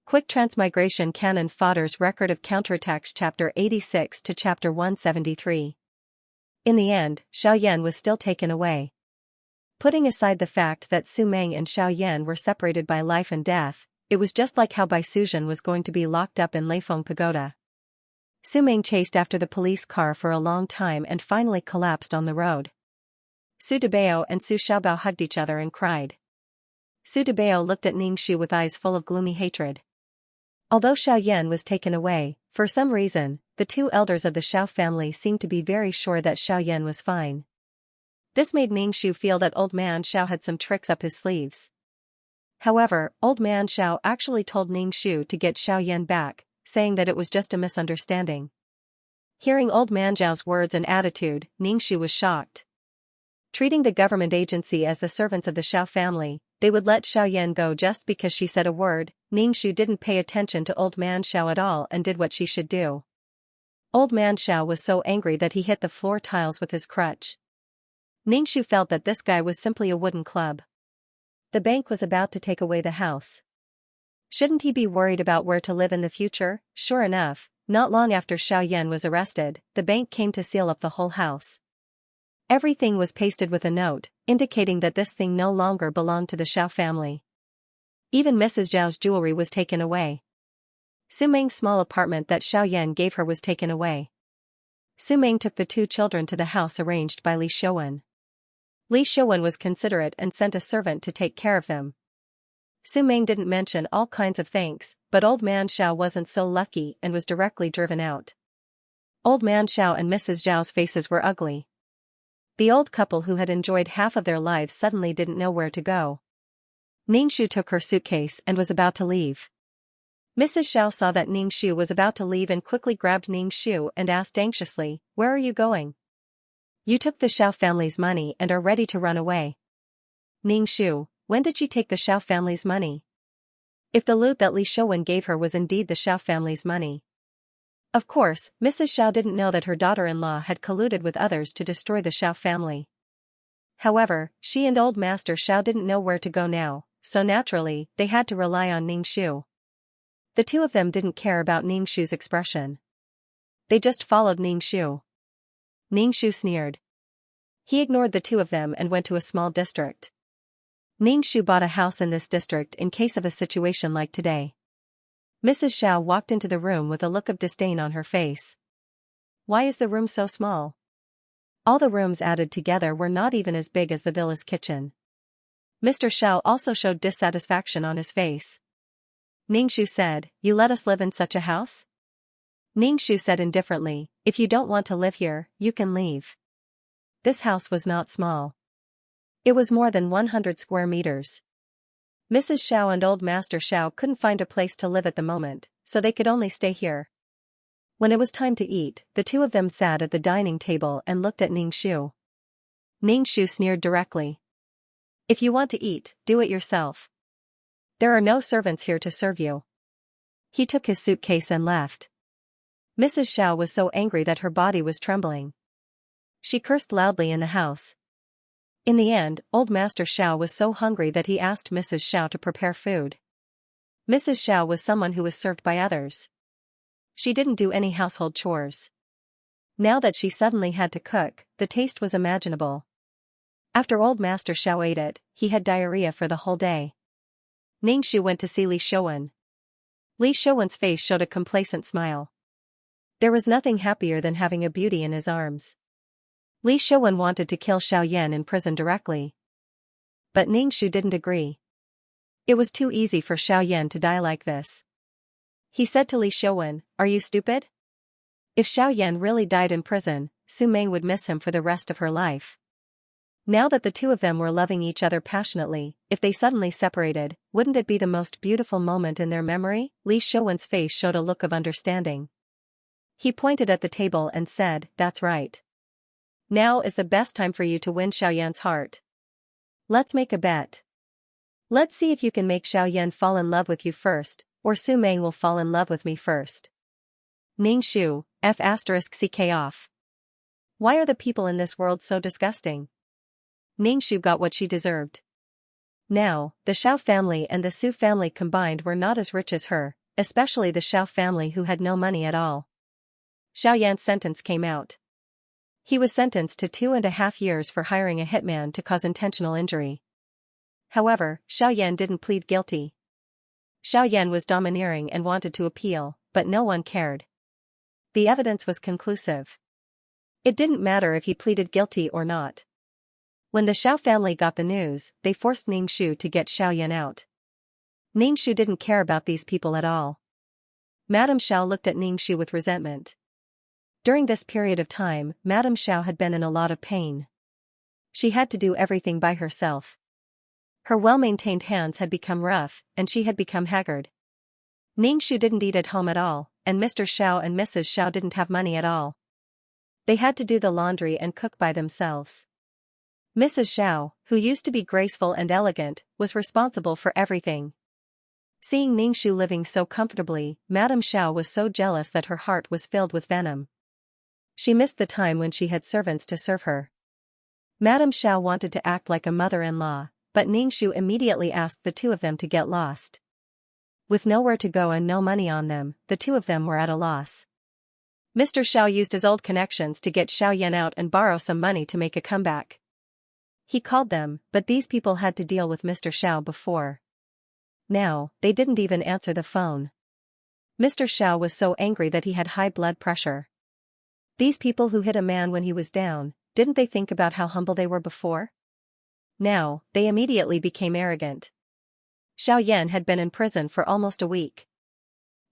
Quick Transmigration Canon Fodder's Record of Counterattacks Chapter 86 to Chapter 173. In the end, Xiaoyan was still taken away. Putting aside the fact that Su Meng and Xiaoyan were separated by life and death, it was just like how Bai Suzhen was going to be locked up in Leifeng Pagoda. Su Meng chased after the police car for a long time and finally collapsed on the road. Su Debao and Su Xiaobao hugged each other and cried. Su Debao looked at Ningxu with eyes full of gloomy hatred. Although Xiaoyan was taken away, for some reason, the two elders of the Xiao family seemed to be very sure that Xiaoyan was fine. This made Ningxu feel that Old Man Xiao had some tricks up his sleeves. However, Old Man Xiao actually told Ningxu to get Xiaoyan back, saying that it was just a misunderstanding. Hearing Old Man Xiao's words and attitude, Ningxu was shocked. Treating the government agency as the servants of the Xiao family, they would let Xiaoyan go just because she said a word. Ningxu didn't pay attention to Old Man Xiao at all and did what she should do. Old Man Xiao was so angry that he hit the floor tiles with his crutch. Ningxu felt that this guy was simply a wooden club. The bank was about to take away the house. Shouldn't he be worried about where to live in the future? Sure enough, not long after Xiaoyan was arrested, the bank came to seal up the whole house. Everything was pasted with a note, indicating that this thing no longer belonged to the Xiao family. Even Mrs. Zhao's jewelry was taken away. Su Meng's small apartment that Xiaoyan gave her was taken away. Su Meng took the two children to the house arranged by Li Shouwen. Li Shouwen was considerate and sent a servant to take care of them. Su Meng didn't mention all kinds of thanks, but Old Man Xiao wasn't so lucky and was directly driven out. Old Man Xiao and Mrs. Zhao's faces were ugly. The old couple who had enjoyed half of their lives suddenly didn't know where to go. Ningxu took her suitcase and was about to leave. Mrs. Xiao saw that Ningxu was about to leave and quickly grabbed Ningxu and asked anxiously, "Where are you going? You took the Xiao family's money and are ready to run away." Ningxu, when did she take the Xiao family's money? If the loot that Li Shouwen gave her was indeed the Xiao family's money. Of course, Mrs. Xiao didn't know that her daughter-in-law had colluded with others to destroy the Xiao family. However, she and Old Master Xiao didn't know where to go now, so naturally, they had to rely on Ningxu. The two of them didn't care about Ningxu's expression. They just followed Ningxu. Ningxu sneered. He ignored the two of them and went to a small district. Ningxu bought a house in this district in case of a situation like today. Mrs. Xiao walked into the room with a look of disdain on her face. Why is the room so small? All the rooms added together were not even as big as the villa's kitchen. Mr. Xiao also showed dissatisfaction on his face. Ningxu said, "You let us live in such a house?" Ningxu said indifferently, "If you don't want to live here, you can leave." This house was not small. It was more than 100 square meters. Mrs. Xiao and Old Master Xiao couldn't find a place to live at the moment, so they could only stay here. When it was time to eat, the two of them sat at the dining table and looked at Ningxu. Ningxu sneered directly. "If you want to eat, do it yourself. There are no servants here to serve you." He took his suitcase and left. Mrs. Xiao was so angry that her body was trembling. She cursed loudly in the house. In the end, Old Master Xiao was so hungry that he asked Mrs. Xiao to prepare food. Mrs. Xiao was someone who was served by others. She didn't do any household chores. Now that she suddenly had to cook, the taste was imaginable. After Old Master Xiao ate it, he had diarrhea for the whole day. Ningxu went to see Li Shouwen. Li Shouwen's face showed a complacent smile. There was nothing happier than having a beauty in his arms. Li Shouwen wanted to kill Xiaoyan in prison directly. But Ningxu didn't agree. It was too easy for Xiaoyan to die like this. He said to Li Shouwen, "Are you stupid? If Xiaoyan really died in prison, Su Meng would miss him for the rest of her life." Now that the two of them were loving each other passionately, if they suddenly separated, wouldn't it be the most beautiful moment in their memory? Li Shouwen's face showed a look of understanding. He pointed at the table and said, "That's right. Now is the best time for you to win Xiaoyan's heart. Let's make a bet. Let's see if you can make Xiaoyan fall in love with you first, or Su Meng will fall in love with me first." Ningxu, F***ck off. Why are the people in this world so disgusting? Ningxu got what she deserved. Now, the Xiao family and the Su family combined were not as rich as her, especially the Xiao family who had no money at all. Xiaoyan's sentence came out. He was sentenced to 2.5 years for hiring a hitman to cause intentional injury. However, Xiaoyan didn't plead guilty. Xiaoyan was domineering and wanted to appeal, but no one cared. The evidence was conclusive. It didn't matter if he pleaded guilty or not. When the Xiao family got the news, they forced Ningxu to get Xiaoyan out. Ningxu didn't care about these people at all. Madame Xiao looked at Ningxu with resentment. During this period of time, Madame Xiao had been in a lot of pain. She had to do everything by herself. Her well-maintained hands had become rough, and she had become haggard. Ningxu didn't eat at home at all, and Mr. Xiao and Mrs. Xiao didn't have money at all. They had to do the laundry and cook by themselves. Mrs. Xiao, who used to be graceful and elegant, was responsible for everything. Seeing Ningxu living so comfortably, Madame Xiao was so jealous that her heart was filled with venom. She missed the time when she had servants to serve her. Madame Xiao wanted to act like a mother-in-law, but Ningxu immediately asked the two of them to get lost. With nowhere to go and no money on them, the two of them were at a loss. Mr. Xiao used his old connections to get Xiaoyan out and borrow some money to make a comeback. He called them, but these people had to deal with Mr. Xiao before. Now, they didn't even answer the phone. Mr. Xiao was so angry that he had high blood pressure. These people who hit a man when he was down, didn't they think about how humble they were before? Now, they immediately became arrogant. Xiaoyan had been in prison for almost a week.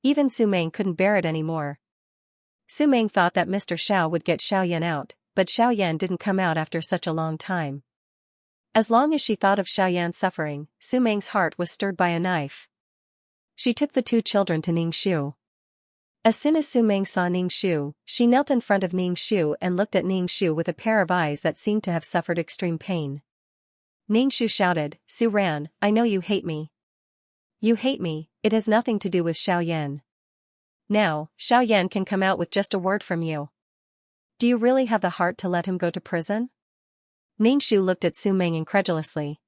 Even Su Meng couldn't bear it anymore. Su Meng thought that Mr. Xiao would get Xiaoyan out, but Xiaoyan didn't come out after such a long time. As long as she thought of Xiaoyan's suffering, Su Meng's heart was stirred by a knife. She took the two children to Ningxu. As soon as Su Meng saw Ningxu, she knelt in front of Ningxu and looked at Ningxu with a pair of eyes that seemed to have suffered extreme pain. Ningxu shouted, "Su Ran, I know you hate me. You hate me, it has nothing to do with Xiaoyan. Now, Xiaoyan can come out with just a word from you. Do you really have the heart to let him go to prison?" Ningxu looked at Su Meng incredulously.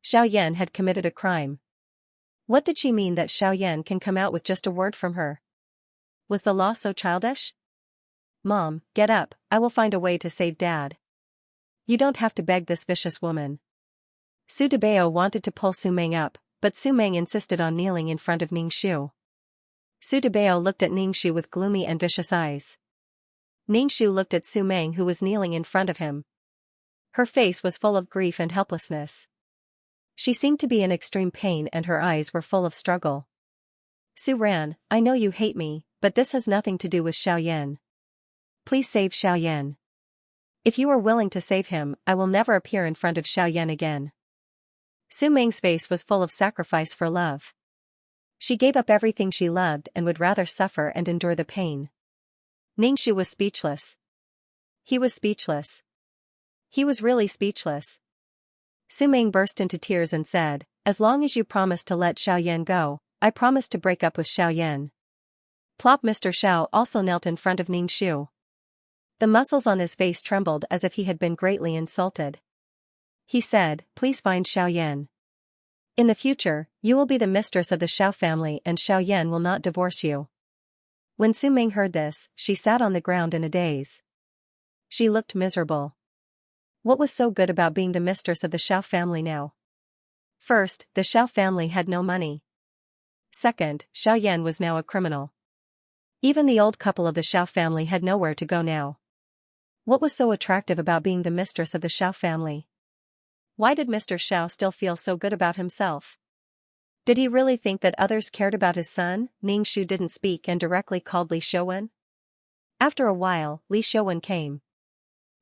Xiaoyan had committed a crime. What did she mean that Xiaoyan can come out with just a word from her? Was the law so childish? "Mom, get up, I will find a way to save Dad. You don't have to beg this vicious woman." Su Debao wanted to pull Su Meng up, but Su Meng insisted on kneeling in front of Ningxu. Su Debao looked at Ningxu with gloomy and vicious eyes. Ningxu looked at Su Meng who was kneeling in front of him. Her face was full of grief and helplessness. She seemed to be in extreme pain and her eyes were full of struggle. "Su Ran, I know you hate me, but this has nothing to do with Xiaoyan. Please save Xiaoyan. If you are willing to save him, I will never appear in front of Xiaoyan again." Su Meng's face was full of sacrifice for love. She gave up everything she loved and would rather suffer and endure the pain. Ningxu was speechless. He was speechless. He was really speechless. Su Meng burst into tears and said, "As long as you promise to let Xiaoyan go, I promise to break up with Xiaoyan." Plop. Mr. Xiao also knelt in front of Ningxu. The muscles on his face trembled as if he had been greatly insulted. He said, "Please find Xiaoyan. In the future, you will be the mistress of the Xiao family and Xiaoyan will not divorce you." When Su Meng heard this, she sat on the ground in a daze. She looked miserable. What was so good about being the mistress of the Xiao family now? First, the Xiao family had no money. Second, Xiaoyan was now a criminal. Even the old couple of the Xiao family had nowhere to go now. What was so attractive about being the mistress of the Xiao family? Why did Mr. Xiao still feel so good about himself? Did he really think that others cared about his son? Ningxu didn't speak and directly called Li Shouwen. After a while, Li Shouwen came.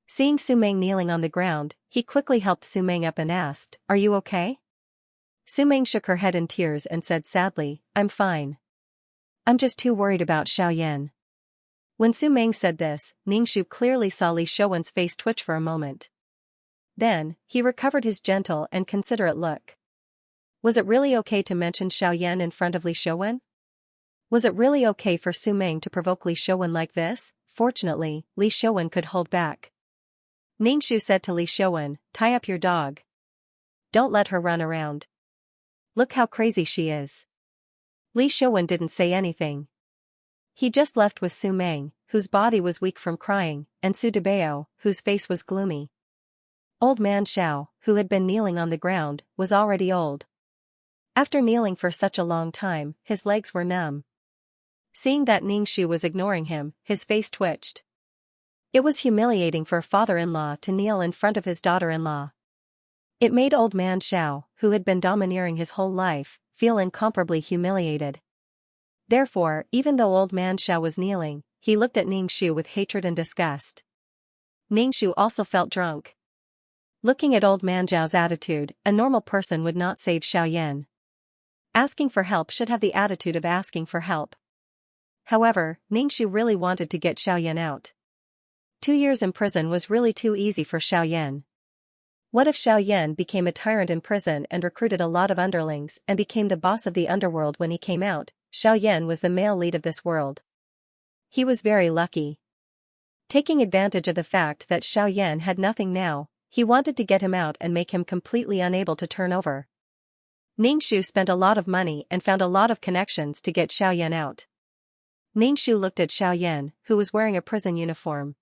Seeing Su Meng kneeling on the ground, he quickly helped Su Meng up and asked, "Are you okay?" Su Meng shook her head in tears and said sadly, "I'm fine. I'm just too worried about Xiaoyan." When Su Meng said this, Ningxu clearly saw Li Shouwen's face twitch for a moment. Then, he recovered his gentle and considerate look. Was it really okay to mention Xiaoyan in front of Li Shouwen? Was it really okay for Su Meng to provoke Li Shouwen like this? Fortunately, Li Shouwen could hold back. Ningxu said to Li Shouwen, "Tie up your dog." Don't let her run around. Look how crazy she is. Li Xiaowen didn't say anything. He just left with Su Meng, whose body was weak from crying, and Su Debao, whose face was gloomy. Old man Xiao, who had been kneeling on the ground, was already old. After kneeling for such a long time, his legs were numb. Seeing that Ningxu was ignoring him, his face twitched. It was humiliating for a father-in-law to kneel in front of his daughter-in-law. It made old man Xiao, who had been domineering his whole life, feel incomparably humiliated. Therefore, even though old man Xiao was kneeling, he looked at Ningxu with hatred and disgust. Ningxu also felt drunk. Looking at old man Zhao's attitude, a normal person would not save Xiaoyan. Asking for help should have the attitude of asking for help. However, Ningxu really wanted to get Xiaoyan out. 2 years in prison was really too easy for Xiaoyan. What if Xiaoyan became a tyrant in prison and recruited a lot of underlings and became the boss of the underworld when he came out? Xiaoyan was the male lead of this world. He was very lucky. Taking advantage of the fact that Xiaoyan had nothing now, he wanted to get him out and make him completely unable to turn over. Ningxu spent a lot of money and found a lot of connections to get Xiaoyan out. Ningxu looked at Xiaoyan, who was wearing a prison uniform.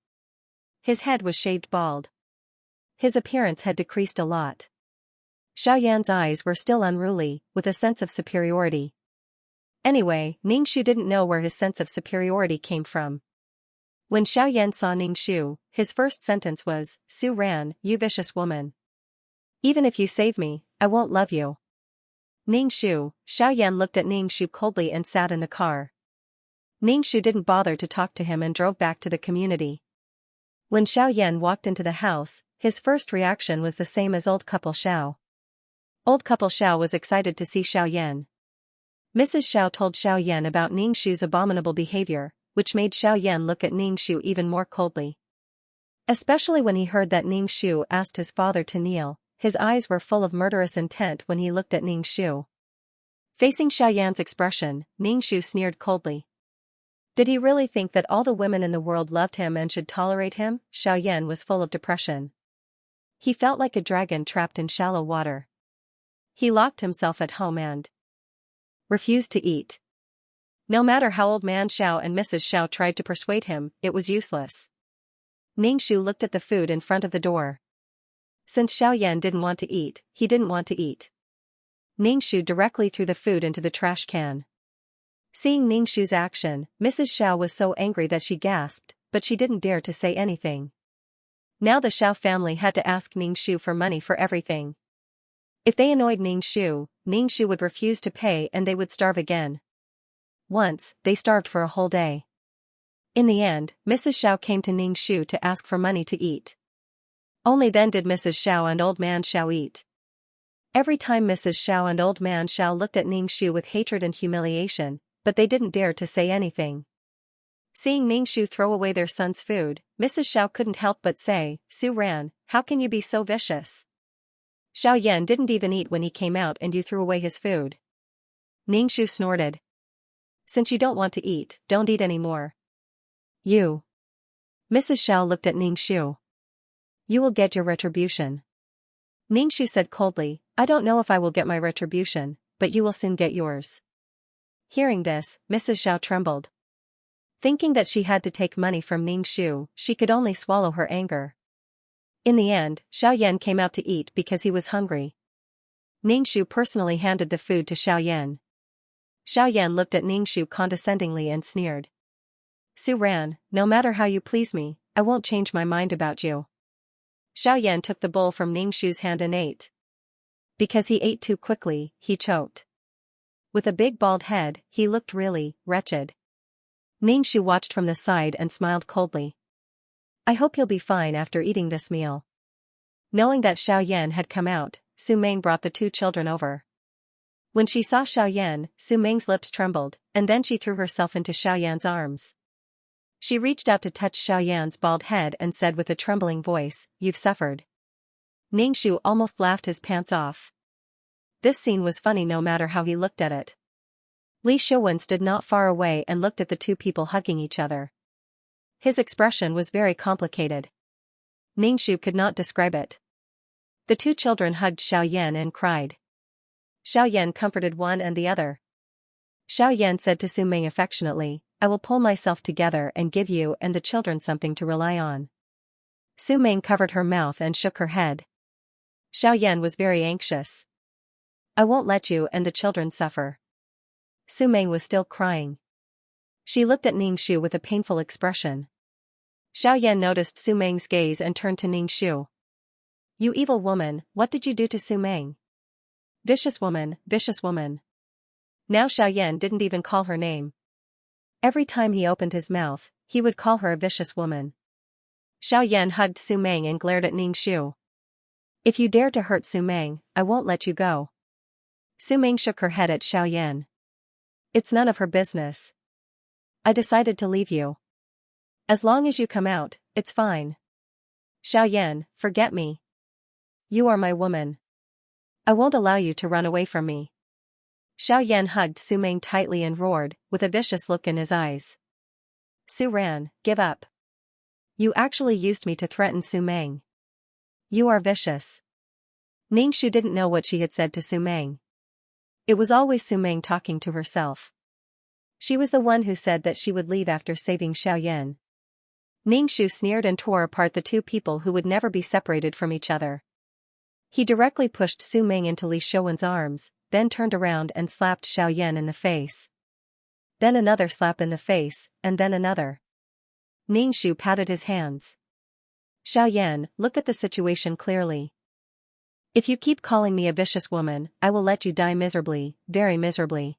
His head was shaved bald. His appearance had decreased a lot. Xiaoyan's eyes were still unruly, with a sense of superiority. Anyway, Ningxu didn't know where his sense of superiority came from. When Xiaoyan saw Ningxu, his first sentence was, "Su Ran, you vicious woman. Even if you save me, I won't love you." Xiaoyan looked at Ningxu coldly and sat in the car. Ningxu didn't bother to talk to him and drove back to the community. When Xiaoyan walked into the house, his first reaction was the same as old couple Xiao. Old couple Xiao was excited to see Xiaoyan. Mrs. Xiao told Xiaoyan about Ningxu's abominable behavior, which made Xiaoyan look at Ningxu even more coldly. Especially when he heard that Ningxu asked his father to kneel, his eyes were full of murderous intent when he looked at Ningxu. Facing Xiaoyan's expression, Ningxu sneered coldly. Did he really think that all the women in the world loved him and should tolerate him? Xiaoyan was full of depression. He felt like a dragon trapped in shallow water. He locked himself at home and refused to eat. No matter how old man Xiao and Mrs. Xiao tried to persuade him, it was useless. Ningxu looked at the food in front of the door. Since Xiaoyan didn't want to eat, he didn't want to eat. Ningxu directly threw the food into the trash can. Seeing Ningxu's action, Mrs. Xiao was so angry that she gasped, but she didn't dare to say anything. Now the Xiao family had to ask Ningxu for money for everything. If they annoyed Ningxu, Ningxu would refuse to pay and they would starve again. Once, they starved for a whole day. In the end, Mrs. Xiao came to Ningxu to ask for money to eat. Only then did Mrs. Xiao and old man Xiao eat. Every time Mrs. Xiao and old man Xiao looked at Ningxu with hatred and humiliation, but they didn't dare to say anything. Seeing Ningxu throw away their son's food, Mrs. Xiao couldn't help but say, "Su Ran, how can you be so vicious? Xiaoyan didn't even eat when he came out and you threw away his food." Ningxu snorted. "Since you don't want to eat, don't eat anymore. You." Mrs. Xiao looked at Ningxu. "You will get your retribution." Ningxu said coldly, "I don't know if I will get my retribution, but you will soon get yours." Hearing this, Mrs. Xiao trembled. Thinking that she had to take money from Ningxu, she could only swallow her anger. In the end, Xiaoyan came out to eat because he was hungry. Ningxu personally handed the food to Xiaoyan. Xiaoyan looked at Ningxu condescendingly and sneered. "Su Ran, no matter how you please me, I won't change my mind about you." Xiaoyan took the bowl from Ningxu's hand and ate. Because he ate too quickly, he choked. With a big bald head, he looked really wretched. Ningxu watched from the side and smiled coldly. "I hope you'll be fine after eating this meal." Knowing that Xiaoyan had come out, Su Meng brought the 2 children over. When she saw Xiaoyan, Su Meng's lips trembled, and then she threw herself into Xiaoyan's arms. She reached out to touch Xiaoyan's bald head and said with a trembling voice, "You've suffered." Ningxu almost laughed his pants off. This scene was funny no matter how he looked at it. Li Xiaowen stood not far away and looked at the 2 people hugging each other. His expression was very complicated. Ningxu could not describe it. The two children hugged Xiaoyan and cried. Xiaoyan comforted one and the other. Xiaoyan said to Su Ming affectionately, "I will pull myself together and give you and the children something to rely on." Su Ming covered her mouth and shook her head. Xiaoyan was very anxious. "I won't let you and the children suffer." Su Ming was still crying. She looked at Ningxu with a painful expression. Xiaoyan noticed Su Ming's gaze and turned to Ningxu. "You evil woman, what did you do to Su Ming?" "Vicious woman, vicious woman." Now Xiaoyan didn't even call her name. Every time he opened his mouth, he would call her a vicious woman. Xiaoyan hugged Su Ming and glared at Ningxu. "If you dare to hurt Su Ming, I won't let you go." Su Ming shook her head at Xiaoyan. "It's none of her business. I decided to leave you. As long as you come out, it's fine." "Xiaoyan, forget me. You are my woman. I won't allow you to run away from me." Xiaoyan hugged Su Ming tightly and roared, with a vicious look in his eyes. "Su Ran, give up. You actually used me to threaten Su Ming. You are vicious." Ningxu didn't know what she had said to Su Ming. It was always Su Ming talking to herself. She was the one who said that she would leave after saving Xiaoyan. Ningxu sneered and tore apart the two people who would never be separated from each other. He directly pushed Su Ming into Li Shouwen's arms, then turned around and slapped Xiaoyan in the face. Then another slap in the face, and then another. Ningxu patted his hands. "Xiaoyan, look at the situation clearly. If you keep calling me a vicious woman, I will let you die miserably, very miserably."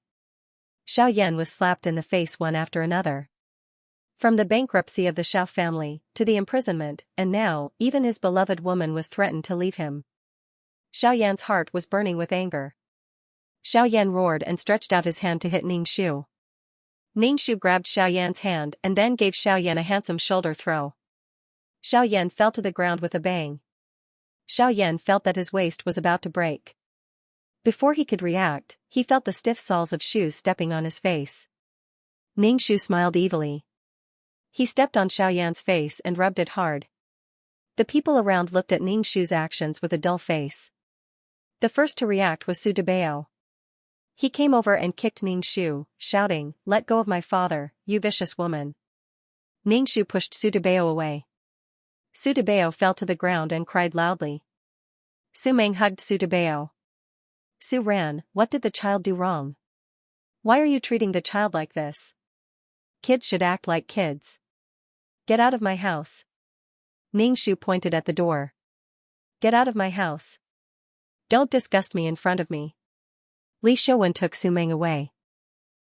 Xiaoyan was slapped in the face one after another. From the bankruptcy of the Xiao family, to the imprisonment, and now, even his beloved woman was threatened to leave him. Xiaoyan's heart was burning with anger. Xiaoyan roared and stretched out his hand to hit Ningxu. Ningxu grabbed Xiaoyan's hand and then gave Xiaoyan a handsome shoulder throw. Xiaoyan fell to the ground with a bang. Xiaoyan felt that his waist was about to break. Before he could react, he felt the stiff soles of shoes stepping on his face. Ningxu smiled evilly. He stepped on Xiaoyan's face and rubbed it hard. The people around looked at Ningxu's actions with a dull face. The first to react was Su Debao. He came over and kicked Ningxu, shouting, "Let go of my father, you vicious woman." Ningxu pushed Su Debao away. Su Debao fell to the ground and cried loudly. Su Ming hugged Su Debao. "Su Ran, what did the child do wrong? Why are you treating the child like this? Kids should act like kids. Get out of my house." Ningxu pointed at the door. "Get out of my house. Don't disgust me in front of me." Li Shouwen took Su Ming away.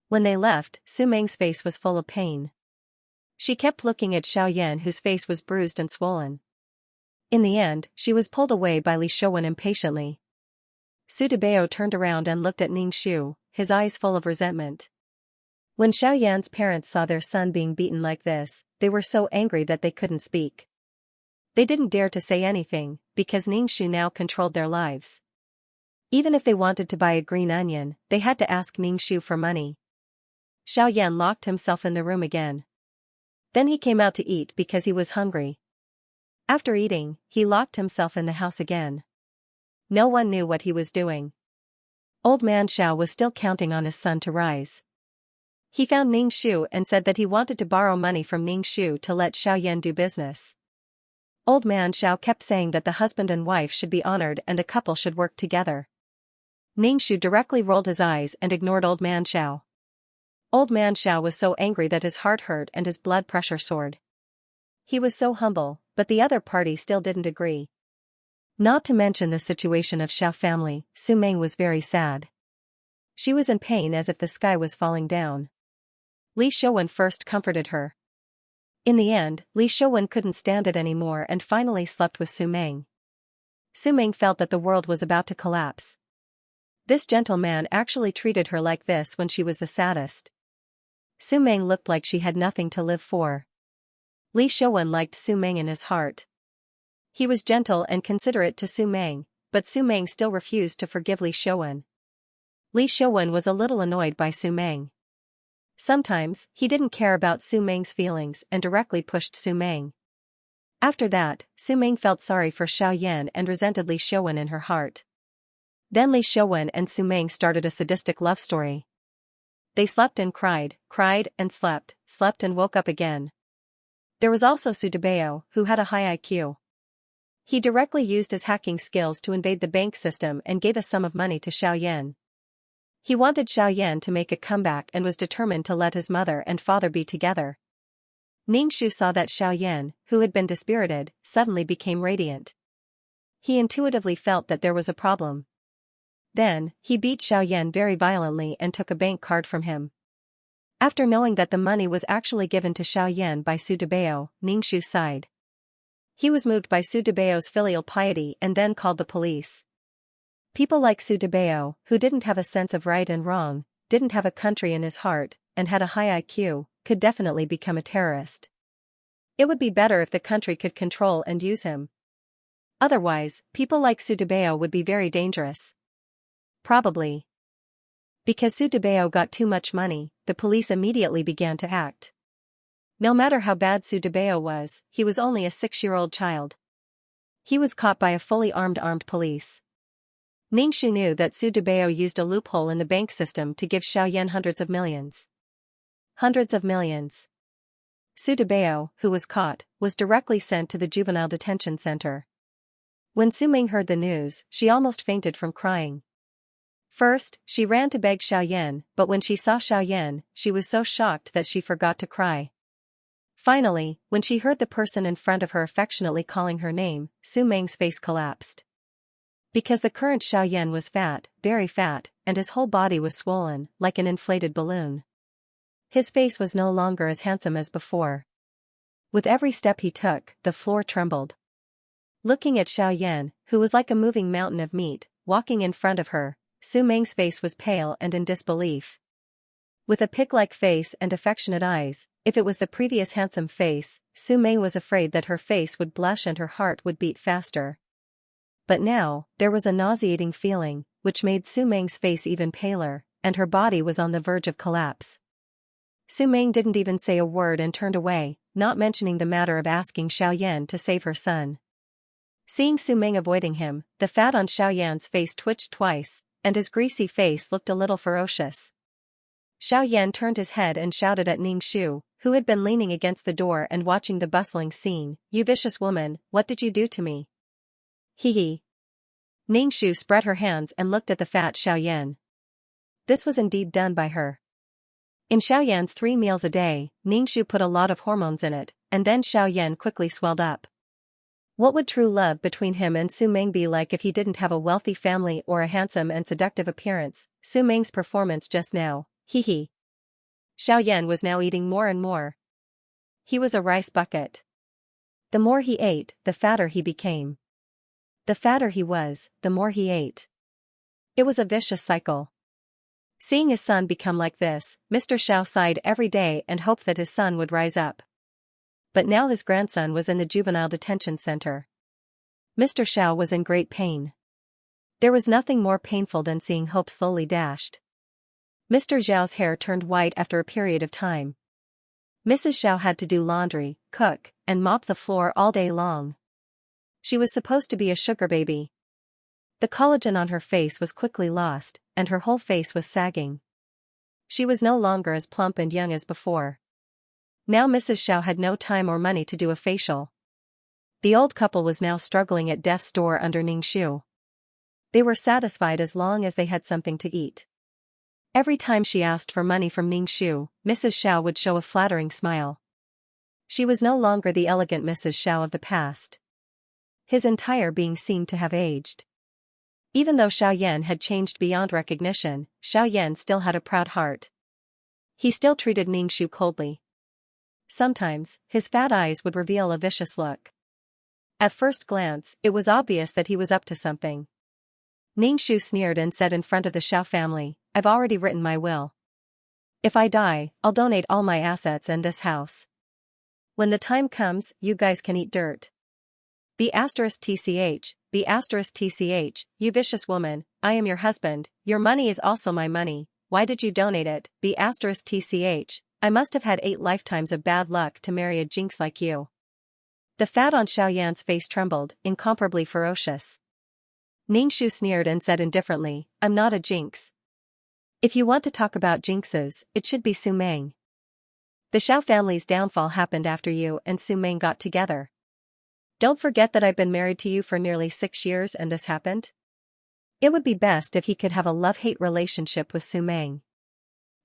When they left, Su Ming's face was full of pain. She kept looking at Xiaoyan, whose face was bruised and swollen. In the end, she was pulled away by Li Shouwen impatiently. Su Debao turned around and looked at Ningxu, his eyes full of resentment. When Xiaoyan's parents saw their son being beaten like this, they were so angry that they couldn't speak. They didn't dare to say anything, because Ningxu now controlled their lives. Even if they wanted to buy a green onion, they had to ask Ningxu for money. Xiaoyan locked himself in the room again. Then he came out to eat because he was hungry. After eating, he locked himself in the house again. No one knew what he was doing. Old man Xiao was still counting on his son to rise. He found Ningxu and said that he wanted to borrow money from Ningxu to let Xiaoyan do business. Old man Xiao kept saying that the husband and wife should be honored and the couple should work together. Ningxu directly rolled his eyes and ignored Old man Xiao. Old man Xiao was so angry that his heart hurt and his blood pressure soared. He was so humble, but the other party still didn't agree. Not to mention the situation of Xiao family, Su Ming was very sad. She was in pain as if the sky was falling down. Li Shouwen first comforted her. In the end, Li Shouwen couldn't stand it anymore and finally slept with Su Ming. Su Ming felt that the world was about to collapse. This gentleman actually treated her like this when she was the saddest. Su Ming looked like she had nothing to live for. Li Shouwen liked Su Ming in his heart. He was gentle and considerate to Su Ming, but Su Ming still refused to forgive Li Shouwen. Li Shouwen was a little annoyed by Su Ming. Sometimes, he didn't care about Su Ming's feelings and directly pushed Su Ming. After that, Su Ming felt sorry for Xiaoyan and resented Li Xiuwen in her heart. Then Li Xiuwen and Su Ming started a sadistic love story. They slept and cried, cried and slept, slept and woke up again. There was also Su Debao, who had a high IQ. He directly used his hacking skills to invade the bank system and gave a sum of money to Xiaoyan. He wanted Xiaoyan to make a comeback and was determined to let his mother and father be together. Ningxu saw that Xiaoyan, who had been dispirited, suddenly became radiant. He intuitively felt that there was a problem. Then, he beat Xiaoyan very violently and took a bank card from him. After knowing that the money was actually given to Xiaoyan by Su Debao, Ningxu sighed. He was moved by Su Debao's filial piety and then called the police. People like Su Debao, who didn't have a sense of right and wrong, didn't have a country in his heart, and had a high IQ, could definitely become a terrorist. It would be better if the country could control and use him. Otherwise, people like Su Debao would be very dangerous. Probably. Because Su Debao got too much money, the police immediately began to act. No matter how bad Su Debao was, he was only a 6-year-old child. He was caught by a fully armed police. Ningxu knew that Su Debao used a loophole in the bank system to give Xiaoyan hundreds of millions. Hundreds of millions. Su Debao, who was caught, was directly sent to the juvenile detention center. When Su Ming heard the news, she almost fainted from crying. First, she ran to beg Xiaoyan, but when she saw Xiaoyan, she was so shocked that she forgot to cry. Finally, when she heard the person in front of her affectionately calling her name, Su Ming's face collapsed. Because the current Xiaoyan was fat, very fat, and his whole body was swollen, like an inflated balloon. His face was no longer as handsome as before. With every step he took, the floor trembled. Looking at Xiaoyan, who was like a moving mountain of meat, walking in front of her, Su Ming's face was pale and in disbelief. With a pig-like face and affectionate eyes, if it was the previous handsome face, Su Ming was afraid that her face would blush and her heart would beat faster. But now, there was a nauseating feeling, which made Su Ming's face even paler, and her body was on the verge of collapse. Su Ming didn't even say a word and turned away, not mentioning the matter of asking Xiaoyan to save her son. Seeing Su Ming avoiding him, the fat on Xiaoyan's face twitched twice, and his greasy face looked a little ferocious. Xiaoyan turned his head and shouted at Ningxu, who had been leaning against the door and watching the bustling scene, "You vicious woman, what did you do to me?" Hee. Ningxu spread her hands and looked at the fat Xiaoyan. This was indeed done by her. In Xiaoyan's 3 meals a day, Ningxu put a lot of hormones in it, and then Xiaoyan quickly swelled up. What would true love between him and Su Ming be like if he didn't have a wealthy family or a handsome and seductive appearance? Su Ming's performance just now, hee. Xiaoyan was now eating more and more. He was a rice bucket. The more he ate, the fatter he became. The fatter he was, the more he ate. It was a vicious cycle. Seeing his son become like this, Mr. Xiao sighed every day and hoped that his son would rise up. But now his grandson was in the juvenile detention center. Mr. Xiao was in great pain. There was nothing more painful than seeing hope slowly dashed. Mr. Xiao's hair turned white after a period of time. Mrs. Xiao had to do laundry, cook, and mop the floor all day long. She was supposed to be a sugar baby. The collagen on her face was quickly lost, and her whole face was sagging. She was no longer as plump and young as before. Now Mrs. Xiao had no time or money to do a facial. The old couple was now struggling at death's door under Ningxu. They were satisfied as long as they had something to eat. Every time she asked for money from Ningxu, Mrs. Xiao would show a flattering smile. She was no longer the elegant Mrs. Xiao of the past. His entire being seemed to have aged. Even though Xiaoyan had changed beyond recognition, Xiaoyan still had a proud heart. He still treated Ningxu coldly. Sometimes, his fat eyes would reveal a vicious look. At first glance, it was obvious that he was up to something. Ningxu sneered and said in front of the Xiao family, "I've already written my will. If I die, I'll donate all my assets and this house. When the time comes, you guys can eat dirt. B*TCH, B*TCH, you vicious woman, I am your husband, your money is also my money, why did you donate it, B*TCH, I must have had 8 lifetimes of bad luck to marry a jinx like you." The fat on Xiaoyan's face trembled, incomparably ferocious. Ningxu sneered and said indifferently, I'm not a jinx. If you want to talk about jinxes, it should be Su Meng. The Xiao family's downfall happened after you and Su Meng got together. Don't forget that I've been married to you for nearly 6 years and this happened? It would be best if he could have a love-hate relationship with Su Meng.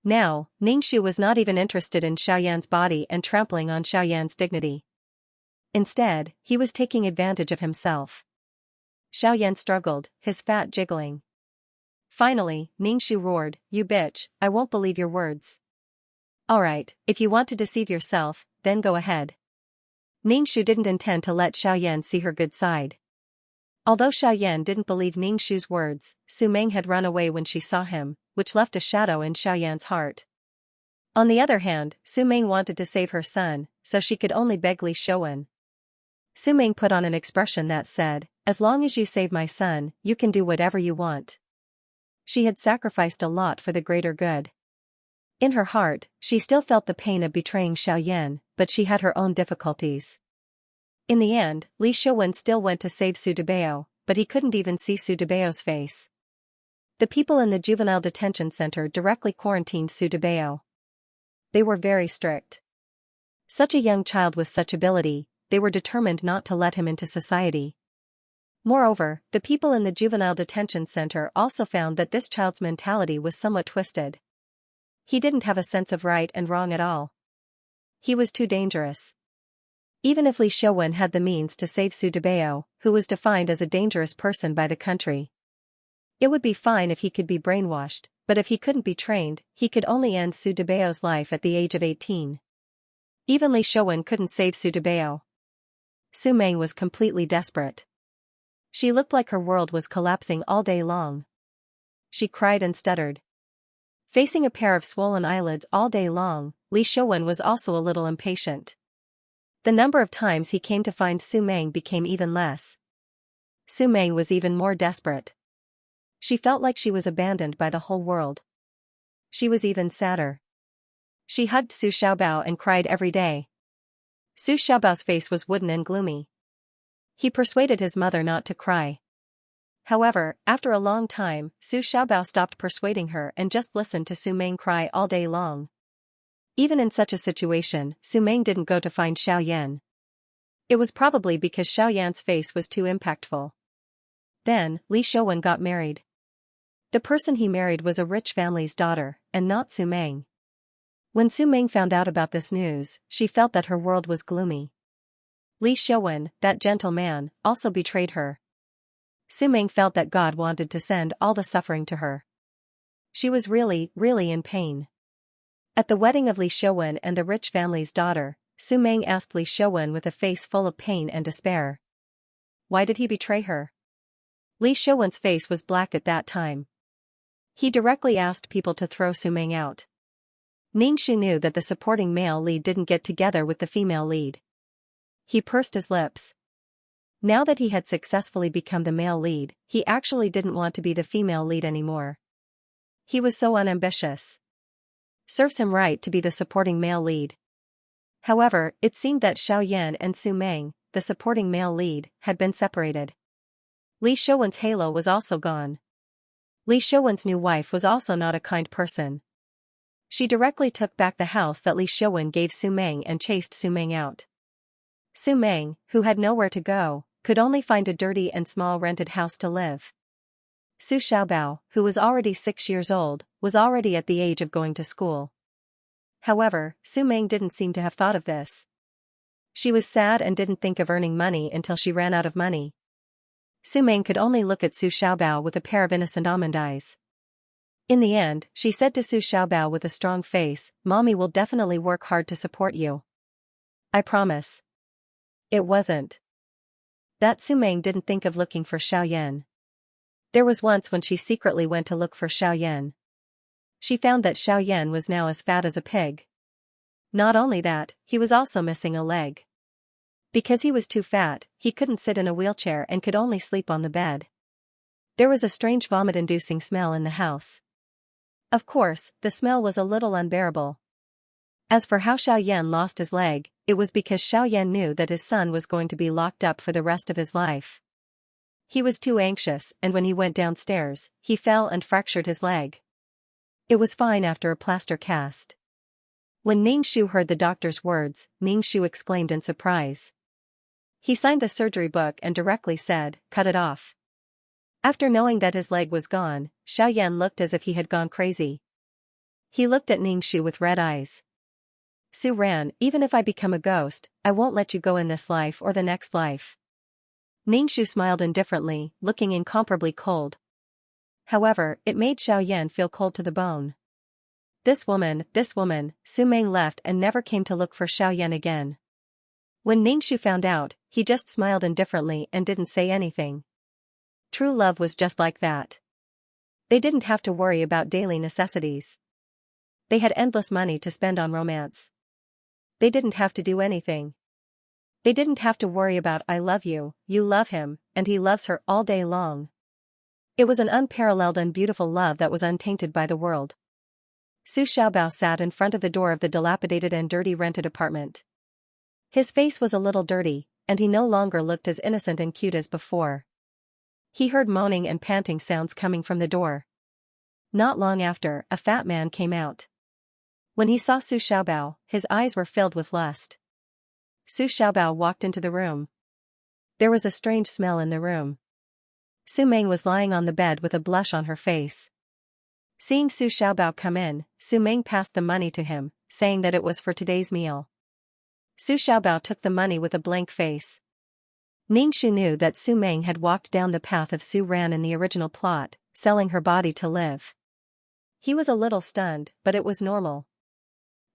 Now, Ningxu was not even interested in Xiaoyan's body and trampling on Xiaoyan's dignity. Instead, he was taking advantage of himself. Xiaoyan struggled, his fat jiggling. Finally, Ningxu roared, You bitch, I won't believe your words. Alright, if you want to deceive yourself, then go ahead. Ningxu didn't intend to let Xiaoyan see her good side. Although Xiaoyan didn't believe Ningxu's words, Su Meng had run away when she saw him, which left a shadow in Xiaoyan's heart. On the other hand, Su Meng wanted to save her son, so she could only beg Li Shouwen. Su Meng put on an expression that said, As long as you save my son, you can do whatever you want. She had sacrificed a lot for the greater good. In her heart, she still felt the pain of betraying Xiaoyan, but she had her own difficulties. In the end, Li Shouwen still went to save Su Debao, but he couldn't even see Su Debao's face. The people in the juvenile detention center directly quarantined Su Debao. They were very strict. Such a young child with such ability, they were determined not to let him into society. Moreover, the people in the juvenile detention center also found that this child's mentality was somewhat twisted. He didn't have a sense of right and wrong at all. He was too dangerous. Even if Li Shouwen had the means to save Su Debao, who was defined as a dangerous person by the country. It would be fine if he could be brainwashed, but if he couldn't be trained, he could only end Su Debao's life at the age of 18. Even Li Shouwen couldn't save Su Debao. Su Meng was completely desperate. She looked like her world was collapsing all day long. She cried and stuttered. Facing a pair of swollen eyelids all day long, Li Shouwen was also a little impatient. The number of times he came to find Su Meng became even less. Su Meng was even more desperate. She felt like she was abandoned by the whole world. She was even sadder. She hugged Su Xiaobao and cried every day. Su Xiaobao's face was wooden and gloomy. He persuaded his mother not to cry. However, after a long time, Su Xiaobao stopped persuading her and just listened to Su Meng cry all day long. Even in such a situation, Su Meng didn't go to find Xiaoyan. It was probably because Xiaoyan's face was too impactful. Then, Li Shouwen got married. The person he married was a rich family's daughter, and not Su Meng. When Su Meng found out about this news, she felt that her world was gloomy. Li Shouwen, that gentle man, also betrayed her. Su Meng felt that God wanted to send all the suffering to her. She was really, really in pain. At the wedding of Li Shouwen and the rich family's daughter, Su Meng asked Li Shouwen with a face full of pain and despair. Why did he betray her? Li Shouwen's face was black at that time. He directly asked people to throw Su Meng out. Ningxu knew that the supporting male lead didn't get together with the female lead. He pursed his lips. Now that he had successfully become the male lead, he actually didn't want to be the female lead anymore. He was so unambitious. Serves him right to be the supporting male lead. However, it seemed that Xiaoyan and Su Meng, the supporting male lead, had been separated. Li Shouwen's halo was also gone. Li Shouwen's new wife was also not a kind person. She directly took back the house that Li Shouwen gave Su Meng and chased Su Meng out. Su Meng, who had nowhere to go, could only find a dirty and small rented house to live. Su Xiaobao, who was already 6 years old, was already at the age of going to school. However, Su Meng didn't seem to have thought of this. She was sad and didn't think of earning money until she ran out of money. Su Meng could only look at Su Xiaobao with a pair of innocent almond eyes. In the end, she said to Su Xiaobao with a strong face, Mommy will definitely work hard to support you. I promise. It wasn't that Su Meng didn't think of looking for Xiaoyan. There was once when she secretly went to look for Xiaoyan. She found that Xiaoyan was now as fat as a pig. Not only that, he was also missing a leg. Because he was too fat, he couldn't sit in a wheelchair and could only sleep on the bed. There was a strange vomit-inducing smell in the house. Of course, the smell was a little unbearable. As for how Xiaoyan lost his leg, it was because Xiaoyan knew that his son was going to be locked up for the rest of his life. He was too anxious, and when he went downstairs, he fell and fractured his leg. It was fine after a plaster cast. When Ning-Shu heard the doctor's words, Ning-Shu exclaimed in surprise. He signed the surgery book and directly said, "Cut it off." After knowing that his leg was gone, Xiaoyan looked as if he had gone crazy. He looked at Ning-Shu with red eyes. "Su Ran, even if I become a ghost, I won't let you go in this life or the next life." Ning-Shu smiled indifferently, looking incomparably cold. However, it made Xiaoyan feel cold to the bone. This woman, Su Meng left and never came to look for Xiaoyan again. When Ning-Shu found out, he just smiled indifferently and didn't say anything. True love was just like that. They didn't have to worry about daily necessities. They had endless money to spend on romance. They didn't have to do anything. They didn't have to worry about "I love you, you love him, and he loves her" all day long. It was an unparalleled and beautiful love that was untainted by the world. Su Xiaobao sat in front of the door of the dilapidated and dirty rented apartment. His face was a little dirty, and he no longer looked as innocent and cute as before. He heard moaning and panting sounds coming from the door. Not long after, a fat man came out. When he saw Su Xiaobao, his eyes were filled with lust. Su Xiaobao walked into the room. There was a strange smell in the room. Su Meng was lying on the bed with a blush on her face. Seeing Su Xiaobao come in, Su Meng passed the money to him, saying that it was for today's meal. Su Xiaobao took the money with a blank face. Ning-Shu knew that Su Meng had walked down the path of Su Ran in the original plot, selling her body to live. He was a little stunned, but it was normal.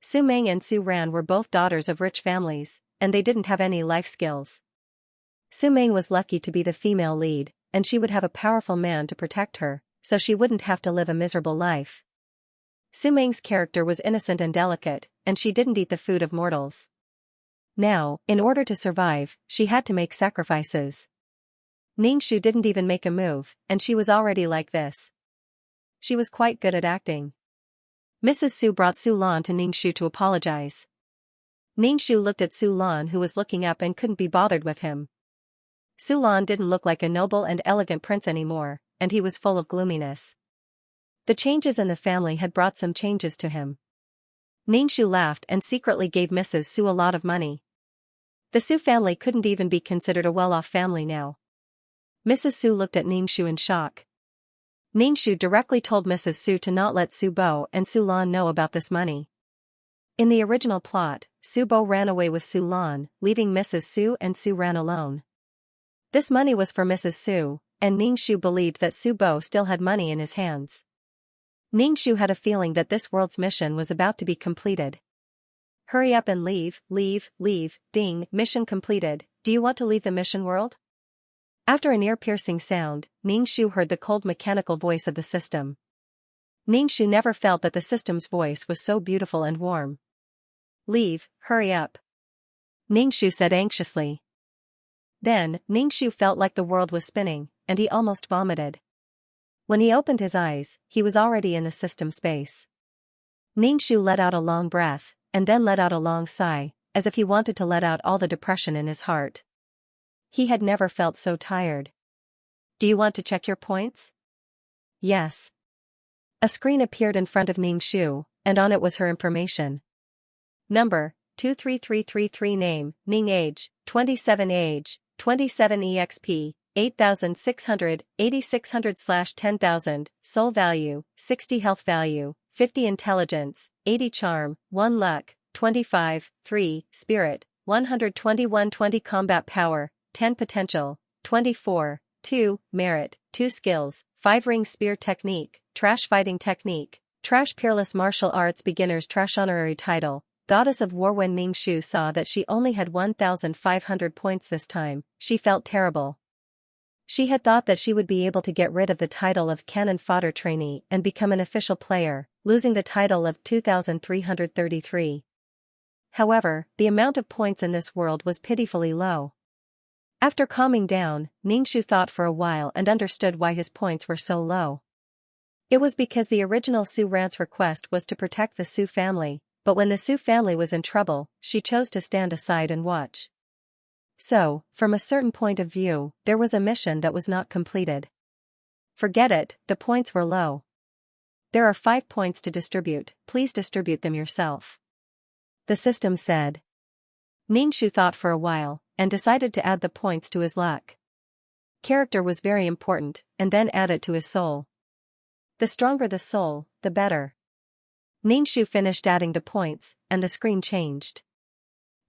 Su Meng and Su Ran were both daughters of rich families, and they didn't have any life skills. Su Meng was lucky to be the female lead, and she would have a powerful man to protect her, so she wouldn't have to live a miserable life. Su Meng's character was innocent and delicate, and she didn't eat the food of mortals. Now, in order to survive, she had to make sacrifices. Ning-Shu didn't even make a move, and she was already like this. She was quite good at acting. Mrs. Su brought Su Lan to Ning-Shu to apologize. Ning-Shu looked at Su Lan, who was looking up and couldn't be bothered with him. Su Lan didn't look like a noble and elegant prince anymore, and he was full of gloominess. The changes in the family had brought some changes to him. Ning-Shu laughed and secretly gave Mrs. Su a lot of money. The Su family couldn't even be considered a well-off family now. Mrs. Su looked at Ning-Shu in shock. Ning-Shu directly told Mrs. Su to not let Su Bo and Su Lan know about this money. In the original plot, Su Bo ran away with Su Lan, leaving Mrs. Su and Su Ran alone. This money was for Mrs. Su, and Ning-Shu believed that Su Bo still had money in his hands. Ning-Shu had a feeling that this world's mission was about to be completed. "Hurry up and leave, ding, mission completed, do you want to leave the mission world?" After an ear-piercing sound, Ning-Shu heard the cold mechanical voice of the system. Ning-Shu never felt that the system's voice was so beautiful and warm. "Leave, hurry up," Ning-Shu said anxiously. Then, Ning-Shu felt like the world was spinning, and he almost vomited. When he opened his eyes, he was already in the system space. Ning-Shu let out a long breath, and then let out a long sigh, as if he wanted to let out all the depression in his heart. He had never felt so tired. "Do you want to check your points?" "Yes." A screen appeared in front of Ning-Shu, and on it was her information. Number, 23333 Name, Ning Age, 27 Age, 27 EXP, 8,600, 8,600/10,000, Soul Value, 60 Health Value, 50 Intelligence, 80 Charm, 1 Luck, 25, 3, Spirit, 121 20 Combat Power, 10 Potential, 24, 2, Merit, 2 Skills, 5 Ring Spear Technique, Trash Fighting Technique, Trash Peerless Martial Arts Beginners Trash Honorary Title, Goddess of War. When Ning-Shu saw that she only had 1,500 points this time, she felt terrible. She had thought that she would be able to get rid of the title of Cannon Fodder Trainee and become an official player, losing the title of 2,333. However, the amount of points in this world was pitifully low. After calming down, Ning-Shu thought for a while and understood why his points were so low. It was because the original Su Ran's request was to protect the Su family, But when the Su family was in trouble, she chose to stand aside and watch. So, from a certain point of view, there was a mission that was not completed. Forget it, the points were low. There are 5 points to distribute, please distribute them yourself. The system said. Ningxu thought for a while, and decided to add the points to his luck. Character was very important, and then add it to his soul. The stronger the soul, the better. Ningxu finished adding the points, and the screen changed.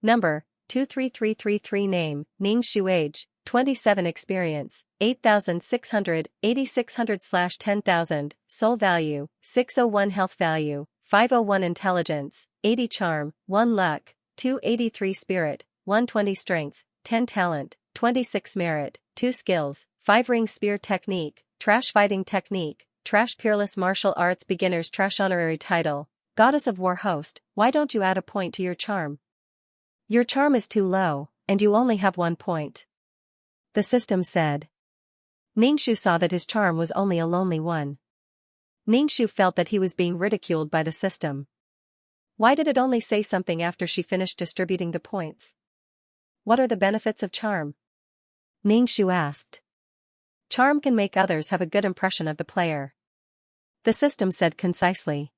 Number, 23333 Name, Ningxu Age, 27 Experience, 8,600, 8,600/10,000, Soul Value, 601 Health Value, 501 Intelligence, 80 Charm, 1 Luck, 283 Spirit, 120 Strength, 10 Talent, 26 Merit, 2 Skills, 5 Ring Spear Technique, Trash Fighting Technique, Trash Peerless Martial Arts Beginners Trash Honorary Title, Goddess of War Host, why don't you add a point to your charm? Your charm is too low, and you only have 1 point. The system said. Ningxu saw that his charm was only a lonely one. Ningxu felt that he was being ridiculed by the system. Why did it only say something after she finished distributing the points? What are the benefits of charm? Ningxu asked. Charm can make others have a good impression of the player. The system said concisely.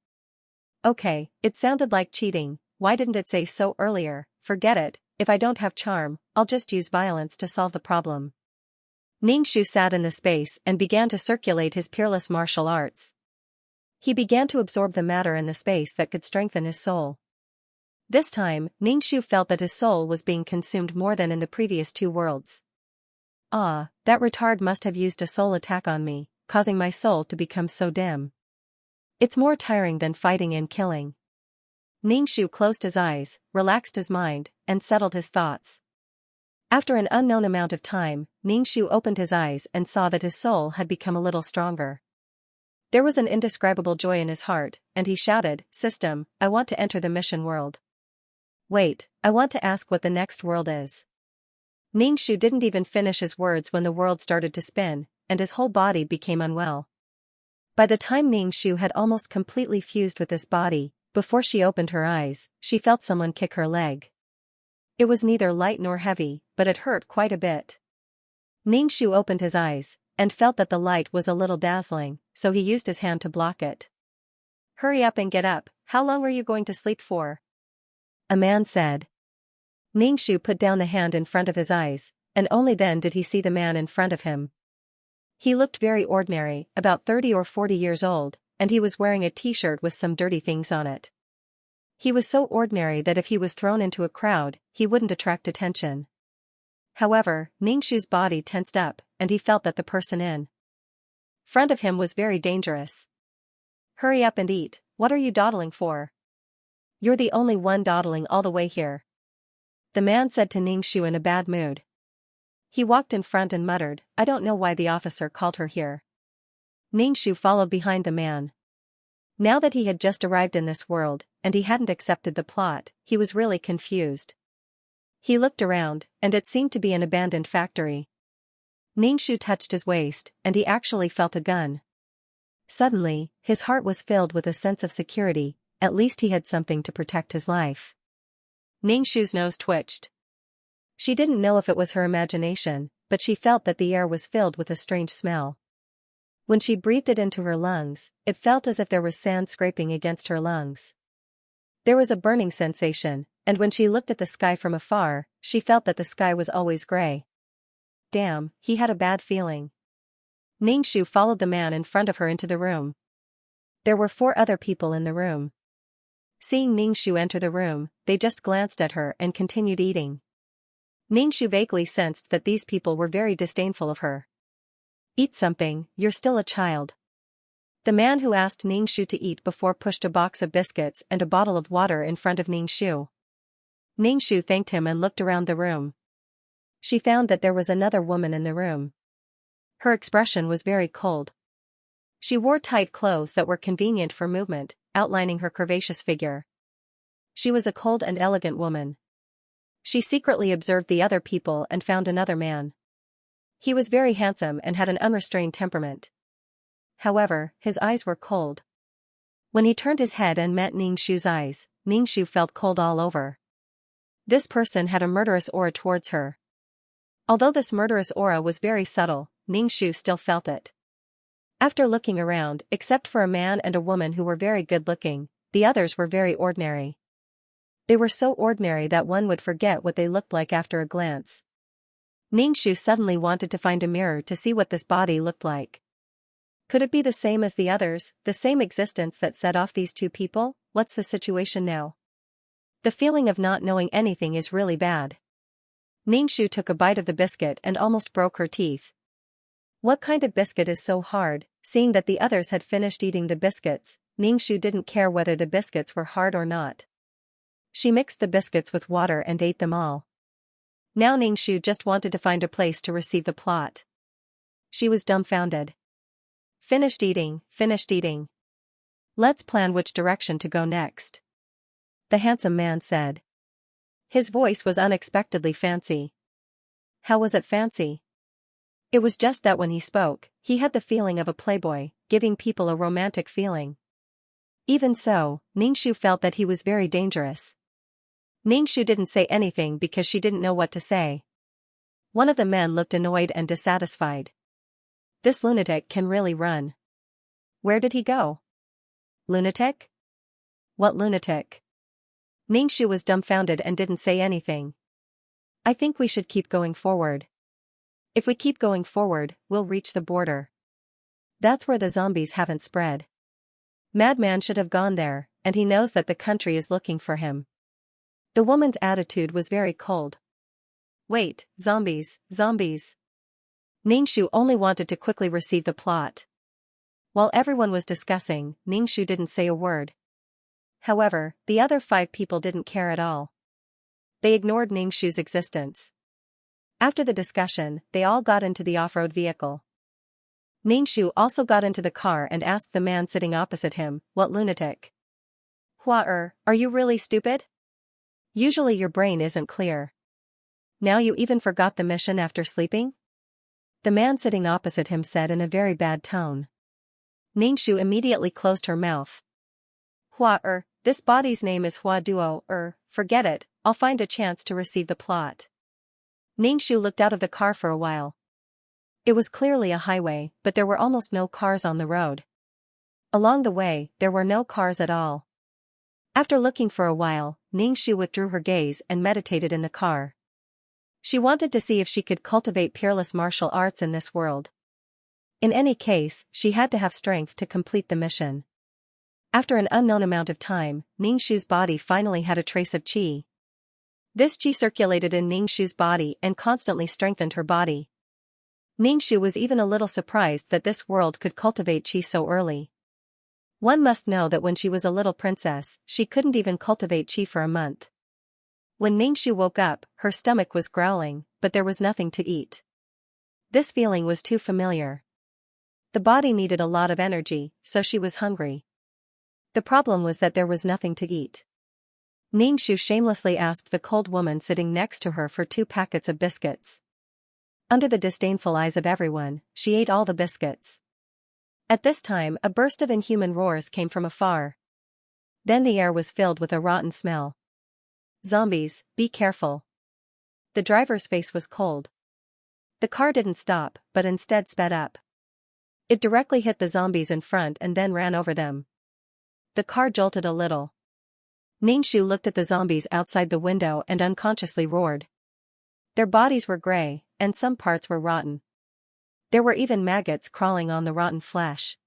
Okay, it sounded like cheating, why didn't it say so earlier? Forget it, if I don't have charm, I'll just use violence to solve the problem. Ningxu sat in the space and began to circulate his peerless martial arts. He began to absorb the matter in the space that could strengthen his soul. This time, Ningxu felt that his soul was being consumed more than in the previous 2 worlds. Ah, that retard must have used a soul attack on me, causing my soul to become so dim. It's more tiring than fighting and killing. Ningxu closed his eyes, relaxed his mind, and settled his thoughts. After an unknown amount of time, Ningxu opened his eyes and saw that his soul had become a little stronger. There was an indescribable joy in his heart, and he shouted, System, I want to enter the mission world. Wait, I want to ask what the next world is. Ningxu didn't even finish his words when the world started to spin, and his whole body became unwell. By the time Ningxu had almost completely fused with this body, before she opened her eyes, she felt someone kick her leg. It was neither light nor heavy, but it hurt quite a bit. Ningxu opened his eyes, and felt that the light was a little dazzling, so he used his hand to block it. Hurry up and get up, how long are you going to sleep for? A man said. Ningxu put down the hand in front of his eyes, and only then did he see the man in front of him. He looked very ordinary, about 30 or 40 years old, and he was wearing a t-shirt with some dirty things on it. He was so ordinary that if he was thrown into a crowd, he wouldn't attract attention. However, Ningxu's body tensed up, and he felt that the person in front of him was very dangerous. Hurry up and eat, what are you dawdling for? You're the only one dawdling all the way here. The man said to Ningxu in a bad mood. He walked in front and muttered, I don't know why the officer called her here. Ningxu followed behind the man. Now that he had just arrived in this world, and he hadn't accepted the plot, he was really confused. He looked around, and it seemed to be an abandoned factory. Ningxu touched his waist, and he actually felt a gun. Suddenly, his heart was filled with a sense of security, at least he had something to protect his life. Ningxu's nose twitched. She didn't know if it was her imagination, but she felt that the air was filled with a strange smell. When she breathed it into her lungs, it felt as if there was sand scraping against her lungs. There was a burning sensation, and when she looked at the sky from afar, she felt that the sky was always gray. Damn, he had a bad feeling. Ningxu followed the man in front of her into the room. There were 4 other people in the room. Seeing Ningxu enter the room, they just glanced at her and continued eating. Ningxu vaguely sensed that these people were very disdainful of her. Eat something, you're still a child. The man who asked Ningxu to eat before pushed a box of biscuits and a bottle of water in front of Ningxu. Ningxu thanked him and looked around the room. She found that there was another woman in the room. Her expression was very cold. She wore tight clothes that were convenient for movement, outlining her curvaceous figure. She was a cold and elegant woman. She secretly observed the other people and found another man. He was very handsome and had an unrestrained temperament. However, his eyes were cold. When he turned his head and met Ningxu's eyes, Ningxu felt cold all over. This person had a murderous aura towards her. Although this murderous aura was very subtle, Ningxu still felt it. After looking around, except for a man and a woman who were very good-looking, the others were very ordinary. They were so ordinary that one would forget what they looked like after a glance. Ningxu suddenly wanted to find a mirror to see what this body looked like. Could it be the same as the others, the same existence that set off these two people? What's the situation now? The feeling of not knowing anything is really bad. Ningxu took a bite of the biscuit and almost broke her teeth. What kind of biscuit is so hard? Seeing that the others had finished eating the biscuits, Ningxu didn't care whether the biscuits were hard or not. She mixed the biscuits with water and ate them all. Now Ningxu just wanted to find a place to receive the plot. She was dumbfounded. Finished eating, finished eating. Let's plan which direction to go next. The handsome man said. His voice was unexpectedly fancy. How was it fancy? It was just that when he spoke, he had the feeling of a playboy, giving people a romantic feeling. Even so, Ningxu felt that he was very dangerous. Ningxu didn't say anything because she didn't know what to say. One of the men looked annoyed and dissatisfied. This lunatic can really run. Where did he go? Lunatic? What lunatic? Ningxu was dumbfounded and didn't say anything. I think we should keep going forward. If we keep going forward, we'll reach the border. That's where the zombies haven't spread. Madman should have gone there, and he knows that the country is looking for him. The woman's attitude was very cold. Wait, zombies, zombies. Ningxu only wanted to quickly receive the plot. While everyone was discussing, Ningxu didn't say a word. However, the other 5 people didn't care at all. They ignored Ningxu's existence. After the discussion, they all got into the off-road vehicle. Ningxu also got into the car and asked the man sitting opposite him, "What lunatic? Are you really stupid? Usually your brain isn't clear. Now you even forgot the mission after sleeping?" The man sitting opposite him said in a very bad tone. Ningxu immediately closed her mouth. This body's name is Hua Duo, forget it, I'll find a chance to receive the plot. Ningxu looked out of the car for a while. It was clearly a highway, but there were almost no cars on the road. Along the way, there were no cars at all. After looking for a while, Ningxu withdrew her gaze and meditated in the car. She wanted to see if she could cultivate peerless martial arts in this world. In any case, she had to have strength to complete the mission. After an unknown amount of time, Ningxu's body finally had a trace of qi. This qi circulated in Ningxu's body and constantly strengthened her body. Ningxu was even a little surprised that this world could cultivate qi so early. One must know that when she was a little princess, she couldn't even cultivate qi for a month. When Ningxu woke up, her stomach was growling, but there was nothing to eat. This feeling was too familiar. The body needed a lot of energy, so she was hungry. The problem was that there was nothing to eat. Ningxu shamelessly asked the cold woman sitting next to her for 2 packets of biscuits. Under the disdainful eyes of everyone, she ate all the biscuits. At this time, a burst of inhuman roars came from afar. Then the air was filled with a rotten smell. Zombies, be careful. The driver's face was cold. The car didn't stop, but instead sped up. It directly hit the zombies in front and then ran over them. The car jolted a little. Ningxu looked at the zombies outside the window and unconsciously roared. Their bodies were gray, and some parts were rotten. There were even maggots crawling on the rotten flesh.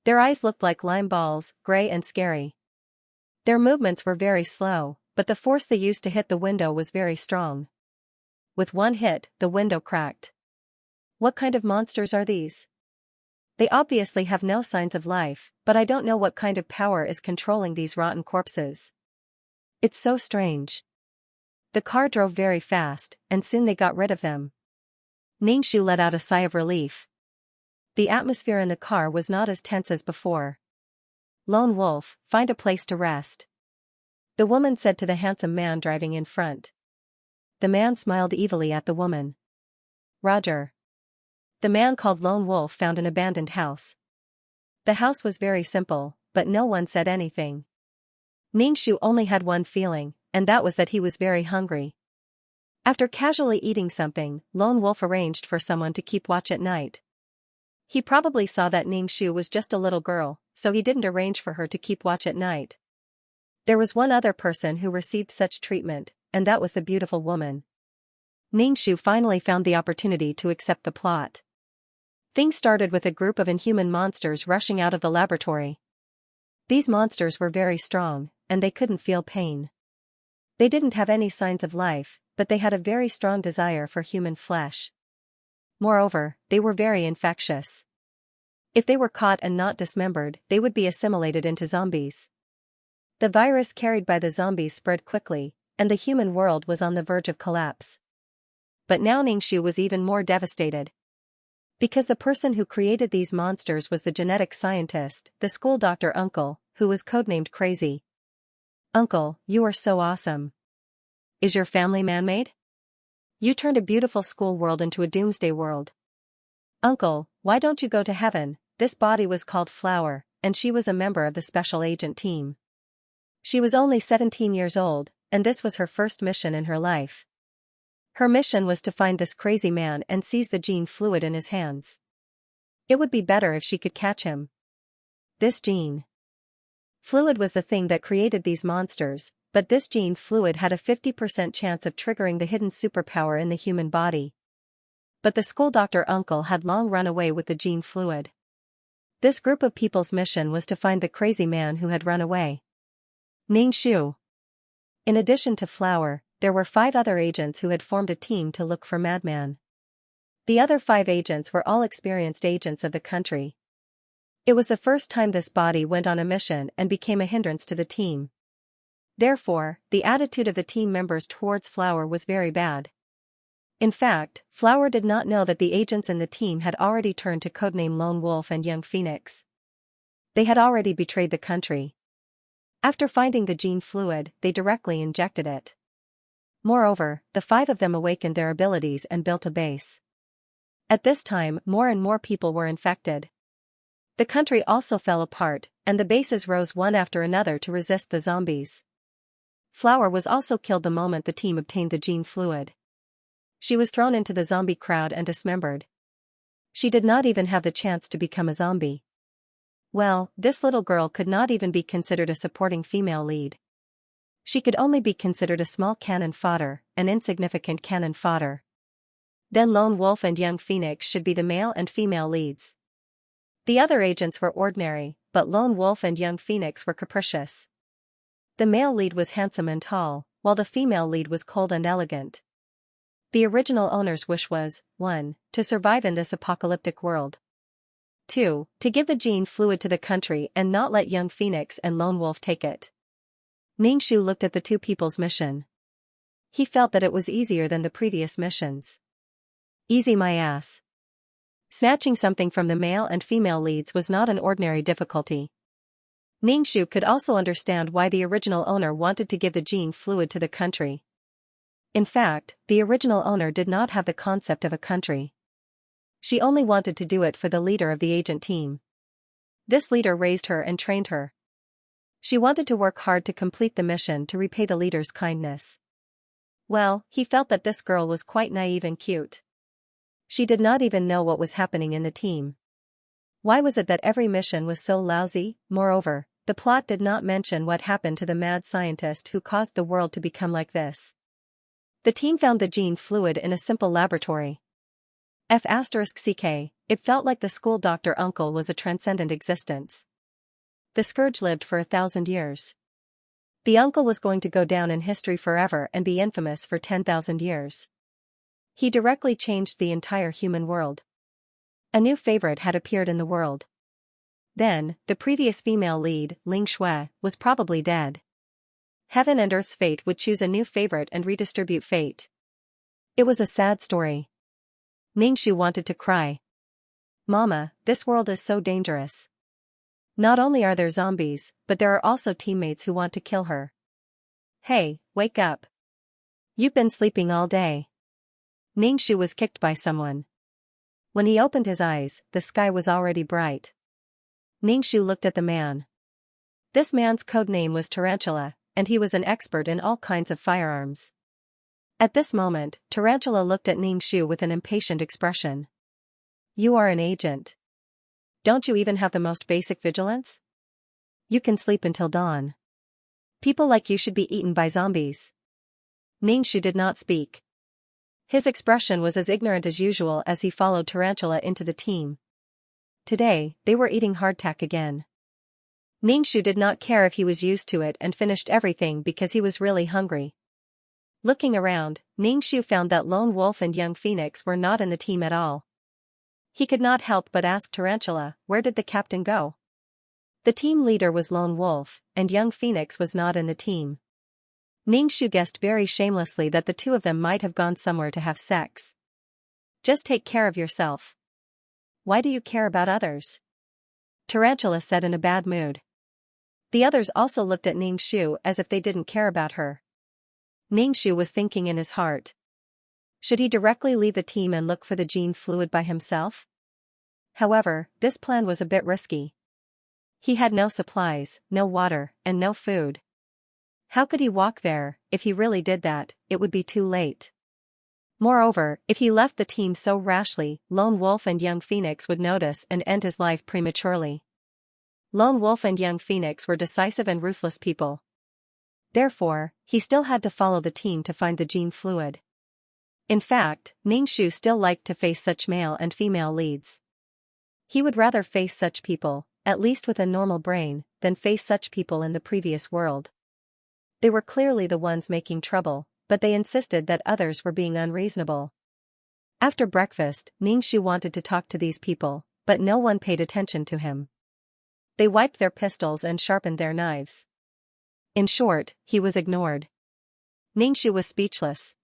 Their eyes looked like lime balls, gray and scary. Their movements were very slow, but the force they used to hit the window was very strong. With one hit, the window cracked. What kind of monsters are these? They obviously have no signs of life, but I don't know what kind of power is controlling these rotten corpses. It's so strange. The car drove very fast, and soon they got rid of them. Ningxu let out a sigh of relief. The atmosphere in the car was not as tense as before. Lone Wolf, find a place to rest. The woman said to the handsome man driving in front. The man smiled evilly at the woman. Roger. The man called Lone Wolf found an abandoned house. The house was very simple, but no one said anything. Ningshu only had one feeling, and that was that he was very hungry. After casually eating something, Lone Wolf arranged for someone to keep watch at night. He probably saw that Ningshu was just a little girl, so he didn't arrange for her to keep watch at night. There was one other person who received such treatment, and that was the beautiful woman. Ningshu finally found the opportunity to accept the plot. Things started with a group of inhuman monsters rushing out of the laboratory. These monsters were very strong, and they couldn't feel pain. They didn't have any signs of life, but they had a very strong desire for human flesh. Moreover, they were very infectious. If they were caught and not dismembered, they would be assimilated into zombies. The virus carried by the zombies spread quickly, and the human world was on the verge of collapse. But now Ningshu was even more devastated. Because the person who created these monsters was the genetic scientist, the school doctor uncle, who was codenamed Crazy. Uncle, you are so awesome. Is your family man-made? You turned a beautiful school world into a doomsday world. Uncle, why don't you go to heaven? This body was called Flower, and she was a member of the special agent team. She was only 17 years old, and this was her first mission in her life. Her mission was to find this crazy man and seize the gene fluid in his hands. It would be better if she could catch him. This gene fluid was the thing that created these monsters, but this gene fluid had a 50% chance of triggering the hidden superpower in the human body. But the school doctor uncle had long run away with the gene fluid. This group of people's mission was to find the crazy man who had run away. Ningshu. In addition to Flower, there were 5 other agents who had formed a team to look for Madman. The other 5 agents were all experienced agents of the country. It was the first time this body went on a mission and became a hindrance to the team. Therefore, the attitude of the team members towards Flower was very bad. In fact, Flower did not know that the agents in the team had already turned to codename Lone Wolf and Young Phoenix. They had already betrayed the country. After finding the gene fluid, they directly injected it. Moreover, the 5 of them awakened their abilities and built a base. At this time, more and more people were infected. The country also fell apart, and the bases rose one after another to resist the zombies. Flower was also killed the moment the team obtained the gene fluid. She was thrown into the zombie crowd and dismembered. She did not even have the chance to become a zombie. Well, this little girl could not even be considered a supporting female lead. She could only be considered a small cannon fodder, an insignificant cannon fodder. Then Lone Wolf and Young Phoenix should be the male and female leads. The other agents were ordinary, but Lone Wolf and Young Phoenix were capricious. The male lead was handsome and tall, while the female lead was cold and elegant. The original owner's wish was, 1. To survive in this apocalyptic world. 2. To give the gene fluid to the country and not let Young Phoenix and Lone Wolf take it. Ningshu looked at the 2 people's mission. He felt that it was easier than the previous missions. Easy my ass. Snatching something from the male and female leads was not an ordinary difficulty. Ningshu could also understand why the original owner wanted to give the gene fluid to the country. In fact, the original owner did not have the concept of a country. She only wanted to do it for the leader of the agent team. This leader raised her and trained her. She wanted to work hard to complete the mission to repay the leader's kindness. Well, he felt that this girl was quite naive and cute. She did not even know what was happening in the team. Why was it that every mission was so lousy? Moreover, the plot did not mention what happened to the mad scientist who caused the world to become like this. The team found the gene fluid in a simple laboratory. F***ck, it felt like the school doctor uncle was a transcendent existence. The scourge lived for 1,000 years. The uncle was going to go down in history forever and be infamous for 10,000 years. He directly changed the entire human world. A new favorite had appeared in the world. Then, the previous female lead, Ling Shui, was probably dead. Heaven and Earth's fate would choose a new favorite and redistribute fate. It was a sad story. Ningshu wanted to cry. Mama, this world is so dangerous. Not only are there zombies, but there are also teammates who want to kill her. Hey, wake up. You've been sleeping all day. Ningshu was kicked by someone. When he opened his eyes, the sky was already bright. Ningshu looked at the man. This man's code name was Tarantula, and he was an expert in all kinds of firearms. At this moment, Tarantula looked at Ningxu with an impatient expression. You are an agent. Don't you even have the most basic vigilance? You can sleep until dawn. People like you should be eaten by zombies. Ningxu did not speak. His expression was as ignorant as usual as he followed Tarantula into the team. Today, they were eating hardtack again. Ningxu did not care if he was used to it and finished everything because he was really hungry. Looking around, Ningxu found that Lone Wolf and Young Phoenix were not in the team at all. He could not help but ask Tarantula, where did the captain go? The team leader was Lone Wolf, and Young Phoenix was not in the team. Ningxu guessed very shamelessly that the two of them might have gone somewhere to have sex. Just take care of yourself. Why do you care about others? Tarantula said in a bad mood. The others also looked at Ningxu as if they didn't care about her. Ningxu was thinking in his heart. Should he directly leave the team and look for the gene fluid by himself? However, this plan was a bit risky. He had no supplies, no water, and no food. How could he walk there? If he really did that, it would be too late. Moreover, if he left the team so rashly, Lone Wolf and Young Phoenix would notice and end his life prematurely. Lone Wolf and Young Phoenix were decisive and ruthless people. Therefore, he still had to follow the team to find the gene fluid. In fact, Ningxu still liked to face such male and female leads. He would rather face such people, at least with a normal brain, than face such people in the previous world. They were clearly the ones making trouble, but they insisted that others were being unreasonable. After breakfast, Ningxu wanted to talk to these people, but no one paid attention to him. They wiped their pistols and sharpened their knives. In short, he was ignored. Ningxu was speechless.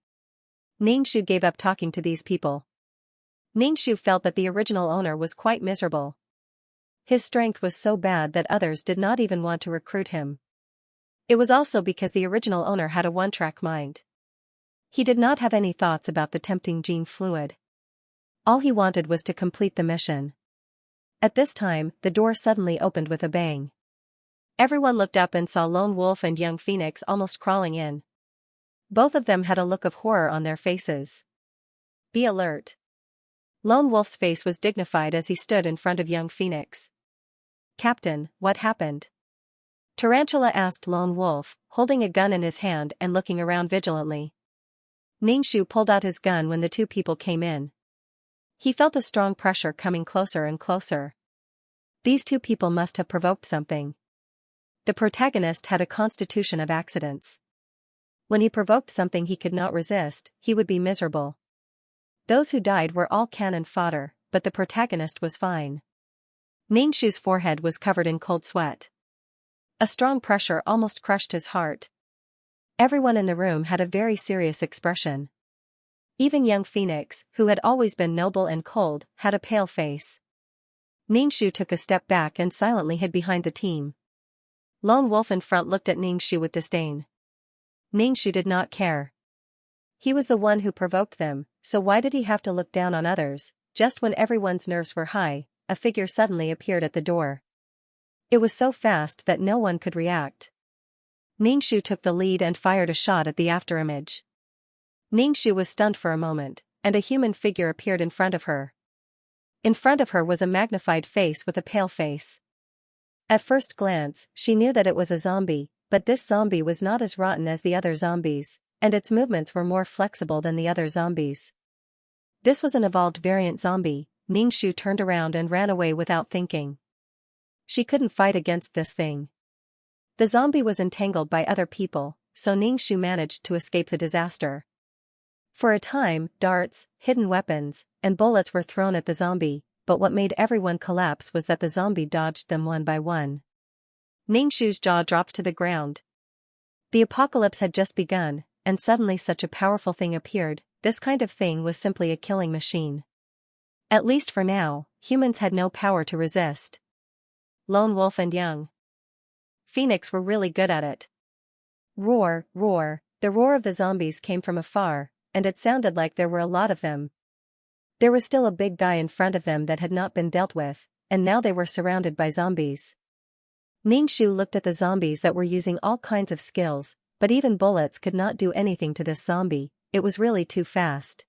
Ningxu gave up talking to these people. Ningxu felt that the original owner was quite miserable. His strength was so bad that others did not even want to recruit him. It was also because the original owner had a one-track mind. He did not have any thoughts about the tempting gene fluid. All he wanted was to complete the mission. At this time, the door suddenly opened with a bang. Everyone looked up and saw Lone Wolf and Young Phoenix almost crawling in. Both of them had a look of horror on their faces. Be alert. Lone Wolf's face was dignified as he stood in front of Young Phoenix. Captain, what happened? Tarantula asked Lone Wolf, holding a gun in his hand and looking around vigilantly. Ningxu pulled out his gun when the two people came in. He felt a strong pressure coming closer and closer. These two people must have provoked something. The protagonist had a constitution of accidents. When he provoked something he could not resist, he would be miserable. Those who died were all cannon fodder, but the protagonist was fine. Ningxu's forehead was covered in cold sweat. A strong pressure almost crushed his heart. Everyone in the room had a very serious expression. Even Young Phoenix, who had always been noble and cold, had a pale face. Ningxu took a step back and silently hid behind the team. Lone Wolf in front looked at Ningxu with disdain. Ningxu did not care. He was the one who provoked them, so why did he have to look down on others? Just when everyone's nerves were high, a figure suddenly appeared at the door. It was so fast that no one could react. Ningxu took the lead and fired a shot at the afterimage. Ningxu was stunned for a moment, and a human figure appeared in front of her. In front of her was a magnified face with a pale face. At first glance, she knew that it was a zombie, but this zombie was not as rotten as the other zombies, and its movements were more flexible than the other zombies. This was an evolved variant zombie. Ningxu turned around and ran away without thinking. She couldn't fight against this thing. The zombie was entangled by other people, so Ningxu managed to escape the disaster. For a time, darts, hidden weapons, and bullets were thrown at the zombie, but what made everyone collapse was that the zombie dodged them one by one. Ningxu's jaw dropped to the ground. The apocalypse had just begun, and suddenly such a powerful thing appeared. This kind of thing was simply a killing machine. At least for now, humans had no power to resist. Lone Wolf and Young Phoenix were really good at it. Roar, roar, the roar of the zombies came from afar, and it sounded like there were a lot of them. There was still a big guy in front of them that had not been dealt with, and now they were surrounded by zombies. Ningxu looked at the zombies that were using all kinds of skills, but even bullets could not do anything to this zombie, it was really too fast.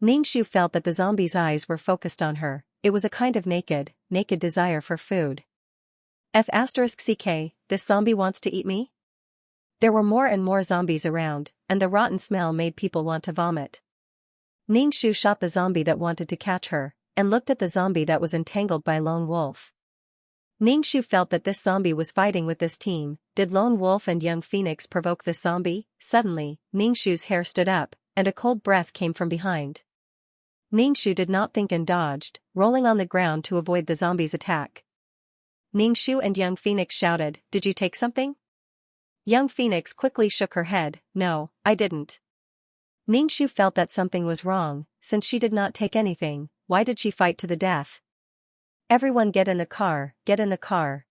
Ningxu felt that the zombie's eyes were focused on her, it was a kind of naked desire for food. F*ck, this zombie wants to eat me? There were more and more zombies around, and the rotten smell made people want to vomit. Ningxu shot the zombie that wanted to catch her, and looked at the zombie that was entangled by Lone Wolf. Ningxu felt that this zombie was fighting with this team. Did Lone Wolf and Young Phoenix provoke this zombie? Suddenly, Ningxu's hair stood up, and a cold breath came from behind. Ningxu did not think and dodged, rolling on the ground to avoid the zombie's attack. Ningxu and Young Phoenix shouted, "Did you take something?" Young Phoenix quickly shook her head, "No, I didn't." Ningxu felt that something was wrong, since she did not take anything, why did she fight to the death? "Everyone get in the car, get in the car."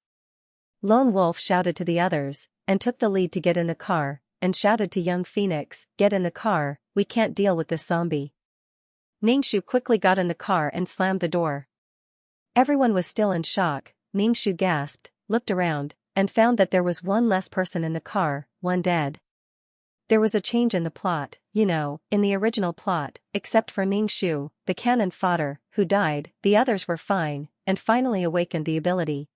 Lone Wolf shouted to the others, and took the lead to get in the car, and shouted to Young Phoenix, "Get in the car, we can't deal with this zombie." Ningxu quickly got in the car and slammed the door. Everyone was still in shock. Ningxu gasped, looked around, and found that there was one less person in the car, one dead. There was a change in the plot, in the original plot, except for Ningxu, the cannon Fodder, who died, the others were fine, and finally awakened the ability.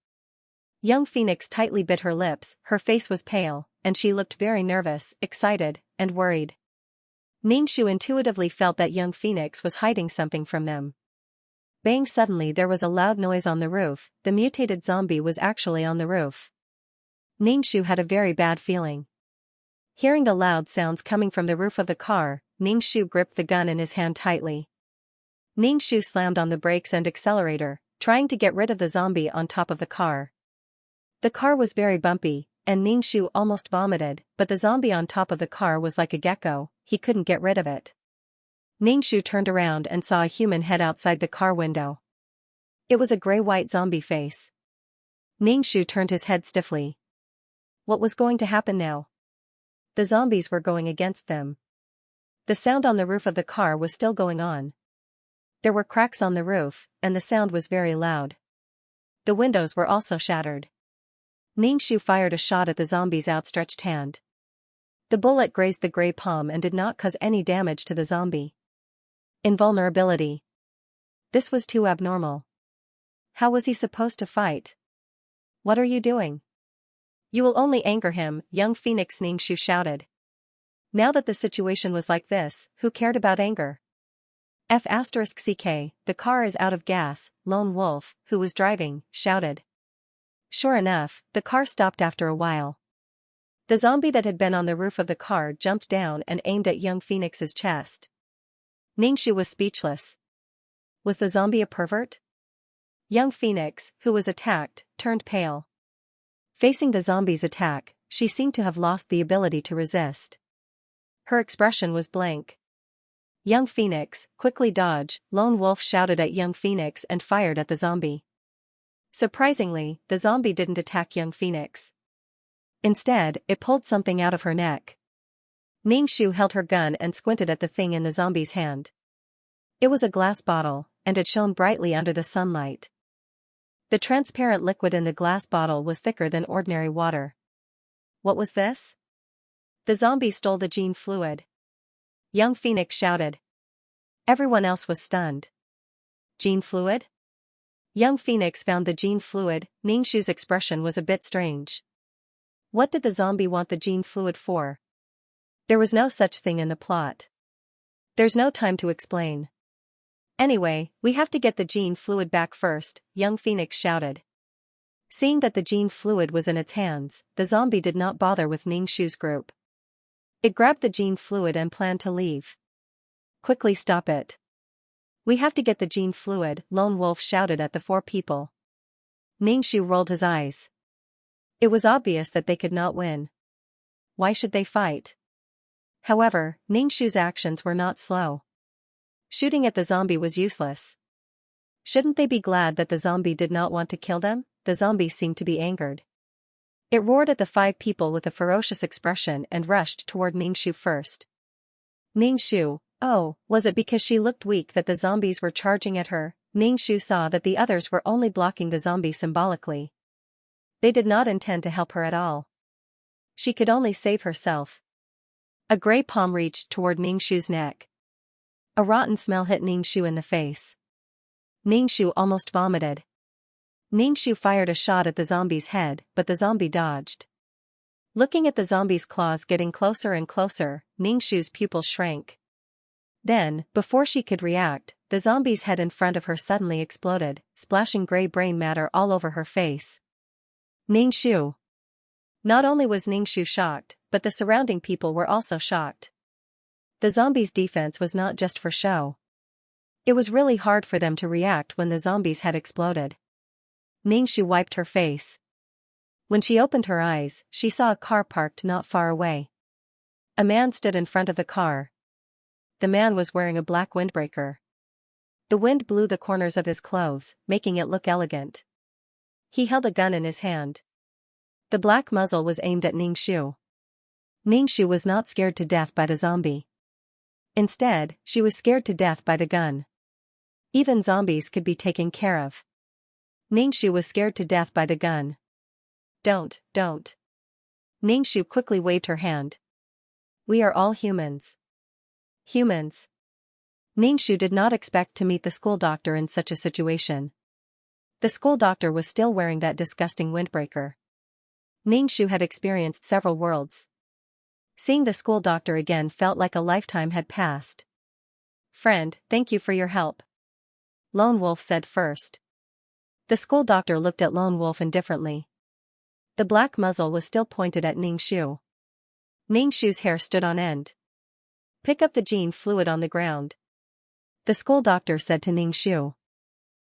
Young Phoenix tightly bit her lips, her face was pale, and she looked very nervous, excited, and worried. Ningxu intuitively felt that Young Phoenix was hiding something from them. Bang! Suddenly there was a loud noise on the roof, the mutated zombie was actually on the roof. Ningxu had a very bad feeling. Hearing the loud sounds coming from the roof of the car, Ningxu gripped the gun in his hand tightly. Ningxu slammed on the brakes and accelerator, trying to get rid of the zombie on top of the car. The car was very bumpy, and Ningxu almost vomited, but the zombie on top of the car was like a gecko, he couldn't get rid of it. Ningxu turned around and saw a human head outside the car window. It was a gray-white zombie face. Ningxu turned his head stiffly. What was going to happen now? The zombies were going against them. The sound on the roof of the car was still going on. There were cracks on the roof, and the sound was very loud. The windows were also shattered. Ningxu fired a shot at the zombie's outstretched hand. The bullet grazed the gray palm and did not cause any damage to the zombie. Invulnerability. This was too abnormal. How was he supposed to fight? What are you doing? You will only anger him, Young Phoenix, Ningxu shouted. Now that the situation was like this, who cared about anger? F*ck, the car is out of gas, Lone Wolf, who was driving, shouted. Sure enough, the car stopped after a while. The zombie that had been on the roof of the car jumped down and aimed at Young Phoenix's chest. Ningxu was speechless. Was the zombie a pervert? Young Phoenix, who was attacked, turned pale. Facing the zombie's attack, she seemed to have lost the ability to resist. Her expression was blank. Young Phoenix, quickly dodge, Lone Wolf shouted at Young Phoenix and fired at the zombie. Surprisingly, the zombie didn't attack Young Phoenix. Instead, it pulled something out of her neck. Ningxu held her gun and squinted at the thing in the zombie's hand. It was a glass bottle, and it shone brightly under the sunlight. The transparent liquid in the glass bottle was thicker than ordinary water. What was this? The zombie stole the gene fluid. Young Phoenix shouted. Everyone else was stunned. Gene fluid? Young Phoenix found the gene fluid. Ningxu's expression was a bit strange. What did the zombie want the gene fluid for? There was no such thing in the plot. There's no time to explain. Anyway, we have to get the gene fluid back first, Young Phoenix shouted. Seeing that the gene fluid was in its hands, the zombie did not bother with Ningxu's group. It grabbed the gene fluid and planned to leave. Quickly stop it. We have to get the gene fluid, Lone Wolf shouted at the four people. Ningxu rolled his eyes. It was obvious that they could not win. Why should they fight? However, Ningxu's actions were not slow. Shooting at the zombie was useless. Shouldn't they be glad that the zombie did not want to kill them? The zombie seemed to be angered. It roared at the five people with a ferocious expression and rushed toward Ningxu first. Ningxu, oh, was it because she looked weak that the zombies were charging at her? Ningxu saw that the others were only blocking the zombie symbolically. They did not intend to help her at all. She could only save herself. A gray palm reached toward Ningxu's neck. A rotten smell hit Ningxu in the face. Ningxu almost vomited. Ningxu fired a shot at the zombie's head, but the zombie dodged. Looking at the zombie's claws getting closer and closer, Ningxu's pupils shrank. Then, before she could react, the zombie's head in front of her suddenly exploded, splashing gray brain matter all over her face. Ningxu. Not only was Ningxu shocked, but the surrounding people were also shocked. The zombie's defense was not just for show. It was really hard for them to react when the zombie's head exploded. Ningxu wiped her face. When she opened her eyes, she saw a car parked not far away. A man stood in front of the car. The man was wearing a black windbreaker. The wind blew the corners of his clothes, making it look elegant. He held a gun in his hand. The black muzzle was aimed at Ningxu. Ningxu was not scared to death by the zombie. Instead, she was scared to death by the gun. Even zombies could be taken care of. Ningxu was scared to death by the gun. Don't. Ningxu quickly waved her hand. We are all humans. Humans. Ningxu did not expect to meet the school doctor in such a situation. The school doctor was still wearing that disgusting windbreaker. Ningxu had experienced several worlds. Seeing the school doctor again felt like a lifetime had passed. Friend, thank you for your help. Lone Wolf said first. The school doctor looked at Lone Wolf indifferently. The black muzzle was still pointed at Ningxu. Ningxu's hair stood on end. Pick up the gene fluid on the ground. The school doctor said to Ningxu.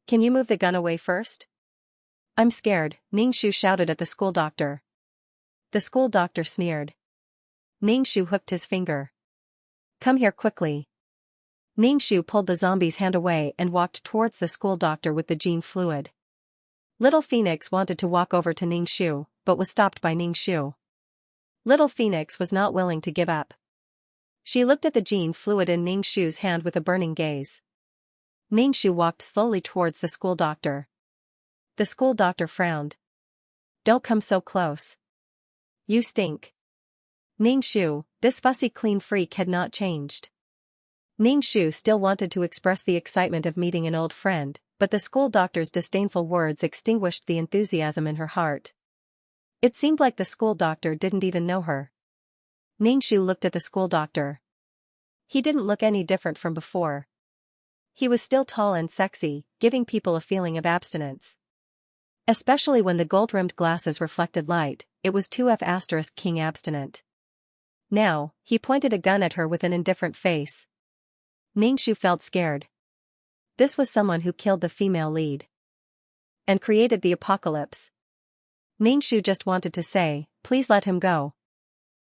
Can you move the gun away first? I'm scared, Ningxu shouted at the school doctor. The school doctor sneered. Ningxu hooked his finger. Come here quickly. Ningxu pulled the zombie's hand away and walked towards the school doctor with the gene fluid. Little Phoenix wanted to walk over to Ningxu, but was stopped by Ningxu. Little Phoenix was not willing to give up. She looked at the gene fluid in Ningxu's hand with a burning gaze. Ningxu walked slowly towards the school doctor. The school doctor frowned. Don't come so close. You stink. Ningxu, this fussy clean freak had not changed. Ningxu still wanted to express the excitement of meeting an old friend, but the school doctor's disdainful words extinguished the enthusiasm in her heart. It seemed like the school doctor didn't even know her. Ningxu looked at the school doctor. He didn't look any different from before. He was still tall and sexy, giving people a feeling of abstinence. Especially when the gold-rimmed glasses reflected light, it was 2F** king abstinent. Now, he pointed a gun at her with an indifferent face. Ningxu felt scared. This was someone who killed the female lead. And created the apocalypse. Ningxu just wanted to say, please let him go.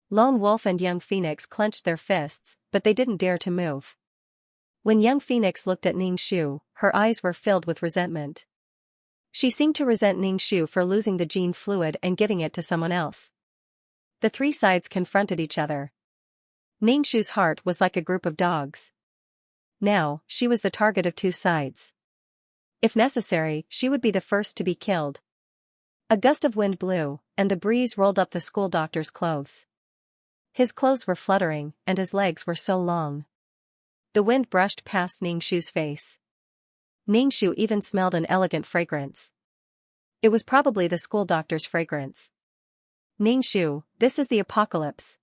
Lone Wolf and Young Phoenix clenched their fists, but they didn't dare to move. When Young Phoenix looked at Ningxu, her eyes were filled with resentment. She seemed to resent Ningxu for losing the gene fluid and giving it to someone else. The three sides confronted each other. Ningxu's heart was like a group of dogs. Now, she was the target of two sides. If necessary, she would be the first to be killed. A gust of wind blew, and the breeze rolled up the school doctor's clothes. His clothes were fluttering, and his legs were so long. The wind brushed past Ningxu's face. Ningxu even smelled an elegant fragrance. It was probably the school doctor's fragrance. Ningxu, this is the apocalypse.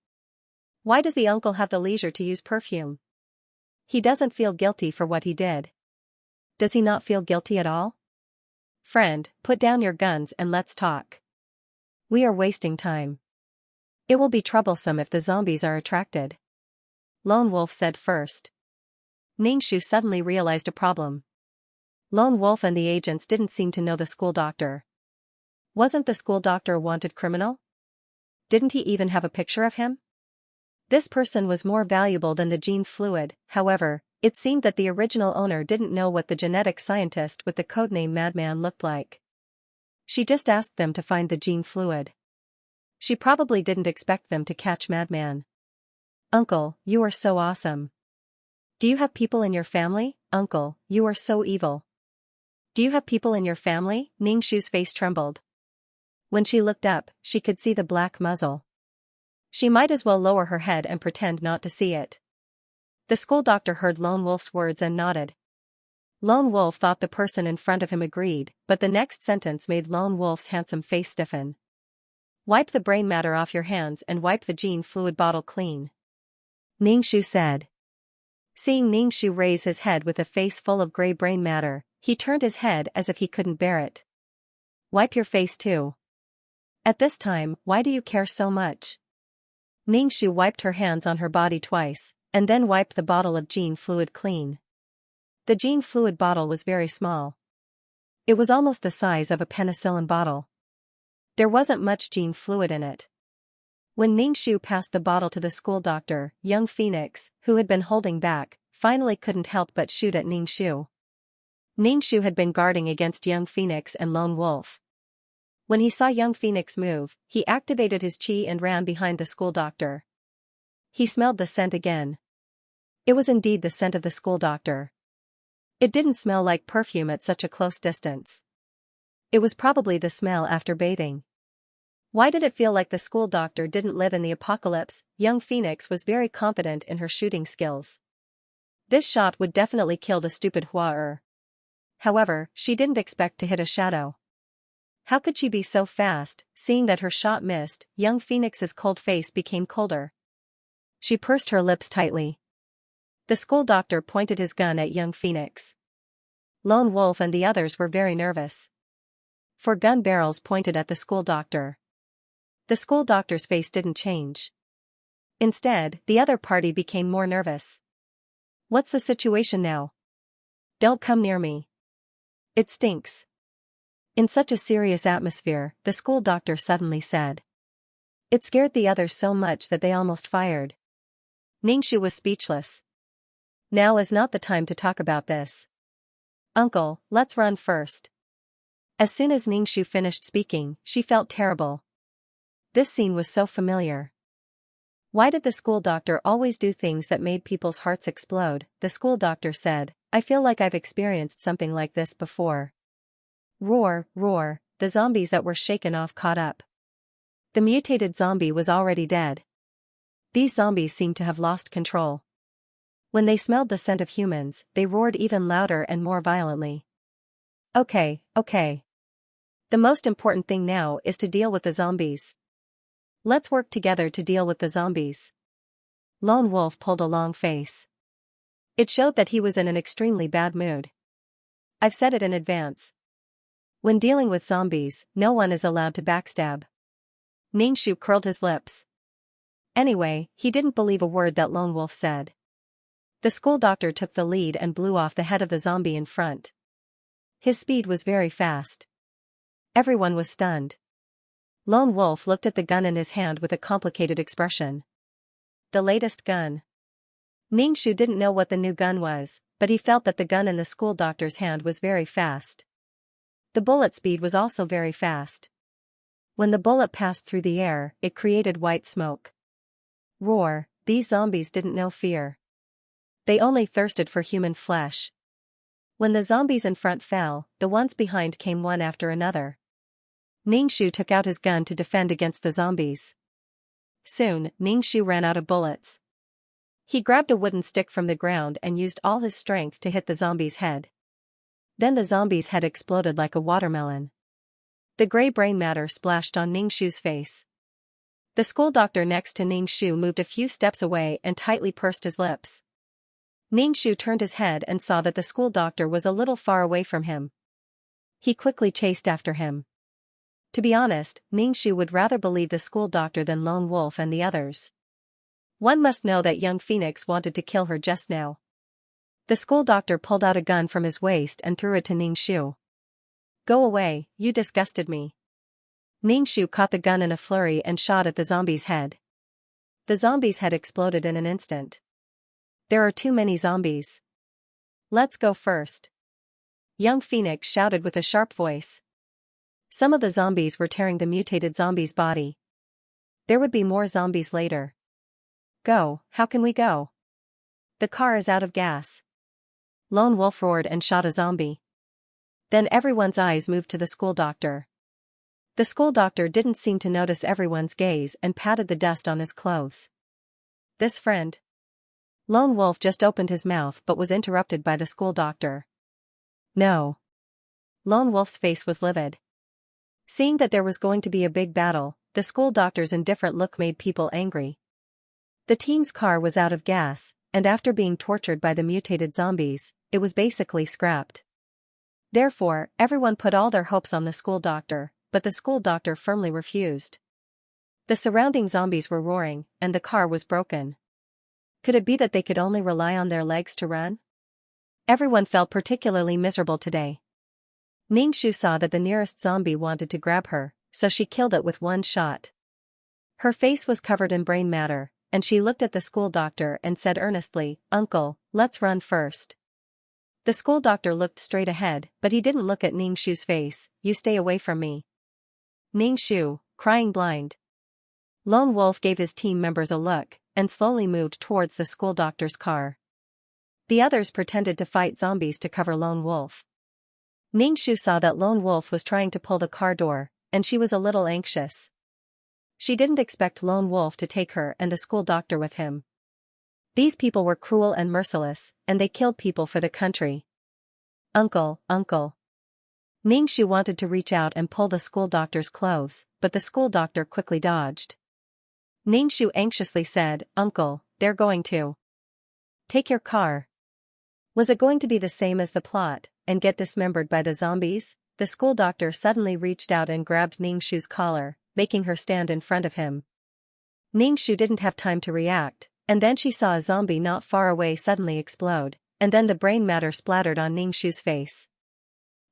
Why does the uncle have the leisure to use perfume? He doesn't feel guilty for what he did. Does he not feel guilty at all? Friend, put down your guns and let's talk. We are wasting time. It will be troublesome if the zombies are attracted. Lone Wolf said first. Ningxu suddenly realized a problem. Lone Wolf and the agents didn't seem to know the school doctor. Wasn't the school doctor a wanted criminal? Didn't he even have a picture of him? This person was more valuable than the gene fluid, however, it seemed that the original owner didn't know what the genetic scientist with the codename Madman looked like. She just asked them to find the gene fluid. She probably didn't expect them to catch Madman. Uncle, you are so awesome. Do you have people in your family? Uncle, you are so evil. Do you have people in your family? Ningxu's face trembled. When she looked up, she could see the black muzzle. She might as well lower her head and pretend not to see it. The school doctor heard Lone Wolf's words and nodded. Lone Wolf thought the person in front of him agreed, but the next sentence made Lone Wolf's handsome face stiffen. Wipe the brain matter off your hands and wipe the gene fluid bottle clean, Ningxu said. Seeing Ningxu raise his head with a face full of gray brain matter, he turned his head as if he couldn't bear it. Wipe your face too. At this time, why do you care so much? Ningxu wiped her hands on her body twice, and then wiped the bottle of gene fluid clean. The gene fluid bottle was very small. It was almost the size of a penicillin bottle. There wasn't much gene fluid in it. When Ningxu passed the bottle to the school doctor, young Phoenix, who had been holding back, finally couldn't help but shoot at Ningxu. Ningxu had been guarding against young Phoenix and Lone Wolf. When he saw young Phoenix move, he activated his chi and ran behind the school doctor. He smelled the scent again. It was indeed the scent of the school doctor. It didn't smell like perfume at such a close distance. It was probably the smell after bathing. Why did it feel like the school doctor didn't live in the apocalypse? Young Phoenix was very confident in her shooting skills. This shot would definitely kill the stupid Hua-er. However, she didn't expect to hit a shadow. How could she be so fast? Seeing that her shot missed, young Phoenix's cold face became colder. She pursed her lips tightly. The school doctor pointed his gun at young Phoenix. Lone Wolf and the others were very nervous. 4 gun barrels pointed at the school doctor. The school doctor's face didn't change. Instead, the other party became more nervous. What's the situation now? Don't come near me. It stinks. In such a serious atmosphere, the school doctor suddenly said. It scared the others so much that they almost fired. Ningxu was speechless. Now is not the time to talk about this. Uncle, let's run first. As soon as Ningxu finished speaking, she felt terrible. This scene was so familiar. Why did the school doctor always do things that made people's hearts explode? The school doctor said, I feel like I've experienced something like this before. Roar, roar, the zombies that were shaken off caught up. The mutated zombie was already dead. These zombies seemed to have lost control. When they smelled the scent of humans, they roared even louder and more violently. Okay. The most important thing now is to deal with the zombies. Let's work together to deal with the zombies. Lone Wolf pulled a long face. It showed that he was in an extremely bad mood. I've said it in advance. When dealing with zombies, no one is allowed to backstab. Ningxu curled his lips. Anyway, he didn't believe a word that Lone Wolf said. The school doctor took the lead and blew off the head of the zombie in front. His speed was very fast. Everyone was stunned. Lone Wolf looked at the gun in his hand with a complicated expression. The latest gun. Ningxu didn't know what the new gun was, but he felt that the gun in the school doctor's hand was very fast. The bullet speed was also very fast. When the bullet passed through the air, it created white smoke. Roar, these zombies didn't know fear. They only thirsted for human flesh. When the zombies in front fell, the ones behind came one after another. Ningxu took out his gun to defend against the zombies. Soon, Ningxu ran out of bullets. He grabbed a wooden stick from the ground and used all his strength to hit the zombie's head. Then the zombie's head exploded like a watermelon. The gray brain matter splashed on Ningxu's face. The school doctor next to Ningxu moved a few steps away and tightly pursed his lips. Ningxu turned his head and saw that the school doctor was a little far away from him. He quickly chased after him. To be honest, Ningxu would rather believe the school doctor than Lone Wolf and the others. One must know that young Phoenix wanted to kill her just now. The school doctor pulled out a gun from his waist and threw it to Ningxu. Go away, you disgusted me. Ningxu caught the gun in a flurry and shot at the zombie's head. The zombie's head exploded in an instant. There are too many zombies. Let's go first. Young Phoenix shouted with a sharp voice. Some of the zombies were tearing the mutated zombie's body. There would be more zombies later. Go, how can we go? The car is out of gas. Lone Wolf roared and shot a zombie. Then everyone's eyes moved to the school doctor. The school doctor didn't seem to notice everyone's gaze and patted the dust on his clothes. This friend. Lone Wolf just opened his mouth but was interrupted by the school doctor. No. Lone Wolf's face was livid. Seeing that there was going to be a big battle, the school doctor's indifferent look made people angry. The team's car was out of gas, and after being tortured by the mutated zombies, it was basically scrapped. Therefore, everyone put all their hopes on the school doctor, but the school doctor firmly refused. The surrounding zombies were roaring, and the car was broken. Could it be that they could only rely on their legs to run? Everyone felt particularly miserable today. Xianxia saw that the nearest zombie wanted to grab her, so she killed it with one shot. Her face was covered in brain matter, and she looked at the school doctor and said earnestly, "Uncle, let's run first." The school doctor looked straight ahead, but he didn't look at Xianxia's face. "You stay away from me." Xianxia, crying blind. Lone Wolf gave his team members a look, and slowly moved towards the school doctor's car. The others pretended to fight zombies to cover Lone Wolf. Xianxia saw that Lone Wolf was trying to pull the car door, and she was a little anxious. She didn't expect Lone Wolf to take her and the school doctor with him. These people were cruel and merciless, and they killed people for the country. "Uncle, uncle." Xianxia wanted to reach out and pull the school doctor's clothes, but the school doctor quickly dodged. Xianxia anxiously said, "Uncle, they're going to take your car." Was it going to be the same as the plot, and get dismembered by the zombies? The school doctor suddenly reached out and grabbed Xianxia's collar, making her stand in front of him. Xianxia didn't have time to react, and then she saw a zombie not far away suddenly explode, and then the brain matter splattered on Xianxia's face.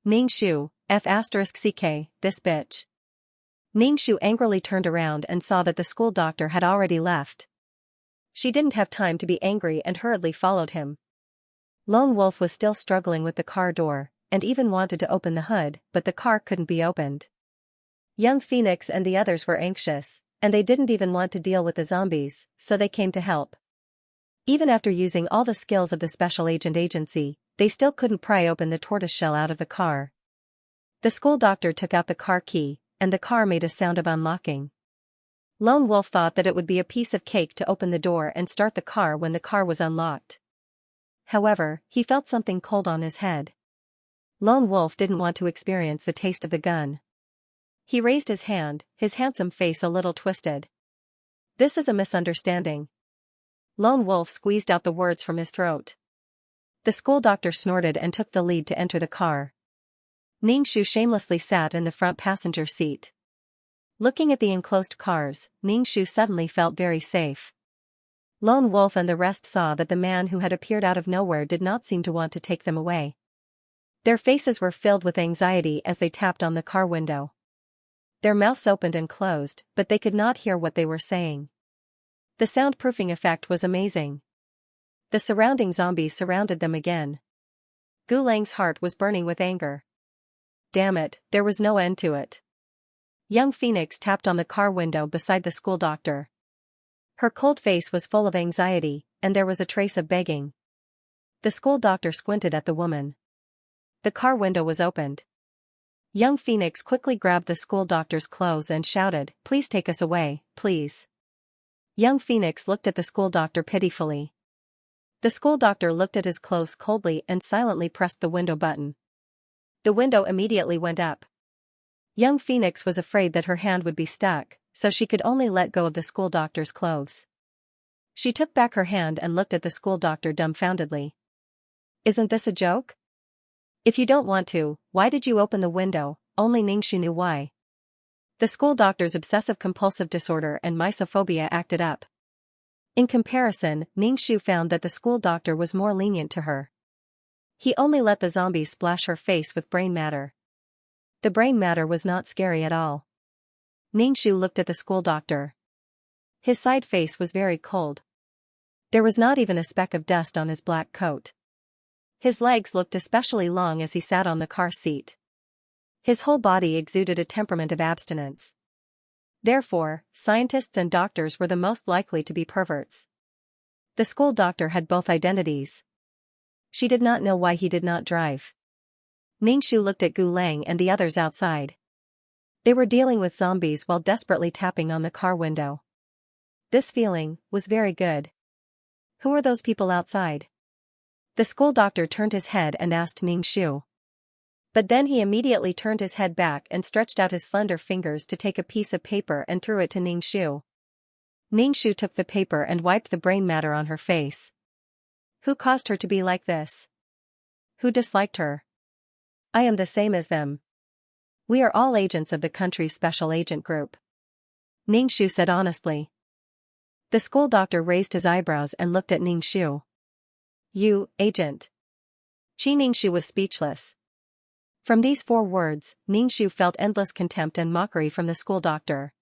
"Xianxia, F***ck, this bitch." Xianxia angrily turned around and saw that the school doctor had already left. She didn't have time to be angry and hurriedly followed him. Lone Wolf was still struggling with the car door, and even wanted to open the hood, but the car couldn't be opened. Young Phoenix and the others were anxious, and they didn't even want to deal with the zombies, so they came to help. Even after using all the skills of the Special Agent Agency, they still couldn't pry open the tortoiseshell out of the car. The school doctor took out the car key, and the car made a sound of unlocking. Lone Wolf thought that it would be a piece of cake to open the door and start the car when the car was unlocked. However, he felt something cold on his head. Lone Wolf didn't want to experience the taste of the gun. He raised his hand, his handsome face a little twisted. "This is a misunderstanding." Lone Wolf squeezed out the words from his throat. The school doctor snorted and took the lead to enter the car. Xianxia shamelessly sat in the front passenger seat. Looking at the enclosed cars, Xianxia suddenly felt very safe. Lone Wolf and the rest saw that the man who had appeared out of nowhere did not seem to want to take them away. Their faces were filled with anxiety as they tapped on the car window. Their mouths opened and closed, but they could not hear what they were saying. The soundproofing effect was amazing. The surrounding zombies surrounded them again. Gulang's heart was burning with anger. Damn it, there was no end to it. Young Phoenix tapped on the car window beside the school doctor. Her cold face was full of anxiety, and there was a trace of begging. The school doctor squinted at the woman. The car window was opened. Young Phoenix quickly grabbed the school doctor's clothes and shouted, "Please take us away, please." Young Phoenix looked at the school doctor pitifully. The school doctor looked at his clothes coldly and silently pressed the window button. The window immediately went up. Young Phoenix was afraid that her hand would be stuck, so she could only let go of the school doctor's clothes. She took back her hand and looked at the school doctor dumbfoundedly. "Isn't this a joke? If you don't want to, why did you open the window?" Only Xianxia knew why. The school doctor's obsessive-compulsive disorder and misophobia acted up. In comparison, Xianxia found that the school doctor was more lenient to her. He only let the zombies splash her face with brain matter. The brain matter was not scary at all. Xianxia looked at the school doctor. His side face was very cold. There was not even a speck of dust on his black coat. His legs looked especially long as he sat on the car seat. His whole body exuded a temperament of abstinence. Therefore, scientists and doctors were the most likely to be perverts. The school doctor had both identities. She did not know why he did not drive. Xianxia looked at Gulang and the others outside. They were dealing with zombies while desperately tapping on the car window. This feeling was very good. Who are those people outside? The school doctor turned his head and asked Ningxu. But then he immediately turned his head back and stretched out his slender fingers to take a piece of paper and threw it to Ningxu. Ningxu took the paper and wiped the brain matter on her face. Who caused her to be like this? Who disliked her? I am the same as them. We are all agents of the country's special agent group. Ningxu said honestly. The school doctor raised his eyebrows and looked at Ningxu. You, agent. Ningxu was speechless. From these 4 words, Ningxu felt endless contempt and mockery from the school doctor.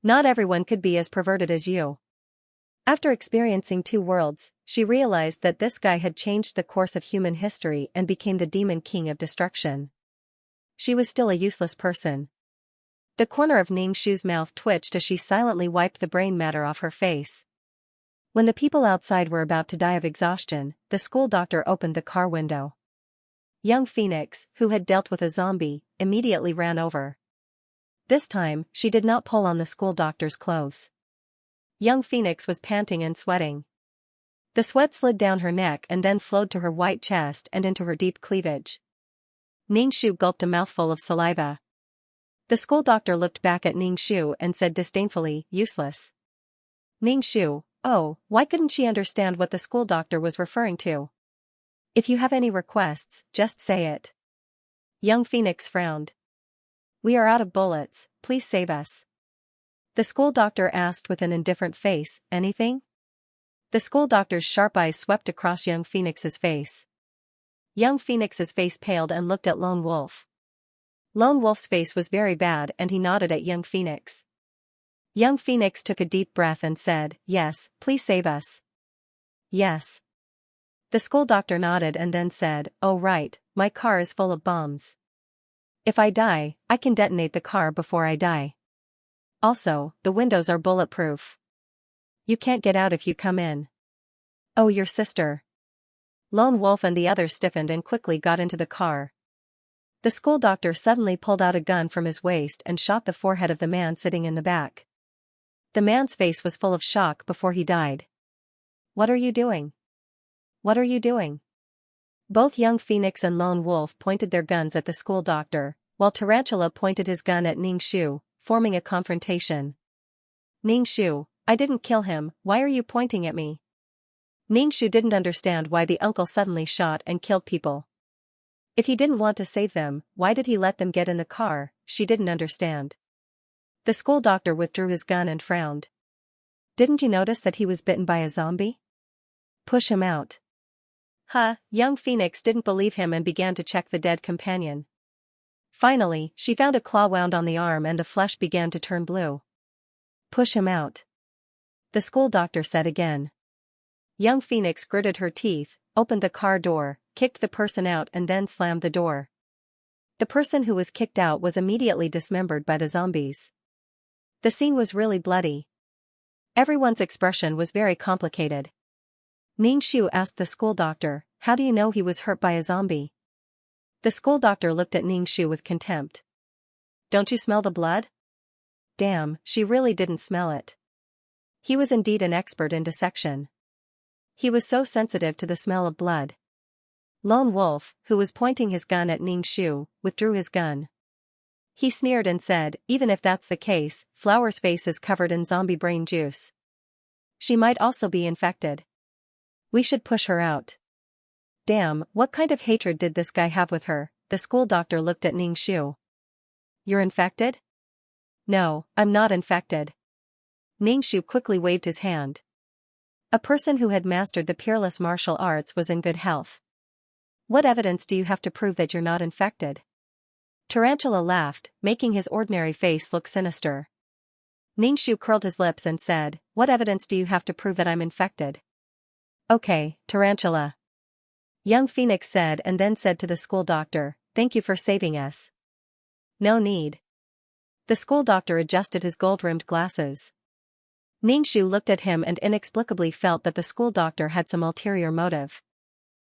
Not everyone could be as perverted as you. After experiencing 2 worlds, she realized that this guy had changed the course of human history and became the demon king of destruction. She was still a useless person. The corner of Ningxu's mouth twitched as she silently wiped the brain matter off her face. When the people outside were about to die of exhaustion, the school doctor opened the car window. Young Phoenix, who had dealt with a zombie, immediately ran over. This time, she did not pull on the school doctor's clothes. Young Phoenix was panting and sweating. The sweat slid down her neck and then flowed to her white chest and into her deep cleavage. Ningxu gulped a mouthful of saliva. The school doctor looked back at Ningxu and said disdainfully, useless. Ningxu, oh, why couldn't she understand what the school doctor was referring to? If you have any requests, just say it. Young Phoenix frowned. We are out of bullets, please save us. The school doctor asked with an indifferent face, anything? The school doctor's sharp eyes swept across young Phoenix's face. Young Phoenix's face paled and looked at Lone Wolf. Lone Wolf's face was very bad and he nodded at young Phoenix. Young Phoenix took a deep breath and said, yes, please save us. Yes. The school doctor nodded and then said, oh right, my car is full of bombs. If I die, I can detonate the car before I die. Also, the windows are bulletproof. You can't get out if you come in. Oh, your sister. Lone Wolf and the others stiffened and quickly got into the car. The school doctor suddenly pulled out a gun from his waist and shot the forehead of the man sitting in the back. The man's face was full of shock before he died. What are you doing? What are you doing? Both young Phoenix and Lone Wolf pointed their guns at the school doctor, while Tarantula pointed his gun at Ningxu, forming a confrontation. Ningxu, I didn't kill him, why are you pointing at me? Ningxu didn't understand why the uncle suddenly shot and killed people. If he didn't want to save them, why did he let them get in the car? She didn't understand. The school doctor withdrew his gun and frowned. Didn't you notice that he was bitten by a zombie? Push him out. Young Phoenix didn't believe him and began to check the dead companion. Finally, she found a claw wound on the arm and the flesh began to turn blue. Push him out. The school doctor said again. Young Phoenix gritted her teeth, opened the car door, kicked the person out and then slammed the door. The person who was kicked out was immediately dismembered by the zombies. The scene was really bloody. Everyone's expression was very complicated. Ningxu asked the school doctor, how do you know he was hurt by a zombie? The school doctor looked at Ningxu with contempt. Don't you smell the blood? Damn, she really didn't smell it. He was indeed an expert in dissection. He was so sensitive to the smell of blood. Lone Wolf, who was pointing his gun at Ningxu, withdrew his gun. He sneered and said, even if that's the case, Flower's face is covered in zombie brain juice. She might also be infected. We should push her out. Damn, what kind of hatred did this guy have with her? The school doctor looked at Ningxu. You're infected? No, I'm not infected. Ningxu quickly waved his hand. A person who had mastered the peerless martial arts was in good health. What evidence do you have to prove that you're not infected? Tarantula laughed, making his ordinary face look sinister. Ningxu curled his lips and said, what evidence do you have to prove that I'm infected? Okay, Tarantula. Young Phoenix said and then said to the school doctor, thank you for saving us. No need. The school doctor adjusted his gold-rimmed glasses. Ningxu looked at him and inexplicably felt that the school doctor had some ulterior motive.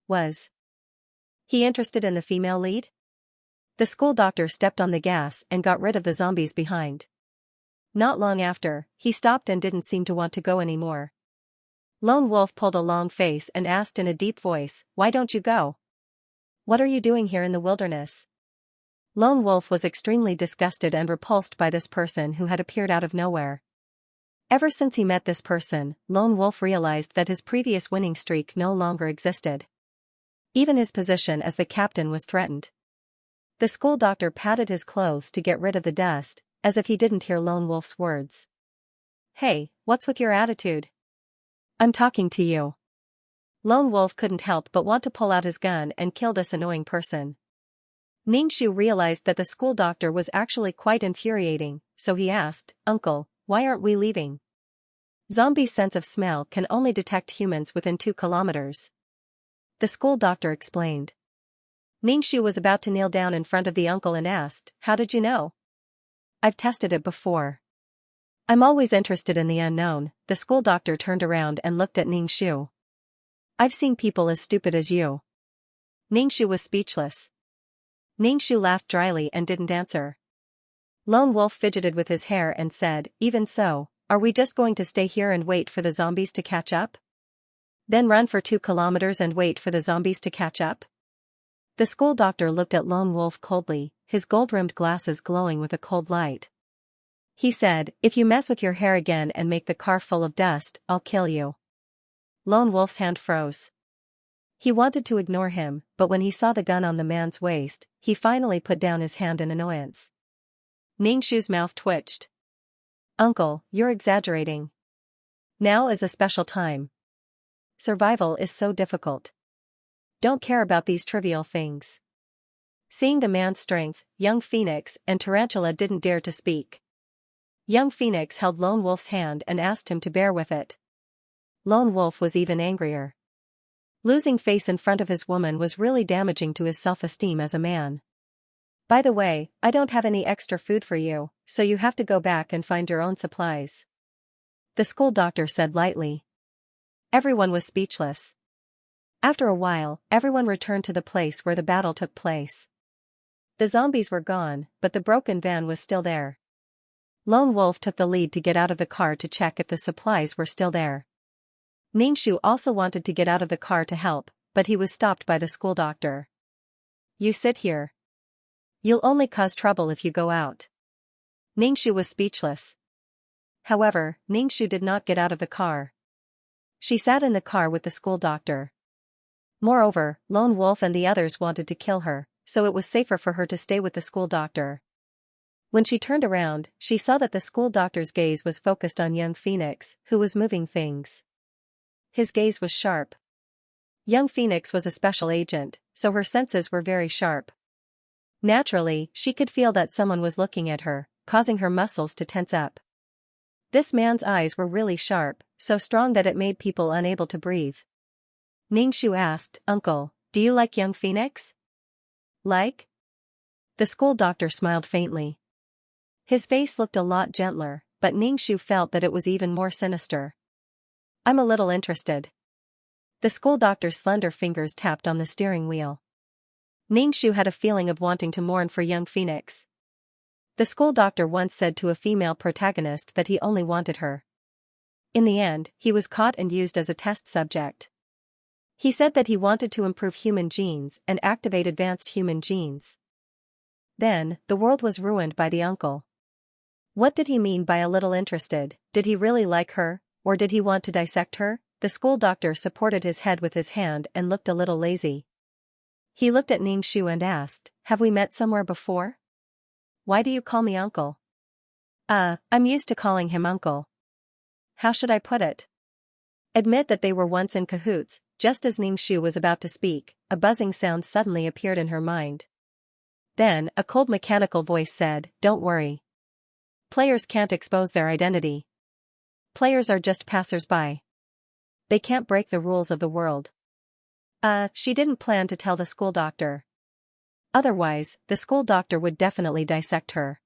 Was he interested in the female lead? The school doctor stepped on the gas and got rid of the zombies behind. Not long after, he stopped and didn't seem to want to go anymore. Lone Wolf pulled a long face and asked in a deep voice, "Why don't you go? What are you doing here in the wilderness?" Lone Wolf was extremely disgusted and repulsed by this person who had appeared out of nowhere. Ever since he met this person, Lone Wolf realized that his previous winning streak no longer existed. Even his position as the captain was threatened. The school doctor patted his clothes to get rid of the dust, as if he didn't hear Lone Wolf's words. "Hey, what's with your attitude? I'm talking to you." Lone Wolf couldn't help but want to pull out his gun and kill this annoying person. Xianxia realized that the school doctor was actually quite infuriating, so he asked, "Uncle, why aren't we leaving?" Zombies' sense of smell can only detect humans within 2 kilometers. The school doctor explained. Xianxia was about to kneel down in front of the uncle and asked, "How did you know?" "I've tested it before. I'm always interested in the unknown." The school doctor turned around and looked at Xianxia. "I've seen people as stupid as you." Xianxia was speechless. Xianxia laughed dryly and didn't answer. Lone Wolf fidgeted with his hair and said, "Even so, are we just going to stay here and wait for the zombies to catch up? Then run for 2 kilometers and wait for the zombies to catch up?" The school doctor looked at Lone Wolf coldly, his gold-rimmed glasses glowing with a cold light. He said, "If you mess with your hair again and make the car full of dust, I'll kill you." Lone Wolf's hand froze. He wanted to ignore him, but when he saw the gun on the man's waist, he finally put down his hand in annoyance. Xianxia's mouth twitched. "Uncle, you're exaggerating. Now is a special time. Survival is so difficult. Don't care about these trivial things." Seeing the man's strength, young Phoenix and Tarantula didn't dare to speak. Young Phoenix held Lone Wolf's hand and asked him to bear with it. Lone Wolf was even angrier. Losing face in front of his woman was really damaging to his self-esteem as a man. "By the way, I don't have any extra food for you, so you have to go back and find your own supplies," the school doctor said lightly. Everyone was speechless. After a while, everyone returned to the place where the battle took place. The zombies were gone, but the broken van was still there. Lone Wolf took the lead to get out of the car to check if the supplies were still there. Xianxia also wanted to get out of the car to help, but he was stopped by the school doctor. "You sit here. You'll only cause trouble if you go out." Xianxia was speechless. However, Xianxia did not get out of the car. She sat in the car with the school doctor. Moreover, Lone Wolf and the others wanted to kill her, so it was safer for her to stay with the school doctor. When she turned around, she saw that the school doctor's gaze was focused on young Phoenix, who was moving things. His gaze was sharp. Young Phoenix was a special agent, so her senses were very sharp. Naturally, she could feel that someone was looking at her, causing her muscles to tense up. This man's eyes were really sharp, so strong that it made people unable to breathe. Xianxia asked, "Uncle, do you like young Phoenix?" "Like?" The school doctor smiled faintly. His face looked a lot gentler, but Xianxia felt that it was even more sinister. "I'm a little interested." The school doctor's slender fingers tapped on the steering wheel. Xianxia had a feeling of wanting to mourn for young Phoenix. The school doctor once said to a female protagonist that he only wanted her. In the end, he was caught and used as a test subject. He said that he wanted to improve human genes and activate advanced human genes. Then, the world was ruined by the uncle. What did he mean by a little interested? Did he really like her, or did he want to dissect her? The school doctor supported his head with his hand and looked a little lazy. He looked at Xianxia and asked, "Have we met somewhere before? Why do you call me uncle?" I'm used to calling him uncle. How should I put it? Admit that they were once in cahoots." Just as Xianxia was about to speak, a buzzing sound suddenly appeared in her mind. Then, a cold mechanical voice said, "Don't worry. Players can't expose their identity. Players are just passers-by. They can't break the rules of the world." She didn't plan to tell the school doctor. Otherwise, the school doctor would definitely dissect her.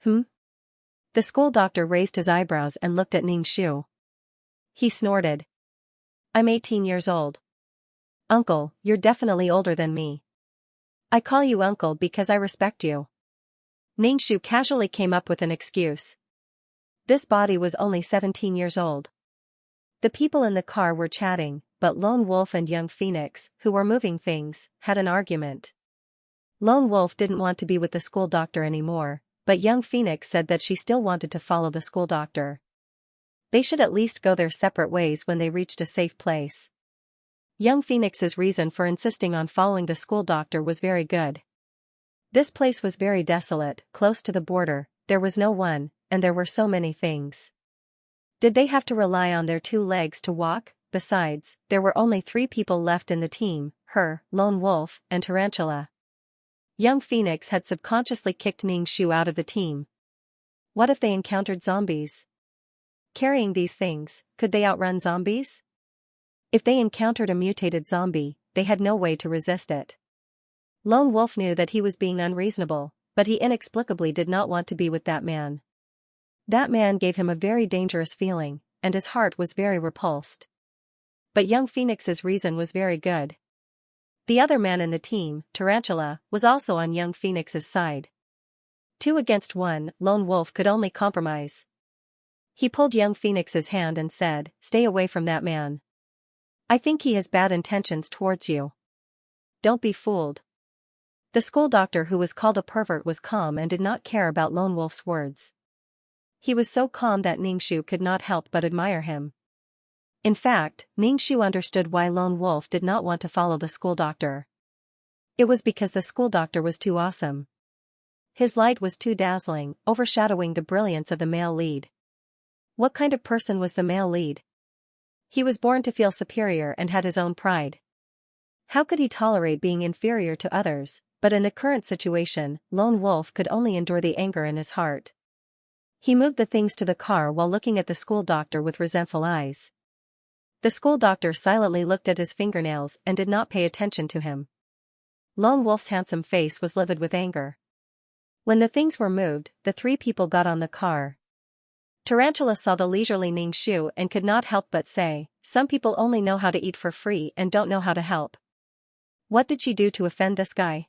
The school doctor raised his eyebrows and looked at Xianxia. He snorted. "I'm 18 years old. Uncle, you're definitely older than me." I call you uncle because I respect you. Ningshu casually came up with an excuse. This body was only 17 years old. The people in the car were chatting, but Lone Wolf and Young Phoenix, who were moving things, had an argument. Lone Wolf didn't want to be with the school doctor anymore, but Young Phoenix said that she still wanted to follow the school doctor. They should at least go their separate ways when they reached a safe place. Young Phoenix's reason for insisting on following the school doctor was very good. This place was very desolate, close to the border, there was no one, and there were so many things. Did they have to rely on their 2 legs to walk? Besides, there were only 3 people left in the team, her, Lone Wolf, and Tarantula. Young Phoenix had subconsciously kicked Ningshu out of the team. What if they encountered zombies? Carrying these things, could they outrun zombies? If they encountered a mutated zombie, they had no way to resist it. Lone Wolf knew that he was being unreasonable, but he inexplicably did not want to be with that man. That man gave him a very dangerous feeling, and his heart was very repulsed. But Young Phoenix's reason was very good. The other man in the team, Tarantula, was also on Young Phoenix's side. 2 against 1, Lone Wolf could only compromise. He pulled Young Phoenix's hand and said, "Stay away from that man. I think he has bad intentions towards you. Don't be fooled." The school doctor, who was called a pervert, was calm and did not care about Lone Wolf's words. He was so calm that Ningshu could not help but admire him. In fact, Ningshu understood why Lone Wolf did not want to follow the school doctor. It was because the school doctor was too awesome. His light was too dazzling, overshadowing the brilliance of the male lead. What kind of person was the male lead? He was born to feel superior and had his own pride. How could he tolerate being inferior to others? But in the current situation, Lone Wolf could only endure the anger in his heart. He moved the things to the car while looking at the school doctor with resentful eyes. The school doctor silently looked at his fingernails and did not pay attention to him. Lone Wolf's handsome face was livid with anger. When the things were moved, the 3 people got on the car. Tarantula saw the leisurely Ningshu and could not help but say, "Some people only know how to eat for free and don't know how to help. What did she do to offend this guy?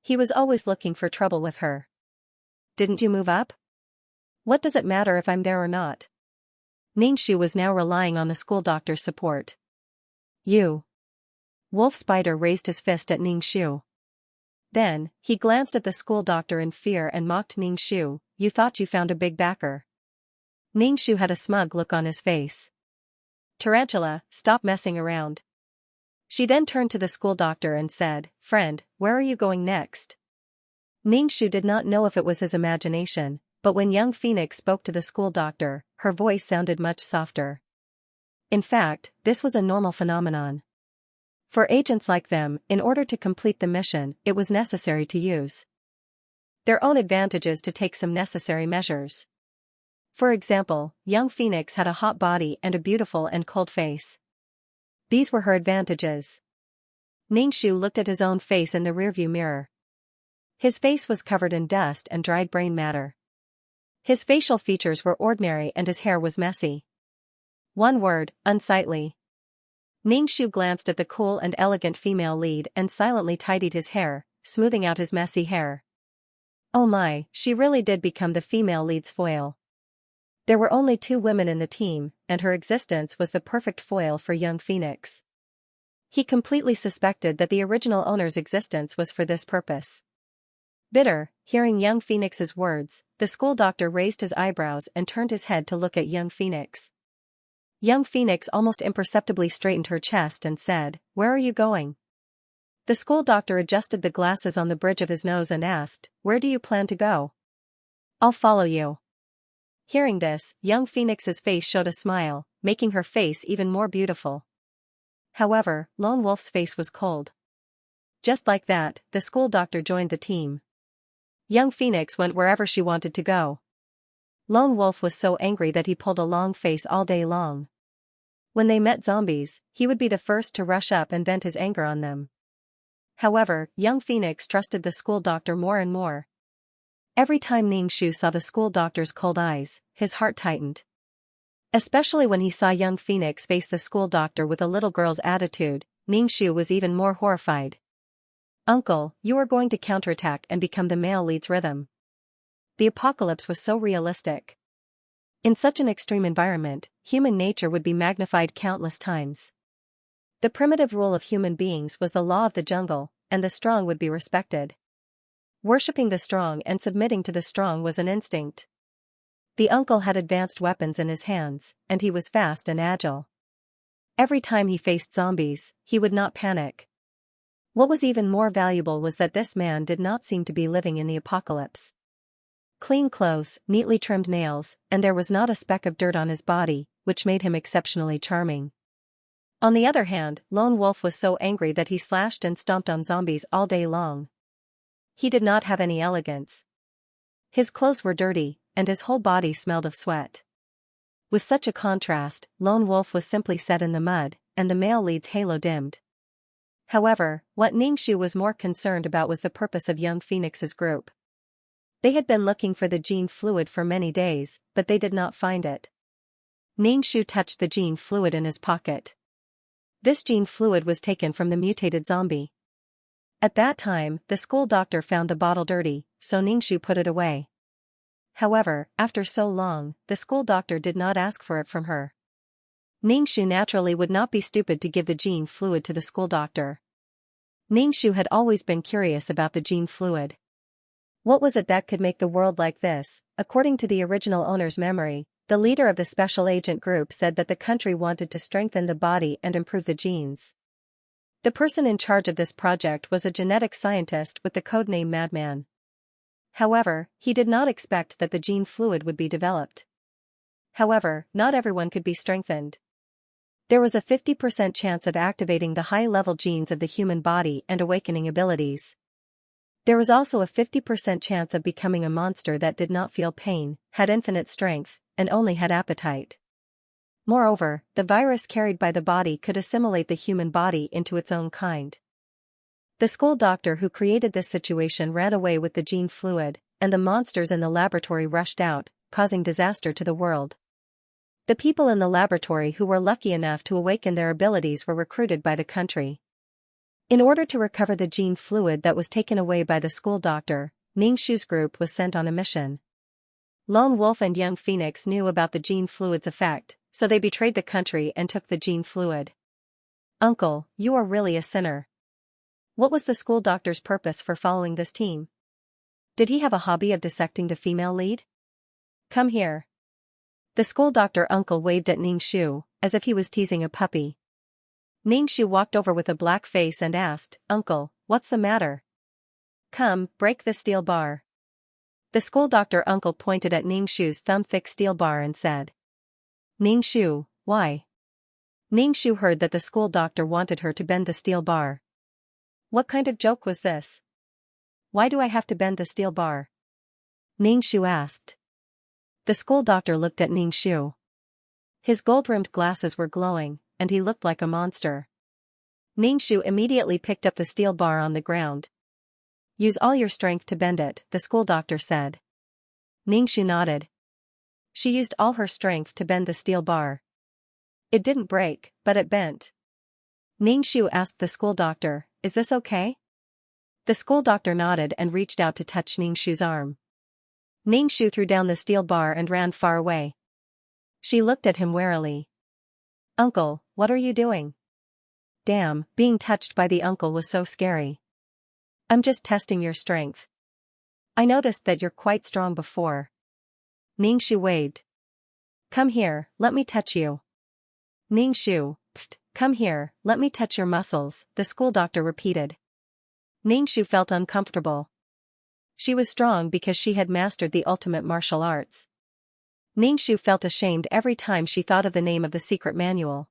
He was always looking for trouble with her. Didn't you move up? What does it matter if I'm there or not?" Ningshu was now relying on the school doctor's support. "You." Wolf Spider raised his fist at Ningshu. Then, he glanced at the school doctor in fear and mocked Ningshu, "You thought you found a big backer." Ningshu had a smug look on his face. "Tarantula, stop messing around." She then turned to the school doctor and said, "Friend, where are you going next?" Ningshu did not know if it was his imagination, but when Young Phoenix spoke to the school doctor, her voice sounded much softer. In fact, this was a normal phenomenon. For agents like them, in order to complete the mission, it was necessary to use their own advantages to take some necessary measures. For example, Young Phoenix had a hot body and a beautiful and cold face. These were her advantages. Ningshu looked at his own face in the rearview mirror. His face was covered in dust and dried brain matter. His facial features were ordinary and his hair was messy. One word, unsightly. Ningshu glanced at the cool and elegant female lead and silently tidied his hair, smoothing out his messy hair. Oh my, she really did become the female lead's foil. There were only 2 women in the team, and her existence was the perfect foil for Young Phoenix. He completely suspected that the original owner's existence was for this purpose. Bitter, hearing Young Phoenix's words, the school doctor raised his eyebrows and turned his head to look at Young Phoenix. Young Phoenix almost imperceptibly straightened her chest and said, "Where are you going?" The school doctor adjusted the glasses on the bridge of his nose and asked, "Where do you plan to go?" "I'll follow you." Hearing this, Young Phoenix's face showed a smile, making her face even more beautiful. However, Lone Wolf's face was cold. Just like that, the school doctor joined the team. Young Phoenix went wherever she wanted to go. Lone Wolf was so angry that he pulled a long face all day long. When they met zombies, he would be the first to rush up and vent his anger on them. However, Young Phoenix trusted the school doctor more and more. Every time Ningshu saw the school doctor's cold eyes, his heart tightened. Especially when he saw Young Phoenix face the school doctor with a little girl's attitude, Ningshu was even more horrified. Uncle, you are going to counterattack and become the male lead's rhythm. The apocalypse was so realistic. In such an extreme environment, human nature would be magnified countless times. The primitive rule of human beings was the law of the jungle, and the strong would be respected. Worshipping the strong and submitting to the strong was an instinct. The uncle had advanced weapons in his hands, and he was fast and agile. Every time he faced zombies, he would not panic. What was even more valuable was that this man did not seem to be living in the apocalypse. Clean clothes, neatly trimmed nails, and there was not a speck of dirt on his body, which made him exceptionally charming. On the other hand, Lone Wolf was so angry that he slashed and stomped on zombies all day long. He did not have any elegance. His clothes were dirty, and his whole body smelled of sweat. With such a contrast, Lone Wolf was simply set in the mud, and the male lead's halo dimmed. However, what Xianxia was more concerned about was the purpose of young Phoenix's group. They had been looking for the gene fluid for many days, but they did not find it. Xianxia touched the gene fluid in his pocket. This gene fluid was taken from the mutated zombie. At that time, the school doctor found the bottle dirty, so Xianxia put it away. However, after so long, the school doctor did not ask for it from her. Xianxia naturally would not be stupid to give the gene fluid to the school doctor. Xianxia had always been curious about the gene fluid. What was it that could make the world like this? According to the original owner's memory, the leader of the special agent group said that the country wanted to strengthen the body and improve the genes. The person in charge of this project was a genetic scientist with the codename Madman. However, he did not expect that the gene fluid would be developed. However, not everyone could be strengthened. There was a 50% chance of activating the high-level genes of the human body and awakening abilities. There was also a 50% chance of becoming a monster that did not feel pain, had infinite strength, and only had appetite. Moreover, the virus carried by the body could assimilate the human body into its own kind. The school doctor who created this situation ran away with the gene fluid, and the monsters in the laboratory rushed out, causing disaster to the world. The people in the laboratory who were lucky enough to awaken their abilities were recruited by the country. In order to recover the gene fluid that was taken away by the school doctor, Xianxia's group was sent on a mission. Lone Wolf and young Phoenix knew about the gene fluid's effect, so they betrayed the country and took the gene fluid. Uncle, you are really a sinner. What was the school doctor's purpose for following this team? Did he have a hobby of dissecting the female lead? Come here. The school doctor uncle waved at Xianxia, as if he was teasing a puppy. Xianxia walked over with a black face and asked, Uncle, what's the matter? Come, break the steel bar. The school doctor uncle pointed at Xianxia's thumb-thick steel bar and said. Xianxia, why? Xianxia heard that the school doctor wanted her to bend the steel bar. What kind of joke was this? Why do I have to bend the steel bar? Xianxia asked. The school doctor looked at Xianxia. His gold-rimmed glasses were glowing, and he looked like a monster. Xianxia immediately picked up the steel bar on the ground. Use all your strength to bend it, the school doctor said. Xianxia nodded. She used all her strength to bend the steel bar. It didn't break, but it bent. Xianxia asked the school doctor, Is this okay? The school doctor nodded and reached out to touch Xianxia's arm. Xianxia threw down the steel bar and ran far away. She looked at him warily. Uncle, what are you doing? Damn, being touched by the uncle was so scary. I'm just testing your strength. I noticed that you're quite strong before. Xianxia waved. Come here, let me touch you. Xianxia, come here, let me touch your muscles, the school doctor repeated. Xianxia felt uncomfortable. She was strong because she had mastered the ultimate martial arts. Xianxia felt ashamed every time she thought of the name of the secret manual.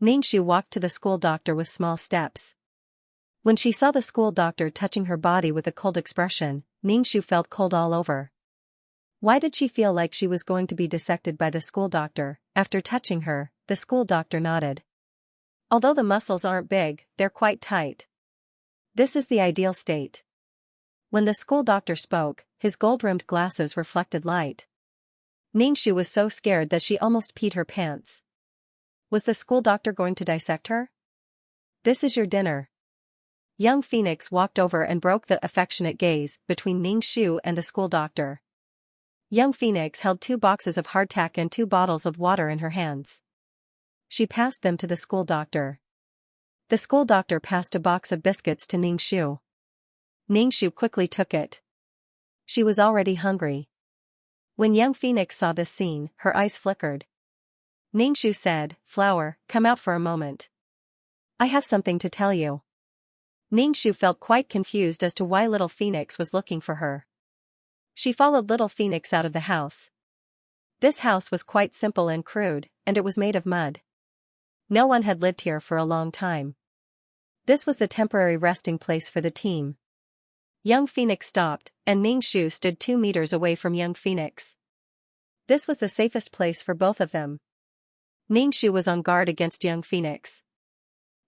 Xianxia walked to the school doctor with small steps. When she saw the school doctor touching her body with a cold expression, Xianxia felt cold all over. Why did she feel like she was going to be dissected by the school doctor? After touching her, the school doctor nodded. Although the muscles aren't big, they're quite tight. This is the ideal state. When the school doctor spoke, his gold-rimmed glasses reflected light. Xianxia was so scared that she almost peed her pants. Was the school doctor going to dissect her? This is your dinner. Young Phoenix walked over and broke the affectionate gaze between Ningxu and the school doctor. Young Phoenix held 2 boxes of hardtack and 2 bottles of water in her hands. She passed them to the school doctor. The school doctor passed a box of biscuits to Ningxu. Ningxu quickly took it. She was already hungry. When Young Phoenix saw this scene, her eyes flickered. Ningxu said, "Flower, come out for a moment. I have something to tell you." Ningxu felt quite confused as to why little Phoenix was looking for her. She followed little Phoenix out of the house. This house was quite simple and crude, and it was made of mud. No one had lived here for a long time. This was the temporary resting place for the team. Young Phoenix stopped, and Ningxu stood 2 meters away from Young Phoenix. This was the safest place for both of them. Ningxu was on guard against Young Phoenix.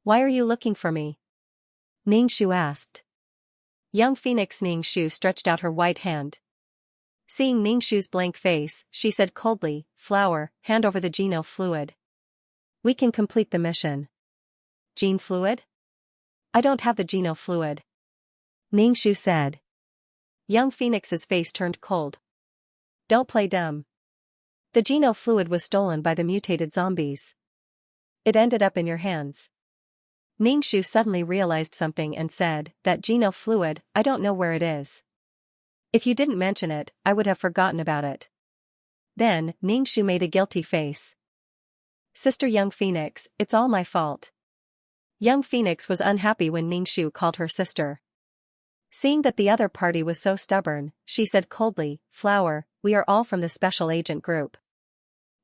"Why are you looking for me?" Ningxu asked. Young Phoenix Ningxu stretched out her white hand. Seeing Ningxu's blank face, she said coldly, "Flower, hand over the geno fluid. We can complete the mission." "Gene fluid? I don't have the geno fluid," Ningxu said. Young Phoenix's face turned cold. "Don't play dumb. The geno fluid was stolen by the mutated zombies. It ended up in your hands." Ningxu suddenly realized something and said, "That geno fluid, I don't know where it is. If you didn't mention it, I would have forgotten about it." Then, Ningxu made a guilty face. "Sister Young Phoenix, it's all my fault." Young Phoenix was unhappy when Ningxu called her sister. Seeing that the other party was so stubborn, she said coldly, "Flower, we are all from the Special Agent Group.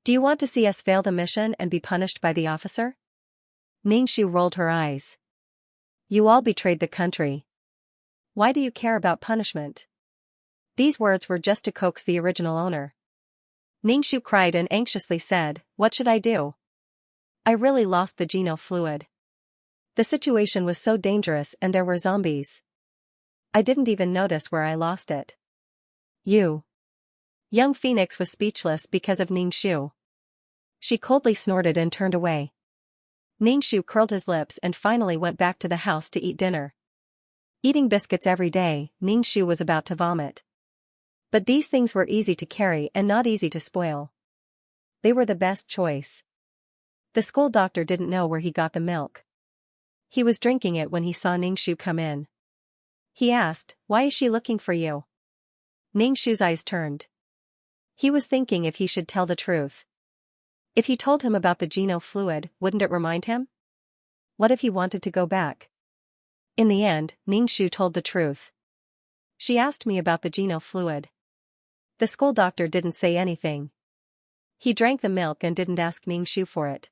Do you want to see us fail the mission and be punished by the officer?" Ningxu rolled her eyes. "You all betrayed the country. Why do you care about punishment?" These words were just to coax the original owner. Ningxu cried and anxiously said, "What should I do? I really lost the geno fluid. The situation was so dangerous and there were zombies. I didn't even notice where I lost it." "You." Young Phoenix was speechless because of Ningxu. She coldly snorted and turned away. Ningxu curled his lips and finally went back to the house to eat dinner. Eating biscuits every day, Ningxu was about to vomit. But these things were easy to carry and not easy to spoil. They were the best choice. The school doctor didn't know where he got the milk. He was drinking it when he saw Ningxu come in. He asked, "Why is she looking for you?" Ningxu's eyes turned. He was thinking if he should tell the truth. If he told him about the geno fluid, wouldn't it remind him? What if he wanted to go back? In the end, Ningxu told the truth. "She asked me about the geno fluid." The school doctor didn't say anything. He drank the milk and didn't ask Ningxu for it.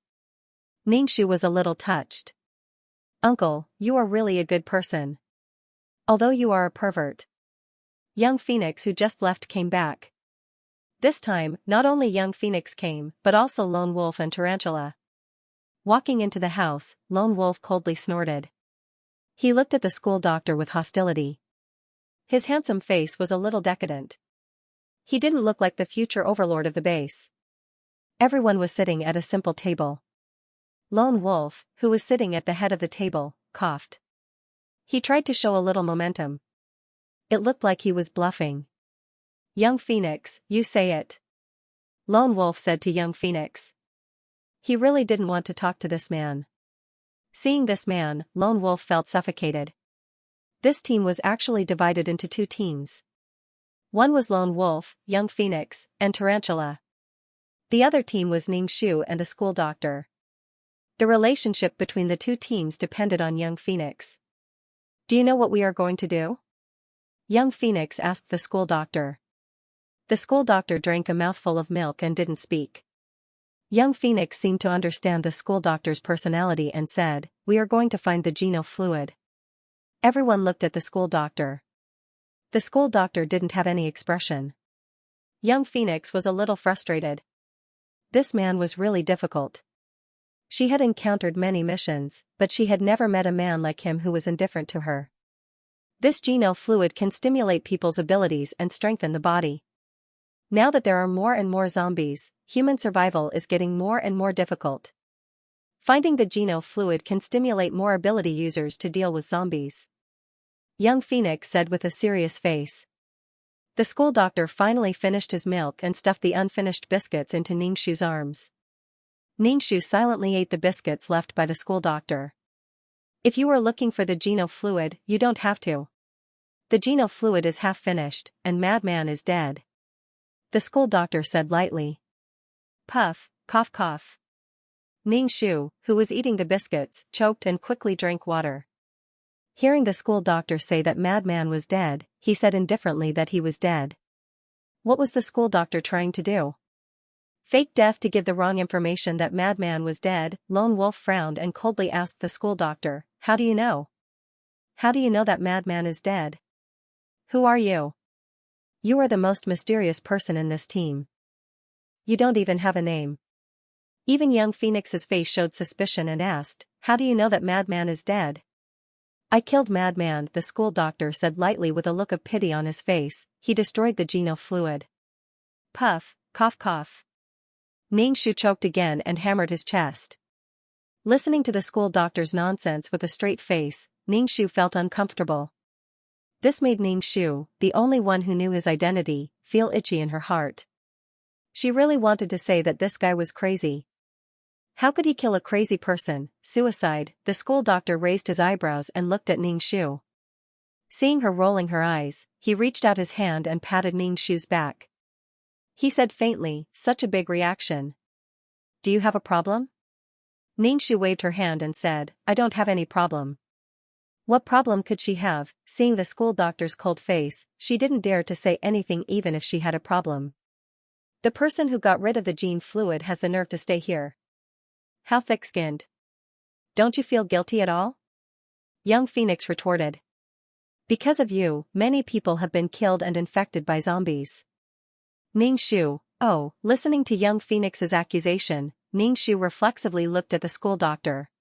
Ningxu was a little touched. "Uncle, you are really a good person. Although you are a pervert." Young Phoenix who just left came back. This time, not only Young Phoenix came, but also Lone Wolf and Tarantula. Walking into the house, Lone Wolf coldly snorted. He looked at the school doctor with hostility. His handsome face was a little decadent. He didn't look like the future overlord of the base. Everyone was sitting at a simple table. Lone Wolf, who was sitting at the head of the table, coughed. He tried to show a little momentum. It looked like he was bluffing. "Young Phoenix, you say it," Lone Wolf said to Young Phoenix. He really didn't want to talk to this man. Seeing this man, Lone Wolf felt suffocated. This team was actually divided into 2 teams. One was Lone Wolf, Young Phoenix, and Tarantula. The other team was Ningxu and the school doctor. The relationship between the 2 teams depended on Young Phoenix. "Do you know what we are going to do?" Young Phoenix asked the school doctor. The school doctor drank a mouthful of milk and didn't speak. Young Phoenix seemed to understand the school doctor's personality and said, "We are going to find the geno fluid." Everyone looked at the school doctor. The school doctor didn't have any expression. Young Phoenix was a little frustrated. This man was really difficult. She had encountered many missions, but she had never met a man like him who was indifferent to her. This geno fluid can stimulate people's abilities and strengthen the body. Now that there are more and more zombies, human survival is getting more and more difficult. Finding the Geno fluid can stimulate more ability users to deal with zombies. Young Phoenix said with a serious face. The school doctor finally finished his milk and stuffed the unfinished biscuits into Ningxu's arms. Ningxu silently ate the biscuits left by the school doctor. If you are looking for the Geno fluid, you don't have to. The Geno fluid is half finished, and Madman is dead. The school doctor said lightly. Puff, cough cough. Ningxu, who was eating the biscuits, choked and quickly drank water. Hearing the school doctor say that Madman was dead, he said indifferently that he was dead. What was the school doctor trying to do? Fake death to give the wrong information that Madman was dead? Lone Wolf frowned and coldly asked the school doctor, "How do you know? How do you know that Madman is dead? Who are you? You are the most mysterious person in this team. You don't even have a name." Even young Phoenix's face showed suspicion and asked, "How do you know that Madman is dead?" "I killed Madman," the school doctor said lightly with a look of pity on his face. "He destroyed the Geno fluid." Puff, cough cough. Ningxu choked again and hammered his chest. Listening to the school doctor's nonsense with a straight face, Ningxu felt uncomfortable. This made Ningxu, the only one who knew his identity, feel itchy in her heart. She really wanted to say that this guy was crazy. How could he kill a crazy person? Suicide. The school doctor raised his eyebrows and looked at Ningxu. Seeing her rolling her eyes, he reached out his hand and patted Ningxu's back. He said faintly, "Such a big reaction. Do you have a problem?" Ningxu waved her hand and said, "I don't have any problem." What problem could she have? Seeing the school doctor's cold face, she didn't dare to say anything even if she had a problem. The person who got rid of the gene fluid has the nerve to stay here. How thick-skinned. Don't you feel guilty at all? Young Phoenix retorted. Because of you, many people have been killed and infected by zombies. Ningxu, oh, listening to young Phoenix's accusation, Ningxu reflexively looked at the school doctor.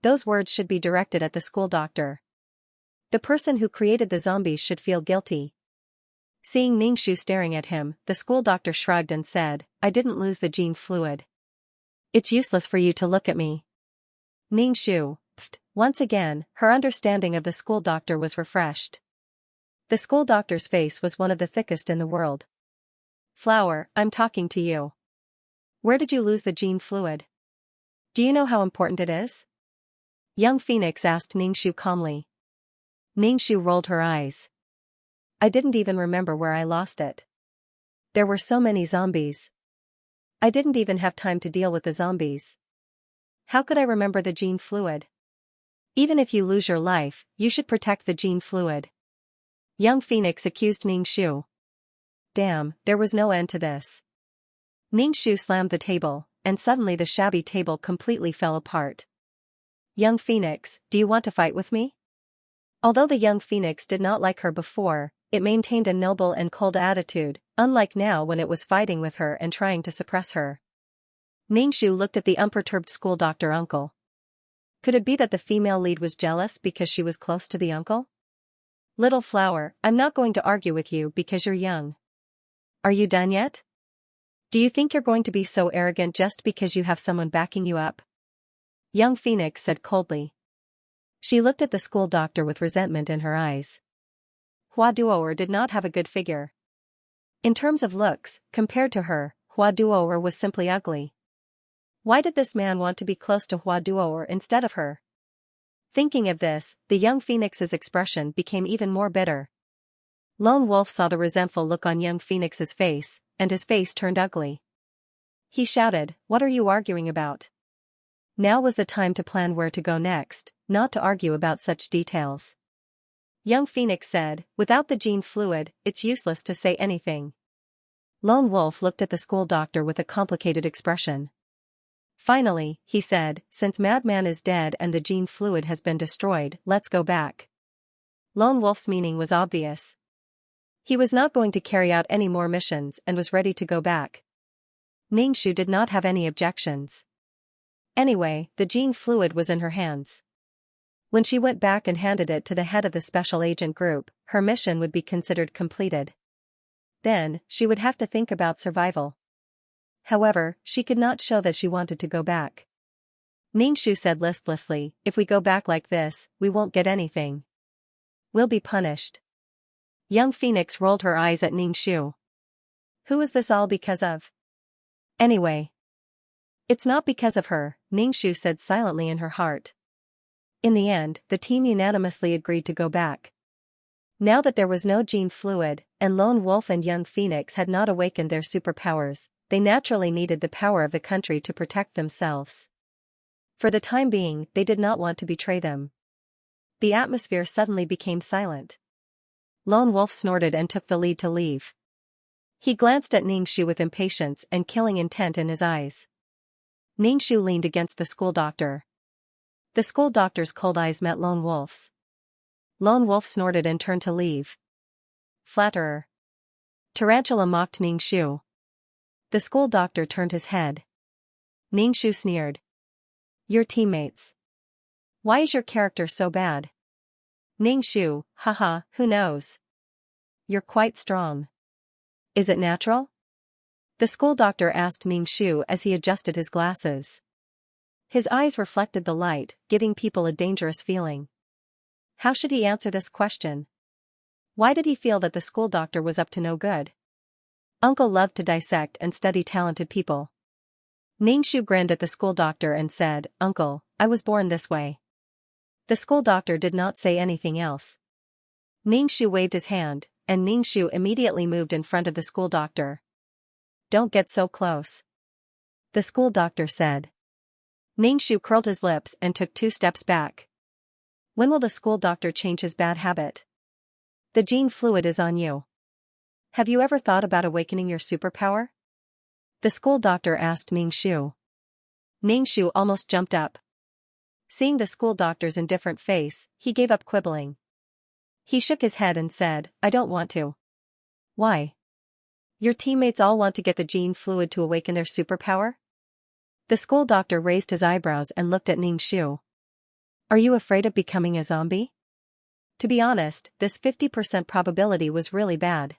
Those words should be directed at the school doctor. The person who created the zombies should feel guilty. Seeing Ningxu staring at him, the school doctor shrugged and said, "I didn't lose the gene fluid. It's useless for you to look at me." Ningxu, pfft. Once again, her understanding of the school doctor was refreshed. The school doctor's face was one of the thickest in the world. "Flower, I'm talking to you. Where did you lose the gene fluid? Do you know how important it is?" Young Phoenix asked Ningxu calmly. Ningxu rolled her eyes. "I didn't even remember where I lost it. There were so many zombies. I didn't even have time to deal with the zombies. How could I remember the gene fluid? Even if you lose your life, you should protect the gene fluid." Young Phoenix accused Ningxu. Damn, there was no end to this. Ningxu slammed the table, and suddenly the shabby table completely fell apart. "Young Phoenix, do you want to fight with me?" Although the young Phoenix did not like her before, it maintained a noble and cold attitude, unlike now when it was fighting with her and trying to suppress her. Ningxu looked at the unperturbed school doctor uncle. Could it be that the female lead was jealous because she was close to the uncle? "Little Flower, I'm not going to argue with you because you're young. Are you done yet? Do you think you're going to be so arrogant just because you have someone backing you up?" Young Phoenix said coldly. She looked at the school doctor with resentment in her eyes. Hua Duoer did not have a good figure. In terms of looks, compared to her, Hua Duoer was simply ugly. Why did this man want to be close to Hua Duoer instead of her? Thinking of this, the young Phoenix's expression became even more bitter. Lone Wolf saw the resentful look on young Phoenix's face, and his face turned ugly. He shouted, "What are you arguing about?" Now was the time to plan where to go next, not to argue about such details. Young Phoenix said, "Without the gene fluid, it's useless to say anything." Lone Wolf looked at the school doctor with a complicated expression. Finally, he said, "Since Madman is dead and the gene fluid has been destroyed, let's go back." Lone Wolf's meaning was obvious. He was not going to carry out any more missions and was ready to go back. Ningxu did not have any objections. Anyway, the gene fluid was in her hands. When she went back and handed it to the head of the special agent group, her mission would be considered completed. Then, she would have to think about survival. However, she could not show that she wanted to go back. Ningxu said listlessly, if we go back like this, we won't get anything. We'll be punished. Young Phoenix rolled her eyes at Ningxu. Who is this all because of? Anyway. It's not because of her, Ningxu said silently in her heart. In the end, the team unanimously agreed to go back. Now that there was no gene fluid, and Lone Wolf and Young Phoenix had not awakened their superpowers, they naturally needed the power of the country to protect themselves. For the time being, they did not want to betray them. The atmosphere suddenly became silent. Lone Wolf snorted and took the lead to leave. He glanced at Ningxu with impatience and killing intent in his eyes. Ningxu leaned against the school doctor. The school doctor's cold eyes met Lone Wolf's. Lone Wolf snorted and turned to leave. Flatterer. Tarantula mocked Ningxu. The school doctor turned his head. Ningxu sneered. Your teammates. Why is your character so bad? Ningxu, haha, who knows? You're quite strong. Is it natural? The school doctor asked Ningxu as he adjusted his glasses. His eyes reflected the light, giving people a dangerous feeling. How should he answer this question? Why did he feel that the school doctor was up to no good? Uncle loved to dissect and study talented people. Ningxu grinned at the school doctor and said, Uncle, I was born this way. The school doctor did not say anything else. Ningxu waved his hand, and Ningxu immediately moved in front of the school doctor. Don't get so close. The school doctor said. Ningxu curled his lips and took 2 steps back. When will the school doctor change his bad habit? The gene fluid is on you. Have you ever thought about awakening your superpower? The school doctor asked Ningxu. Ningxu almost jumped up. Seeing the school doctor's indifferent face, he gave up quibbling. He shook his head and said, I don't want to. Why? Your teammates all want to get the gene fluid to awaken their superpower? The school doctor raised his eyebrows and looked at Ningxu. Are you afraid of becoming a zombie? To be honest, this 50% probability was really bad.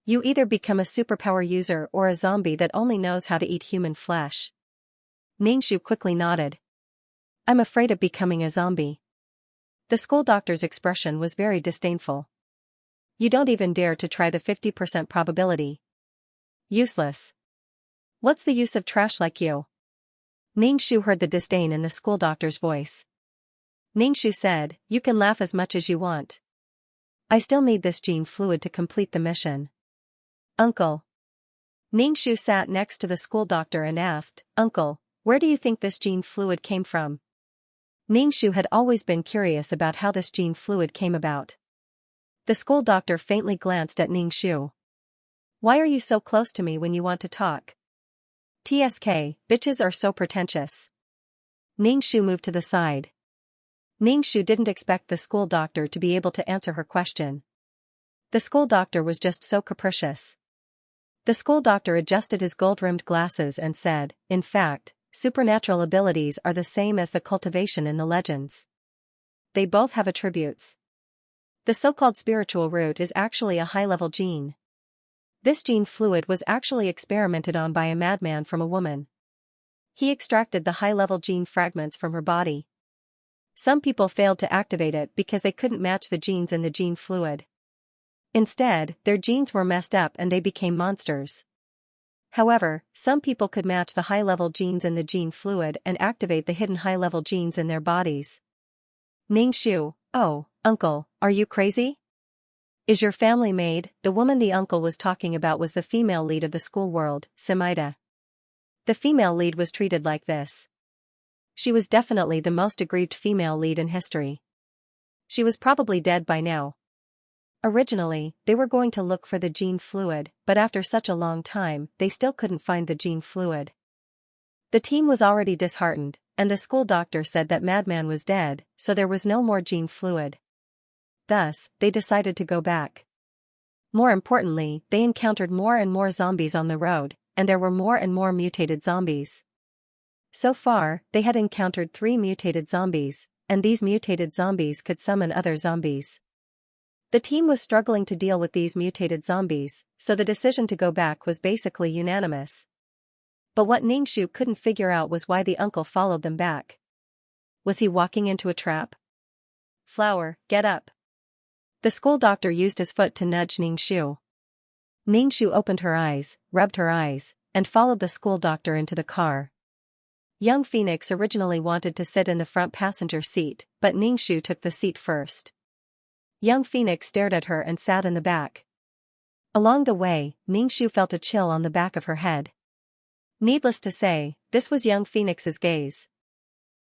You either become a superpower user or a zombie that only knows how to eat human flesh. Ningxu quickly nodded. I'm afraid of becoming a zombie. The school doctor's expression was very disdainful. You don't even dare to try the 50% probability. Useless. What's the use of trash like you? Ningxu heard the disdain in the school doctor's voice. Ningxu said, you can laugh as much as you want. I still need this gene fluid to complete the mission. Uncle. Ningxu sat next to the school doctor and asked, Uncle, where do you think this gene fluid came from? Ningxu had always been curious about how this gene fluid came about. The school doctor faintly glanced at Ningxu. Why are you so close to me when you want to talk? TSK, bitches are so pretentious. Ningxu moved to the side. Ningxu didn't expect the school doctor to be able to answer her question. The school doctor was just so capricious. The school doctor adjusted his gold-rimmed glasses and said, in fact, supernatural abilities are the same as the cultivation in the legends. They both have attributes. The so-called spiritual root is actually a high-level gene. This gene fluid was actually experimented on by a madman from a woman. He extracted the high-level gene fragments from her body. Some people failed to activate it because they couldn't match the genes in the gene fluid. Instead, their genes were messed up and they became monsters. However, some people could match the high-level genes in the gene fluid and activate the hidden high-level genes in their bodies. Ningxu, oh, uncle, are you crazy? Is your family made? The woman the uncle was talking about was the female lead of the school world, Xianxia. The female lead was treated like this. She was definitely the most aggrieved female lead in history. She was probably dead by now. Originally, they were going to look for the gene fluid, but after such a long time, they still couldn't find the gene fluid. The team was already disheartened, and the school doctor said that Madman was dead, so there was no more gene fluid. Thus, they decided to go back. More importantly, they encountered more and more zombies on the road, and there were more and more mutated zombies. So far, they had encountered 3 mutated zombies, and these mutated zombies could summon other zombies. The team was struggling to deal with these mutated zombies, so the decision to go back was basically unanimous. But what Ningxu couldn't figure out was why the uncle followed them back. Was he walking into a trap? Flower, get up. The school doctor used his foot to nudge Ningxu. Ningxu opened her eyes, rubbed her eyes, and followed the school doctor into the car. Young Phoenix originally wanted to sit in the front passenger seat, but Ningxu took the seat first. Young Phoenix stared at her and sat in the back. Along the way, Ningxu felt a chill on the back of her head. Needless to say, this was young Phoenix's gaze.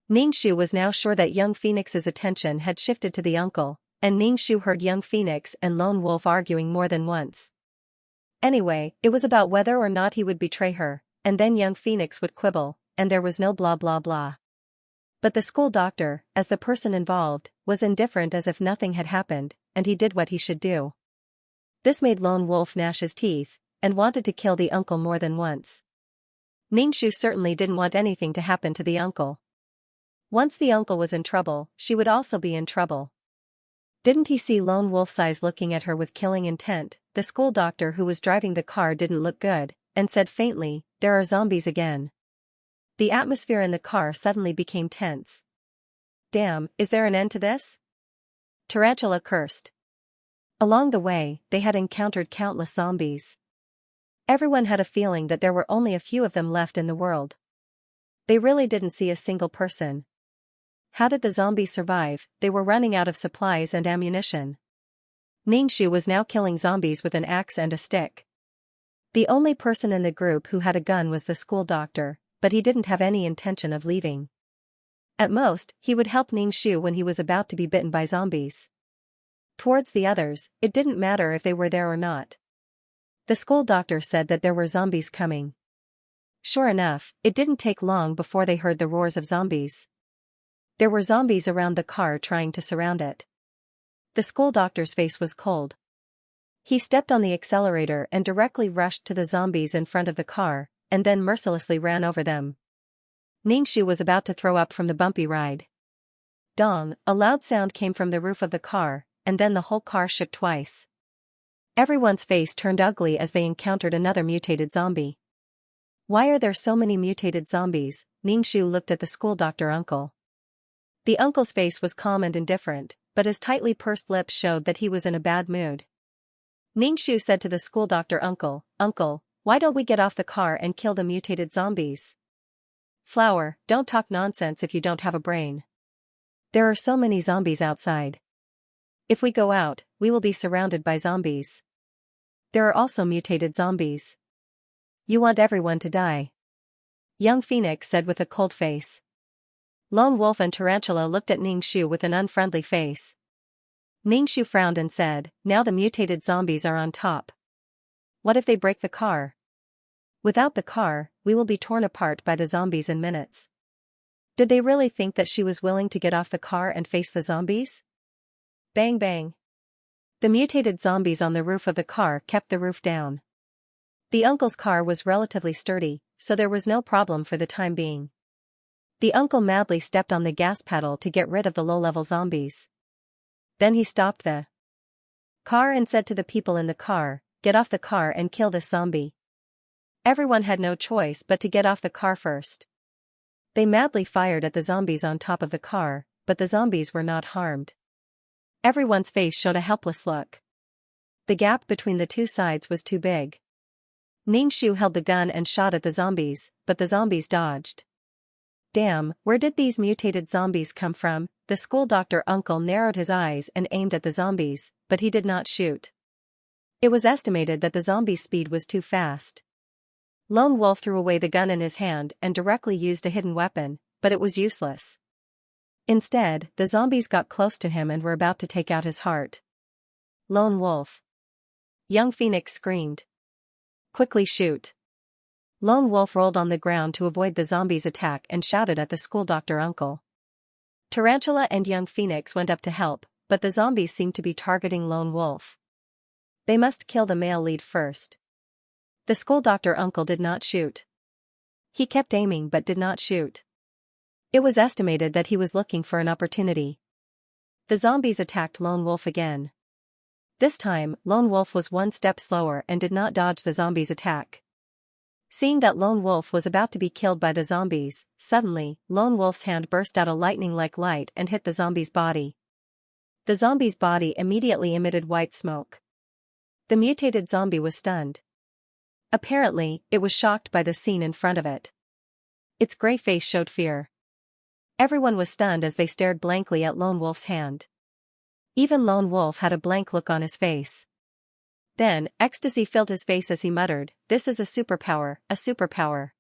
Ningxu was now sure that young Phoenix's attention had shifted to the uncle, and Ningxu heard young Phoenix and Lone Wolf arguing more than once. Anyway, it was about whether or not he would betray her, and then young Phoenix would quibble, and there was no blah blah blah. But the school doctor, as the person involved, was indifferent as if nothing had happened, and he did what he should do. This made Lone Wolf gnash his teeth, and wanted to kill the uncle more than once. Ningxu certainly didn't want anything to happen to the uncle. Once the uncle was in trouble, she would also be in trouble. Didn't he see Lone Wolf's eyes looking at her with killing intent? The school doctor who was driving the car didn't look good, and said faintly, "There are zombies again." The atmosphere in the car suddenly became tense. Damn, is there an end to this? Tarantula cursed. Along the way, they had encountered countless zombies. Everyone had a feeling that there were only a few of them left in the world. They really didn't see a single person. How did the zombies survive? They were running out of supplies and ammunition. Ningxu was now killing zombies with an axe and a stick. The only person in the group who had a gun was the school doctor, but he didn't have any intention of leaving. At most, he would help Ningxu when he was about to be bitten by zombies. Towards the others, it didn't matter if they were there or not. The school doctor said that there were zombies coming. Sure enough, it didn't take long before they heard the roars of zombies. There were zombies around the car trying to surround it. The school doctor's face was cold. He stepped on the accelerator and directly rushed to the zombies in front of the car, and then mercilessly ran over them. Ningxu was about to throw up from the bumpy ride. Dong, a loud sound came from the roof of the car, and then the whole car shook twice. Everyone's face turned ugly as they encountered another mutated zombie. Why are there so many mutated zombies? Ningxu looked at the school doctor uncle. The uncle's face was calm and indifferent, but his tightly pursed lips showed that he was in a bad mood. Ningxu said to the school doctor uncle, "Uncle, why don't we get off the car and kill the mutated zombies?" "Flower, don't talk nonsense if you don't have a brain. There are so many zombies outside. If we go out, we will be surrounded by zombies. There are also mutated zombies. You want everyone to die." Young Phoenix said with a cold face. Lone Wolf and Tarantula looked at Ningxu with an unfriendly face. Ningxu frowned and said, "Now the mutated zombies are on top. What if they break the car? Without the car, we will be torn apart by the zombies in minutes." Did they really think that she was willing to get off the car and face the zombies? Bang bang. The mutated zombies on the roof of the car kept the roof down. The uncle's car was relatively sturdy, so there was no problem for the time being. The uncle madly stepped on the gas pedal to get rid of the low-level zombies. Then he stopped the car and said to the people in the car, "Get off the car and kill this zombie." Everyone had no choice but to get off the car first. They madly fired at the zombies on top of the car, but the zombies were not harmed. Everyone's face showed a helpless look. The gap between the two sides was too big. Ningxu held the gun and shot at the zombies, but the zombies dodged. Damn, where did these mutated zombies come from? The school doctor uncle narrowed his eyes and aimed at the zombies, but he did not shoot. It was estimated that the zombie's speed was too fast. Lone Wolf threw away the gun in his hand and directly used a hidden weapon, but it was useless. Instead, the zombies got close to him and were about to take out his heart. Lone Wolf. Young Phoenix screamed. Quickly shoot. Lone Wolf rolled on the ground to avoid the zombies' attack and shouted at the school doctor uncle. Tarantula and Young Phoenix went up to help, but the zombies seemed to be targeting Lone Wolf. They must kill the male lead first. The school doctor uncle did not shoot. He kept aiming but did not shoot. It was estimated that he was looking for an opportunity. The zombies attacked Lone Wolf again. This time, Lone Wolf was one step slower and did not dodge the zombies' attack. Seeing that Lone Wolf was about to be killed by the zombies, suddenly, Lone Wolf's hand burst out a lightning-like light and hit the zombie's body. The zombie's body immediately emitted white smoke. The mutated zombie was stunned. Apparently, it was shocked by the scene in front of it. Its gray face showed fear. Everyone was stunned as they stared blankly at Lone Wolf's hand. Even Lone Wolf had a blank look on his face. Then, ecstasy filled his face as he muttered, "This is a superpower, a superpower."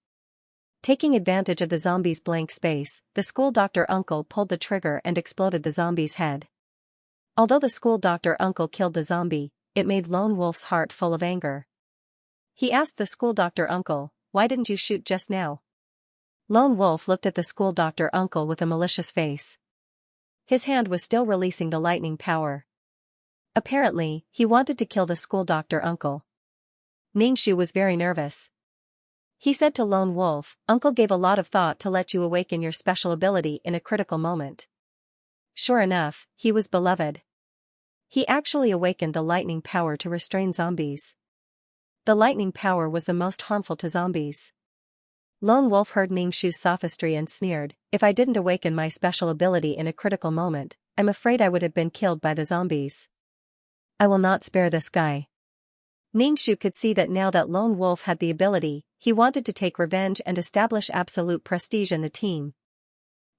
Taking advantage of the zombie's blank space, the school doctor uncle pulled the trigger and exploded the zombie's head. Although the school doctor uncle killed the zombie, it made Lone Wolf's heart full of anger. He asked the school doctor uncle, "Why didn't you shoot just now?" Lone Wolf looked at the school doctor uncle with a malicious face. His hand was still releasing the lightning power. Apparently, he wanted to kill the school doctor uncle. Xianxia was very nervous. He said to Lone Wolf, "Uncle gave a lot of thought to let you awaken your special ability in a critical moment." Sure enough, he was beloved. He actually awakened the lightning power to restrain zombies. The lightning power was the most harmful to zombies. Lone Wolf heard Xianxia's sophistry and sneered, "If I didn't awaken my special ability in a critical moment, I'm afraid I would have been killed by the zombies. I will not spare this guy." Xianxia could see that now that Lone Wolf had the ability, he wanted to take revenge and establish absolute prestige in the team.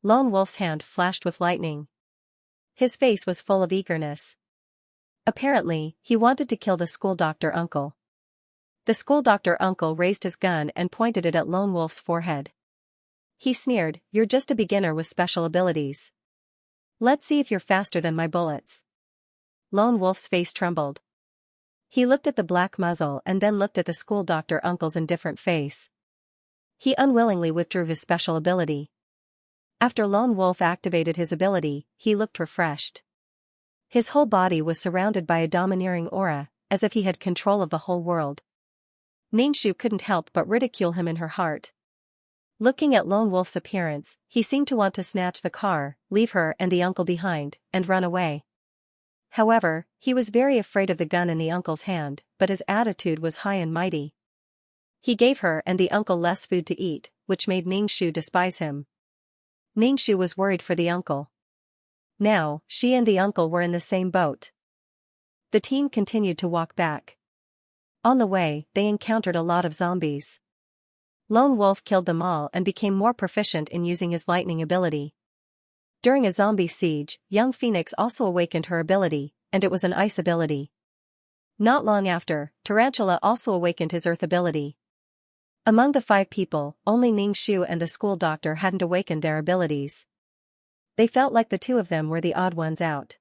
Lone Wolf's hand flashed with lightning. His face was full of eagerness. Apparently, he wanted to kill the school doctor uncle. The school doctor uncle raised his gun and pointed it at Lone Wolf's forehead. He sneered, "You're just a beginner with special abilities. Let's see if you're faster than my bullets." Lone Wolf's face trembled. He looked at the black muzzle and then looked at the school doctor uncle's indifferent face. He unwillingly withdrew his special ability. After Lone Wolf activated his ability, he looked refreshed. His whole body was surrounded by a domineering aura, as if he had control of the whole world. Xianxia couldn't help but ridicule him in her heart. Looking at Lone Wolf's appearance, he seemed to want to snatch the car, leave her and the uncle behind, and run away. However, he was very afraid of the gun in the uncle's hand, but his attitude was high and mighty. He gave her and the uncle less food to eat, which made Xianxia despise him. Xianxia was worried for the uncle. Now, she and the uncle were in the same boat. The team continued to walk back. On the way, they encountered a lot of zombies. Lone Wolf killed them all and became more proficient in using his lightning ability. During a zombie siege, young Phoenix also awakened her ability, and it was an ice ability. Not long after, Tarantula also awakened his earth ability. Among the 5 people, only Xianxia and the school doctor hadn't awakened their abilities. They felt like the 2 of them were the odd ones out.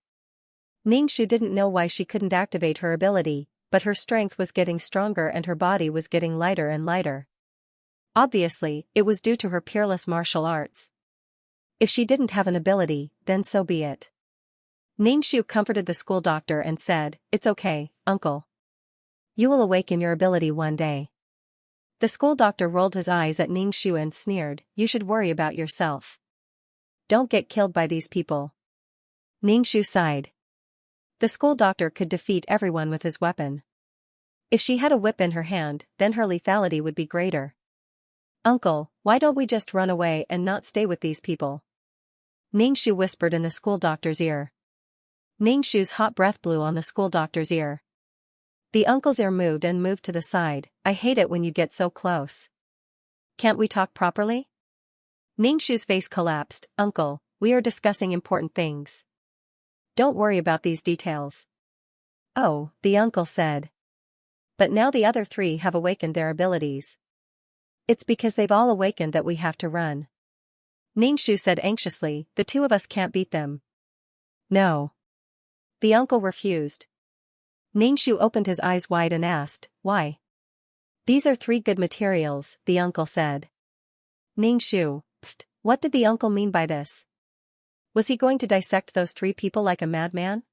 Xianxia didn't know why she couldn't activate her ability, but her strength was getting stronger and her body was getting lighter and lighter. Obviously, it was due to her peerless martial arts. If she didn't have an ability, then so be it. Xianxia comforted the school doctor and said, "It's okay, uncle. You will awaken your ability one day." The school doctor rolled his eyes at Xianxia and sneered, "You should worry about yourself. Don't get killed by these people." Xianxia sighed. The school doctor could defeat everyone with his weapon. If she had a whip in her hand, then her lethality would be greater. "Uncle, why don't we just run away and not stay with these people?" Xianxia whispered in the school doctor's ear. Xianxia's hot breath blew on the school doctor's ear. The uncle's ear moved and moved to the side. "I hate it when you get so close. Can't we talk properly?" Xianxia's face collapsed. "Uncle, we are discussing important things. Don't worry about these details." "Oh," the uncle said. "But now the other 3 have awakened their abilities. It's because they've all awakened that we have to run." Xianxia said anxiously, "The 2 of us can't beat them." "No." The uncle refused. Xianxia opened his eyes wide and asked, "Why?" "These are 3 good materials," the uncle said. Xianxia, pfft, what did the uncle mean by this? Was he going to dissect those 3 people like a madman?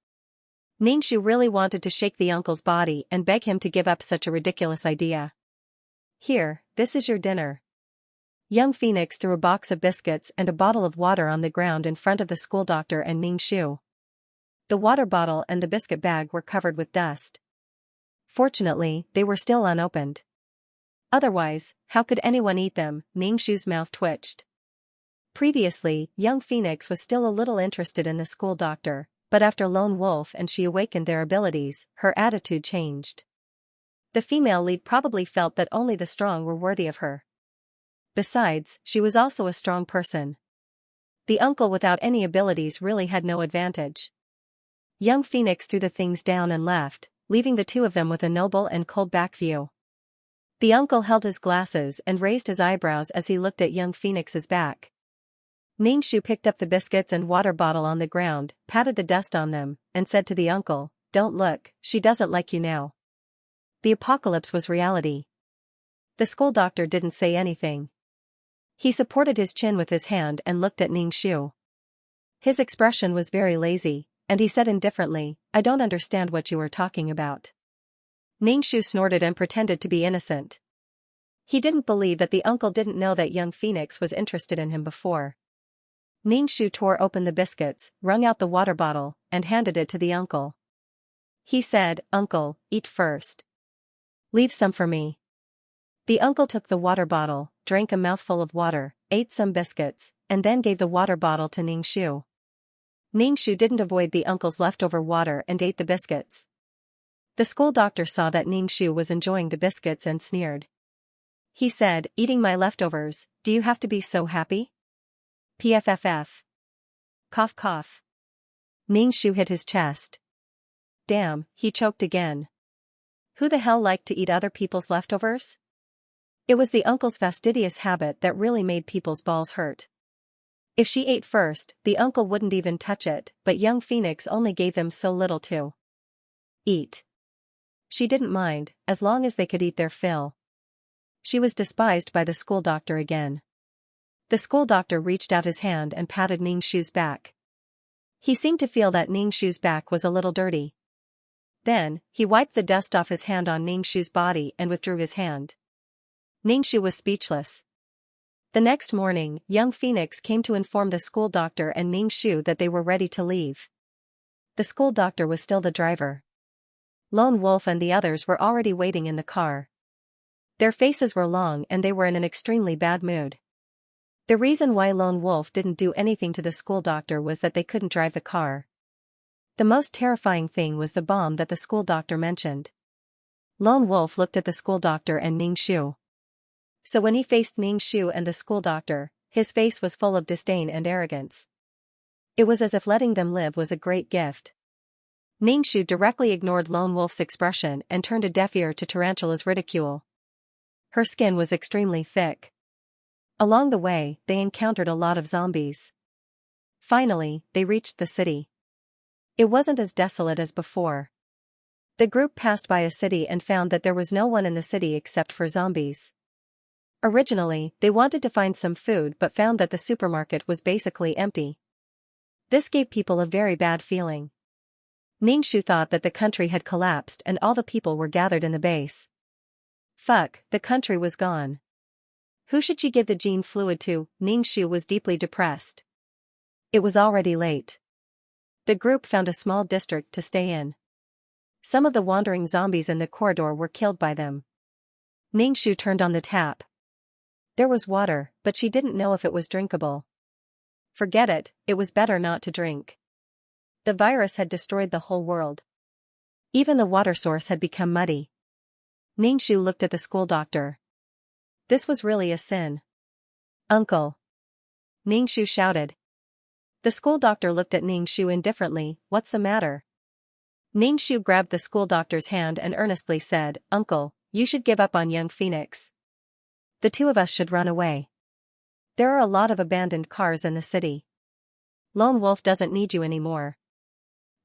Xianxia really wanted to shake the uncle's body and beg him to give up such a ridiculous idea. "Here, this is your dinner." Young Phoenix threw a box of biscuits and a bottle of water on the ground in front of the school doctor and Xianxia. The water bottle and the biscuit bag were covered with dust. Fortunately, they were still unopened. Otherwise, how could anyone eat them? Ningshu's mouth twitched. Previously, young Phoenix was still a little interested in the school doctor, but after Lone Wolf and she awakened their abilities, her attitude changed. The female lead probably felt that only the strong were worthy of her. Besides, she was also a strong person. The uncle without any abilities really had no advantage. Young Phoenix threw the things down and left, leaving the two of them with a noble and cold back view. The uncle held his glasses and raised his eyebrows as he looked at young Phoenix's back. Ningshu picked up the biscuits and water bottle on the ground, patted the dust on them, and said to the uncle, "Don't look, she doesn't like you now." The apocalypse was reality. The school doctor didn't say anything. He supported his chin with his hand and looked at Ningshu. His expression was very lazy, and he said indifferently, "I don't understand what you are talking about." Ningshu snorted and pretended to be innocent. He didn't believe that the uncle didn't know that young Phoenix was interested in him before. Ningshu tore open the biscuits, wrung out the water bottle, and handed it to the uncle. He said, "Uncle, eat first. Leave some for me." The uncle took the water bottle, drank a mouthful of water, ate some biscuits, and then gave the water bottle to Ningshu. Ningshu didn't avoid the uncle's leftover water and ate the biscuits. The school doctor saw that Ningshu was enjoying the biscuits and sneered. He said, "Eating my leftovers, do you have to be so happy?" PFFF. Cough cough. Ningshu hit his chest. Damn, he choked again. Who the hell liked to eat other people's leftovers? It was the uncle's fastidious habit that really made people's balls hurt. If she ate first, the uncle wouldn't even touch it, but young Phoenix only gave them so little to eat. She didn't mind, as long as they could eat their fill. She was despised by the school doctor again. The school doctor reached out his hand and patted Ningshu's back. He seemed to feel that Ningshu's back was a little dirty. Then, he wiped the dust off his hand on Ningshu's body and withdrew his hand. Ningshu was speechless. The next morning, young Phoenix came to inform the school doctor and Ningshu that they were ready to leave. The school doctor was still the driver. Lone Wolf and the others were already waiting in the car. Their faces were long and they were in an extremely bad mood. The reason why Lone Wolf didn't do anything to the school doctor was that they couldn't drive the car. The most terrifying thing was the bomb that the school doctor mentioned. Lone Wolf looked at the school doctor and Ningshu. So when he faced Ningshu and the school doctor, his face was full of disdain and arrogance. It was as if letting them live was a great gift. Ningshu directly ignored Lone Wolf's expression and turned a deaf ear to Tarantula's ridicule. Her skin was extremely thick. Along the way, they encountered a lot of zombies. Finally, they reached the city. It wasn't as desolate as before. The group passed by a city and found that there was no one in the city except for zombies. Originally, they wanted to find some food but found that the supermarket was basically empty. This gave people a very bad feeling. Ningshu thought that the country had collapsed and all the people were gathered in the base. Fuck, the country was gone. Who should she give the gene fluid to? Ningshu was deeply depressed. It was already late. The group found a small district to stay in. Some of the wandering zombies in the corridor were killed by them. Ningshu turned on the tap. There was water, but she didn't know if it was drinkable. Forget it, it was better not to drink. The virus had destroyed the whole world. Even the water source had become muddy. Ningshu looked at the school doctor. This was really a sin. Uncle! Ningshu shouted. The school doctor looked at Ningshu indifferently. What's the matter? Ningshu grabbed the school doctor's hand and earnestly said, Uncle, you should give up on young Phoenix. The two of us should run away. There are a lot of abandoned cars in the city. Lone Wolf doesn't need you anymore.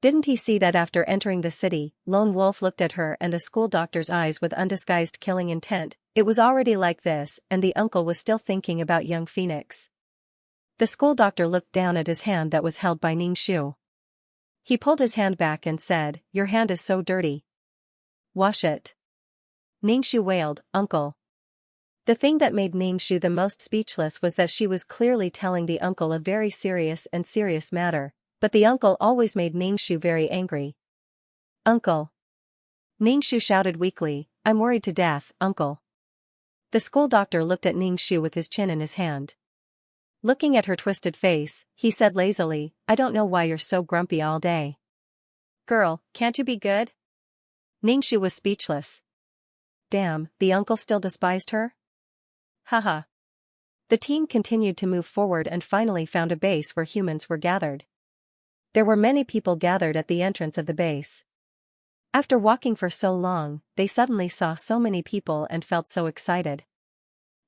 Didn't he see that after entering the city, Lone Wolf looked at her and the school doctor's eyes with undisguised killing intent? It was already like this, and the uncle was still thinking about young Phoenix. The school doctor looked down at his hand that was held by Ningshu. He pulled his hand back and said, Your hand is so dirty. Wash it. Ningshu wailed, Uncle. The thing that made Ningshu the most speechless was that she was clearly telling the uncle a very serious matter, but the uncle always made Ningshu very angry. Uncle. Ningshu shouted weakly, I'm worried to death, Uncle. The school doctor looked at Ningxu with his chin in his hand. Looking at her twisted face, he said lazily, I don't know why you're so grumpy all day. Girl, can't you be good? Ningxu was speechless. Damn, the uncle still despised her? Haha. The team continued to move forward and finally found a base where humans were gathered. There were many people gathered at the entrance of the base. After walking for so long, they suddenly saw so many people and felt so excited.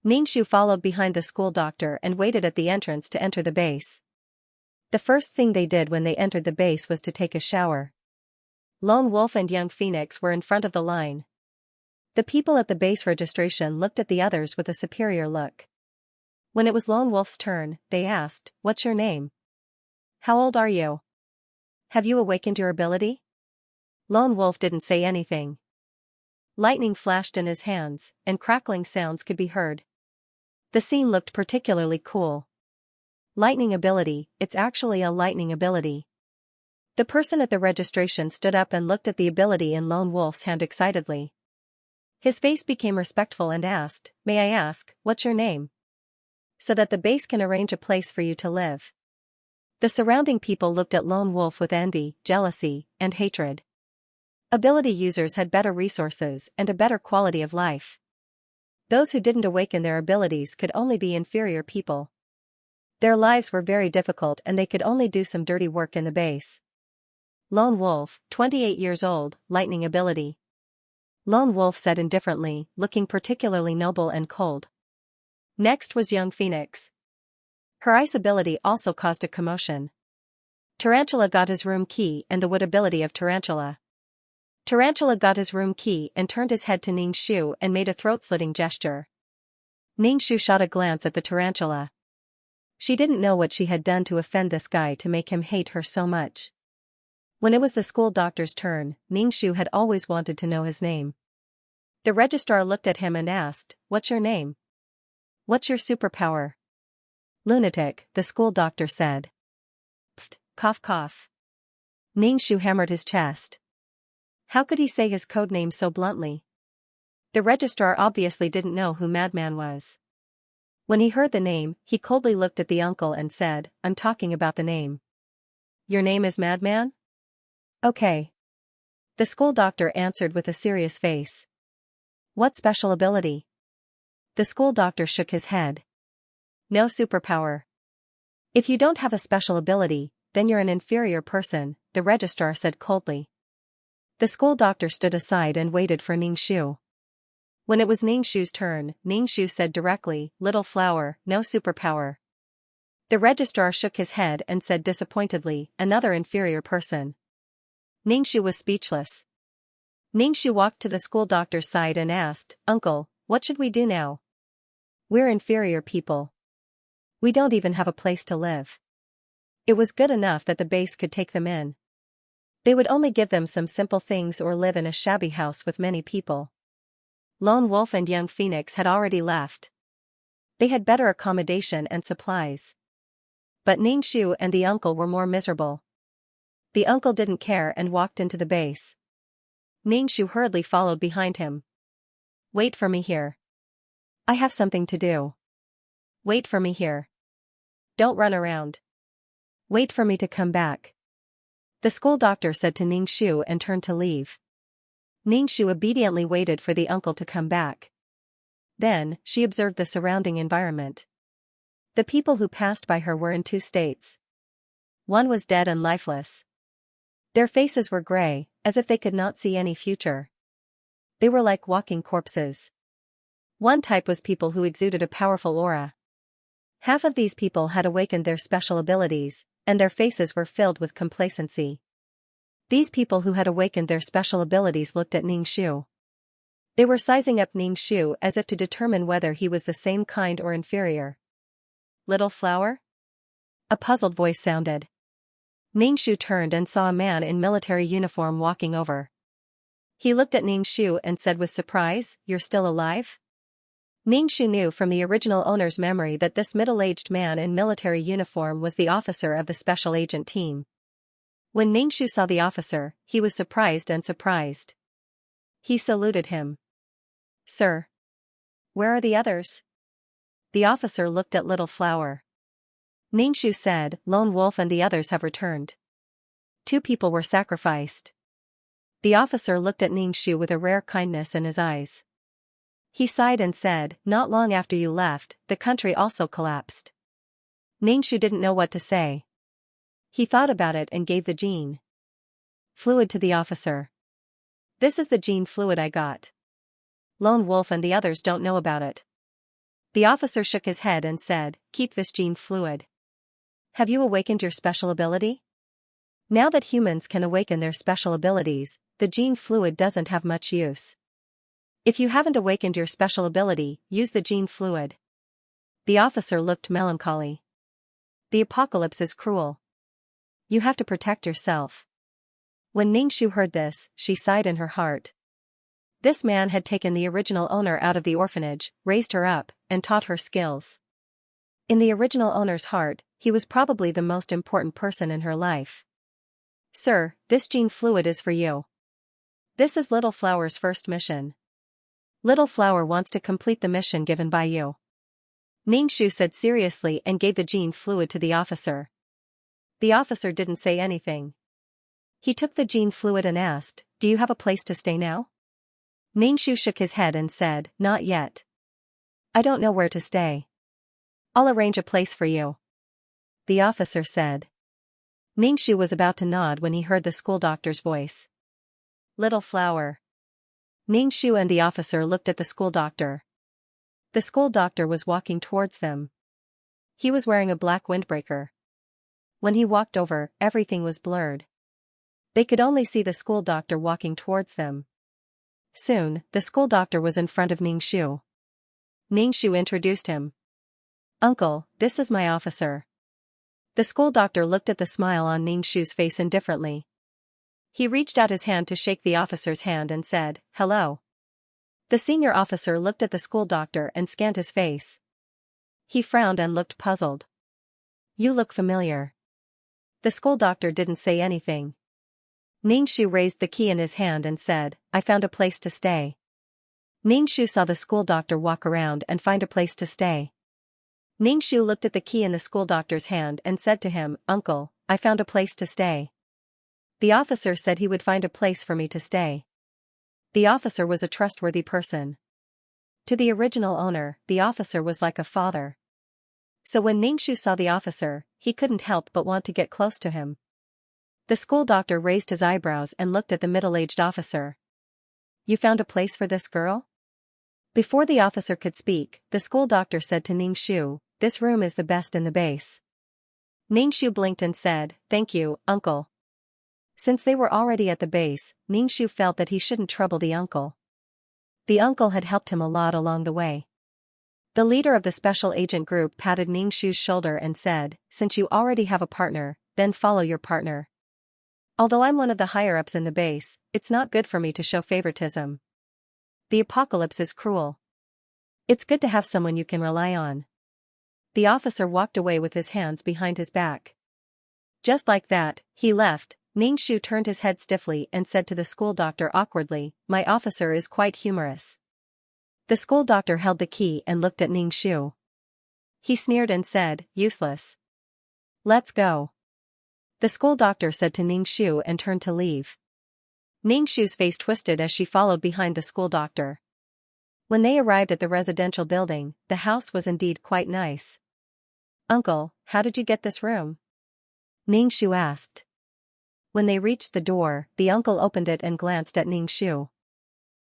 Ningxu followed behind the school doctor and waited at the entrance to enter the base. The first thing they did when they entered the base was to take a shower. Lone Wolf and Young Phoenix were in front of the line. The people at the base registration looked at the others with a superior look. When it was Lone Wolf's turn, they asked, What's your name? How old are you? Have you awakened your ability? Lone Wolf didn't say anything. Lightning flashed in his hands, and crackling sounds could be heard. The scene looked particularly cool. Lightning ability, it's actually a lightning ability. The person at the registration stood up and looked at the ability in Lone Wolf's hand excitedly. His face became respectful and asked, May I ask, what's your name? So that the base can arrange a place for you to live. The surrounding people looked at Lone Wolf with envy, jealousy, and hatred. Ability users had better resources and a better quality of life. Those who didn't awaken their abilities could only be inferior people. Their lives were very difficult and they could only do some dirty work in the base. Lone Wolf, 28 years old, lightning ability. Lone Wolf said indifferently, looking particularly noble and cold. Next was Young Phoenix. Her ice ability also caused a commotion. Tarantula got his room key and the wood ability of Tarantula. Tarantula got his room key and turned his head to Ningxu and made a throat-slitting gesture. Ningxu shot a glance at the tarantula. She didn't know what she had done to offend this guy to make him hate her so much. When it was the school doctor's turn, Ningxu had always wanted to know his name. The registrar looked at him and asked, What's your name? What's your superpower? Lunatic, the school doctor said. Pfft, cough cough. Ningxu hammered his chest. How could he say his code name so bluntly? The registrar obviously didn't know who Madman was. When he heard the name, he coldly looked at the uncle and said, I'm talking about the name. Your name is Madman? Okay. The school doctor answered with a serious face. What special ability? The school doctor shook his head. No superpower. If you don't have a special ability, then you're an inferior person, the registrar said coldly. The school doctor stood aside and waited for Ningxu. When it was Ningxu's turn, Ningxu said directly, Little flower, no superpower. The registrar shook his head and said disappointedly, Another inferior person. Ningxu was speechless. Ningxu walked to the school doctor's side and asked, Uncle, what should we do now? We're inferior people. We don't even have a place to live. It was good enough that the base could take them in. They would only give them some simple things or live in a shabby house with many people. Lone Wolf and Young Phoenix had already left. They had better accommodation and supplies. But Ningxu and the uncle were more miserable. The uncle didn't care and walked into the base. Ningxu hurriedly followed behind him. Wait for me here. I have something to do. Wait for me here. Don't run around. Wait for me to come back. The school doctor said to Ningxu and turned to leave. Ningxu obediently waited for the uncle to come back. Then, she observed the surrounding environment. The people who passed by her were in two states. One was dead and lifeless. Their faces were gray, as if they could not see any future. They were like walking corpses. One type was people who exuded a powerful aura. Half of these people had awakened their special abilities, and their faces were filled with complacency. These people who had awakened their special abilities looked at Ningxu. They were sizing up Ningxu as if to determine whether he was the same kind or inferior. Little flower? A puzzled voice sounded. Ningxu turned and saw a man in military uniform walking over. He looked at Ningxu and said with surprise, You're still alive? Ningxu knew from the original owner's memory that this middle-aged man in military uniform was the officer of the special agent team. When Ningxu saw the officer, he was surprised and surprised. He saluted him. Sir. Where are the others? The officer looked at Little Flower. Ningxu said, Lone Wolf and the others have returned. 2 people were sacrificed. The officer looked at Ningxu with a rare kindness in his eyes. He sighed and said, not long after you left, the country also collapsed. Ningxu didn't know what to say. He thought about it and gave the gene fluid to the officer. This is the gene fluid I got. Lone Wolf and the others don't know about it. The officer shook his head and said, keep this gene fluid. Have you awakened your special ability? Now that humans can awaken their special abilities, the gene fluid doesn't have much use. If you haven't awakened your special ability, use the gene fluid. The officer looked melancholy. The apocalypse is cruel. You have to protect yourself. When Ningxu heard this, she sighed in her heart. This man had taken the original owner out of the orphanage, raised her up, and taught her skills. In the original owner's heart, he was probably the most important person in her life. Sir, this gene fluid is for you. This is Little Flower's first mission. Little Flower wants to complete the mission given by you. Ningxu said seriously and gave the gene fluid to the officer. The officer didn't say anything. He took the gene fluid and asked, do you have a place to stay now? Ningxu shook his head and said, not yet. I don't know where to stay. I'll arrange a place for you. The officer said. Ningxu was about to nod when he heard the school doctor's voice. Little Flower. Ningxu and the officer looked at the school doctor. The school doctor was walking towards them. He was wearing a black windbreaker. When he walked over, everything was blurred. They could only see the school doctor walking towards them. Soon, the school doctor was in front of Ningxu. Ningxu introduced him. Uncle, this is my officer. The school doctor looked at the smile on Ningxu's face indifferently. He reached out his hand to shake the officer's hand and said, hello. The senior officer looked at the school doctor and scanned his face. He frowned and looked puzzled. You look familiar. The school doctor didn't say anything. Ningxu raised the key in his hand and said, I found a place to stay. Ningxu saw the school doctor walk around and find a place to stay. Ningxu looked at the key in the school doctor's hand and said to him, Uncle, I found a place to stay. The officer said he would find a place for me to stay. The officer was a trustworthy person. To the original owner, the officer was like a father. So when Ningxu saw the officer, he couldn't help but want to get close to him. The school doctor raised his eyebrows and looked at the middle-aged officer. You found a place for this girl? Before the officer could speak, the school doctor said to Ningxu, this room is the best in the base. Ningxu blinked and said, thank you, uncle. Since they were already at the base, Ningxu felt that he shouldn't trouble the uncle. The uncle had helped him a lot along the way. The leader of the special agent group patted Ningxu's shoulder and said, since you already have a partner, then follow your partner. Although I'm one of the higher-ups in the base, it's not good for me to show favoritism. The apocalypse is cruel. It's good to have someone you can rely on. The officer walked away with his hands behind his back. Just like that, he left. Ningxu turned his head stiffly and said to the school doctor awkwardly, my officer is quite humorous. The school doctor held the key and looked at Ningxu. He sneered and said, useless. Let's go. The school doctor said to Ningxu and turned to leave. Ningxu's face twisted as she followed behind the school doctor. When they arrived at the residential building, the house was indeed quite nice. Uncle, how did you get this room? Ningxu asked. When they reached the door, the uncle opened it and glanced at Ningxu.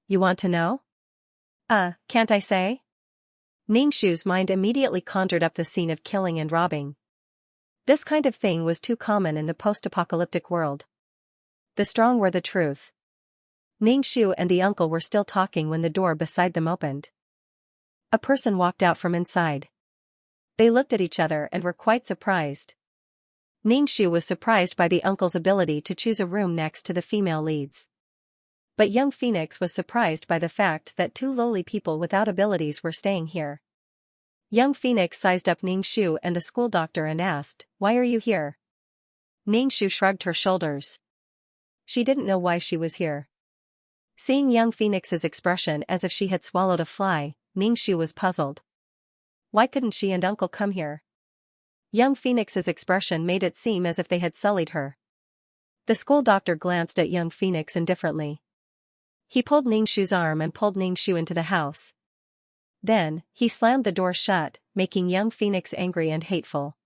You want to know? Can't I say? Ningxu's mind immediately conjured up the scene of killing and robbing. This kind of thing was too common in the post-apocalyptic world. The strong were the truth. Ningxu and the uncle were still talking when the door beside them opened. A person walked out from inside. They looked at each other and were quite surprised. Ningxu was surprised by the uncle's ability to choose a room next to the female leads. But young Phoenix was surprised by the fact that 2 lowly people without abilities were staying here. Young Phoenix sized up Ningxu and the school doctor and asked, why are you here? Ningxu shrugged her shoulders. She didn't know why she was here. Seeing young Phoenix's expression as if she had swallowed a fly, Ningxu was puzzled. Why couldn't she and Uncle come here? Young Phoenix's expression made it seem as if they had sullied her. The school doctor glanced at young Phoenix indifferently. He pulled Ningxu's arm and pulled Ningxu into the house. Then, he slammed the door shut, making young Phoenix angry and hateful.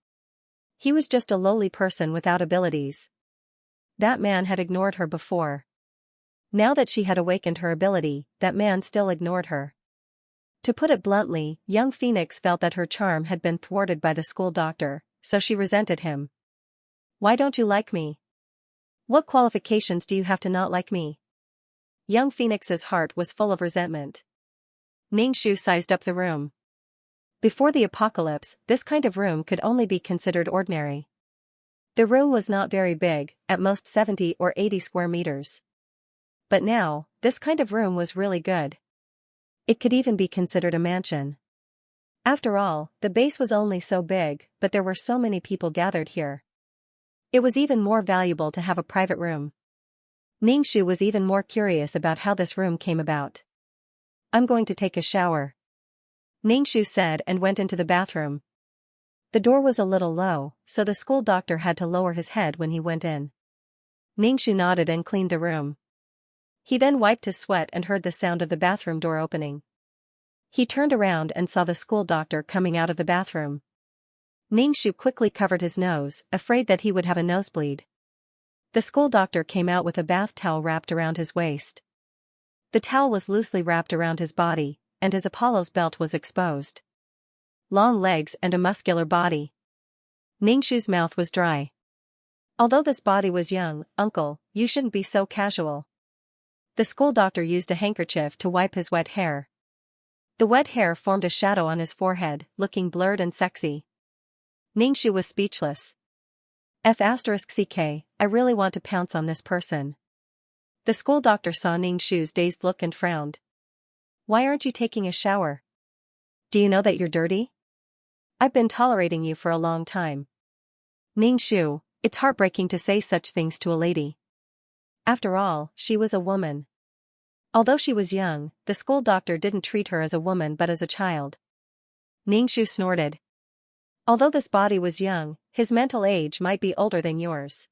He was just a lowly person without abilities. That man had ignored her before. Now that she had awakened her ability, that man still ignored her. To put it bluntly, young Phoenix felt that her charm had been thwarted by the school doctor, so she resented him. Why don't you like me? What qualifications do you have to not like me? Young Phoenix's heart was full of resentment. Ningxu sized up the room. Before the apocalypse, this kind of room could only be considered ordinary. The room was not very big, at most 70 or 80 square meters. But now, this kind of room was really good. It could even be considered a mansion. After all, the base was only so big, but there were so many people gathered here. It was even more valuable to have a private room. Ningxu was even more curious about how this room came about. I'm going to take a shower, Ningxu said and went into the bathroom. The door was a little low, so the school doctor had to lower his head when he went in. Ningxu nodded and cleaned the room. He then wiped his sweat and heard the sound of the bathroom door opening. He turned around and saw the school doctor coming out of the bathroom. Ningxu quickly covered his nose, afraid that he would have a nosebleed. The school doctor came out with a bath towel wrapped around his waist. The towel was loosely wrapped around his body, and his Apollo's belt was exposed. Long legs and a muscular body. Ningxu's mouth was dry. Although this body was young, Uncle, you shouldn't be so casual. The school doctor used a handkerchief to wipe his wet hair. The wet hair formed a shadow on his forehead, looking blurred and sexy. Ningxu was speechless. F***ck, I really want to pounce on this person. The school doctor saw Ningxu's dazed look and frowned. Why aren't you taking a shower? Do you know that you're dirty? I've been tolerating you for a long time. Ningxu, it's heartbreaking to say such things to a lady. After all, she was a woman. Although she was young, the school doctor didn't treat her as a woman but as a child. Ningxu snorted. Although this body was young, his mental age might be older than yours.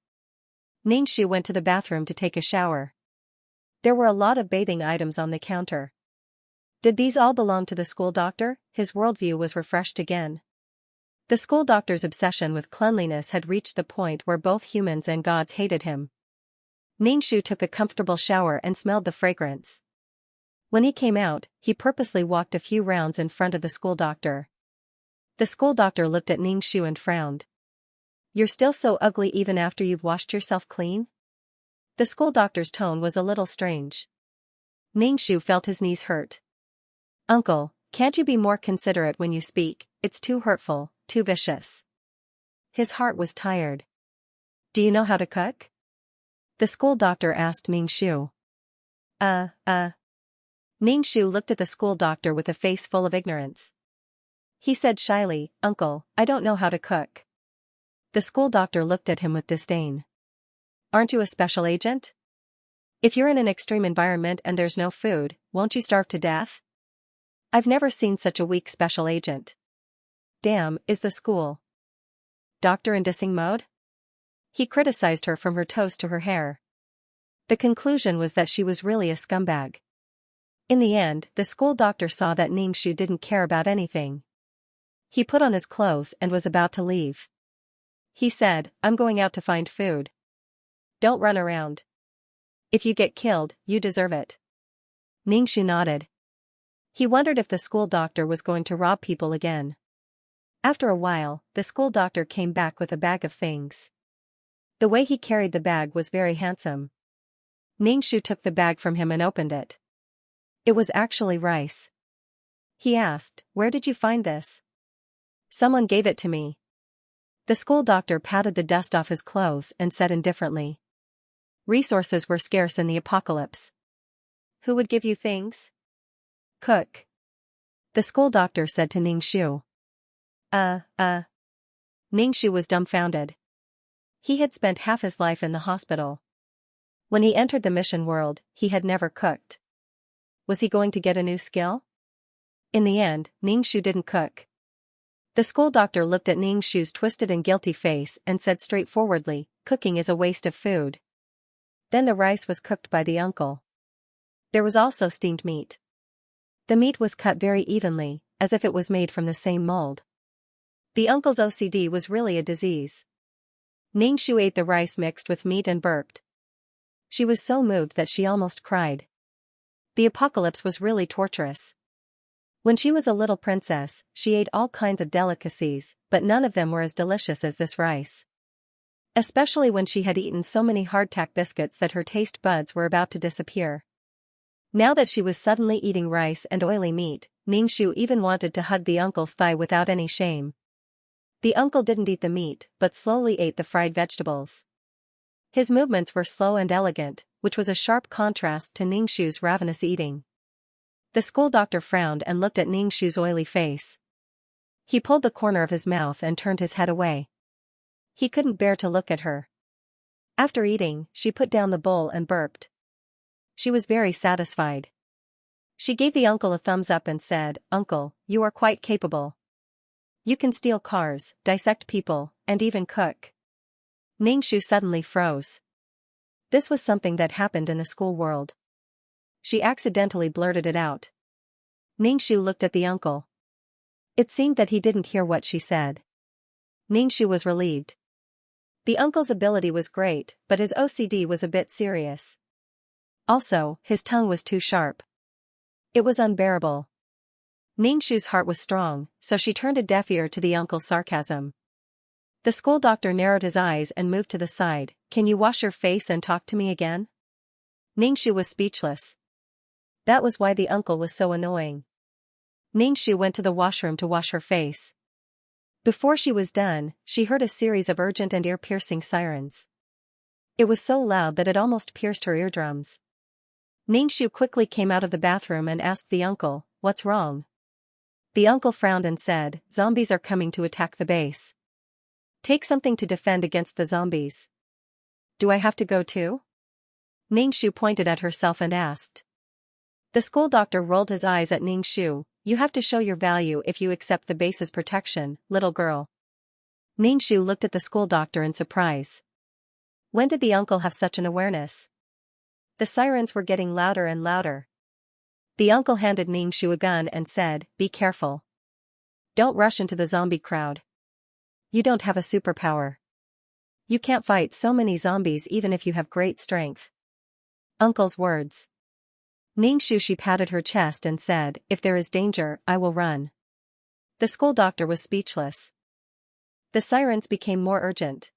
Ningxu went to the bathroom to take a shower. There were a lot of bathing items on the counter. Did these all belong to the school doctor? His worldview was refreshed again. The school doctor's obsession with cleanliness had reached the point where both humans and gods hated him. Ningxu took a comfortable shower and smelled the fragrance. When he came out, he purposely walked a few rounds in front of the school doctor. The school doctor looked at Ningxu and frowned. You're still so ugly even after you've washed yourself clean? The school doctor's tone was a little strange. Ningxu felt his knees hurt. Uncle, can't you be more considerate when you speak? It's too hurtful, too vicious. His heart was tired. Do you know how to cook? The school doctor asked Ningxu. Ningxu looked at the school doctor with a face full of ignorance. He said shyly, Uncle, I don't know how to cook. The school doctor looked at him with disdain. Aren't you a special agent? If you're in an extreme environment and there's no food, won't you starve to death? I've never seen such a weak special agent. Damn, is the school doctor in dissing mode? He criticized her from her toes to her hair. The conclusion was that she was really a scumbag. In the end, the school doctor saw that Ningxu didn't care about anything. He put on his clothes and was about to leave. He said, I'm going out to find food. Don't run around. If you get killed, you deserve it. Ningxu nodded. He wondered if the school doctor was going to rob people again. After a while, the school doctor came back with a bag of things. The way he carried the bag was very handsome. Ningxu took the bag from him and opened it. It was actually rice. He asked, Where did you find this? Someone gave it to me. The school doctor patted the dust off his clothes and said indifferently. Resources were scarce in the apocalypse. Who would give you things? Cook. The school doctor said to Ningxu. Ningxu was dumbfounded. He had spent half his life in the hospital. When he entered the mission world, he had never cooked. Was he going to get a new skill? In the end, Ningxu didn't cook. The school doctor looked at Ningxu's twisted and guilty face and said straightforwardly, "Cooking is a waste of food." Then the rice was cooked by the uncle. There was also steamed meat. The meat was cut very evenly, as if it was made from the same mold. The uncle's OCD was really a disease. Ningxu ate the rice mixed with meat and burped. She was so moved that she almost cried. The apocalypse was really torturous. When she was a little princess, she ate all kinds of delicacies, but none of them were as delicious as this rice. Especially when she had eaten so many hardtack biscuits that her taste buds were about to disappear. Now that she was suddenly eating rice and oily meat, Ningxu even wanted to hug the uncle's thigh without any shame. The uncle didn't eat the meat, but slowly ate the fried vegetables. His movements were slow and elegant, which was a sharp contrast to Ningxu's ravenous eating. The school doctor frowned and looked at Ningxu's oily face. He pulled the corner of his mouth and turned his head away. He couldn't bear to look at her. After eating, she put down the bowl and burped. She was very satisfied. She gave the uncle a thumbs up and said, "Uncle, you are quite capable. You can steal cars, dissect people, and even cook." Ningxu suddenly froze. This was something that happened in the school world. She accidentally blurted it out. Ningxu looked at the uncle. It seemed that he didn't hear what she said. Ningxu was relieved. The uncle's ability was great, but his OCD was a bit serious. Also, his tongue was too sharp. It was unbearable. Ningxu's heart was strong, so she turned a deaf ear to the uncle's sarcasm. The school doctor narrowed his eyes and moved to the side. "Can you wash your face and talk to me again?" Ningxu was speechless. That was why the uncle was so annoying. Ningxu went to the washroom to wash her face. Before she was done, she heard a series of urgent and ear-piercing sirens. It was so loud that it almost pierced her eardrums. Ningxu quickly came out of the bathroom and asked the uncle, "What's wrong?" The uncle frowned and said, "Zombies are coming to attack the base. Take something to defend against the zombies." "Do I have to go too?" Ningxu pointed at herself and asked. The school doctor rolled his eyes at Ningxu. "You have to show your value if you accept the base's protection, little girl." Ningxu looked at the school doctor in surprise. When did the uncle have such an awareness? The sirens were getting louder and louder. The uncle handed Ningxu a gun and said, "Be careful. Don't rush into the zombie crowd. You don't have a superpower. You can't fight so many zombies even if you have great strength." Uncle's words. Ningxu she patted her chest and said, "If there is danger, I will run." The school doctor was speechless. The sirens became more urgent.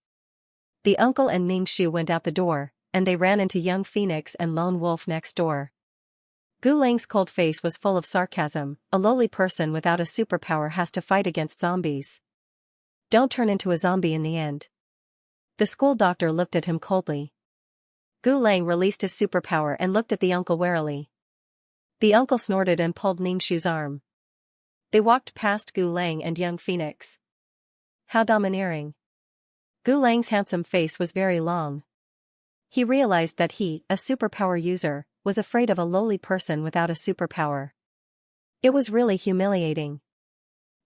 The uncle and Ningxu went out the door, and they ran into Young Phoenix and Lone Wolf next door. Gu Lang's cold face was full of sarcasm. "A lowly person without a superpower has to fight against zombies. Don't turn into a zombie in the end." The school doctor looked at him coldly. Gu Lang released his superpower and looked at the uncle warily. The uncle snorted and pulled Ningxu's arm. They walked past Gu Lang and Young Phoenix. How domineering. Gu Lang's handsome face was very long. He realized that he, a superpower user, was afraid of a lowly person without a superpower. It was really humiliating.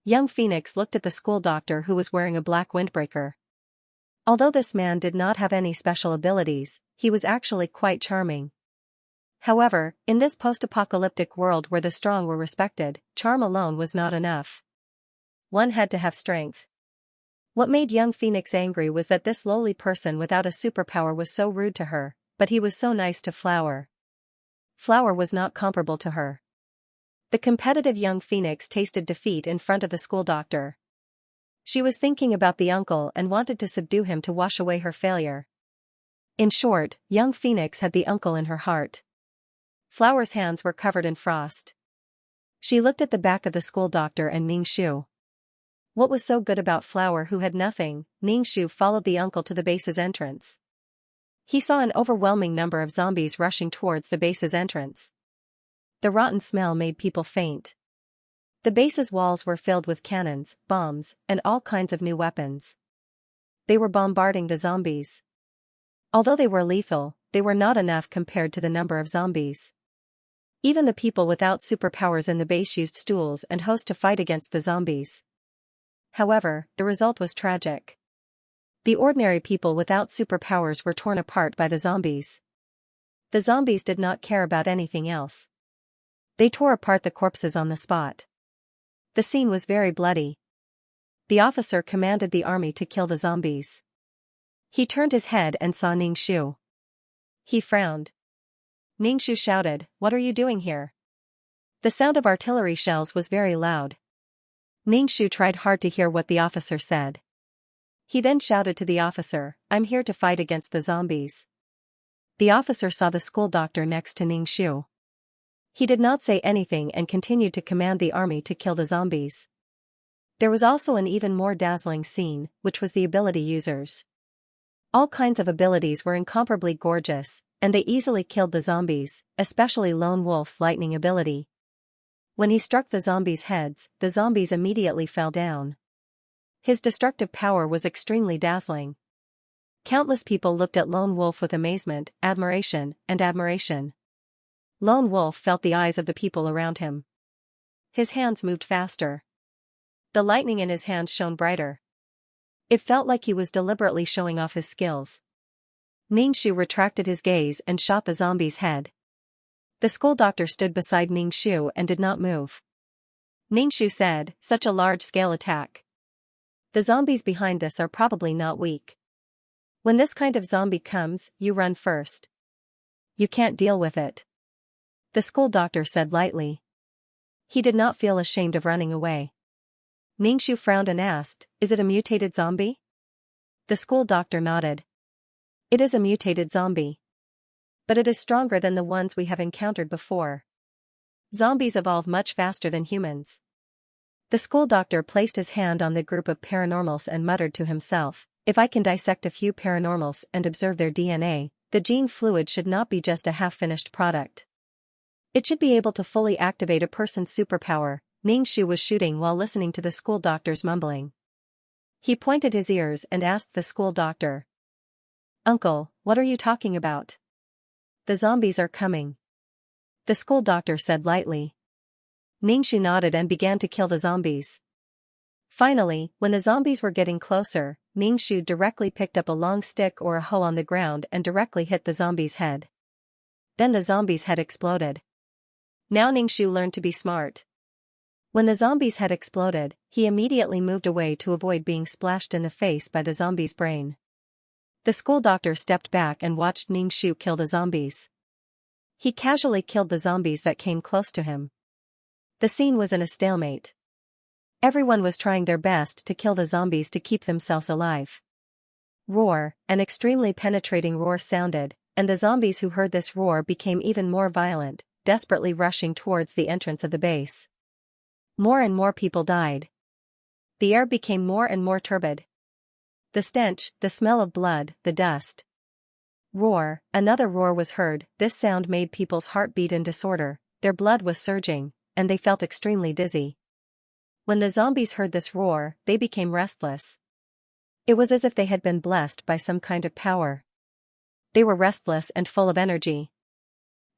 Young Phoenix looked at the school doctor who was wearing a black windbreaker. Although this man did not have any special abilities, he was actually quite charming. However, in this post-apocalyptic world where the strong were respected, charm alone was not enough. One had to have strength. What made Young Phoenix angry was that this lowly person without a superpower was so rude to her, but he was so nice to Flower. Flower was not comparable to her. The competitive Young Phoenix tasted defeat in front of the school doctor. She was thinking about the uncle and wanted to subdue him to wash away her failure. In short, Young Phoenix had the uncle in her heart. Flower's hands were covered in frost. She looked at the back of the school doctor and Ningxu. What was so good about Flower who had nothing? Ningxu followed the uncle to the base's entrance. He saw an overwhelming number of zombies rushing towards the base's entrance. The rotten smell made people faint. The base's walls were filled with cannons, bombs, and all kinds of new weapons. They were bombarding the zombies. Although they were lethal, they were not enough compared to the number of zombies. Even the people without superpowers in the base used stools and hose to fight against the zombies. However, the result was tragic. The ordinary people without superpowers were torn apart by the zombies. The zombies did not care about anything else. They tore apart the corpses on the spot. The scene was very bloody. The officer commanded the army to kill the zombies. He turned his head and saw Ningxu. He frowned. Ningxu shouted, "What are you doing here?" The sound of artillery shells was very loud. Ningxu tried hard to hear what the officer said. He then shouted to the officer, "I'm here to fight against the zombies." The officer saw the school doctor next to Ningxu. He did not say anything and continued to command the army to kill the zombies. There was also an even more dazzling scene, which was the ability users. All kinds of abilities were incomparably gorgeous, and they easily killed the zombies, especially Lone Wolf's lightning ability. When he struck the zombies' heads, the zombies immediately fell down. His destructive power was extremely dazzling. Countless people looked at Lone Wolf with amazement, admiration, and admiration. Lone Wolf felt the eyes of the people around him. His hands moved faster. The lightning in his hands shone brighter. It felt like he was deliberately showing off his skills. Ningxu retracted his gaze and shot the zombie's head. The school doctor stood beside Ningxu and did not move. Ningxu said, "Such a large-scale attack. The zombies behind this are probably not weak. When this kind of zombie comes, you run first. You can't deal with it." The school doctor said lightly. He did not feel ashamed of running away. Ningxu frowned and asked, "Is it a mutated zombie?" The school doctor nodded. "It is a mutated zombie. But it is stronger than the ones we have encountered before. Zombies evolve much faster than humans." The school doctor placed his hand on the group of paranormals and muttered to himself, "If I can dissect a few paranormals and observe their DNA, the gene fluid should not be just a half-finished product. It should be able to fully activate a person's superpower." Ningxu was shooting while listening to the school doctor's mumbling. He pointed his ears and asked the school doctor, "Uncle, what are you talking about?" "The zombies are coming," the school doctor said lightly. Ningxu nodded and began to kill the zombies. Finally, when the zombies were getting closer, Ningxu directly picked up a long stick or a hoe on the ground and directly hit the zombie's head. Then the zombie's head exploded. Now Ningxu learned to be smart. When the zombie's head exploded, he immediately moved away to avoid being splashed in the face by the zombie's brain. The school doctor stepped back and watched Ningxu kill the zombies. He casually killed the zombies that came close to him. The scene was in a stalemate. Everyone was trying their best to kill the zombies to keep themselves alive. Roar, an extremely penetrating roar sounded, and the zombies who heard this roar became even more violent, desperately rushing towards the entrance of the base. More and more people died. The air became more and more turbid. The stench, the smell of blood, the dust. Roar, another roar was heard. This sound made people's heart beat in disorder, their blood was surging, and they felt extremely dizzy. When the zombies heard this roar, they became restless. It was as if they had been blessed by some kind of power. They were restless and full of energy.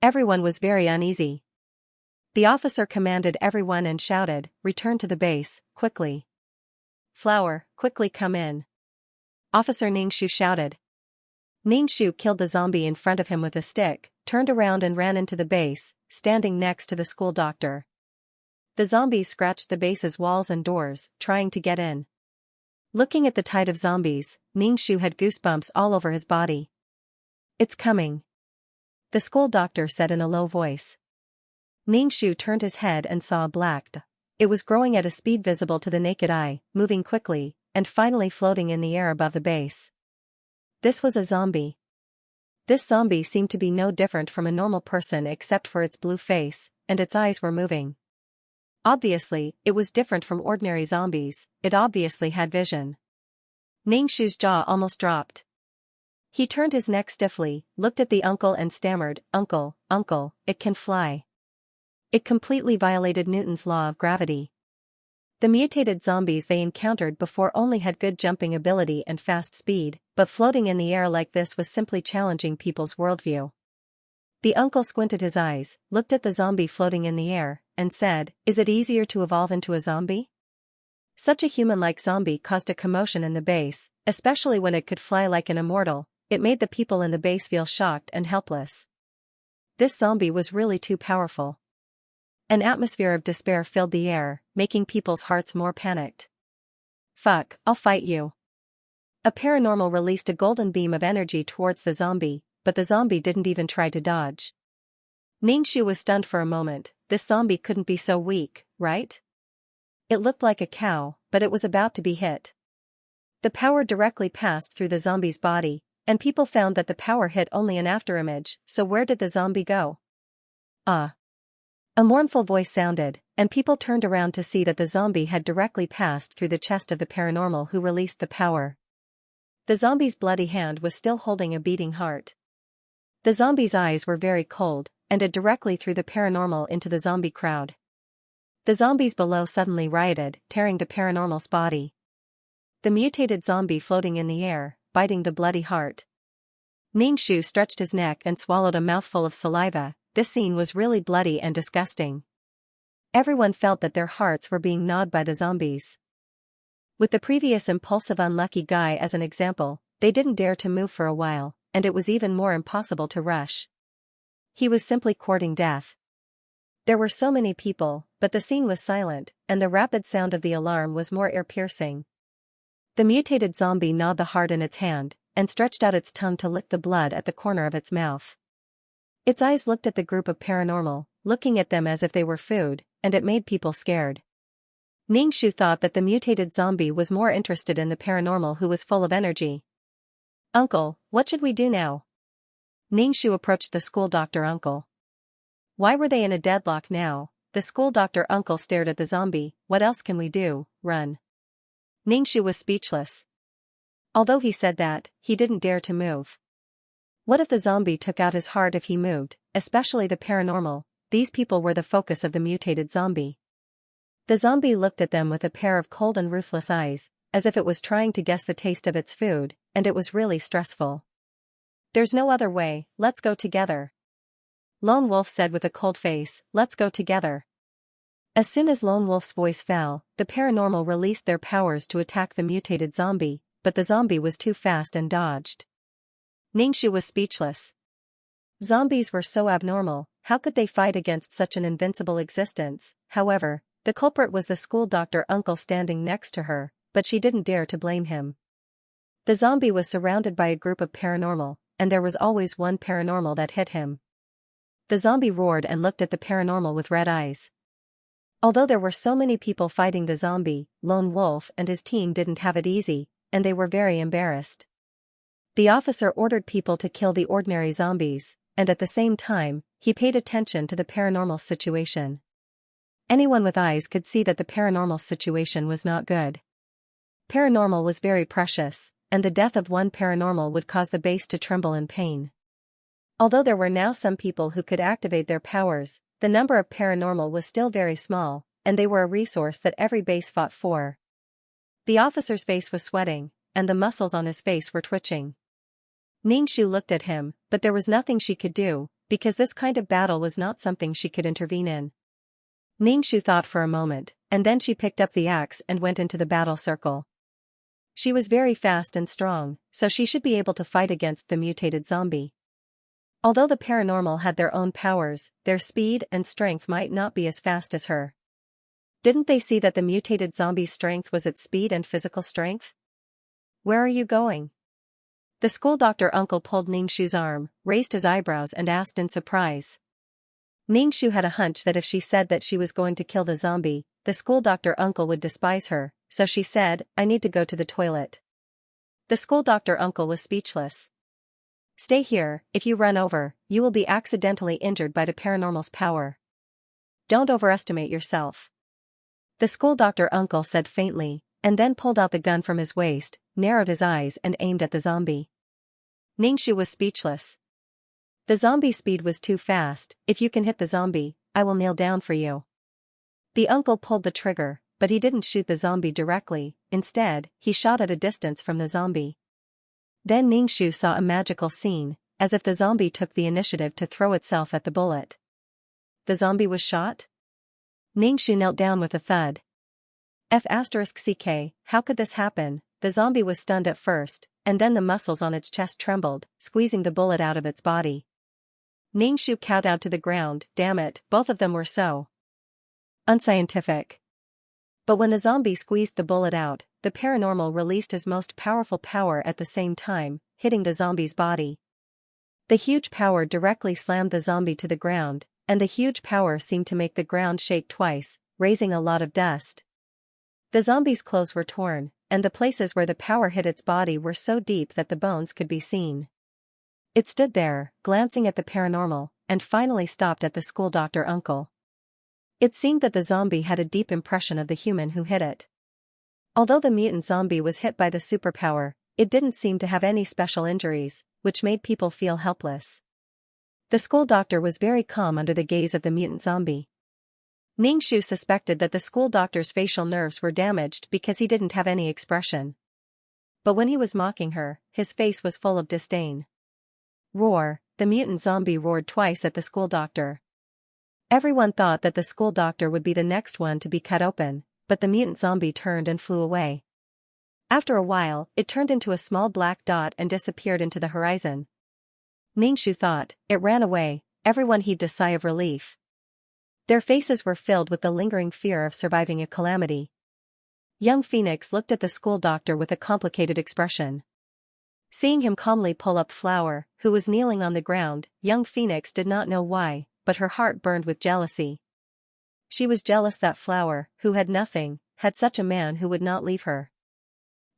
Everyone was very uneasy. The officer commanded everyone and shouted, "Return to the base, quickly. Flower, quickly come in." Officer Ningxu shouted. Ningxu killed the zombie in front of him with a stick, turned around and ran into the base, standing next to the school doctor. The zombies scratched the base's walls and doors, trying to get in. Looking at the tide of zombies, Ningxu had goosebumps all over his body. "It's coming," the school doctor said in a low voice. Ningxu turned his head and saw a black dot. It was growing at a speed visible to the naked eye, moving quickly, and finally floating in the air above the base. This was a zombie. This zombie seemed to be no different from a normal person except for its blue face, and its eyes were moving. Obviously, it was different from ordinary zombies, it obviously had vision. Ningxu's jaw almost dropped. He turned his neck stiffly, looked at the uncle and stammered, "Uncle, uncle, it can fly." It completely violated Newton's law of gravity. The mutated zombies they encountered before only had good jumping ability and fast speed, but floating in the air like this was simply challenging people's worldview. The uncle squinted his eyes, looked at the zombie floating in the air, and said, "Is it easier to evolve into a zombie?" Such a human-like zombie caused a commotion in the base, especially when it could fly like an immortal. It made the people in the base feel shocked and helpless. This zombie was really too powerful. An atmosphere of despair filled the air, making people's hearts more panicked. "Fuck, I'll fight you." A paranormal released a golden beam of energy towards the zombie, but the zombie didn't even try to dodge. Xianxia was stunned for a moment. This zombie couldn't be so weak, right? It looked like a cow, but it was about to be hit. The power directly passed through the zombie's body, and people found that the power hit only an afterimage. So where did the zombie go? A mournful voice sounded, and people turned around to see that the zombie had directly passed through the chest of the paranormal who released the power. The zombie's bloody hand was still holding a beating heart. The zombie's eyes were very cold, and it directly threw the paranormal into the zombie crowd. The zombies below suddenly rioted, tearing the paranormal's body. The mutated zombie floating in the air, biting the bloody heart. Xianxia stretched his neck and swallowed a mouthful of saliva. This scene was really bloody and disgusting. Everyone felt that their hearts were being gnawed by the zombies. With the previous impulsive unlucky guy as an example, they didn't dare to move for a while, and it was even more impossible to rush. He was simply courting death. There were so many people, but the scene was silent, and the rapid sound of the alarm was more ear-piercing. The mutated zombie gnawed the heart in its hand, and stretched out its tongue to lick the blood at the corner of its mouth. Its eyes looked at the group of paranormal, looking at them as if they were food, and it made people scared. Xianxia thought that the mutated zombie was more interested in the paranormal who was full of energy. "Uncle, what should we do now?" Xianxia approached the school doctor uncle. Why were they in a deadlock now? The school doctor uncle stared at the zombie. "What else can we do? Run." Xianxia was speechless. Although he said that, he didn't dare to move. What if the zombie took out his heart if he moved, especially the paranormal? These people were the focus of the mutated zombie. The zombie looked at them with a pair of cold and ruthless eyes, as if it was trying to guess the taste of its food, and it was really stressful. "There's no other way, let's go together." Lone Wolf said with a cold face, "Let's go together." As soon as Lone Wolf's voice fell, the paranormal released their powers to attack the mutated zombie, but the zombie was too fast and dodged. Xianxia was speechless. Zombies were so abnormal, how could they fight against such an invincible existence? However, the culprit was the school doctor uncle standing next to her, but she didn't dare to blame him. The zombie was surrounded by a group of paranormal, and there was always one paranormal that hit him. The zombie roared and looked at the paranormal with red eyes. Although there were so many people fighting the zombie, Lone Wolf and his team didn't have it easy, and they were very embarrassed. The officer ordered people to kill the ordinary zombies, and at the same time, he paid attention to the paranormal situation. Anyone with eyes could see that the paranormal situation was not good. Paranormal was very precious, and the death of one paranormal would cause the base to tremble in pain. Although there were now some people who could activate their powers, the number of paranormal was still very small, and they were a resource that every base fought for. The officer's face was sweating, and the muscles on his face were twitching. Xianxia looked at him, but there was nothing she could do, because this kind of battle was not something she could intervene in. Xianxia thought for a moment, and then she picked up the axe and went into the battle circle. She was very fast and strong, so she should be able to fight against the mutated zombie. Although the paranormal had their own powers, their speed and strength might not be as fast as her. Didn't they see that the mutated zombie's strength was its speed and physical strength? "Where are you going?" The school doctor uncle pulled Xianxia's arm, raised his eyebrows and asked in surprise. Xianxia had a hunch that if she said that she was going to kill the zombie, the school doctor uncle would despise her, so she said, "I need to go to the toilet." The school doctor uncle was speechless. "Stay here. If you run over, you will be accidentally injured by the paranormal's power. Don't overestimate yourself." The school doctor uncle said faintly, and then pulled out the gun from his waist, narrowed his eyes and aimed at the zombie. Xianxia was speechless. The zombie's speed was too fast. "If you can hit the zombie, I will kneel down for you." The uncle pulled the trigger, but he didn't shoot the zombie directly. Instead, he shot at a distance from the zombie. Then Xianxia saw a magical scene. as if the zombie took the initiative to throw itself at the bullet. The zombie was shot? Ningxu knelt down with a thud. F***ck, how could this happen? The zombie was stunned at first, and then the muscles on its chest trembled, squeezing the bullet out of its body. Ningxu kowtowed to the ground. Damn it, both of them were so unscientific. But when the zombie squeezed the bullet out, the paranormal released his most powerful power at the same time, hitting the zombie's body. The huge power directly slammed the zombie to the ground, and the huge power seemed to make the ground shake twice, raising a lot of dust. The zombie's clothes were torn, and the places where the power hit its body were so deep that the bones could be seen. It stood there, glancing at the paranormal, and finally stopped at the school doctor uncle. It seemed that the zombie had a deep impression of the human who hit it. Although the mutant zombie was hit by the superpower, it didn't seem to have any special injuries, which made people feel helpless. The school doctor was very calm under the gaze of the mutant zombie. Ningxu suspected that the school doctor's facial nerves were damaged because he didn't have any expression. But when he was mocking her, his face was full of disdain. Roar, the mutant zombie roared twice at the school doctor. Everyone thought that the school doctor would be the next one to be cut open, but the mutant zombie turned and flew away. After a while, it turned into a small black dot and disappeared into the horizon. Ningxu thought, it ran away. Everyone heaved a sigh of relief. Their faces were filled with the lingering fear of surviving a calamity. Young Phoenix looked at the school doctor with a complicated expression. Seeing him calmly pull up Flower, who was kneeling on the ground, young Phoenix did not know why, but her heart burned with jealousy. She was jealous that Flower, who had nothing, had such a man who would not leave her.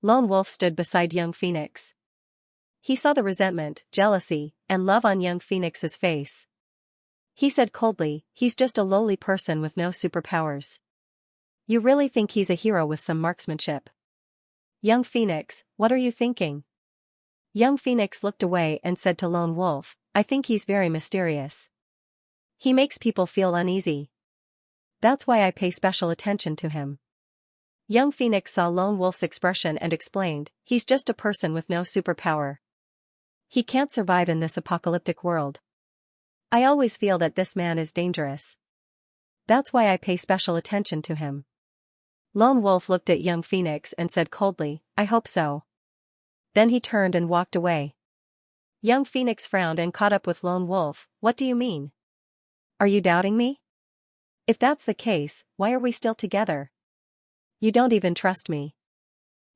Lone Wolf stood beside young Phoenix. He saw the resentment, jealousy, and love on young Phoenix's face. He said coldly, he's just a lowly person with no superpowers. You really think he's a hero with some marksmanship? Young Phoenix, what are you thinking? Young Phoenix looked away and said to Lone Wolf, I think he's very mysterious. He makes people feel uneasy. That's why I pay special attention to him. Young Phoenix saw Lone Wolf's expression and explained, he's just a person with no superpower. He can't survive in this apocalyptic world. I always feel that this man is dangerous. That's why I pay special attention to him. Lone Wolf looked at young Phoenix and said coldly, I hope so. Then he turned and walked away. Young Phoenix frowned and caught up with Lone Wolf, what do you mean? Are you doubting me? If that's the case, why are we still together? You don't even trust me.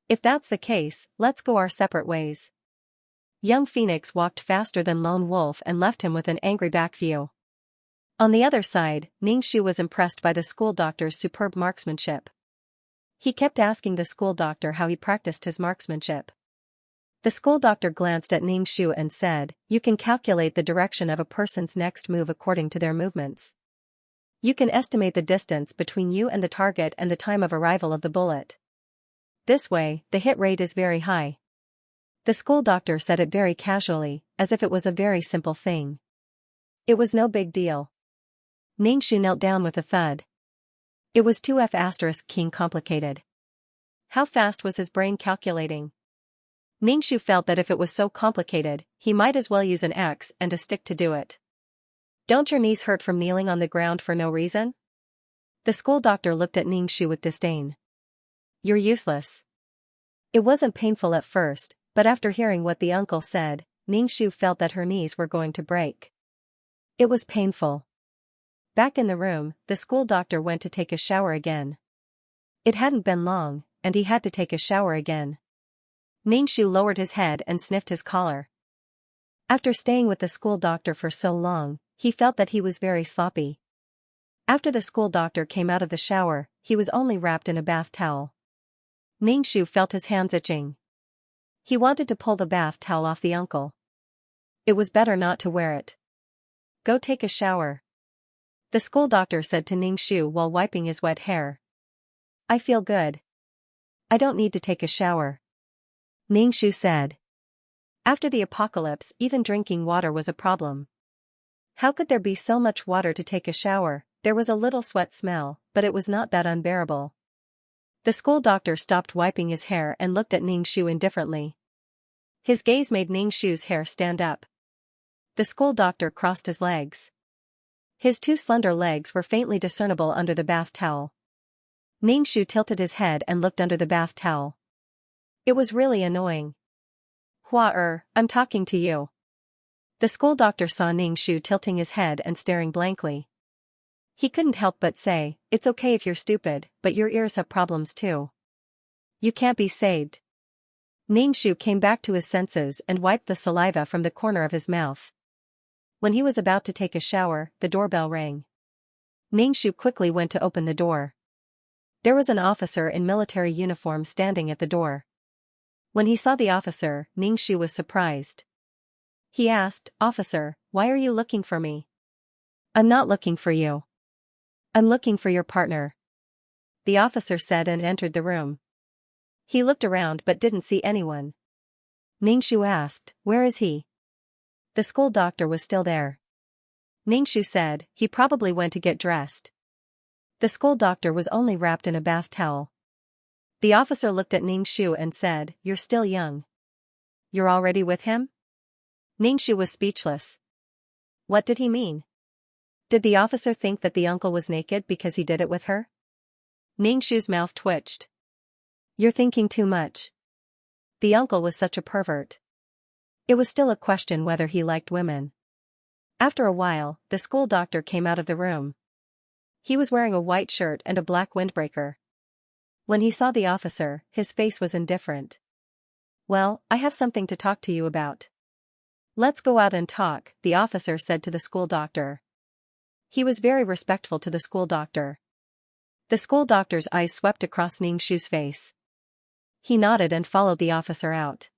If that's the case, let's go our separate ways. Young Phoenix walked faster than Lone Wolf and left him with an angry back view. On the other side, Ningxu was impressed by the school doctor's superb marksmanship. He kept asking the school doctor how he practiced his marksmanship. The school doctor glanced at Ningxu and said, you can calculate the direction of a person's next move according to their movements. You can estimate the distance between you and the target and the time of arrival of the bullet. This way, the hit rate is very high. The school doctor said it very casually, as if it was a very simple thing. It was no big deal. Ningxu knelt down with a thud. It was too **king complicated. How fast was his brain calculating? Ningxu felt that if it was so complicated, he might as well use an axe and a stick to do it. Don't your knees hurt from kneeling on the ground for no reason? The school doctor looked at Ningxu with disdain. You're useless. It wasn't painful at first, but after hearing what the uncle said, Ningxu felt that her knees were going to break. It was painful. Back in the room, the school doctor went to take a shower again. It hadn't been long, and he had to take a shower again. Ningxu lowered his head and sniffed his collar. After staying with the school doctor for so long, he felt that he was very sloppy. After the school doctor came out of the shower, he was only wrapped in a bath towel. Ningxu felt his hands itching. He wanted to pull the bath towel off the uncle. It was better not to wear it. Go take a shower. The school doctor said to Ningxu while wiping his wet hair. I feel good. I don't need to take a shower. Ningxu said. After the apocalypse, even drinking water was a problem. How could there be so much water to take a shower? There was a little sweat smell, but it was not that unbearable. The school doctor stopped wiping his hair and looked at Ningxu indifferently. His gaze made Ningxu's hair stand up. The school doctor crossed his legs. His two slender legs were faintly discernible under the bath towel. Ningxu tilted his head and looked under the bath towel. It was really annoying. I'm talking to you. The school doctor saw Ningxu tilting his head and staring blankly. He couldn't help but say, "It's okay if you're stupid, but your ears have problems too. You can't be saved." Ningxu came back to his senses and wiped the saliva from the corner of his mouth. When he was about to take a shower, the doorbell rang. Ningxu quickly went to open the door. There was an officer in military uniform standing at the door. When he saw the officer, Ningxu was surprised. He asked, "Officer, why are you looking for me?" "I'm not looking for you. I'm looking for your partner," the officer said and entered the room. He looked around but didn't see anyone. Ningxu asked, "Where is he?" The school doctor was still there. Ningxu said, "He probably went to get dressed." The school doctor was only wrapped in a bath towel. The officer looked at Ningxu and said, "You're still young. You're already with him?" Ningxu was speechless. What did he mean? Did the officer think that the uncle was naked because he did it with her? Ningxu's mouth twitched. "You're thinking too much. The uncle was such a pervert." It was still a question whether he liked women. After a while, the school doctor came out of the room. He was wearing a white shirt and a black windbreaker. When he saw the officer, his face was indifferent. "Well, I have something to talk to you about." "Let's go out and talk," the officer said to the school doctor. He was very respectful to the school doctor. The school doctor's eyes swept across Ningxu's face. He nodded and followed the officer out.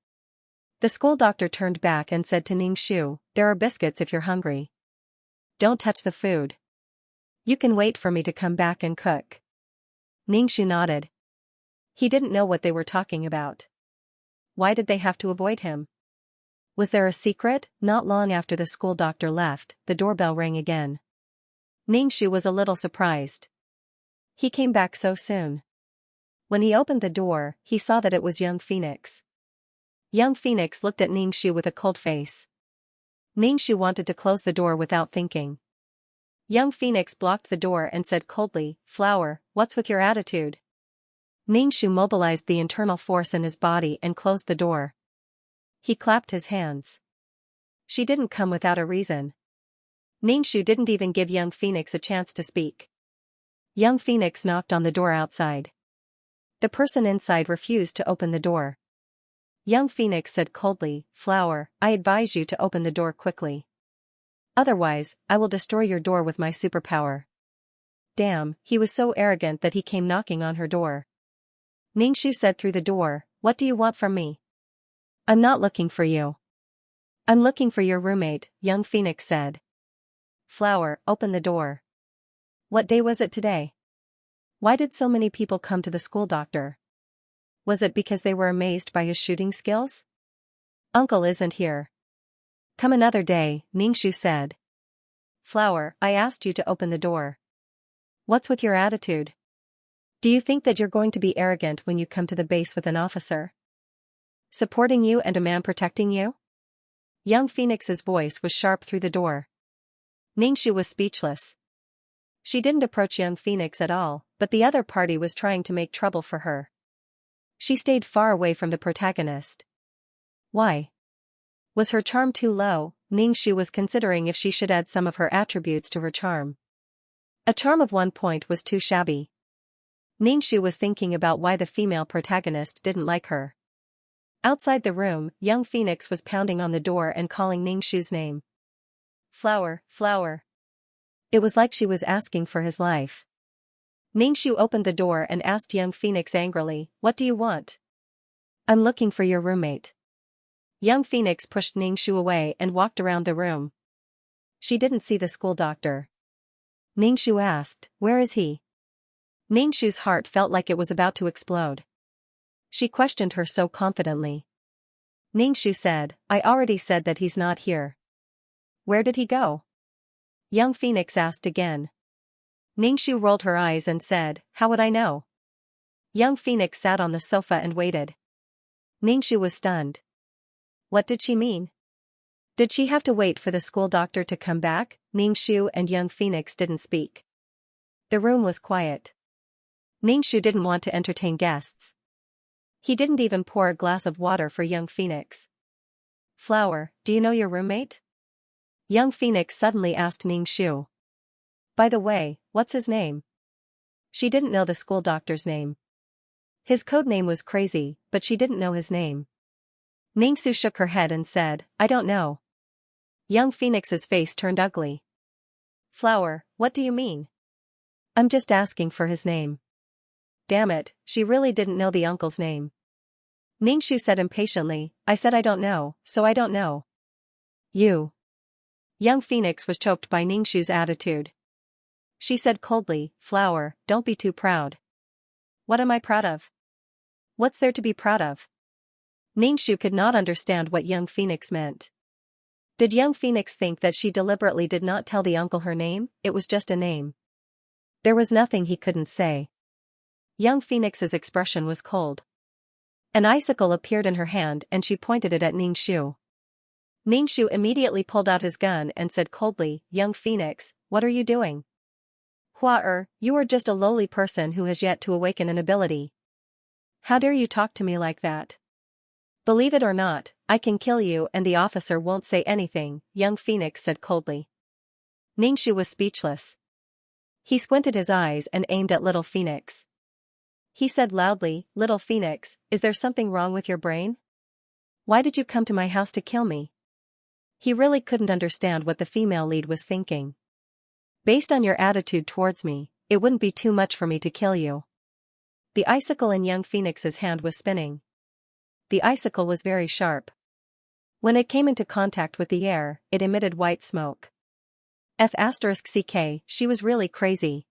The school doctor turned back and said to Ningxu, "There are biscuits if you're hungry. Don't touch the food. You can wait for me to come back and cook." Ningxu nodded. He didn't know what they were talking about. Why did they have to avoid him? Was there a secret? Not long after the school doctor left, the doorbell rang again. Ningxu was a little surprised. He came back so soon. When he opened the door, he saw that it was young Phoenix. Young Phoenix looked at Ningxu with a cold face. Ningxu wanted to close the door without thinking. Young Phoenix blocked the door and said coldly, "Flower, what's with your attitude?" Ningxu mobilized the internal force in his body and closed the door. He clapped his hands. She didn't come without a reason. Ningxu didn't even give young Phoenix a chance to speak. Young Phoenix knocked on the door outside. The person inside refused to open the door. Young Phoenix said coldly, "Flower, I advise you to open the door quickly. Otherwise, I will destroy your door with my superpower." Damn, he was so arrogant that he came knocking on her door. Ningxu said through the door, "What do you want from me?" "I'm not looking for you. I'm looking for your roommate," young Phoenix said. "Flower, open the door." What day was it today? Why did so many people come to the school doctor? Was it because they were amazed by his shooting skills? "Uncle isn't here." "Come another day," Ningxu said. "Flower, I asked you to open the door. What's with your attitude? Do you think that you're going to be arrogant when you come to the base with an officer supporting you and a man protecting you?" Young Phoenix's voice was sharp through the door. Ningxu was speechless. She didn't approach young Phoenix at all, but the other party was trying to make trouble for her. She stayed far away from the protagonist. Why? Was her charm too low? Ningxu was considering if she should add some of her attributes to her charm. A charm of 1 point was too shabby. Ningxu was thinking about why the female protagonist didn't like her. Outside the room, young Phoenix was pounding on the door and calling Ningxu's name. "Flower, flower." It was like she was asking for his life. Ningxu opened the door and asked young Phoenix angrily, "What do you want?" "I'm looking for your roommate." Young Phoenix pushed Ningxu away and walked around the room. She didn't see the school doctor. Ningxu asked, "Where is he?" Ningxu's heart felt like it was about to explode. She questioned her so confidently. Ningxu said, "I already said that he's not here." "Where did he go?" Young Phoenix asked again. Ningxu rolled her eyes and said, "How would I know?" Young Phoenix sat on the sofa and waited. Ningxu was stunned. What did she mean? Did she have to wait for the school doctor to come back? Ningxu and young Phoenix didn't speak. The room was quiet. Ningxu didn't want to entertain guests. He didn't even pour a glass of water for young Phoenix. Flower, do you know your roommate? Young Phoenix suddenly asked Ningxu. By the way, what's his name? She didn't know the school doctor's name. His code name was Crazy, but she didn't know his name. Ningxu shook her head and said, I don't know. Young Phoenix's face turned ugly. Flower, what do you mean? I'm just asking for his name. Damn it, she really didn't know the uncle's name. Ningxu said impatiently, I said I don't know, so I don't know. You. Young Phoenix was choked by Ningxu's attitude. She said coldly, Flower, don't be too proud. What am I proud of? What's there to be proud of? Ningxu could not understand what young Phoenix meant. Did young Phoenix think that she deliberately did not tell the uncle her name? It was just a name. There was nothing he couldn't say. Young Phoenix's expression was cold. An icicle appeared in her hand and she pointed it at Ningxu. Ningxu immediately pulled out his gun and said coldly, Young Phoenix, what are you doing? Hua you are just a lowly person who has yet to awaken an ability. How dare you talk to me like that? Believe it or not, I can kill you and the officer won't say anything, young Phoenix said coldly. Ningxu was speechless. He squinted his eyes and aimed at little Phoenix. He said loudly, Little Phoenix, is there something wrong with your brain? Why did you come to my house to kill me? He really couldn't understand what the female lead was thinking. Based on your attitude towards me, it wouldn't be too much for me to kill you. The icicle in young Phoenix's hand was spinning. The icicle was very sharp. When it came into contact with the air, it emitted white smoke. F***ck, she was really crazy.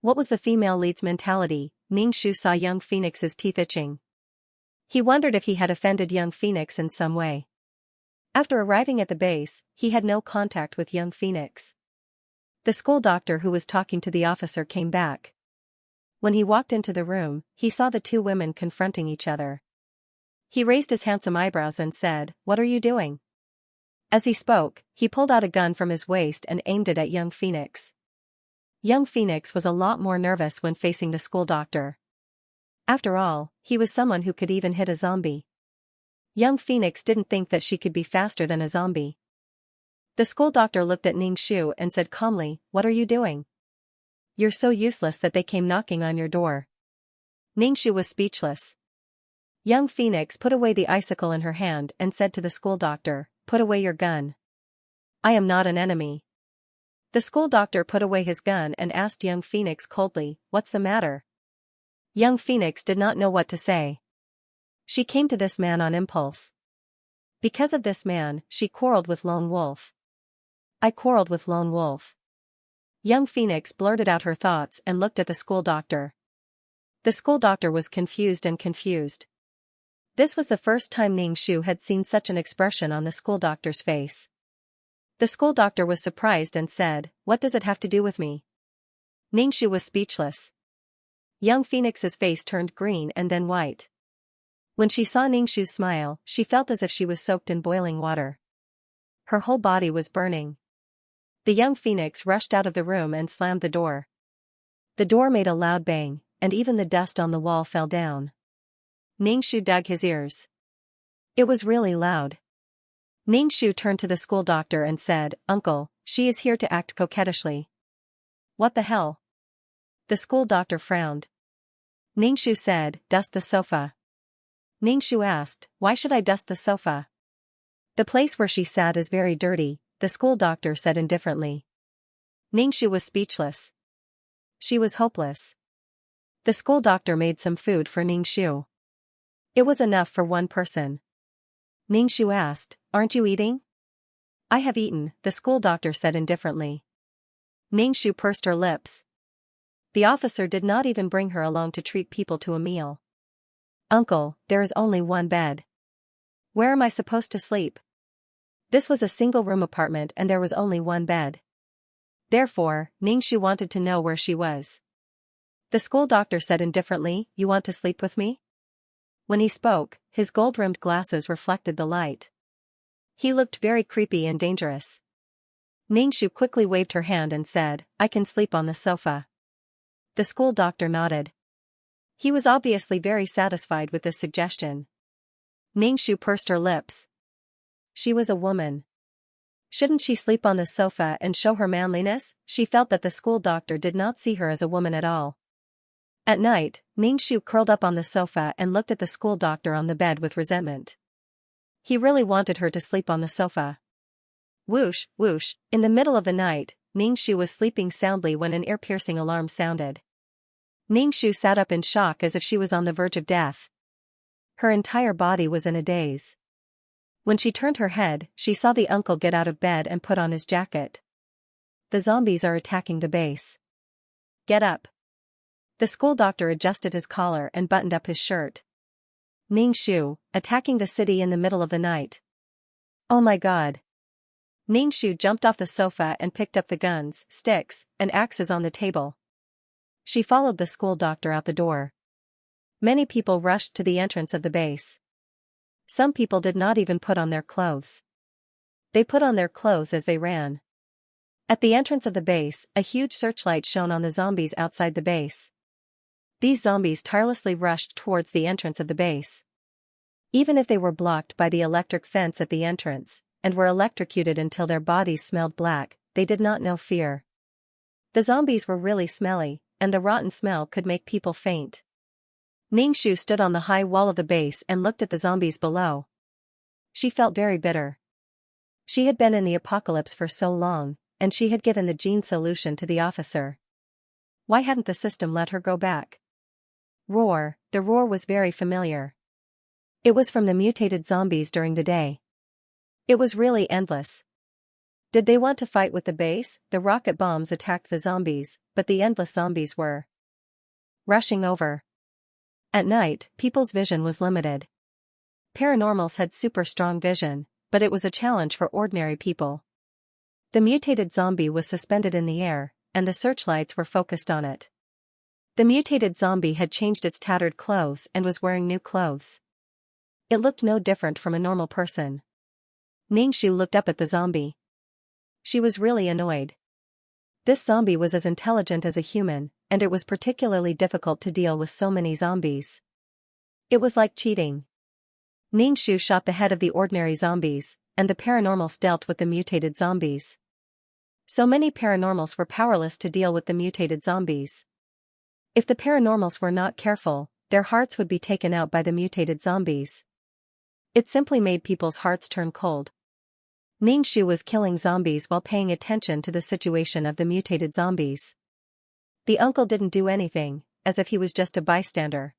What was the female lead's mentality? Ningxu saw young Phoenix's teeth itching. He wondered if he had offended young Phoenix in some way. After arriving at the base, he had no contact with young Phoenix. The school doctor who was talking to the officer came back. When he walked into the room, he saw the two women confronting each other. He raised his handsome eyebrows and said, What are you doing? As he spoke, he pulled out a gun from his waist and aimed it at young Phoenix. Young Phoenix was a lot more nervous when facing the school doctor. After all, he was someone who could even hit a zombie. Young Phoenix didn't think that she could be faster than a zombie. The school doctor looked at Ningxu and said calmly, What are you doing? You're so useless that they came knocking on your door. Ningxu was speechless. Young Phoenix put away the icicle in her hand and said to the school doctor, Put away your gun. I am not an enemy. The school doctor put away his gun and asked young Phoenix coldly, What's the matter? Young Phoenix did not know what to say. She came to this man on impulse. Because of this man, she quarreled with Lone Wolf. I quarreled with Lone Wolf. Young Phoenix blurted out her thoughts and looked at the school doctor. The school doctor was confused and confused. This was the first time Ningxu had seen such an expression on the school doctor's face. The school doctor was surprised and said, What does it have to do with me? Ningxu was speechless. Young Phoenix's face turned green and then white. When she saw Ningxu's smile, she felt as if she was soaked in boiling water. Her whole body was burning. The young Phoenix rushed out of the room and slammed the door. The door made a loud bang, and even the dust on the wall fell down. Ningxu dug his ears. It was really loud. Ningxu turned to the school doctor and said, Uncle, she is here to act coquettishly. What the hell? The school doctor frowned. Ningxu said, Dust the sofa. Ningxu asked, Why should I dust the sofa? The place where she sat is very dirty, the school doctor said indifferently. Ningxu was speechless. She was hopeless. The school doctor made some food for Ningxu. It was enough for one person. Ningxu asked, Aren't you eating? I have eaten, the school doctor said indifferently. Ningxu pursed her lips. The officer did not even bring her along to treat people to a meal. Uncle, there is only one bed. Where am I supposed to sleep? This was a single-room apartment and there was only one bed. Therefore, Ningxu wanted to know where she was. The school doctor said indifferently, You want to sleep with me? When he spoke, his gold-rimmed glasses reflected the light. He looked very creepy and dangerous. Ningxu quickly waved her hand and said, "I can sleep on the sofa." The school doctor nodded. He was obviously very satisfied with this suggestion. Ningxu pursed her lips. She was a woman. Shouldn't she sleep on the sofa and show her manliness? She felt that the school doctor did not see her as a woman at all. At night, Ningxu curled up on the sofa and looked at the school doctor on the bed with resentment. He really wanted her to sleep on the sofa. Whoosh, whoosh, in the middle of the night, Ningxu was sleeping soundly when an ear-piercing alarm sounded. Ningxu sat up in shock as if she was on the verge of death. Her entire body was in a daze. When she turned her head, she saw the uncle get out of bed and put on his jacket. The zombies are attacking the base. Get up. The school doctor adjusted his collar and buttoned up his shirt. Ningxu, attacking the city in the middle of the night. Oh my god. Ningxu jumped off the sofa and picked up the guns, sticks, and axes on the table. She followed the school doctor out the door. Many people rushed to the entrance of the base. Some people did not even put on their clothes. They put on their clothes as they ran. At the entrance of the base, a huge searchlight shone on the zombies outside the base. These zombies tirelessly rushed towards the entrance of the base. Even if they were blocked by the electric fence at the entrance, and were electrocuted until their bodies smelled black, they did not know fear. The zombies were really smelly, and the rotten smell could make people faint. Ningxu stood on the high wall of the base and looked at the zombies below. She felt very bitter. She had been in the apocalypse for so long, and she had given the gene solution to the officer. Why hadn't the system let her go back? Roar, the roar was very familiar. It was from the mutated zombies during the day. It was really endless. Did they want to fight with the base? The rocket bombs attacked the zombies, but the endless zombies were rushing over. At night, people's vision was limited. Paranormals had super strong vision, but it was a challenge for ordinary people. The mutated zombie was suspended in the air, and the searchlights were focused on it. The mutated zombie had changed its tattered clothes and was wearing new clothes. It looked no different from a normal person. Ningxu looked up at the zombie. She was really annoyed. This zombie was as intelligent as a human, and it was particularly difficult to deal with so many zombies. It was like cheating. Ningxu shot the head of the ordinary zombies, and the paranormals dealt with the mutated zombies. So many paranormals were powerless to deal with the mutated zombies. If the paranormals were not careful, their hearts would be taken out by the mutated zombies. It simply made people's hearts turn cold. Ningxu was killing zombies while paying attention to the situation of the mutated zombies. The uncle didn't do anything, as if he was just a bystander.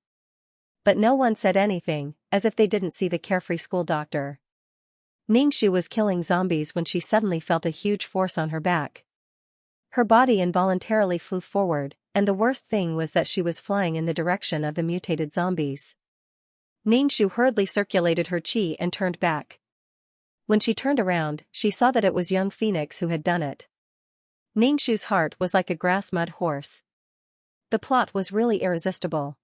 But no one said anything, as if they didn't see the carefree school doctor. Ningxu was killing zombies when she suddenly felt a huge force on her back. Her body involuntarily flew forward, and the worst thing was that she was flying in the direction of the mutated zombies. Ningxu hurriedly circulated her qi and turned back. When she turned around, she saw that it was young Phoenix who had done it. Ningxu's heart was like a grass mud horse. The plot was really irresistible.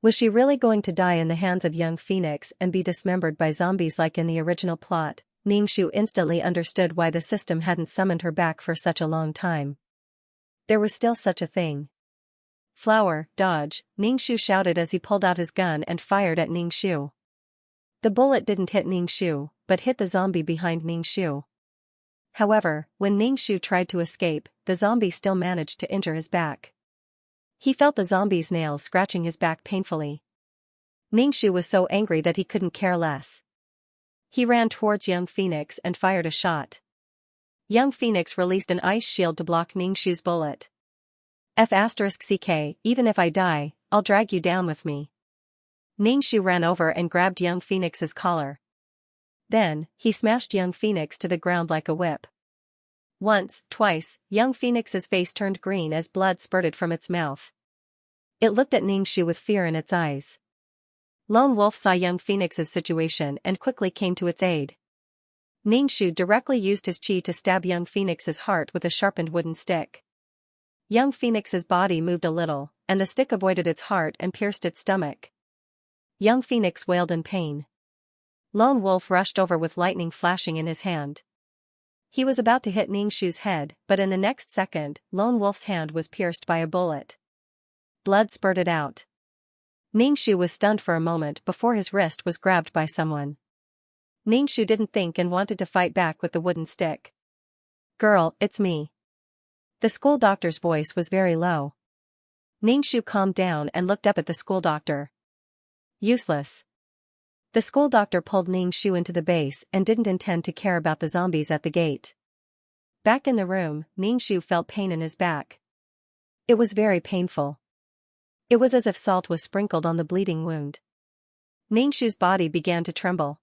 Was she really going to die in the hands of young Phoenix and be dismembered by zombies like in the original plot? Ningxu instantly understood why the system hadn't summoned her back for such a long time. There was still such a thing. Flower, dodge, Ningxu shouted as he pulled out his gun and fired at Ningxu. The bullet didn't hit Ningxu, but hit the zombie behind Ningxu. However, when Ningxu tried to escape, the zombie still managed to injure his back. He felt the zombie's nails scratching his back painfully. Ningxu was so angry that he couldn't care less. He ran towards young Phoenix and fired a shot. Young Phoenix released an ice shield to block Ningxu's bullet. F***ck, even if I die, I'll drag you down with me. Ningxu ran over and grabbed young Phoenix's collar. Then, he smashed young Phoenix to the ground like a whip. Once, twice, young Phoenix's face turned green as blood spurted from its mouth. It looked at Ningxu with fear in its eyes. Lone Wolf saw young Phoenix's situation and quickly came to its aid. Ningxu directly used his qi to stab young Phoenix's heart with a sharpened wooden stick. Young Phoenix's body moved a little, and the stick avoided its heart and pierced its stomach. Young Phoenix wailed in pain. Lone Wolf rushed over with lightning flashing in his hand. He was about to hit Ningxu's head, but in the next second, Lone Wolf's hand was pierced by a bullet. Blood spurted out. Ningxu was stunned for a moment before his wrist was grabbed by someone. Ningxu didn't think and wanted to fight back with the wooden stick. "Girl, it's me." The school doctor's voice was very low. Ningxu calmed down and looked up at the school doctor. "Useless." The school doctor pulled Ningxu into the base and didn't intend to care about the zombies at the gate. Back in the room, Ningxu felt pain in his back. It was very painful. It was as if salt was sprinkled on the bleeding wound. Ningxu's body began to tremble.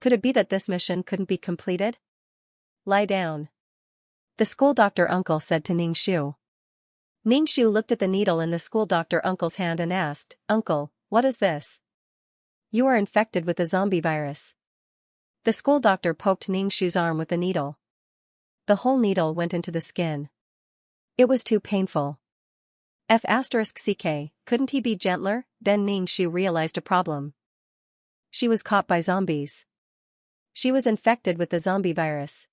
Could it be that this mission couldn't be completed? "Lie down," the school doctor uncle said to Ningxu. Ningxu looked at the needle in the school doctor uncle's hand and asked, "Uncle, what is this?" "You are infected with the zombie virus." The school doctor poked Ningxu's arm with the needle. The whole needle went into the skin. It was too painful. F***ck, couldn't he be gentler? Then Ningxu realized a problem. She was caught by zombies. She was infected with the zombie virus.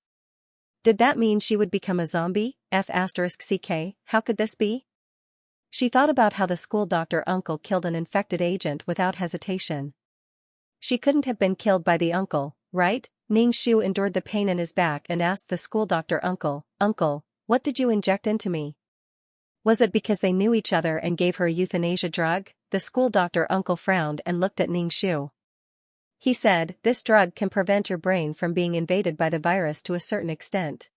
Did that mean she would become a zombie? F***ck, how could this be? She thought about how the school doctor uncle killed an infected agent without hesitation. She couldn't have been killed by the uncle, right? Ningxu endured the pain in his back and asked the school doctor uncle, "Uncle, what did you inject into me?" Was it because they knew each other and gave her a euthanasia drug? The school doctor uncle frowned and looked at Ningxu. He said, "This drug can prevent your brain from being invaded by the virus to a certain extent."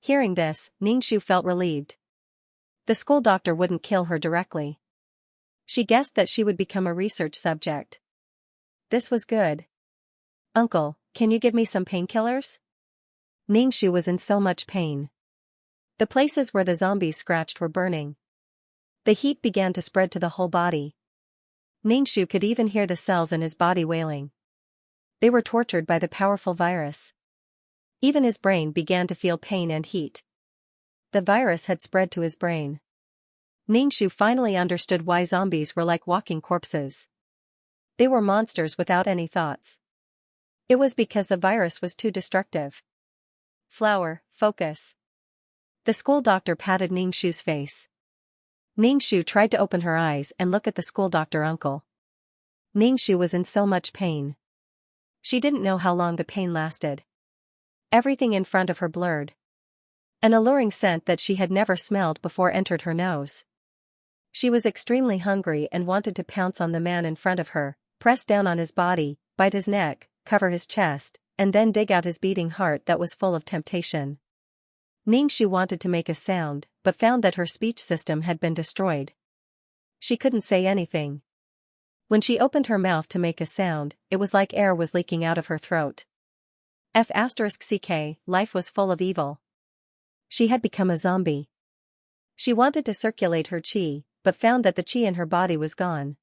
Hearing this, Ningxu felt relieved. The school doctor wouldn't kill her directly. She guessed that she would become a research subject. This was good. "Uncle, can you give me some painkillers?" Ningxu was in so much pain. The places where the zombies scratched were burning. The heat began to spread to the whole body. Ningxu could even hear the cells in his body wailing. They were tortured by the powerful virus. Even his brain began to feel pain and heat. The virus had spread to his brain. Ningxu finally understood why zombies were like walking corpses. They were monsters without any thoughts. It was because the virus was too destructive. "Flower, focus." The school doctor patted Ningxu's face. Ningxu tried to open her eyes and look at the school doctor uncle. Ningxu was in so much pain. She didn't know how long the pain lasted. Everything in front of her blurred. An alluring scent that she had never smelled before entered her nose. She was extremely hungry and wanted to pounce on the man in front of her, press down on his body, bite his neck, cover his chest, and then dig out his beating heart that was full of temptation. Ningxu wanted to make a sound, but found that her speech system had been destroyed. She couldn't say anything. When she opened her mouth to make a sound, it was like air was leaking out of her throat. F***ck, life was full of evil. She had become a zombie. She wanted to circulate her chi, but found that the chi in her body was gone.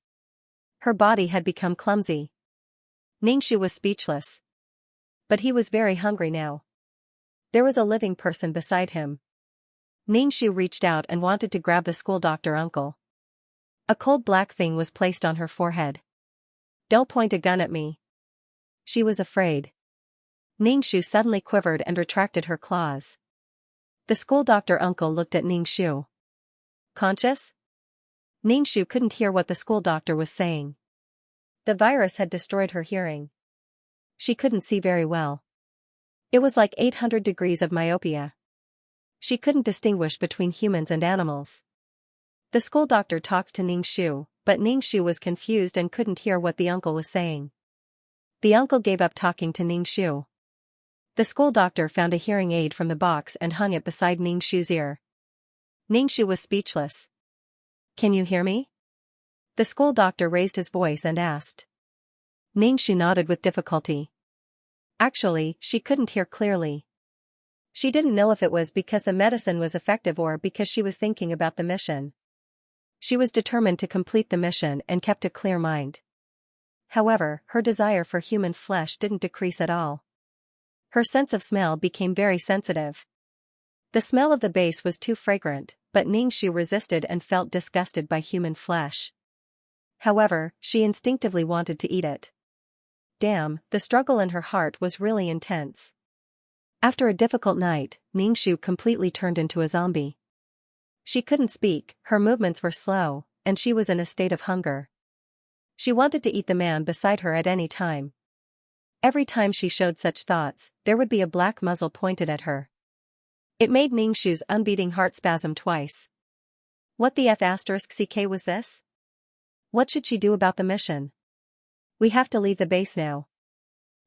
Her body had become clumsy. Ningxu was speechless. But he was very hungry now. There was a living person beside him. Ningxu reached out and wanted to grab the school doctor uncle. A cold black thing was placed on her forehead. "Don't point a gun at me." She was afraid. Ningxu suddenly quivered and retracted her claws. The school doctor uncle looked at Ningxu. "Conscious?" Ningxu couldn't hear what the school doctor was saying. The virus had destroyed her hearing. She couldn't see very well. It was like 800 degrees of myopia. She couldn't distinguish between humans and animals. The school doctor talked to Ningxu, but Ningxu was confused and couldn't hear what the uncle was saying. The uncle gave up talking to Ningxu. The school doctor found a hearing aid from the box and hung it beside Ningxu's ear. Ningxu was speechless. "Can you hear me?" The school doctor raised his voice and asked. Ningxu nodded with difficulty. Actually, she couldn't hear clearly. She didn't know if it was because the medicine was effective or because she was thinking about the mission. She was determined to complete the mission and kept a clear mind. However, her desire for human flesh didn't decrease at all. Her sense of smell became very sensitive. The smell of the base was too fragrant, but Ningxu resisted and felt disgusted by human flesh. However, she instinctively wanted to eat it. Damn, the struggle in her heart was really intense. After a difficult night, Ningxu completely turned into a zombie. She couldn't speak, her movements were slow, and she was in a state of hunger. She wanted to eat the man beside her at any time. Every time she showed such thoughts, there would be a black muzzle pointed at her. It made Ningxu's unbeating heart spasm twice. What the F***ck was this? What should she do about the mission? We have to leave the base now,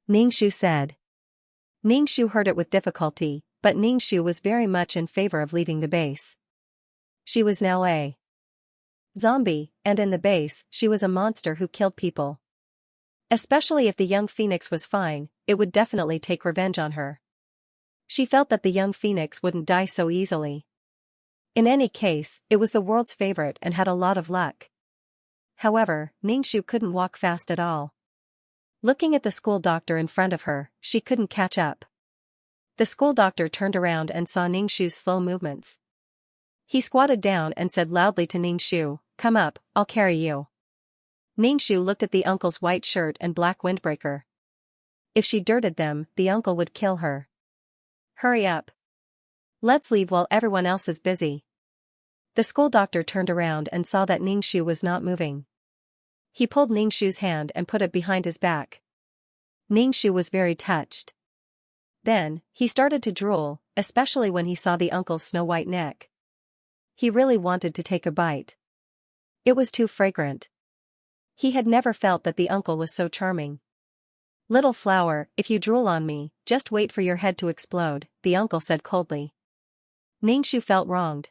Ningxu said. Ningxu heard it with difficulty, but Ningxu was very much in favor of leaving the base. She was now a zombie, and in the base, she was a monster who killed people. Especially if the young phoenix was fine, it would definitely take revenge on her. She felt that the young phoenix wouldn't die so easily. In any case, it was the world's favorite and had a lot of luck. However, Ningxu couldn't walk fast at all. Looking at the school doctor in front of her, she couldn't catch up. The school doctor turned around and saw Ningxu's slow movements. He squatted down and said loudly to Ningxu, "Come up, I'll carry you." Ningxu looked at the uncle's white shirt and black windbreaker. If she dirted them, the uncle would kill her. Hurry up. Let's leave while everyone else is busy. The school doctor turned around and saw that Ningxu was not moving. He pulled Ningxu's hand and put it behind his back. Ningxu was very touched. Then, he started to drool, especially when he saw the uncle's snow-white neck. He really wanted to take a bite. It was too fragrant. He had never felt that the uncle was so charming. "Little flower, if you drool on me, just wait for your head to explode," the uncle said coldly. Ningxu felt wronged.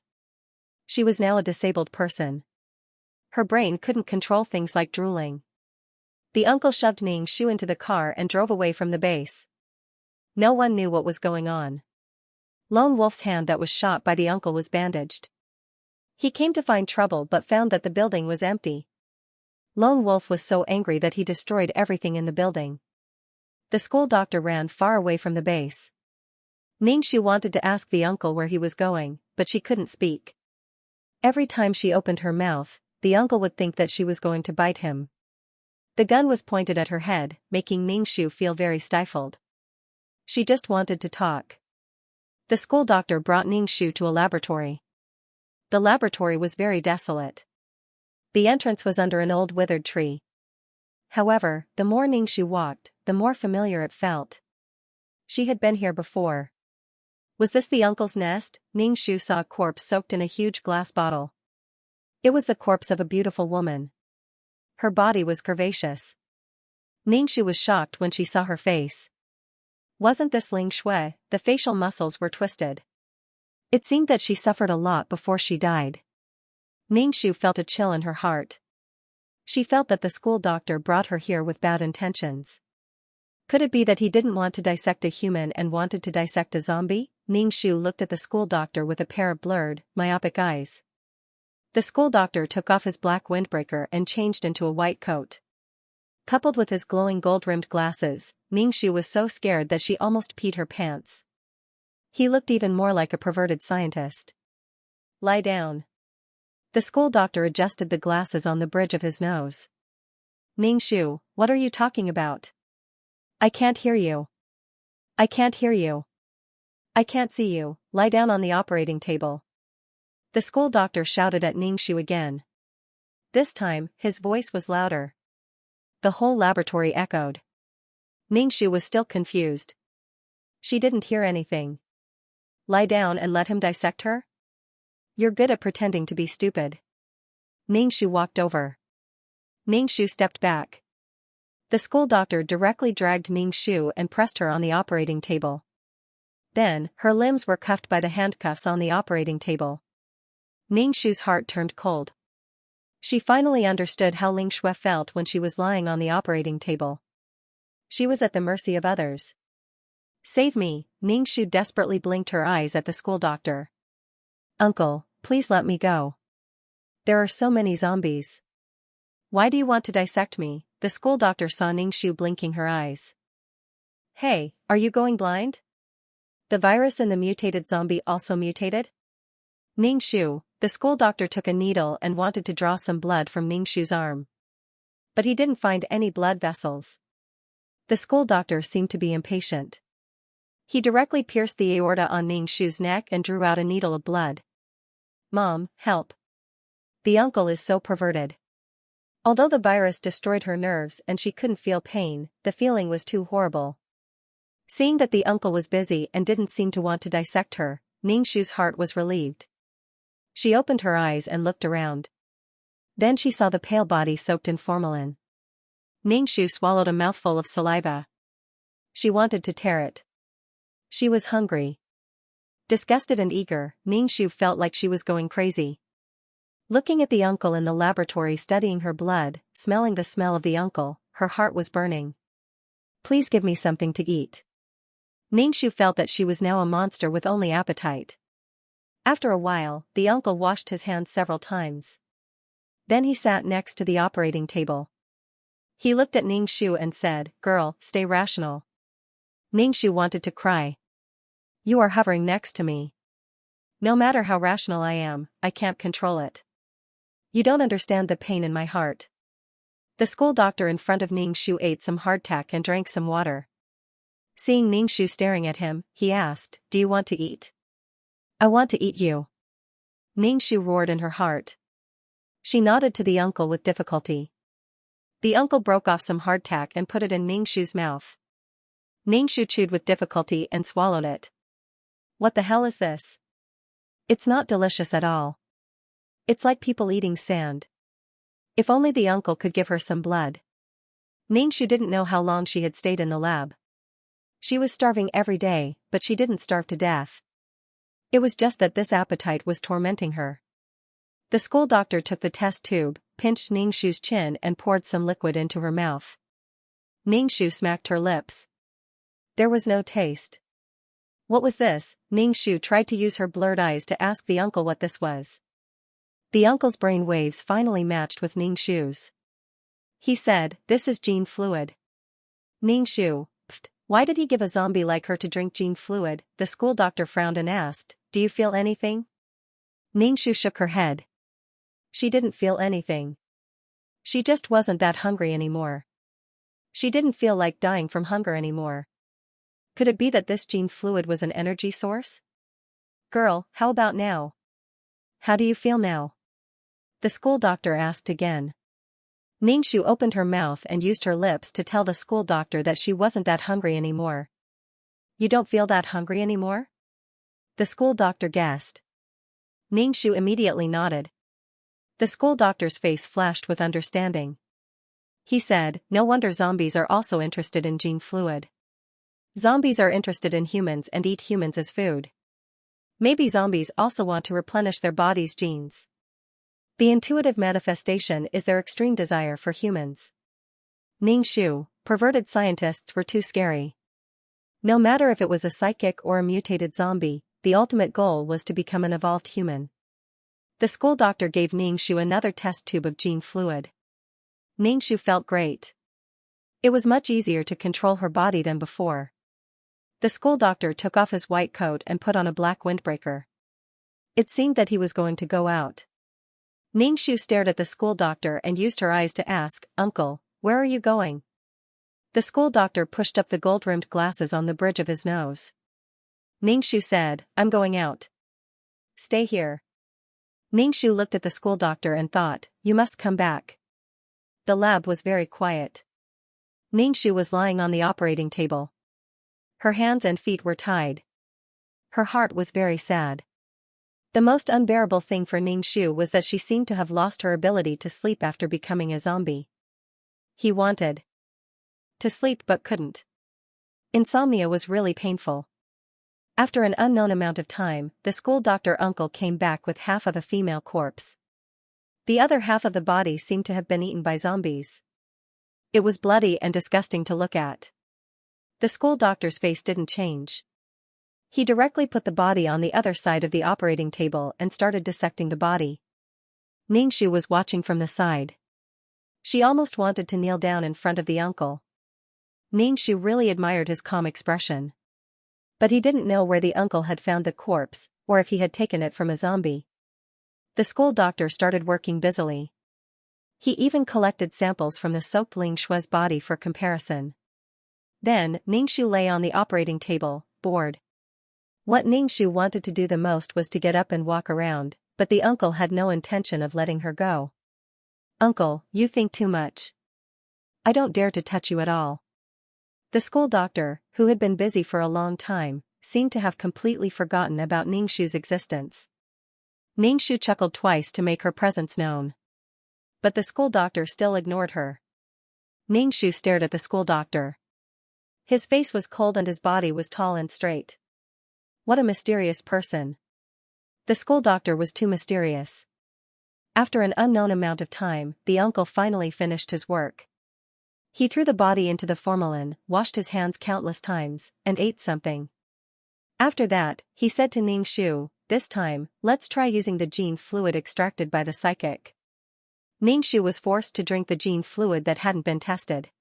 She was now a disabled person. Her brain couldn't control things like drooling. The uncle shoved Ningxu into the car and drove away from the base. No one knew what was going on. Lone Wolf's hand that was shot by the uncle was bandaged. He came to find trouble but found that the building was empty. Lone Wolf was so angry that he destroyed everything in the building. The school doctor ran far away from the base. Ningxu wanted to ask the uncle where he was going, but she couldn't speak. Every time she opened her mouth, the uncle would think that she was going to bite him. The gun was pointed at her head, making Ningxu feel very stifled. She just wanted to talk. The school doctor brought Ningxu to a laboratory. The laboratory was very desolate. The entrance was under an old withered tree. However, the more Ningxu walked, the more familiar it felt. She had been here before. Was this the uncle's nest? Ningxu saw a corpse soaked in a huge glass bottle. It was the corpse of a beautiful woman. Her body was curvaceous. Ningxu was shocked when she saw her face. Wasn't this Ling Shui? The facial muscles were twisted. It seemed that she suffered a lot before she died. Ningxu felt a chill in her heart. She felt that the school doctor brought her here with bad intentions. Could it be that he didn't want to dissect a human and wanted to dissect a zombie? Ningxu looked at the school doctor with a pair of blurred, myopic eyes. The school doctor took off his black windbreaker and changed into a white coat. Coupled with his glowing gold-rimmed glasses, Ningxu was so scared that she almost peed her pants. He looked even more like a perverted scientist. "Lie down." The school doctor adjusted the glasses on the bridge of his nose. "Ningxu, what are you talking about? I can't hear you. I can't hear you. I can't see you. Lie down on the operating table." The school doctor shouted at Ningxu again. This time, his voice was louder. The whole laboratory echoed. Ningxu was still confused. She didn't hear anything. Lie down and let him dissect her? You're good at pretending to be stupid. Ningxu walked over. Ningxu stepped back. The school doctor directly dragged Ningxu and pressed her on the operating table. Then, her limbs were cuffed by the handcuffs on the operating table. Ningxu's heart turned cold. She finally understood how Ling Shui felt when she was lying on the operating table. She was at the mercy of others. "Save me," Ningxu desperately blinked her eyes at the school doctor. "Uncle, please let me go. There are so many zombies." "Why do you want to dissect me?" The school doctor saw Ningxu blinking her eyes. "Hey, are you going blind? The virus in the mutated zombie also mutated?" Ningxu, the school doctor took a needle and wanted to draw some blood from Ningxu's arm. But he didn't find any blood vessels. The school doctor seemed to be impatient. He directly pierced the aorta on Xianxia's neck and drew out a needle of blood. "Mom, help. The uncle is so perverted." Although the virus destroyed her nerves and she couldn't feel pain, the feeling was too horrible. Seeing that the uncle was busy and didn't seem to want to dissect her, Xianxia's heart was relieved. She opened her eyes and looked around. Then she saw the pale body soaked in formalin. Xianxia swallowed a mouthful of saliva. She wanted to tear it. She was hungry. Disgusted and eager, Xianxia felt like she was going crazy. Looking at the uncle in the laboratory studying her blood, smelling the smell of the uncle, her heart was burning. "Please give me something to eat." Xianxia felt that she was now a monster with only appetite. After a while, the uncle washed his hands several times. Then he sat next to the operating table. He looked at Xianxia and said, "Girl, stay rational." Xianxia wanted to cry. "You are hovering next to me. No matter how rational I am, I can't control it. You don't understand the pain in my heart." The school doctor in front of Xianxia ate some hardtack and drank some water. Seeing Xianxia staring at him, he asked, "Do you want to eat?" "I want to eat you." Xianxia roared in her heart. She nodded to the uncle with difficulty. The uncle broke off some hardtack and put it in Xianxia's mouth. Xianxia chewed with difficulty and swallowed it. "What the hell is this? It's not delicious at all. It's like people eating sand." If only the uncle could give her some blood. Xianxia didn't know how long she had stayed in the lab. She was starving every day, but she didn't starve to death. It was just that this appetite was tormenting her. The school doctor took the test tube, pinched Xianxia's chin and poured some liquid into her mouth. Xianxia smacked her lips. There was no taste. What was this? Xianxia tried to use her blurred eyes to ask the uncle what this was. The uncle's brain waves finally matched with Xianxia's. He said, "This is gene fluid." Xianxia, "Pfft, why did he give a zombie like her to drink gene fluid?" The school doctor frowned and asked, "Do you feel anything?" Xianxia shook her head. She didn't feel anything. She just wasn't that hungry anymore. She didn't feel like dying from hunger anymore. Could it be that this gene fluid was an energy source? "Girl, how about now? How do you feel now?" The school doctor asked again. Xianxia opened her mouth and used her lips to tell the school doctor that she wasn't that hungry anymore. "You don't feel that hungry anymore?" The school doctor guessed. Xianxia immediately nodded. The school doctor's face flashed with understanding. He said, "No wonder zombies are also interested in gene fluid. Zombies are interested in humans and eat humans as food. Maybe zombies also want to replenish their body's genes. The intuitive manifestation is their extreme desire for humans." Xianxia, perverted scientists were too scary. No matter if it was a psychic or a mutated zombie, the ultimate goal was to become an evolved human. The school doctor gave Xianxia another test tube of gene fluid. Xianxia felt great. It was much easier to control her body than before. The school doctor took off his white coat and put on a black windbreaker. It seemed that he was going to go out. Xianxia stared at the school doctor and used her eyes to ask, "Uncle, where are you going?" The school doctor pushed up the gold-rimmed glasses on the bridge of his nose. Xianxia said, "I'm going out." "Stay here." Xianxia looked at the school doctor and thought, "You must come back." The lab was very quiet. Xianxia was lying on the operating table. Her hands and feet were tied. Her heart was very sad. The most unbearable thing for Xianxia was that she seemed to have lost her ability to sleep after becoming a zombie. He wanted to sleep but couldn't. Insomnia was really painful. After an unknown amount of time, the school doctor uncle came back with half of a female corpse. The other half of the body seemed to have been eaten by zombies. It was bloody and disgusting to look at. The school doctor's face didn't change. He directly put the body on the other side of the operating table and started dissecting the body. Xianxia was watching from the side. She almost wanted to kneel down in front of the uncle. Xianxia really admired his calm expression. But he didn't know where the uncle had found the corpse, or if he had taken it from a zombie. The school doctor started working busily. He even collected samples from the soaked Xianxia's body for comparison. Then, Ningxu lay on the operating table, bored. What Ningxu wanted to do the most was to get up and walk around, but the uncle had no intention of letting her go. "Uncle, you think too much. I don't dare to touch you at all." The school doctor, who had been busy for a long time, seemed to have completely forgotten about Ningxu's existence. Ningxu chuckled twice to make her presence known. But the school doctor still ignored her. Ningxu stared at the school doctor. His face was cold and his body was tall and straight. What a mysterious person. The school doctor was too mysterious. After an unknown amount of time, the uncle finally finished his work. He threw the body into the formalin, washed his hands countless times, and ate something. After that, he said to Ningxu, "This time, let's try using the gene fluid extracted by the psychic." Ningxu was forced to drink the gene fluid that hadn't been tested.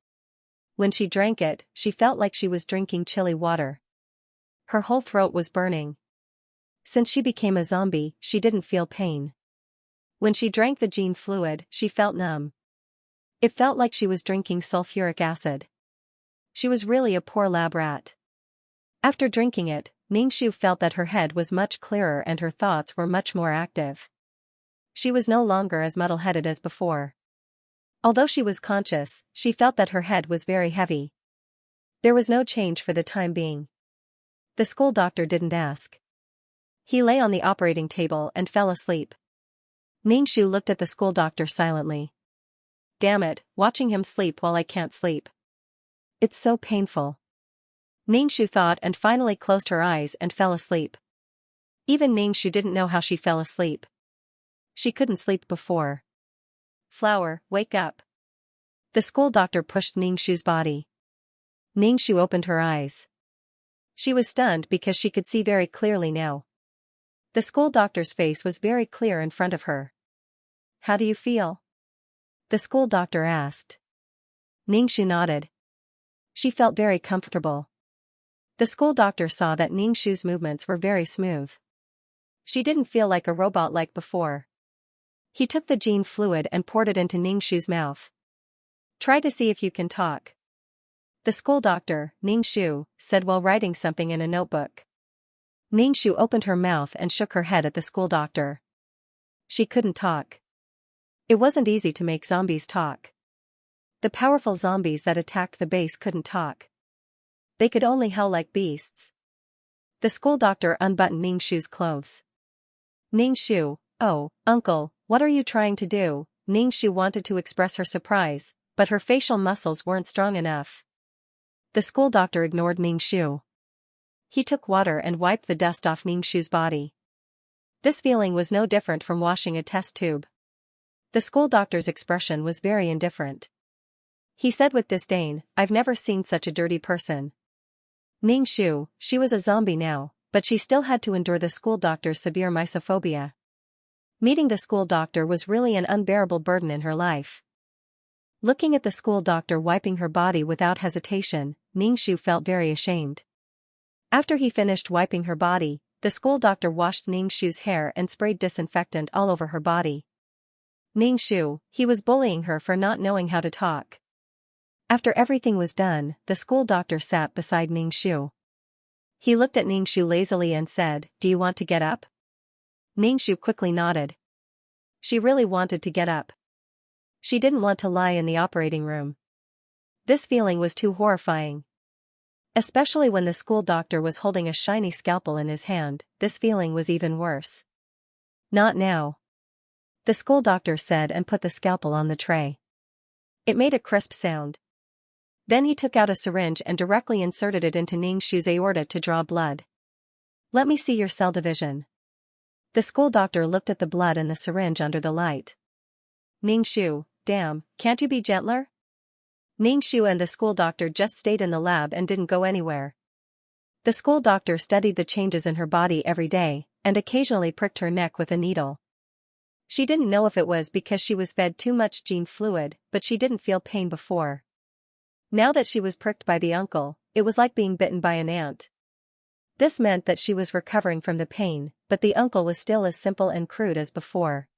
When she drank it, she felt like she was drinking chilly water. Her whole throat was burning. Since she became a zombie, she didn't feel pain. When she drank the gene fluid, she felt numb. It felt like she was drinking sulfuric acid. She was really a poor lab rat. After drinking it, Ningxu felt that her head was much clearer and her thoughts were much more active. She was no longer as muddle-headed as before. Although she was conscious, she felt that her head was very heavy. There was no change for the time being. The school doctor didn't ask. He lay on the operating table and fell asleep. Ningxu looked at the school doctor silently. "Damn it, watching him sleep while I can't sleep. It's so painful." Ningxu thought and finally closed her eyes and fell asleep. Even Ningxu didn't know how she fell asleep. She couldn't sleep before. "Flower, wake up." The school doctor pushed Ningxu's body. Ningxu opened her eyes. She was stunned because she could see very clearly now. The school doctor's face was very clear in front of her. "How do you feel?" the school doctor asked. Ningxu nodded. She felt very comfortable. The school doctor saw that Ningxu's movements were very smooth. She didn't feel like a robot like before. He took the gene fluid and poured it into Ningxu's mouth. "Try to see if you can talk," the school doctor, Ningxu, said while writing something in a notebook. Ningxu opened her mouth and shook her head at the school doctor. She couldn't talk. It wasn't easy to make zombies talk. The powerful zombies that attacked the base couldn't talk. They could only howl like beasts. The school doctor unbuttoned Ningxu's clothes. "Ningxu, oh, uncle, what are you trying to do?" Ningxu wanted to express her surprise, but her facial muscles weren't strong enough. The school doctor ignored Ningxu. He took water and wiped the dust off Ningxu's body. This feeling was no different from washing a test tube. The school doctor's expression was very indifferent. He said with disdain, "I've never seen such a dirty person." Ningxu, she was a zombie now, but she still had to endure the school doctor's severe mysophobia. Meeting the school doctor was really an unbearable burden in her life. Looking at the school doctor wiping her body without hesitation, Ningxu felt very ashamed. After he finished wiping her body, the school doctor washed Ningxu's hair and sprayed disinfectant all over her body. Ningxu, he was bullying her for not knowing how to talk. After everything was done, the school doctor sat beside Ningxu. He looked at Ningxu lazily and said, "Do you want to get up?" Ningxu quickly nodded. She really wanted to get up. She didn't want to lie in the operating room. This feeling was too horrifying. Especially when the school doctor was holding a shiny scalpel in his hand, this feeling was even worse. "Not now," the school doctor said and put the scalpel on the tray. It made a crisp sound. Then he took out a syringe and directly inserted it into Ningxu's aorta to draw blood. "Let me see your cell division." The school doctor looked at the blood in the syringe under the light. "Ningxu, damn, can't you be gentler?" Ningxu and the school doctor just stayed in the lab and didn't go anywhere. The school doctor studied the changes in her body every day, and occasionally pricked her neck with a needle. She didn't know if it was because she was fed too much gene fluid, but she didn't feel pain before. Now that she was pricked by the uncle, it was like being bitten by an ant. This meant that she was recovering from the pain, but the uncle was still as simple and crude as before.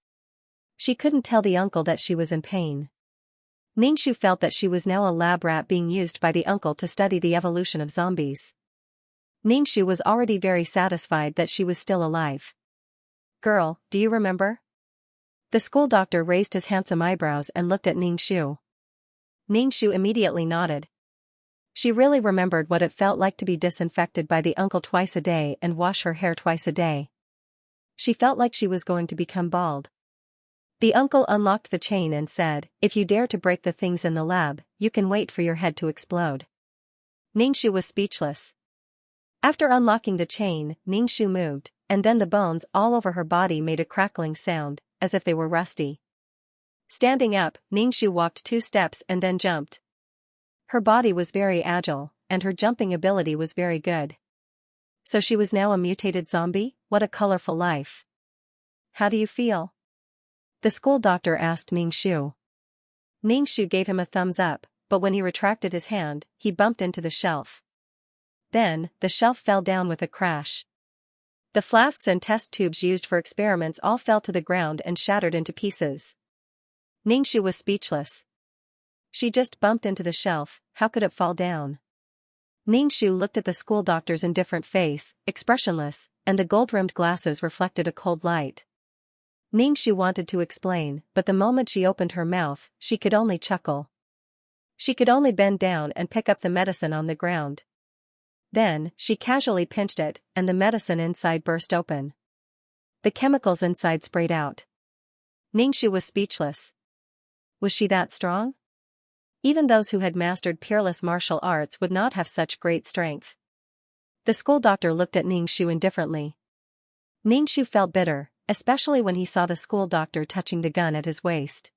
She couldn't tell the uncle that she was in pain. Ningxu felt that she was now a lab rat being used by the uncle to study the evolution of zombies. Ningxu was already very satisfied that she was still alive. "Girl, do you remember?" The school doctor raised his handsome eyebrows and looked at Ningxu. Ningxu immediately nodded. She really remembered what it felt like to be disinfected by the uncle twice a day and wash her hair twice a day. She felt like she was going to become bald. The uncle unlocked the chain and said, "If you dare to break the things in the lab, you can wait for your head to explode." Ningxu was speechless. After unlocking the chain, Ningxu moved, and then the bones all over her body made a crackling sound, as if they were rusty. Standing up, Ningxu walked 2 steps and then jumped. Her body was very agile, and her jumping ability was very good. So she was now a mutated zombie? What a colorful life. "How do you feel?" the school doctor asked Ningxu. Ningxu gave him a thumbs up, but when he retracted his hand, he bumped into the shelf. Then, the shelf fell down with a crash. The flasks and test tubes used for experiments all fell to the ground and shattered into pieces. Ningxu was speechless. She just bumped into the shelf, how could it fall down? Ningxu looked at the school doctor's indifferent face, expressionless, and the gold-rimmed glasses reflected a cold light. Ningxu wanted to explain, but the moment she opened her mouth, she could only chuckle. She could only bend down and pick up the medicine on the ground. Then, she casually pinched it, and the medicine inside burst open. The chemicals inside sprayed out. Ningxu was speechless. Was she that strong? Even those who had mastered peerless martial arts would not have such great strength. The school doctor looked at Ningxu indifferently. Ningxu felt bitter, especially when he saw the school doctor touching the gun at his waist.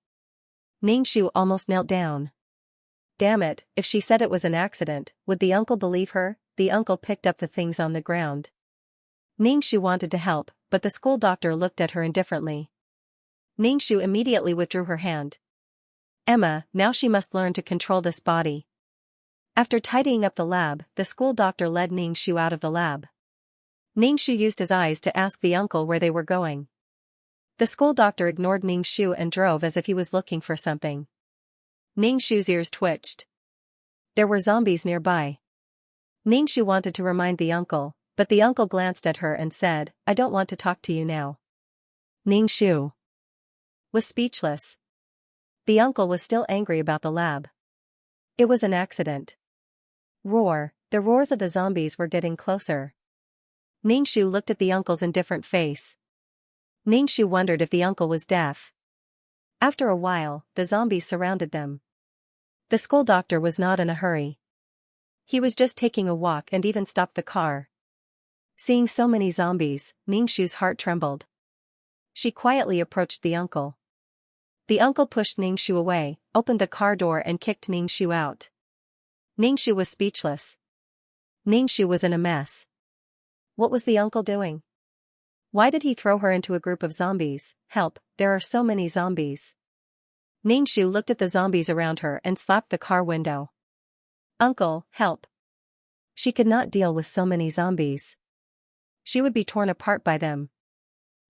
Ningxu almost knelt down. Damn it, if she said it was an accident, would the uncle believe her? The uncle picked up the things on the ground. Ningxu wanted to help, but the school doctor looked at her indifferently. Ningxu immediately withdrew her hand. Emma, now she must learn to control this body. After tidying up the lab, the school doctor led Ningxu out of the lab. Ningxu used his eyes to ask the uncle where they were going. The school doctor ignored Ningxu and drove as if he was looking for something. Ningxu's ears twitched. There were zombies nearby. Ningxu wanted to remind the uncle, but the uncle glanced at her and said, "I don't want to talk to you now." Ningxu was speechless. The uncle was still angry about the lab. It was an accident. Roar, the roars of the zombies were getting closer. Ningxu looked at the uncle's indifferent face. Ningxu wondered if the uncle was deaf. After a while, the zombies surrounded them. The school doctor was not in a hurry. He was just taking a walk and even stopped the car. Seeing so many zombies, Ningxu's heart trembled. She quietly approached the uncle. The uncle pushed Ningxu away, opened the car door and kicked Ningxu out. Ningxu was speechless. Ningxu was in a mess. What was the uncle doing? Why did he throw her into a group of zombies? Help, there are so many zombies. Ningxu looked at the zombies around her and slapped the car window. Uncle, help. She could not deal with so many zombies. She would be torn apart by them.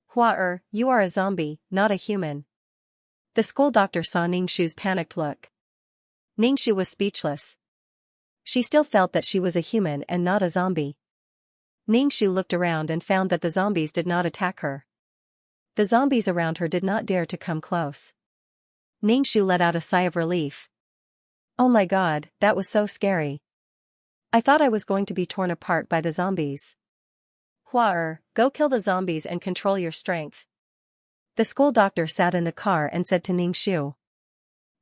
Hua you are a zombie, not a human. The school doctor saw Ningxu's panicked look. Ningxu was speechless. She still felt that she was a human and not a zombie. Ningxu looked around and found that the zombies did not attack her. The zombies around her did not dare to come close. Ningxu let out a sigh of relief. Oh my god, that was so scary. I thought I was going to be torn apart by the zombies. Hua go kill the zombies and control your strength. The school doctor sat in the car and said to Ningxu.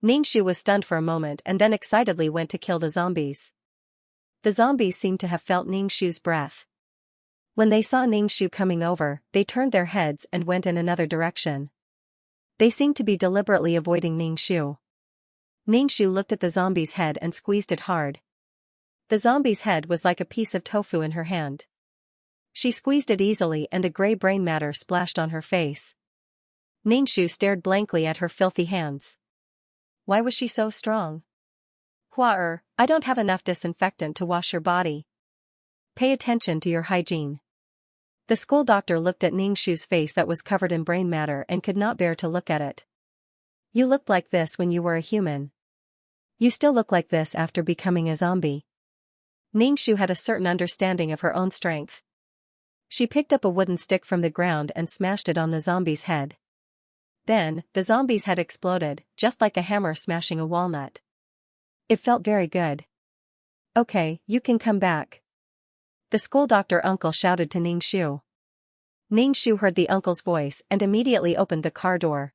Ningxu was stunned for a moment and then excitedly went to kill the zombies. The zombies seemed to have felt Ningxu's breath. When they saw Ningxu coming over, they turned their heads and went in another direction. They seemed to be deliberately avoiding Ningxu. Ningxu looked at the zombie's head and squeezed it hard. The zombie's head was like a piece of tofu in her hand. She squeezed it easily and the gray brain matter splashed on her face. Ningxu stared blankly at her filthy hands. Why was she so strong? Hua I don't have enough disinfectant to wash your body. Pay attention to your hygiene. The school doctor looked at Ningxu's face that was covered in brain matter and could not bear to look at it. You looked like this when you were a human. You still look like this after becoming a zombie. Ningxu had a certain understanding of her own strength. She picked up a wooden stick from the ground and smashed it on the zombie's head. Then, the zombie's head exploded, just like a hammer smashing a walnut. It felt very good. Okay, you can come back. The school doctor uncle shouted to Ningxu. Ningxu heard the uncle's voice and immediately opened the car door.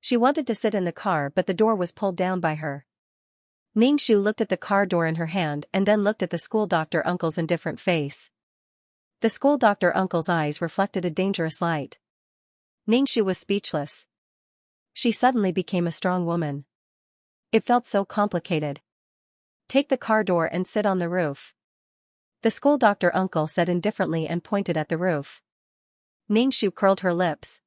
She wanted to sit in the car but the door was pulled down by her. Ningxu looked at the car door in her hand and then looked at the school doctor uncle's indifferent face. The school doctor uncle's eyes reflected a dangerous light. Ningxu was speechless. She suddenly became a strong woman. It felt so complicated. Take the car door and sit on the roof. The school doctor uncle said indifferently and pointed at the roof. Ningxu curled her lips.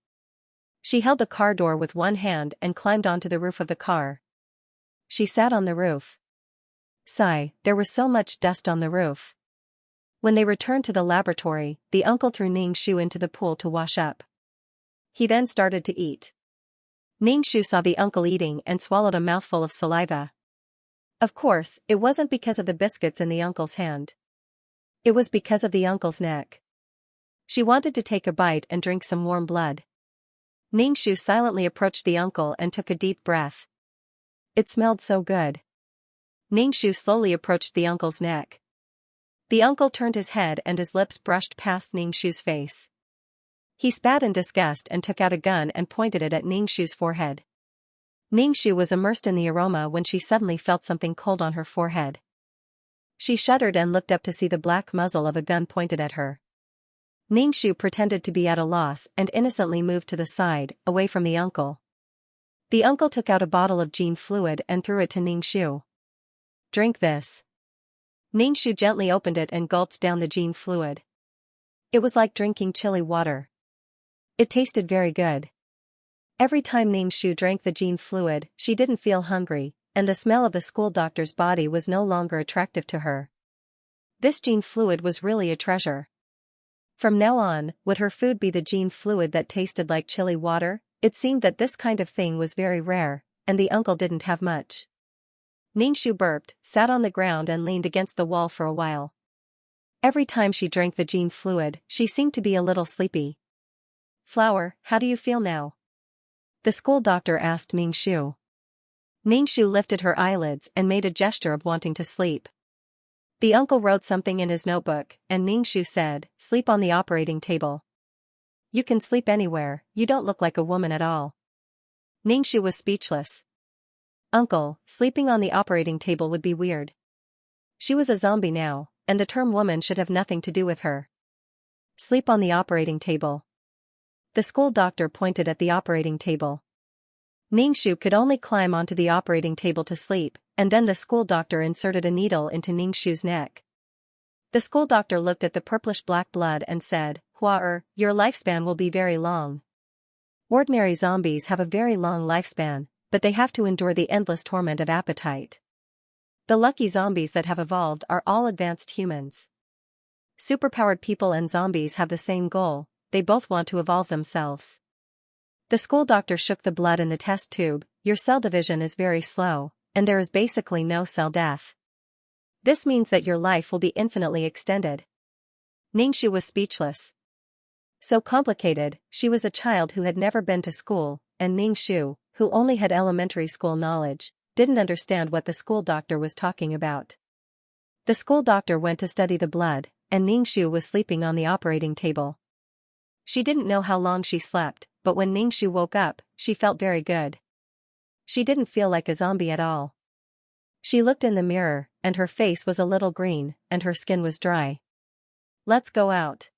She held the car door with one hand and climbed onto the roof of the car. She sat on the roof. Sigh, there was so much dust on the roof. When they returned to the laboratory, the uncle threw Ningxu into the pool to wash up. He then started to eat. Ningxu saw the uncle eating and swallowed a mouthful of saliva. Of course, it wasn't because of the biscuits in the uncle's hand. It was because of the uncle's neck. She wanted to take a bite and drink some warm blood. Ningxu silently approached the uncle and took a deep breath. It smelled so good. Ningxu slowly approached the uncle's neck. The uncle turned his head and his lips brushed past Ningxu's face. He spat in disgust and took out a gun and pointed it at Ningxu's forehead. Ningxu was immersed in the aroma when she suddenly felt something cold on her forehead. She shuddered and looked up to see the black muzzle of a gun pointed at her. Ningxu pretended to be at a loss and innocently moved to the side, away from the uncle. The uncle took out a bottle of gene fluid and threw it to Ningxu. Drink this. Ningxu gently opened it and gulped down the gene fluid. It was like drinking chilly water. It tasted very good. Every time Ningxu drank the gene fluid, she didn't feel hungry, and the smell of the school doctor's body was no longer attractive to her. This gene fluid was really a treasure. From now on, would her food be the gene fluid that tasted like chilly water? It seemed that this kind of thing was very rare, and the uncle didn't have much. Ningxu burped, sat on the ground and leaned against the wall for a while. Every time she drank the gene fluid, she seemed to be a little sleepy. Flower, how do you feel now? The school doctor asked Ningxu. Ningxu lifted her eyelids and made a gesture of wanting to sleep. The uncle wrote something in his notebook, and Ningxu said, "Sleep on the operating table." You can sleep anywhere, you don't look like a woman at all. Ningxu was speechless. Uncle, sleeping on the operating table would be weird. She was a zombie now, and the term woman should have nothing to do with her. Sleep on the operating table. The school doctor pointed at the operating table. Ningxu could only climb onto the operating table to sleep, and then the school doctor inserted a needle into Ningxu's neck. The school doctor looked at the purplish-black blood and said, "Hua-er, your lifespan will be very long." Ordinary zombies have a very long lifespan, but they have to endure the endless torment of appetite. The lucky zombies that have evolved are all advanced humans. Superpowered people and zombies have the same goal, they both want to evolve themselves. The school doctor shook the blood in the test tube. Your cell division is very slow, and there is basically no cell death. This means that your life will be infinitely extended. Ningxu was speechless. So complicated, she was a child who had never been to school, and Ningxu, who only had elementary school knowledge, didn't understand what the school doctor was talking about. The school doctor went to study the blood, and Ningxu was sleeping on the operating table. She didn't know how long she slept, but when Ningxu woke up, she felt very good. She didn't feel like a zombie at all. She looked in the mirror, and her face was a little green, and her skin was dry. Let's go out.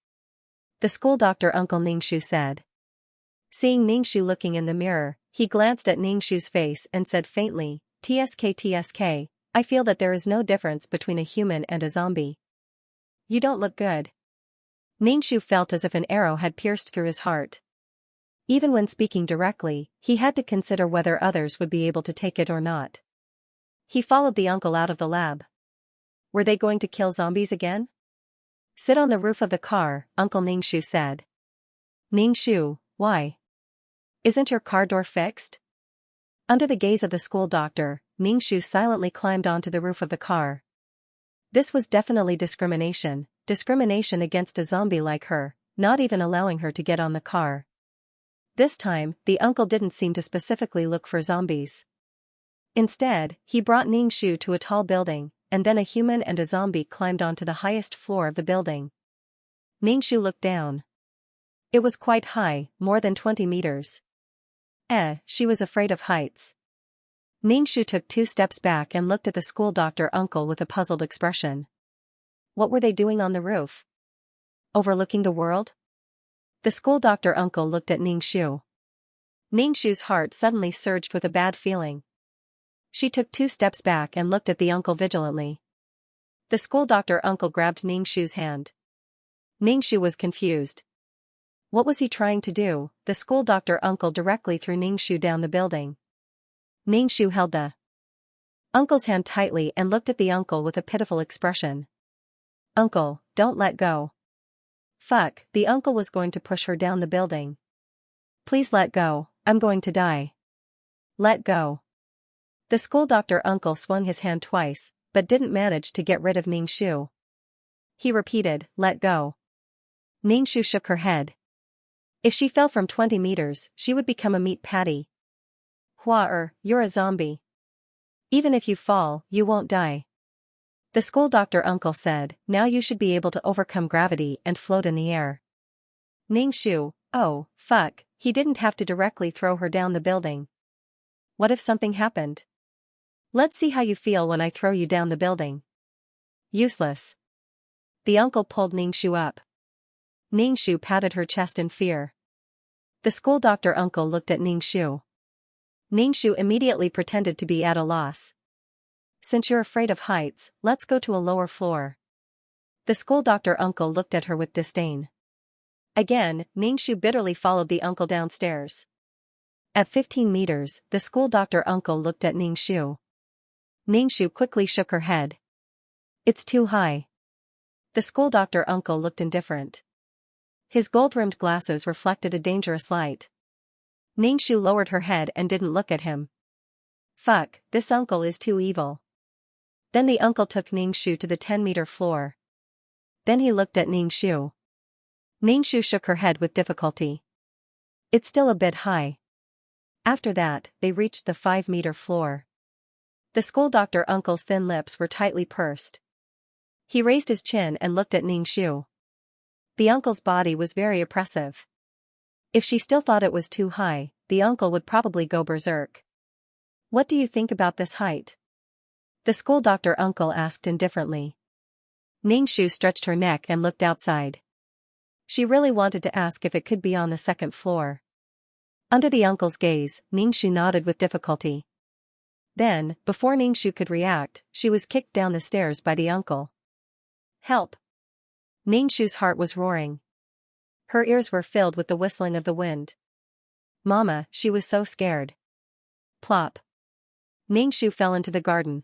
The school doctor Uncle Ningxu said. Seeing Ningxu looking in the mirror, he glanced at Ningxu's face and said faintly, "TSK, I feel that there is no difference between a human and a zombie. You don't look good." Ningxu felt as if an arrow had pierced through his heart. Even when speaking directly, he had to consider whether others would be able to take it or not. He followed the uncle out of the lab. Were they going to kill zombies again? Sit on the roof of the car, Uncle Ningxu said. Ningxu, why? Isn't your car door fixed? Under the gaze of the school doctor, Ningshu silently climbed onto the roof of the car. This was definitely discrimination against a zombie like her, not even allowing her to get on the car. This time, the uncle didn't seem to specifically look for zombies. Instead, he brought Ningshu to a tall building, and then a human and a zombie climbed onto the highest floor of the building. Ningshu looked down. It was quite high, more than 20 meters. She was afraid of heights. Ningshu took 2 steps back and looked at the school doctor uncle with a puzzled expression. What were they doing on the roof? Overlooking the world? The school doctor uncle looked at Ningshu. Ningshu's heart suddenly surged with a bad feeling. She took 2 steps back and looked at the uncle vigilantly. The school doctor uncle grabbed Ningshu's hand. Ningshu was confused. What was he trying to do? The school doctor uncle directly threw Ningshu down the building. Ningshu held the uncle's hand tightly and looked at the uncle with a pitiful expression. Uncle, don't let go. Fuck, the uncle was going to push her down the building. Please let go, I'm going to die. Let go. The school doctor uncle swung his hand twice, but didn't manage to get rid of Ningshu. He repeated, let go. Ningshu shook her head. If she fell from 20 meters, she would become a meat patty. You're a zombie. Even if you fall, you won't die. The school doctor uncle said, now you should be able to overcome gravity and float in the air. Ningshu, oh, fuck, he didn't have to directly throw her down the building. What if something happened? Let's see how you feel when I throw you down the building. Useless. The uncle pulled Ningshu up. Ningshu patted her chest in fear. The school doctor uncle looked at Ningshu. Ningshu immediately pretended to be at a loss. Since you're afraid of heights, let's go to a lower floor. The school doctor uncle looked at her with disdain. Again, Ningshu bitterly followed the uncle downstairs. At 15 meters, the school doctor uncle looked at Ningshu. Ningshu quickly shook her head. It's too high. The school doctor uncle looked indifferent. His gold-rimmed glasses reflected a dangerous light. Ningshu lowered her head and didn't look at him. Fuck, this uncle is too evil. Then the uncle took Ningshu to the 10-meter floor. Then he looked at Ningshu. Ningshu shook her head with difficulty. It's still a bit high. After that, they reached the 5-meter floor. The school doctor uncle's thin lips were tightly pursed. He raised his chin and looked at Ningshu. The uncle's body was very oppressive. If she still thought it was too high, the uncle would probably go berserk. What do you think about this height? The school doctor uncle asked indifferently. Ningshu stretched her neck and looked outside. She really wanted to ask if it could be on the 2nd floor. Under the uncle's gaze, Ningshu nodded with difficulty. Then, before Ningshu could react, she was kicked down the stairs by the uncle. Help! Ningshu's heart was roaring. Her ears were filled with the whistling of the wind. Mama, she was so scared. Plop. Ningshu fell into the garden.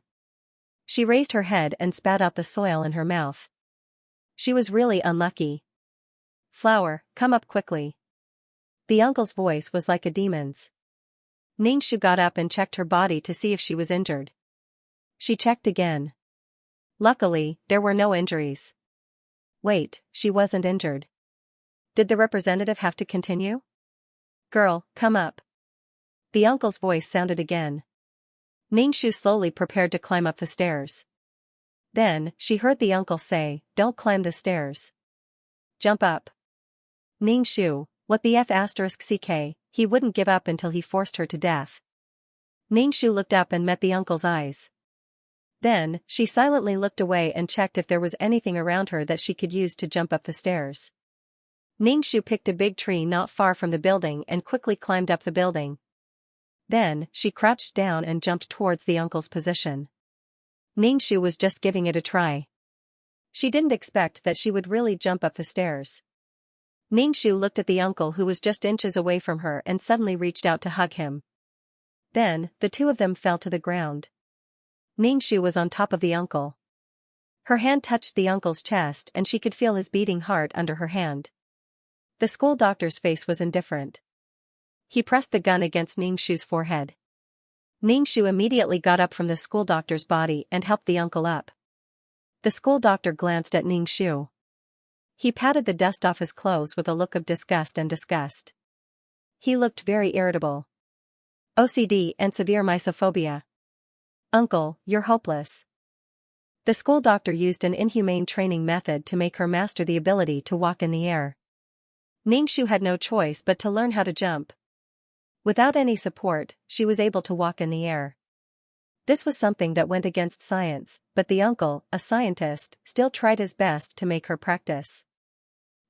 She raised her head and spat out the soil in her mouth. She was really unlucky. Flower, come up quickly. The uncle's voice was like a demon's. Ningshu got up and checked her body to see if she was injured. She checked again. Luckily, there were no injuries. Wait, she wasn't injured. Did the representative have to continue? Girl, come up. The uncle's voice sounded again. Ningshu slowly prepared to climb up the stairs. Then, she heard the uncle say, don't climb the stairs. Jump up. Ningshu, what the F***ck, he wouldn't give up until he forced her to death. Ningshu looked up and met the uncle's eyes. Then, she silently looked away and checked if there was anything around her that she could use to jump up the stairs. Ningshu picked a big tree not far from the building and quickly climbed up the building. Then, she crouched down and jumped towards the uncle's position. Ningshu was just giving it a try. She didn't expect that she would really jump up the stairs. Ningshu looked at the uncle who was just inches away from her and suddenly reached out to hug him. Then, the two of them fell to the ground. Ningshu was on top of the uncle. Her hand touched the uncle's chest and she could feel his beating heart under her hand. The school doctor's face was indifferent. He pressed the gun against Ningshu's forehead. Ningshu immediately got up from the school doctor's body and helped the uncle up. The school doctor glanced at Ningshu. He patted the dust off his clothes with a look of disgust and disgust. He looked very irritable. OCD and severe mysophobia. Uncle, you're hopeless. The school doctor used an inhumane training method to make her master the ability to walk in the air. Ningshu had no choice but to learn how to jump. Without any support, she was able to walk in the air. This was something that went against science, but the uncle, a scientist, still tried his best to make her practice.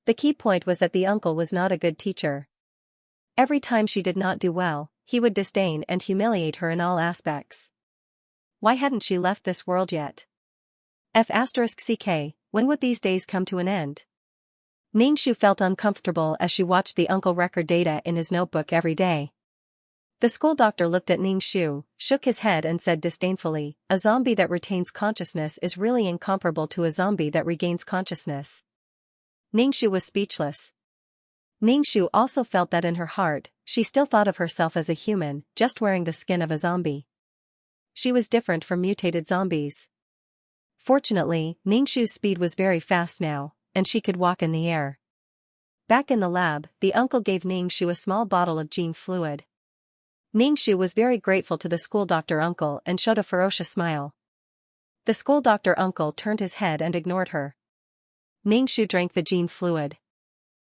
The key point was that the uncle was not a good teacher. Every time she did not do well, he would disdain and humiliate her in all aspects. Why hadn't she left this world yet? F***ck, when would these days come to an end? Ningshu felt uncomfortable as she watched the uncle record data in his notebook every day. The school doctor looked at Ningshu, shook his head and said disdainfully, "A zombie that retains consciousness is really incomparable to a zombie that regains consciousness." Ningshu was speechless. Ningshu also felt that in her heart, she still thought of herself as a human, just wearing the skin of a zombie. She was different from mutated zombies. Fortunately, Ningshu's speed was very fast now, and she could walk in the air. Back in the lab, the uncle gave Ningshu a small bottle of gene fluid. Ningshu was very grateful to the school doctor uncle and showed a ferocious smile. The school doctor uncle turned his head and ignored her. Ningshu drank the gene fluid.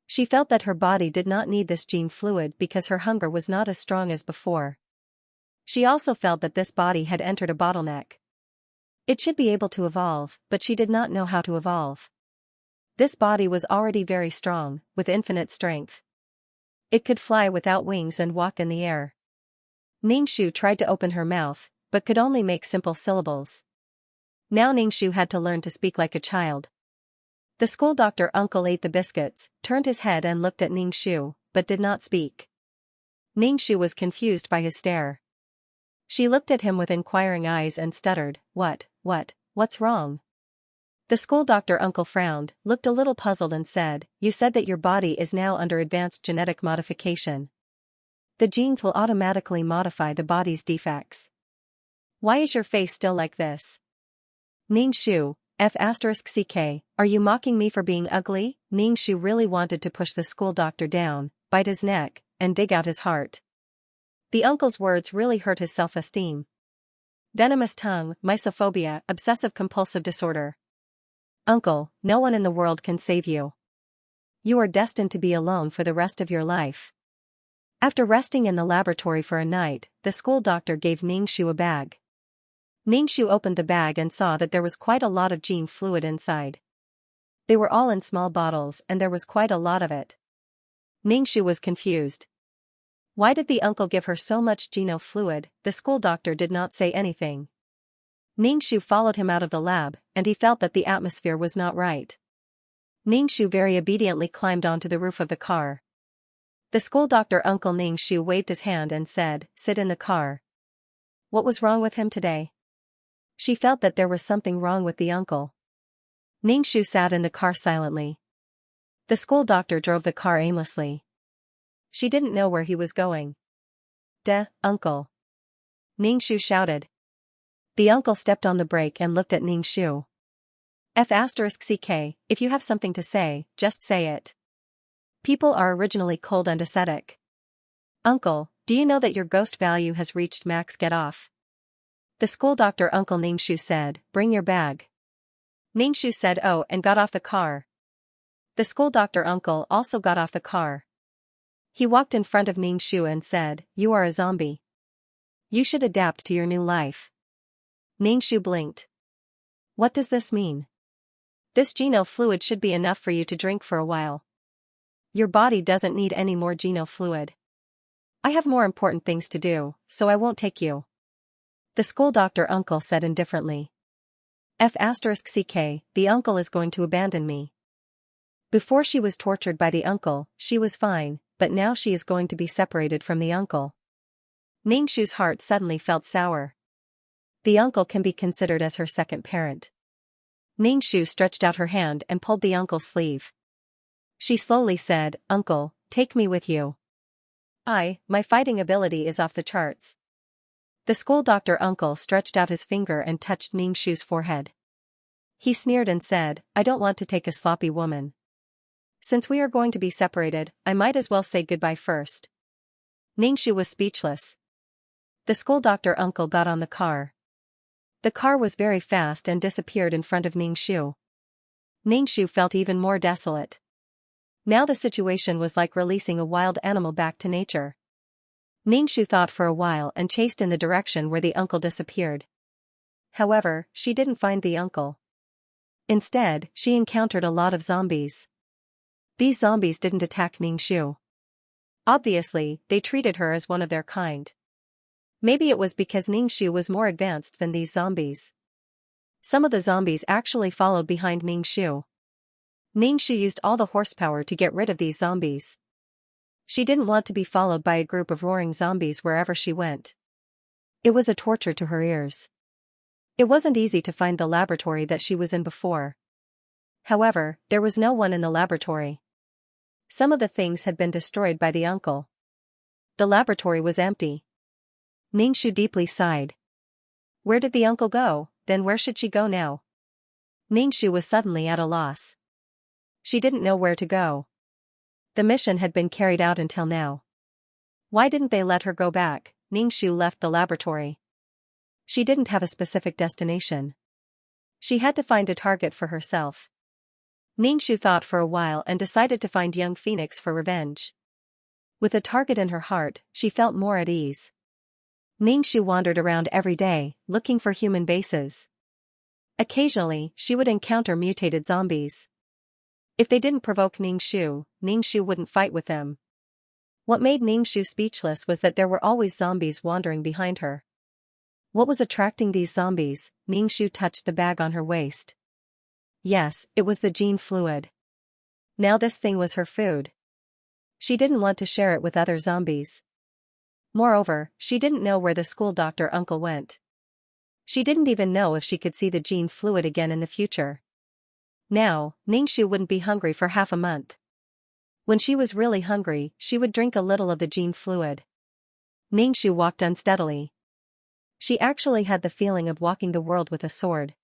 She felt that her body did not need this gene fluid because her hunger was not as strong as before. She also felt that this body had entered a bottleneck. It should be able to evolve, but she did not know how to evolve. This body was already very strong, with infinite strength. It could fly without wings and walk in the air. Ningshu tried to open her mouth, but could only make simple syllables. Now Ningshu had to learn to speak like a child. The school doctor uncle ate the biscuits, turned his head and looked at Ningshu, but did not speak. Ningshu was confused by his stare. She looked at him with inquiring eyes and stuttered, What's wrong? The school doctor uncle frowned, looked a little puzzled and said, "You said that your body is now under advanced genetic modification. The genes will automatically modify the body's defects. Why is your face still like this?" Ningshu, F***ck, are you mocking me for being ugly? Ningshu really wanted to push the school doctor down, bite his neck, and dig out his heart. The uncle's words really hurt his self-esteem. Venomous tongue, mysophobia, obsessive-compulsive disorder. Uncle, no one in the world can save you. You are destined to be alone for the rest of your life. After resting in the laboratory for a night, the school doctor gave Ningshu a bag. Ningshu opened the bag and saw that there was quite a lot of gene fluid inside. They were all in small bottles and there was quite a lot of it. Ningshu was confused. Why did the uncle give her so much geno fluid? The school doctor did not say anything. Ningshu followed him out of the lab, and he felt that the atmosphere was not right. Ningshu very obediently climbed onto the roof of the car. The school doctor uncle Ningshu waved his hand and said, "Sit in the car." What was wrong with him today? She felt that there was something wrong with the uncle. Ningshu sat in the car silently. The school doctor drove the car aimlessly. She didn't know where he was going. Uncle!" Ningshu shouted. The uncle stepped on the brake and looked at Ningshu. F***ck, if you have something to say, just say it. People are originally cold and ascetic. Uncle, do you know that your ghost value has reached max get off? The school doctor uncle Ningshu said, "Bring your bag." Ningshu said oh and got off the car. The school doctor uncle also got off the car. He walked in front of Ningshu and said, "You are a zombie. You should adapt to your new life." Ningshu blinked. What does this mean? This geno fluid should be enough for you to drink for a while. Your body doesn't need any more geno fluid. I have more important things to do, so I won't take you. The school doctor uncle said indifferently. F***ck, the uncle is going to abandon me. Before she was tortured by the uncle, she was fine, but now she is going to be separated from the uncle. Ningshu's heart suddenly felt sour. The uncle can be considered as her second parent. Ningshu stretched out her hand and pulled the uncle's sleeve. She slowly said, "Uncle, take me with you. My fighting ability is off the charts. The school doctor uncle stretched out his finger and touched Ningxu's forehead. He sneered and said, "I don't want to take a sloppy woman. Since we are going to be separated, I might as well say goodbye first." Ningxu was speechless. The school doctor uncle got on the car. The car was very fast and disappeared in front of Ningxu. Ningxu felt even more desolate. Now the situation was like releasing a wild animal back to nature. Ningxu thought for a while and chased in the direction where the uncle disappeared. However, she didn't find the uncle. Instead, she encountered a lot of zombies. These zombies didn't attack Ningxu. Obviously, they treated her as one of their kind. Maybe it was because Ningxu was more advanced than these zombies. Some of the zombies actually followed behind Ningxu. Ningxu used all the horsepower to get rid of these zombies. She didn't want to be followed by a group of roaring zombies wherever she went. It was a torture to her ears. It wasn't easy to find the laboratory that she was in before. However, there was no one in the laboratory. Some of the things had been destroyed by the uncle. The laboratory was empty. Ningxu deeply sighed. Where did the uncle go? Then where should she go now? Ningxu was suddenly at a loss. She didn't know where to go. The mission had been carried out until now. Why didn't they let her go back? Ningxu left the laboratory. She didn't have a specific destination. She had to find a target for herself. Ningxu thought for a while and decided to find young Phoenix for revenge. With a target in her heart, she felt more at ease. Ningxu wandered around every day, looking for human bases. Occasionally, she would encounter mutated zombies. If they didn't provoke Ningxu, Ningxu wouldn't fight with them. What made Ningxu speechless was that there were always zombies wandering behind her. What was attracting these zombies? Ningxu touched the bag on her waist. Yes, it was the gene fluid. Now this thing was her food. She didn't want to share it with other zombies. Moreover, she didn't know where the school doctor uncle went. She didn't even know if she could see the gene fluid again in the future. Now, Ningxu wouldn't be hungry for half a month. When she was really hungry, she would drink a little of the gene fluid. Ningxu walked unsteadily. She actually had the feeling of walking the world with a sword.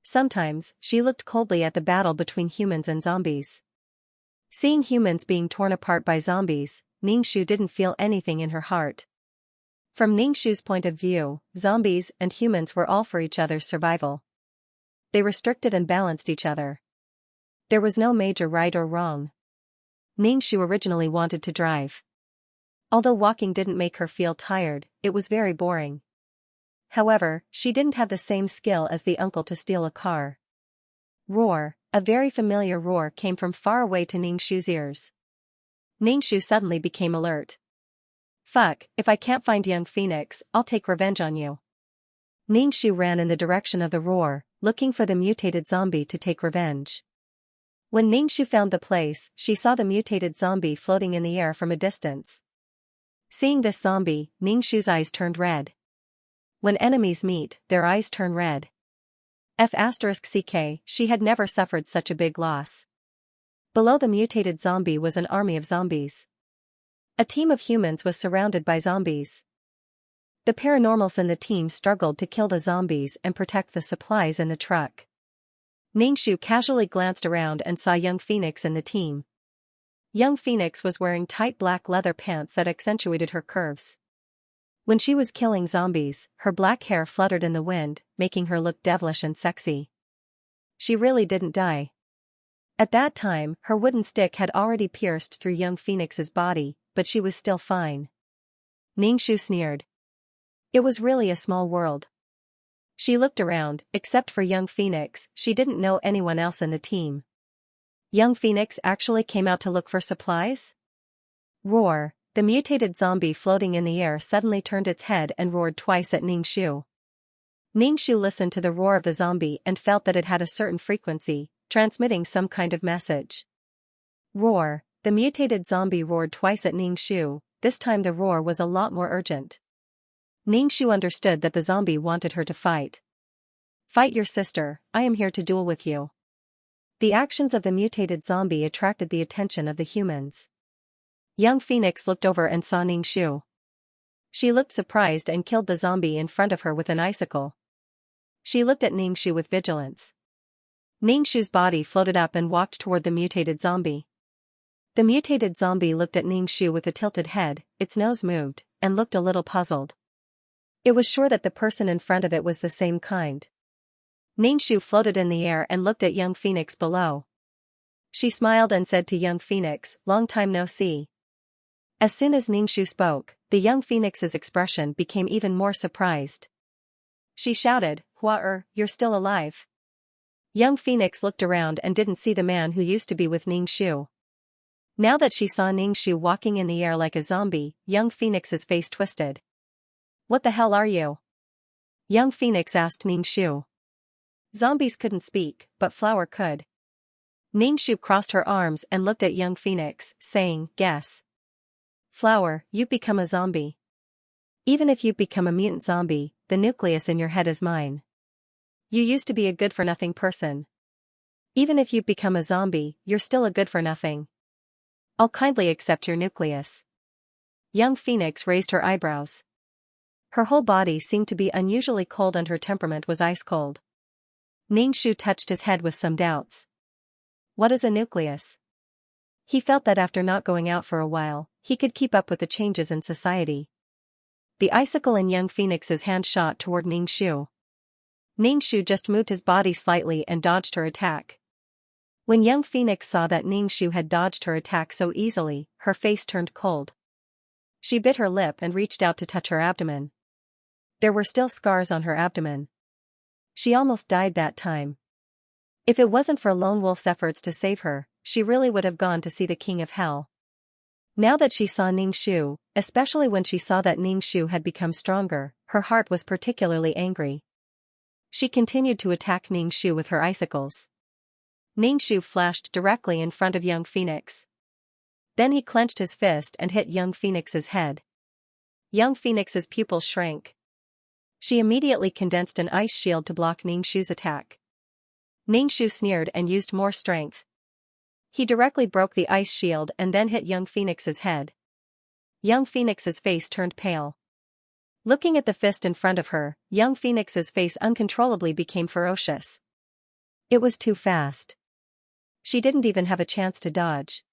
Sometimes, she looked coldly at the battle between humans and zombies. Seeing humans being torn apart by zombies, Ningxu didn't feel anything in her heart. From Ningxu's point of view, zombies and humans were all for each other's survival. They restricted and balanced each other. There was no major right or wrong. Ningxu originally wanted to drive. Although walking didn't make her feel tired, it was very boring. However, she didn't have the same skill as the uncle to steal a car. Roar, a very familiar roar came from far away to Ningxu's ears. Ningxu suddenly became alert. Fuck, if I can't find young Phoenix, I'll take revenge on you. Ningxu ran in the direction of the roar, looking for the mutated zombie to take revenge. When Ningxu found the place, she saw the mutated zombie floating in the air from a distance. Seeing this zombie, Ningxu's eyes turned red. When enemies meet, their eyes turn red. F***ck, she had never suffered such a big loss. Below the mutated zombie was an army of zombies. A team of humans was surrounded by zombies. The paranormals in the team struggled to kill the zombies and protect the supplies in the truck. Ningxu casually glanced around and saw young Phoenix in the team. Young Phoenix was wearing tight black leather pants that accentuated her curves. When she was killing zombies, her black hair fluttered in the wind, making her look devilish and sexy. She really didn't die. At that time, her wooden stick had already pierced through young Phoenix's body, but she was still fine. Ningxu sneered. It was really a small world. She looked around, except for young Phoenix, she didn't know anyone else in the team. Young Phoenix actually came out to look for supplies? Roar, the mutated zombie floating in the air suddenly turned its head and roared twice at Ningxu. Ningxu listened to the roar of the zombie and felt that it had a certain frequency, transmitting some kind of message. Roar, the mutated zombie roared twice at Ningxu, this time the roar was a lot more urgent. Ningxu understood that the zombie wanted her to fight. Fight your sister, I am here to duel with you. The actions of the mutated zombie attracted the attention of the humans. Young Phoenix looked over and saw Ningxu. She looked surprised and killed the zombie in front of her with an icicle. She looked at Xianxia with vigilance. Xianxia's body floated up and walked toward the mutated zombie. The mutated zombie looked at Xianxia with a tilted head, its nose moved, and looked a little puzzled. It was sure that the person in front of it was the same kind. Xianxia floated in the air and looked at young Phoenix below. She smiled and said to young Phoenix, "Long time no see." As soon as Xianxia spoke, the young Phoenix's expression became even more surprised. She shouted, "You're still alive." Young Phoenix looked around and didn't see the man who used to be with Xianxia. Now that she saw Xianxia walking in the air like a zombie, young Phoenix's face twisted. "What the hell are you?" Young Phoenix asked Xianxia. Zombies couldn't speak, but Flower could. Xianxia crossed her arms and looked at young Phoenix, saying, "Guess." "Flower, you've become a zombie. Even if you've become a mutant zombie, the nucleus in your head is mine. You used to be a good-for-nothing person. Even if you've become a zombie, you're still a good-for-nothing. I'll kindly accept your nucleus." Young Phoenix raised her eyebrows. Her whole body seemed to be unusually cold and her temperament was ice-cold. Xianxia touched his head with some doubts. "What is a nucleus?" He felt that after not going out for a while, he could keep up with the changes in society. The icicle in young Phoenix's hand shot toward Xianxia. Xianxia just moved his body slightly and dodged her attack. When young Phoenix saw that Xianxia had dodged her attack so easily, her face turned cold. She bit her lip and reached out to touch her abdomen. There were still scars on her abdomen. She almost died that time. If it wasn't for Lone Wolf's efforts to save her, she really would have gone to see the King of Hell. Now that she saw Xianxia, especially when she saw that Xianxia had become stronger, her heart was particularly angry. She continued to attack Xianxia with her icicles. Xianxia flashed directly in front of young Phoenix. Then he clenched his fist and hit young Phoenix's head. Young Phoenix's pupils shrank. She immediately condensed an ice shield to block Xianxia's attack. Xianxia sneered and used more strength. He directly broke the ice shield and then hit young Phoenix's head. Young Phoenix's face turned pale. Looking at the fist in front of her, young Phoenix's face uncontrollably became ferocious. It was too fast. She didn't even have a chance to dodge.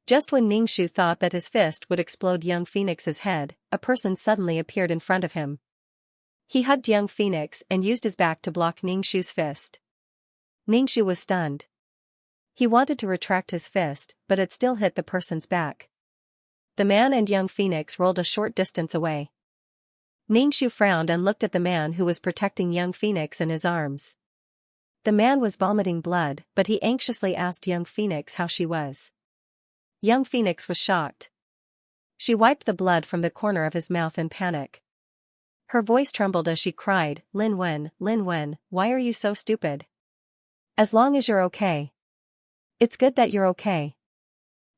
Just when Xianxia thought that his fist would explode young Phoenix's head, a person suddenly appeared in front of him. He hugged young Phoenix and used his back to block Xianxia's fist. Xianxia was stunned. He wanted to retract his fist, but it still hit the person's back. The man and young Phoenix rolled a short distance away. Xianxia frowned and looked at the man who was protecting young Phoenix in his arms. The man was vomiting blood, but he anxiously asked young Phoenix how she was. Young Phoenix was shocked. She wiped the blood from the corner of his mouth in panic. Her voice trembled as she cried, Lin Wen, why are you so stupid? As long as you're okay. It's good that you're okay.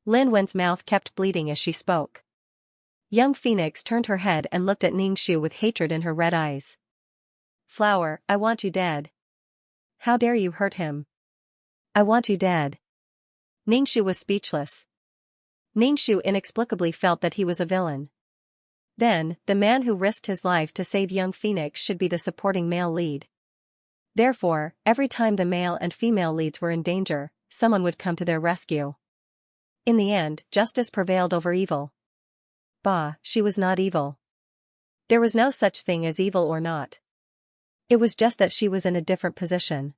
Lin Wen's mouth kept bleeding as she spoke. Young Phoenix turned her head and looked at Xianxia with hatred in her red eyes. Flower, I want you dead. How dare you hurt him? I want you dead. Xianxia was speechless. Xianxia inexplicably felt that he was a villain. Then, the man who risked his life to save young Phoenix should be the supporting male lead. Therefore, every time the male and female leads were in danger, someone would come to their rescue. In the end, justice prevailed over evil. Bah, she was not evil. There was no such thing as evil or not. It was just that she was in a different position.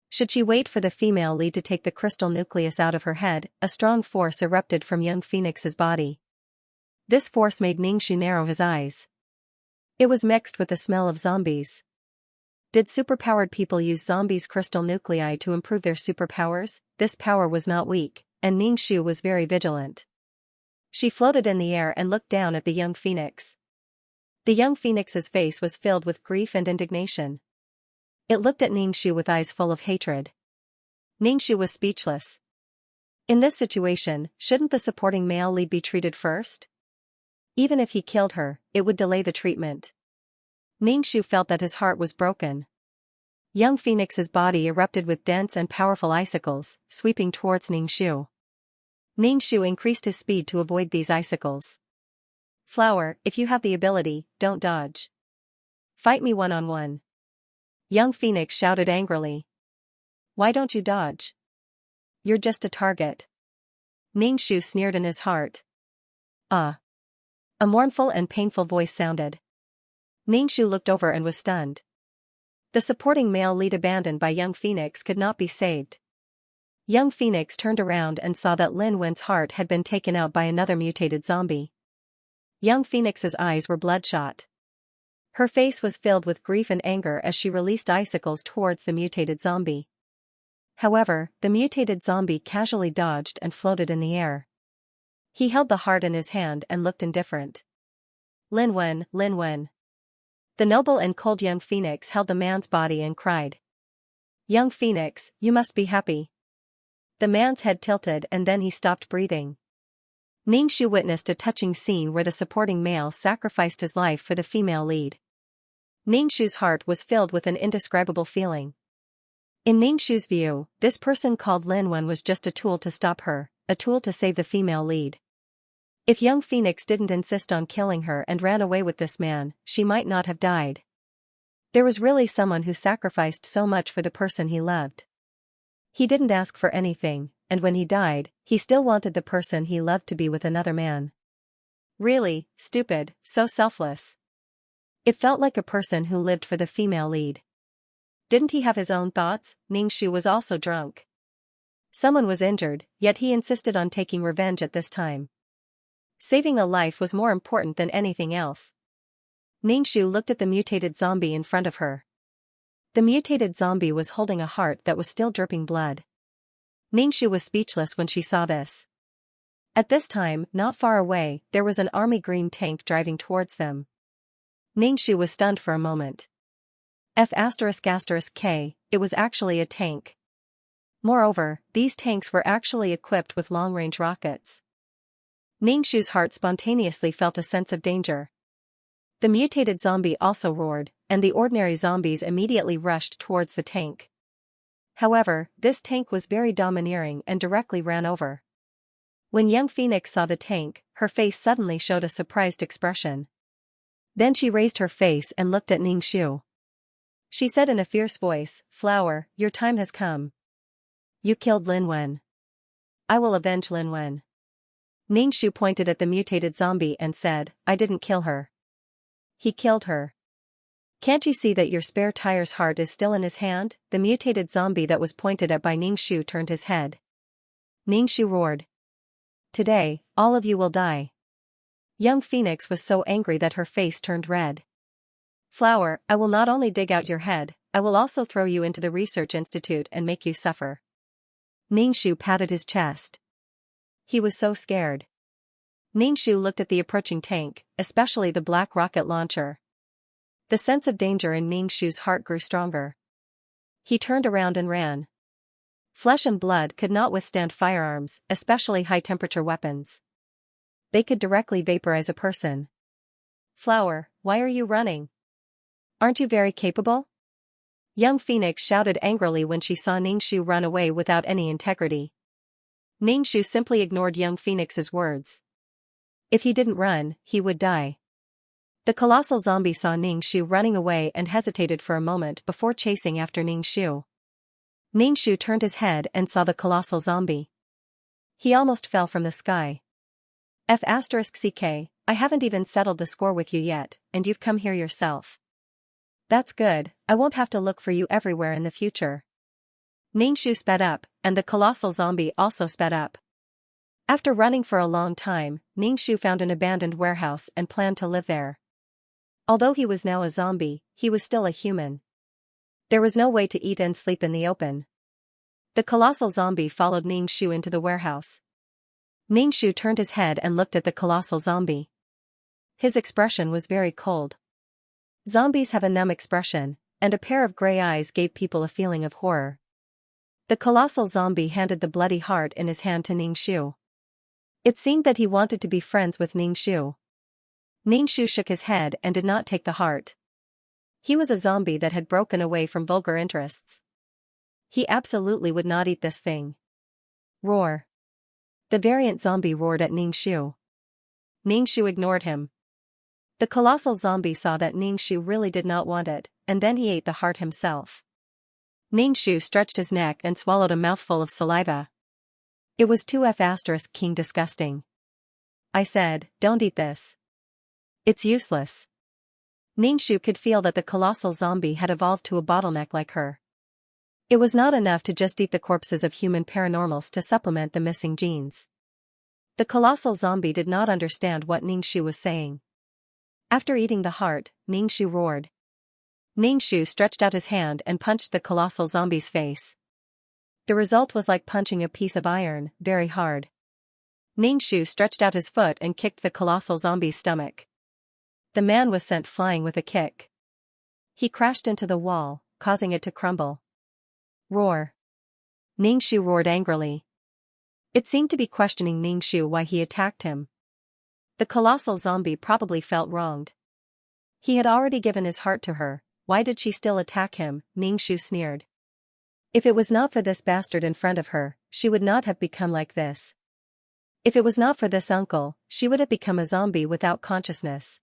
Should she wait for the female lead to take the crystal nucleus out of her head, a strong force erupted from young Phoenix's body. This force made Xianxia narrow his eyes. It was mixed with the smell of zombies. Did superpowered people use zombies' crystal nuclei to improve their superpowers? This power was not weak, and Xianxia was very vigilant. She floated in the air and looked down at the young Phoenix. The young Phoenix's face was filled with grief and indignation. It looked at Xianxia with eyes full of hatred. Xianxia was speechless. In this situation, shouldn't the supporting male lead be treated first? Even if he killed her, it would delay the treatment. Xianxia felt that his heart was broken. Young Phoenix's body erupted with dense and powerful icicles, sweeping towards Xianxia. Xianxia increased his speed to avoid these icicles. Flower, if you have the ability, don't dodge. Fight me one-on-one. Young Phoenix shouted angrily. Why don't you dodge? You're just a target. Ningxu sneered in his heart. Ah. A mournful and painful voice sounded. Ningxu looked over and was stunned. The supporting male lead abandoned by Young Phoenix could not be saved. Young Phoenix turned around and saw that Lin Wen's heart had been taken out by another mutated zombie. Young Phoenix's eyes were bloodshot. Her face was filled with grief and anger as she released icicles towards the mutated zombie. However, the mutated zombie casually dodged and floated in the air. He held the heart in his hand and looked indifferent. Lin Wen, Lin Wen. The noble and cold Young Phoenix held the man's body and cried. Young Phoenix, you must be happy. The man's head tilted and then he stopped breathing. Ningxu witnessed a touching scene where the supporting male sacrificed his life for the female lead. Ningxu's heart was filled with an indescribable feeling. In Ningxu's view, this person called Lin Wen was just a tool to stop her, a tool to save the female lead. If Young Phoenix didn't insist on killing her and ran away with this man, she might not have died. There was really someone who sacrificed so much for the person he loved. He didn't ask for anything, and when he died, he still wanted the person he loved to be with another man. Really, stupid, so selfless. It felt like a person who lived for the female lead. Didn't he have his own thoughts? Ningxu was also drunk. Someone was injured, yet he insisted on taking revenge at this time. Saving a life was more important than anything else. Ningxu looked at the mutated zombie in front of her. The mutated zombie was holding a heart that was still dripping blood. Ningxu was speechless when she saw this. At this time, not far away, there was an army green tank driving towards them. Ningxu was stunned for a moment. F***K, it was actually a tank. Moreover, these tanks were actually equipped with long-range rockets. Ningxu's heart spontaneously felt a sense of danger. The mutated zombie also roared, and the ordinary zombies immediately rushed towards the tank. However, this tank was very domineering and directly ran over. When Young Phoenix saw the tank, her face suddenly showed a surprised expression. Then she raised her face and looked at Ningxu. She said in a fierce voice, Flower, your time has come. You killed Lin Wen. I will avenge Lin Wen. Ningxu pointed at the mutated zombie and said, I didn't kill her. He killed her. Can't you see that your spare tire's heart is still in his hand? The mutated zombie that was pointed at by Ningxu turned his head. Ningxu roared. Today, all of you will die. Young Phoenix was so angry that her face turned red. Flower, I will not only dig out your head, I will also throw you into the research institute and make you suffer. Ningxu patted his chest. He was so scared. Ningxu looked at the approaching tank, especially the black rocket launcher. The sense of danger in Ningxu's heart grew stronger. He turned around and ran. Flesh and blood could not withstand firearms, especially high-temperature weapons. They could directly vaporize a person. Flower, why are you running? Aren't you very capable? Young Phoenix shouted angrily when she saw Ningxu run away without any integrity. Ningxu simply ignored Young Phoenix's words. If he didn't run, he would die. The colossal zombie saw Ningxu running away and hesitated for a moment before chasing after Ningxu. Ningxu turned his head and saw the colossal zombie. He almost fell from the sky. F***ck, I haven't even settled the score with you yet, and you've come here yourself. That's good, I won't have to look for you everywhere in the future. Ningxu sped up, and the colossal zombie also sped up. After running for a long time, Ningxu found an abandoned warehouse and planned to live there. Although he was now a zombie, he was still a human. There was no way to eat and sleep in the open. The colossal zombie followed Ningxu into the warehouse. Ningxu turned his head and looked at the colossal zombie. His expression was very cold. Zombies have a numb expression, and a pair of gray eyes gave people a feeling of horror. The colossal zombie handed the bloody heart in his hand to Ningxu. It seemed that he wanted to be friends with Ningxu. Ningxu shook his head and did not take the heart. He was a zombie that had broken away from vulgar interests. He absolutely would not eat this thing. Roar. The variant zombie roared at Ningxu. Ningxu ignored him. The colossal zombie saw that Ningxu really did not want it, and then he ate the heart himself. Ningxu stretched his neck and swallowed a mouthful of saliva. It was too king disgusting. I said, don't eat this. It's useless. Ningxu could feel that the colossal zombie had evolved to a bottleneck like her. It was not enough to just eat the corpses of human paranormals to supplement the missing genes. The colossal zombie did not understand what Ningxu was saying. After eating the heart, Ningxu roared. Ningxu stretched out his hand and punched the colossal zombie's face. The result was like punching a piece of iron, very hard. Ningxu stretched out his foot and kicked the colossal zombie's stomach. The man was sent flying with a kick. He crashed into the wall, causing it to crumble. Roar. Ningxu roared angrily. It seemed to be questioning Ningxu why he attacked him. The colossal zombie probably felt wronged. He had already given his heart to her, why did she still attack him? Ningxu sneered. If it was not for this bastard in front of her, she would not have become like this. If it was not for this uncle, she would have become a zombie without consciousness.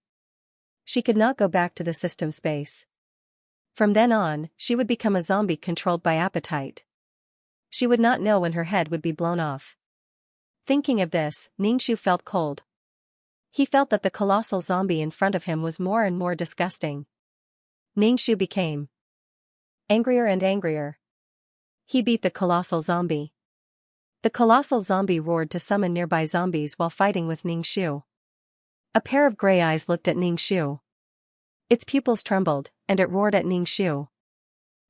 She could not go back to the system space. From then on, she would become a zombie controlled by appetite. She would not know when her head would be blown off. Thinking of this, Ningxu felt cold. He felt that the colossal zombie in front of him was more and more disgusting. Ningxu became angrier and angrier. He beat the colossal zombie. The colossal zombie roared to summon nearby zombies while fighting with Ningxu. A pair of gray eyes looked at Ningxu. Its pupils trembled, and it roared at Ningxu.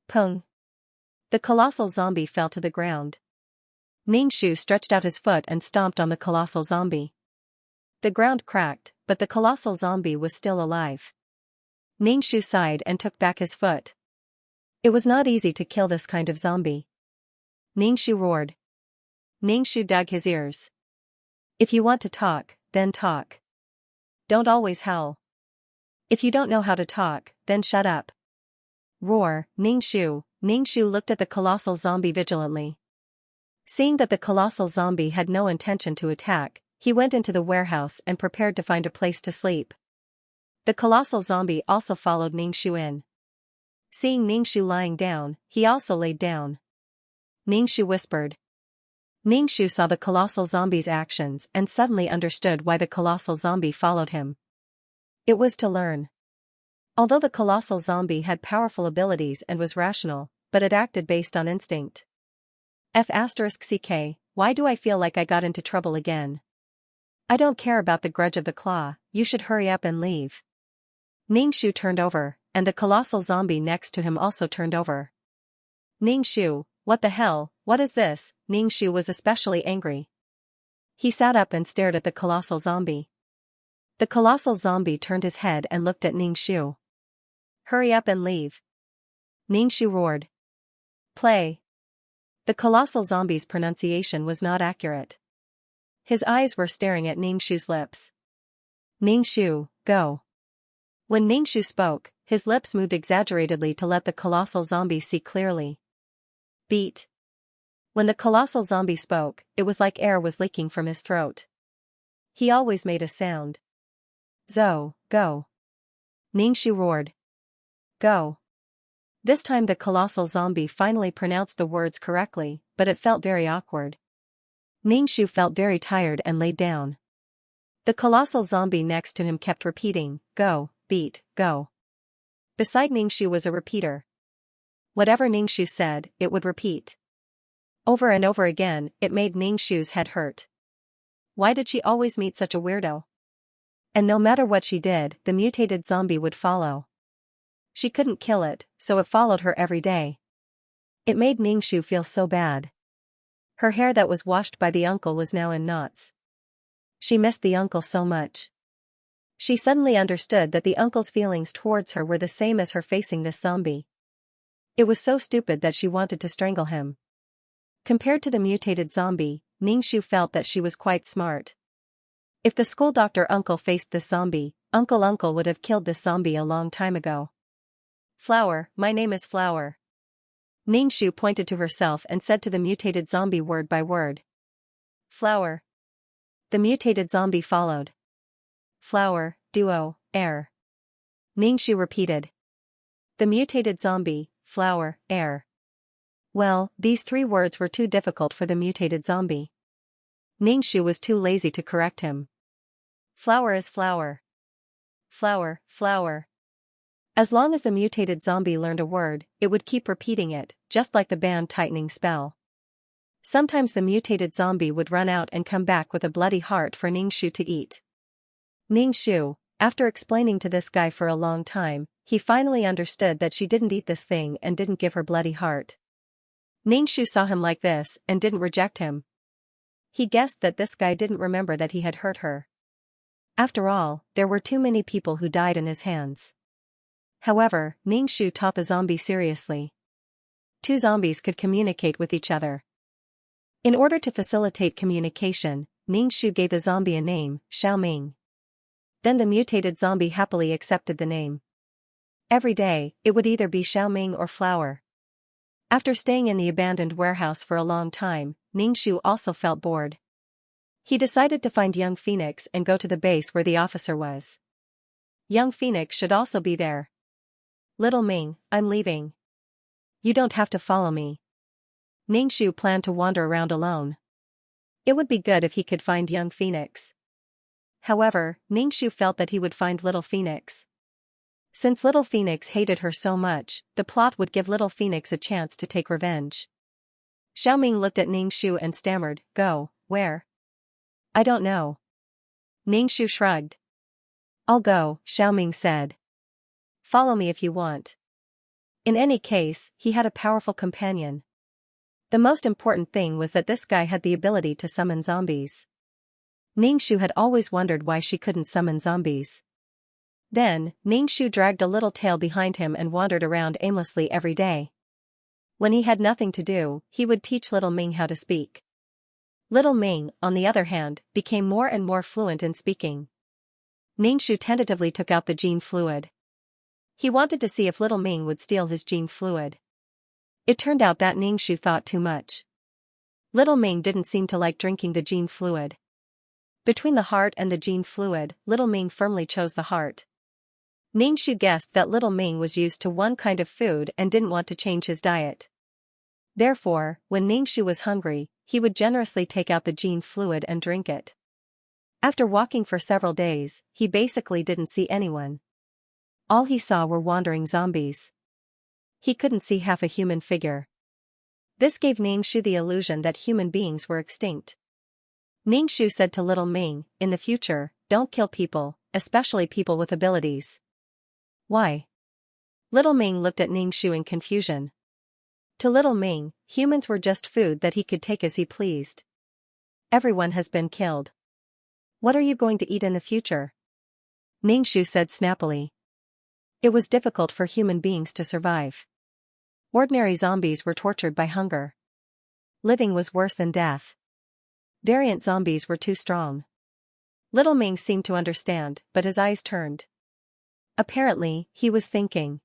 Pung. The colossal zombie fell to the ground. Ningxu stretched out his foot and stomped on the colossal zombie. The ground cracked, but the colossal zombie was still alive. Ningxu sighed and took back his foot. It was not easy to kill this kind of zombie. Ningxu roared. Ningxu dug his ears. If you want to talk, then talk. Don't always howl. If you don't know how to talk, then shut up. Roar, Ningxu. Ningxu looked at the colossal zombie vigilantly. Seeing that the colossal zombie had no intention to attack, he went into the warehouse and prepared to find a place to sleep. The colossal zombie also followed Ningxu in. Seeing Ningxu lying down, he also laid down. Ningxu whispered. Ningxu saw the colossal zombie's actions and suddenly understood why the colossal zombie followed him. It was to learn. Although the colossal zombie had powerful abilities and was rational, but it acted based on instinct. F***ck, why do I feel like I got into trouble again? I don't care about the grudge of the claw, you should hurry up and leave. Ningxu turned over, and the colossal zombie next to him also turned over. Ningxu, what the hell, what is this? Ningxu was especially angry. He sat up and stared at the colossal zombie. The colossal zombie turned his head and looked at Ningxu. Hurry up and leave. Ningxu roared. Play. The colossal zombie's pronunciation was not accurate. His eyes were staring at Ningxu's lips. Ningxu, go. When Ningxu spoke, his lips moved exaggeratedly to let the colossal zombie see clearly. Beat. When the colossal zombie spoke, it was like air was leaking from his throat. He always made a sound. Zo, go. Ningxu roared. Go. This time the colossal zombie finally pronounced the words correctly, but it felt very awkward. Ningxu felt very tired and laid down. The colossal zombie next to him kept repeating, go, beat, go. Beside Ningxu was a repeater. Whatever Ningxu said, it would repeat. Over and over again, it made Ningxu's head hurt. Why did she always meet such a weirdo? And no matter what she did, the mutated zombie would follow. She couldn't kill it, so it followed her every day. It made Ningxu feel so bad. Her hair that was washed by the uncle was now in knots. She missed the uncle so much. She suddenly understood that the uncle's feelings towards her were the same as her facing this zombie. It was so stupid that she wanted to strangle him. Compared to the mutated zombie, Ningxu felt that she was quite smart. If the school doctor uncle faced this zombie, Uncle would have killed this zombie a long time ago. Flower, my name is Flower. Ningxu pointed to herself and said to the mutated zombie word by word. Flower. The mutated zombie followed. Flower, duo, air. Ningxu repeated. The mutated zombie, flower, air. Well, these 3 words were too difficult for the mutated zombie. Ningxu was too lazy to correct him. Flower is flower. Flower, flower. As long as the mutated zombie learned a word, it would keep repeating it, just like the band tightening spell. Sometimes the mutated zombie would run out and come back with a bloody heart for Ningxu to eat. Ningxu, after explaining to this guy for a long time, he finally understood that she didn't eat this thing and didn't give her bloody heart. Ningxu saw him like this and didn't reject him. He guessed that this guy didn't remember that he had hurt her. After all, there were too many people who died in his hands. However, Ningxu taught the zombie seriously. 2 zombies could communicate with each other. In order to facilitate communication, Ningxu gave the zombie a name, Xiaoming. Then the mutated zombie happily accepted the name. Every day, it would either be Xiaoming or flower. After staying in the abandoned warehouse for a long time, Ningxu also felt bored. He decided to find young Phoenix and go to the base where the officer was. Young Phoenix should also be there. Little Ming, I'm leaving. You don't have to follow me. Ningxu planned to wander around alone. It would be good if he could find young Phoenix. However, Ningxu felt that he would find little Phoenix. Since little Phoenix hated her so much, the plot would give little Phoenix a chance to take revenge. Xiaoming looked at Ningxu and stammered, Go, where? I don't know. Ningxu shrugged. I'll go, Xiaoming said. Follow me if you want. In any case, he had a powerful companion. The most important thing was that this guy had the ability to summon zombies. Ningxu had always wondered why she couldn't summon zombies. Then, Ningxu dragged a little tail behind him and wandered around aimlessly every day. When he had nothing to do, he would teach little Ming how to speak. Little Ming, on the other hand, became more and more fluent in speaking. Ningxu tentatively took out the gene fluid. He wanted to see if little Ming would steal his gene fluid. It turned out that Ningxu thought too much. Little Ming didn't seem to like drinking the gene fluid. Between the heart and the gene fluid, little Ming firmly chose the heart. Ningxu guessed that little Ming was used to one kind of food and didn't want to change his diet. Therefore, when Ningxu was hungry, he would generously take out the gene fluid and drink it. After walking for several days, he basically didn't see anyone. All he saw were wandering zombies. He couldn't see half a human figure. This gave Ningxu the illusion that human beings were extinct. Ningxu said to little Ming, in the future, don't kill people, especially people with abilities. Why? Little Ming looked at Ningxu in confusion. To little Ming, humans were just food that he could take as he pleased. Everyone has been killed. What are you going to eat in the future? Ningxu said snappily. It was difficult for human beings to survive. Ordinary zombies were tortured by hunger. Living was worse than death. Variant zombies were too strong. Little Ming seemed to understand, but his eyes turned. Apparently, he was thinking.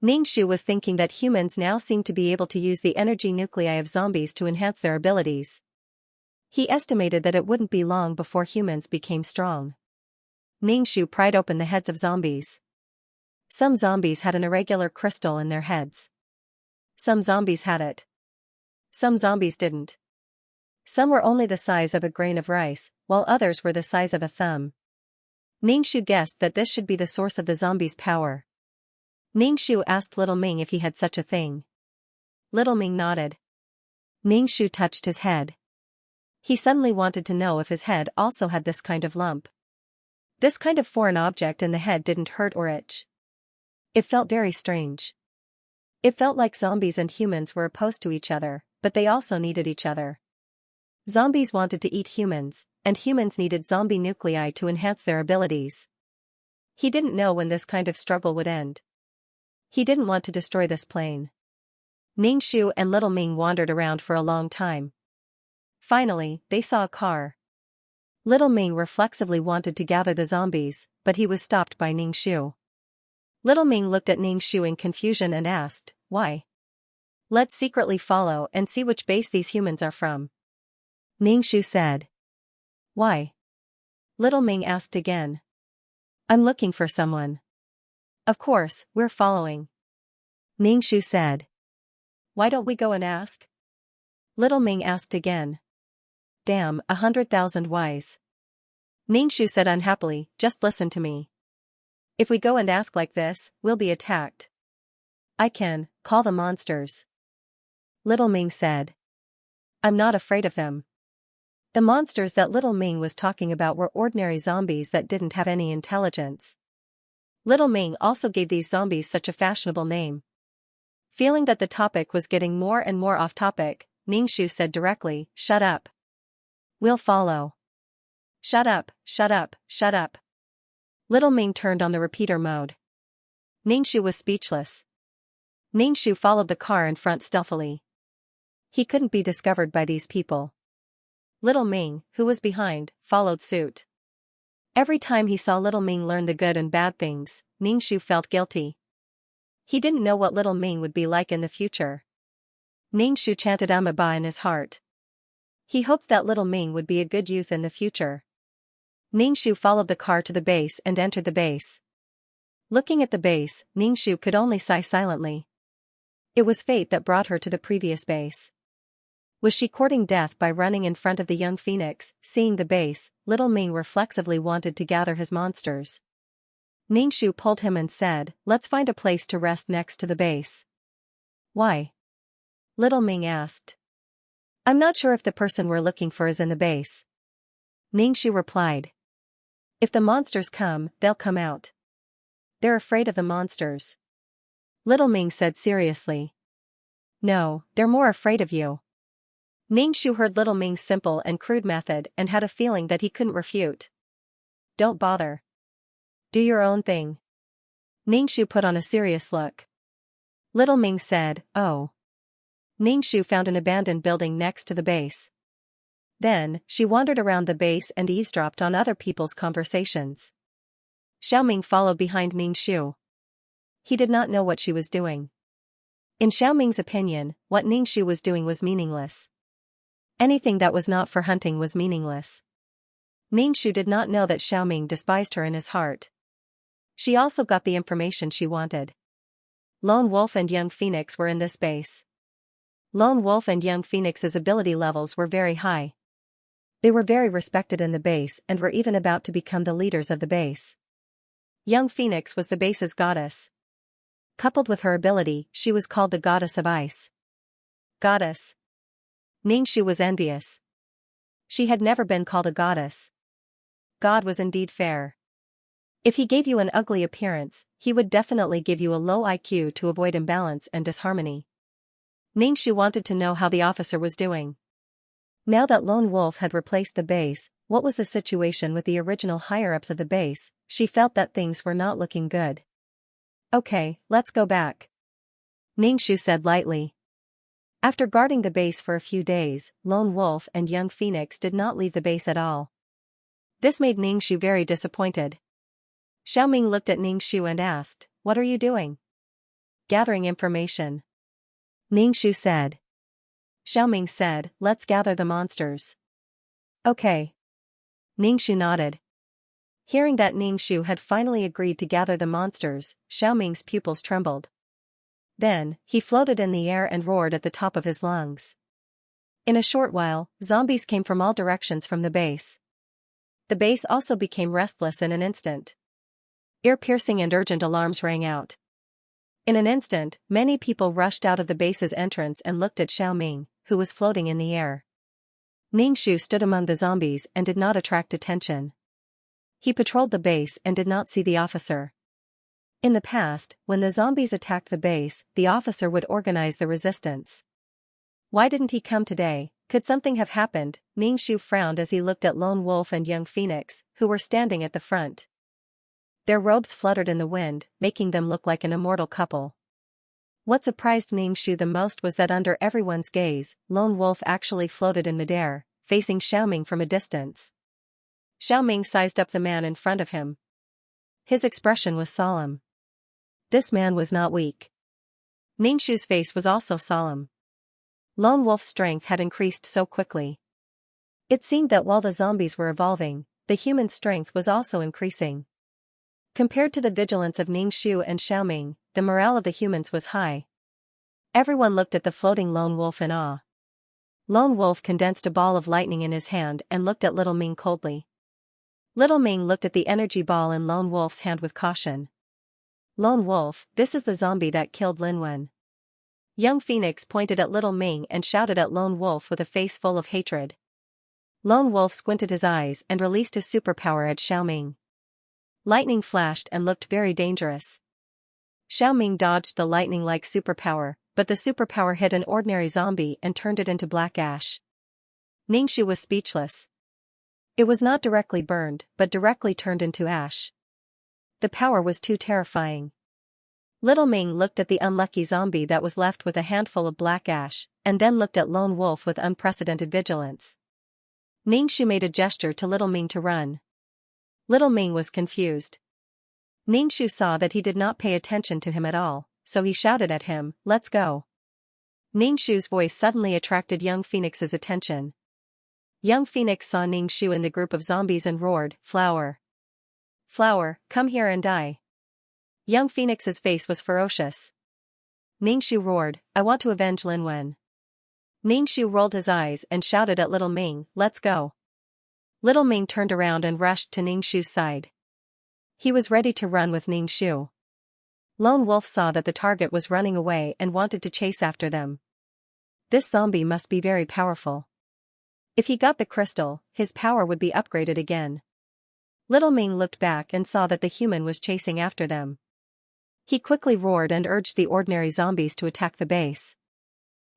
Ningxu was thinking that humans now seemed to be able to use the energy nuclei of zombies to enhance their abilities. He estimated that it wouldn't be long before humans became strong. Ningxu pried open the heads of zombies. Some zombies had an irregular crystal in their heads. Some zombies had it. Some zombies didn't. Some were only the size of a grain of rice, while others were the size of a thumb. Ningxu guessed that this should be the source of the zombies' power. Ningxu asked little Ming if he had such a thing. Little Ming nodded. Ningxu touched his head. He suddenly wanted to know if his head also had this kind of lump. This kind of foreign object in the head didn't hurt or itch. It felt very strange. It felt like zombies and humans were opposed to each other, but they also needed each other. Zombies wanted to eat humans, and humans needed zombie nuclei to enhance their abilities. He didn't know when this kind of struggle would end. He didn't want to destroy this plane. Ningxu and little Ming wandered around for a long time. Finally, they saw a car. Little Ming reflexively wanted to gather the zombies, but he was stopped by Ningxu. Little Ming looked at Ningxu in confusion and asked, Why? Let's secretly follow and see which base these humans are from. Ningxu said. Why? Little Ming asked again. I'm looking for someone. Of course, we're following. Ningxu said. Why don't we go and ask? Little Ming asked again. Damn, 100,000 whys. Ningxu said unhappily, just listen to me. If we go and ask like this, we'll be attacked. I can call the monsters. Little Ming said. I'm not afraid of them. The monsters that Little Ming was talking about were ordinary zombies that didn't have any intelligence. Little Ming also gave these zombies such a fashionable name. Feeling that the topic was getting more and more off topic, Ningxu said directly, shut up. We'll follow. Shut up, shut up, shut up. Little Ming turned on the repeater mode. Ningxu was speechless. Ningxu followed the car in front stealthily. He couldn't be discovered by these people. Little Ming, who was behind, followed suit. Every time he saw Little Ming learn the good and bad things, Ningxu felt guilty. He didn't know what Little Ming would be like in the future. Ningxu chanted Amba in his heart. He hoped that Little Ming would be a good youth in the future. Ningxu followed the car to the base and entered the base. Looking at the base, Ningxu could only sigh silently. It was fate that brought her to the previous base. Was she courting death by running in front of the young phoenix? Seeing the base, Little Ming reflexively wanted to gather his monsters. Ningxu pulled him and said, let's find a place to rest next to the base. Why? Little Ming asked. I'm not sure if the person we're looking for is in the base. Ningxu replied. If the monsters come, they'll come out. They're afraid of the monsters. Little Ming said seriously. No, they're more afraid of you. Ningxu heard Little Ming's simple and crude method and had a feeling that he couldn't refute. Don't bother. Do your own thing. Ningxu put on a serious look. Little Ming said, oh. Ningxu found an abandoned building next to the base. Then, she wandered around the base and eavesdropped on other people's conversations. Xiaoming followed behind Ningxu. He did not know what she was doing. In Xiaoming's opinion, what Ningxu was doing was meaningless. Anything that was not for hunting was meaningless. Ningxu did not know that Xiaoming despised her in his heart. She also got the information she wanted. Lone Wolf and Young Phoenix were in this base. Lone Wolf and Young Phoenix's ability levels were very high. They were very respected in the base and were even about to become the leaders of the base. Young Phoenix was the base's goddess. Coupled with her ability, she was called the Goddess of Ice. Goddess. Ningxu was envious. She had never been called a goddess. God was indeed fair. If he gave you an ugly appearance, he would definitely give you a low IQ to avoid imbalance and disharmony. Ningxu wanted to know how the officer was doing. Now that Lone Wolf had replaced the base, what was the situation with the original higher-ups of the base? She felt that things were not looking good. Okay, let's go back. Ningxu said lightly. After guarding the base for a few days, Lone Wolf and Young Phoenix did not leave the base at all. This made Ningxu very disappointed. Xiaoming looked at Ningxu and asked, what are you doing? Gathering information. Ningxu said. Xiaoming said, let's gather the monsters. Okay. Ningxu nodded. Hearing that Ningxu had finally agreed to gather the monsters, Xiaoming's pupils trembled. Then, he floated in the air and roared at the top of his lungs. In a short while, zombies came from all directions from the base. The base also became restless in an instant. Ear-piercing and urgent alarms rang out. In an instant, many people rushed out of the base's entrance and looked at Xiaoming, who was floating in the air. Ningxu stood among the zombies and did not attract attention. He patrolled the base and did not see the officer. In the past, when the zombies attacked the base, the officer would organize the resistance. Why didn't he come today? Could something have happened? Ningxu frowned as he looked at Lone Wolf and Young Phoenix, who were standing at the front. Their robes fluttered in the wind, making them look like an immortal couple. What surprised Ningxu the most was that under everyone's gaze, Lone Wolf actually floated in midair, facing Xiaoming from a distance. Xiaoming sized up the man in front of him. His expression was solemn. This man was not weak. Ningxu's face was also solemn. Lone Wolf's strength had increased so quickly. It seemed that while the zombies were evolving, the human strength was also increasing. Compared to the vigilance of Ningxu and Xiaoming, the morale of the humans was high. Everyone looked at the floating lone wolf in awe. Lone Wolf condensed a ball of lightning in his hand and looked at Little Ming coldly. Little Ming looked at the energy ball in Lone Wolf's hand with caution. Lone Wolf, this is the zombie that killed Lin Wen. Young Phoenix pointed at Little Ming and shouted at Lone Wolf with a face full of hatred. Lone Wolf squinted his eyes and released his superpower at Xiaoming. Lightning flashed and looked very dangerous. Xiaoming dodged the lightning-like superpower, but the superpower hit an ordinary zombie and turned it into black ash. Ningxu was speechless. It was not directly burned, but directly turned into ash. The power was too terrifying. Little Ming looked at the unlucky zombie that was left with a handful of black ash, and then looked at Lone Wolf with unprecedented vigilance. Ningxu made a gesture to Little Ming to run. Little Ming was confused. Ningxu saw that he did not pay attention to him at all, so he shouted at him, "Let's go." Ningxu's voice suddenly attracted Young Phoenix's attention. Young Phoenix saw Ningxu in the group of zombies and roared, "Flower! Flower, come here and die." Young Phoenix's face was ferocious. Ningxu roared, "I want to avenge Lin Wen." Ningxu rolled his eyes and shouted at Little Ming, "Let's go." Little Ming turned around and rushed to Ningxu's side. He was ready to run with Ningxu. Lone Wolf saw that the target was running away and wanted to chase after them. This zombie must be very powerful. If he got the crystal, his power would be upgraded again. Little Ming looked back and saw that the human was chasing after them. He quickly roared and urged the ordinary zombies to attack the base.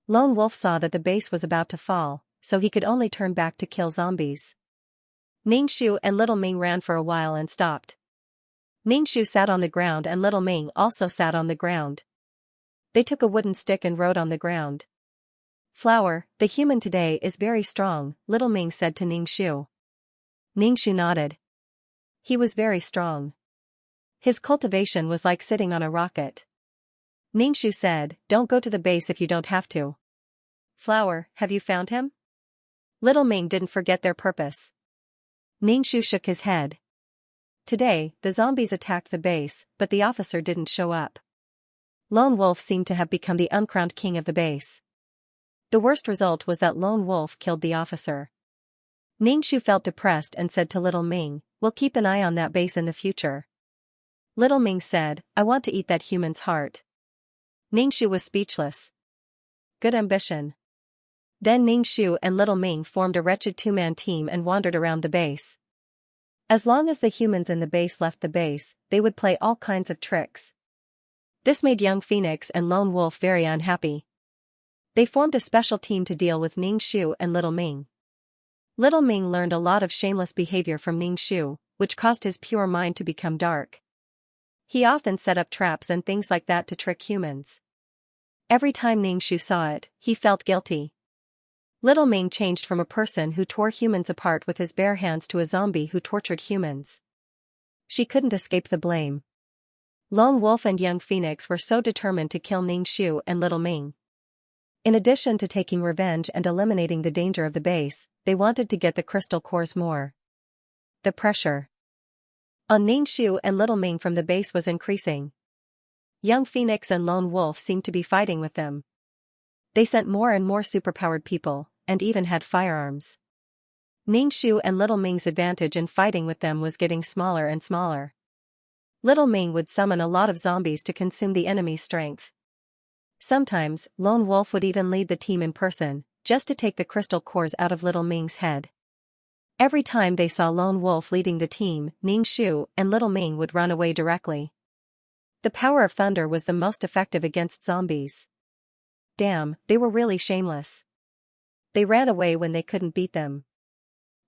Lone Wolf saw that the base was about to fall, so he could only turn back to kill zombies. Ningxu and Little Ming ran for a while and stopped. Ningxu sat on the ground and Little Ming also sat on the ground. They took a wooden stick and wrote on the ground. "Flower, the human today is very strong," Little Ming said to Ningxu. Ningxu nodded. He was very strong. His cultivation was like sitting on a rocket. Ningxu said, "Don't go to the base if you don't have to." "Flower, have you found him?" Little Ming didn't forget their purpose. Ningxu shook his head. Today, the zombies attacked the base, but the officer didn't show up. Lone Wolf seemed to have become the uncrowned king of the base. The worst result was that Lone Wolf killed the officer. Ningxu felt depressed and said to Little Ming, "We'll keep an eye on that base in the future." Little Ming said, "I want to eat that human's heart." Ningxu was speechless. Good ambition. Then Ningxu and Little Ming formed a wretched two-man team and wandered around the base. As long as the humans in the base left the base, they would play all kinds of tricks. This made Young Phoenix and Lone Wolf very unhappy. They formed a special team to deal with Ningxu and Little Ming. Little Ming learned a lot of shameless behavior from Ningxu, which caused his pure mind to become dark. He often set up traps and things like that to trick humans. Every time Ningxu saw it, he felt guilty. Little Ming changed from a person who tore humans apart with his bare hands to a zombie who tortured humans. She couldn't escape the blame. Lone Wolf and Young Phoenix were so determined to kill Ningxu and Little Ming. In addition to taking revenge and eliminating the danger of the base, they wanted to get the crystal cores more. The pressure on Ningxu and Little Ming from the base was increasing. Young Phoenix and Lone Wolf seemed to be fighting with them. They sent more and more superpowered people, and even had firearms. Ningxu and Little Ming's advantage in fighting with them was getting smaller and smaller. Little Ming would summon a lot of zombies to consume the enemy's strength. Sometimes, Lone Wolf would even lead the team in person, just to take the crystal cores out of Little Ming's head. Every time they saw Lone Wolf leading the team, Ningxu and Little Ming would run away directly. The power of thunder was the most effective against zombies. Damn, they were really shameless. They ran away when they couldn't beat them.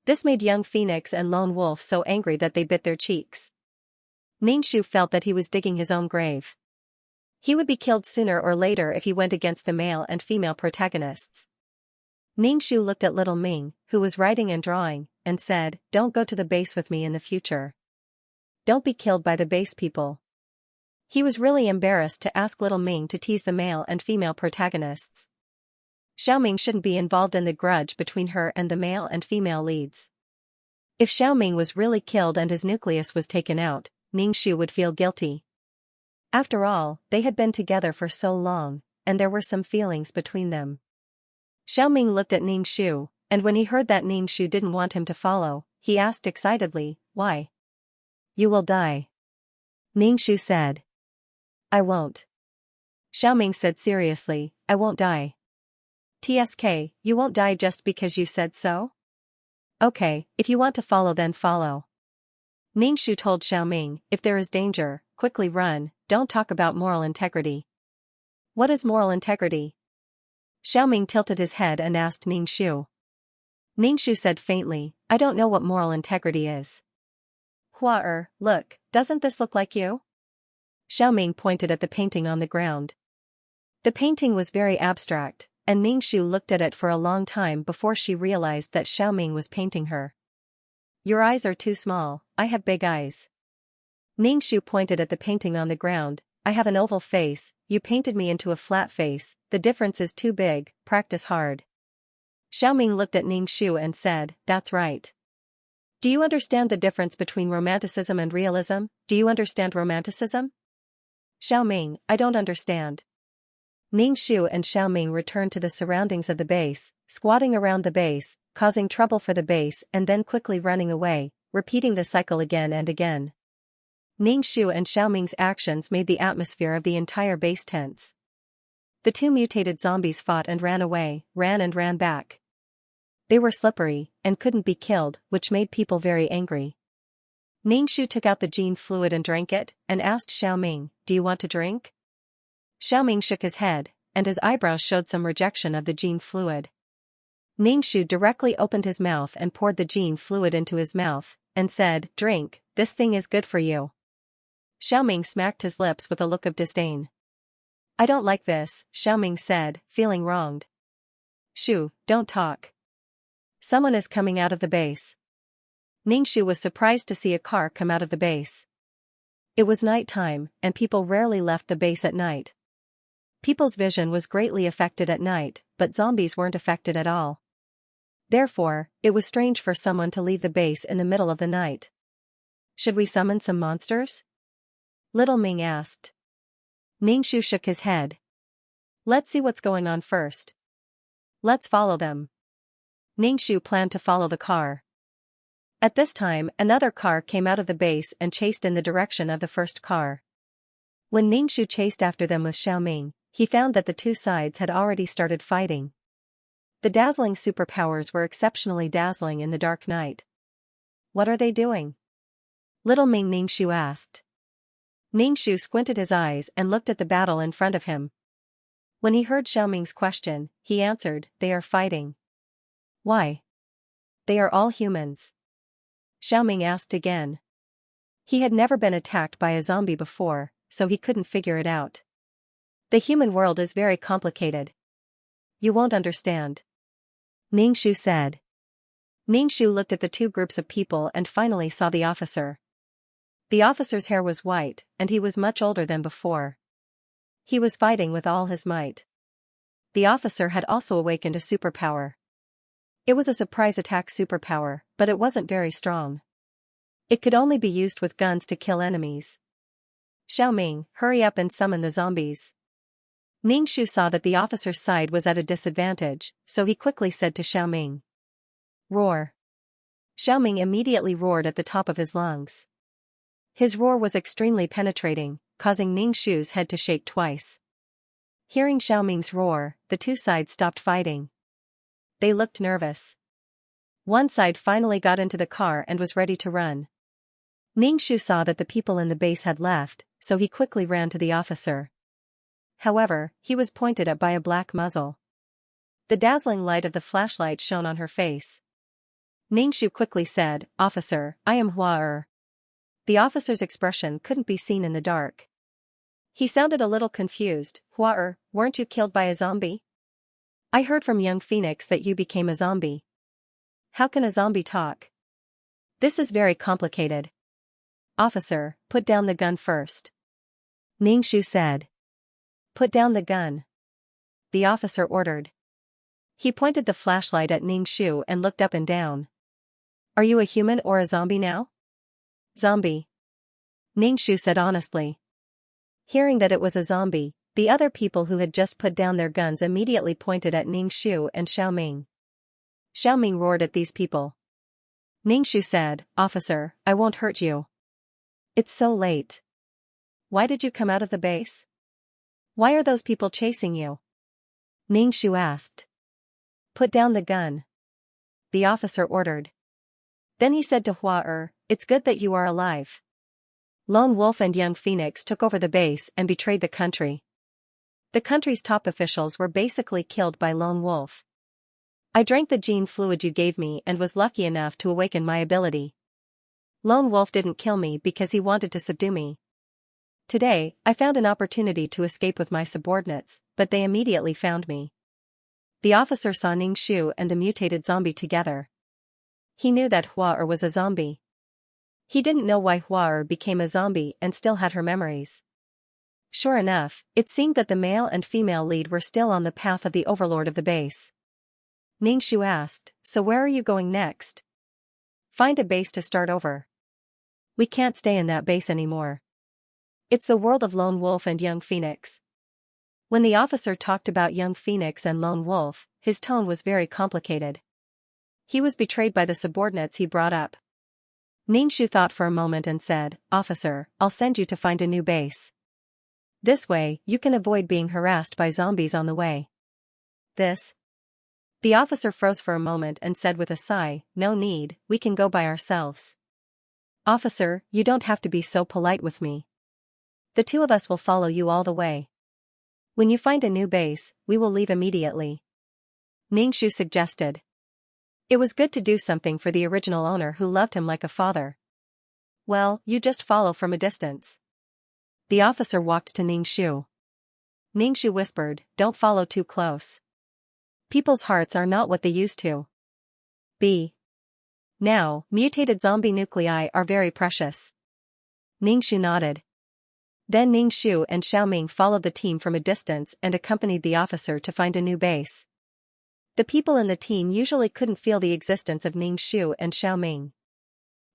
This made Young Phoenix and Lone Wolf so angry that they bit their cheeks. Ningxu felt that he was digging his own grave. He would be killed sooner or later if he went against the male and female protagonists. Ningxu looked at Little Ming, who was writing and drawing, and said, "Don't go to the base with me in the future. Don't be killed by the base people." He was really embarrassed to ask Little Ming to tease the male and female protagonists. Xiaoming shouldn't be involved in the grudge between her and the male and female leads. If Xiaoming was really killed and his nucleus was taken out, Ningxu would feel guilty. After all, they had been together for so long, and there were some feelings between them. Xiaoming looked at Ningxu, and when he heard that Ningxu didn't want him to follow, he asked excitedly, "Why?" "You will die," Ningxu said. "I won't." Xiaoming said seriously, "I won't die." "TSK, you won't die just because you said so?" "Okay, if you want to follow then follow." Ningxu told Xiaoming, "If there is danger, quickly run, don't talk about moral integrity." "What is moral integrity?" Xiaoming tilted his head and asked Ningxu. Ningxu said faintly, "I don't know what moral integrity is." "Hua look, doesn't this look like you?" Xiaoming pointed at the painting on the ground. The painting was very abstract, and Ningxu looked at it for a long time before she realized that Xiaoming was painting her. "Your eyes are too small, I have big eyes." Ningxu pointed at the painting on the ground, "I have an oval face, you painted me into a flat face, the difference is too big, practice hard." Xiaoming looked at Ningxu and said, "That's right. Do you understand the difference between romanticism and realism? Do you understand romanticism?" "Xiaoming, I don't understand." Ningxu and Xiaoming returned to the surroundings of the base, squatting around the base, causing trouble for the base and then quickly running away, repeating the cycle again and again. Ningxu and Xiaoming's actions made the atmosphere of the entire base tense. The two mutated zombies fought and ran away, ran and ran back. They were slippery, and couldn't be killed, which made people very angry. Ningxu took out the gene fluid and drank it, and asked Xiaoming, "Do you want to drink?" Xiaoming shook his head, and his eyebrows showed some rejection of the gene fluid. Ningxu directly opened his mouth and poured the gene fluid into his mouth, and said, "Drink, this thing is good for you." Xiaoming smacked his lips with a look of disdain. "I don't like this," Xiaoming said, feeling wronged. "Shu, don't talk. Someone is coming out of the base." Ningxu was surprised to see a car come out of the base. It was night time, and people rarely left the base at night. People's vision was greatly affected at night, but zombies weren't affected at all. Therefore, it was strange for someone to leave the base in the middle of the night. "Should we summon some monsters?" Little Ming asked. Ningxu shook his head. "Let's see what's going on first. Let's follow them." Ningxu planned to follow the car. At this time, another car came out of the base and chased in the direction of the first car. When Ningxu chased after them with Xiaoming, he found that the two sides had already started fighting. The dazzling superpowers were exceptionally dazzling in the dark night. "What are they doing?" Little Ming Ningxu asked. Ningxu squinted his eyes and looked at the battle in front of him. When he heard Xiaoming's question, he answered, "They are fighting." "Why?" "They are all humans." Xiaoming asked again. He had never been attacked by a zombie before, so he couldn't figure it out. "The human world is very complicated. You won't understand," Ningxu said. Ningxu looked at the two groups of people and finally saw the officer. The officer's hair was white, and he was much older than before. He was fighting with all his might. The officer had also awakened a superpower. It was a surprise attack superpower, but it wasn't very strong. It could only be used with guns to kill enemies. "Xiaoming, hurry up and summon the zombies." Ningxu saw that the officer's side was at a disadvantage, so he quickly said to Xiaoming, "Roar." Xiaoming immediately roared at the top of his lungs. His roar was extremely penetrating, causing Ningxu's head to shake twice. Hearing Xiaoming's roar, the two sides stopped fighting. They looked nervous. One side finally got into the car and was ready to run. Ningxu saw that the people in the base had left, so he quickly ran to the officer. However, he was pointed at by a black muzzle. The dazzling light of the flashlight shone on her face. Ningxu quickly said, "Officer, I am Hua." The officer's expression couldn't be seen in the dark. He sounded a little confused. "Hua, weren't you killed by a zombie? I heard from young Phoenix that you became a zombie. How can a zombie talk? This is very complicated." "Officer, put down the gun first," Ningxu said. "Put down the gun," the officer ordered. He pointed the flashlight at Ningxu and looked up and down. "Are you a human or a zombie now?" "Zombie." Ningxu said honestly. Hearing that it was a zombie, the other people who had just put down their guns immediately pointed at Ningxu and Xiaoming. Xiaoming roared at these people. Ningxu said, "Officer, I won't hurt you. It's so late. Why did you come out of the base? Why are those people chasing you?" Ningxu asked. "Put down the gun," the officer ordered. Then he said to Hua, "It's good that you are alive. Lone Wolf and Young Phoenix took over the base and betrayed the country. The country's top officials were basically killed by Lone Wolf. I drank the gene fluid you gave me and was lucky enough to awaken my ability. Lone Wolf didn't kill me because he wanted to subdue me. Today, I found an opportunity to escape with my subordinates, but they immediately found me." The officer saw Ningxu and the mutated zombie together. He knew that Hua was a zombie. He didn't know why Hua became a zombie and still had her memories. Sure enough, it seemed that the male and female lead were still on the path of the overlord of the base. Ningxu asked, "So where are you going next?" "Find a base to start over. We can't stay in that base anymore. It's the world of Lone Wolf and Young Phoenix." When the officer talked about Young Phoenix and Lone Wolf, his tone was very complicated. He was betrayed by the subordinates he brought up. Ningxu thought for a moment and said, "Officer, I'll send you to find a new base. This way, you can avoid being harassed by zombies on the way." "This?" The officer froze for a moment and said with a sigh, "No need, we can go by ourselves." "Officer, you don't have to be so polite with me. The two of us will follow you all the way. When you find a new base, we will leave immediately," Ningxu suggested. It was good to do something for the original owner who loved him like a father. "Well, you just follow from a distance." The officer walked to Ningxu. Ningxu whispered, "Don't follow too close. People's hearts are not what they used to be. Now, mutated zombie nuclei are very precious." Ningxu nodded. Then Ningxu and Xiaoming followed the team from a distance and accompanied the officer to find a new base. The people in the team usually couldn't feel the existence of Ningxu and Xiaoming.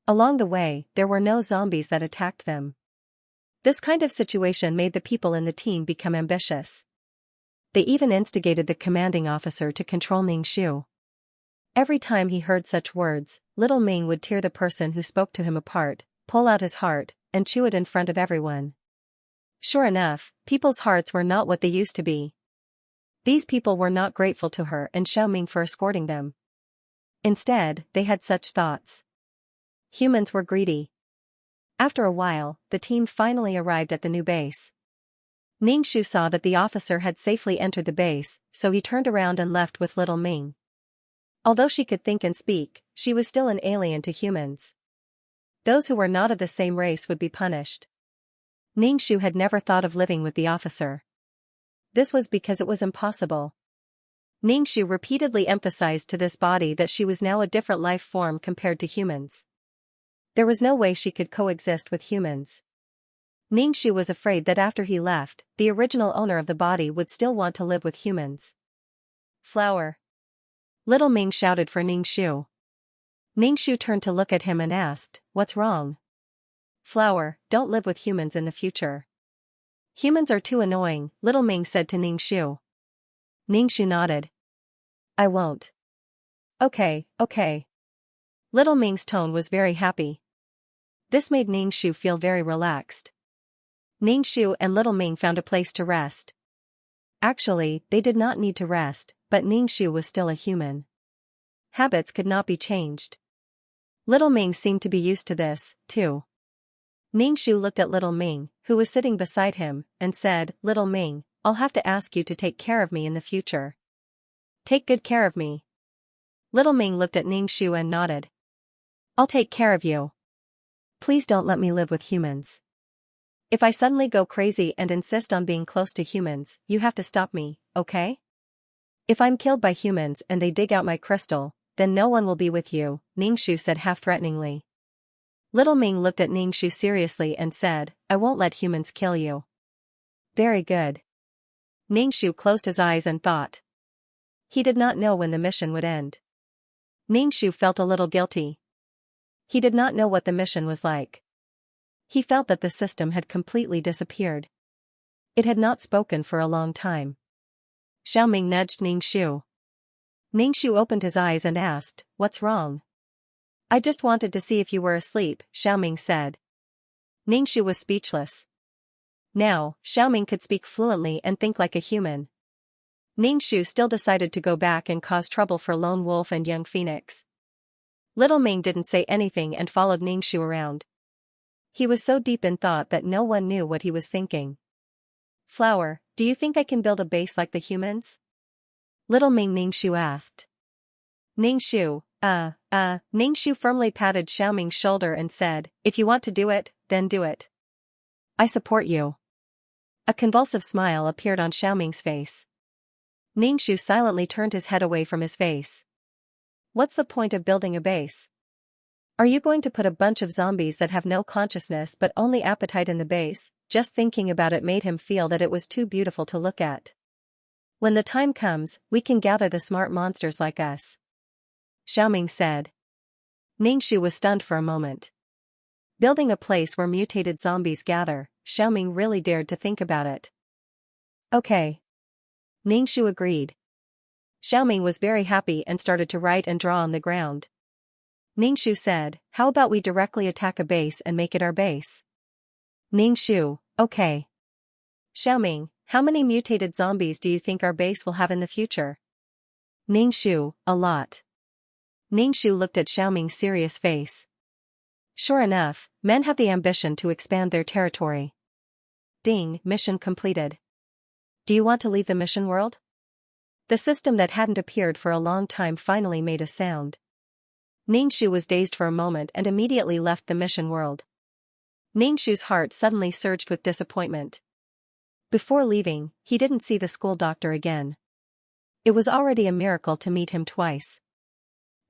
Along the way, there were no zombies that attacked them. This kind of situation made the people in the team become ambitious. They even instigated the commanding officer to control Ningxu. Every time he heard such words, Little Ming would tear the person who spoke to him apart, pull out his heart, and chew it in front of everyone. Sure enough, people's hearts were not what they used to be. These people were not grateful to her and Xiaoming for escorting them. Instead, they had such thoughts. Humans were greedy. After a while, the team finally arrived at the new base. Ningxu saw that the officer had safely entered the base, so he turned around and left with Little Ming. Although she could think and speak, she was still an alien to humans. Those who were not of the same race would be punished. Ningxu had never thought of living with the officer. This was because it was impossible. Ningxu repeatedly emphasized to this body that she was now a different life form compared to humans. There was no way she could coexist with humans. Ningxu was afraid that after he left, the original owner of the body would still want to live with humans. "Flower!" Little Ming shouted for Ningxu. Ningxu turned to look at him and asked, "What's wrong?" "Flower, don't live with humans in the future. Humans are too annoying," Little Ming said to Ningxu. Ningxu nodded. "I won't." Okay. Little Ming's tone was very happy. This made Ningxu feel very relaxed. Ningxu and Little Ming found a place to rest. Actually, they did not need to rest, but Ningxu was still a human. Habits could not be changed. Little Ming seemed to be used to this, too. Ningxu looked at Little Ming, who was sitting beside him, and said, "Little Ming, I'll have to ask you to take care of me in the future. Take good care of me." Little Ming looked at Ningxu and nodded. "I'll take care of you. Please don't let me live with humans. If I suddenly go crazy and insist on being close to humans, you have to stop me, okay? If I'm killed by humans and they dig out my crystal, then no one will be with you," Ningxu said half-threateningly. Little Ming looked at Ningxu seriously and said, "I won't let humans kill you." "Very good." Ningxu closed his eyes and thought. He did not know when the mission would end. Ningxu felt a little guilty. He did not know what the mission was like. He felt that the system had completely disappeared. It had not spoken for a long time. Xiaoming nudged Ningxu. Ningxu opened his eyes and asked, "What's wrong?" "I just wanted to see if you were asleep," Xiaoming said. Ningxu was speechless. Now, Xiaoming could speak fluently and think like a human. Ningxu still decided to go back and cause trouble for Lone Wolf and Young Phoenix. Little Ming didn't say anything and followed Ningxu around. He was so deep in thought that no one knew what he was thinking. "Flower, do you think I can build a base like the humans?" Little Ming Ningxu asked. Ningxu firmly patted Xiaoming's shoulder and said, "If you want to do it, then do it. I support you." A convulsive smile appeared on Xiaoming's face. Ningxu silently turned his head away from his face. "What's the point of building a base? Are you going to put a bunch of zombies that have no consciousness but only appetite in the base?" Just thinking about it made him feel that it was too beautiful to look at. "When the time comes, we can gather the smart monsters like us," Xiaoming said. Ningxu was stunned for a moment. Building a place where mutated zombies gather, Xiaoming really dared to think about it. "Okay." Ningxu agreed. Xiaoming was very happy and started to write and draw on the ground. Ningxu said, "How about we directly attack a base and make it our base?" Ningxu, "Okay." Xiaoming, "How many mutated zombies do you think our base will have in the future?" Ningxu, "A lot." Ningxu looked at Xiaoming's serious face. Sure enough, men have the ambition to expand their territory. Ding, mission completed. Do you want to leave the mission world? The system that hadn't appeared for a long time finally made a sound. Ningxu was dazed for a moment and immediately left the mission world. Ningxu's heart suddenly surged with disappointment. Before leaving, he didn't see the school doctor again. It was already a miracle to meet him twice.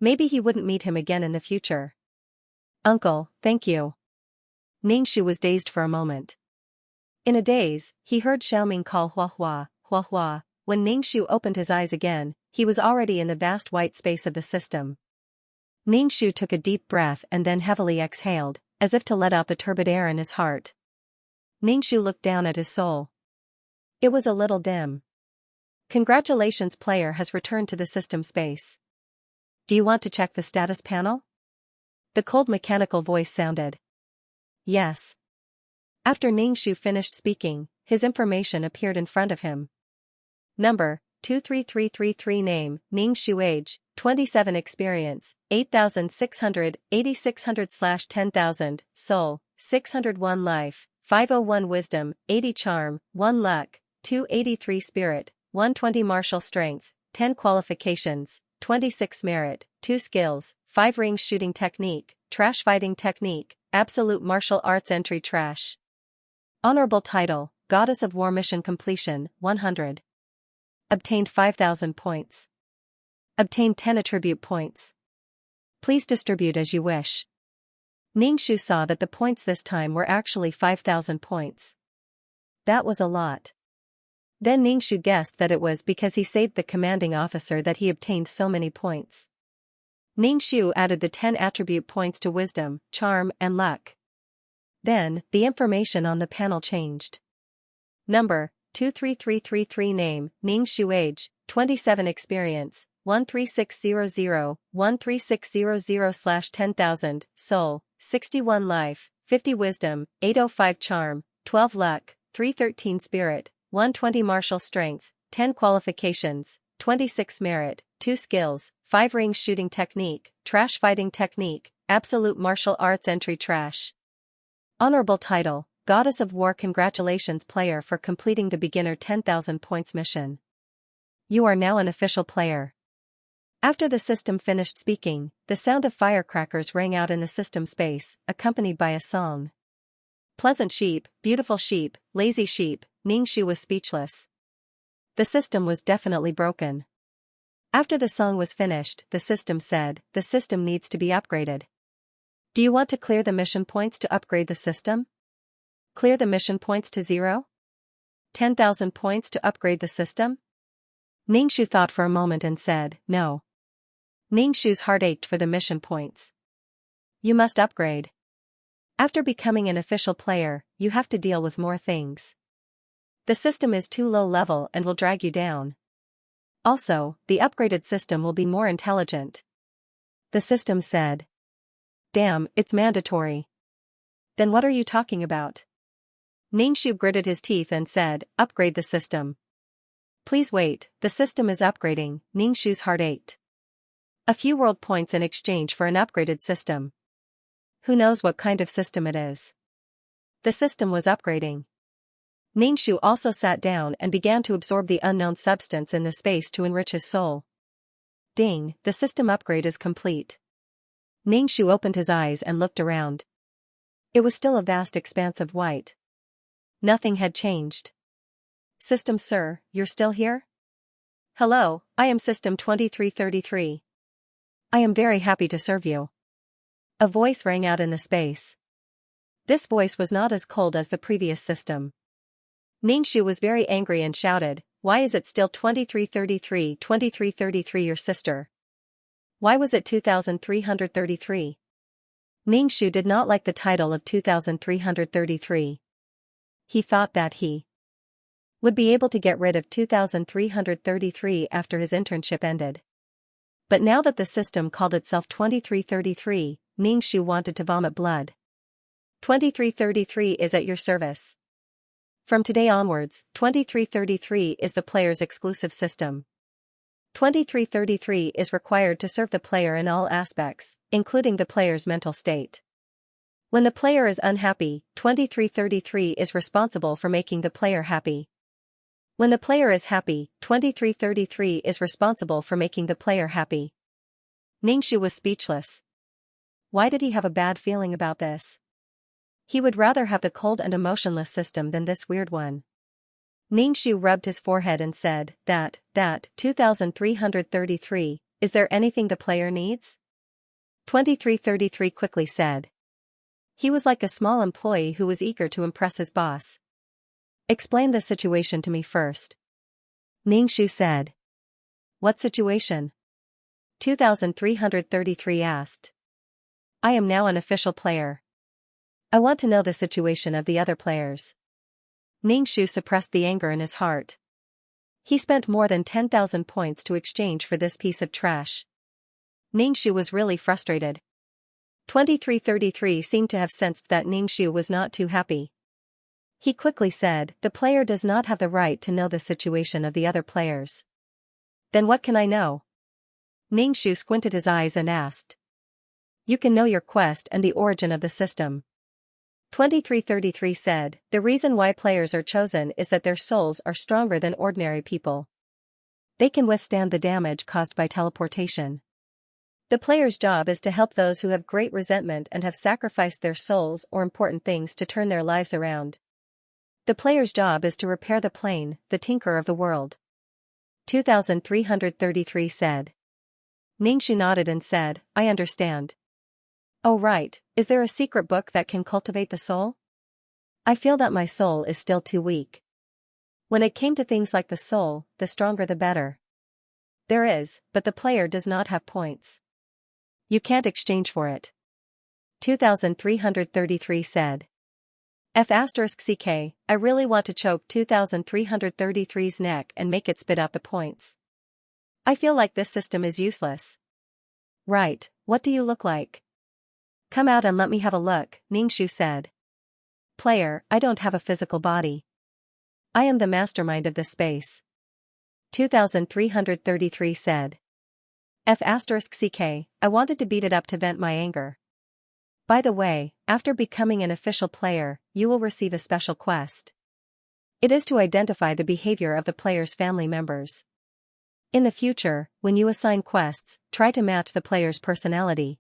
Maybe he wouldn't meet him again in the future. "Uncle, thank you." Ningxu was dazed for a moment. In a daze, he heard Xiaoming call Hua Hua, Hua Hua. When Ningxu opened his eyes again, he was already in the vast white space of the system. Ningxu took a deep breath and then heavily exhaled, as if to let out the turbid air in his heart. Ningxu looked down at his soul. It was a little dim. "Congratulations, player has returned to the system space. Do you want to check the status panel?" The cold mechanical voice sounded. "Yes." After Ningxu finished speaking, his information appeared in front of him. Number, 23333 Name, Ningxu Age, 27 Experience, 8,600, 8,600/10,000, Soul, 601 Life, 501 Wisdom, 80 Charm, 1 Luck, 283 Spirit, 120 Martial Strength, 10 Qualifications, 26 Merit, 2 Skills, 5 Ring Shooting Technique, Trash Fighting Technique, Absolute Martial Arts Entry Trash. Honorable Title, Goddess of War Mission Completion, 100. Obtained 5,000 points. Obtained 10 attribute points. Please distribute as you wish. Ningxu saw that the points this time were actually 5,000 points. That was a lot. Then Ningxu guessed that it was because he saved the commanding officer that he obtained so many points. Ningxu added the 10 attribute points to Wisdom, Charm, and Luck. Then, the information on the panel changed. Number, 23333 Name, Ningxu Age, 27 Experience, 13600, 13600/10,000, Soul, 61 Life, 50 Wisdom, 805 Charm, 12 Luck, 313 Spirit, 120 Martial Strength, 10 Qualifications, 26 Merit, 2 Skills, 5 Ring Shooting Technique, Trash Fighting Technique, Absolute Martial Arts Entry Trash. Honorable Title, Goddess of War. Congratulations player for completing the beginner 10,000 points mission. You are now an official player. After the system finished speaking, the sound of firecrackers rang out in the system space, accompanied by a song. Pleasant sheep, beautiful sheep, lazy sheep, Ningxu was speechless. The system was definitely broken. After the song was finished, the system said, "The system needs to be upgraded. Do you want to clear the mission points to upgrade the system? Clear the mission points to 0? 10,000 points to upgrade the system?" Ningxu thought for a moment and said, "No." Ningxu's heart ached for the mission points. "You must upgrade." After becoming an official player, you have to deal with more things. The system is too low level and will drag you down. Also, the upgraded system will be more intelligent. The system said. Damn, it's mandatory. Then what are you talking about? Ningxu gritted his teeth and said, upgrade the system. Please wait, the system is upgrading. Ningxu's heart ached. A few world points in exchange for an upgraded system. Who knows what kind of system it is? The system was upgrading. Ningxu also sat down and began to absorb the unknown substance in the space to enrich his soul. Ding, the system upgrade is complete. Ningxu opened his eyes and looked around. It was still a vast expanse of white. Nothing had changed. System sir, you're still here? Hello, I am System 2333. I am very happy to serve you. A voice rang out in the space. This voice was not as cold as the previous system. Ningxu was very angry and shouted, why is it still 2333, 2333 your sister? Why was it 2333? Ningxu did not like the title of 2333. He thought that he would be able to get rid of 2333 after his internship ended. But now that the system called itself 2333, Ningxu wanted to vomit blood. 2333 is at your service. From today onwards, 2333 is the player's exclusive system. 2333 is required to serve the player in all aspects, including the player's mental state. When the player is unhappy, 2333 is responsible for making the player happy. When the player is happy, 2333 is responsible for making the player happy. Ningxu was speechless. Why did he have a bad feeling about this? He would rather have the cold and emotionless system than this weird one. Ningxu rubbed his forehead and said, that, 2333, is there anything the player needs? 2333 quickly said. He was like a small employee who was eager to impress his boss. Explain the situation to me first. Ningxu said. What situation? 2333 asked. I am now an official player. I want to know the situation of the other players. Ningxu suppressed the anger in his heart. He spent more than 10,000 points to exchange for this piece of trash. Ningxu was really frustrated. 2333 seemed to have sensed that Ningxu was not too happy. He quickly said, the player does not have the right to know the situation of the other players. Then what can I know? Ningxu squinted his eyes and asked. You can know your quest and the origin of the system. 2333 said, the reason why players are chosen is that their souls are stronger than ordinary people. They can withstand the damage caused by teleportation. The player's job is to help those who have great resentment and have sacrificed their souls or important things to turn their lives around. The player's job is to repair the plane, the tinker of the world. 2333 said. Ningxu nodded and said, I understand. Oh right, is there a secret book that can cultivate the soul? I feel that my soul is still too weak. When it came to things like the soul, the stronger the better. There is, but the player does not have points. You can't exchange for it. 2333 said. F***ck, I really want to choke 2333's neck and make it spit out the points. I feel like this system is useless. Right, what do you look like? Come out and let me have a look, Ningxu said. Player, I don't have a physical body. I am the mastermind of this space. 2333 said. F***ck, I wanted to beat it up to vent my anger. By the way, after becoming an official player, you will receive a special quest. It is to identify the behavior of the player's family members. In the future, when you assign quests, try to match the player's personality.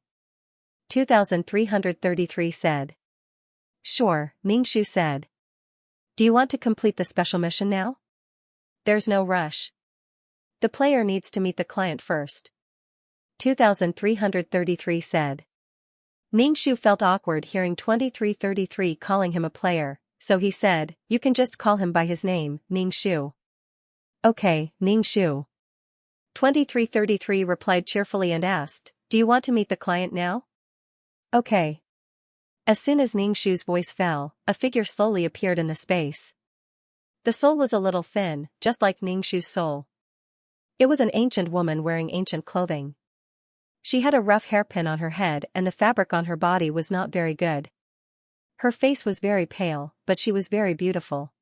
2333 said. Sure, Ningxu said. Do you want to complete the special mission now? There's no rush. The player needs to meet the client first. 2333 said. Ningxu felt awkward hearing 2333 calling him a player, so he said, you can just call him by his name, Ningxu. Okay, Ningxu. 2333 replied cheerfully and asked, do you want to meet the client now? Okay. As soon as Ning Shu's voice fell, a figure slowly appeared in the space. The soul was a little thin, just like Ning Shu's soul. It was an ancient woman wearing ancient clothing. She had a rough hairpin on her head and the fabric on her body was not very good. Her face was very pale, but she was very beautiful.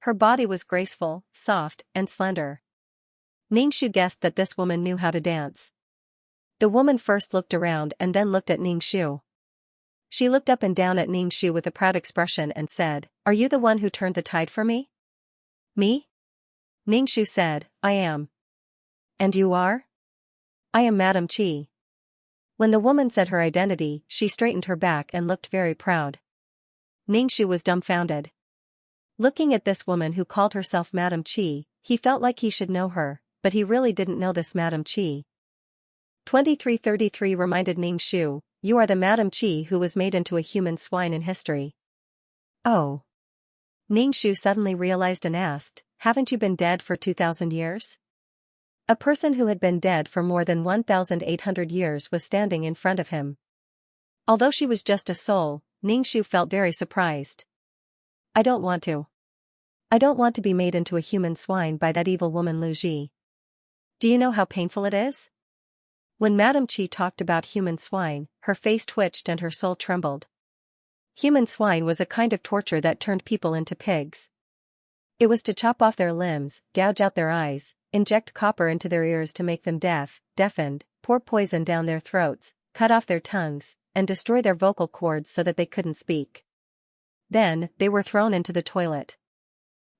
Her body was graceful, soft, and slender. Ning Shu guessed that this woman knew how to dance. The woman first looked around and then looked at Ning Shu. She looked up and down at Ning Shu with a proud expression and said, "Are you the one who turned the tide for me?" "Me?" Ning Shu said, "I am." "And you are?" "I am Madam Qi." When the woman said her identity, she straightened her back and looked very proud. Ning Shu was dumbfounded. Looking at this woman who called herself Madam Qi, he felt like he should know her, but he really didn't know this Madam Qi. 2333 reminded Ning Shu, "You are the Madam Qi who was made into a human swine in history." "Oh." Ning Shu suddenly realized and asked, "Haven't you been dead for 2,000 years?" A person who had been dead for more than 1,800 years was standing in front of him. Although she was just a soul, Ning Shu felt very surprised. "I don't want to. I don't want to be made into a human swine by that evil woman Lu Ji. Do you know how painful it is?" When Madam Qi talked about human swine, her face twitched and her soul trembled. Human swine was a kind of torture that turned people into pigs. It was to chop off their limbs, gouge out their eyes, inject copper into their ears to make them deafened, pour poison down their throats, cut off their tongues, and destroy their vocal cords so that they couldn't speak. Then, they were thrown into the toilet.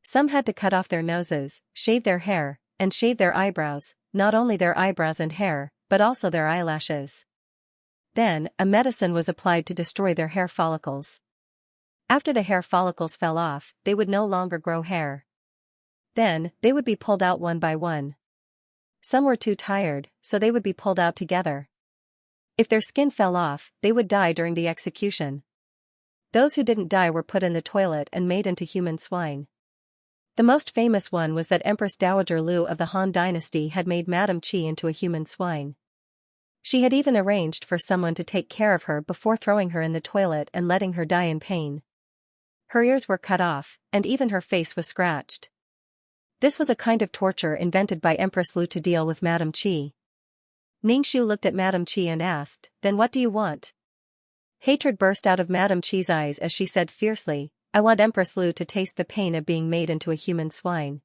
Some had to cut off their noses, shave their hair, and shave their eyebrows, not only their eyebrows and hair, but also their eyelashes. Then, a medicine was applied to destroy their hair follicles. After the hair follicles fell off, they would no longer grow hair. Then, they would be pulled out one by one. Some were too tired, so they would be pulled out together. If their skin fell off, they would die during the execution. Those who didn't die were put in the toilet and made into human swine. The most famous one was that Empress Dowager Lu of the Han Dynasty had made Madam Qi into a human swine. She had even arranged for someone to take care of her before throwing her in the toilet and letting her die in pain. Her ears were cut off, and even her face was scratched. This was a kind of torture invented by Empress Lu to deal with Madam Qi. Ning Shu looked at Madam Qi and asked, "Then what do you want?" Hatred burst out of Madam Qi's eyes as she said fiercely, "I want Empress Lu to taste the pain of being made into a human swine.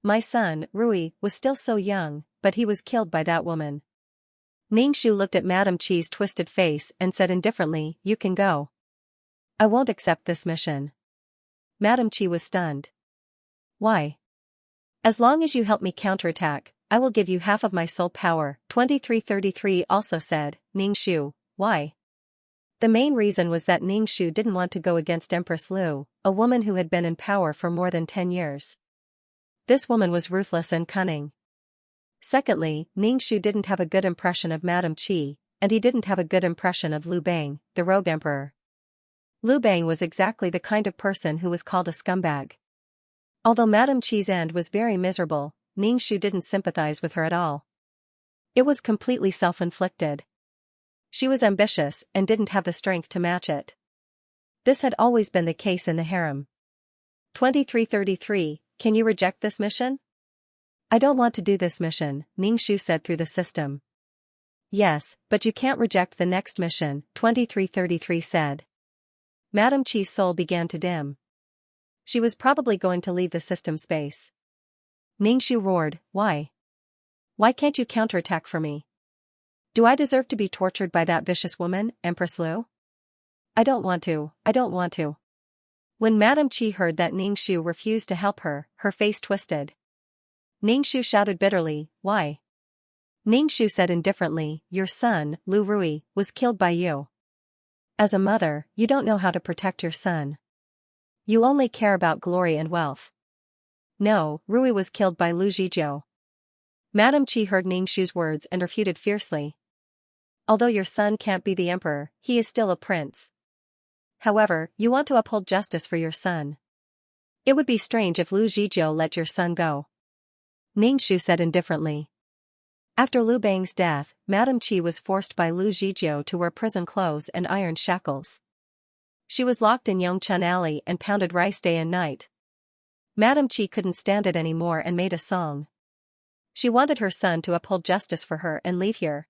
My son, Rui, was still so young, but he was killed by that woman." Ning Shu looked at Madam Qi's twisted face and said indifferently, "You can go." "I won't accept this mission." Madam Qi was stunned. "Why?" "As long as you help me counterattack, I will give you half of my soul power." 2333 also said, "Ning Shu, why?" The main reason was that Ning Shu didn't want to go against Empress Lu, a woman who had been in power for more than 10 years. This woman was ruthless and cunning. Secondly, Ning Shu didn't have a good impression of Madam Qi, and he didn't have a good impression of Liu Bang, the rogue emperor. Liu Bang was exactly the kind of person who was called a scumbag. Although Madam Qi's end was very miserable, Ning Shu didn't sympathize with her at all. It was completely self-inflicted. She was ambitious and didn't have the strength to match it. This had always been the case in the harem. 2333, can you reject this mission? I don't want to do this mission, Ning Shu said through the system. Yes, but you can't reject the next mission, 2333 said. Madam Qi's soul began to dim. She was probably going to leave the system space. Ning Shu roared, "Why? Why can't you counterattack for me? Do I deserve to be tortured by that vicious woman, Empress Lu? I don't want to, I don't want to." When Madam Qi heard that Ning Shu refused to help her, her face twisted. Ning Shu shouted bitterly, "Why?" Ning Shu said indifferently, "Your son, Lu Rui, was killed by you. As a mother, you don't know how to protect your son. You only care about glory and wealth. No, Rui was killed by Lu Zhijiu." Madam Qi heard Ning Shu's words and refuted fiercely. "Although your son can't be the emperor, he is still a prince. However, you want to uphold justice for your son. It would be strange if Lu Zhijiu let your son go." Ning Shu said indifferently. After Liu Bang's death, Madam Qi was forced by Lu Zhijiu to wear prison clothes and iron shackles. She was locked in Yongchun Alley and pounded rice day and night. Madame Qi couldn't stand it anymore and made a song. She wanted her son to uphold justice for her and leave here.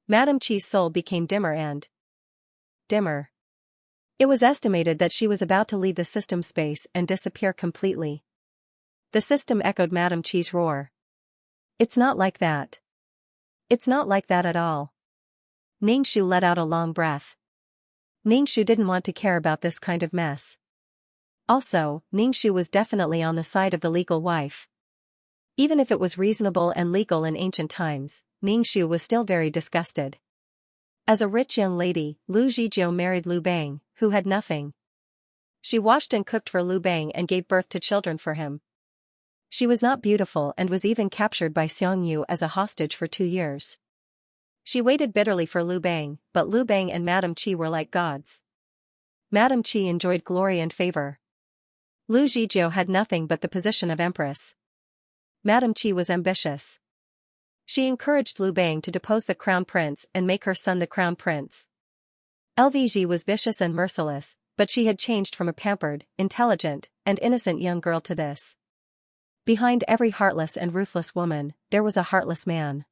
Madame Qi's soul became dimmer and dimmer. It was estimated that she was about to leave the system space and disappear completely. The system echoed Madame Qi's roar. It's not like that. It's not like that at all. Ningxu let out a long breath. Ningxu didn't want to care about this kind of mess. Also, Ningxu was definitely on the side of the legal wife. Even if it was reasonable and legal in ancient times, Ningxu was still very disgusted. As a rich young lady, Lu Zhijiu married Lu Bang, who had nothing. She washed and cooked for Lu Bang and gave birth to children for him. She was not beautiful and was even captured by Xianxia as a hostage for 2 years. She waited bitterly for Lu Bang, but Lu Bang and Madame Qi were like gods. Madame Qi enjoyed glory and favor. Lu Zhijiu had nothing but the position of empress. Madame Qi was ambitious. She encouraged Lu Bang to depose the crown prince and make her son the crown prince. LVG was vicious and merciless, but she had changed from a pampered, intelligent, and innocent young girl to this. Behind every heartless and ruthless woman, there was a heartless man.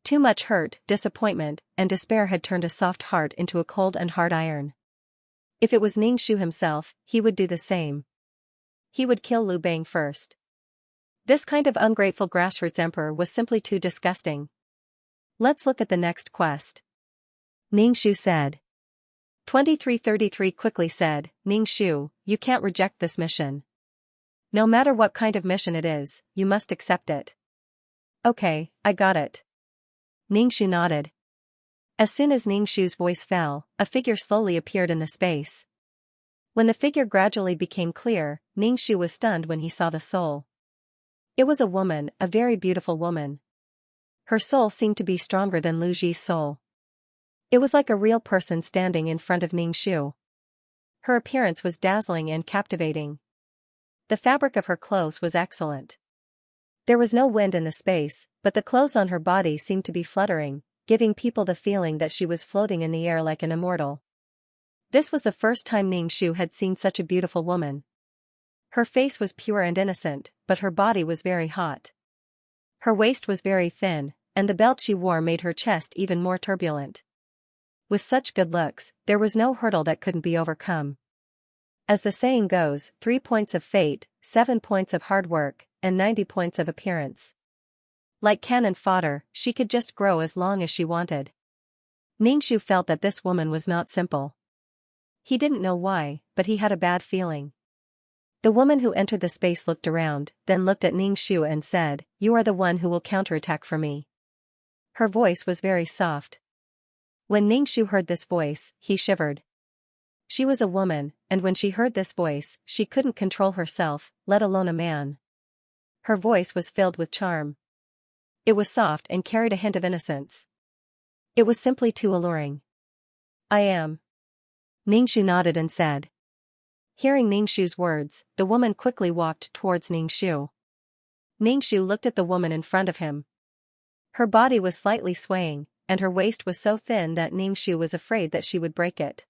Too much hurt, disappointment, and despair had turned a soft heart into a cold and hard iron. If it was Ningxu himself, he would do the same. He would kill Lu Bang first. This kind of ungrateful grassroots emperor was simply too disgusting. Let's look at the next quest. Ningxu said. 2333 quickly said, Ningxu, you can't reject this mission. No matter what kind of mission it is, you must accept it. Okay, I got it. Ningxu nodded. As soon as Ningxu's voice fell, a figure slowly appeared in the space. When the figure gradually became clear, Ningxu was stunned when he saw the soul. It was a woman, a very beautiful woman. Her soul seemed to be stronger than Lu Zhi's soul. It was like a real person standing in front of Ningxu. Her appearance was dazzling and captivating. The fabric of her clothes was excellent. There was no wind in the space, but the clothes on her body seemed to be fluttering, giving people the feeling that she was floating in the air like an immortal. This was the first time Ningxu had seen such a beautiful woman. Her face was pure and innocent, but her body was very hot. Her waist was very thin, and the belt she wore made her chest even more turbulent. With such good looks, there was no hurdle that couldn't be overcome. As the saying goes, 3 points of fate, 7 points of hard work, and 90 points of appearance. Like cannon fodder, she could just grow as long as she wanted. Ningxu felt that this woman was not simple. He didn't know why, but he had a bad feeling. The woman who entered the space looked around, then looked at Ningxu and said, You are the one who will counterattack for me. Her voice was very soft. When Ningxu heard this voice, he shivered. She was a woman, and when she heard this voice, she couldn't control herself, let alone a man. Her voice was filled with charm. It was soft and carried a hint of innocence. It was simply too alluring. I am. Ningxu nodded and said. Hearing Ningxu's words, the woman quickly walked towards Ningxu. Ningxu looked at the woman in front of him. Her body was slightly swaying, and her waist was so thin that Ningxu was afraid that she would break it.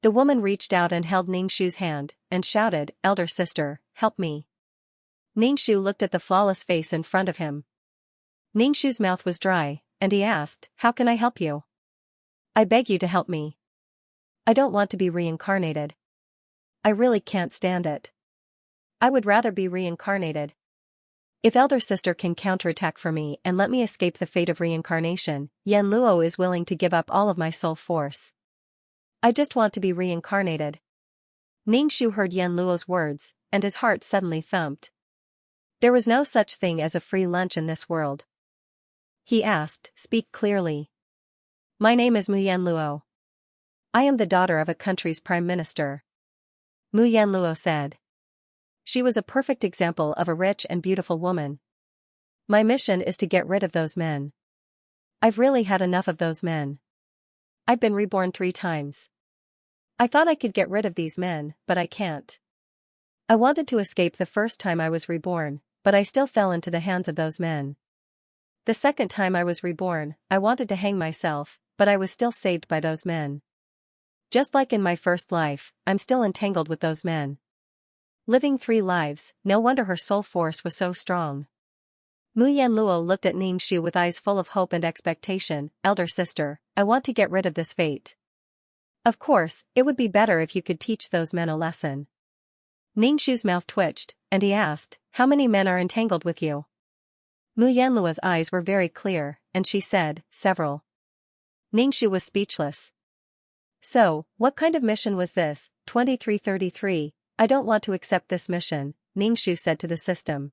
The woman reached out and held Ningxu's hand, and shouted, Elder sister, help me. Ningxu looked at the flawless face in front of him. Ningxu's mouth was dry, and he asked, How can I help you? I beg you to help me. I don't want to be reincarnated. I really can't stand it. I would rather be reincarnated. If Elder Sister can counterattack for me and let me escape the fate of reincarnation, Yan Luo is willing to give up all of my soul force. I just want to be reincarnated. Ningxu heard Yan Luo's words, and his heart suddenly thumped. There was no such thing as a free lunch in this world. He asked, Speak clearly. My name is Mu Yan Luo. I am the daughter of a country's prime minister. Mu Yan Luo said. She was a perfect example of a rich and beautiful woman. My mission is to get rid of those men. I've really had enough of those men. I've been reborn 3 times. I thought I could get rid of these men, but I can't. I wanted to escape the first time I was reborn, but I still fell into the hands of those men. The second time I was reborn, I wanted to hang myself, but I was still saved by those men. Just like in my first life, I'm still entangled with those men. Living 3 lives, no wonder her soul force was so strong. Mu Yanluo looked at Ningxu with eyes full of hope and expectation. Elder sister, I want to get rid of this fate. Of course, it would be better if you could teach those men a lesson. Ningxu's mouth twitched, and he asked, how many men are entangled with you? Mu Yanluo's eyes were very clear, and she said, several. Ningxu was speechless. So, what kind of mission was this? 2333, I don't want to accept this mission, Ningxu said to the system.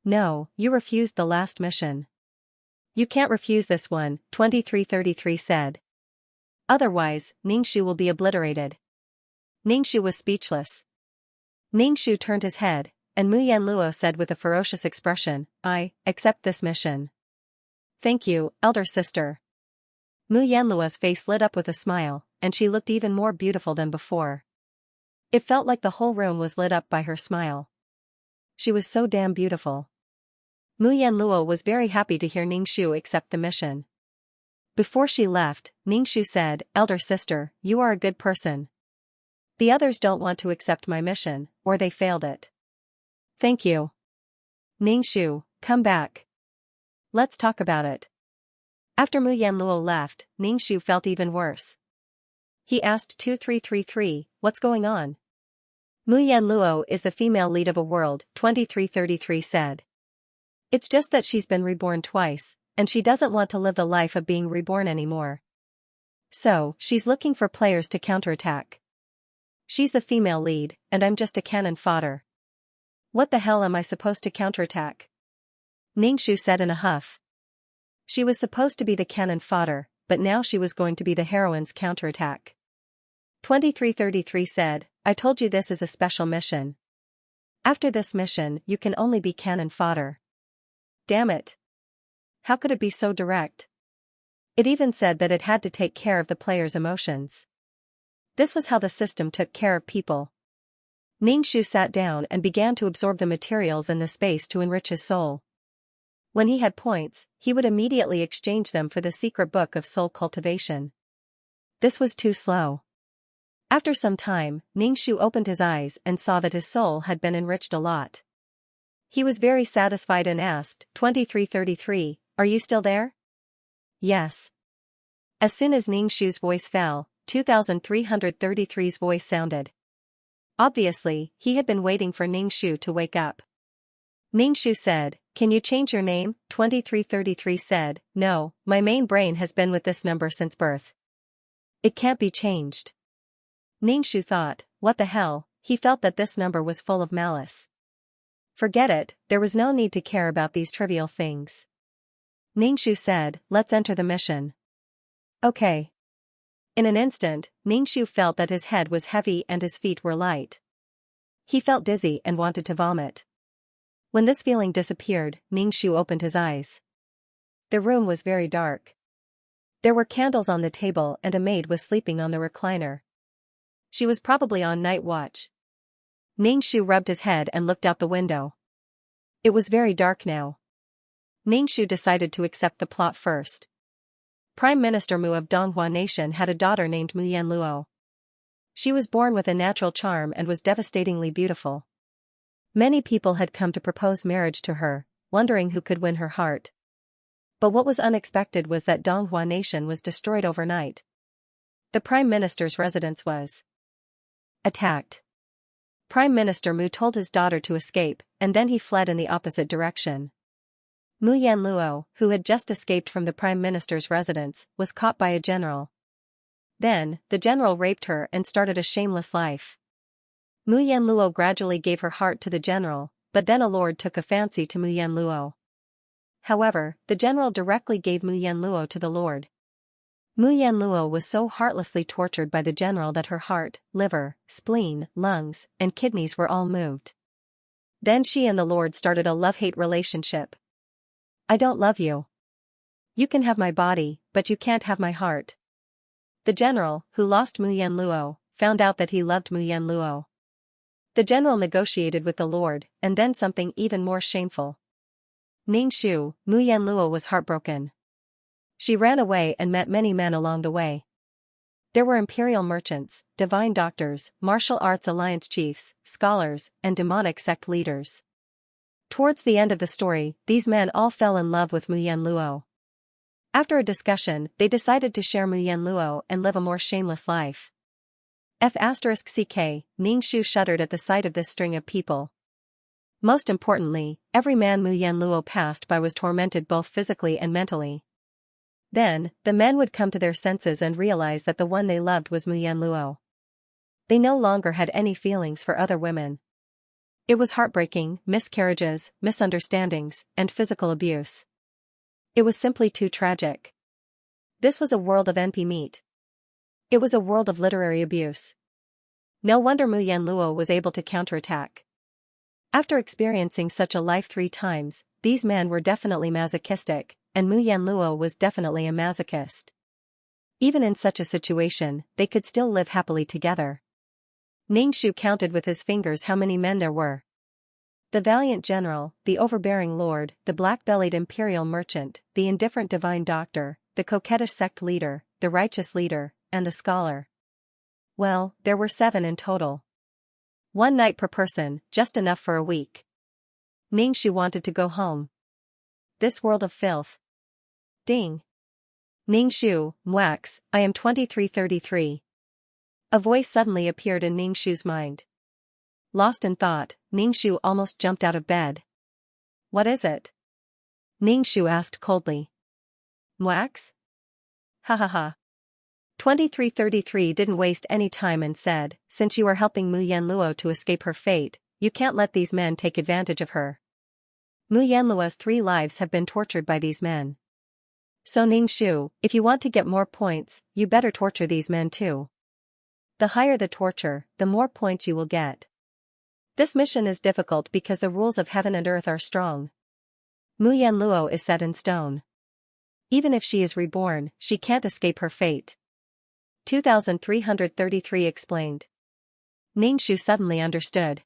No, you refused the last mission. You can't refuse this one, 2333 said. Otherwise, Ningxu will be obliterated. Ningxu was speechless. Ningxu turned his head, and Mu Yanluo said with a ferocious expression, I accept this mission. Thank you, elder sister. Mu Yanluo's face lit up with a smile, and she looked even more beautiful than before. It felt like the whole room was lit up by her smile. She was so damn beautiful. Mu Yanluo was very happy to hear Ningxu accept the mission. Before she left, Ningxu said, elder sister, you are a good person. The others don't want to accept my mission, or they failed it. Thank you. Ningxu, come back. Let's talk about it. After Mu Yanluo left, Ningxu felt even worse. He asked 2333, what's going on? Mu Yanluo is the female lead of a world, 2333 said. It's just that she's been reborn twice, and she doesn't want to live the life of being reborn anymore. So, she's looking for players to counterattack. She's the female lead, and I'm just a cannon fodder. What the hell am I supposed to counterattack? Ningxu said in a huff. She was supposed to be the cannon fodder, but now she was going to be the heroine's counterattack. 2333 said, I told you this is a special mission. After this mission, you can only be cannon fodder. Damn it. How could it be so direct? It even said that it had to take care of the player's emotions. This was how the system took care of people. Ningxu sat down and began to absorb the materials in the space to enrich his soul. When he had points, he would immediately exchange them for the secret book of soul cultivation. This was too slow. After some time, Ningxu opened his eyes and saw that his soul had been enriched a lot. He was very satisfied and asked, 2333, are you still there? Yes. As soon as Ningxu's voice fell, 2333's voice sounded. Obviously, he had been waiting for Ningxu to wake up. Ningxu said, can you change your name? 2333 said, no, my main brain has been with this number since birth. It can't be changed. Ningxu thought, what the hell, he felt that this number was full of malice. Forget it, there was no need to care about these trivial things. Ningxu said, let's enter the mission. Okay. In an instant, Ningxu felt that his head was heavy and his feet were light. He felt dizzy and wanted to vomit. When this feeling disappeared, Ningxu opened his eyes. The room was very dark. There were candles on the table and a maid was sleeping on the recliner. She was probably on night watch. Ningxu rubbed his head and looked out the window. It was very dark now. Ningxu decided to accept the plot first. Prime Minister Mu of Donghua Nation had a daughter named Mu Yanluo. She was born with a natural charm and was devastatingly beautiful. Many people had come to propose marriage to her, wondering who could win her heart. But what was unexpected was that Donghua Nation was destroyed overnight. The Prime Minister's residence was attacked. Prime Minister Mu told his daughter to escape, and then he fled in the opposite direction. Mu Yanluo, who had just escaped from the Prime Minister's residence, was caught by a general. Then, the general raped her and started a shameless life. Mu Yanluo gradually gave her heart to the general, but then a lord took a fancy to Mu Yanluo. However, the general directly gave Mu Yanluo to the lord. Mu Yanluo was so heartlessly tortured by the general that her heart, liver, spleen, lungs, and kidneys were all moved. Then she and the lord started a love-hate relationship. I don't love you. You can have my body, but you can't have my heart. The general, who lost Mu Yanluo, found out that he loved Mu Yanluo. The general negotiated with the lord, and then something even more shameful. Ningxu, Mu Yanluo was heartbroken. She ran away and met many men along the way. There were imperial merchants, divine doctors, martial arts alliance chiefs, scholars, and demonic sect leaders. Towards the end of the story, these men all fell in love with Mu Yanluo. After a discussion, they decided to share Mu Yanluo and live a more shameless life. F***ck, Ning Shu shuddered at the sight of this string of people. Most importantly, every man Mu Yanluo passed by was tormented both physically and mentally. Then, the men would come to their senses and realize that the one they loved was Mu Yanluo. They no longer had any feelings for other women. It was heartbreaking, miscarriages, misunderstandings, and physical abuse. It was simply too tragic. This was a world of NP meat. It was a world of literary abuse. No wonder Mu Yanluo was able to counterattack. After experiencing such a life 3 times, these men were definitely masochistic, and Mu Yanluo was definitely a masochist. Even in such a situation, they could still live happily together. Ning Shu counted with his fingers how many men there were. The valiant general, the overbearing lord, the black-bellied imperial merchant, the indifferent divine doctor, the coquettish sect leader, the righteous leader, and the scholar. Well, there were 7 in total. 1 night per person, just enough for a week. Ning Shu wanted to go home. This world of filth. Ding. Ning Shu, Mwax, I am 2333. A voice suddenly appeared in Ning Shu's mind. Lost in thought, Ning Shu almost jumped out of bed. What is it? Ning Shu asked coldly. Mwax? Ha ha ha. 2333 didn't waste any time and said, since you are helping Mu Yanluo to escape her fate, you can't let these men take advantage of her. Mu Yanluo's 3 lives have been tortured by these men. So Ning Shu, if you want to get more points, you better torture these men too. The higher the torture, the more points you will get. This mission is difficult because the rules of heaven and earth are strong. Mu Yanluo is set in stone. Even if she is reborn, she can't escape her fate. 2333 explained. Ning Shu suddenly understood.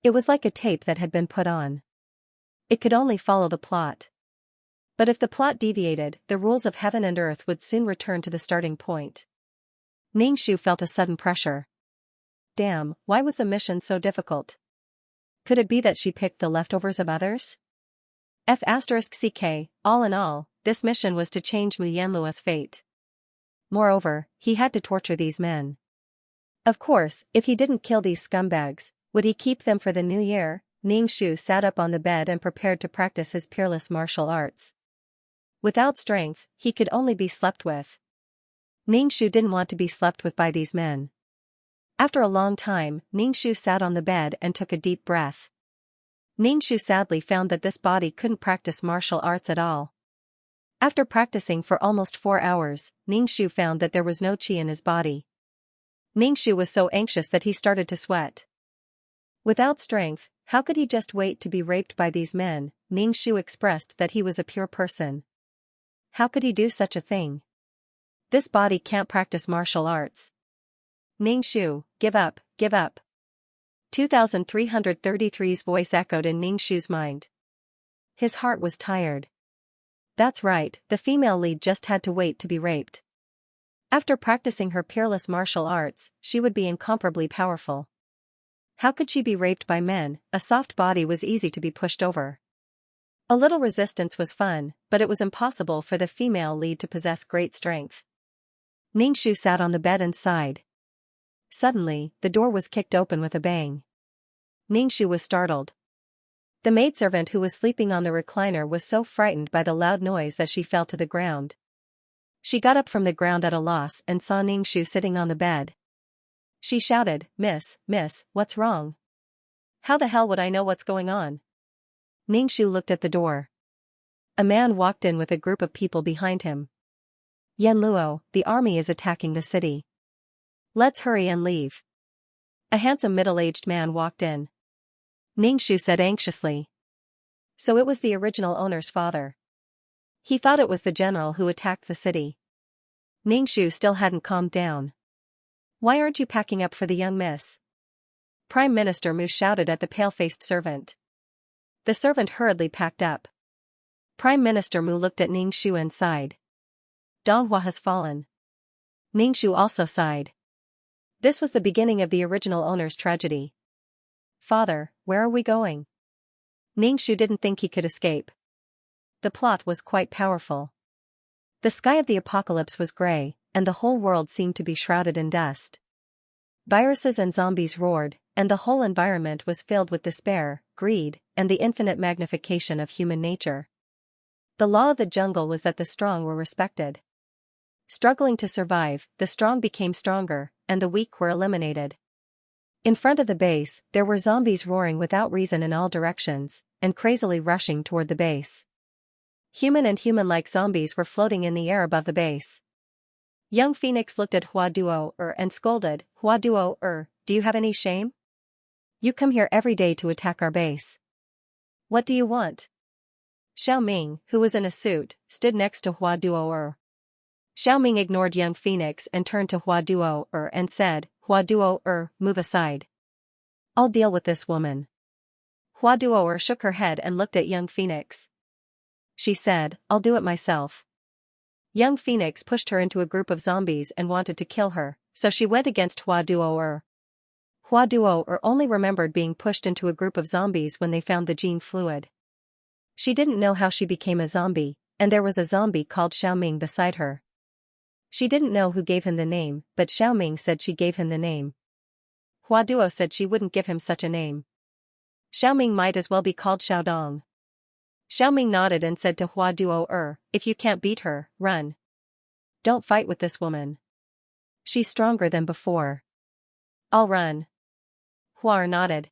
It was like a tape that had been put on. It could only follow the plot. But if the plot deviated, the rules of heaven and earth would soon return to the starting point. Ning Shu felt a sudden pressure. Damn, why was the mission so difficult? Could it be that she picked the leftovers of others? F***ck, all in all, this mission was to change Mu Yanluo's fate. Moreover, he had to torture these men. Of course, if he didn't kill these scumbags, would he keep them for the new year? Ning Shu sat up on the bed and prepared to practice his peerless martial arts. Without strength, he could only be slept with. Ning Shu didn't want to be slept with by these men. After a long time, Ning Shu sat on the bed and took a deep breath. Ning Shu sadly found that this body couldn't practice martial arts at all. After practicing for almost 4 hours, Ning Shu found that there was no qi in his body. Ning Shu was so anxious that he started to sweat. Without strength, how could he just wait to be raped by these men? Ning Shu expressed that he was a pure person. How could he do such a thing? This body can't practice martial arts. Ning Shu, give up, give up. 2333's voice echoed in Ning Shu's mind. His heart was tired. That's right, the female lead just had to wait to be raped. After practicing her peerless martial arts, she would be incomparably powerful. How could she be raped by men? A soft body was easy to be pushed over. A little resistance was fun, but it was impossible for the female lead to possess great strength. Ning Shu sat on the bed and sighed. Suddenly, the door was kicked open with a bang. Ning Shu was startled. The maidservant who was sleeping on the recliner was so frightened by the loud noise that she fell to the ground. She got up from the ground at a loss and saw Ning Shu sitting on the bed. She shouted, Miss, what's wrong? How the hell would I know what's going on? Ning Shu looked at the door. A man walked in with a group of people behind him. Yanluo, the army is attacking the city. Let's hurry and leave. A handsome middle-aged man walked in. Ning Shu said anxiously. So it was the original owner's father. He thought it was the general who attacked the city. Ning Shu still hadn't calmed down. Why aren't you packing up for the young miss? Prime Minister Mu shouted at the pale-faced servant. The servant hurriedly packed up. Prime Minister Mu looked at Ning Shu and sighed. Donghua has fallen. Mingshu also sighed. This was the beginning of the original owner's tragedy. Father, where are we going? Mingshu didn't think he could escape. The plot was quite powerful. The sky of the apocalypse was gray, and the whole world seemed to be shrouded in dust. Viruses and zombies roared, and the whole environment was filled with despair, greed, and the infinite magnification of human nature. The law of the jungle was that the strong were respected. Struggling to survive, the strong became stronger, and the weak were eliminated. In front of the base, there were zombies roaring without reason in all directions, and crazily rushing toward the base. Human and human-like zombies were floating in the air above the base. Young Phoenix looked at Hua Duo and scolded, Hua Duo, do you have any shame? You come here every day to attack our base. What do you want? Xiao Ming, who was in a suit, stood next to Hua Duo. Xiao Ming ignored Young Phoenix and turned to Hua Duo and said, Hua Duo, move aside. I'll deal with this woman. Hua Duo shook her head and looked at Young Phoenix. She said, I'll do it myself. Young Phoenix pushed her into a group of zombies and wanted to kill her, so she went against Hua Duo. Hua Duo only remembered being pushed into a group of zombies when they found the gene fluid. She didn't know how she became a zombie, and there was a zombie called Xiao Ming beside her. She didn't know who gave him the name, but Xiao Ming said she gave him the name. Hua Duo said she wouldn't give him such a name. Xiao Ming might as well be called Xiao Dong. Xiao Ming nodded and said to Hua Duo, if you can't beat her, run. Don't fight with this woman. She's stronger than before. I'll run. Hua nodded.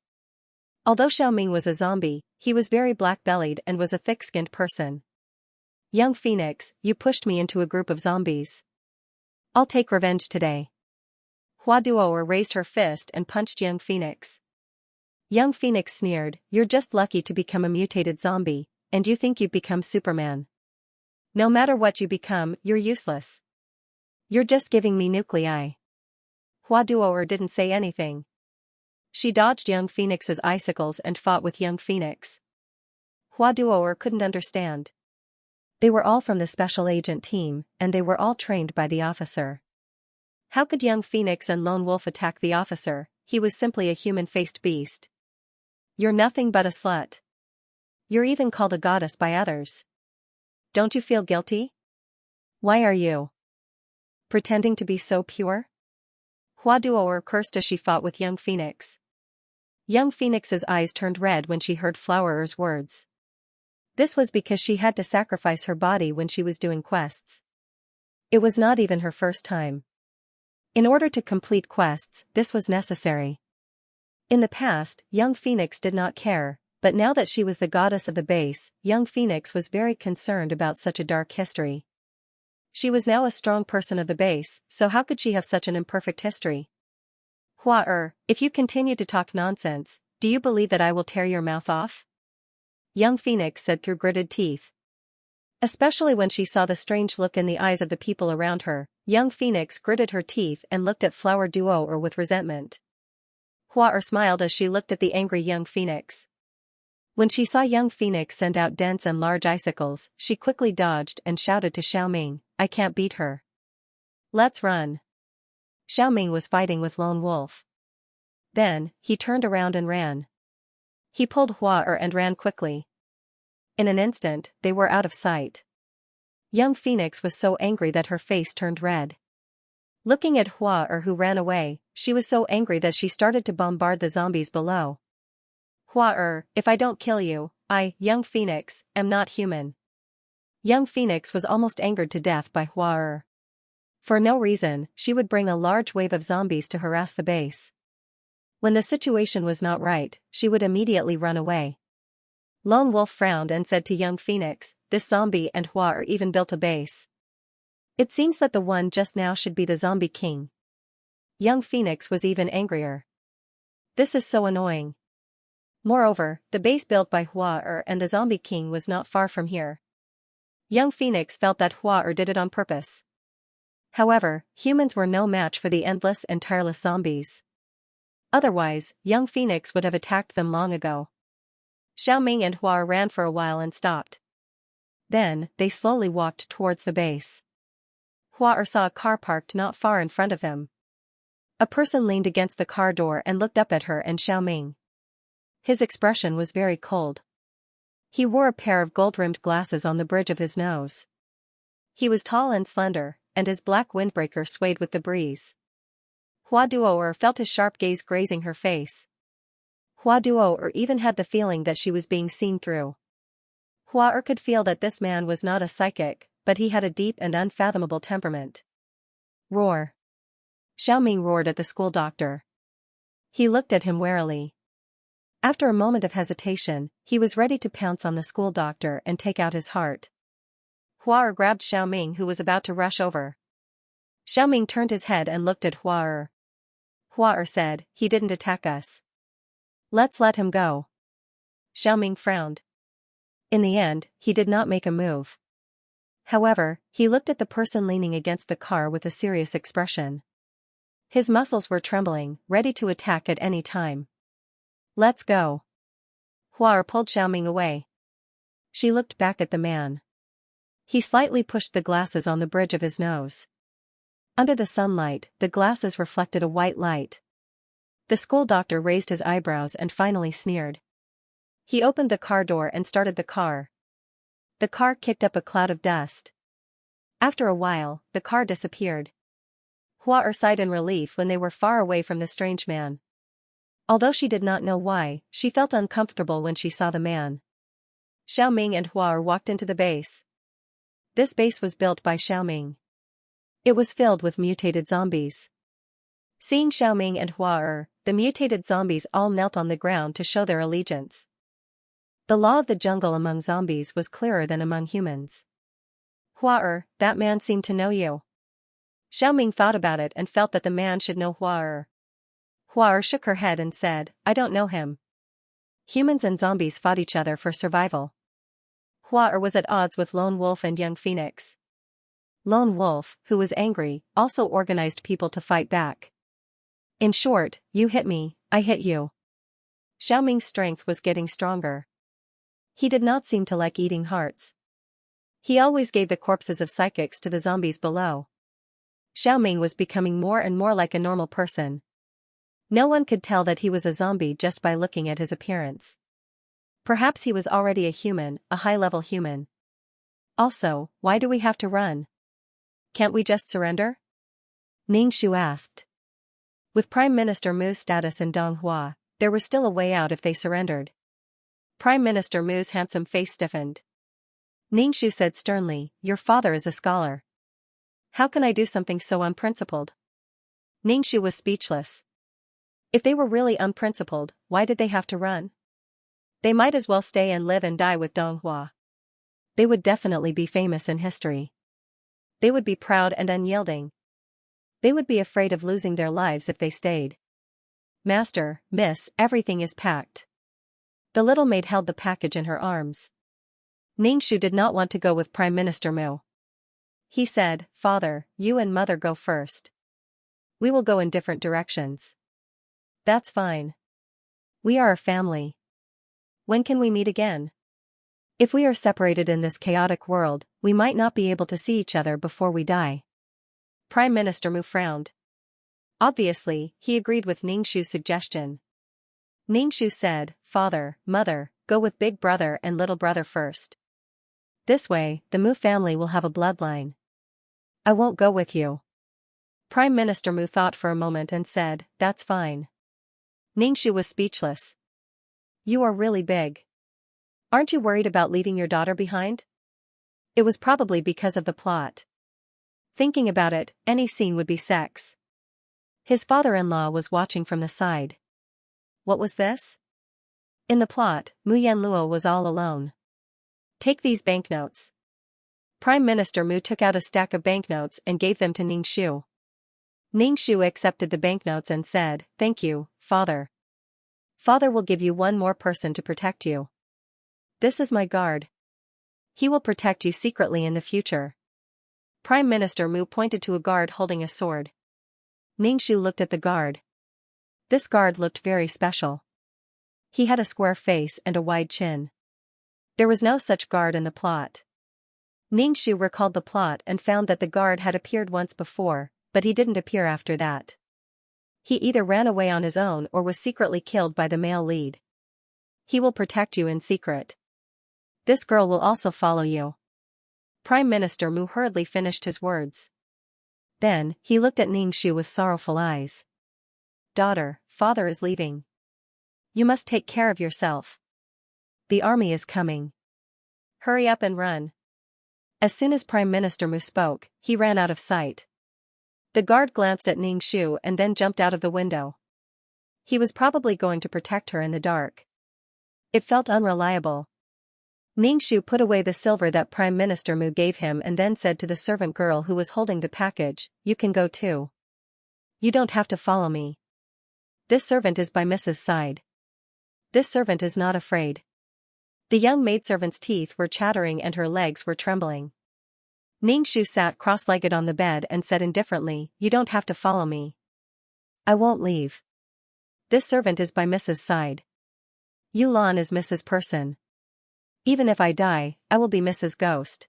Although Xiao Ming was a zombie, he was very black-bellied and was a thick-skinned person. Young Phoenix, you pushed me into a group of zombies. I'll take revenge today. Hua Duo raised her fist and punched Young Phoenix. Young Phoenix sneered, you're just lucky to become a mutated zombie, and you think you've become Superman. No matter what you become, you're useless. You're just giving me nuclei. Hua Duo didn't say anything. She dodged Young Phoenix's icicles and fought with Young Phoenix. Hua Duo couldn't understand. They were all from the special agent team, and they were all trained by the officer. How could Young Phoenix and Lone Wolf attack the officer? He was simply a human-faced beast. You're nothing but a slut. You're even called a goddess by others. Don't you feel guilty? Why are you pretending to be so pure? Hua Duo cursed as she fought with Young Phoenix. Young Phoenix's eyes turned red when she heard Flowerer's words. This was because she had to sacrifice her body when she was doing quests. It was not even her first time. In order to complete quests, this was necessary. In the past, Young Phoenix did not care, but now that she was the goddess of the base, Young Phoenix was very concerned about such a dark history. She was now a strong person of the base, so how could she have such an imperfect history? Hua if you continue to talk nonsense, do you believe that I will tear your mouth off? Young Phoenix said through gritted teeth. Especially when she saw the strange look in the eyes of the people around her, Young Phoenix gritted her teeth and looked at Flower Duo with resentment. Hua smiled as she looked at the angry Young Phoenix. When she saw Young Phoenix send out dense and large icicles, she quickly dodged and shouted to Xiao Ming, I can't beat her. Let's run. Xiao Ming was fighting with Lone Wolf. Then, he turned around and ran. He pulled Hua and ran quickly. In an instant, they were out of sight. Young Phoenix was so angry that her face turned red. Looking at Hua who ran away, she was so angry that she started to bombard the zombies below. Hua if I don't kill you, I, Young Phoenix, am not human. Young Phoenix was almost angered to death by Hua For no reason, she would bring a large wave of zombies to harass the base. When the situation was not right, she would immediately run away. Lone Wolf frowned and said to Young Phoenix, this zombie and Hua even built a base. It seems that the one just now should be the zombie king. Young Phoenix was even angrier. This is so annoying. Moreover, the base built by Hua and the zombie king was not far from here. Young Phoenix felt that Hua did it on purpose. However, humans were no match for the endless and tireless zombies. Otherwise, Young Phoenix would have attacked them long ago. Xiao Ming and Hua ran for a while and stopped. Then, they slowly walked towards the base. Hua saw a car parked not far in front of him. A person leaned against the car door and looked up at her and Xiaoming. His expression was very cold. He wore a pair of gold-rimmed glasses on the bridge of his nose. He was tall and slender, and his black windbreaker swayed with the breeze. Hua Duo'er felt his sharp gaze grazing her face. Hua Duo'er even had the feeling that she was being seen through. Hua could feel that this man was not a psychic, but he had a deep and unfathomable temperament. Roar! Xiaoming roared at the school doctor. He looked at him warily. After a moment of hesitation, he was ready to pounce on the school doctor and take out his heart. Hua grabbed Xiaoming, who was about to rush over. Xiaoming turned his head and looked at Hua. Hua said, "He didn't attack us. Let's let him go." Xiaoming frowned. In the end, he did not make a move. However, he looked at the person leaning against the car with a serious expression. His muscles were trembling, ready to attack at any time. "Let's go." Hua pulled Xiaoming away. She looked back at the man. He slightly pushed the glasses on the bridge of his nose. Under the sunlight, the glasses reflected a white light. The school doctor raised his eyebrows and finally sneered. He opened the car door and started the car. The car kicked up a cloud of dust. After a while, the car disappeared. Hua sighed in relief when they were far away from the strange man. Although she did not know why, she felt uncomfortable when she saw the man. Xiaoming and Hua walked into the base. This base was built by Xiaoming. It was filled with mutated zombies. Seeing Xiaoming and Hua, the mutated zombies all knelt on the ground to show their allegiance. The law of the jungle among zombies was clearer than among humans. Hua, that man seemed to know you. Xiaoming thought about it and felt that the man should know Hua. Hua shook her head and said, "I don't know him." Humans and zombies fought each other for survival. Hua was at odds with Lone Wolf and Young Phoenix. Lone Wolf, who was angry, also organized people to fight back. In short, you hit me, I hit you. Xiaoming's strength was getting stronger. He did not seem to like eating hearts. He always gave the corpses of psychics to the zombies below. Xiaoming was becoming more and more like a normal person. No one could tell that he was a zombie just by looking at his appearance. Perhaps he was already a human, a high-level human. Also, why do we have to run? Can't we just surrender? Ningxu asked. With Prime Minister Mu's status in Donghua, there was still a way out if they surrendered. Prime Minister Mu's handsome face stiffened. Ningxu said sternly, "Your father is a scholar. How can I do something so unprincipled?" Ningxu was speechless. If they were really unprincipled, why did they have to run? They might as well stay and live and die with Donghua. They would definitely be famous in history. They would be proud and unyielding. They would be afraid of losing their lives if they stayed. "Master, miss, everything is packed." The little maid held the package in her arms. Ningxu did not want to go with Prime Minister Mu. He said, "Father, you and mother go first. We will go in different directions." "That's fine. We are a family. When can we meet again? If we are separated in this chaotic world, we might not be able to see each other before we die." Prime Minister Mu frowned. Obviously, he agreed with Ningxu's suggestion. Ningxu said, "Father, mother, go with big brother and little brother first. This way, the Mu family will have a bloodline." "I won't go with you." Prime Minister Mu thought for a moment and said, "That's fine." Ningxu was speechless. "You are really big. Aren't you worried about leaving your daughter behind?" It was probably because of the plot. Thinking about it, any scene would be sex. His father-in-law was watching from the side. What was this? In the plot, Mu Yanluo was all alone. "Take these banknotes." Prime Minister Mu took out a stack of banknotes and gave them to Ningxu. Ningxu accepted the banknotes and said, "Thank you, father. Father will give you one more person to protect you. This is my guard. He will protect you secretly in the future." Prime Minister Mu pointed to a guard holding a sword. Ningxu looked at the guard. This guard looked very special. He had a square face and a wide chin. There was no such guard in the plot. Ningxu recalled the plot and found that the guard had appeared once before, but he didn't appear after that. He either ran away on his own or was secretly killed by the male lead. He will protect you in secret. This girl will also follow you. Prime Minister Mu hurriedly finished his words. Then, he looked at Ningxu with sorrowful eyes. Daughter, father is leaving. You must take care of yourself. The army is coming. Hurry up and run. As soon as Prime Minister Mu spoke, he ran out of sight. The guard glanced at Ningxu and then jumped out of the window. He was probably going to protect her in the dark. It felt unreliable. Ningxu put away the silver that Prime Minister Mu gave him and then said to the servant girl who was holding the package, "You can go too. You don't have to follow me. This servant is by Mrs.'s side. This servant is not afraid." The young maidservant's teeth were chattering and her legs were trembling. Ningxu sat cross-legged on the bed and said indifferently, "You don't have to follow me. I won't leave. This servant is by Mrs.'s side. Yulan is Mrs. Person. Even if I die, I will be Mrs. Ghost."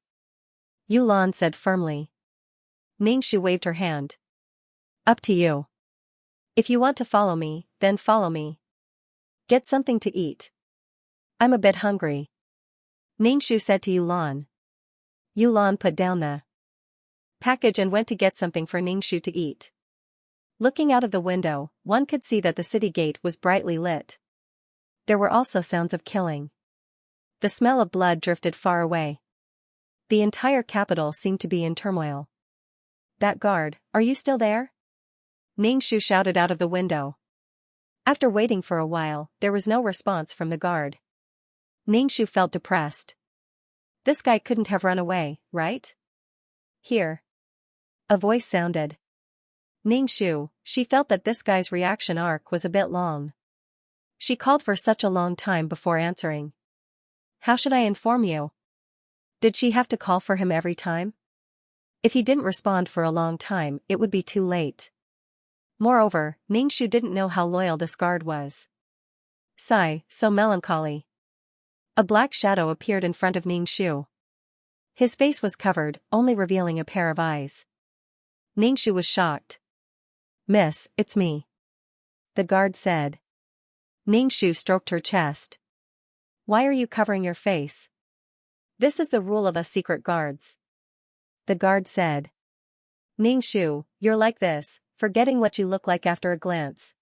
Yulan said firmly. Ningxu waved her hand. "Up to you. If you want to follow me, then follow me. Get something to eat. I'm a bit hungry." Ningxu said to Yulan. Yulan put down the package and went to get something for Ningxu to eat. Looking out of the window, one could see that the city gate was brightly lit. There were also sounds of killing. The smell of blood drifted far away. The entire capital seemed to be in turmoil. "That guard, are you still there?" Ningxu shouted out of the window. After waiting for a while, there was no response from the guard. Ningxu felt depressed. This guy couldn't have run away, right? "Here." A voice sounded. Ningxu, she felt that this guy's reaction arc was a bit long. She called for such a long time before answering. How should I inform you? Did she have to call for him every time? If he didn't respond for a long time, it would be too late. Moreover, Ningxu didn't know how loyal this guard was. Sigh, so melancholy. A black shadow appeared in front of Ningxu. His face was covered, only revealing a pair of eyes. Ningxu was shocked. "Miss, it's me," the guard said. Ningxu stroked her chest. "Why are you covering your face?" "This is the rule of us secret guards," the guard said. "Ningxu, you're like this, forgetting what you look like after a glance.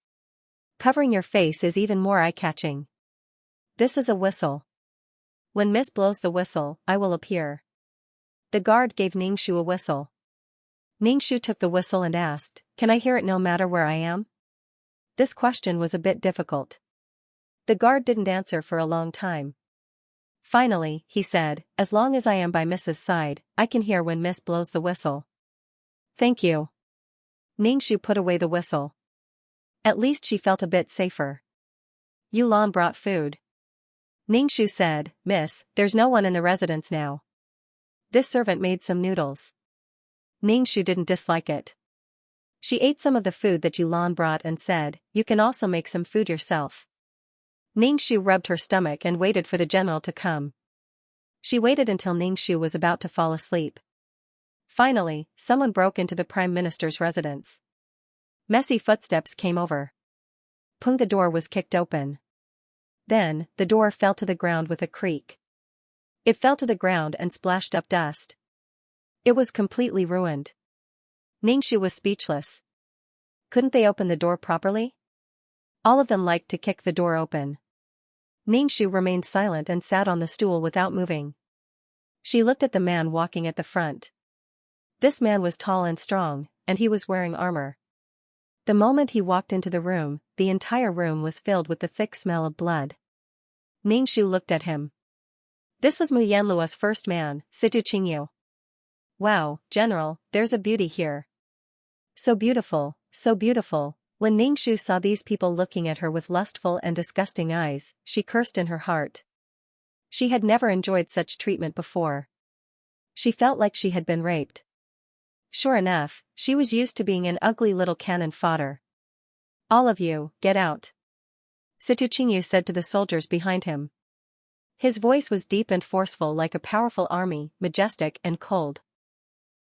Covering your face is even more eye-catching. This is a whistle. When Miss blows the whistle, I will appear." The guard gave Ningxu a whistle. Ningxu took the whistle and asked, "Can I hear it no matter where I am?" This question was a bit difficult. The guard didn't answer for a long time. Finally, he said, "As long as I am by Mrs.'s side, I can hear when Miss blows the whistle." "Thank you." Ningxu put away the whistle. At least she felt a bit safer. Yulan brought food. Ningxu said, "Miss, there's no one in the residence now." This servant made some noodles. Ningxu didn't dislike it. She ate some of the food that Yulan brought and said, "You can also make some food yourself." Ningxu rubbed her stomach and waited for the general to come. She waited until Ningxu was about to fall asleep. Finally, someone broke into the Prime Minister's residence. Messy footsteps came over. Pung, the door was kicked open. Then, the door fell to the ground with a creak. It fell to the ground and splashed up dust. It was completely ruined. Ningxu was speechless. Couldn't they open the door properly? All of them liked to kick the door open. Ningxu remained silent and sat on the stool without moving. She looked at the man walking at the front. This man was tall and strong, and he was wearing armor. The moment he walked into the room, the entire room was filled with the thick smell of blood. Ningxu looked at him. This was Mu Yanlua's first man, Situ Qingyu. "Wow, General, there's a beauty here. So beautiful, so beautiful." When Ningxu saw these people looking at her with lustful and disgusting eyes, she cursed in her heart. She had never enjoyed such treatment before. She felt like she had been raped. Sure enough, she was used to being an ugly little cannon fodder. "All of you, get out," Situ Qingyu said to the soldiers behind him. His voice was deep and forceful like a powerful army, majestic and cold.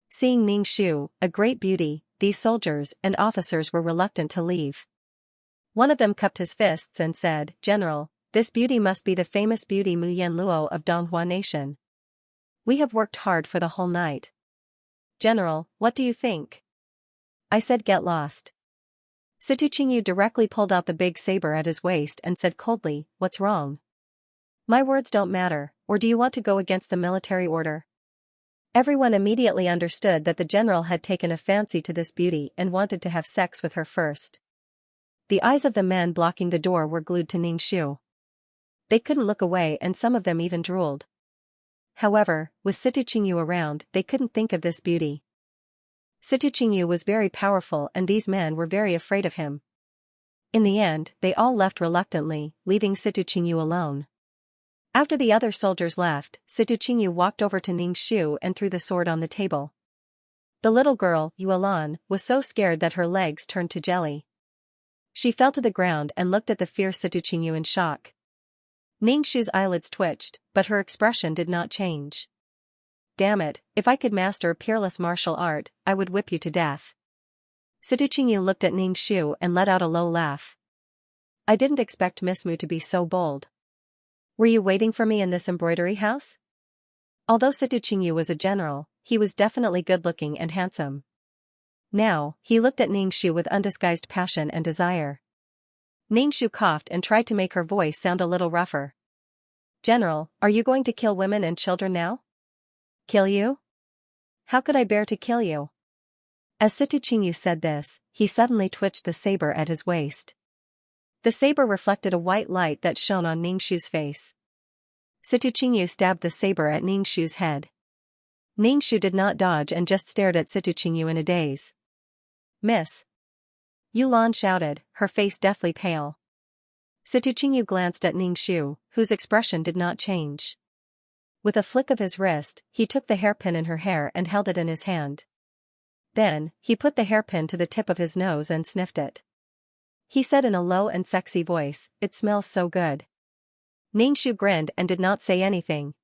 Seeing Ningxu, a great beauty, these soldiers and officers were reluctant to leave. One of them cupped his fists and said, "General, this beauty must be the famous beauty Mu Yanluo of Donghua Nation. We have worked hard for the whole night. General, what do you think?" I said, "Get lost." Situ Qingyu directly pulled out the big saber at his waist and said coldly, "What's wrong? My words don't matter, or do you want to go against the military order?" Everyone immediately understood that the general had taken a fancy to this beauty and wanted to have sex with her first. The eyes of the men blocking the door were glued to Ningxu. They couldn't look away and some of them even drooled. However, with Situ Qingyu around, they couldn't think of this beauty. Situ Qingyu was very powerful and these men were very afraid of him. In the end, they all left reluctantly, leaving Situ Qingyu alone. After the other soldiers left, Situ Qingyu walked over to Ningxu and threw the sword on the table. The little girl, Yuelan, was so scared that her legs turned to jelly. She fell to the ground and looked at the fierce Situ Qingyu in shock. Ningxu's eyelids twitched, but her expression did not change. "Damn it, if I could master a peerless martial art, I would whip you to death." Situ Qingyu looked at Ningxu and let out a low laugh. "I didn't expect Miss Mu to be so bold. Were you waiting for me in this embroidery house?" Although Situ Qingyu was a general, he was definitely good-looking and handsome. Now, he looked at Ningxu with undisguised passion and desire. Ningxu coughed and tried to make her voice sound a little rougher. "General, are you going to kill women and children now?" "Kill you? How could I bear to kill you?" As Situ Qingyu said this, he suddenly twitched the saber at his waist. The saber reflected a white light that shone on Ningxu's face. Situ Qingyu stabbed the saber at Ningxu's head. Ningxu did not dodge and just stared at Situ Qingyu in a daze. "Miss!" Yulan shouted, her face deathly pale. Situ Qingyu glanced at Ningxu, whose expression did not change. With a flick of his wrist, he took the hairpin in her hair and held it in his hand. Then, he put the hairpin to the tip of his nose and sniffed it. He said in a low and sexy voice, "It smells so good." Ningxu grinned and did not say anything.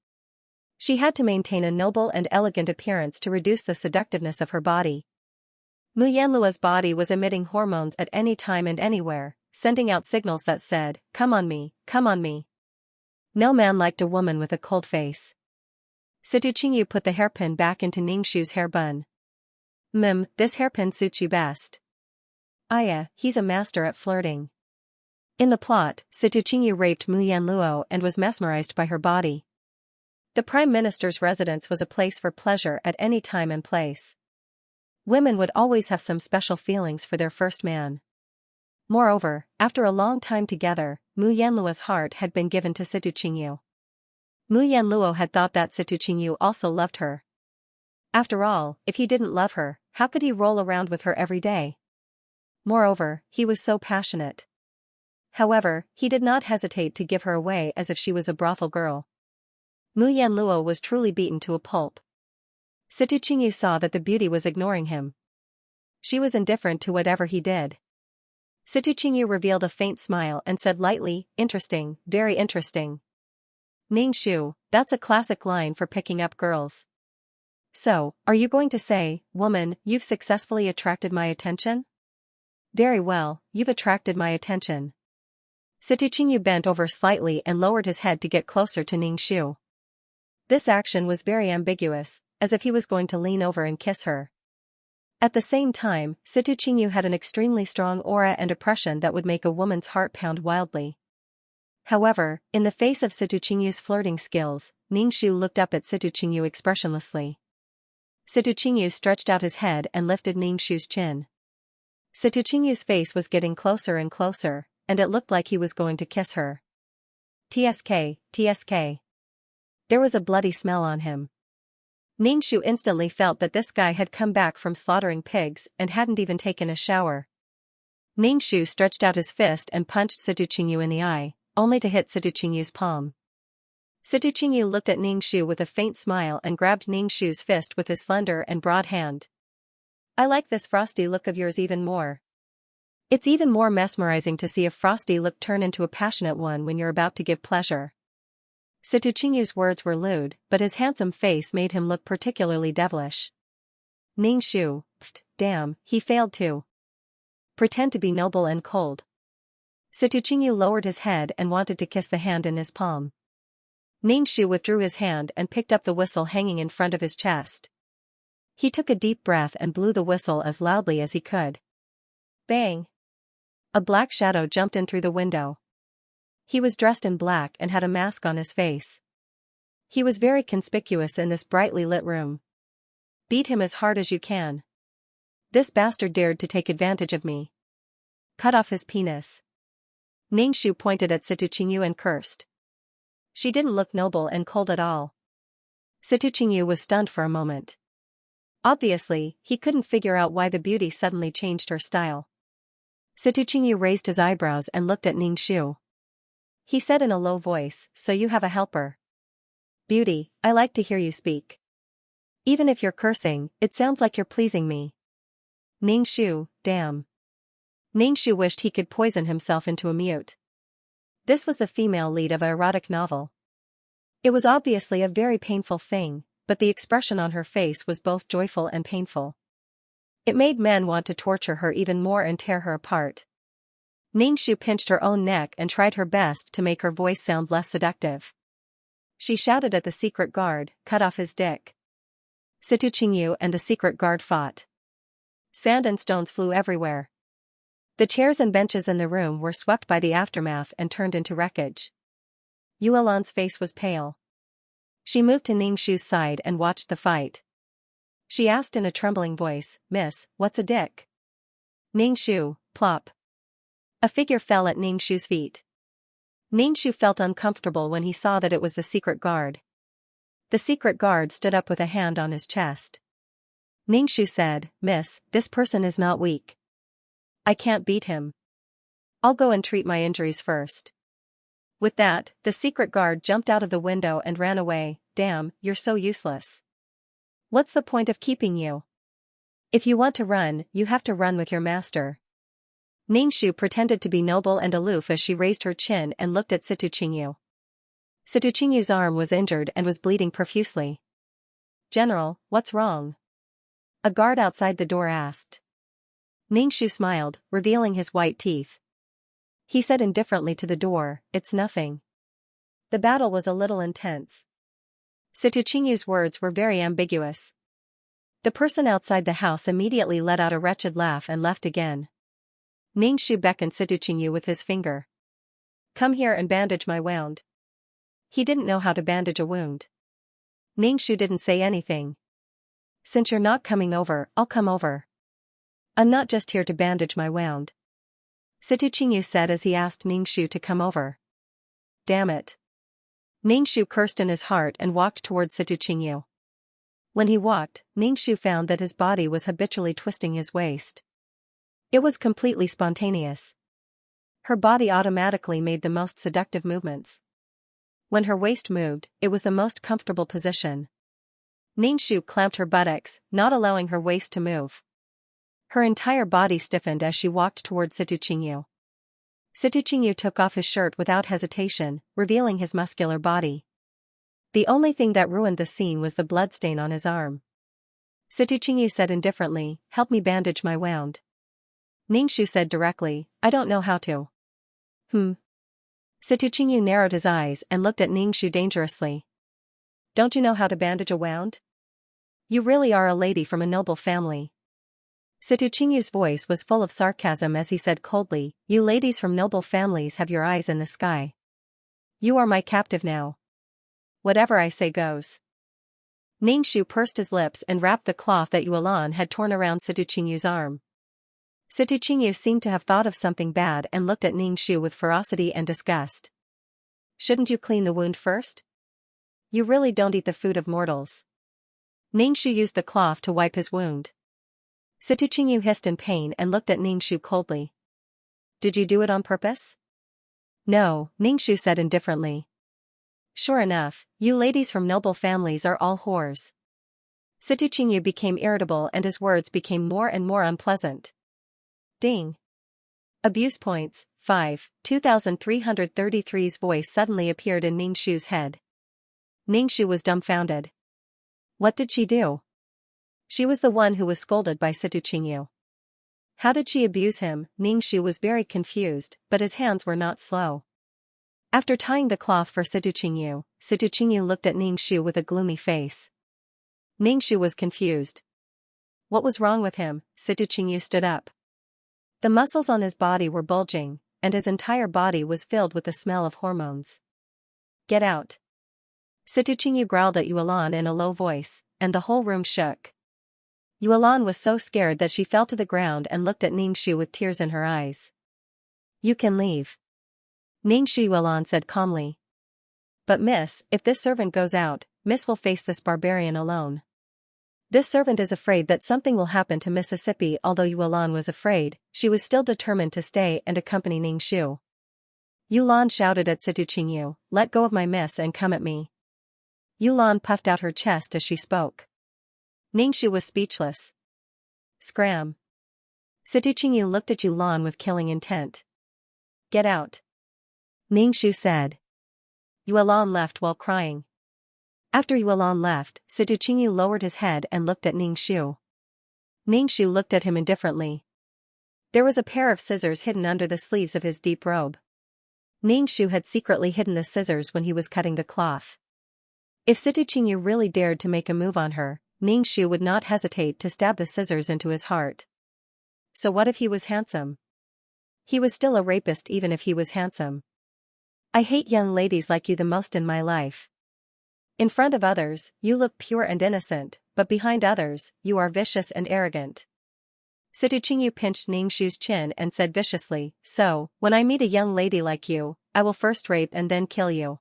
She had to maintain a noble and elegant appearance to reduce the seductiveness of her body. Mu Yanluo's body was emitting hormones at any time and anywhere, sending out signals that said, "Come on me, come on me." No man liked a woman with a cold face. Situ Qingyu put the hairpin back into Ningxu's hair bun. This hairpin suits you best." "Yeah, he's a master at flirting." In the plot, Situ Qingyu raped Mu Yanluo and was mesmerized by her body. The Prime Minister's residence was a place for pleasure at any time and place. Women would always have some special feelings for their first man. Moreover, after a long time together, Mu Yanluo's heart had been given to Situ Qingyu. Mu Yanluo had thought that Situ Qingyu also loved her. After all, if he didn't love her, how could he roll around with her every day? Moreover, he was so passionate. However, he did not hesitate to give her away as if she was a brothel girl. Mu Yanluo was truly beaten to a pulp. Situ Qingyu saw that the beauty was ignoring him. She was indifferent to whatever he did. Situ Qingyu revealed a faint smile and said lightly, "Interesting, very interesting." "Ningxu, that's a classic line for picking up girls. So, are you going to say, 'Woman, you've successfully attracted my attention?' Very well, you've attracted my attention." Situ Qingyu bent over slightly and lowered his head to get closer to Ningxu. This action was very ambiguous, as if he was going to lean over and kiss her. At the same time, Situ Qingyu had an extremely strong aura and oppression that would make a woman's heart pound wildly. However, in the face of Situ Qingyu's flirting skills, Ningxu looked up at Situ Qingyu expressionlessly. Situ Qingyu stretched out his head and lifted Ningxu's chin. Situ Qingyu's face was getting closer and closer, and it looked like he was going to kiss her. "TSK, TSK." There was a bloody smell on him. Ningxu instantly felt that this guy had come back from slaughtering pigs and hadn't even taken a shower. Ningxu stretched out his fist and punched Situ Qingyu in the eye, only to hit Situ Qingyu's palm. Situ Qingyu looked at Ningxu with a faint smile and grabbed Ningxu's fist with his slender and broad hand. "I like this frosty look of yours even more. It's even more mesmerizing to see a frosty look turn into a passionate one when you're about to give pleasure." Situchingyu's words were lewd, but his handsome face made him look particularly devilish. Ningxu, damn, he failed to pretend to be noble and cold. Situchingyu lowered his head and wanted to kiss the hand in his palm. Ningxu withdrew his hand and picked up the whistle hanging in front of his chest. He took a deep breath and blew the whistle as loudly as he could. Bang! A black shadow jumped in through the window. He was dressed in black and had a mask on his face. He was very conspicuous in this brightly lit room. Beat him as hard as you can. This bastard dared to take advantage of me. Cut off his penis. Ningxu pointed at Situchingyu and cursed. She didn't look noble and cold at all. Situchingyu was stunned for a moment. Obviously, he couldn't figure out why the beauty suddenly changed her style. Situchingyu raised his eyebrows and looked at Ningxu. He said in a low voice, "So you have a helper." "Beauty, I like to hear you speak. Even if you're cursing, it sounds like you're pleasing me." Ningxu, damn. Ningxu wished he could poison himself into a mute. This was the female lead of an erotic novel. It was obviously a very painful thing, but the expression on her face was both joyful and painful. It made men want to torture her even more and tear her apart. Ningxu pinched her own neck and tried her best to make her voice sound less seductive. She shouted at the secret guard, "Cut off his dick." Situchingyu and the secret guard fought. Sand and stones flew everywhere. The chairs and benches in the room were swept by the aftermath and turned into wreckage. Yuelan's face was pale. She moved to Ningxu's side and watched the fight. She asked in a trembling voice, "Miss, what's a dick?" Ningxu, plop. A figure fell at Ningxu's feet. Ningxu felt uncomfortable when he saw that it was the secret guard. The secret guard stood up with a hand on his chest. Ningxu said, "Miss, this person is not weak. I can't beat him. I'll go and treat my injuries first." With that, the secret guard jumped out of the window and ran away. "Damn, you're so useless. What's the point of keeping you? If you want to run, you have to run with your master." Ningxu pretended to be noble and aloof as she raised her chin and looked at Situchingyu. Situchingyu's arm was injured and was bleeding profusely. "General, what's wrong?" a guard outside the door asked. Ningxu smiled, revealing his white teeth. He said indifferently to the door, "It's nothing." The battle was a little intense. Situchingyu's words were very ambiguous. The person outside the house immediately let out a wretched laugh and left again. Ningxu beckoned Situchingyu with his finger. "Come here and bandage my wound." He didn't know how to bandage a wound. Ningxu didn't say anything. "Since you're not coming over, I'll come over. I'm not just here to bandage my wound," Situchingyu said as he asked Ningxu to come over. "Damn it." Ningxu cursed in his heart and walked towards Situchingyu. When he walked, Ningxu found that his body was habitually twisting his waist. It was completely spontaneous. Her body automatically made the most seductive movements. When her waist moved, it was the most comfortable position. Ningxu clamped her buttocks, not allowing her waist to move. Her entire body stiffened as she walked towards Situchingyu. Situchingyu took off his shirt without hesitation, revealing his muscular body. The only thing that ruined the scene was the bloodstain on his arm. Situchingyu said indifferently, "Help me bandage my wound." Ningxu said directly, "I don't know how to." Situchingyu narrowed his eyes and looked at Ningxu dangerously. "Don't you know how to bandage a wound? You really are a lady from a noble family." Situchingyu's voice was full of sarcasm as he said coldly, "You ladies from noble families have your eyes in the sky. You are my captive now. Whatever I say goes." Ningxu pursed his lips and wrapped the cloth that Yuelan had torn around Situchingyu's arm. Situchingyu seemed to have thought of something bad and looked at Ningxu with ferocity and disgust. "Shouldn't you clean the wound first? You really don't eat the food of mortals." Ningxu used the cloth to wipe his wound. Situchingyu hissed in pain and looked at Ningxu coldly. "Did you do it on purpose?" "No," Ningxu said indifferently. "Sure enough, you ladies from noble families are all whores." Situchingyu became irritable and his words became more and more unpleasant. Ding. Abuse points, 5. 2333's voice suddenly appeared in Ningxu's head. Ningxu was dumbfounded. What did she do? She was the one who was scolded by Situ Qingyu. How did she abuse him? Ningxu was very confused, but his hands were not slow. After tying the cloth for Situ Qingyu looked at Ningxu with a gloomy face. Ningxu was confused. What was wrong with him? Situ Qingyu stood up. The muscles on his body were bulging, and his entire body was filled with the smell of hormones. Get out. Situ Qingyu growled at Yuelan in a low voice, and the whole room shook. Yuelan was so scared that she fell to the ground and looked at Ningxu with tears in her eyes. You can leave. Ningxu Yuelan said calmly. But miss, if this servant goes out, miss will face this barbarian alone. This servant is afraid that something will happen to Mississippi. Although Yuelan was afraid, she was still determined to stay and accompany Ningxu. Yuelan shouted at Situ Qingyu, let go of my miss and come at me. Yuelan puffed out her chest as she spoke. Ningxu was speechless. Scram. Situ Qingyu looked at Yuelan with killing intent. Get out. Ningxu said. Yuelan left while crying. After Yuelan left, Situ Qingyu lowered his head and looked at Ningxu. Ningxu looked at him indifferently. There was a pair of scissors hidden under the sleeves of his deep robe. Ningxu had secretly hidden the scissors when he was cutting the cloth. If Situ Qingyu really dared to make a move on her, Ningxu would not hesitate to stab the scissors into his heart. So what if he was handsome? He was still a rapist even if he was handsome. I hate young ladies like you the most in my life. In front of others, you look pure and innocent, but behind others, you are vicious and arrogant. Situ Qingyu pinched Ningxu's chin and said viciously, so, when I meet a young lady like you, I will first rape and then kill you.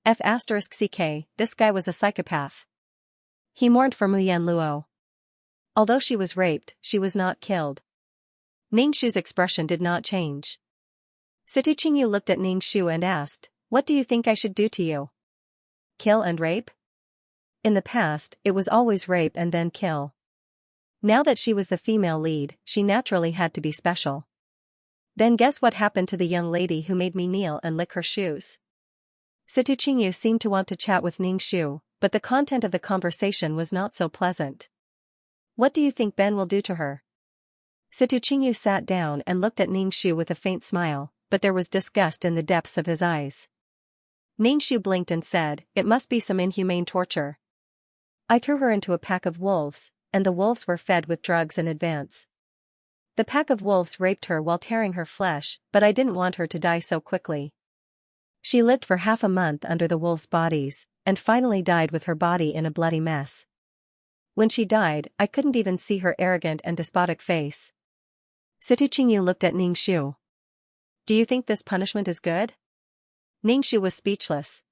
F***ck, this guy was a psychopath. He mourned for Muyan Luo. Although she was raped, she was not killed. Ningxu's expression did not change. Situ Qingyu looked at Ningxu and asked, what do you think I should do to you? Kill and rape? In the past, it was always rape and then kill. Now that she was the female lead, she naturally had to be special. Then guess what happened to the young lady who made me kneel and lick her shoes? Situ Qingyu seemed to want to chat with Ningxu, but the content of the conversation was not so pleasant. What do you think Ben will do to her? Situ Qingyu sat down and looked at Ningxu with a faint smile, but there was disgust in the depths of his eyes. Ningxu blinked and said, it must be some inhumane torture. I threw her into a pack of wolves, and the wolves were fed with drugs in advance. The pack of wolves raped her while tearing her flesh, but I didn't want her to die so quickly. She lived for half a month under the wolves' bodies, and finally died with her body in a bloody mess. When she died, I couldn't even see her arrogant and despotic face. Situ Qingyu looked at Ningxu. Do you think this punishment is good? Ningxu was speechless.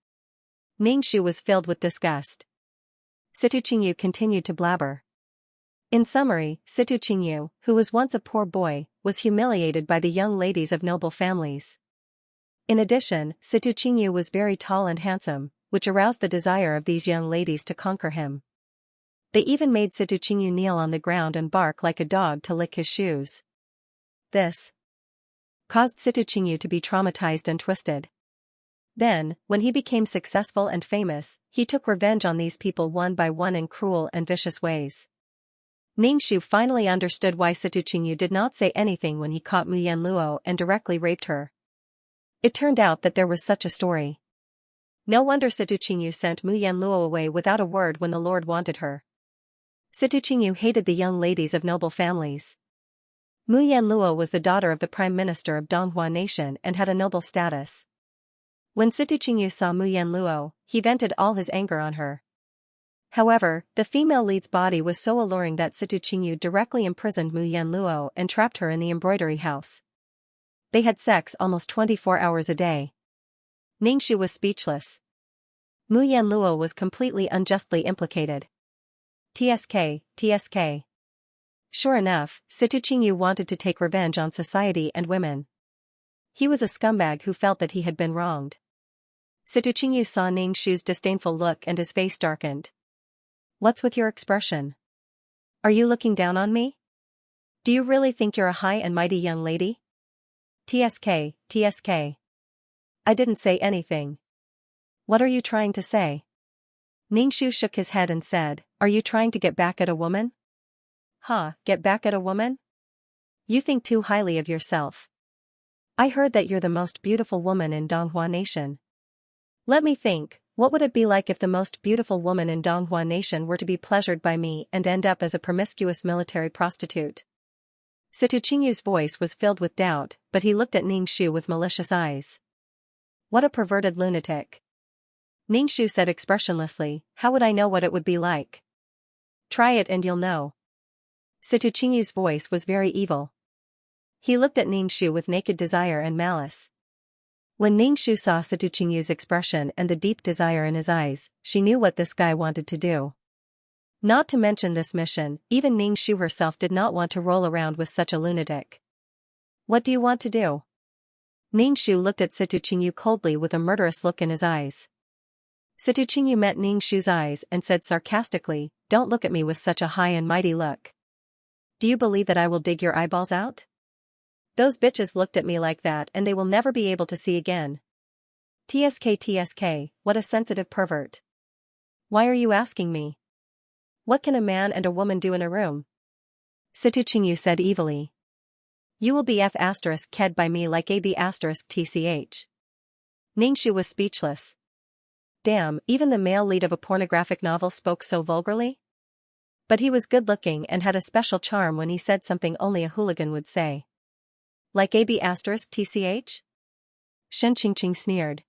Ningxu was filled with disgust. Situ Qingyu continued to blabber. In summary, Situ Qingyu, who was once a poor boy, was humiliated by the young ladies of noble families. In addition, Situ Qingyu was very tall and handsome, which aroused the desire of these young ladies to conquer him. They even made Situ Qingyu kneel on the ground and bark like a dog to lick his shoes. This caused Situ Qingyu to be traumatized and twisted. Then, when he became successful and famous, he took revenge on these people one by one in cruel and vicious ways. Ningxu finally understood why Situ Qingyu did not say anything when he caught Muyan Luo and directly raped her. It turned out that there was such a story. No wonder Situ Qingyu sent Muyan Luo away without a word when the Lord wanted her. Situ Qingyu hated the young ladies of noble families. Muyan Luo was the daughter of the Prime Minister of Donghua Nation and had a noble status. When Situ Qingyu saw Muyan Luo, he vented all his anger on her. However, the female lead's body was so alluring that Situ Qingyu directly imprisoned Muyan Luo and trapped her in the embroidery house. They had sex almost 24 hours a day. Ningxu was speechless. Muyan Luo was completely unjustly implicated. TSK. Sure enough, Situ Qingyu wanted to take revenge on society and women. He was a scumbag who felt that he had been wronged. Situ Qingyu saw Ningxu's disdainful look and his face darkened. What's with your expression? Are you looking down on me? Do you really think you're a high and mighty young lady? TSK. I didn't say anything. What are you trying to say? Ningshu shook his head and said, "Are you trying to get back at a woman?" "Huh, get back at a woman? You think too highly of yourself. I heard that you're the most beautiful woman in Donghua Nation." "Let me think, what would it be like if the most beautiful woman in Donghua Nation were to be pleasured by me and end up as a promiscuous military prostitute?" Situ Qingyu's voice was filled with doubt, but he looked at Ningshu with malicious eyes. "What a perverted lunatic." Ningshu said expressionlessly, "How would I know what it would be like?" "Try it and you'll know." Situ Qingyu's voice was very evil. He looked at Ningshu with naked desire and malice. When Ningshu saw Situ Qingyu's expression and the deep desire in his eyes, she knew what this guy wanted to do. Not to mention this mission, even Ningshu herself did not want to roll around with such a lunatic. "What do you want to do?" Ningshu looked at Situ Qingyu coldly with a murderous look in his eyes. Situ Qingyu met Ningshu's eyes and said sarcastically, "Don't look at me with such a high and mighty look. Do you believe that I will dig your eyeballs out? Those bitches looked at me like that and they will never be able to see again." TSK, what a sensitive pervert. "Why are you asking me? What can a man and a woman do in a room?" Situ Qingyu said evilly. "You will be F***ked by me like AB***tch. Ningshu was speechless. Damn, even the male lead of a pornographic novel spoke so vulgarly? But he was good-looking and had a special charm when he said something only a hooligan would say. "Like AB***tch? Shen Qingqing sneered.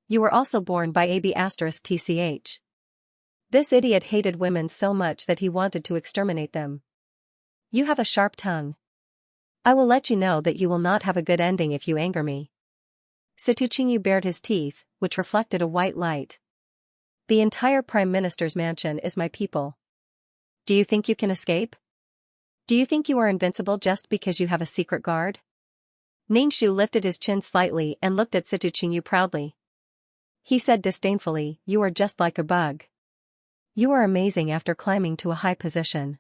"You were also born by AB***tch. This idiot hated women so much that he wanted to exterminate them. You have a sharp tongue. I will let you know that you will not have a good ending if you anger me." Situ Qingyu bared his teeth, which reflected a white light. "The entire Prime Minister's mansion is my people. Do you think you can escape? Do you think you are invincible just because you have a secret guard?" Ningshu lifted his chin slightly and looked at Situ Qingyu proudly. He said disdainfully, "You are just like a bug. You are amazing after climbing to a high position."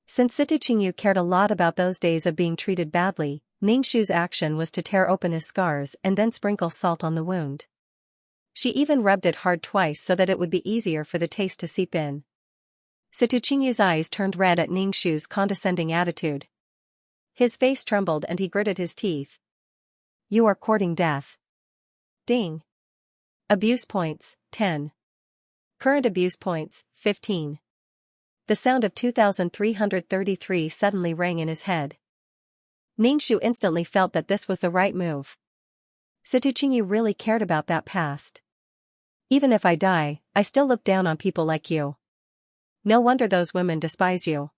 Since Situ Qingyu cared a lot about those days of being treated badly, Ningshu's action was to tear open his scars and then sprinkle salt on the wound. She even rubbed it hard twice so that it would be easier for the taste to seep in. Situ Qingyu's eyes turned red at Ningshu's condescending attitude. His face trembled and he gritted his teeth. "You are courting death." Ding. Abuse points, 10. Current abuse points, 15. The sound of 2333 suddenly rang in his head. Ningshu instantly felt that this was the right move. Situ Qingyu really cared about that past. "Even if I die, I still look down on people like you. No wonder those women despise you.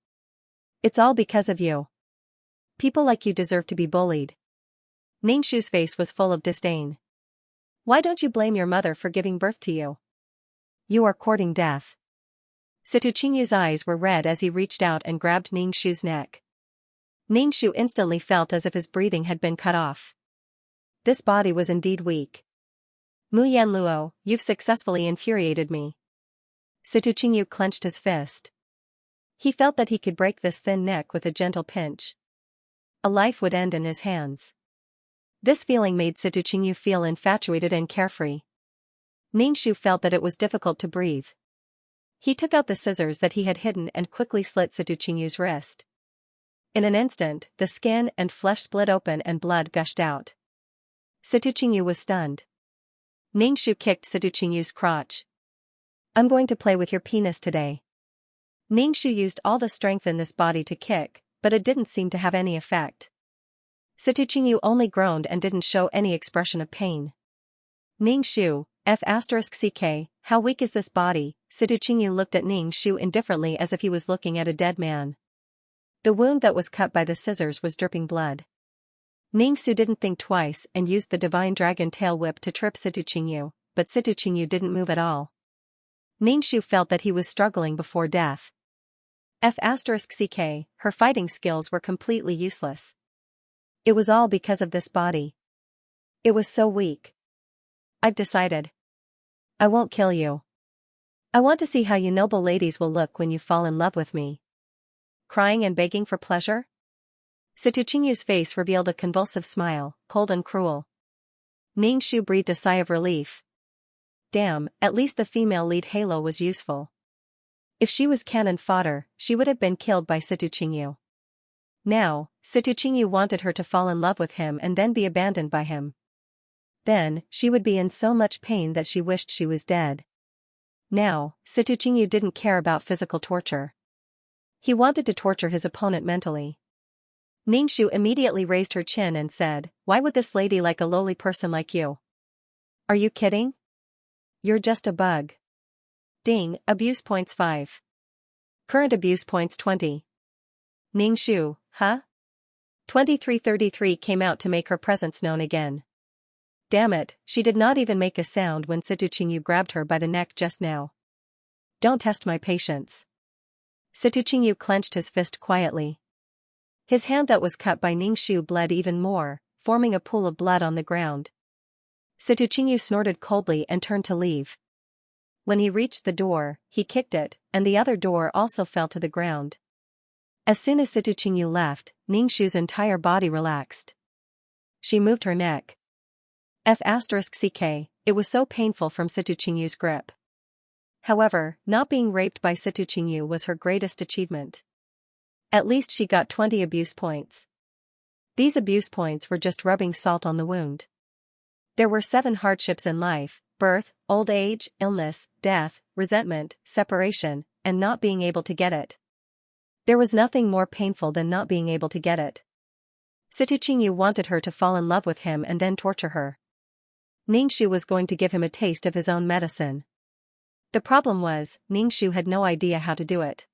It's all because of you. People like you deserve to be bullied." Ningshu's face was full of disdain. "Why don't you blame your mother for giving birth to you? You are courting death." Situ Qingyu's eyes were red as he reached out and grabbed Ningshu's neck. Ningshu instantly felt as if his breathing had been cut off. This body was indeed weak. "Mu Yan Luo, you've successfully infuriated me." Situ Qingyu clenched his fist. He felt that he could break this thin neck with a gentle pinch. A life would end in his hands. This feeling made Situ Qingyu feel infatuated and carefree. Ningshu felt that it was difficult to breathe. He took out the scissors that he had hidden and quickly slit Situ Qingyu's wrist. In an instant, the skin and flesh split open and blood gushed out. Situ Qingyu was stunned. Ningshu kicked Situ Qingyu's crotch. "I'm going to play with your penis today." Ningshu used all the strength in this body to kick, but it didn't seem to have any effect. Situ Qingyu only groaned and didn't show any expression of pain. "Ningshu, F***ck, how weak is this body?" Situ Qingyu looked at Ningshu indifferently as if he was looking at a dead man. The wound that was cut by the scissors was dripping blood. Ningshu didn't think twice and used the divine dragon tail whip to trip Situ Qingyu, but Situ Qingyu didn't move at all. Ningshu felt that he was struggling before death. F***ck, her fighting skills were completely useless. It was all because of this body. It was so weak. "I've decided. I won't kill you. I want to see how you noble ladies will look when you fall in love with me." Crying and begging for pleasure? Situ Qingyu's face revealed a convulsive smile, cold and cruel. Ningshu breathed a sigh of relief. Damn, at least the female lead halo was useful. If she was cannon fodder, she would have been killed by Situchinyu. Now, Situchinyu wanted her to fall in love with him and then be abandoned by him. Then, she would be in so much pain that she wished she was dead. Now, Situchinyu didn't care about physical torture. He wanted to torture his opponent mentally. Ningxu immediately raised her chin and said, "Why would this lady like a lowly person like you? Are you kidding? You're just a bug." Ding, abuse points 5. Current abuse points 20. Ningxu, huh? 2333 came out to make her presence known again. Damn it, she did not even make a sound when Situchinyu grabbed her by the neck just now. Don't test my patience. Situchinyu clenched his fist quietly. His hand that was cut by Ningxu bled even more, forming a pool of blood on the ground. Situchinyu snorted coldly and turned to leave. When he reached the door, he kicked it, and the other door also fell to the ground. As soon as Situchinyu left, Ningxu's entire body relaxed. She moved her neck. F*ck, it was so painful from Situchinyu's grip. However, not being raped by Situchinyu was her greatest achievement. At least she got 20 abuse points. These abuse points were just rubbing salt on the wound. There were 7 hardships in life: birth, old age, illness, death, resentment, separation, and not being able to get it. There was nothing more painful than not being able to get it. Situchinyu wanted her to fall in love with him and then torture her. Ningxu was going to give him a taste of his own medicine. The problem was, Ningxu had no idea how to do it.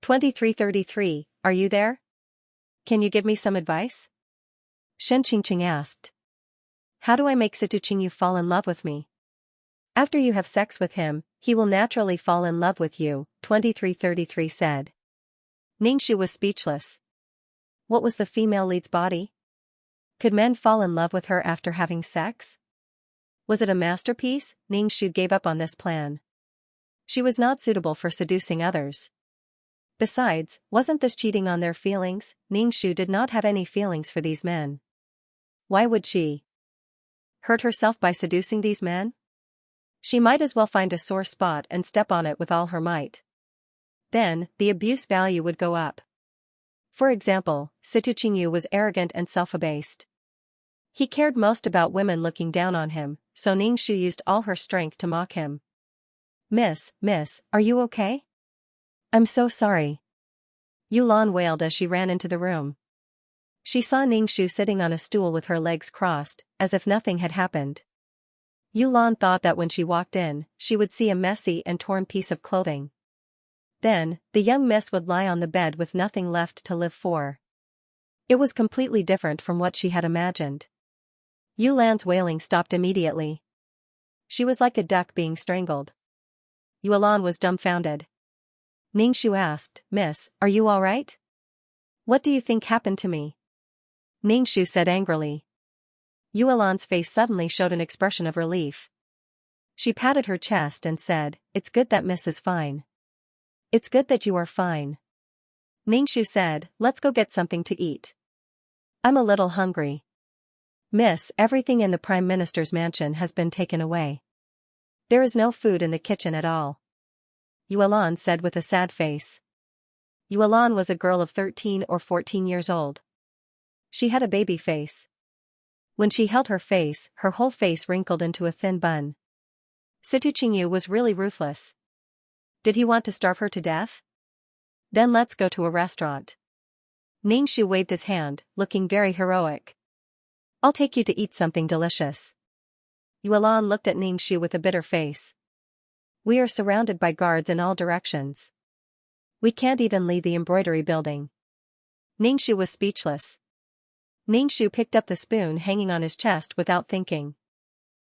2333, are you there? Can you give me some advice? Shen Qingqing asked. How do I make Situchinyu fall in love with me? After you have sex with him, he will naturally fall in love with you, 2333 said. Ningxu was speechless. What was the female lead's body? Could men fall in love with her after having sex? Was it a masterpiece? Ningxu gave up on this plan. She was not suitable for seducing others. Besides, wasn't this cheating on their feelings? Ningxu did not have any feelings for these men. Why would she hurt herself by seducing these men? She might as well find a sore spot and step on it with all her might. Then, the abuse value would go up. For example, Situchinyu was arrogant and self-abased. He cared most about women looking down on him, so Ningxu used all her strength to mock him. Miss, are you okay? I'm so sorry. Yulan wailed as she ran into the room. She saw Ningxu sitting on a stool with her legs crossed, as if nothing had happened. Yulan thought that when she walked in, she would see a messy and torn piece of clothing. Then, the young miss would lie on the bed with nothing left to live for. It was completely different from what she had imagined. Yulan's wailing stopped immediately. She was like a duck being strangled. Yulan was dumbfounded. Ningxu asked, Miss, are you all right? What do you think happened to me? Ningxu said angrily. Yulan's face suddenly showed an expression of relief. She patted her chest and said, It's good that Miss is fine. It's good that you are fine. Ningxu said, Let's go get something to eat. I'm a little hungry. Miss, everything in the Prime Minister's mansion has been taken away. There is no food in the kitchen at all. Yulan said with a sad face. Yulan was a girl of 13 or 14 years old. She had a baby face. When she held her face, her whole face wrinkled into a thin bun. Situchinyu was really ruthless. Did he want to starve her to death? Then let's go to a restaurant. Ningxu waved his hand, looking very heroic. I'll take you to eat something delicious. Yulan looked at Ningxu with a bitter face. We are surrounded by guards in all directions. We can't even leave the embroidery building. Ningxu was speechless. Ningxu picked up the spoon hanging on his chest without thinking.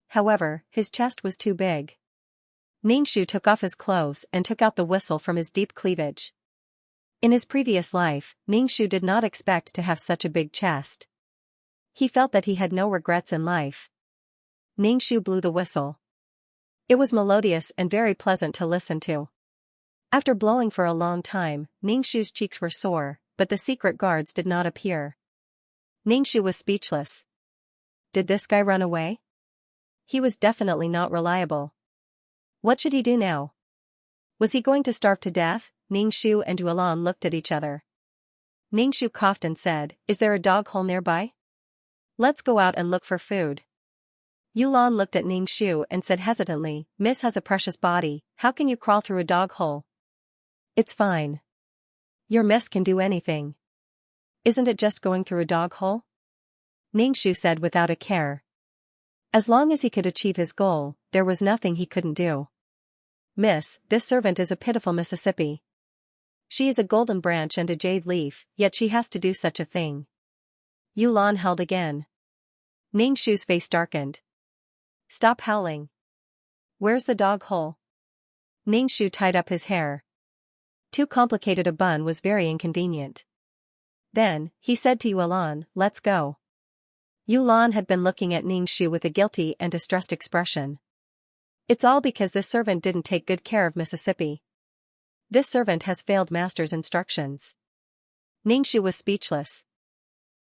However, his chest was too big. Ningxu took off his clothes and took out the whistle from his deep cleavage. In his previous life, Ningxu did not expect to have such a big chest. He felt that he had no regrets in life. Ningxu blew the whistle. It was melodious and very pleasant to listen to. After blowing for a long time, Ningxu's cheeks were sore, but the secret guards did not appear. Ningxu was speechless. Did this guy run away? he was definitely not reliable. What should he do now? Was he going to starve to death? Ningxu and Yulan looked at each other. Ningxu coughed and said, "Is there a dog hole nearby? Let's go out and look for food." Yulan looked at Ningxu and said hesitantly, "Miss has a precious body, how can you crawl through a dog hole?" "It's fine. Your miss can do anything. Isn't it just going through a dog hole?" Ningxu said without a care. As long as he could achieve his goal, there was nothing he couldn't do. "Miss, this servant is a pitiful Mississippi. She is a golden branch and a jade leaf, yet she has to do such a thing." Yulan howled again. Ningxu's face darkened. "Stop howling. Where's the dog hole?" Ningxu tied up his hair. Too complicated a bun was very inconvenient. Then, he said to Yulan, "Let's go." Yulan had been looking at Ningxu with a guilty and distressed expression. "It's all because this servant didn't take good care of Mississippi. This servant has failed master's instructions." Ningxu was speechless.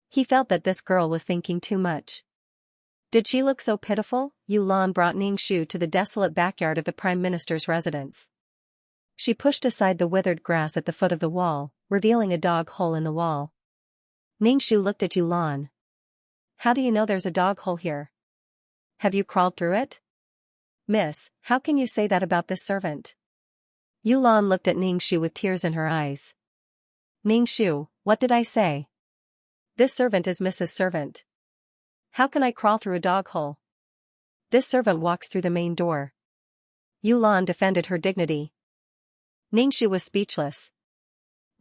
He felt that this girl was thinking too much. Did she look so pitiful? Yulan brought Ningxu to the desolate backyard of the Prime Minister's residence. She pushed aside the withered grass at the foot of the wall, revealing a dog hole in the wall. Ningxu looked at Yulan. "How do you know there's a dog hole here? Have you crawled through it?" "Miss, how can you say that about this servant?" Yulan looked at Ningxu with tears in her eyes. "Ningxu, what did I say? This servant is Mrs. Servant. How can I crawl through a dog hole? This servant walks through the main door." Yulan defended her dignity. Ningxu was speechless.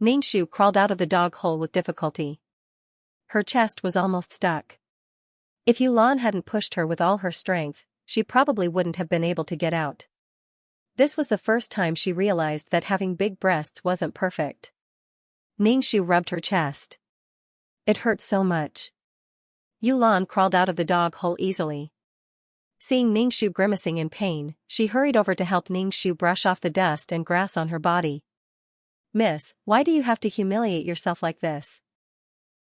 Ningxu crawled out of the dog hole with difficulty. Her chest was almost stuck. If Yulan hadn't pushed her with all her strength, she probably wouldn't have been able to get out. This was the first time she realized that having big breasts wasn't perfect. Ningxu rubbed her chest. It hurt so much. Yulan crawled out of the dog hole easily. Seeing Ningxu grimacing in pain, she hurried over to help Ningxu brush off the dust and grass on her body. "Miss, why do you have to humiliate yourself like this?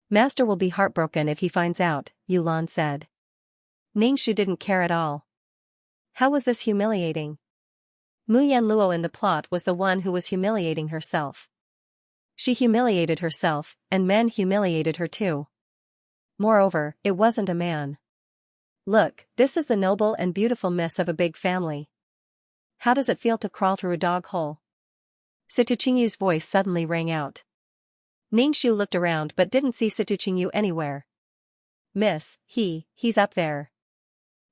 Master will be heartbroken if he finds out," Yulan said. Ningxu didn't care at all. How was this humiliating? Mu Yanluo in the plot was the one who was humiliating herself. She humiliated herself, and men humiliated her too. Moreover, it wasn't a man. "Look, this is the noble and beautiful miss of a big family. How does it feel to crawl through a dog hole?" Situchingyu's voice suddenly rang out. Ningxu looked around but didn't see Situchingyu anywhere. "Miss, he's up there."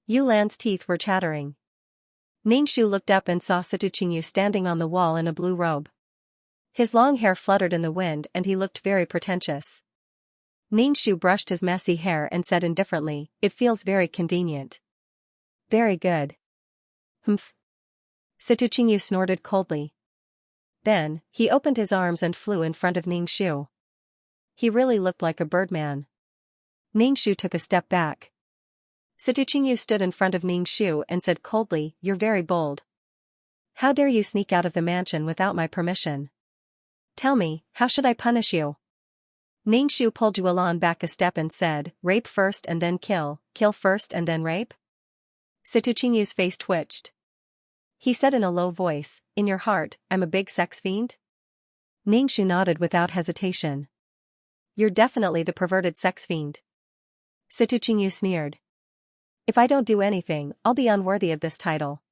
Yulan's teeth were chattering. Ningxu looked up and saw Situchingyu standing on the wall in a blue robe. His long hair fluttered in the wind and he looked very pretentious. Ningxu brushed his messy hair and said indifferently, "It feels very convenient." "Very good." "Humph." Situchingyu snorted coldly. Then, he opened his arms and flew in front of Ningxu. He really looked like a birdman. Ningxu took a step back. Situchingyu stood in front of Ningxu and said coldly, "You're very bold. How dare you sneak out of the mansion without my permission? Tell me, how should I punish you?" Ningxu pulled Yulan back a step and said, "Rape first and then kill first and then rape?" Situchingyu's face twitched. He said in a low voice, "In your heart, I'm a big sex fiend?" Ningxu nodded without hesitation. "You're definitely the perverted sex fiend." Situchingyu sneered. "If I don't do anything, I'll be unworthy of this title."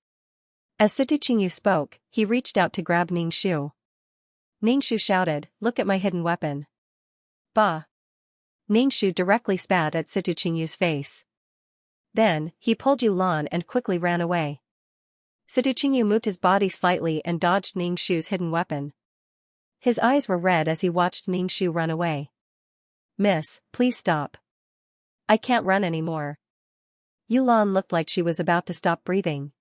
As Situchingyu spoke, he reached out to grab Ningxu. Ningxu shouted, "Look at my hidden weapon." "Bah!" Ningxu directly spat at Situchingyu's face. Then, he pulled Yulan and quickly ran away. Situchingyu moved his body slightly and dodged Ningxu's hidden weapon. His eyes were red as he watched Ningxu run away. "Miss, please stop. I can't run anymore." Yulan looked like she was about to stop breathing.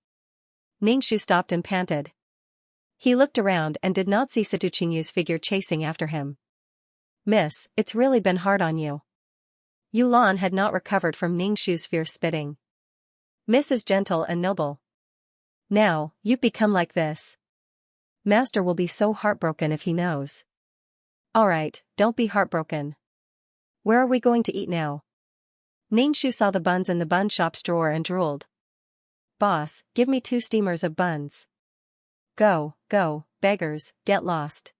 Ningxu stopped and panted. He looked around and did not see Situchingyu's figure chasing after him. "Miss, it's really been hard on you." Yulan had not recovered from Ningxu's fierce spitting. "Miss is gentle and noble. Now, you've become like this. Master will be so heartbroken if he knows." "Alright, don't be heartbroken. Where are we going to eat now?" Ningxu saw the buns in the bun shop's drawer and drooled. "Boss, give me 2 steamers of buns." "Go, go, beggars, get lost."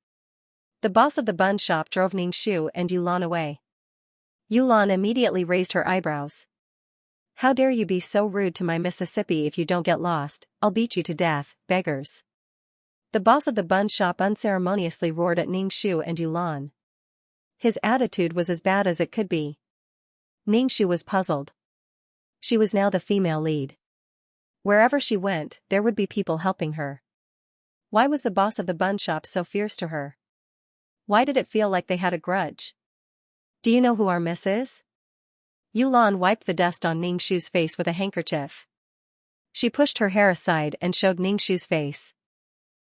The boss of the bun shop drove Ningxu and Yulan away. Yulan immediately raised her eyebrows. "How dare you be so rude to my Mississippi? If you don't get lost, I'll beat you to death, beggars." The boss of the bun shop unceremoniously roared at Ningxu and Yulan. His attitude was as bad as it could be. Ningxu was puzzled. She was now the female lead. Wherever she went, there would be people helping her. Why was the boss of the bun shop so fierce to her? Why did it feel like they had a grudge? "Do you know who our miss is?" Yulan wiped the dust on Ningxu's face with a handkerchief. She pushed her hair aside and showed Ningxu's face.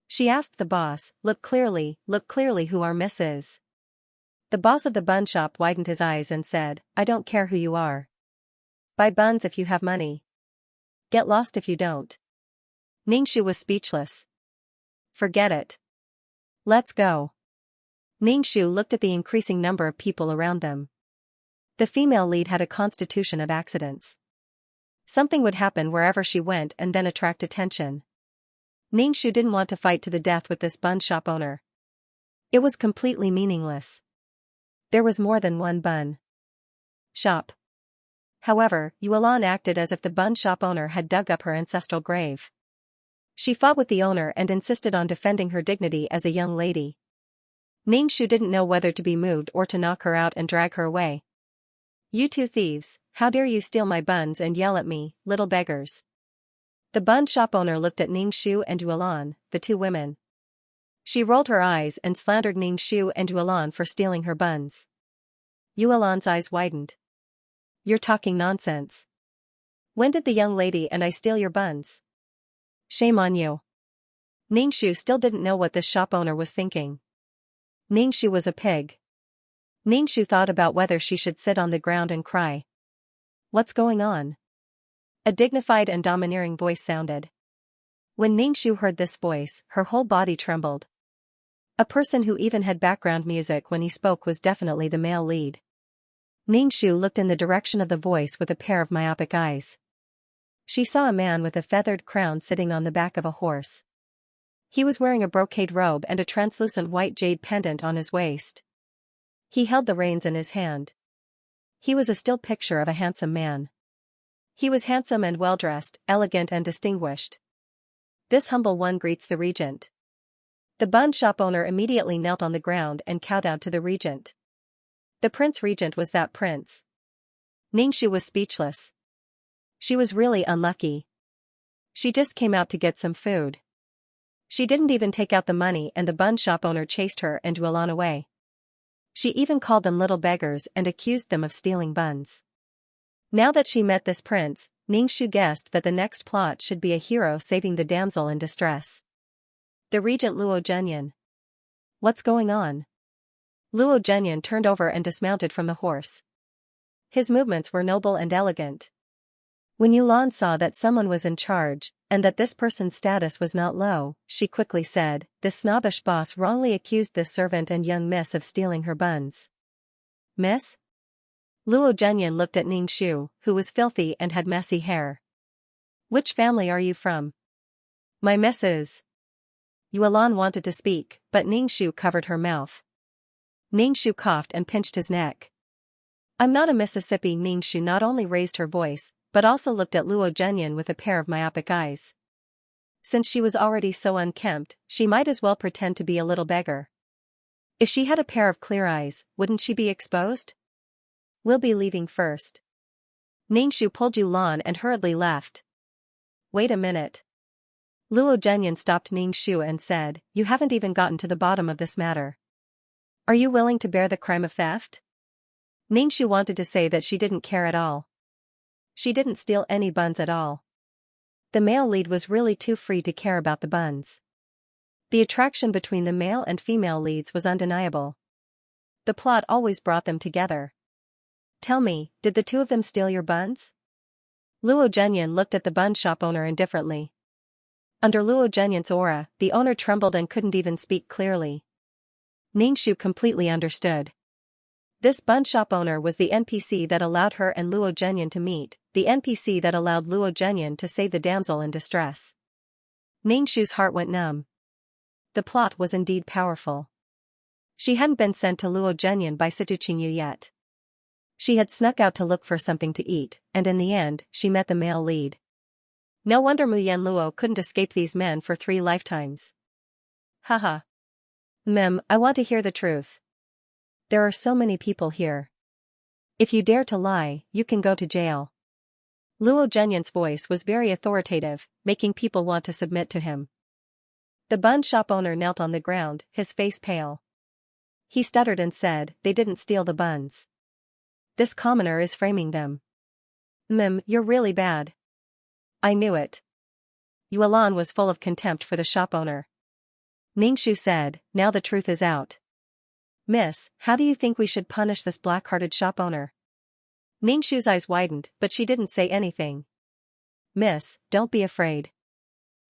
She asked the boss, look clearly who our miss is." The boss of the bun shop widened his eyes and said, "I don't care who you are. Buy buns if you have money. Get lost if you don't." Ningxu was speechless. "Forget it. Let's go." Ningxu looked at the increasing number of people around them. The female lead had a constitution of accidents. Something would happen wherever she went and then attract attention. Ningxu didn't want to fight to the death with this bun shop owner. It was completely meaningless. There was more than one bun shop. However, Yulan acted as if the bun shop owner had dug up her ancestral grave. She fought with the owner and insisted on defending her dignity as a young lady. Ningxu didn't know whether to be moved or to knock her out and drag her away. "You 2 thieves, how dare you steal my buns and yell at me, little beggars." The bun shop owner looked at Ningxu and Yulan, the 2 women. She rolled her eyes and slandered Ningxu and Yulan for stealing her buns. Yulan's eyes widened. "You're talking nonsense. When did the young lady and I steal your buns? Shame on you." Ningxu still didn't know what this shop owner was thinking. Ningxu was a pig. Ningxu thought about whether she should sit on the ground and cry. "What's going on?" A dignified and domineering voice sounded. When Ningxu heard this voice, her whole body trembled. A person who even had background music when he spoke was definitely the male lead. Ningxu looked in the direction of the voice with a pair of myopic eyes. She saw a man with a feathered crown sitting on the back of a horse. He was wearing a brocade robe and a translucent white jade pendant on his waist. He held the reins in his hand. He was a still picture of a handsome man. He was handsome and well-dressed, elegant and distinguished. "This humble one greets the regent." The bun shop owner immediately knelt on the ground and kowtowed to the regent. The prince regent was that prince. Ningxu was speechless. She was really unlucky. She just came out to get some food. She didn't even take out the money and the bun shop owner chased her and Yulan away. She even called them little beggars and accused them of stealing buns. Now that she met this prince, Ningxu guessed that the next plot should be a hero saving the damsel in distress. The regent Luo Zhenyan. "What's going on?" Luo Zhenyan turned over and dismounted from the horse. His movements were noble and elegant. When Yulan saw that someone was in charge, and that this person's status was not low, she quickly said, "This snobbish boss wrongly accused this servant and young miss of stealing her buns." "Miss?" Luo Zhenyan looked at Ningxu, who was filthy and had messy hair. "Which family are you from?" "My miss is." Yulan wanted to speak, but Ningxu covered her mouth. Ningxu coughed and pinched his neck. "I'm not a Mississippi." Ningxu not only raised her voice, but also looked at Luo Zhenyan with a pair of myopic eyes. Since she was already so unkempt, she might as well pretend to be a little beggar. If she had a pair of clear eyes, wouldn't she be exposed? "We'll be leaving first." Ningxu pulled Yulan and hurriedly left. "Wait a minute." Luo Zhenyan stopped Ningxu and said, "You haven't even gotten to the bottom of this matter. Are you willing to bear the crime of theft?" Ningxu wanted to say that she didn't care at all. She didn't steal any buns at all. The male lead was really too free to care about the buns. The attraction between the male and female leads was undeniable. The plot always brought them together. "Tell me, did the 2 of them steal your buns?" Luo Zhenyan looked at the bun shop owner indifferently. Under Luo Zhenyan's aura, the owner trembled and couldn't even speak clearly. Ningxu completely understood. This bun shop owner was the NPC that allowed her and Luo Zhenyan to meet, the NPC that allowed Luo Zhenyan to save the damsel in distress. Ningshu's heart went numb. The plot was indeed powerful. She hadn't been sent to Luo Zhenyan by Situ Qingyu yet. She had snuck out to look for something to eat, and in the end, she met the male lead. No wonder Mu Yan Luo couldn't escape these men for 3 lifetimes. Haha. I want to hear the truth. There are so many people here. If you dare to lie, you can go to jail. Luo Zhenyan's voice was very authoritative, making people want to submit to him. The bun shop owner knelt on the ground, his face pale. He stuttered and said, "They didn't steal the buns. This commoner is framing them." You're really bad." "I knew it." Yuelan was full of contempt for the shop owner. Ningshu said, "Now the truth is out. Miss, how do you think we should punish this black-hearted shop owner?" Ningshu's eyes widened, but she didn't say anything. "Miss, don't be afraid.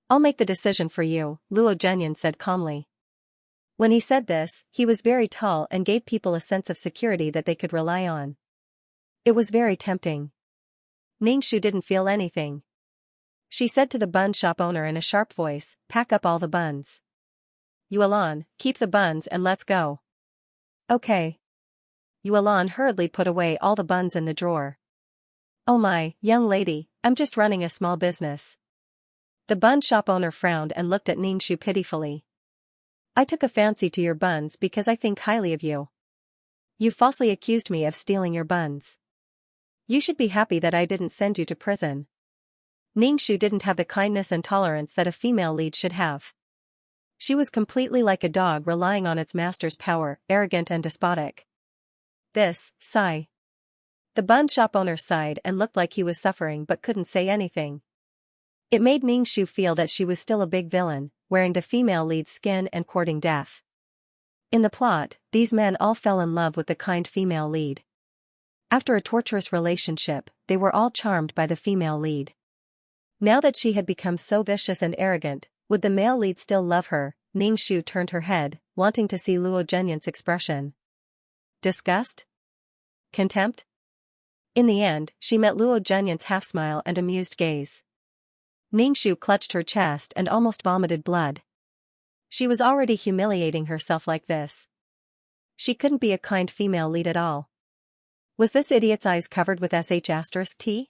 I'll make the decision for you," Luo Zhenyan said calmly. When he said this, he was very tall and gave people a sense of security that they could rely on. It was very tempting. Ningshu didn't feel anything. She said to the bun shop owner in a sharp voice, "Pack up all the buns. Yuelan, keep the buns and let's go." "Okay." Yuelan hurriedly put away all the buns in the drawer. "Oh my, young lady, I'm just running a small business." The bun shop owner frowned and looked at Ningshu pitifully. "I took a fancy to your buns because I think highly of you. You falsely accused me of stealing your buns. You should be happy that I didn't send you to prison." Ningshu didn't have the kindness and tolerance that a female lead should have. She was completely like a dog relying on its master's power, arrogant and despotic. Sigh. The bun shop owner sighed and looked like he was suffering but couldn't say anything. It made Ningshu feel that she was still a big villain, wearing the female lead's skin and courting death. In the plot, these men all fell in love with the kind female lead. After a torturous relationship, they were all charmed by the female lead. Now that she had become so vicious and arrogant, would the male lead still love her? Ningshu turned her head, wanting to see Luo Zhenyan's expression. Disgust? Contempt? In the end, she met Luo Zhenyan's half-smile and amused gaze. Ningshu clutched her chest and almost vomited blood. She was already humiliating herself like this. She couldn't be a kind female lead at all. Was this idiot's eyes covered with **T?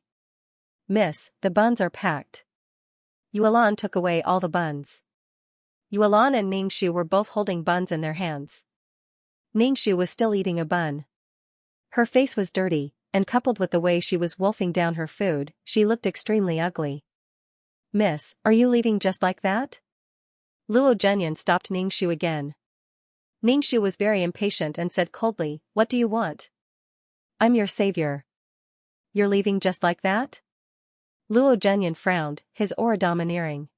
"Miss, the buns are packed." Yuelan took away all the buns. Yuelan and Ningshu were both holding buns in their hands. Ningshu was still eating a bun. Her face was dirty, and coupled with the way she was wolfing down her food, she looked extremely ugly. "Miss, are you leaving just like that?" Luo Zhenyan stopped Ningshu again. Ningshu was very impatient and said coldly, "What do you want?" "I'm your savior." "You're leaving just like that?" Luo Zhenyan frowned, his aura domineering.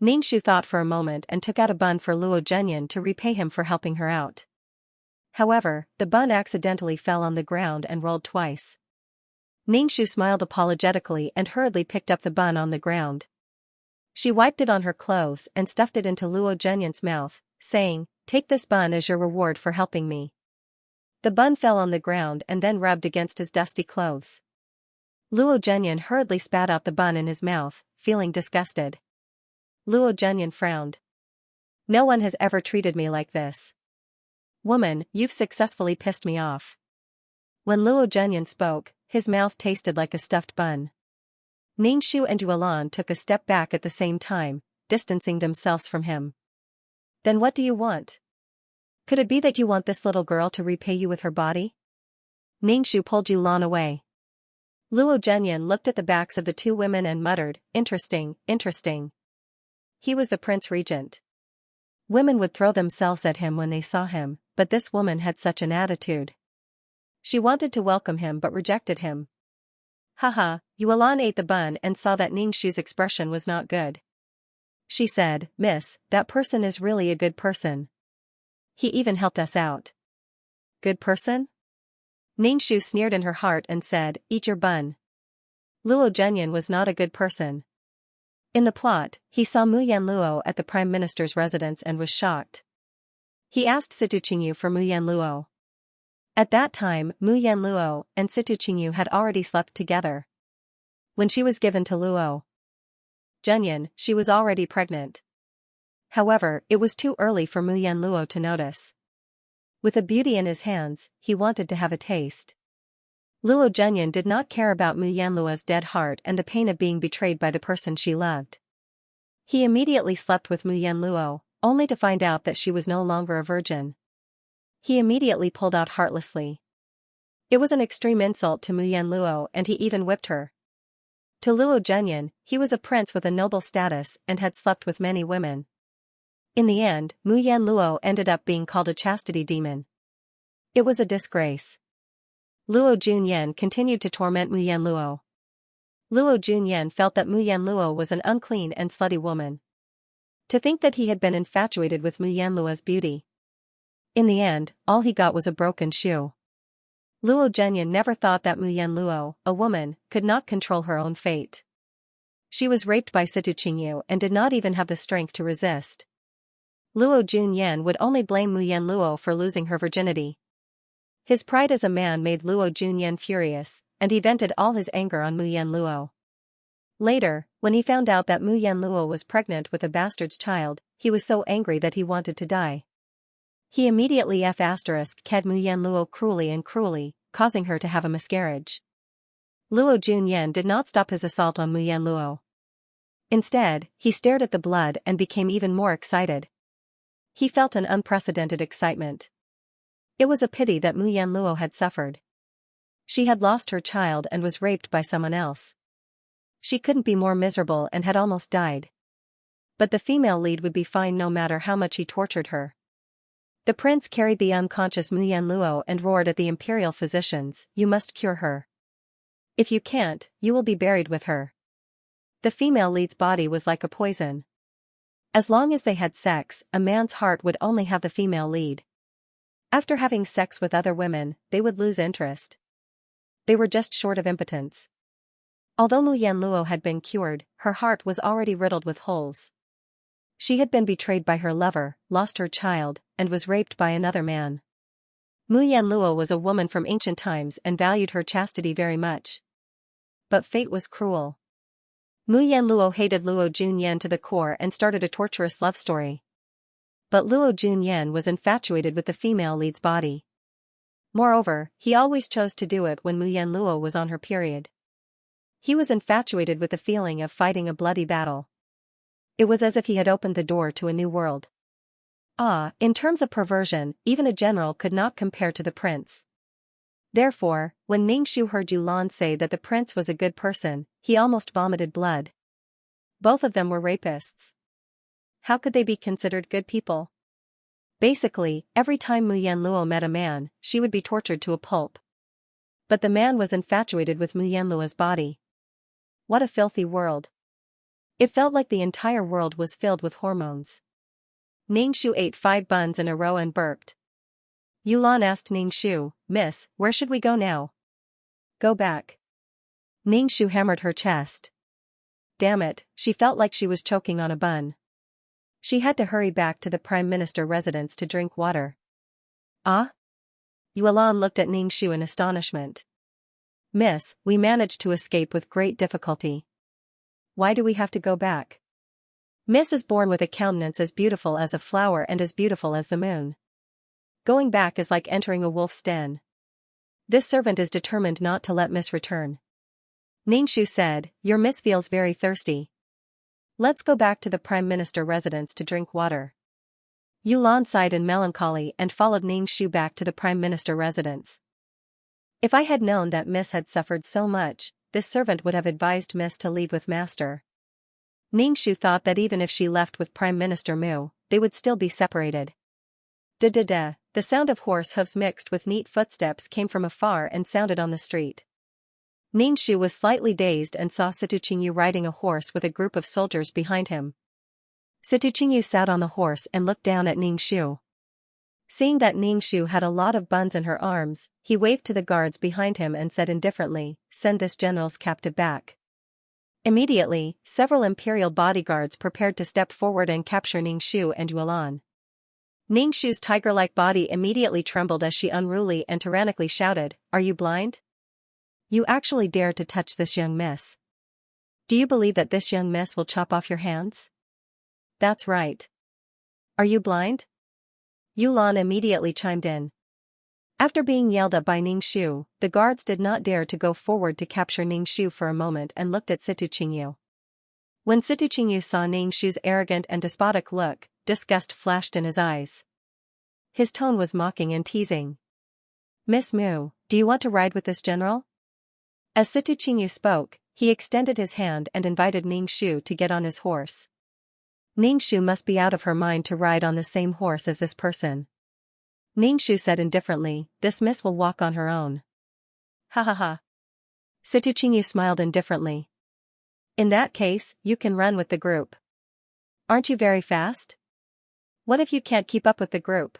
Ningshu thought for a moment and took out a bun for Luo Zhenyan to repay him for helping her out. However, the bun accidentally fell on the ground and rolled twice. Ningshu smiled apologetically and hurriedly picked up the bun on the ground. She wiped it on her clothes and stuffed it into Luo Zhenyan's mouth, saying, "Take this bun as your reward for helping me." The bun fell on the ground and then rubbed against his dusty clothes. Luo Zhenyan hurriedly spat out the bun in his mouth, feeling disgusted. Luo Zhenyan frowned. "No one has ever treated me like this. Woman, you've successfully pissed me off." When Luo Zhenyan spoke, his mouth tasted like a stuffed bun. Ningshu and Yuelan took a step back at the same time, distancing themselves from him. "Then what do you want? Could it be that you want this little girl to repay you with her body?" Ningshu pulled Yuelan away. Luo Zhenyan looked at the backs of the 2 women and muttered, "Interesting, interesting." He was the Prince Regent. Women would throw themselves at him when they saw him, but this woman had such an attitude. She wanted to welcome him but rejected him. Haha, Yuelan ate the bun and saw that Ningshu's expression was not good. She said, "Miss, that person is really a good person. He even helped us out." "Good person?" Ningshu sneered in her heart and said, "Eat your bun." Luo Zhenyan was not a good person. In the plot, he saw Mu Yan Luo at the Prime Minister's residence and was shocked. He asked Situ Qingyu for Mu Yan Luo. At that time, Mu Yan Luo and Situ Qingyu had already slept together. When she was given to Luo Zhenyan, she was already pregnant. However, it was too early for Mu Yan Luo to notice. With a beauty in his hands, he wanted to have a taste. Luo Zhenyan did not care about Mu Yan Luo's dead heart and the pain of being betrayed by the person she loved. He immediately slept with Mu Yan Luo, only to find out that she was no longer a virgin. He immediately pulled out heartlessly. It was an extreme insult to Mu Yan Luo, and he even whipped her. To Luo Zhenyan, he was a prince with a noble status and had slept with many women. In the end, Mu Yan Luo ended up being called a chastity demon. It was a disgrace. Luo Junyan continued to torment Mu Yan Luo. Luo Junyan felt that Mu Yan Luo was an unclean and slutty woman. To think that he had been infatuated with Mu Yan Luo's beauty. In the end, all he got was a broken shoe. Luo Zhenyan never thought that Mu Yan Luo, a woman, could not control her own fate. She was raped by Situ Qingyu and did not even have the strength to resist. Luo Junyan would only blame Mu Yan Luo for losing her virginity. His pride as a man made Luo Junyan furious, and he vented all his anger on Mu Yan Luo. Later, when he found out that Mu Yan Luo was pregnant with a bastard's child, he was so angry that he wanted to die. He immediately F***ed Mu Yan Luo cruelly, causing her to have a miscarriage. Luo Junyan did not stop his assault on Mu Yan Luo. Instead, he stared at the blood and became even more excited. He felt an unprecedented excitement. It was a pity that Mu Yan Luo had suffered. She had lost her child and was raped by someone else. She couldn't be more miserable and had almost died. But the female lead would be fine no matter how much he tortured her. The prince carried the unconscious Mu Yan Luo and roared at the imperial physicians, "You must cure her. If you can't, you will be buried with her." The female lead's body was like a poison. As long as they had sex, a man's heart would only have the female lead. After having sex with other women, they would lose interest. They were just short of impotence. Although Mu Yan Luo had been cured, her heart was already riddled with holes. She had been betrayed by her lover, lost her child, and was raped by another man. Mu Yan Luo was a woman from ancient times and valued her chastity very much. But fate was cruel. Mu Yan Luo hated Luo Junyan to the core and started a torturous love story. But Luo Junyan was infatuated with the female lead's body. Moreover, he always chose to do it when Mu Yan Luo was on her period. He was infatuated with the feeling of fighting a bloody battle. It was as if he had opened the door to a new world. In terms of perversion, even a general could not compare to the prince. Therefore, when Ningxu heard Yulan say that the prince was a good person, he almost vomited blood. Both of them were rapists. How could they be considered good people? Basically, every time Mu Yan Luo met a man, she would be tortured to a pulp. But the man was infatuated with Mu Yan Luo's body. What a filthy world. It felt like the entire world was filled with hormones. Ningxu ate 5 buns in a row and burped. Yulan asked Ningxu, "Miss, where should we go now?" "Go back." Ningxu hammered her chest. Damn it, she felt like she was choking on a bun. She had to hurry back to the Prime Minister residence to drink water. Yulan looked at Ningxu in astonishment. "Miss, we managed to escape with great difficulty. Why do we have to go back?" "Miss is born with a countenance as beautiful as a flower and as beautiful as the moon. Going back is like entering a wolf's den. This servant is determined not to let Miss return." Ningxu said, "Your Miss feels very thirsty. Let's go back to the Prime Minister residence to drink water." Yulan sighed in melancholy and followed Ningxu back to the Prime Minister residence. If I had known that Miss had suffered so much, this servant would have advised Miss to leave with Master. Ningxu thought that even if she left with Prime Minister Mu, they would still be separated. Da-da-da, the sound of horse hooves mixed with neat footsteps came from afar and sounded on the street. Ningxu was slightly dazed and saw Situ Qingyu riding a horse with a group of soldiers behind him. Situ Qingyu sat on the horse and looked down at Ningxu. Seeing that Ningxu had a lot of buns in her arms, he waved to the guards behind him and said indifferently, "Send this general's captive back." Immediately, several imperial bodyguards prepared to step forward and capture Ningxu and Yulan. Ningxu's tiger-like body immediately trembled as she unruly and tyrannically shouted, "Are you blind? You actually dare to touch this young miss? Do you believe that this young miss will chop off your hands? That's right. Are you blind? Yulan immediately chimed in. After being yelled at by Ningxu, the guards did not dare to go forward to capture Ningxu for a moment and looked at Situ Qingyu. When Situ Qingyu saw Ningxu's arrogant and despotic look, disgust flashed in his eyes. His tone was mocking and teasing. Miss Mu, do you want to ride with this general? As Situ Qingyu spoke, he extended his hand and invited Ningxu to get on his horse. Ningxu must be out of her mind to ride on the same horse as this person. Ningxu said indifferently, this miss will walk on her own. Ha ha ha. Situ Qingyu smiled indifferently. In that case, you can run with the group. Aren't you very fast? What if you can't keep up with the group?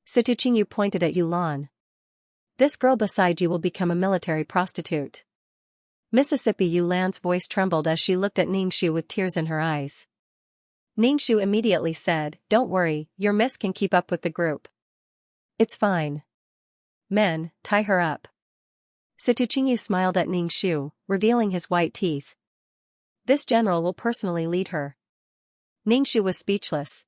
Situ Qingyu pointed at Yulan. This girl beside you will become a military prostitute. Mississippi Yulan's voice trembled as she looked at Ningxu with tears in her eyes. Ningxu immediately said, don't worry, your miss can keep up with the group. It's fine. Men, tie her up. Situ Qingyu smiled at Ningxu, revealing his white teeth. This general will personally lead her. Ningxu was speechless.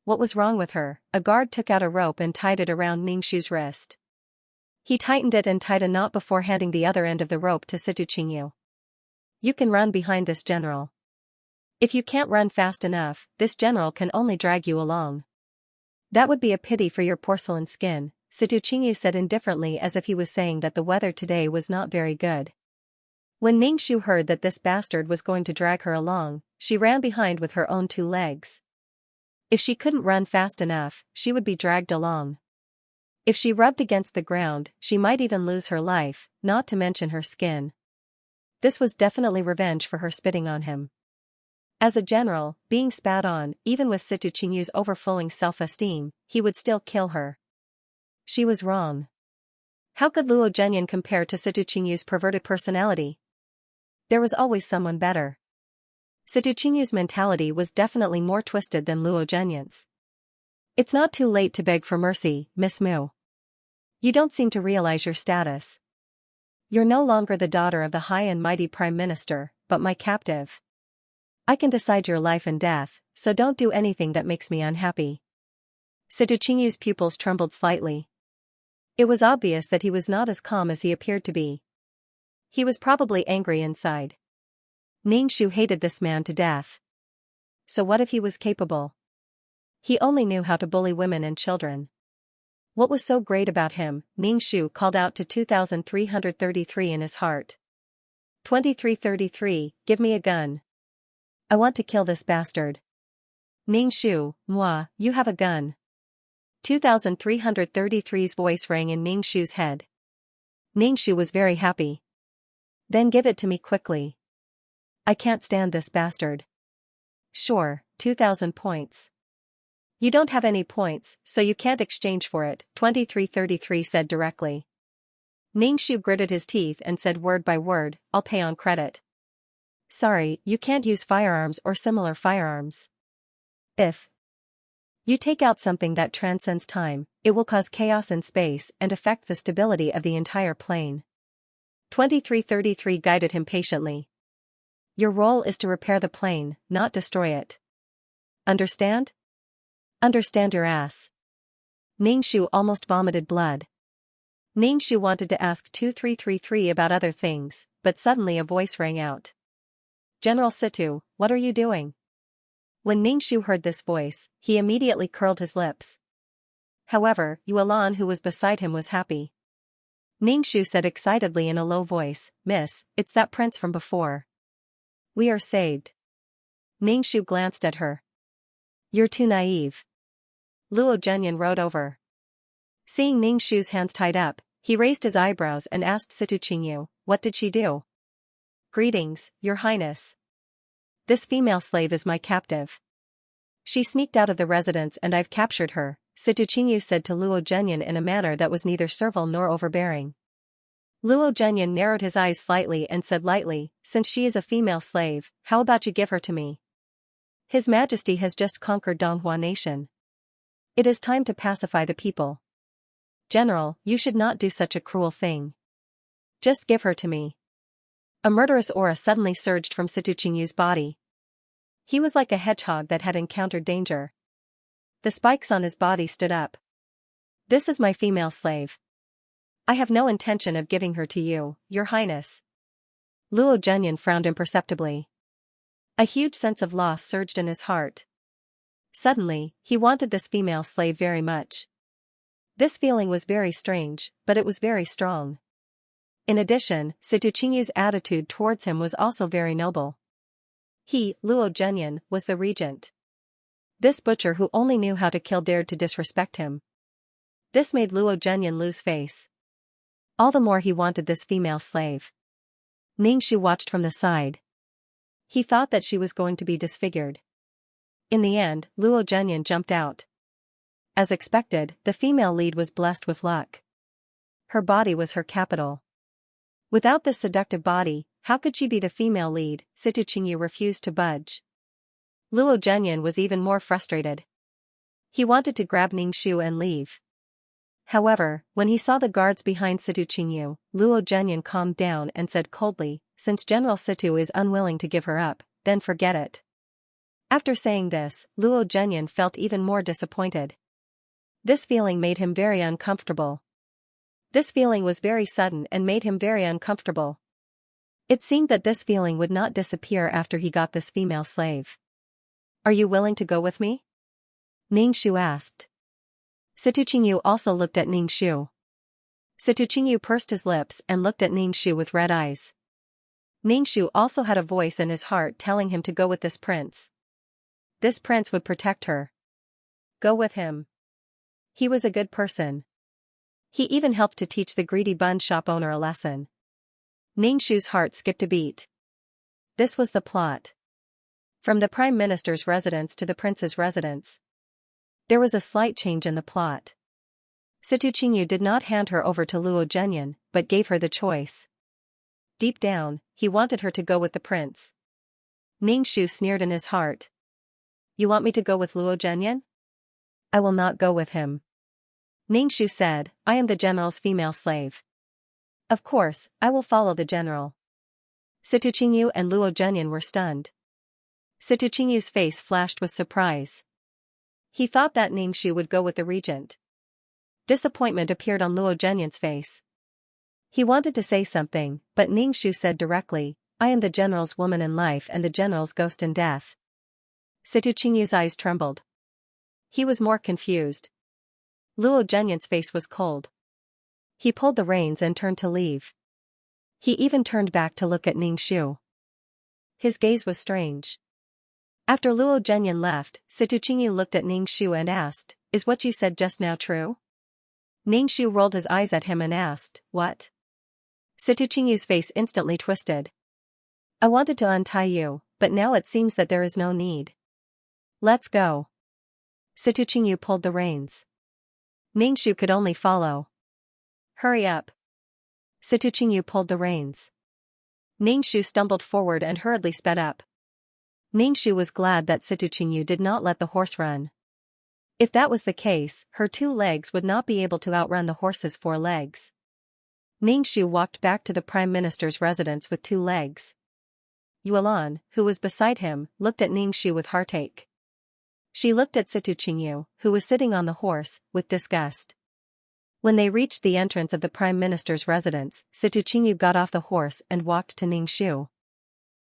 What was wrong with her? A guard took out a rope and tied it around Ningxu's wrist. He tightened it and tied a knot before handing the other end of the rope to Situ Qingyu. You can run behind this general. If you can't run fast enough, this general can only drag you along. That would be a pity for your porcelain skin, Situ Qingyu said indifferently as if he was saying that the weather today was not very good. When Ningxu heard that this bastard was going to drag her along, she ran behind with her own 2 legs. If she couldn't run fast enough, she would be dragged along. If she rubbed against the ground, she might even lose her life, not to mention her skin. This was definitely revenge for her spitting on him. As a general, being spat on, even with Situ Qingyu's overflowing self-esteem, he would still kill her. She was wrong. How could Luo Zhenyan compare to Situ Qingyu's perverted personality? There was always someone better. Situ Qingyu's mentality was definitely more twisted than Luo Zhenyan's. It's not too late to beg for mercy, Miss Mu. You don't seem to realize your status. You're no longer the daughter of the high and mighty Prime Minister, but my captive. I can decide your life and death, so don't do anything that makes me unhappy. Situ Qingyu's pupils trembled slightly. It was obvious that he was not as calm as he appeared to be. He was probably angry inside. Ningxu hated this man to death. So what if he was capable? He only knew how to bully women and children. What was so great about him? Ningxu called out to 2333 in his heart. 2333, give me a gun. I want to kill this bastard. Ningxu, moi, you have a gun. 2333's voice rang in Ningxu's head. Ningxu was very happy. Then give it to me quickly. I can't stand this bastard. Sure, 2000 points. You don't have any points, so you can't exchange for it, 2333 said directly. Ningxu gritted his teeth and said word by word, I'll pay on credit. Sorry, you can't use firearms or similar firearms. If you take out something that transcends time, it will cause chaos in space and affect the stability of the entire plane. 2333 guided him patiently. Your role is to repair the plane, not destroy it. Understand? Understand your ass. Ningxu almost vomited blood. Ningxu wanted to ask 2333 about other things, but suddenly a voice rang out. General Situ, what are you doing? When Ningxu heard this voice, he immediately curled his lips. However, Yulan who was beside him was happy. Ningxu said excitedly in a low voice, Miss, it's that prince from before. We are saved. Ningxu glanced at her. You're too naive. Luo Zhenyan rode over. Seeing Ningxu's hands tied up, he raised his eyebrows and asked Situ Qingyu, what did she do? Greetings, Your Highness. This female slave is my captive. She sneaked out of the residence and I've captured her, Situ Qingyu said to Luo Zhenyan in a manner that was neither servile nor overbearing. Luo Zhenyan narrowed his eyes slightly and said lightly, since she is a female slave, how about you give her to me? His Majesty has just conquered Donghua Nation. It is time to pacify the people. General, you should not do such a cruel thing. Just give her to me. A murderous aura suddenly surged from Situ Qingyu's body. He was like a hedgehog that had encountered danger. The spikes on his body stood up. This is my female slave. I have no intention of giving her to you, Your Highness. Luo Zhenyan frowned imperceptibly. A huge sense of loss surged in his heart. Suddenly, he wanted this female slave very much. This feeling was very strange, but it was very strong. In addition, Situ Qingyu's attitude towards him was also very noble. He, Luo Zhenyan, was the regent. This butcher who only knew how to kill dared to disrespect him. This made Luo Zhenyan lose face. All the more he wanted this female slave. Ningxu watched from the side. He thought that she was going to be disfigured. In the end, Luo Zhenyan jumped out. As expected, the female lead was blessed with luck. Her body was her capital. Without this seductive body, how could she be the female lead? Situ Qingyu refused to budge. Luo Zhenyan was even more frustrated. He wanted to grab Ningxu and leave. However, when he saw the guards behind Situ Qingyu, Luo Zhenyan calmed down and said coldly, since General Situ is unwilling to give her up, then forget it. After saying this, Luo Zhenyan felt even more disappointed. This feeling made him very uncomfortable. This feeling was very sudden and made him very uncomfortable. It seemed that this feeling would not disappear after he got this female slave. Are you willing to go with me? Ningxu asked. Situ Qingyu also looked at Ningxu. Situ Qingyu pursed his lips and looked at Ningxu with red eyes. Ningxu also had a voice in his heart telling him to go with this prince. This prince would protect her. Go with him. He was a good person. He even helped to teach the greedy bun shop owner a lesson. Ningxu's heart skipped a beat. This was the plot. From the Prime Minister's residence to the prince's residence. There was a slight change in the plot. Situ Qingyu did not hand her over to Luo Zhenyan, but gave her the choice. Deep down, he wanted her to go with the prince. Ningxu sneered in his heart. You want me to go with Luo Zhenyan? I will not go with him. Ningxu said, I am the general's female slave. Of course, I will follow the general. Situ Qingyu and Luo Zhenyan were stunned. Situ Qingyu's face flashed with surprise. He thought that Ningxu would go with the regent. Disappointment appeared on Luo Zhenyan's face. He wanted to say something, but Ningxu said directly, I am the general's woman in life and the general's ghost in death. Situ Qingyu's eyes trembled. He was more confused. Luo Zhenyan's face was cold. He pulled the reins and turned to leave. He even turned back to look at Ningxu. His gaze was strange. After Luo Zhenyan left, Situ Qingyu looked at Ningxu and asked, Is what you said just now true? Ningxu rolled his eyes at him and asked, What? Situ Qingyu's face instantly twisted. I wanted to untie you, but now it seems that there is no need. Let's go. Situ Qingyu pulled the reins. Ningxu could only follow. Hurry up. Situ Qingyu pulled the reins. Ningxu stumbled forward and hurriedly sped up. Ningxu was glad that Situ Qingyu did not let the horse run. If that was the case, her 2 legs would not be able to outrun the horse's 4 legs. Ningxu walked back to the Prime Minister's residence with 2 legs. Yuelan, who was beside him, looked at Ningxu with heartache. She looked at Situ Qingyu, who was sitting on the horse, with disgust. When they reached the entrance of the Prime Minister's residence, Situ Qingyu got off the horse and walked to Ningxu.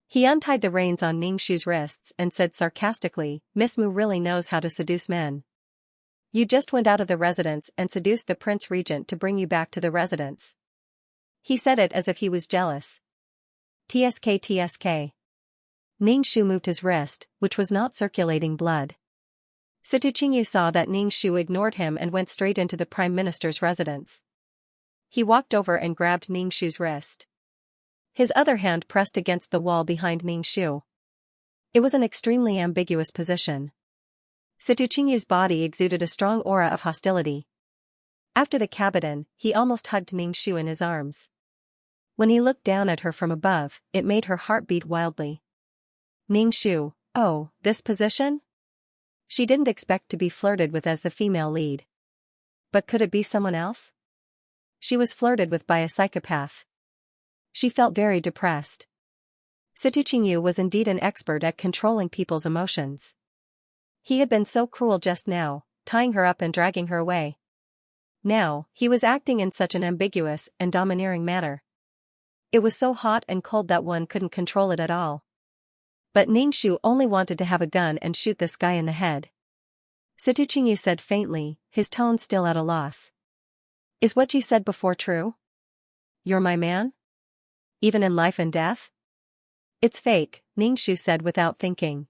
He untied the reins on Ningxu's wrists and said sarcastically, Miss Mu really knows how to seduce men. You just went out of the residence and seduced the Prince Regent to bring you back to the residence. He said it as if he was jealous. TSK. Ningxu moved his wrist, which was not circulating blood. Situ Qingyu saw that Ningxu ignored him and went straight into the Prime Minister's residence. He walked over and grabbed Ningxu's wrist. His other hand pressed against the wall behind Ningxu. It was an extremely ambiguous position. Situ Qingyu's body exuded a strong aura of hostility. After the cabinet, he almost hugged Ningxu in his arms. When he looked down at her from above, it made her heart beat wildly. Ningxu, oh, this position? She didn't expect to be flirted with as the female lead. But could it be someone else? She was flirted with by a psychopath. she felt very depressed. Situ Qingyu was indeed an expert at controlling people's emotions. He had been so cruel just now, tying her up and dragging her away. Now, he was acting in such an ambiguous and domineering manner. It was so hot and cold that one couldn't control it at all. But Ningxu only wanted to have a gun and shoot this guy in the head. Situ Qingyu said faintly, his tone still at a loss. Is what you said before true? You're my man? Even in life and death? It's fake, Ningxu said without thinking.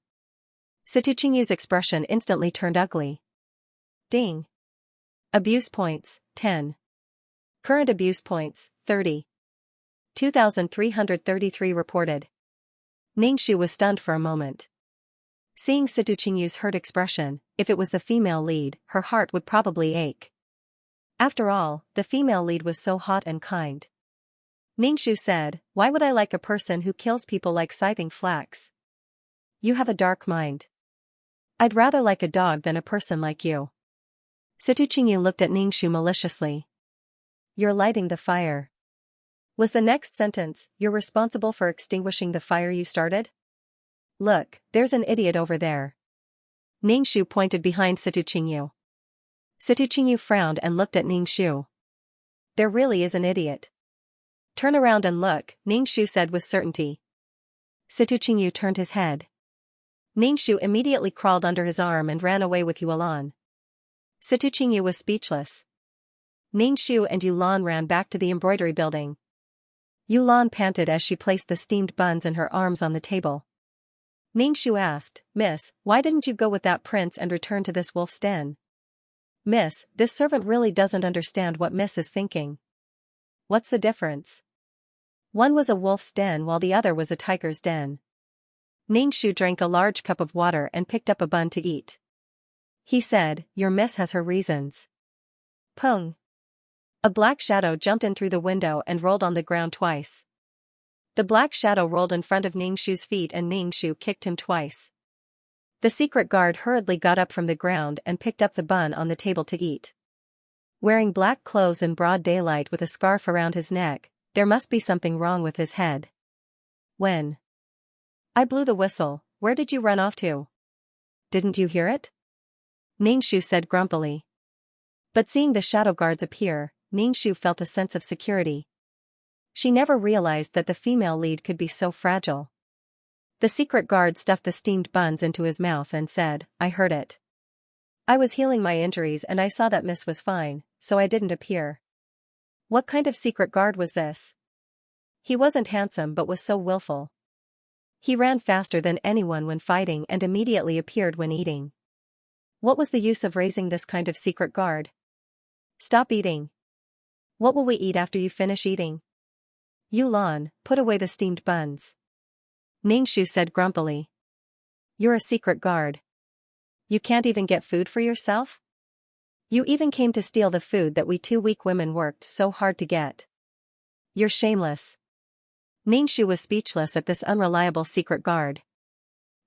Situ Qingyu's expression instantly turned ugly. Ding. Abuse points, 10. Current abuse points, 30. 2,333 reported. Ningxu was stunned for a moment. Seeing Situ Qingyu's hurt expression, if it was the female lead, her heart would probably ache. After all, the female lead was so hot and kind. Ningxu said, why would I like a person who kills people like scything flax? You have a dark mind. I'd rather like a dog than a person like you. Situ Qingyu looked at Ningxu maliciously. You're lighting the fire. Was the next sentence, you're responsible for extinguishing the fire you started? Look, there's an idiot over there. Ningxu pointed behind Situ Qingyu. Situ Qingyu frowned and looked at Ningxu. There really is an idiot. Turn around and look, Ningxu said with certainty. Situ Qingyu turned his head. Ningxu immediately crawled under his arm and ran away with Yulan. Situ Qingyu was speechless. Ningxu and Yulan ran back to the embroidery building. Yulan panted as she placed the steamed buns in her arms on the table. Ningxu asked, Miss, why didn't you go with that prince and return to this wolf's den? Miss, this servant really doesn't understand what Miss is thinking. What's the difference? One was a wolf's den while the other was a tiger's den. Ningxu drank a large cup of water and picked up a bun to eat. He said, your miss has her reasons. Pung. A black shadow jumped in through the window and rolled on the ground twice. The black shadow rolled in front of Ningxu's feet and Ningxu kicked him twice. The secret guard hurriedly got up from the ground and picked up the bun on the table to eat. Wearing black clothes in broad daylight with a scarf around his neck, there must be something wrong with his head. When I blew the whistle, where did you run off to? Didn't you hear it? Ningxu said grumpily. But seeing the shadow guards appear, Ningxu felt a sense of security. She never realized that the female lead could be so fragile. The secret guard stuffed the steamed buns into his mouth and said, I heard it. I was healing my injuries and I saw that Miss was fine, so I didn't appear. What kind of secret guard was this? He wasn't handsome but was so willful. He ran faster than anyone when fighting and immediately appeared when eating. What was the use of raising this kind of secret guard? Stop eating. What will we eat after you finish eating? Yulan, put away the steamed buns. Ningxu said grumpily. You're a secret guard. You can't even get food for yourself? You even came to steal the food that we two weak women worked so hard to get. You're shameless. Ningxu was speechless at this unreliable secret guard.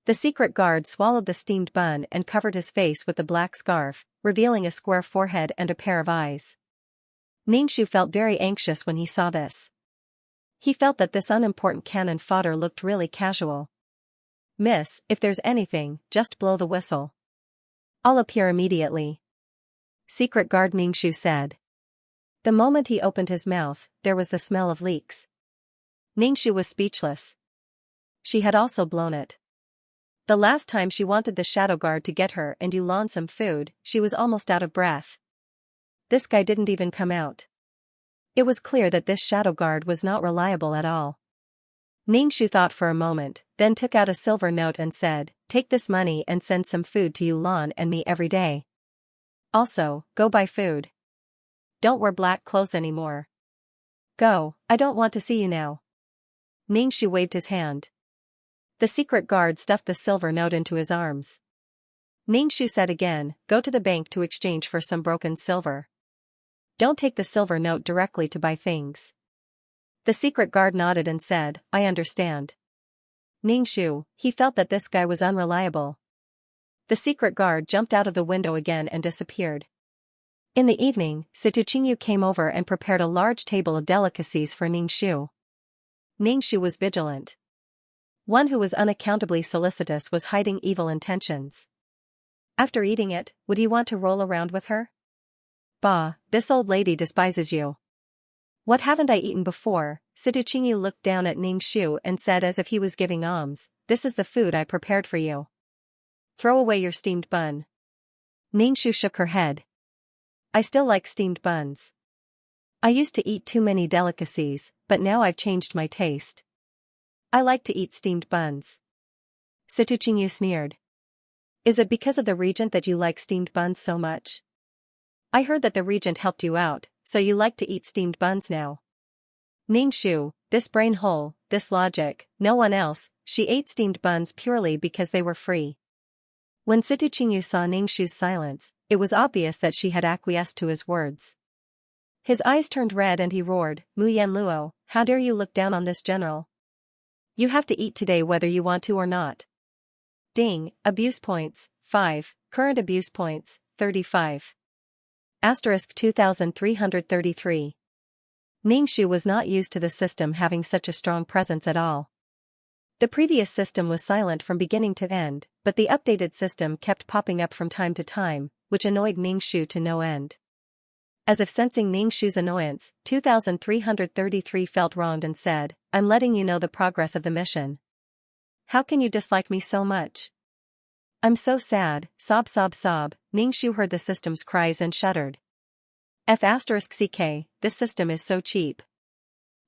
The secret guard swallowed the steamed bun and covered his face with the black scarf, revealing a square forehead and a pair of eyes. Ningxu felt very anxious when he saw this. He felt that this unimportant cannon fodder looked really casual. Miss, if there's anything, just blow the whistle. I'll appear immediately. Secret guard Ningxu said. The moment he opened his mouth, there was the smell of leeks. Ningxu was speechless. She had also blown it. The last time she wanted the shadow guard to get her and Yulan some food, she was almost out of breath. This guy didn't even come out. It was clear that this shadow guard was not reliable at all. Ningxu thought for a moment, then took out a silver note and said, take this money and send some food to Yulan and me every day. Also, go buy food. Don't wear black clothes anymore. Go, I don't want to see you now. Ningxu waved his hand. The secret guard stuffed the silver note into his arms. Ningxu said again, go to the bank to exchange for some broken silver. Don't take the silver note directly to buy things. The secret guard nodded and said, I understand. Ningxu, he felt that this guy was unreliable. The secret guard jumped out of the window again and disappeared. In the evening, Situ Qingyu came over and prepared a large table of delicacies for Ningxu. Ningxu was vigilant. One who was unaccountably solicitous was hiding evil intentions. After eating it, would you want to roll around with her? Bah, this old lady despises you. What haven't I eaten before? Situqingyu looked down at Ningxu and said as if he was giving alms, this is the food I prepared for you. Throw away your steamed bun. Ningxu shook her head. I still like steamed buns. I used to eat too many delicacies, but now I've changed my taste. I like to eat steamed buns. Situqingyu sneered. Is it because of the regent that you like steamed buns so much? I heard that the regent helped you out, so you like to eat steamed buns now. Ningxu, this brain hole, this logic, no one else, she ate steamed buns purely because they were free. When Situqingyu saw Ningxu's silence, it was obvious that she had acquiesced to his words. His eyes turned red and he roared, Mu Yanluo, how dare you look down on this general? You have to eat today whether you want to or not. Ding, abuse points, 5, current abuse points, 35. Asterisk 2333. Ningxu was not used to the system having such a strong presence at all. The previous system was silent from beginning to end, but the updated system kept popping up from time to time, which annoyed Ningxu to no end. As if sensing Ningxu's annoyance, 2333 felt wronged and said, I'm letting you know the progress of the mission. How can you dislike me so much? I'm so sad, sob sob sob. Ningxu heard the system's cries and shuddered. *CK, this system is so cheap.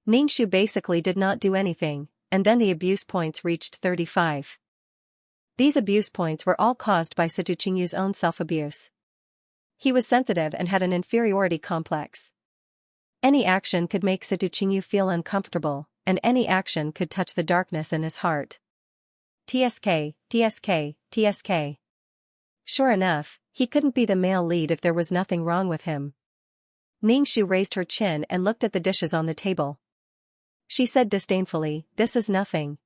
Ningxu basically did not do anything, and then the abuse points reached 35. These abuse points were all caused by Situqingyu's own self-abuse. He was sensitive and had an inferiority complex. Any action could make Situqingyu feel uncomfortable, and any action could touch the darkness in his heart. TSK, TSK, TSK. Sure enough, he couldn't be the male lead if there was nothing wrong with him. Ningxu raised her chin and looked at the dishes on the table. She said disdainfully, this is nothing.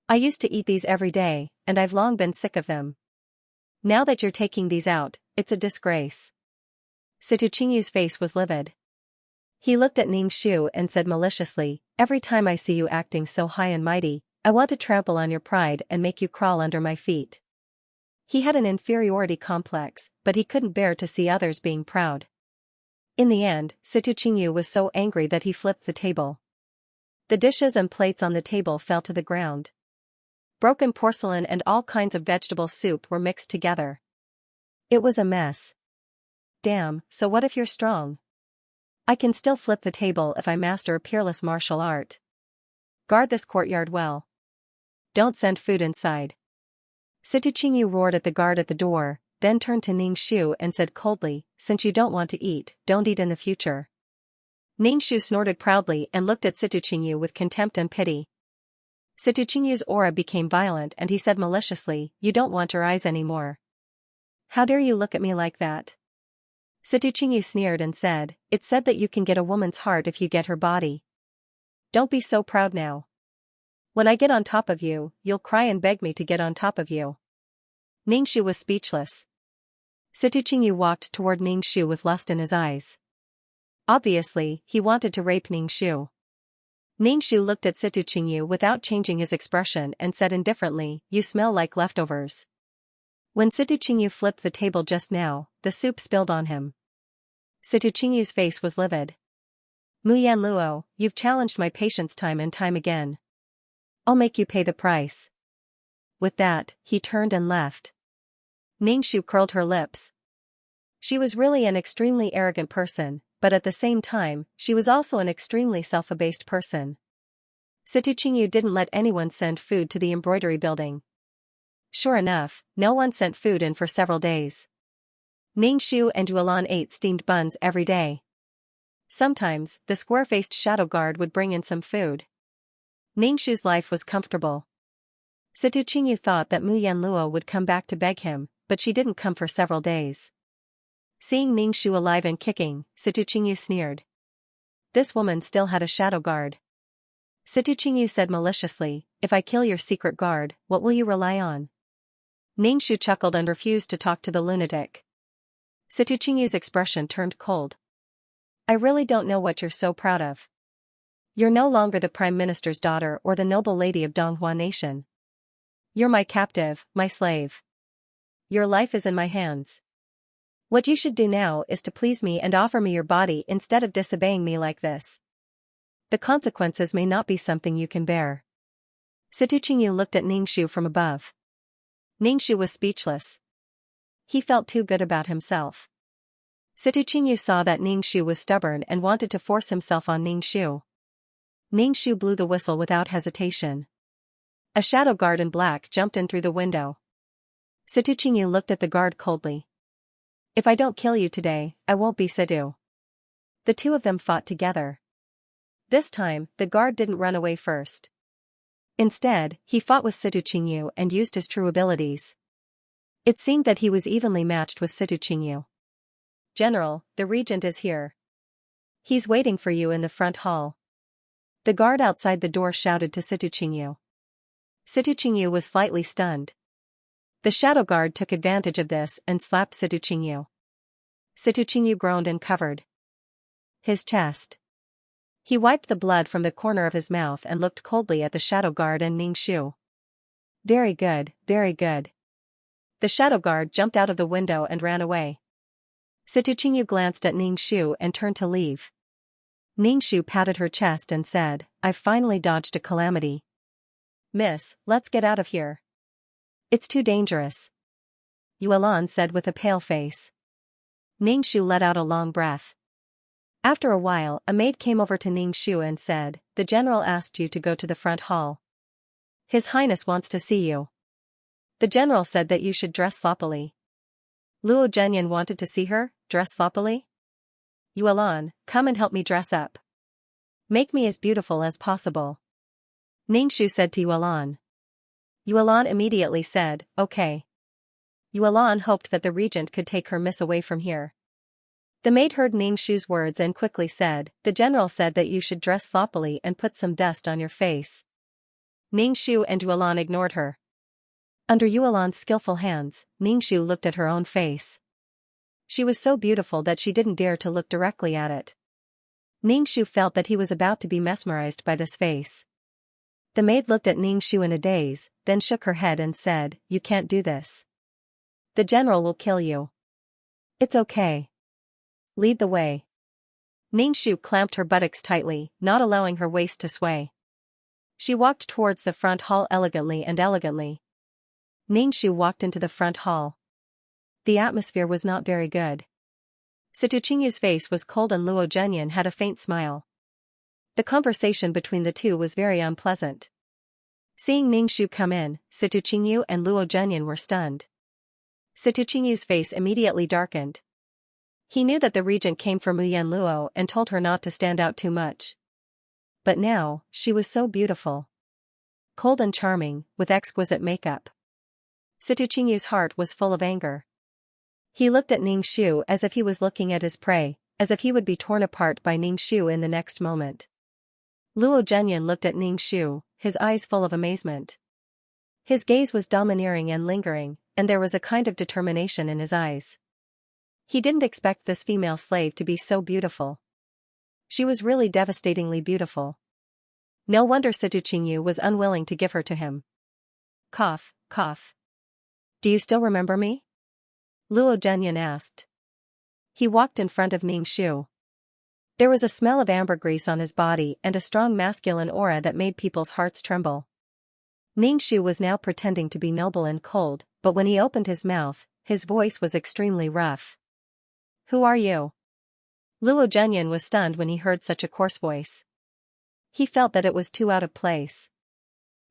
I used to eat these every day, and I've long been sick of them. Now that you're taking these out, it's a disgrace. Situqingyu's face was livid. He looked at Ningxu and said maliciously, every time I see you acting so high and mighty, I want to trample on your pride and make you crawl under my feet. He had an inferiority complex, but he couldn't bear to see others being proud. In the end, Situqingyu was so angry that he flipped the table. The dishes and plates on the table fell to the ground. Broken porcelain and all kinds of vegetable soup were mixed together. It was a mess. Damn, so what if you're strong? I can still flip the table if I master a peerless martial art. Guard this courtyard well. Don't send food inside. Situqingyu roared at the guard at the door, then turned to Ningxu and said coldly, since you don't want to eat, don't eat in the future. Ningxu snorted proudly and looked at Situqingyu with contempt and pity. Situqingyu's aura became violent and he said maliciously, you don't want your eyes anymore. How dare you look at me like that? Situqingyu sneered and said, it's said that you can get a woman's heart if you get her body. Don't be so proud now. When I get on top of you, you'll cry and beg me to get on top of you. Ningxu was speechless. Situqingyu walked toward Ningxu with lust in his eyes. Obviously, he wanted to rape Ningxu. Ningxu looked at Situqingyu without changing his expression and said indifferently, you smell like leftovers. When Situqingyu flipped the table just now, the soup spilled on him. Situqingyu's face was livid. Mu Yanluo, you've challenged my patience time and time again. I'll make you pay the price. With that, he turned and left. Ningxu curled her lips. She was really an extremely arrogant person, but at the same time, she was also an extremely self-abased person. Situqingyu didn't let anyone send food to the embroidery building. Sure enough, no one sent food in for several days. Ningxu and Yuelan ate steamed buns every day. Sometimes, the square-faced shadow guard would bring in some food. Ningxu's life was comfortable. Situqingyu thought that Mu Yanluo would come back to beg him, but she didn't come for several days. Seeing Ningxu alive and kicking, Situqingyu sneered. This woman still had a shadow guard. Situqingyu said maliciously, if I kill your secret guard, what will you rely on? Ningxu chuckled and refused to talk to the lunatic. Situqingyu's expression turned cold. I really don't know what you're so proud of. You're no longer the Prime Minister's daughter or the noble lady of Donghua Nation. You're my captive, my slave. Your life is in my hands. What you should do now is to please me and offer me your body instead of disobeying me like this. The consequences may not be something you can bear. Situ Qingyu looked at Ningxu from above. Ningxu was speechless. He felt too good about himself. Situ Qingyu saw that Ningxu was stubborn and wanted to force himself on Ningxu. Ningxu blew the whistle without hesitation. A shadow guard in black jumped in through the window. Situ Qingyu looked at the guard coldly. If I don't kill you today, I won't be Situ. The two of them fought together. This time, the guard didn't run away first. Instead, he fought with Situ Qingyu and used his true abilities. It seemed that he was evenly matched with Situ Qingyu. General, the regent is here. He's waiting for you in the front hall. The guard outside the door shouted to Situ Qingyu. Situ Qingyu was slightly stunned. The shadow guard took advantage of this and slapped Situ Qingyu. Situ Qingyu groaned and covered his chest. He wiped the blood from the corner of his mouth and looked coldly at the shadow guard and Ningxu. Very good, very good. The shadow guard jumped out of the window and ran away. Situ Qingyu glanced at Ningxu and turned to leave. Ningxu patted her chest and said, I've finally dodged a calamity. Miss, let's get out of here. It's too dangerous. Yuelan said with a pale face. Ningxu let out a long breath. After a while, a maid came over to Ningxu and said, the general asked you to go to the front hall. His Highness wants to see you. The general said that you should dress sloppily. Luo Zhenyan wanted to see her, dress sloppily? Yuelan, come and help me dress up. Make me as beautiful as possible. Ningxu said to Yuelan. Yuelan immediately said, okay. Yuelan hoped that the regent could take her miss away from here. The maid heard Ningxu's words and quickly said, the general said that you should dress sloppily and put some dust on your face. Ningxu and Yuelan ignored her. Under Yuelan's skillful hands, Ningxu looked at her own face. She was so beautiful that she didn't dare to look directly at it. Ningxu felt that he was about to be mesmerized by this face. The maid looked at Ningxu in a daze, then shook her head and said, you can't do this. The general will kill you. It's okay. Lead the way. Ningxu clamped her buttocks tightly, not allowing her waist to sway. She walked towards the front hall elegantly. Ningxu walked into the front hall. The atmosphere was not very good. Situ Qingyu's face was cold and Luo Zhenyan had a faint smile. The conversation between the two was very unpleasant. Seeing Ningxu come in, Situ Qingyu and Luo Zhenyan were stunned. Situ Qingyu's face immediately darkened. He knew that the regent came for Muyan Luo and told her not to stand out too much. But now, she was so beautiful. Cold and charming, with exquisite makeup. Situ Qingyu's heart was full of anger. He looked at Ningxu as if he was looking at his prey, as if he would be torn apart by Ningxu in the next moment. Luo Zhenyan looked at Ningxu, his eyes full of amazement. His gaze was domineering and lingering, and there was a kind of determination in his eyes. He didn't expect this female slave to be so beautiful. She was really devastatingly beautiful. No wonder Situ Qingyu was unwilling to give her to him. Cough, cough. Do you still remember me? Luo Zhenyan asked. He walked in front of Ningxu. There was a smell of ambergris on his body and a strong masculine aura that made people's hearts tremble. Ningxu was now pretending to be noble and cold, but when he opened his mouth, his voice was extremely rough. Who are you? Luo Zhenyan was stunned when he heard such a coarse voice. He felt that it was too out of place.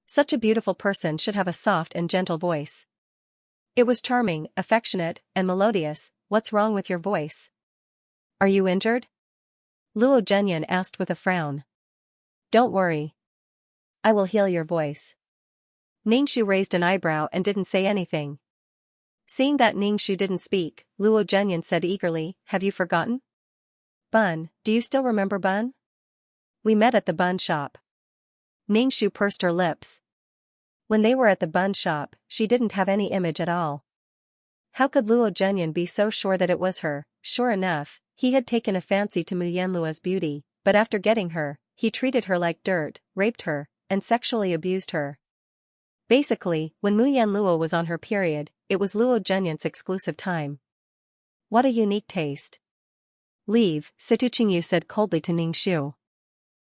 Such a beautiful person should have a soft and gentle voice. It was charming, affectionate, and melodious. What's wrong with your voice? Are you injured? Luo Zhenyan asked with a frown. Don't worry. I will heal your voice. Ningxu raised an eyebrow and didn't say anything. Seeing that Ningxu didn't speak, Luo Zhenyan said eagerly, have you forgotten? Bun, do you still remember Bun? We met at the bun shop. Ningxu pursed her lips. When they were at the bun shop, she didn't have any image at all. How could Luo Zhenyan be so sure that it was her? Sure enough, he had taken a fancy to Muyan Luo's beauty, but after getting her, he treated her like dirt, raped her, and sexually abused her. Basically, when Mu Yanluo was on her period, it was Luo Zhenyan's exclusive time. What a unique taste. Leave, Situ Qingyu said coldly to Ningxu.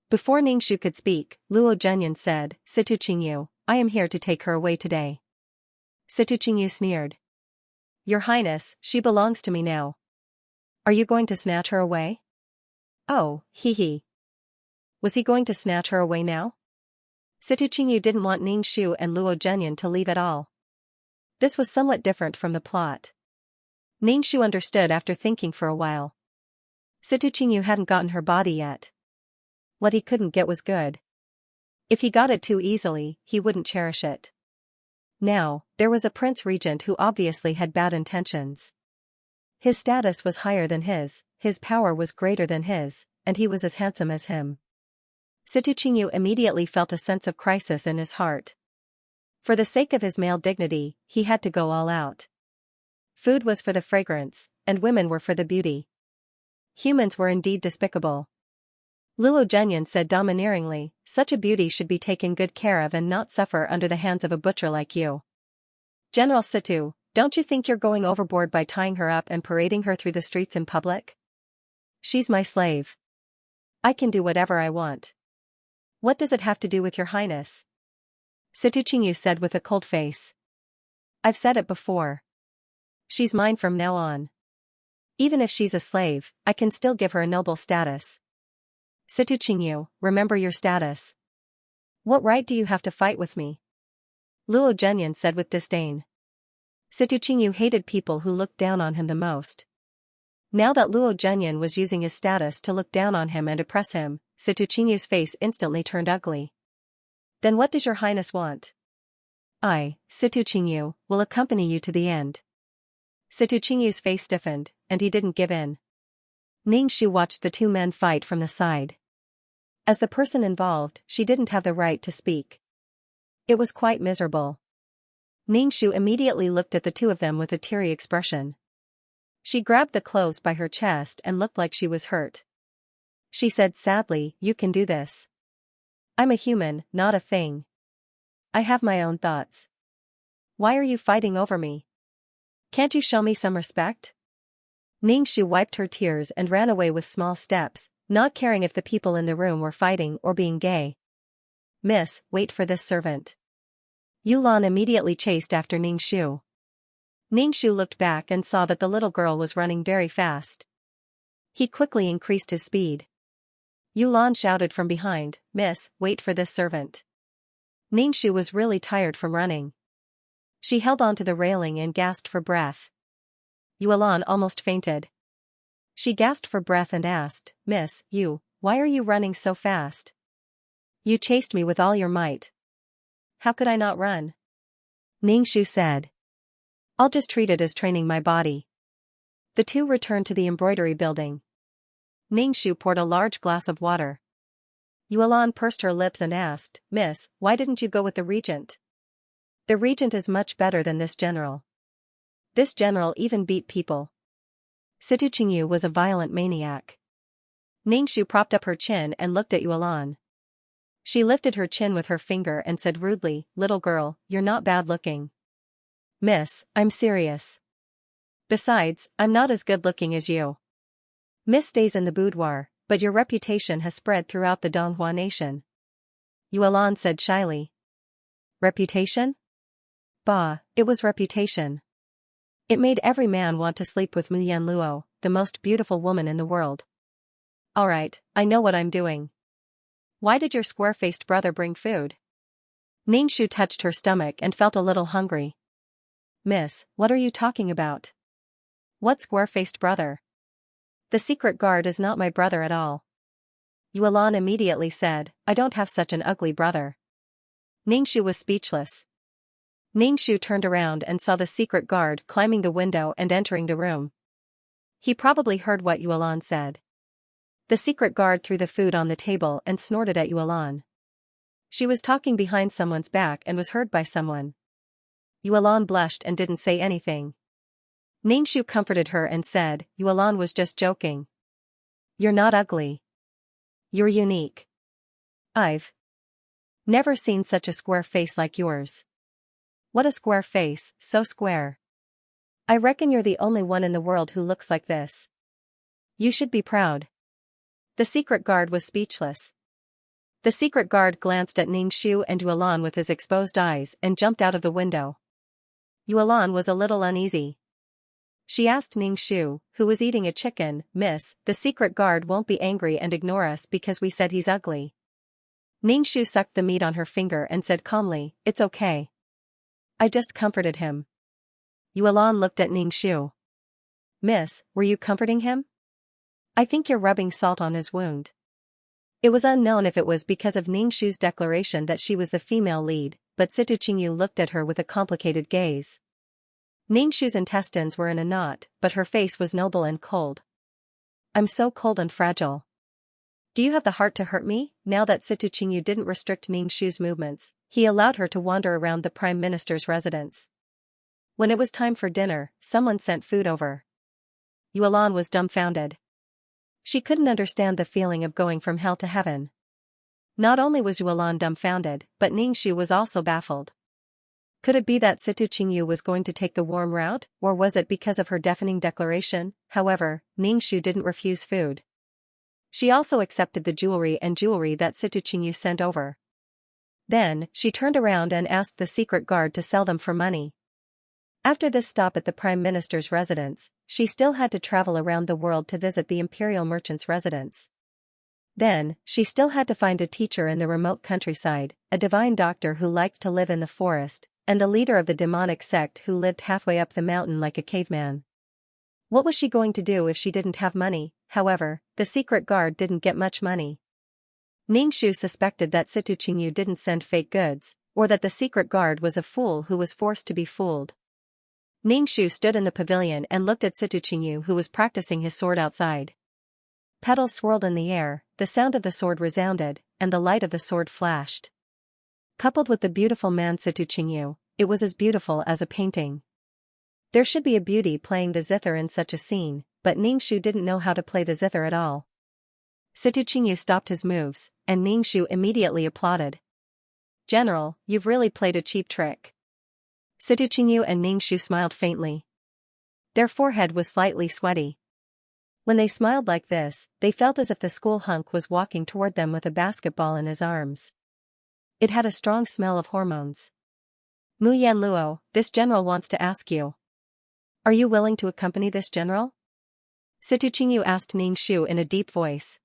Before Ningxu could speak, Luo Zhenyan said, Situ Qingyu, I am here to take her away today. Situ Qingyu sneered. Your Highness, she belongs to me now. Are you going to snatch her away? Oh, hee. Was he going to snatch her away now? Situ Qingyu didn't want Ningxu and Luo Zhenyan to leave at all. This was somewhat different from the plot. Ningxu understood after thinking for a while. Situ Qingyu hadn't gotten her body yet. What he couldn't get was good. If he got it too easily, he wouldn't cherish it. Now, there was a prince regent who obviously had bad intentions. His status was higher than his power was greater than his, and he was as handsome as him. Situ Qingyu immediately felt a sense of crisis in his heart. For the sake of his male dignity, he had to go all out. Food was for the fragrance, and women were for the beauty. Humans were indeed despicable. Luo Zhenyan said domineeringly, such a beauty should be taken good care of and not suffer under the hands of a butcher like you. General Situ, don't you think you're going overboard by tying her up and parading her through the streets in public? She's my slave. I can do whatever I want. What does it have to do with your highness? Situ Qingyu said with a cold face. I've said it before. She's mine from now on. Even if she's a slave, I can still give her a noble status. Situ Qingyu, remember your status. What right do you have to fight with me? Luo Zhenyan said with disdain. Situ Qingyu hated people who looked down on him the most. Now that Luo Zhenyan was using his status to look down on him and oppress him, Situ Qingyu's face instantly turned ugly. Then what does your highness want? I, Situ Qingyu, will accompany you to the end. Situ Qingyu's face stiffened, and he didn't give in. Ningxu watched the two men fight from the side. As the person involved, she didn't have the right to speak. It was quite miserable. Ningxu immediately looked at the two of them with a teary expression. She grabbed the clothes by her chest and looked like she was hurt. She said sadly, you can do this. I'm a human, not a thing. I have my own thoughts. Why are you fighting over me? Can't you show me some respect? Ningxu wiped her tears and ran away with small steps, not caring if the people in the room were fighting or being gay. Miss, wait for this servant. Yulan immediately chased after Ningxu. Ningxu looked back and saw that the little girl was running very fast. He quickly increased his speed. Yulan shouted from behind, Miss, wait for this servant. Ningxu was really tired from running. She held onto the railing and gasped for breath. Yulan almost fainted. She gasped for breath and asked, Miss, why are you running so fast? You chased me with all your might. How could I not run? Ningxu said. I'll just treat it as training my body. The two returned to the embroidery building. Ningxu poured a large glass of water. Yulan pursed her lips and asked, Miss, why didn't you go with the regent? The regent is much better than this general. This general even beat people. Situ Qingyu was a violent maniac. Ningxu propped up her chin and looked at Yulan. She lifted her chin with her finger and said rudely, little girl, you're not bad looking. Miss, I'm serious. Besides, I'm not as good looking as you. Miss stays in the boudoir, but your reputation has spread throughout the Donghua nation. Yulan said shyly. Reputation? Bah, it was reputation. It made every man want to sleep with Mu Yanluo, the most beautiful woman in the world. Alright, I know what I'm doing. Why did your square-faced brother bring food? Ningxu touched her stomach and felt a little hungry. Miss, what are you talking about? What square-faced brother? The secret guard is not my brother at all. Yulan immediately said, I don't have such an ugly brother. Ningxu was speechless. Ningxu turned around and saw the secret guard climbing the window and entering the room. He probably heard what Yulan said. The secret guard threw the food on the table and snorted at Yulan. She was talking behind someone's back and was heard by someone. Yulan blushed and didn't say anything. Ningxu comforted her and said, Yulan was just joking. You're not ugly. You're unique. I've never seen such a square face like yours. What a square face, so square. I reckon you're the only one in the world who looks like this. You should be proud. The secret guard was speechless. The secret guard glanced at Ningxiu and Yuelan with his exposed eyes and jumped out of the window. Yuelan was a little uneasy. She asked Ningxiu, who was eating a chicken, "Miss, the secret guard won't be angry and ignore us because we said he's ugly?" Ningxiu sucked the meat on her finger and said calmly, "It's okay. I just comforted him." Yuelan looked at Ningxiu. "Miss, were you comforting him? I think you're rubbing salt on his wound." It was unknown if it was because of Ningxiu's declaration that she was the female lead, but Situ Qingyu looked at her with a complicated gaze. Ningxiu's intestines were in a knot, but her face was noble and cold. "I'm so cold and fragile. Do you have the heart to hurt me?" Now that Situ Qingyu didn't restrict Ningxiu's movements, he allowed her to wander around the Prime Minister's residence. When it was time for dinner, someone sent food over. Yuelan was dumbfounded. She couldn't understand the feeling of going from hell to heaven. Not only was Yuelan dumbfounded, but Ningxiu was also baffled. Could it be that Situ Qingyu was going to take the warm route, or was it because of her deafening declaration? However, Ningxiu didn't refuse food. She also accepted the jewelry that Situ Qingyu sent over. Then, she turned around and asked the secret guard to sell them for money. After this stop at the Prime Minister's residence, she still had to travel around the world to visit the imperial merchant's residence. Then, she still had to find a teacher in the remote countryside, a divine doctor who liked to live in the forest, and the leader of the demonic sect who lived halfway up the mountain like a caveman. What was she going to do if she didn't have money? However, the secret guard didn't get much money. Ningxiu suspected that Situ Qingyu didn't send fake goods, or that the secret guard was a fool who was forced to be fooled. Ningxiu stood in the pavilion and looked at Situ Qingyu, who was practicing his sword outside. Petals swirled in the air, the sound of the sword resounded, and the light of the sword flashed. Coupled with the beautiful man Situ Qingyu, it was as beautiful as a painting. There should be a beauty playing the zither in such a scene, but Ningxiu didn't know how to play the zither at all. Situ Qingyu stopped his moves, and Ningxiu immediately applauded. "General, you've really played a cheap trick." Situ Qingyu and Ningxiu smiled faintly. Their forehead was slightly sweaty. When they smiled like this, they felt as if the school hunk was walking toward them with a basketball in his arms. It had a strong smell of hormones. "Mu Yan Luo, this general wants to ask you. Are you willing to accompany this general?" Situ Qingyu asked Ningxiu in a deep voice.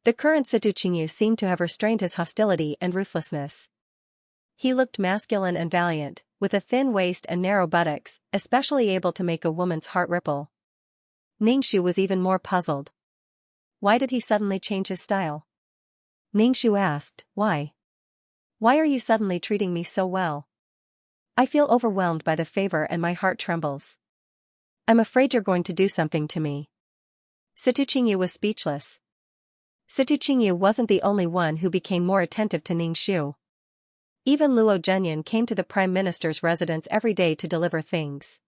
The current Situ Qingyu seemed to have restrained his hostility and ruthlessness. He looked masculine and valiant, with a thin waist and narrow buttocks, especially able to make a woman's heart ripple. Ningxiu was even more puzzled. Why did he suddenly change his style? Ningxiu asked, "Why? Why are you suddenly treating me so well? I feel overwhelmed by the favor and my heart trembles. I'm afraid you're going to do something to me." Situ Qingyu was speechless. Situ Qingyu wasn't the only one who became more attentive to Ningxiu. Even Luo Zhenyan came to the Prime Minister's residence every day to deliver things.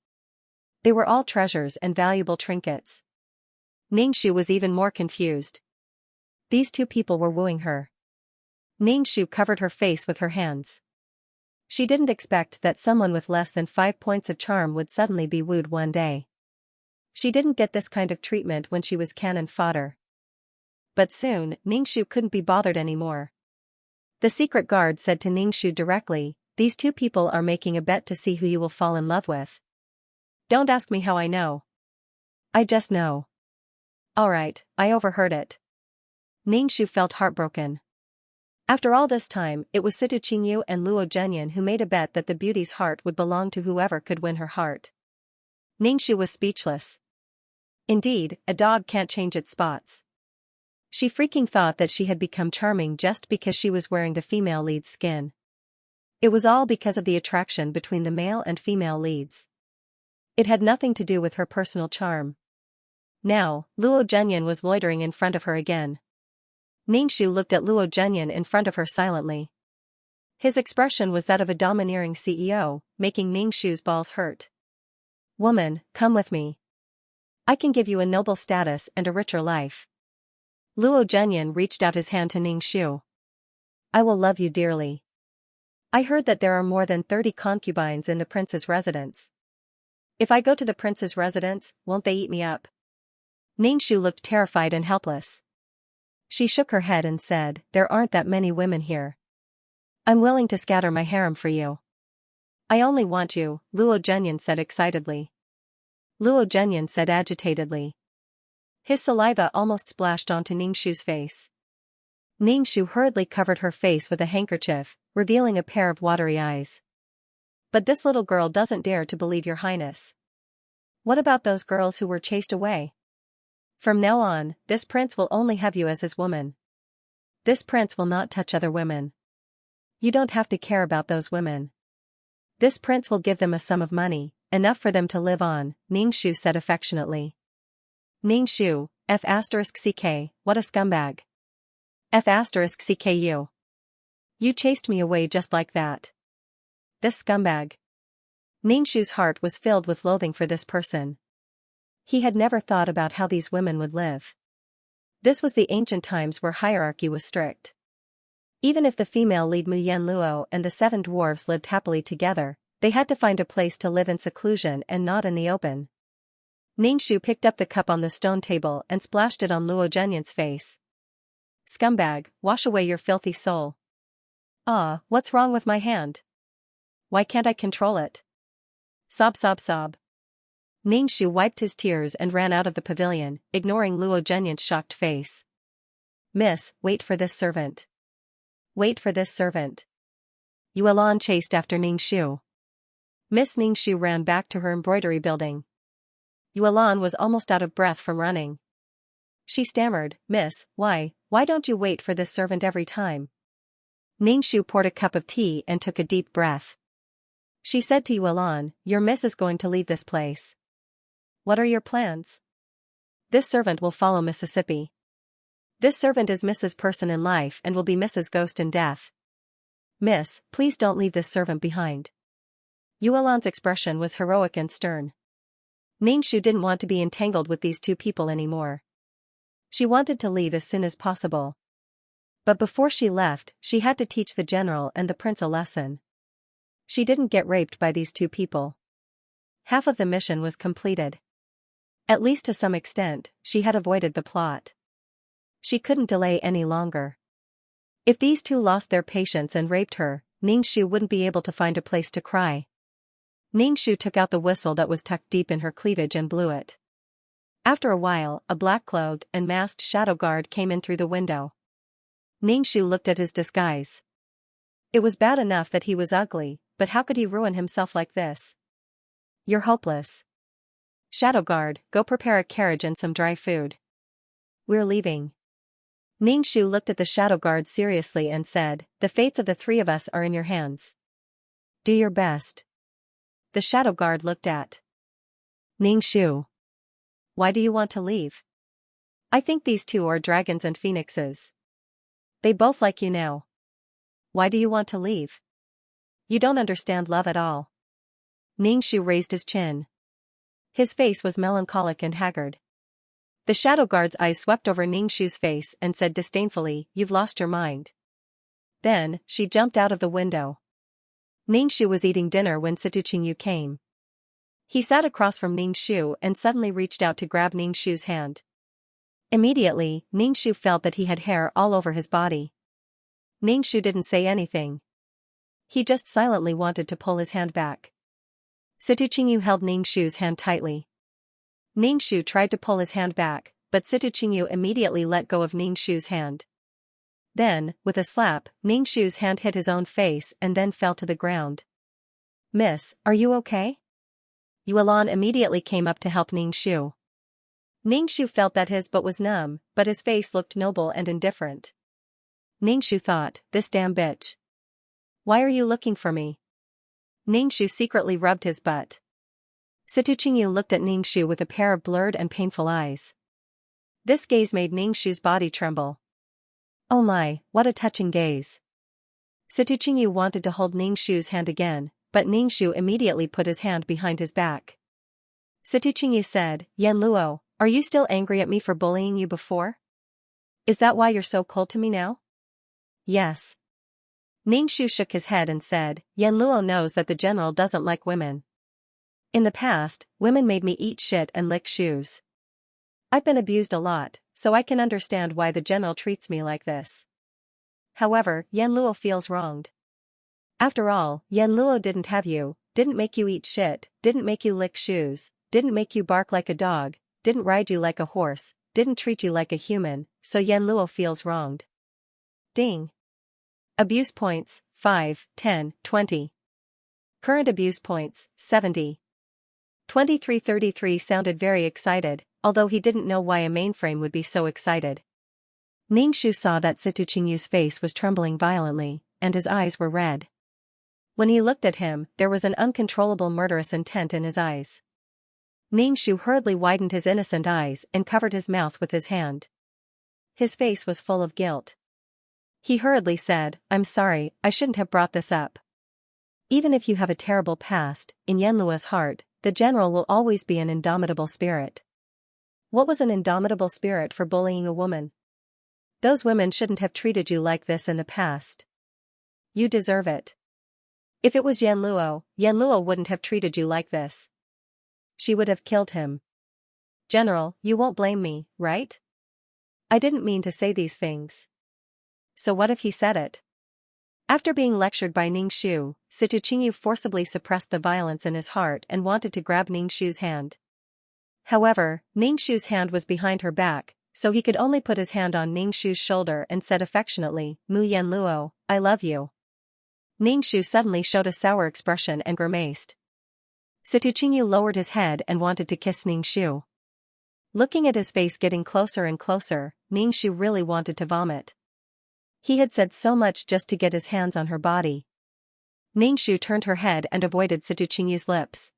They were all treasures and valuable trinkets. Ningxiu was even more confused. These two people were wooing her. Ningxiu covered her face with her hands. She didn't expect that someone with less than 5 points of charm would suddenly be wooed one day. She didn't get this kind of treatment when she was cannon fodder. But soon, Ningxiu couldn't be bothered anymore. The secret guard said to Ningxiu directly, "These two people are making a bet to see who you will fall in love with. Don't ask me how I know. I just know." "Alright, I overheard it." Ningxiu felt heartbroken. After all this time, it was Situ Qingyu and Luo Zhenyan who made a bet that the beauty's heart would belong to whoever could win her heart. Ningxiu was speechless. Indeed, a dog can't change its spots. She freaking thought that she had become charming just because she was wearing the female lead's skin. It was all because of the attraction between the male and female leads. It had nothing to do with her personal charm. Now, Luo Zhenyan was loitering in front of her again. Ningxiu looked at Luo Zhenyan in front of her silently. His expression was that of a domineering CEO, making Ningxiu's balls hurt. "Woman, come with me. I can give you a noble status and a richer life." Luo Zhenyan reached out his hand to Ningxiu. I will love you dearly. I heard that there are more than 30 concubines in the prince's residence. If I go to the prince's residence, won't they eat me up? Ningxu looked terrified and helpless. She shook her head and said, there aren't that many women here. I'm willing to scatter my harem for you. I only want you, Luo Zhenyan said excitedly. Luo Zhenyan said agitatedly. His saliva almost splashed onto Ningxu's face. Ningxu hurriedly covered her face with a handkerchief, revealing a pair of watery eyes. But this little girl doesn't dare to believe your highness. What about those girls who were chased away? From now on, this prince will only have you as his woman. This prince will not touch other women. You don't have to care about those women. This prince will give them a sum of money, enough for them to live on, Ningxu said affectionately. Ningxu, F*ck, what a scumbag. F*ck. You chased me away just like that. This scumbag. Ningxu's heart was filled with loathing for this person. He had never thought about how these women would live. This was the ancient times where hierarchy was strict. Even if the female lead Mu Yan Luo and the 7 dwarves lived happily together, they had to find a place to live in seclusion and not in the open. Ningxu picked up the cup on the stone table and splashed it on Luo Zhenyan's face. Scumbag, wash away your filthy soul. Ah, what's wrong with my hand? Why can't I control it? Sob sob sob. Ningxu wiped his tears and ran out of the pavilion, ignoring Luo Zhenyan's shocked face. Miss, wait for this servant. Wait for this servant. Yuelan chased after Ningxu. Miss Ningxu ran back to her embroidery building. Yuelan was almost out of breath from running. She stammered, Miss, why don't you wait for this servant every time? Ningxu poured a cup of tea and took a deep breath. She said to Yuelan, your miss is going to leave this place. What are your plans? This servant will follow Mississippi. This servant is Mrs. Person in life and will be Mrs. Ghost in death. Miss, please don't leave this servant behind. Yuelan's expression was heroic and stern. Ningxu didn't want to be entangled with these two people anymore. She wanted to leave as soon as possible. But before she left, she had to teach the general and the prince a lesson. She didn't get raped by these two people. Half of the mission was completed. At least to some extent, she had avoided the plot. She couldn't delay any longer. If these two lost their patience and raped her, Ningxu wouldn't be able to find a place to cry. Ningxu took out the whistle that was tucked deep in her cleavage and blew it. After a while, a black-cloaked and masked shadow guard came in through the window. Ningxu looked at his disguise. It was bad enough that he was ugly, but how could he ruin himself like this? You're hopeless. Shadow guard, go prepare a carriage and some dry food. We're leaving. Ningxu looked at the shadow guard seriously and said, the fates of the 3 of us are in your hands. Do your best. The shadow guard looked at Ningxu. Why do you want to leave? I think these two are dragons and phoenixes. They both like you now. Why do you want to leave? You don't understand love at all. Ningxu raised his chin. His face was melancholic and haggard. The shadow guard's eyes swept over Ningxu's face and said disdainfully, you've lost your mind. Then, she jumped out of the window. Ningxu was eating dinner when Situqingyu came. He sat across from Ningxu and suddenly reached out to grab Ningxu's hand. Immediately, Ningxu felt that he had hair all over his body. Ningxu didn't say anything. He just silently wanted to pull his hand back. Situqingyu held Ningxu's hand tightly. Ningxu tried to pull his hand back, but Situqingyu immediately let go of Ningxu's hand. Then, with a slap, Ningxu's hand hit his own face and then fell to the ground. Miss, are you okay? Yuelan immediately came up to help Ningxu. Ningxu felt that his butt was numb, but his face looked noble and indifferent. Ningxu thought, this damn bitch. Why are you looking for me? Ningxu secretly rubbed his butt. Situqingyu looked at Ningxu with a pair of blurred and painful eyes. This gaze made Ningxu's body tremble. Oh my, what a touching gaze. Situqingyu wanted to hold Ningxu's hand again, but Ningxu immediately put his hand behind his back. Situqingyu said, Yan Luo, are you still angry at me for bullying you before? Is that why you're so cold to me now? Yes. Ningxu shook his head and said, Yan Luo knows that the general doesn't like women. In the past, women made me eat shit and lick shoes. I've been abused a lot, so I can understand why the general treats me like this. However, Yan Luo feels wronged. After all, Yan Luo didn't have you, didn't make you eat shit, didn't make you lick shoes, didn't make you bark like a dog, didn't ride you like a horse, didn't treat you like a human, so Yan Luo feels wronged. Ding. Abuse points, 5, 10, 20. Current abuse points, 70. 2333 sounded very excited, although he didn't know why a mainframe would be so excited. Ningxu saw that Situqingyu's face was trembling violently, and his eyes were red. When he looked at him, there was an uncontrollable murderous intent in his eyes. Ningxu hurriedly widened his innocent eyes and covered his mouth with his hand. His face was full of guilt. He hurriedly said, I'm sorry, I shouldn't have brought this up. Even if you have a terrible past, in Yanlua's heart, the general will always be an indomitable spirit. What was an indomitable spirit for bullying a woman? Those women shouldn't have treated you like this in the past. You deserve it. If it was Yan Luo wouldn't have treated you like this. She would have killed him. General, you won't blame me, right? I didn't mean to say these things. So what if he said it? After being lectured by Ningxu, Situqingyu forcibly suppressed the violence in his heart and wanted to grab Ningxu's hand. However, Ningxu's hand was behind her back, so he could only put his hand on Ningxu's shoulder and said affectionately, Mu Yan Luo, I love you. Ningxu suddenly showed a sour expression and grimaced. Situqingyu lowered his head and wanted to kiss Ningxu. Looking at his face getting closer and closer, Ningxu really wanted to vomit. He had said so much just to get his hands on her body. Ningxu turned her head and avoided Situqingyu's lips.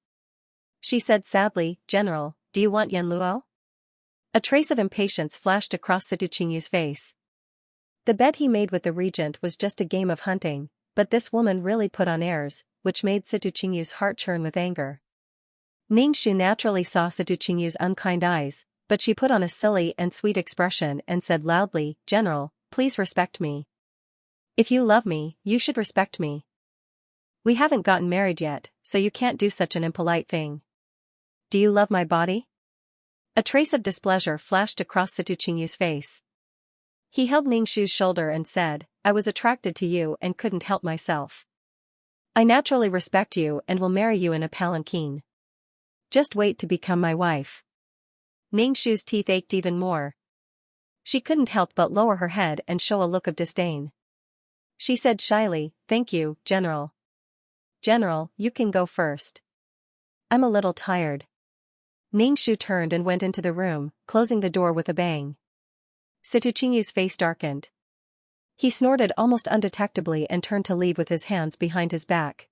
She said sadly, General, do you want Yan Luo? A trace of impatience flashed across Situqingyu's face. The bet he made with the regent was just a game of hunting, but this woman really put on airs, which made Situqingyu's heart churn with anger. Ningxu naturally saw Situqingyu's unkind eyes, but she put on a silly and sweet expression and said loudly, General, please respect me. If you love me, you should respect me. We haven't gotten married yet, so you can't do such an impolite thing. Do you love my body? A trace of displeasure flashed across Situqingyu's face. He held Ningxu's shoulder and said, I was attracted to you and couldn't help myself. I naturally respect you and will marry you in a palanquin. Just wait to become my wife. Ningxu's teeth ached even more. She couldn't help but lower her head and show a look of disdain. She said shyly, Thank you, General. General, you can go first. I'm a little tired. Ningxu turned and went into the room, closing the door with a bang. Situqingyu's face darkened. He snorted almost undetectably and turned to leave with his hands behind his back.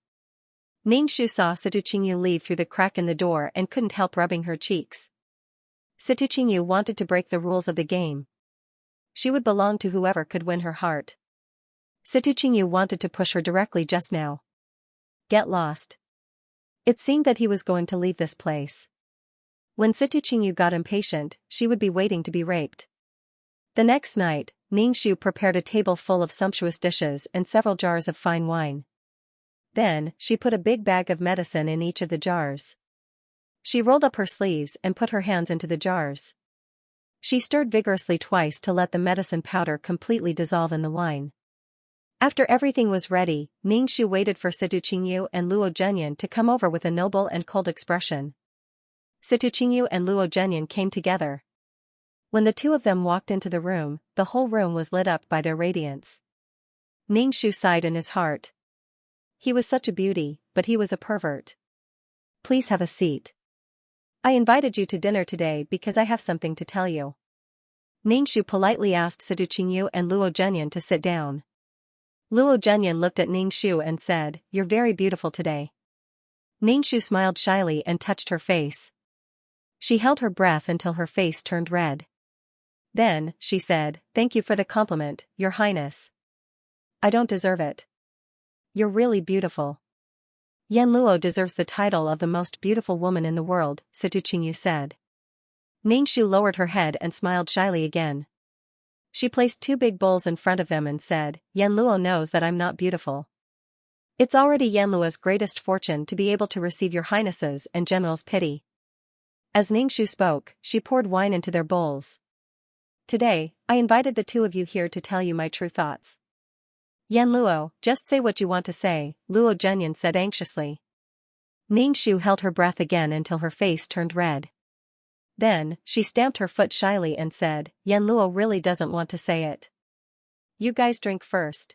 Ningxu saw Situqingyu leave through the crack in the door and couldn't help rubbing her cheeks. Situqingyu wanted to break the rules of the game. She would belong to whoever could win her heart. Situqingyu wanted to push her directly just now. Get lost. It seemed that he was going to leave this place. When Situqingyu got impatient, she would be waiting to be raped. The next night, Ningxu prepared a table full of sumptuous dishes and several jars of fine wine. Then, she put a big bag of medicine in each of the jars. She rolled up her sleeves and put her hands into the jars. She stirred vigorously twice to let the medicine powder completely dissolve in the wine. After everything was ready, Ningxu waited for Situqingyu and Luo Zhenyan to come over with a noble and cold expression. Situqingyu and Luo Zhenyan came together. When the two of them walked into the room, the whole room was lit up by their radiance. Ningxu sighed in his heart. He was such a beauty, but he was a pervert. Please have a seat. I invited you to dinner today because I have something to tell you. Ningxu politely asked Situqingyu and Luo Zhenyan to sit down. Luo Zhenyan looked at Ningxu and said, You're very beautiful today. Ningxu smiled shyly and touched her face. She held her breath until her face turned red. Then, she said, Thank you for the compliment, Your Highness. I don't deserve it. You're really beautiful. Yan Luo deserves the title of the most beautiful woman in the world, Situqingyu said. Ningxu lowered her head and smiled shyly again. She placed 2 big bowls in front of them and said, Yanluo knows that I'm not beautiful. It's already Yanluo's greatest fortune to be able to receive your highnesses and general's pity. As Ningxu spoke, she poured wine into their bowls. Today, I invited the 2 of you here to tell you my true thoughts. Yanluo, just say what you want to say, Luo Zhenyan said anxiously. Ningxu held her breath again until her face turned red. Then, she stamped her foot shyly and said, Yanluo really doesn't want to say it. You guys drink first.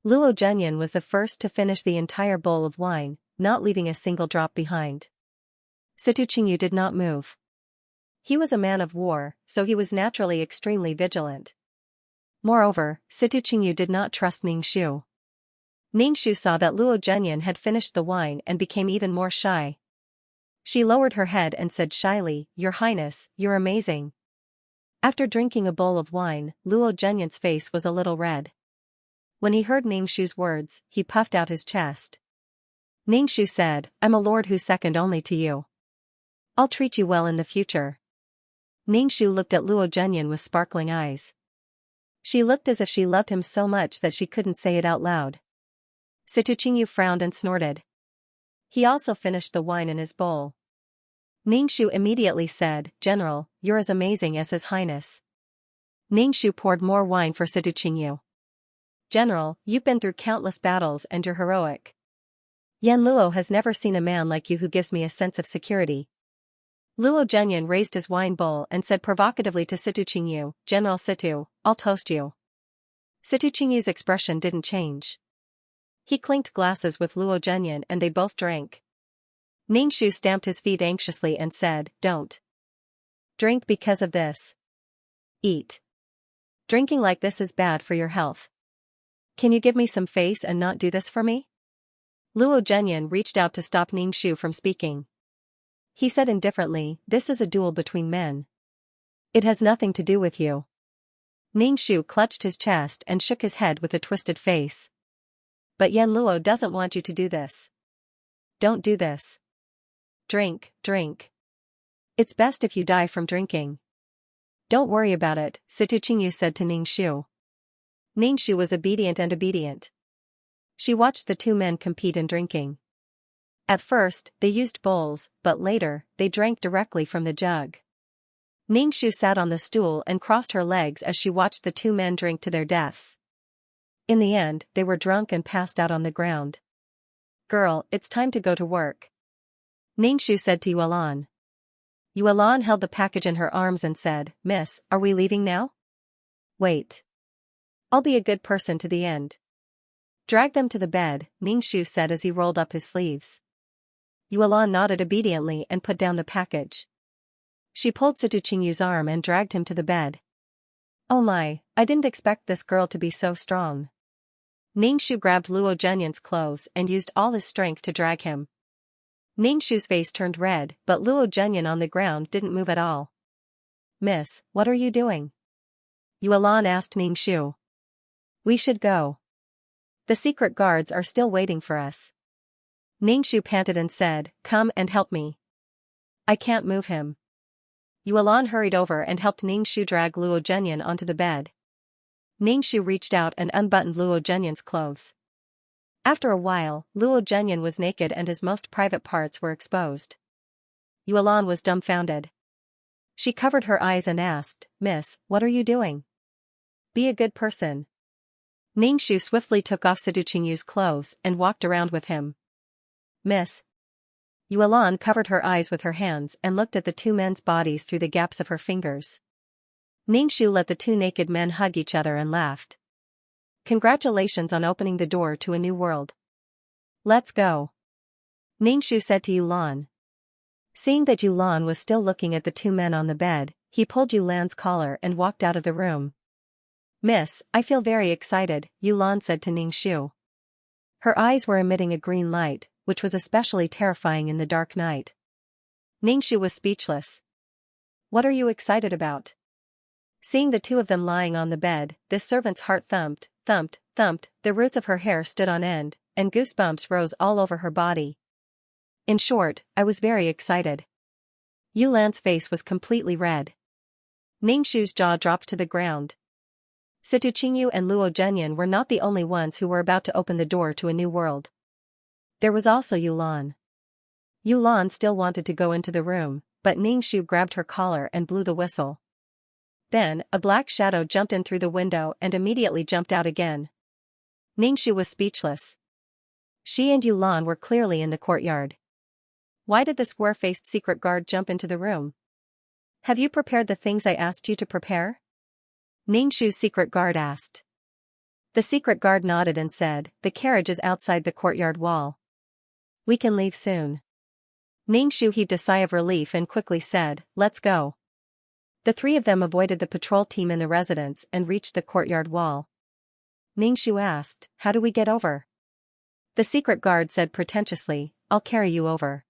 Luo Zhenyan was the first to finish the entire bowl of wine, not leaving a single drop behind. Situ Qingyu did not move. He was a man of war, so he was naturally extremely vigilant. Moreover, Situ Qingyu did not trust Ningxu. Ningxu saw that Luo Zhenyan had finished the wine and became even more shy. She lowered her head and said shyly, Your Highness, you're amazing. After drinking a bowl of wine, Luo Zhenyan's face was a little red. When he heard Ningxu's words, he puffed out his chest. Ningxu said, I'm a lord who's second only to you. I'll treat you well in the future. Ningxu looked at Luo Zhenyan with sparkling eyes. She looked as if she loved him so much that she couldn't say it out loud. Situ Qingyu frowned and snorted. He also finished the wine in his bowl. Ningxu immediately said, General, you're as amazing as His Highness. Ningxu poured more wine for Situ Qingyu. General, you've been through countless battles and you're heroic. Yanluo has never seen a man like you who gives me a sense of security. Luo Zhenyan raised his wine bowl and said provocatively to Situ Qingyu, General Situ, I'll toast you. Situ Qingyu's expression didn't change. He clinked glasses with Luo Zhenyan and they both drank. Ningxu stamped his feet anxiously and said, Don't drink because of this. Eat. Drinking like this is bad for your health. Can you give me some face and not do this for me? Luo Zhenyan reached out to stop Ningxu from speaking. He said indifferently, This is a duel between men. It has nothing to do with you. Ningxu clutched his chest and shook his head with a twisted face. But Yanluo doesn't want you to do this. Don't do this. Drink, drink. It's best if you die from drinking. Don't worry about it, Situ Qingyu said to Ningxu. Ningxu was obedient. She watched the 2 men compete in drinking. At first, they used bowls, but later, they drank directly from the jug. Ningxu sat on the stool and crossed her legs as she watched the 2 men drink to their deaths. In the end, they were drunk and passed out on the ground. Girl, it's time to go to work. Ningxu said to Yuelan. Yuelan held the package in her arms and said, Miss, are we leaving now? Wait. I'll be a good person to the end. Drag them to the bed, Ningxu said as he rolled up his sleeves. Yuelan nodded obediently and put down the package. She pulled Situ Qingyu's arm and dragged him to the bed. Oh my, I didn't expect this girl to be so strong. Ningxu grabbed Luo Zhenyan's clothes and used all his strength to drag him. Ningxu's face turned red, but Luo Zhenyan on the ground didn't move at all. Miss, what are you doing? Yuelan asked Ningxu. We should go. The secret guards are still waiting for us. Ningxu panted and said, Come and help me. I can't move him. Yuelan hurried over and helped Ningxu drag Luo Zhenyan onto the bed. Ningxu reached out and unbuttoned Luo Zhenyan's clothes. After a while, Luo Zhenyan was naked and his most private parts were exposed. Yuelan was dumbfounded. She covered her eyes and asked, Miss, what are you doing? Be a good person. Ningxu swiftly took off Situ Qingyu's clothes and walked around with him. Miss. Yuelan covered her eyes with her hands and looked at the 2 men's bodies through the gaps of her fingers. Ningxu let the 2 naked men hug each other and laughed. Congratulations on opening the door to a new world. Let's go. Ningxu said to Yuelan. Seeing that Yuelan was still looking at the 2 men on the bed, he pulled Yuelan's collar and walked out of the room. Miss, I feel very excited, Yuelan said to Ningxu. Her eyes were emitting a green light, which was especially terrifying in the dark night. Ningxu was speechless. What are you excited about? Seeing the 2 of them lying on the bed, this servant's heart thumped, the roots of her hair stood on end, and goosebumps rose all over her body. In short, I was very excited. Yuelan's face was completely red. Ningxu's jaw dropped to the ground. Situ Qingyu and Luo Zhenyan were not the only ones who were about to open the door to a new world. There was also Yulan. Yulan still wanted to go into the room, but Ningxu grabbed her collar and blew the whistle. Then, a black shadow jumped in through the window and immediately jumped out again. Ningxu was speechless. She and Yulan were clearly in the courtyard. Why did the square-faced secret guard jump into the room? Have you prepared the things I asked you to prepare? Ningxu's secret guard asked. The secret guard nodded and said, the carriage is outside the courtyard wall. We can leave soon. Ningxu heaved a sigh of relief and quickly said, let's go. The three of them avoided the patrol team in the residence and reached the courtyard wall. Ningxu asked, how do we get over? The secret guard said pretentiously, I'll carry you over.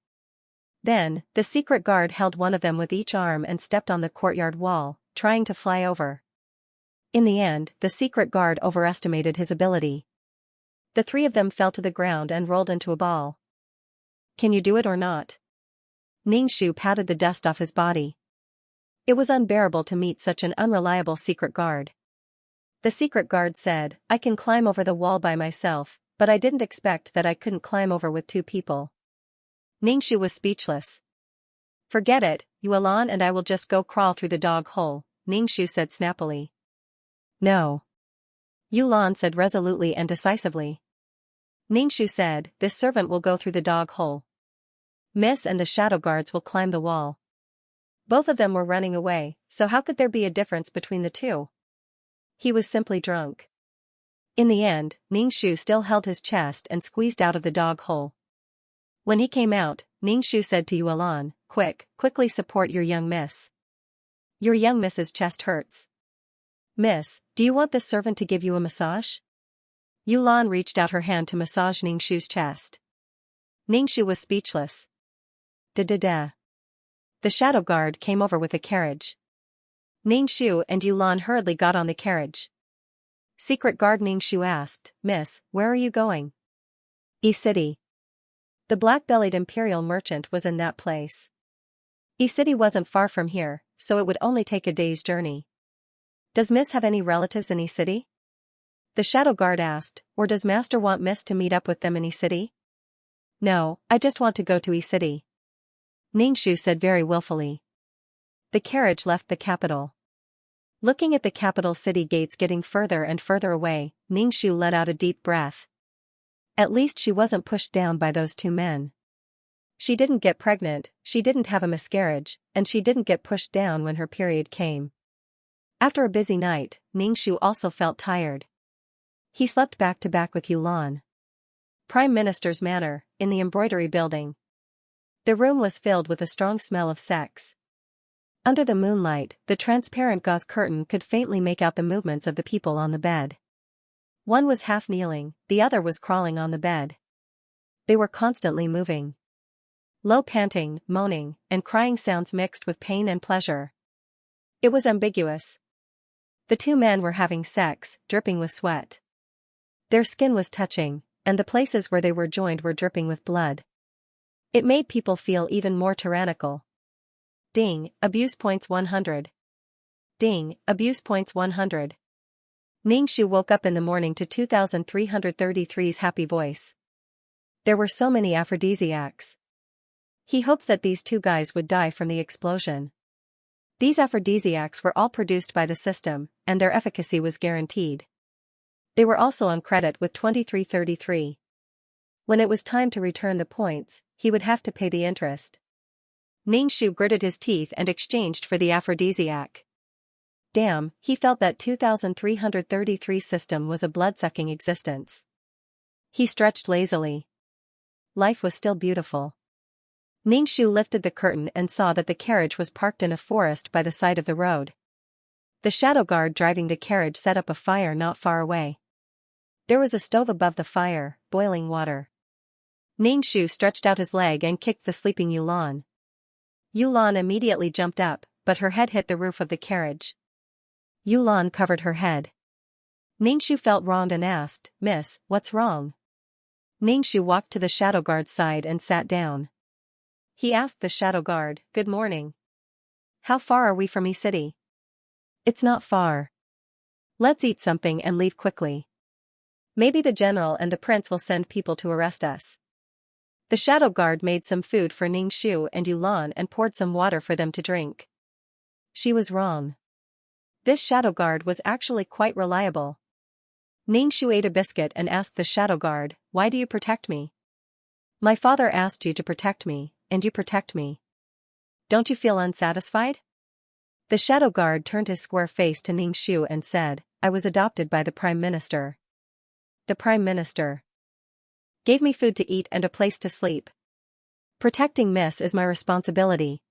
Then, the secret guard held one of them with each arm and stepped on the courtyard wall, trying to fly over. In the end, the secret guard overestimated his ability. The three of them fell to the ground and rolled into a ball. Can you do it or not? Ningxu patted the dust off his body. It was unbearable to meet such an unreliable secret guard. The secret guard said, I can climb over the wall by myself, but I didn't expect that I couldn't climb over with two people. Ningxu was speechless. Forget it, Yulan and I will just go crawl through the dog hole, Ningxu said snappily. No. Yulan said resolutely and decisively. Ningxu said, this servant will go through the dog hole. Miss and the shadow guards will climb the wall. Both of them were running away, so how could there be a difference between the two? He was simply drunk. In the end, Ningxu still held his chest and squeezed out of the dog hole. When he came out, Ningxu said to Yulan, quickly support your young miss. Your young miss's chest hurts. Miss, do you want this servant to give you a massage? Yulan reached out her hand to massage Ningxu's chest. Ningxu was speechless. Da. The shadow guard came over with a carriage. Ningxu and Yulan hurriedly got on the carriage. Secret guard Ningxu asked, Miss, where are you going? E-City. The black-bellied imperial merchant was in that place. E-City wasn't far from here, so it would only take a day's journey. Does Miss have any relatives in E-City? The shadow guard asked, or does Master want Miss to meet up with them in E-City? No, I just want to go to E-City. Ningxu said very willfully. The carriage left the capital. Looking at the capital city gates getting further and further away, Ningxu let out a deep breath. At least she wasn't pushed down by those two men. She didn't get pregnant, she didn't have a miscarriage, and she didn't get pushed down when her period came. After a busy night, Ningxu also felt tired. He slept back to back with Yulan. Prime Minister's Manor, in the embroidery building. The room was filled with a strong smell of sex. Under the moonlight, the transparent gauze curtain could faintly make out the movements of the people on the bed. One was half kneeling, the other was crawling on the bed. They were constantly moving. Low panting, moaning, and crying sounds mixed with pain and pleasure. It was ambiguous. The two men were having sex, dripping with sweat. Their skin was touching, and the places where they were joined were dripping with blood. It made people feel even more tyrannical. Ding, abuse points 100. Ding, abuse points 100. Ningxu woke up in the morning to 2333's happy voice. There were so many aphrodisiacs. He hoped that these two guys would die from the explosion. These aphrodisiacs were all produced by the system, and their efficacy was guaranteed. They were also on credit with 2333. When it was time to return the points, he would have to pay the interest. Ningxu gritted his teeth and exchanged for the aphrodisiac. Damn, he felt that 2333 system was a blood-sucking existence. He stretched lazily. Life was still beautiful. Ningxu lifted the curtain and saw that the carriage was parked in a forest by the side of the road. The shadow guard driving the carriage set up a fire not far away. There was a stove above the fire, boiling water. Ningxu stretched out his leg and kicked the sleeping Yulan. Yulan immediately jumped up, but her head hit the roof of the carriage. Yulan covered her head. Ningxu felt wronged and asked, Miss, what's wrong? Ningxu walked to the shadow guard's side and sat down. He asked the shadow guard, Good morning. How far are we from E-City? It's not far. Let's eat something and leave quickly. Maybe the general and the prince will send people to arrest us. The shadow guard made some food for Ningxu and Yulan and poured some water for them to drink. She was wrong. This shadow guard was actually quite reliable. Ningxu ate a biscuit and asked the shadow guard, "Why do you protect me?" "My father asked you to protect me, and you protect me. Don't you feel unsatisfied?" The shadow guard turned his square face to Ningxu and said, "I was adopted by the Prime Minister. The Prime Minister gave me food to eat and a place to sleep. Protecting Miss is my responsibility.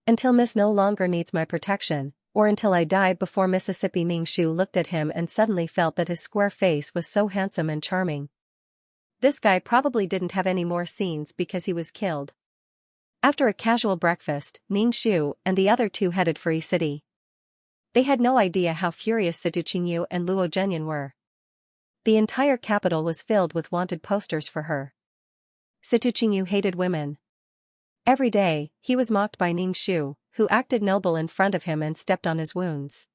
Until Miss no longer needs my protection, or until I die before Mississippi." Ningxu looked at him and suddenly felt that his square face was so handsome and charming. This guy probably didn't have any more scenes because he was killed. After a casual breakfast, Ningxu and the other two headed for City. They had no idea how furious Situ Qingyu and Luo Zhenyan were. The entire capital was filled with wanted posters for her. Situ Qingyu hated women. Every day, he was mocked by Ningxu, who acted noble in front of him and stepped on his wounds.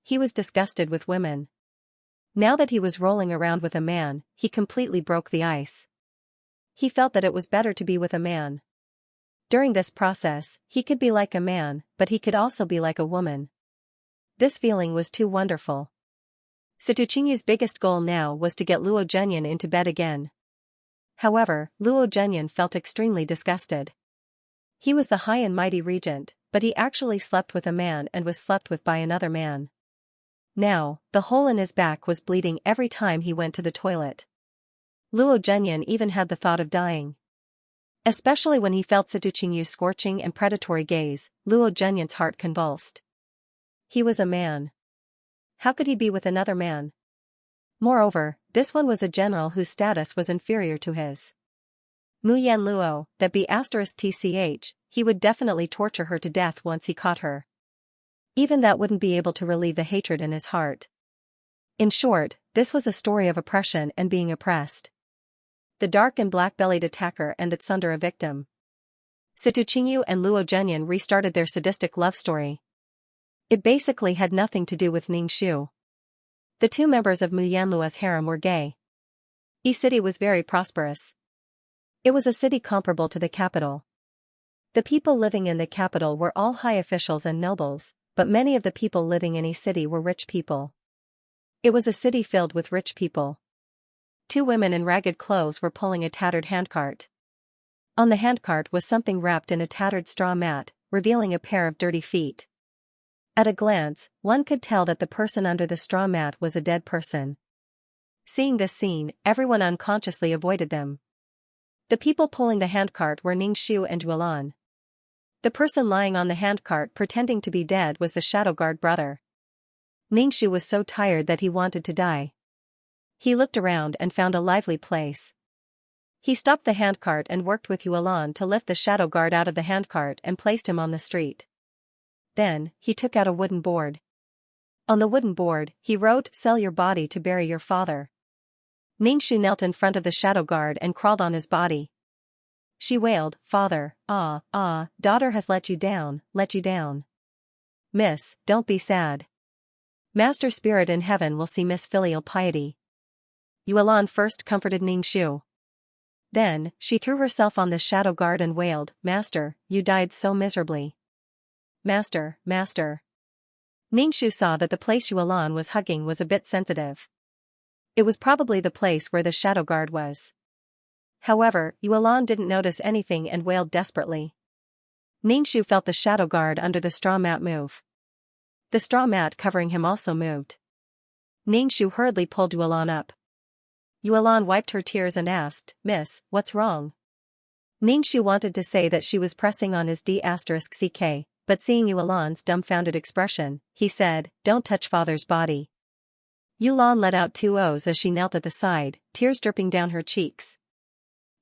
He was disgusted with women. Now that he was rolling around with a man, he completely broke the ice. He felt that it was better to be with a man. During this process, he could be like a man, but he could also be like a woman. This feeling was too wonderful. Situ Qingyu's biggest goal now was to get Luo Zhenyan into bed again. However, Luo Zhenyan felt extremely disgusted. He was the high and mighty regent, but he actually slept with a man and was slept with by another man. Now, the hole in his back was bleeding every time he went to the toilet. Luo Zhenyan even had the thought of dying. Especially when he felt Situ Qingyu's scorching and predatory gaze, Luo Zhenyan's heart convulsed. He was a man. How could he be with another man? Moreover, this one was a general whose status was inferior to his. Mu Yan Luo, that be *tch, he would definitely torture her to death once he caught her. Even that wouldn't be able to relieve the hatred in his heart. In short, this was a story of oppression and being oppressed. The dark and black-bellied attacker and the tsundere victim. Situ Qingyu and Luo Zhenyan restarted their sadistic love story. It basically had nothing to do with Ningxu. The two members of Mu Yanluo's harem were gay. City was very prosperous. It was a city comparable to the capital. The people living in the capital were all high officials and nobles, but many of the people living in City were rich people. It was a city filled with rich people. Two women in ragged clothes were pulling a tattered handcart. On the handcart was something wrapped in a tattered straw mat, revealing a pair of dirty feet. At a glance, one could tell that the person under the straw mat was a dead person. Seeing this scene, everyone unconsciously avoided them. The people pulling the handcart were Ningxu and Yulan. The person lying on the handcart pretending to be dead was the shadow guard brother. Ningxu was so tired that he wanted to die. He looked around and found a lively place. He stopped the handcart and worked with Yulan to lift the shadow guard out of the handcart and placed him on the street. Then, he took out a wooden board. On the wooden board, he wrote, "Sell your body to bury your father." Ningxu knelt in front of the shadow guard and crawled on his body. She wailed, "Father, daughter has let you down, let you down. Miss, don't be sad. Master Spirit in heaven will see Miss filial piety." Yulan first comforted Ningxu. Then, she threw herself on the shadow guard and wailed, "Master, you died so miserably. Master, master." Ningxu saw that the place Yulan was hugging was a bit sensitive. It was probably the place where the shadow guard was. However, Yulan didn't notice anything and wailed desperately. Ningxu felt the shadow guard under the straw mat move. The straw mat covering him also moved. Ningxu hurriedly pulled Yulan up. Yulan wiped her tears and asked, "Miss, what's wrong?" Ningxu wanted to say that she was pressing on his D*ck, but seeing Yulan's dumbfounded expression, he said, "Don't touch father's body." Yulan let out two O's as she knelt at the side, tears dripping down her cheeks.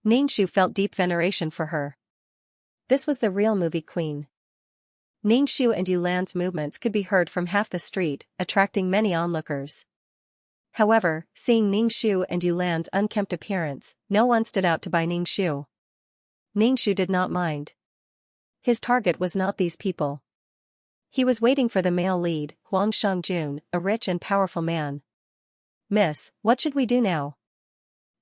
Ningxu felt deep veneration for her. This was the real movie queen. Ningxu and Yulan's movements could be heard from half the street, attracting many onlookers. However, seeing Ningxu and Yulan's unkempt appearance, no one stood out to buy Ningxu. Ningxu did not mind. His target was not these people. He was waiting for the male lead, Huang Shangjun, a rich and powerful man. "Miss, what should we do now?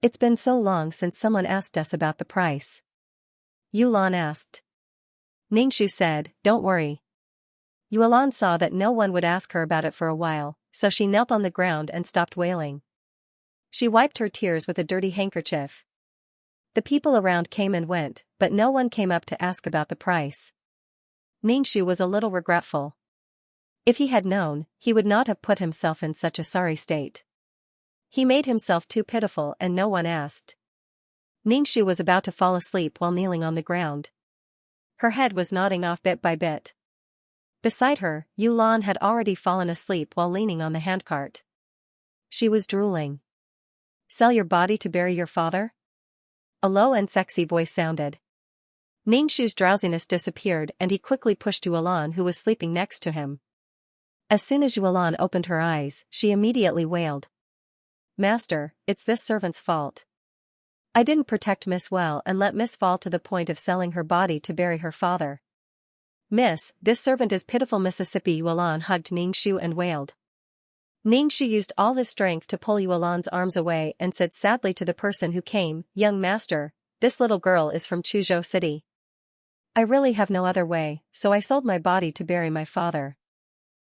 It's been so long since someone asked us about the price." Yulan asked. Ningxu said, "Don't worry." Yulan saw that no one would ask her about it for a while, so she knelt on the ground and stopped wailing. She wiped her tears with a dirty handkerchief. The people around came and went, but no one came up to ask about the price. Ningxu was a little regretful. If he had known, he would not have put himself in such a sorry state. He made himself too pitiful and no one asked. Ningxu was about to fall asleep while kneeling on the ground. Her head was nodding off bit by bit. Beside her, Yulan had already fallen asleep while leaning on the handcart. She was drooling. "Sell your body to bury your father?" A low and sexy voice sounded. Ningxu's drowsiness disappeared and he quickly pushed Yulan, who was sleeping next to him. As soon as Yulan opened her eyes, she immediately wailed. "Master, it's this servant's fault. I didn't protect Miss well and let Miss fall to the point of selling her body to bury her father. Miss, this servant is pitiful." Mississippi Yulan hugged Ningxu and wailed. Ningxu used all his strength to pull Yulan's arms away and said sadly to the person who came, "Young master, this little girl is from Chuzhou City. I really have no other way, so I sold my body to bury my father.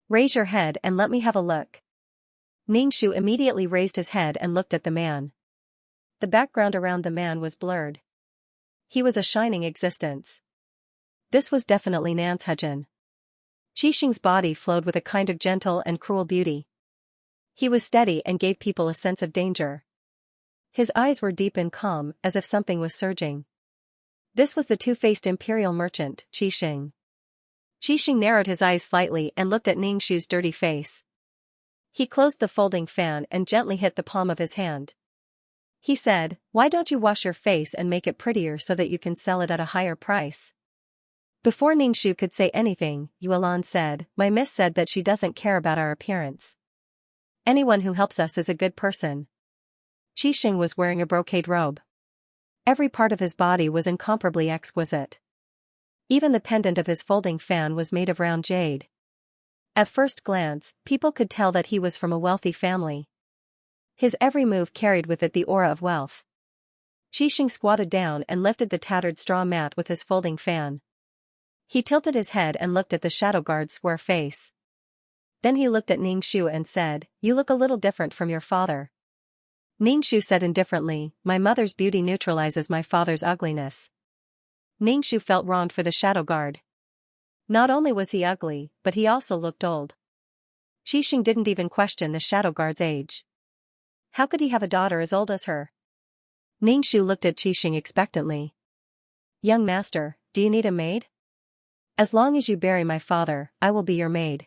Raise your head and let me have a look." Ningxu immediately raised his head and looked at the man. The background around the man was blurred. He was a shining existence. This was definitely Nanshujin. Qixing's body flowed with a kind of gentle and cruel beauty. He was steady and gave people a sense of danger. His eyes were deep and calm, as if something was surging. This was the two-faced imperial merchant, Qixing. Qixing narrowed his eyes slightly and looked at Ningxu's dirty face. He closed the folding fan and gently hit the palm of his hand. He said, "Why don't you wash your face and make it prettier so that you can sell it at a higher price?" Before Ningxu could say anything, Yulan said, "My miss said that she doesn't care about our appearance. Anyone who helps us is a good person." Qixing was wearing a brocade robe. Every part of his body was incomparably exquisite. Even the pendant of his folding fan was made of round jade. At first glance, people could tell that he was from a wealthy family. His every move carried with it the aura of wealth. Qixing squatted down and lifted the tattered straw mat with his folding fan. He tilted his head and looked at the shadow guard's square face. Then he looked at Ningxu and said, "You look a little different from your father." Ningxu said indifferently, "My mother's beauty neutralizes my father's ugliness." Ningxu felt wronged for the shadow guard. Not only was he ugly, but he also looked old. Qixing didn't even question the shadow guard's age. How could he have a daughter as old as her? Ningxu looked at Qixing expectantly. "Young master, do you need a maid?" "As long as you bury my father, I will be your maid."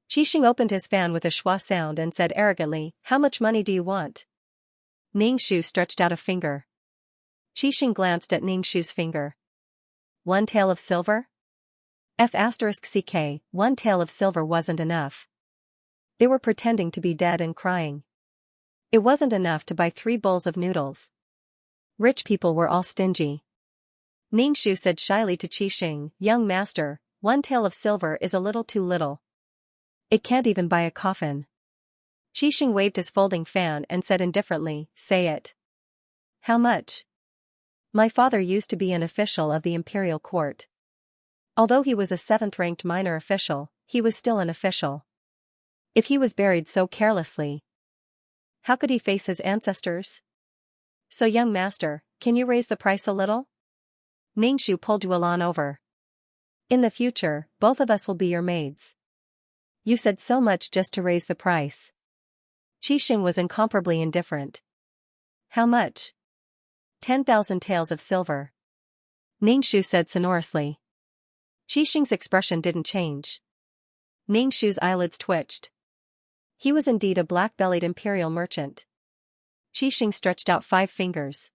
Qixing opened his fan with a schwa sound and said arrogantly, "How much money do you want?" Ningxu stretched out a finger. Qixing glanced at Ningxu's finger. "1 tael of silver?" F*ck, 1 tael of silver wasn't enough. They were pretending to be dead and crying. It wasn't enough to buy 3 bowls of noodles. Rich people were all stingy. Ningxu said shyly to Qixing, "Young master, 1 tael of silver is a little too little. It can't even buy a coffin." Qixing waved his folding fan and said indifferently, "Say it." "How much?" "My father used to be an official of the imperial court. Although he was a 7th-ranked minor official, he was still an official. If he was buried so carelessly, how could he face his ancestors? So young master, can you raise the price a little?" Ningxu pulled Yulan over. "In the future, both of us will be your maids. You said so much just to raise the price." Qixing was incomparably indifferent. "How much?" 10,000 taels of silver. Ningxu said sonorously. Qixing's expression didn't change. Ningxu's eyelids twitched. He was indeed a black-bellied imperial merchant. Qixing stretched out 5 fingers.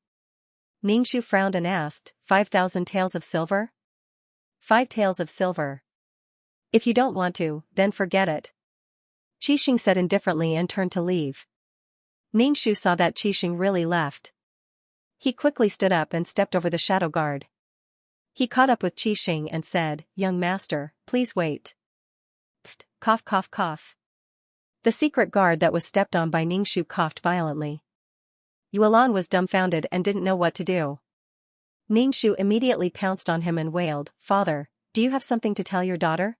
Ningxu frowned and asked, 5,000 taels of silver? 5 taels of silver. If you don't want to, then forget it. Qixing said indifferently and turned to leave. Ningxu saw that Qixing really left. He quickly stood up and stepped over the shadow guard. He caught up with Qixing and said, "Young master, please wait. Pfft, cough cough cough. The secret guard that was stepped on by Ningxu coughed violently. Yuelan was dumbfounded and didn't know what to do. Ningxu immediately pounced on him and wailed, "Father, do you have something to tell your daughter?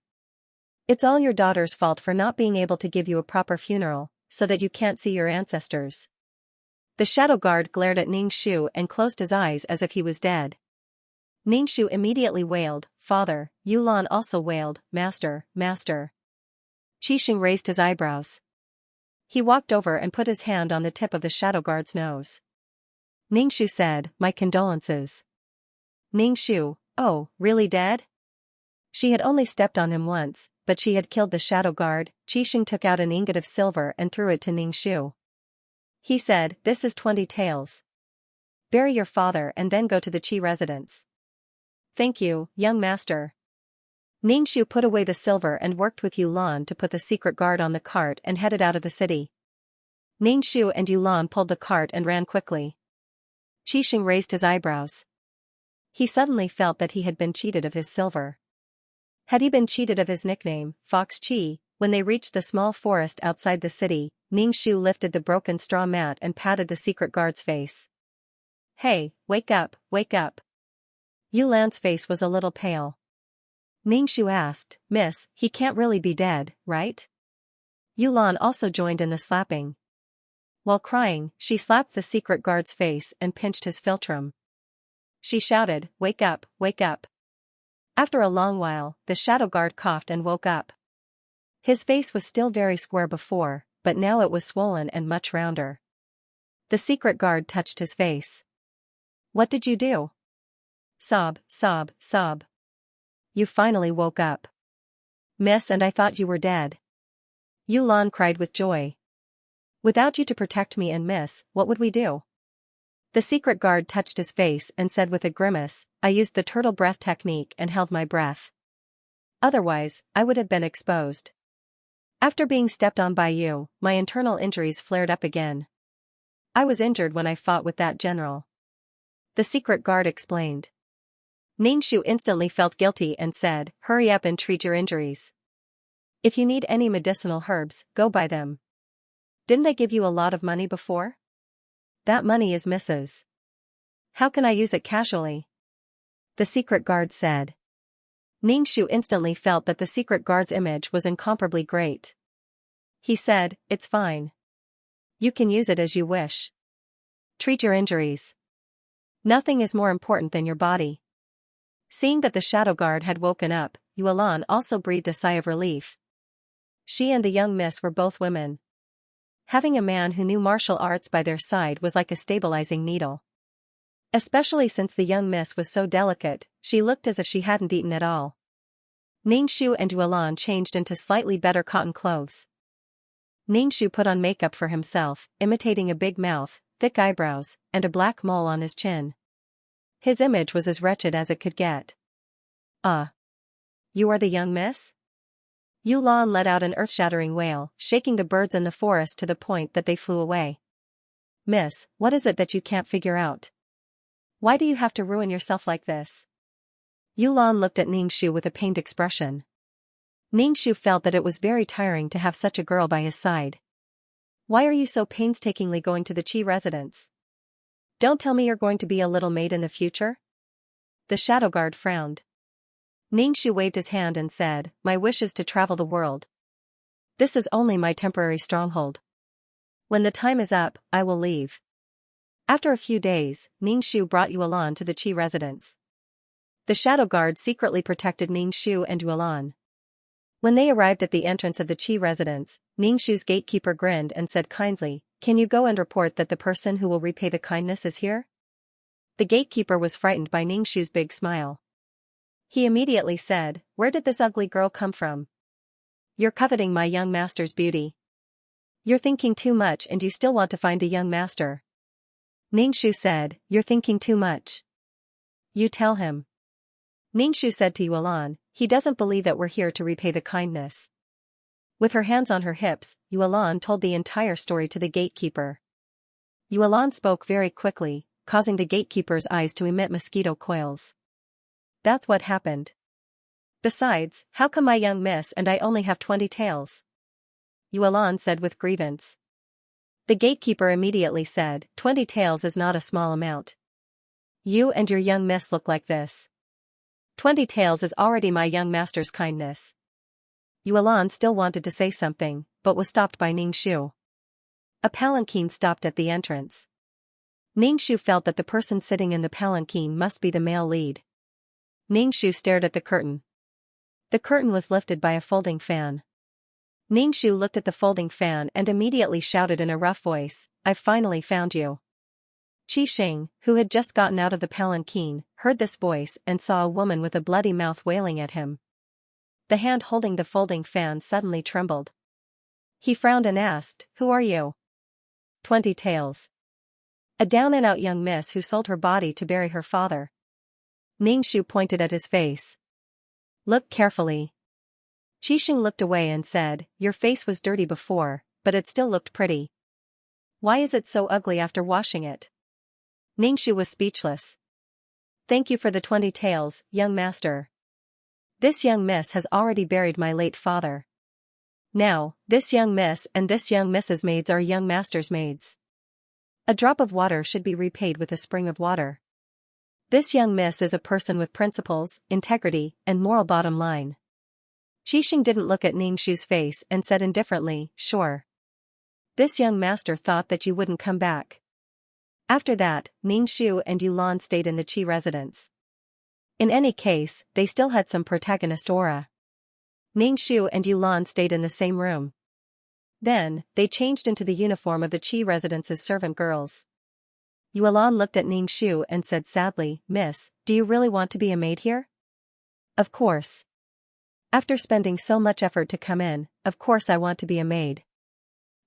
It's all your daughter's fault for not being able to give you a proper funeral, so that you can't see your ancestors." The shadow guard glared at Ningxu and closed his eyes as if he was dead. Ningxu immediately wailed, "Father." Yulan also wailed, "Master, master." Qixing raised his eyebrows. He walked over and put his hand on the tip of the shadow guard's nose. Ningxu said, "My condolences." Ningxu, "Oh, really dead?" She had only stepped on him once, but she had killed the shadow guard. Qixing took out an ingot of silver and threw it to Ningxu. He said, "This is 20 taels. Bury your father and then go to the Qi residence." "Thank you, young master." Ningxu put away the silver and worked with Yulan to put the secret guard on the cart and headed out of the city. Ningxu and Yulan pulled the cart and ran quickly. Qixing raised his eyebrows. He suddenly felt that he had been cheated of his silver. Had he been cheated of his nickname, Fox Qi? When they reached the small forest outside the city, Ningxu lifted the broken straw mat and patted the secret guard's face. "Hey, wake up, wake up." Yulan's face was a little pale. Ningxu asked, "Miss, he can't really be dead, right?" Yulan also joined in the slapping. While crying, she slapped the secret guard's face and pinched his philtrum. She shouted, "Wake up, wake up." After a long while, the shadow guard coughed and woke up. His face was still very square before, but now it was swollen and much rounder. The secret guard touched his face. "What did you do?" "Sob, sob, sob." "You finally woke up." "Miss, and I thought you were dead." Yulan cried with joy. "Without you to protect me and Miss, what would we do?" The secret guard touched his face and said with a grimace, "I used the turtle breath technique and held my breath. Otherwise, I would have been exposed. After being stepped on by you, my internal injuries flared up again. I was injured when I fought with that general." The secret guard explained. Ningxu instantly felt guilty and said, "Hurry up and treat your injuries. If you need any medicinal herbs, go buy them. Didn't I give you a lot of money before?" "That money is Mrs. How can I use it casually?" the secret guard said. Ningxu instantly felt that the secret guard's image was incomparably great. He said, "It's fine. You can use it as you wish. Treat your injuries. Nothing is more important than your body." Seeing that the shadow guard had woken up, Yuelan also breathed a sigh of relief. She and the young miss were both women. Having a man who knew martial arts by their side was like a stabilizing needle. Especially since the young miss was so delicate, she looked as if she hadn't eaten at all. Ningxu and Yuelan changed into slightly better cotton clothes. Ningxu put on makeup for himself, imitating a big mouth, thick eyebrows, and a black mole on his chin. His image was as wretched as it could get. You are the young miss?" Yulan let out an earth-shattering wail, shaking the birds in the forest to the point that they flew away. "Miss, what is it that you can't figure out? Why do you have to ruin yourself like this?" Yulan looked at Ningxu with a pained expression. Ningxu felt that it was very tiring to have such a girl by his side. "Why are you so painstakingly going to the Qi residence? Don't tell me you're going to be a little maid in the future?" The shadow guard frowned. Ningxu waved his hand and said, "My wish is to travel the world. This is only my temporary stronghold. When the time is up, I will leave." After a few days, Ningxu brought Yuelan to the Qi residence. The shadow guard secretly protected Ningxu and Yuelan. When they arrived at the entrance of the Qi residence, Ningxu's gatekeeper grinned and said kindly, "Can you go and report that the person who will repay the kindness is here?" The gatekeeper was frightened by Ningxu's big smile. He immediately said, "Where did this ugly girl come from? You're coveting my young master's beauty. You're thinking too much and you still want to find a young master." Ningxu said, "You're thinking too much. You tell him." Ningxu said to Yuelan, "He doesn't believe that we're here to repay the kindness." With her hands on her hips, Yuelan told the entire story to the gatekeeper. Yuelan spoke very quickly, causing the gatekeeper's eyes to emit mosquito coils. "That's what happened. Besides, how come my young miss and I only have 20 taels? Yuan said with grievance. The gatekeeper immediately said, 20 taels is not a small amount. You and your young miss look like this. 20 taels is already my young master's kindness. Yuan still wanted to say something, but was stopped by Ningxu. A palanquin stopped at the entrance. Ningxu felt that the person sitting in the palanquin must be the male lead. Ningxu stared at the curtain. The curtain was lifted by a folding fan. Ningxu looked at the folding fan and immediately shouted in a rough voice, I've finally found you. Qixing, who had just gotten out of the palanquin, heard this voice and saw a woman with a bloody mouth wailing at him. The hand holding the folding fan suddenly trembled. He frowned and asked, Who are you? 20 taels. A down-and-out young miss who sold her body to bury her father. Ningxu pointed at his face. Look carefully. Qixing looked away and said, Your face was dirty before, but it still looked pretty. Why is it so ugly after washing it? Ningxu was speechless. Thank you for the 20 taels, young master. This young miss has already buried my late father. Now, this young miss and this young miss's maids are young master's maids. A drop of water should be repaid with a spring of water. This young miss is a person with principles, integrity, and moral bottom line. Qixing didn't look at Ningxu's face and said indifferently, Sure. This young master thought that you wouldn't come back. After that, Ningxu and Yulan stayed in the Qi residence. In any case, they still had some protagonist aura. Ningxu and Yulan stayed in the same room. Then, they changed into the uniform of the Qi residence's servant girls. Yulan looked at Ningxu and said sadly, Miss, do you really want to be a maid here? Of course. After spending so much effort to come in, of course I want to be a maid.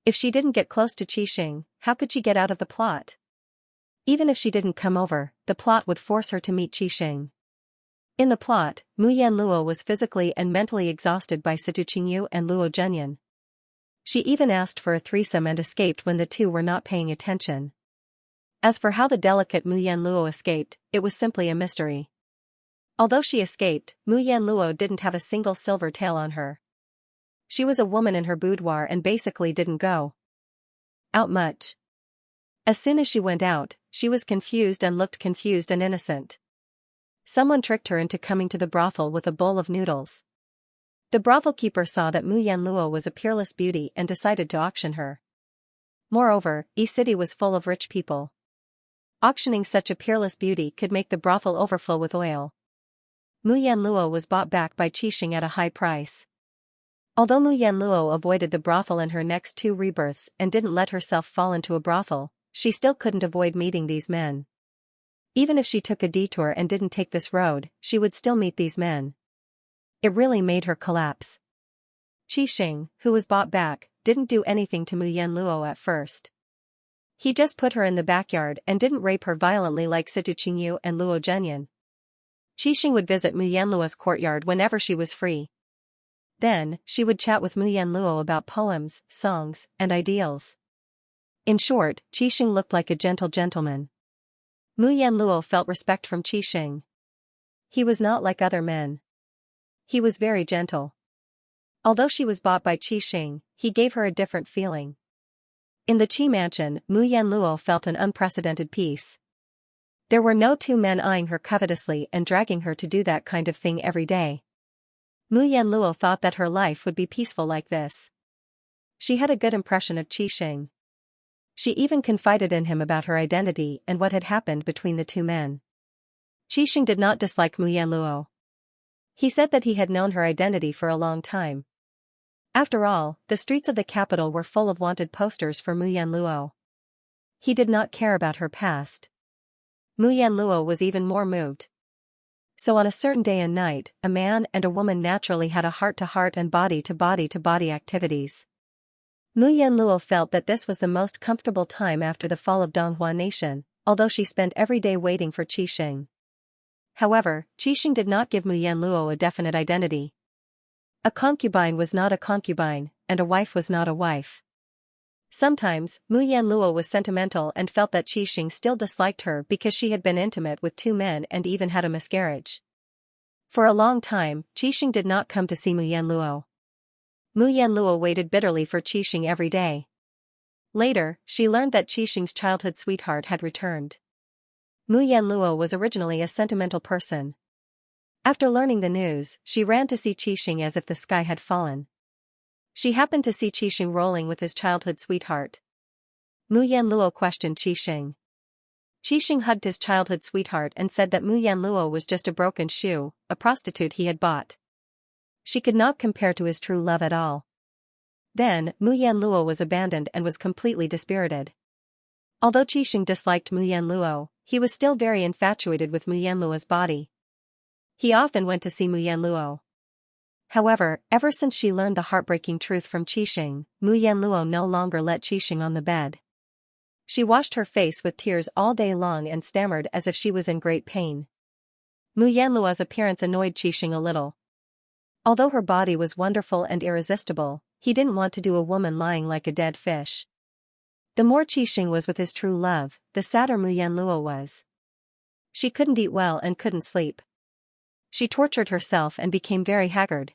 If she didn't get close to Qixing, how could she get out of the plot? Even if she didn't come over, the plot would force her to meet Qixing. In the plot, Mu Yanluo was physically and mentally exhausted by Situ Qingyu and Luo Zhenyan. She even asked for a threesome and escaped when the two were not paying attention. As for how the delicate Mu Yanluo escaped, it was simply a mystery. Although she escaped, Mu Yanluo didn't have a single silver tael on her. She was a woman in her boudoir and basically didn't go out much. As soon as she went out, she was confused and looked confused and innocent. Someone tricked her into coming to the brothel with a bowl of noodles. The brothel keeper saw that Mu Yanluo was a peerless beauty and decided to auction her. Moreover, E-City was full of rich people. Auctioning such a peerless beauty could make the brothel overflow with oil. Mu Yanluo was bought back by Qixing at a high price. Although Mu Yanluo avoided the brothel in her next 2 rebirths and didn't let herself fall into a brothel, she still couldn't avoid meeting these men. Even if she took a detour and didn't take this road, she would still meet these men. It really made her collapse. Qixing, who was bought back, didn't do anything to Mu Yanluo at first. He just put her in the backyard and didn't rape her violently like Situ Qingyu and Luo Zhenyan. Qixing would visit Mu Yanluo's courtyard whenever she was free. Then, she would chat with Mu Yanluo about poems, songs, and ideals. In short, Qixing looked like a gentle gentleman. Mu Yanluo felt respect from Qixing. He was not like other men. He was very gentle. Although she was bought by Qixing, he gave her a different feeling. In the Qi mansion, Mu Yanluo felt an unprecedented peace. There were no 2 men eyeing her covetously and dragging her to do that kind of thing every day. Mu Yanluo thought that her life would be peaceful like this. She had a good impression of Qixing. She even confided in him about her identity and what had happened between the 2 men. Qixing did not dislike Mu Yanluo. He said that he had known her identity for a long time. After all, the streets of the capital were full of wanted posters for Mu Yanluo. He did not care about her past. Mu Yanluo was even more moved. So on a certain day and night, a man and a woman naturally had a heart-to-heart and body-to-body-to-body activities. Mu Yanluo felt that this was the most comfortable time after the fall of Donghua Nation, although she spent every day waiting for Qixing. However, Qixing did not give Mu Yanluo a definite identity. A concubine was not a concubine, and a wife was not a wife. Sometimes, Mu Yanluo was sentimental and felt that Qixing still disliked her because she had been intimate with 2 men and even had a miscarriage. For a long time, Qixing did not come to see Mu Yanluo. Mu Yanluo waited bitterly for Qixing every day. Later, she learned that Qixing's childhood sweetheart had returned. Mu Yanluo was originally a sentimental person. After learning the news, she ran to see Qixing as if the sky had fallen. She happened to see Qixing rolling with his childhood sweetheart. Mu Yanluo questioned Qixing. Qixing hugged his childhood sweetheart and said that Mu Yanluo was just a broken shoe, a prostitute he had bought. She could not compare to his true love at all. Then, Mu Yanluo was abandoned and was completely dispirited. Although Qixing disliked Mu Yanluo, he was still very infatuated with Mu Yanluo's body. He often went to see Mu Yanluo. However, ever since she learned the heartbreaking truth from Qixing, Mu Yanluo no longer let Qixing on the bed. She washed her face with tears all day long and stammered as if she was in great pain. Mu Yanluo's appearance annoyed Qixing a little. Although her body was wonderful and irresistible, he didn't want to do a woman lying like a dead fish. The more Qixing was with his true love, the sadder Mu Yanluo was. She couldn't eat well and couldn't sleep. She tortured herself and became very haggard.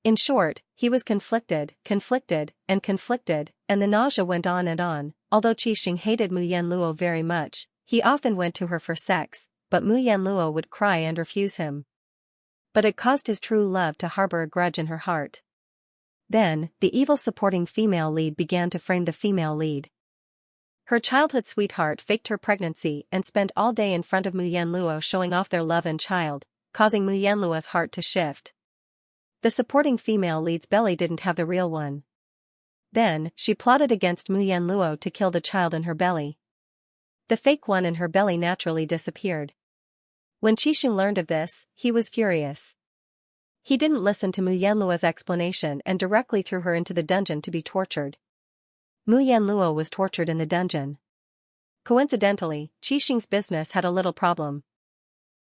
In short, he was conflicted, and the nausea went on and on. Although Qixing hated Mu Yanluo very much, he often went to her for sex, but Mu Yanluo would cry and refuse him. But it caused his true love to harbor a grudge in her heart. Then, the evil supporting female lead began to frame the female lead. Her childhood sweetheart faked her pregnancy and spent all day in front of Mu Yanluo showing off their love and child, causing Mu Yanluo's heart to shift. The supporting female lead's belly didn't have the real one. Then, she plotted against Mu Yanluo to kill the child in her belly. The fake one in her belly naturally disappeared. When Qixing learned of this, he was furious. He didn't listen to Mu Yanluo's explanation and directly threw her into the dungeon to be tortured. Mu Yanluo was tortured in the dungeon. Coincidentally, Qixing's business had a little problem.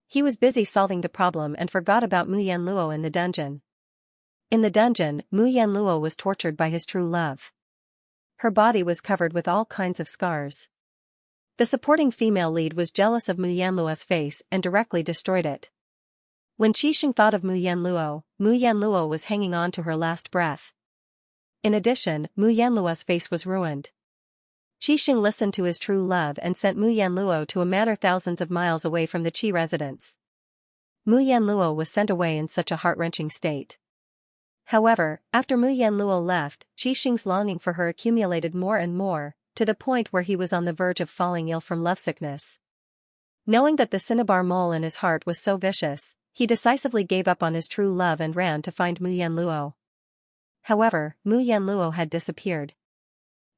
He was busy solving the problem and forgot about Mu Yanluo in the dungeon. In the dungeon, Mu Yanluo was tortured by his true love. Her body was covered with all kinds of scars. The supporting female lead was jealous of Mu Yanluo's face and directly destroyed it. When Qixing thought of Mu Yanluo was hanging on to her last breath. In addition, Mu Yanluo's face was ruined. Qixing listened to his true love and sent Mu Yanluo to a manor thousands of miles away from the Qi residence. Mu Yanluo was sent away in such a heart-wrenching state. However, after Mu Yanluo left, Qixing's longing for her accumulated more and more, to the point where he was on the verge of falling ill from lovesickness. Knowing that the cinnabar mole in his heart was so vicious, he decisively gave up on his true love and ran to find Mu Yanluo. However, Mu Yanluo had disappeared.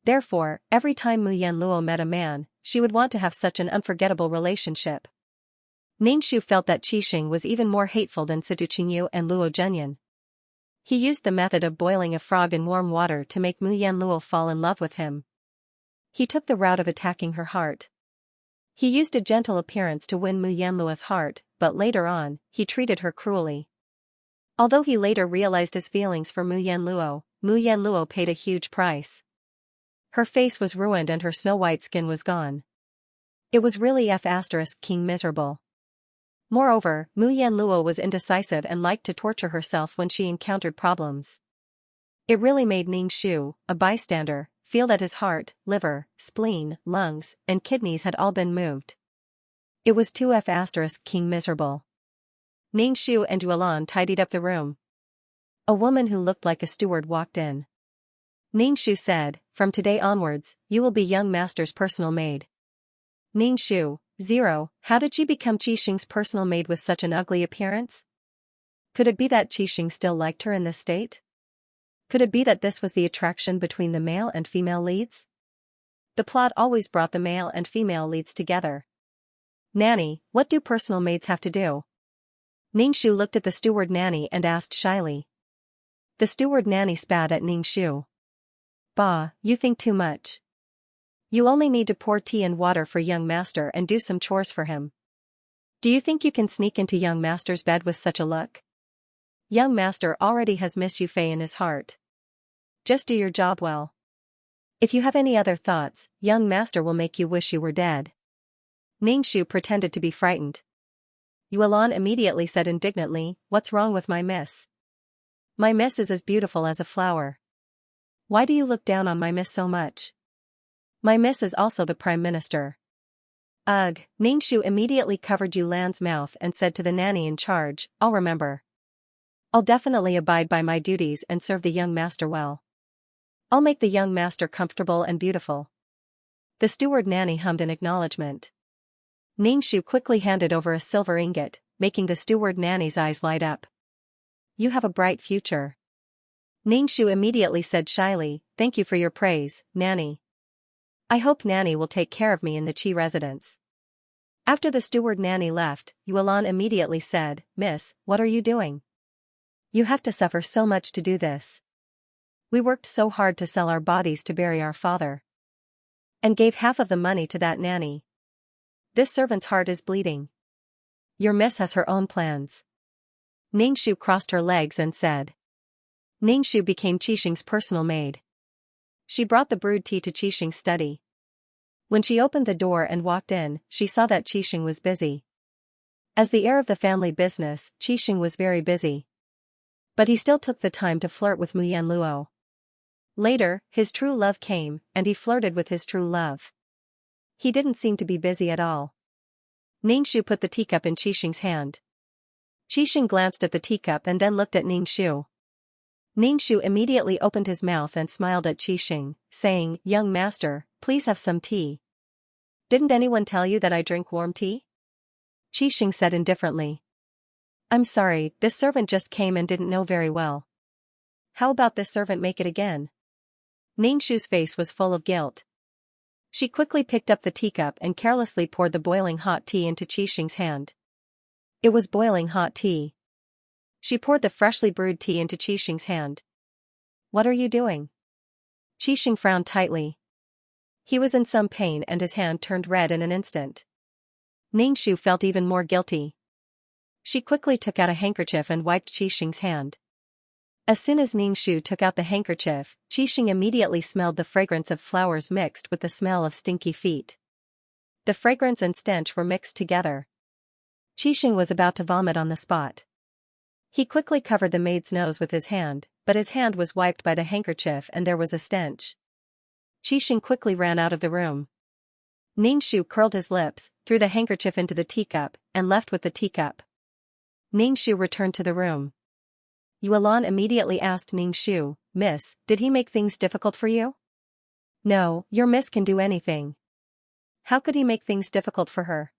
Therefore, every time Mu Yanluo met a man, she would want to have such an unforgettable relationship. Ningxu felt that Qixing was even more hateful than Situ Qingyu and Luo Zhenyan. He used the method of boiling a frog in warm water to make Mu Yanluo fall in love with him. He took the route of attacking her heart. He used a gentle appearance to win Mu Yanluo's heart, but later on, he treated her cruelly. Although he later realized his feelings for Mu Yanluo paid a huge price. Her face was ruined and her snow-white skin was gone. It was really King miserable. Moreover, Mu Yanluo was indecisive and liked to torture herself when she encountered problems. It really made Ningxu, a bystander, feel that his heart, liver, spleen, lungs, and kidneys had all been moved. It was too King miserable. Ningxu and Yuelan tidied up the room. A woman who looked like a steward walked in. Ningxu said, "From today onwards, you will be young master's personal maid." Ningxu, 0, how did she become Qixing's personal maid with such an ugly appearance? Could it be that Qixing still liked her in this state? Could it be that this was the attraction between the male and female leads? The plot always brought the male and female leads together. Nanny, what do personal maids have to do? Ningxu looked at the steward nanny and asked shyly. The steward nanny spat at Ningxu. Bah, you think too much. You only need to pour tea and water for young master and do some chores for him. Do you think you can sneak into young master's bed with such a look? Young master already has Miss Yufei in his heart. Just do your job well. If you have any other thoughts, young master will make you wish you were dead. Ningxu pretended to be frightened. Yuelan immediately said indignantly, "What's wrong with my miss? My miss is as beautiful as a flower. Why do you look down on my miss so much? My miss is also the Prime Minister." Ugh, Ningxu immediately covered Yulan's mouth and said to the nanny in charge, "I'll remember. I'll definitely abide by my duties and serve the young master well. I'll make the young master comfortable and beautiful." The steward nanny hummed in acknowledgement. Ningxu quickly handed over a silver ingot, making the steward nanny's eyes light up. "You have a bright future." Ningxu immediately said shyly, "Thank you for your praise, nanny. I hope nanny will take care of me in the Qi residence." After the steward nanny left, Yuelan immediately said, "Miss, what are you doing? You have to suffer so much to do this. We worked so hard to sell our bodies to bury our father. And gave half of the money to that nanny. This servant's heart is bleeding. Your miss has her own plans." Ningxu crossed her legs and said. Ningxu became Qixing's personal maid. She brought the brewed tea to Qixing's study. When she opened the door and walked in, she saw that Qixing was busy. As the heir of the family business, Qixing was very busy. But he still took the time to flirt with Mu Yanluo. Later, his true love came, and he flirted with his true love. He didn't seem to be busy at all. Ningxu put the teacup in Qixing's hand. Qixing glanced at the teacup and then looked at Ningxu. Ningxu immediately opened his mouth and smiled at Qixing, saying, "Young master, please have some tea." "Didn't anyone tell you that I drink warm tea?" Qixing said indifferently. "I'm sorry, this servant just came and didn't know very well." "How about this servant make it again?" Ningxu's face was full of guilt. She quickly picked up the teacup and carelessly poured the boiling hot tea into Qixing's hand. It was boiling hot tea. She poured the freshly brewed tea into Qixing's hand. "What are you doing?" Qixing frowned tightly. He was in some pain and his hand turned red in an instant. Ningxu felt even more guilty. She quickly took out a handkerchief and wiped Qixing's hand. As soon as Ningxu took out the handkerchief, Qixing immediately smelled the fragrance of flowers mixed with the smell of stinky feet. The fragrance and stench were mixed together. Qixing was about to vomit on the spot. He quickly covered the maid's nose with his hand, but his hand was wiped by the handkerchief and there was a stench. Qixing quickly ran out of the room. Ningxu curled his lips, threw the handkerchief into the teacup, and left with the teacup. Ningxu returned to the room. Yuelan immediately asked Ningxu, "Miss, did he make things difficult for you?" "No, your miss can do anything." "How could he make things difficult for her?"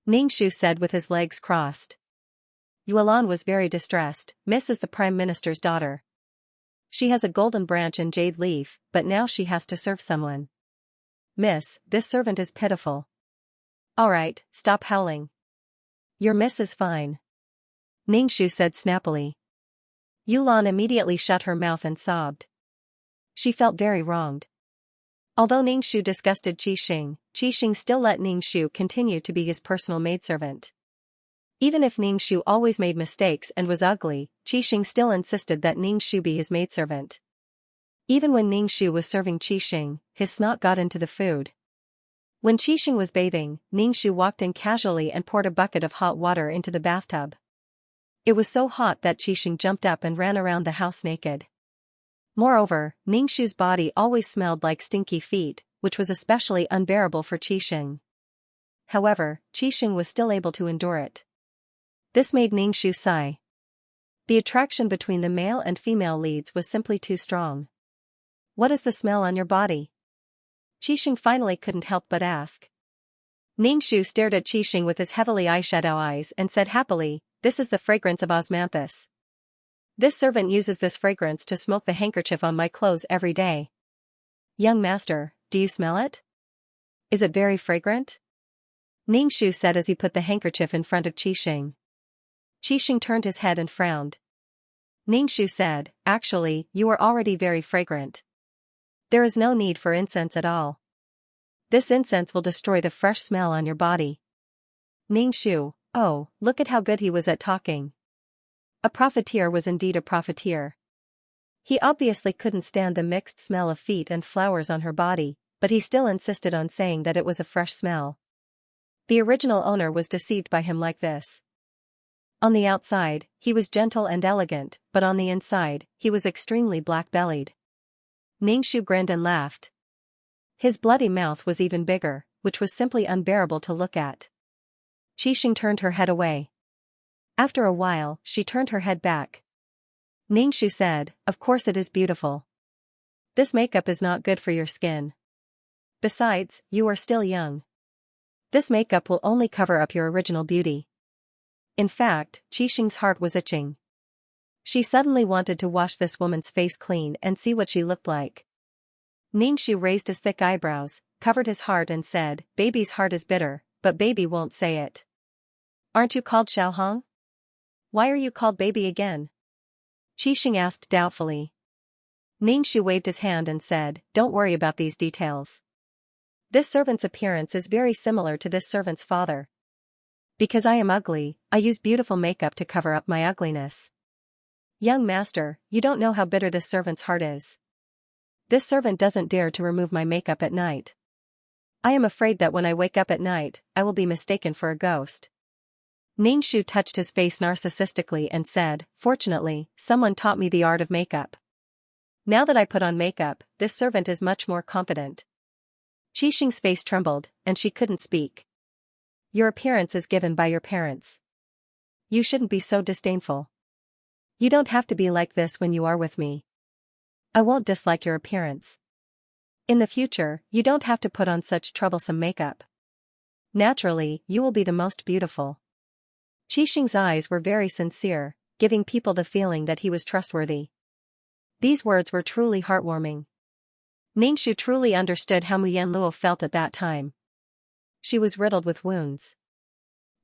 Ningxu said with his legs crossed. Yuelan was very distressed. "Miss is the Prime Minister's daughter. She has a golden branch and jade leaf, but now she has to serve someone. Miss, this servant is pitiful." "Alright, stop howling. Your miss is fine," Ningxu said snappily. Yuelan immediately shut her mouth and sobbed. She felt very wronged. Although Ningxu disgusted Qixing, Qixing still let Ningxu continue to be his personal maidservant. Even if Ningxu always made mistakes and was ugly, Qixing still insisted that Ningxu be his maidservant. Even when Ningxu was serving Qixing, his snot got into the food. When Qixing was bathing, Ningxu walked in casually and poured a bucket of hot water into the bathtub. It was so hot that Qixing jumped up and ran around the house naked. Moreover, Ningxu's body always smelled like stinky feet, which was especially unbearable for Qixing. However, Qixing was still able to endure it. This made Ningxu sigh. The attraction between the male and female leads was simply too strong. "What is the smell on your body?" Qixing finally couldn't help but ask. Ningxu stared at Qixing with his heavily eyeshadow eyes and said happily, "This is the fragrance of osmanthus. This servant uses this fragrance to smoke the handkerchief on my clothes every day." "Young master, do you smell it? Is it very fragrant?" Ningxu said as he put the handkerchief in front of Qixing. Qixing turned his head and frowned. Ningxu said, "Actually, you are already very fragrant. There is no need for incense at all. This incense will destroy the fresh smell on your body." Ningxu, oh, look at how good he was at talking. A profiteer was indeed a profiteer. He obviously couldn't stand the mixed smell of feet and flowers on her body, but he still insisted on saying that it was a fresh smell. The original owner was deceived by him like this. On the outside, he was gentle and elegant, but on the inside, he was extremely black-bellied. Ningxu grinned and laughed. His bloody mouth was even bigger, which was simply unbearable to look at. Qixing turned her head away. After a while, she turned her head back. Ningxu said, "Of course it is beautiful. This makeup is not good for your skin. Besides, you are still young. This makeup will only cover up your original beauty." In fact, Qixing's heart was itching. She suddenly wanted to wash this woman's face clean and see what she looked like. Ningxu raised his thick eyebrows, covered his heart and said, "Baby's heart is bitter, but baby won't say it." "Aren't you called Xiaohong? Why are you called baby again?" Qixing asked doubtfully. Ningxu waved his hand and said, "Don't worry about these details. This servant's appearance is very similar to this servant's father. Because I am ugly, I use beautiful makeup to cover up my ugliness. Young master, you don't know how bitter this servant's heart is. This servant doesn't dare to remove my makeup at night. I am afraid that when I wake up at night, I will be mistaken for a ghost." Ningxu touched his face narcissistically and said, "Fortunately, someone taught me the art of makeup. Now that I put on makeup, this servant is much more confident." Qixing's face trembled, and she couldn't speak. "Your appearance is given by your parents. You shouldn't be so disdainful. You don't have to be like this when you are with me. I won't dislike your appearance. In the future, you don't have to put on such troublesome makeup. Naturally, you will be the most beautiful." Qixing's eyes were very sincere, giving people the feeling that he was trustworthy. These words were truly heartwarming. Ningxu truly understood how Muyan Luo felt at that time. She was riddled with wounds.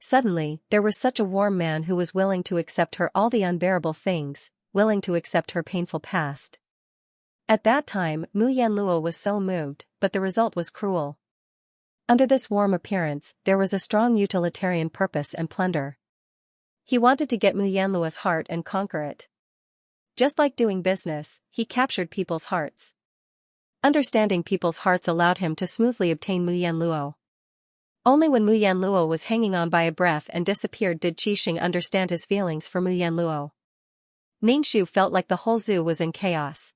Suddenly, there was such a warm man who was willing to accept her all the unbearable things, willing to accept her painful past. At that time, Muyan Luo was so moved, but the result was cruel. Under this warm appearance, there was a strong utilitarian purpose and plunder. He wanted to get Muyan Luo's heart and conquer it. Just like doing business, he captured people's hearts. Understanding people's hearts allowed him to smoothly obtain Muyan Luo. Only when Muyan Luo was hanging on by a breath and disappeared did Qixing understand his feelings for Muyan Luo. Ningxu felt like the whole zoo was in chaos.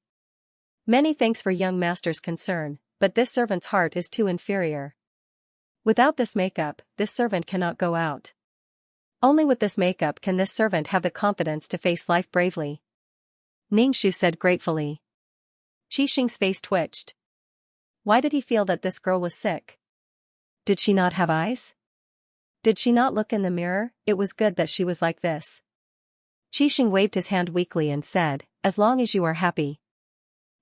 Many thanks for young master's concern, but this servant's heart is too inferior. Without this makeup, this servant cannot go out. Only with this makeup can this servant have the confidence to face life bravely. Ningxu said gratefully. Qixing's face twitched. Why did he feel that this girl was sick? Did she not have eyes? Did she not look in the mirror? It was good that she was like this. Qixing waved his hand weakly and said, "As long as you are happy."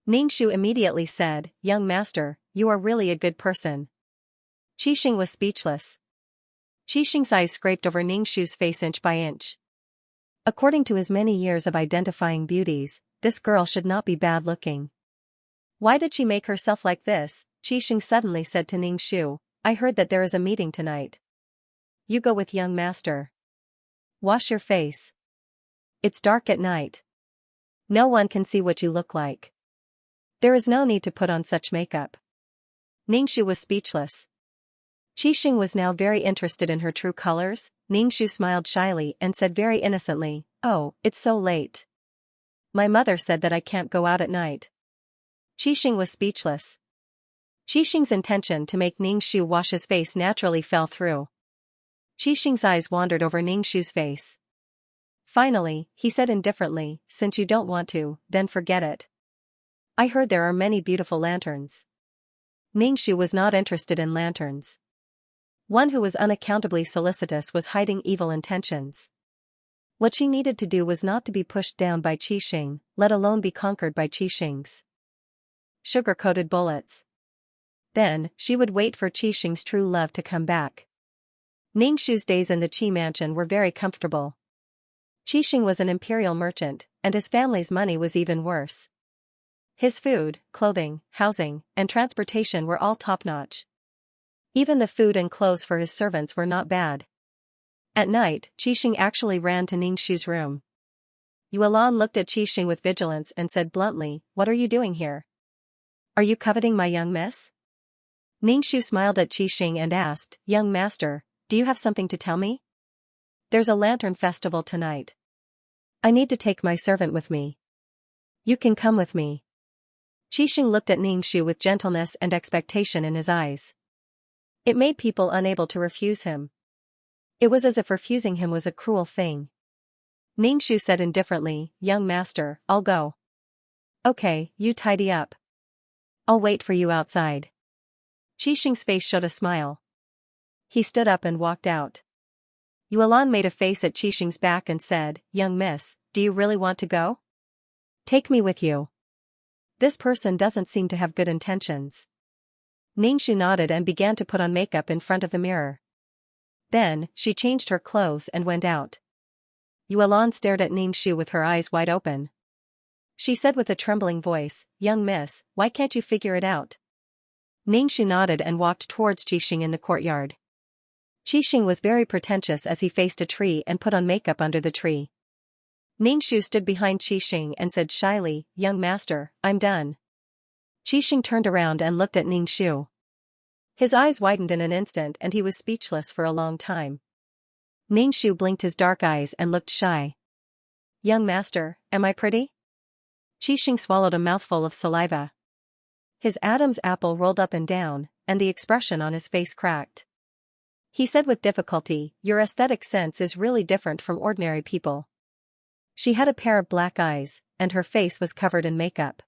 Ningxu immediately said, "Young master, you are really a good person." Qixing was speechless. Qixing's eyes scraped over Ningxu's face inch by inch. According to his many years of identifying beauties, this girl should not be bad-looking. Why did she make herself like this? Qixing suddenly said to Ningxu, "I heard that there is a meeting tonight. You go with young master. Wash your face. It's dark at night. No one can see what you look like. There is no need to put on such makeup." Ningxu was speechless. Qixing was now very interested in her true colors. Ningxu smiled shyly and said very innocently, "Oh, it's so late. My mother said that I can't go out at night." Qixing was speechless. Qixing's intention to make Ningxu wash his face naturally fell through. Qixing's eyes wandered over Ningxu's face. Finally, he said indifferently, "Since you don't want to, then forget it. I heard there are many beautiful lanterns." Ningxu was not interested in lanterns. One who was unaccountably solicitous was hiding evil intentions. What she needed to do was not to be pushed down by Qixing, let alone be conquered by Qixing's sugar-coated bullets. Then, she would wait for Qixing's true love to come back. Ningxu's days in the Qi mansion were very comfortable. Qixing was an imperial merchant, and his family's money was even worse. His food, clothing, housing, and transportation were all top-notch. Even the food and clothes for his servants were not bad. At night, Qixing actually ran to Ningxu's room. Yuelan looked at Qixing with vigilance and said bluntly, "What are you doing here? Are you coveting my young miss?" Ningxu smiled at Qixing and asked, "Young master, do you have something to tell me? There's a lantern festival tonight. I need to take my servant with me. You can come with me. Qixing looked at Ningxu with gentleness and expectation in his eyes. It made people unable to refuse him. It was as if refusing him was a cruel thing. Ningxu said indifferently, young master, I'll go. Okay, you tidy up. I'll wait for you outside. Qixing's face showed a smile. He stood up and walked out. Yuelan made a face at Qixing's back and said, young miss, do you really want to go? Take me with you. This person doesn't seem to have good intentions. Ningxu nodded and began to put on makeup in front of the mirror. Then, she changed her clothes and went out. Yuelan stared at Ningxu with her eyes wide open. She said with a trembling voice, young miss, why can't you figure it out? Ningxu nodded and walked towards Qixing in the courtyard. Qixing was very pretentious as he faced a tree and put on makeup under the tree. Ningxu stood behind Qixing and said shyly, young master, I'm done. Qixing turned around and looked at Ningxu. His eyes widened in an instant and he was speechless for a long time. Ningxu blinked his dark eyes and looked shy. Young master, am I pretty? Qixing swallowed a mouthful of saliva. His Adam's apple rolled up and down, and the expression on his face cracked. He said with difficulty, your aesthetic sense is really different from ordinary people. She had a pair of black eyes, and her face was covered in makeup.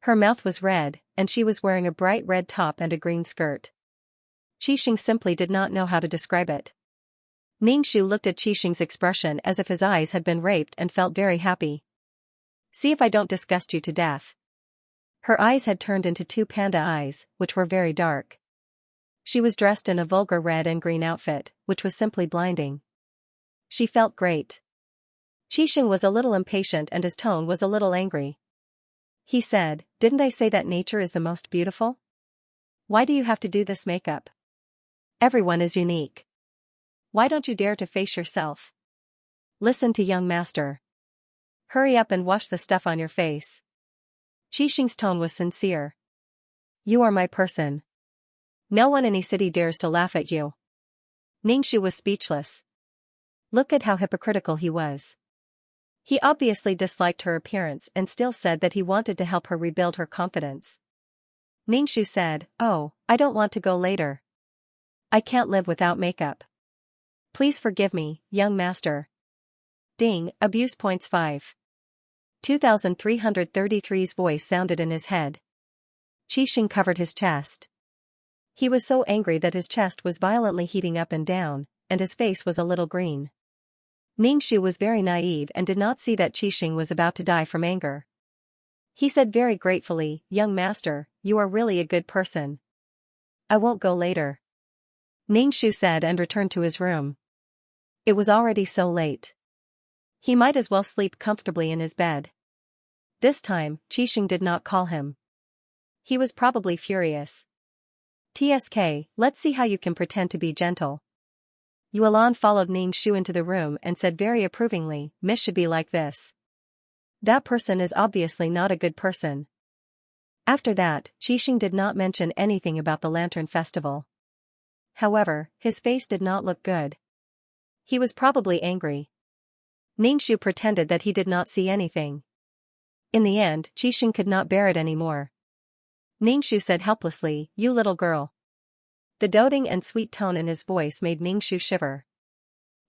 Her mouth was red, and she was wearing a bright red top and a green skirt. Qixing simply did not know how to describe it. Ningxu looked at Qixing's expression as if his eyes had been raped and felt very happy. See if I don't disgust you to death. Her eyes had turned into two panda eyes, which were very dark. She was dressed in a vulgar red and green outfit, which was simply blinding. She felt great. Qixing was a little impatient and his tone was a little angry. He said, didn't I say that nature is the most beautiful? Why do you have to do this makeup? Everyone is unique. Why don't you dare to face yourself? Listen to young master. Hurry up and wash the stuff on your face. Qixing's tone was sincere. You are my person. No one in any city dares to laugh at you. Ningxu was speechless. Look at how hypocritical he was. He obviously disliked her appearance and still said that he wanted to help her rebuild her confidence. Ningxu said, oh, I don't want to go later. I can't live without makeup. Please forgive me, young master. Ding, abuse points 5. 2333's voice sounded in his head. Qixing covered his chest. He was so angry that his chest was violently heaving up and down, and his face was a little green. Ningxu was very naive and did not see that Qixing was about to die from anger. He said very gratefully, young master, you are really a good person. I won't go later. Ningxu said and returned to his room. It was already so late. He might as well sleep comfortably in his bed. This time, Qixing did not call him. He was probably furious. TSK, let's see how you can pretend to be gentle. Yuelan followed Ningxu into the room and said very approvingly, Miss should be like this. That person is obviously not a good person. After that, Qixing did not mention anything about the Lantern Festival. However, his face did not look good. He was probably angry. Ningxu pretended that he did not see anything. In the end, Qixing could not bear it anymore. Ningxu said helplessly, you little girl. The doting and sweet tone in his voice made Ningxu shiver.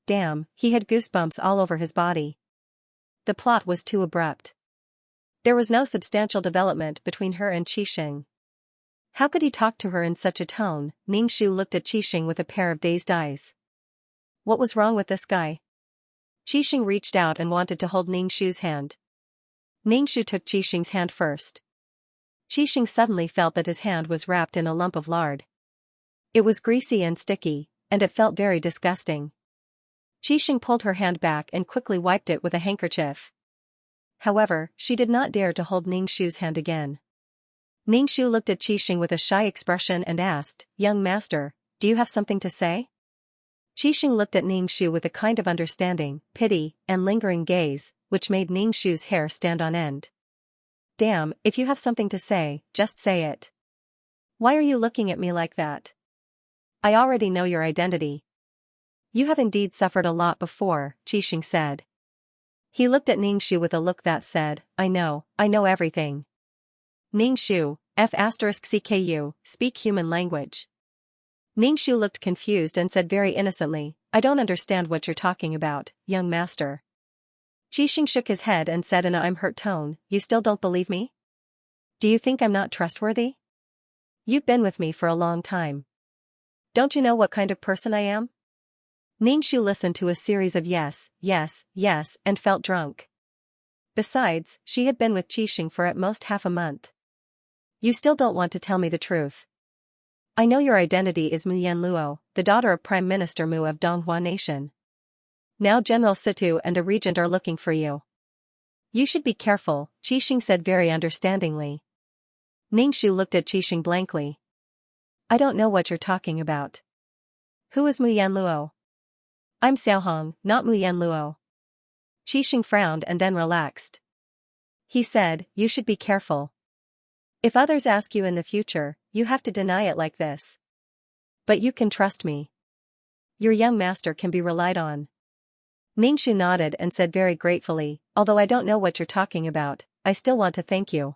Damn, he had goosebumps all over his body. The plot was too abrupt. There was no substantial development between her and Qixing. How could he talk to her in such a tone? Ningxu looked at Qixing with a pair of dazed eyes. What was wrong with this guy? Qixing reached out and wanted to hold Ningxu's hand. Ningxu took Qixing's hand first. Qixing suddenly felt that his hand was wrapped in a lump of lard. It was greasy and sticky, and it felt very disgusting. Qixing pulled her hand back and quickly wiped it with a handkerchief. However, she did not dare to hold Ningxu's hand again. Ningxu looked at Qixing with a shy expression and asked, young master, do you have something to say? Qixing looked at Ningxu with a kind of understanding, pity, and lingering gaze, which made Ningxu's hair stand on end. Damn, if you have something to say, just say it. Why are you looking at me like that? I already know your identity. You have indeed suffered a lot before, Qixing said. He looked at Ningxu with a look that said, I know everything. Ningxu, F*CKU, speak human language. Ningxu looked confused and said very innocently, I don't understand what you're talking about, young master. Qixing shook his head and said in a I'm hurt tone, you still don't believe me? Do you think I'm not trustworthy? You've been with me for a long time. Don't you know what kind of person I am? Ningxu listened to a series of yes, and felt drunk. Besides, she had been with Qixing for at most half a month. You still don't want to tell me the truth. I know your identity is Mu Yanluo, the daughter of Prime Minister Mu of Donghua Nation. Now General Situ and a regent are looking for you. You should be careful, Qixing said very understandingly. Ningxu looked at Qixing blankly. I don't know what you're talking about. Who is Mu Yanluo? I'm Xiaohong, not Mu Yanluo. Qixing frowned and then relaxed. He said, you should be careful. If others ask you in the future, you have to deny it like this. But you can trust me. Your young master can be relied on. Ningxu nodded and said very gratefully, although I don't know what you're talking about, I still want to thank you.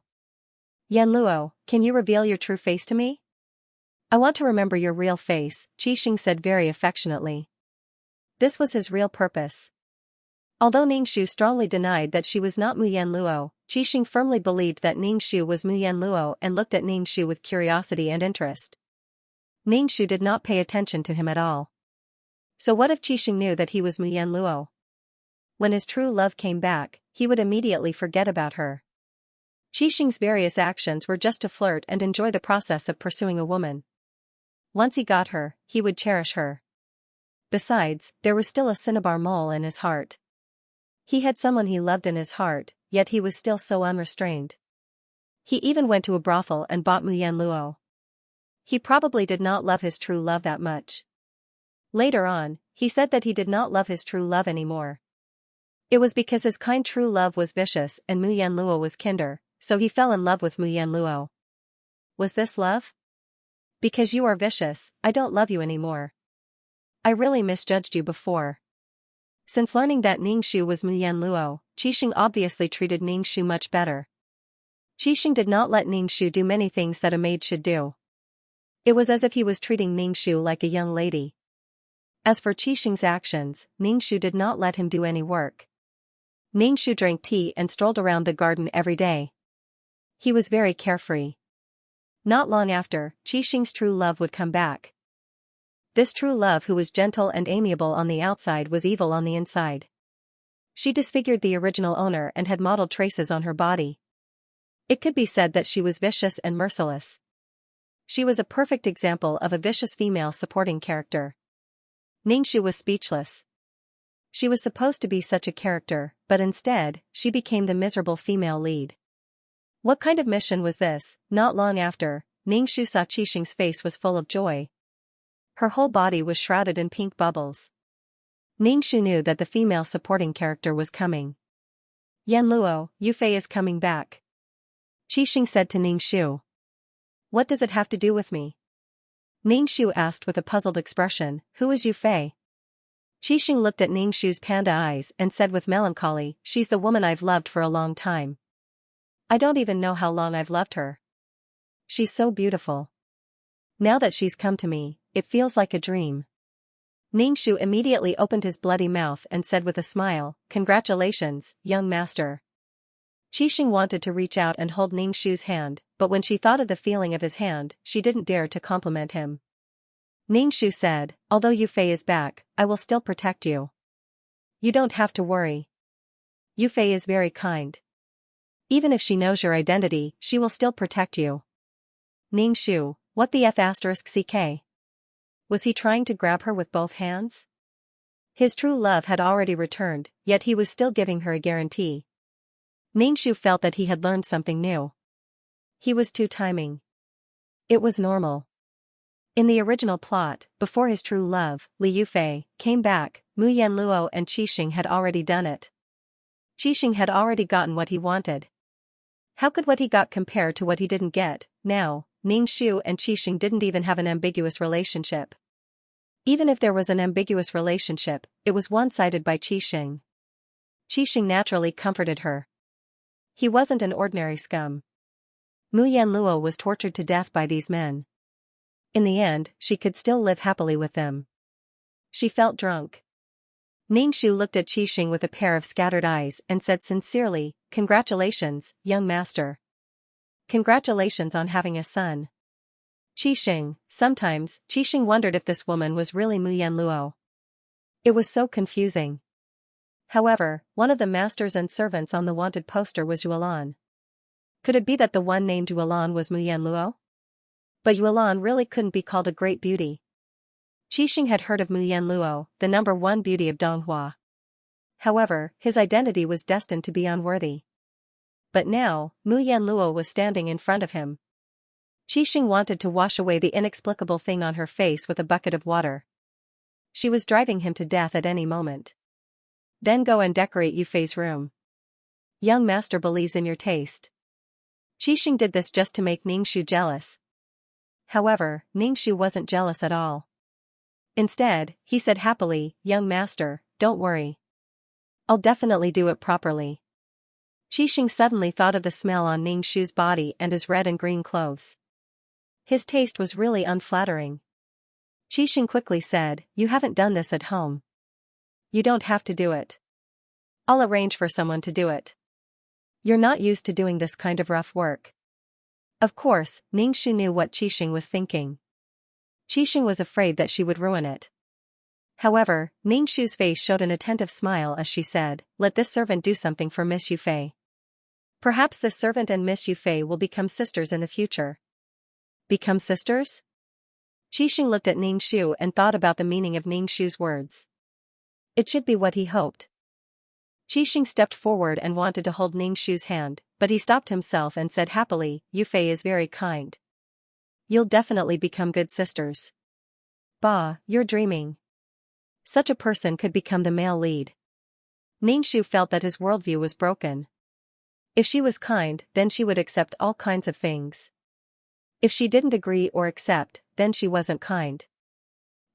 Yanluo, can you reveal your true face to me? I want to remember your real face, Qixing said very affectionately. This was his real purpose. Although Ningxu strongly denied that she was not Mu Yanluo, Qixing firmly believed that Ningxu was Mu Yanluo and looked at Ningxu with curiosity and interest. Ningxu did not pay attention to him at all. So what if Qixing knew that he was Mu Yanluo? When his true love came back, he would immediately forget about her. Qixing's various actions were just to flirt and enjoy the process of pursuing a woman. Once he got her, he would cherish her. Besides, there was still a cinnabar mole in his heart. He had someone he loved in his heart, yet he was still so unrestrained. He even went to a brothel and bought Mu Yanluo. He probably did not love his true love that much. Later on, he said that he did not love his true love anymore. It was because his kind true love was vicious and Mu Yanluo was kinder, so he fell in love with Mu Yanluo. Was this love? Because you are vicious, I don't love you anymore. I really misjudged you before. Since learning that Ningxu was Mu Yanluo, Qixing obviously treated Ningxu much better. Qixing did not let Ningxu do many things that a maid should do. It was as if he was treating Ningxu like a young lady. As for Qixing's actions, Ningxu did not let him do any work. Ningxu drank tea and strolled around the garden every day. He was very carefree. Not long after, Qixing's true love would come back. This true love who was gentle and amiable on the outside was evil on the inside. She disfigured the original owner and had mottled traces on her body. It could be said that she was vicious and merciless. She was a perfect example of a vicious female supporting character. Ningxu was speechless. She was supposed to be such a character, but instead, she became the miserable female lead. What kind of mission was this? Not long after, Ningxu saw Qixing's face was full of joy. Her whole body was shrouded in pink bubbles. Ningxu knew that the female supporting character was coming. Yanluo, Yufei is coming back. Qixing said to Ningxu. What does it have to do with me? Ningxu asked with a puzzled expression, who is Yufei? Qixing looked at Ningxu's panda eyes and said with melancholy, she's the woman I've loved for a long time. I don't even know how long I've loved her. She's so beautiful. Now that she's come to me, it feels like a dream. Ningxu immediately opened his bloody mouth and said with a smile, congratulations, young master. Qixing wanted to reach out and hold Ningxu's hand, but when she thought of the feeling of his hand, she didn't dare to compliment him. Ningxu said, although Yufei is back, I will still protect you. You don't have to worry. Yufei is very kind. Even if she knows your identity, she will still protect you. Ningxu, what the F*CK? Was he trying to grab her with both hands? His true love had already returned, yet he was still giving her a guarantee. Ningxu felt that he had learned something new. He was too timing. It was normal. In the original plot, before his true love, Li Yufei, came back, Mu Yanluo and Qixing had already done it. Qixing had already gotten what he wanted. How could what he got compare to what he didn't get? Now, Ningxu and Qixing didn't even have an ambiguous relationship. Even if there was an ambiguous relationship, it was one-sided by Qixing. Qixing naturally comforted her. He wasn't an ordinary scum. Mu Yanluo was tortured to death by these men. In the end, she could still live happily with them. She felt drunk. Ningxu looked at Qixing with a pair of scattered eyes and said sincerely, "Congratulations, young master. Congratulations on having a son." Qixing, sometimes, Qixing wondered if this woman was really Mu Yanluo. It was so confusing. However, one of the masters and servants on the wanted poster was Yuelan. Could it be that the one named Yuelan was Mu Yanluo? But Yuelan really couldn't be called a great beauty. Qixing had heard of Mu Yanluo, the number one beauty of Donghua. However, his identity was destined to be unworthy. But now, Mu Yanluo was standing in front of him. Qixing wanted to wash away the inexplicable thing on her face with a bucket of water. She was driving him to death at any moment. Then go and decorate Yufei's room. Young master believes in your taste. Qixing did this just to make Ningxu jealous. However, Ningxu wasn't jealous at all. Instead, he said happily, "Young master, don't worry. I'll definitely do it properly." Qixing suddenly thought of the smell on Ningxu's body and his red and green clothes. His taste was really unflattering. Qixing quickly said, "You haven't done this at home. You don't have to do it. I'll arrange for someone to do it. You're not used to doing this kind of rough work." Of course, Ningxu knew what Qixing was thinking. Qixing was afraid that she would ruin it. However, Ningxu's face showed an attentive smile as she said, "Let this servant do something for Miss Yufei. Perhaps this servant and Miss Yufei will become sisters in the future." Become sisters? Qixing looked at Ningxu and thought about the meaning of Ningxu's words. It should be what he hoped. Qixing stepped forward and wanted to hold Ningxu's hand, but he stopped himself and said happily, "Yufei is very kind. You'll definitely become good sisters." "Bah, you're dreaming. Such a person could become the male lead." Ningxu felt that his worldview was broken. If she was kind, then she would accept all kinds of things. If she didn't agree or accept, then she wasn't kind.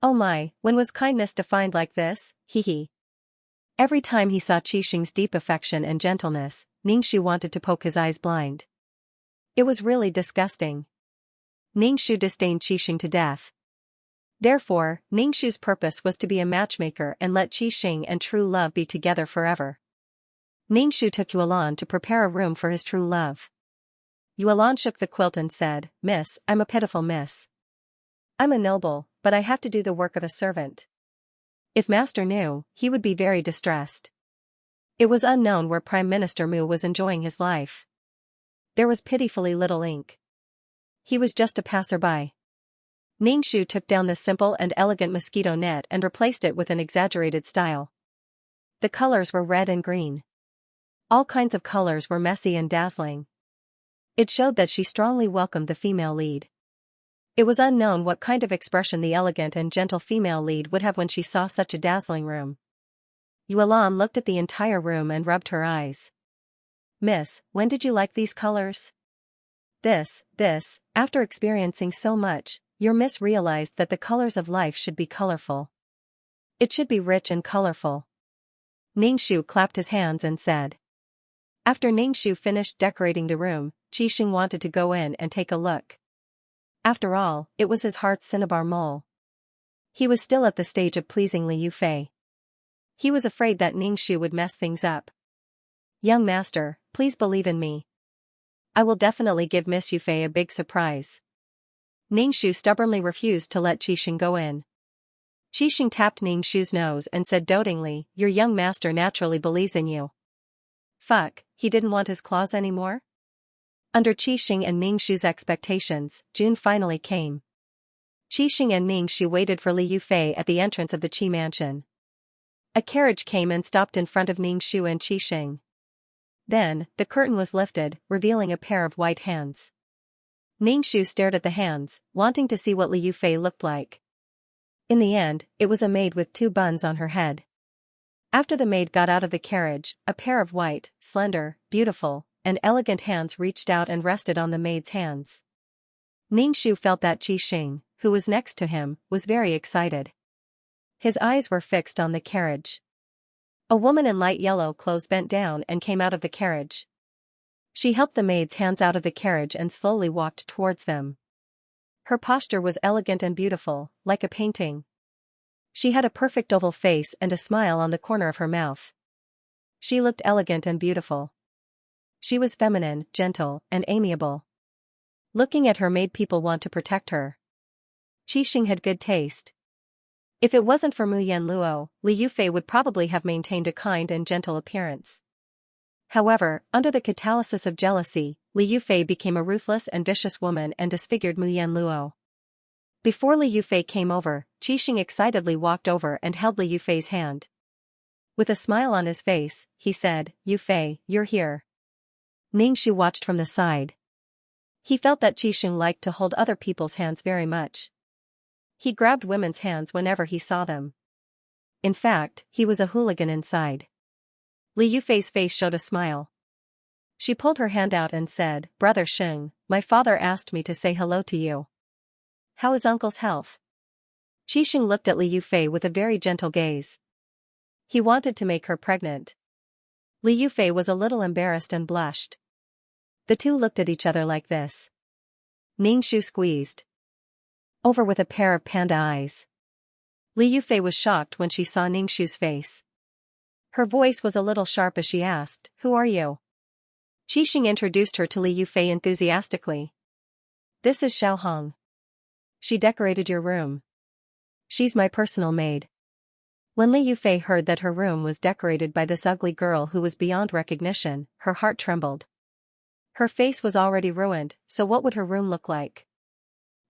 Oh my, when was kindness defined like this? Hee. Every time he saw Qixing's deep affection and gentleness, Ningxu wanted to poke his eyes blind. It was really disgusting. Ningxu disdained Qixing to death. Therefore, Ningxu's purpose was to be a matchmaker and let Qixing and true love be together forever. Ningxu took Yuelan to prepare a room for his true love. Yuelan shook the quilt and said, "Miss, I'm a pitiful miss. I'm a noble, but I have to do the work of a servant." If master knew, he would be very distressed. It was unknown where Prime Minister Mu was enjoying his life. There was pitifully little ink. He was just a passerby. Ningxu took down the simple and elegant mosquito net and replaced it with an exaggerated style. The colors were red and green. All kinds of colors were messy and dazzling. It showed that she strongly welcomed the female lead. It was unknown what kind of expression the elegant and gentle female lead would have when she saw such a dazzling room. Yuelan looked at the entire room and rubbed her eyes. "Miss, when did you like these colors?" This, after experiencing so much, your miss realized that the colors of life should be colorful. It should be rich and colorful. Ningxu clapped his hands and said. After Ningxu finished decorating the room, Qixing wanted to go in and take a look. After all, it was his heart's cinnabar mole. He was still at the stage of pleasing Li Yufei. He was afraid that Ningxu would mess things up. "Young master, please believe in me. I will definitely give Miss Yufei a big surprise." Ningxu stubbornly refused to let Qixing go in. Qixing tapped Ningxu's nose and said dotingly, "Your young master naturally believes in you." Fuck, he didn't want his claws anymore? Under Qixing and Ningxu's expectations, June finally came. Qixing and Ningxu waited for Li Yufei at the entrance of the Qi mansion. A carriage came and stopped in front of Ningxu and Qixing. Then, the curtain was lifted, revealing a pair of white hands. Ningxu stared at the hands, wanting to see what Li Yufei looked like. In the end, it was a maid with 2 buns on her head. After the maid got out of the carriage, a pair of white, slender, beautiful, and elegant hands reached out and rested on the maid's hands. Ningxu felt that Qixing, who was next to him, was very excited. His eyes were fixed on the carriage. A woman in light yellow clothes bent down and came out of the carriage. She helped the maid's hands out of the carriage and slowly walked towards them. Her posture was elegant and beautiful, like a painting. She had a perfect oval face and a smile on the corner of her mouth. She looked elegant and beautiful. She was feminine, gentle, and amiable. Looking at her made people want to protect her. Qixing had good taste. If it wasn't for Mu Yanluo, Li Yufei would probably have maintained a kind and gentle appearance. However, under the catalysis of jealousy, Li Yufei became a ruthless and vicious woman and disfigured Mu Yanluo. Before Li Yufei came over, Qixing excitedly walked over and held Li Yufei's hand. With a smile on his face, he said, "Yufei, you're here." Ningxu watched from the side. He felt that Qixing liked to hold other people's hands very much. He grabbed women's hands whenever he saw them. In fact, he was a hooligan inside. Li Yufei's face showed a smile. She pulled her hand out and said, "Brother Xing, my father asked me to say hello to you. How is uncle's health?" Qixing looked at Li Yufei with a very gentle gaze. He wanted to make her pregnant. Li Yufei was a little embarrassed and blushed. The two looked at each other like this. Ningxu squeezed over with a pair of panda eyes. Li Yufei was shocked when she saw Ningxu's face. Her voice was a little sharp as she asked, "Who are you?" Qixing introduced her to Li Yufei enthusiastically. "This is Xiaohong. She decorated your room. She's my personal maid." When Li Yufei heard that her room was decorated by this ugly girl who was beyond recognition, her heart trembled. Her face was already ruined, so what would her room look like?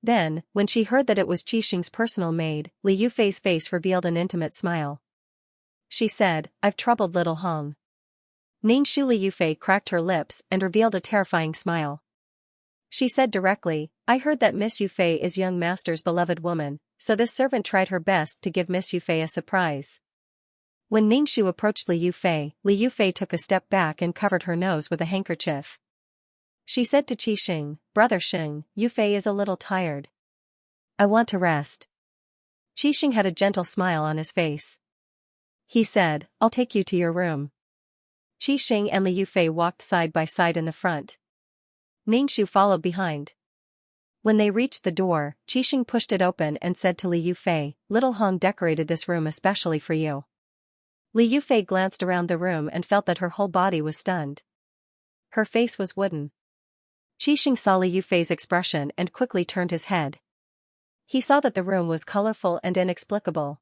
Then, when she heard that it was Qixing's personal maid, Li Yufei's face revealed an intimate smile. She said, "I've troubled little Hong." Ningxu Li Yufei cracked her lips and revealed a terrifying smile. She said directly, "I heard that Miss Yufei is young master's beloved woman, so this servant tried her best to give Miss Yufei a surprise." When Ningxu approached Li Yufei took a step back and covered her nose with a handkerchief. She said to Qixing, "Brother Xing, Yufei is a little tired. I want to rest." Qixing had a gentle smile on his face. He said, "I'll take you to your room." Qixing and Li Yufei walked side by side in the front. Ningxu followed behind. When they reached the door, Qixing pushed it open and said to Li Yufei, "Little Hong decorated this room especially for you." Li Yufei glanced around the room and felt that her whole body was stunned. Her face was wooden. Qixing saw Li Yufei's expression and quickly turned his head. He saw that the room was colorful and inexplicable.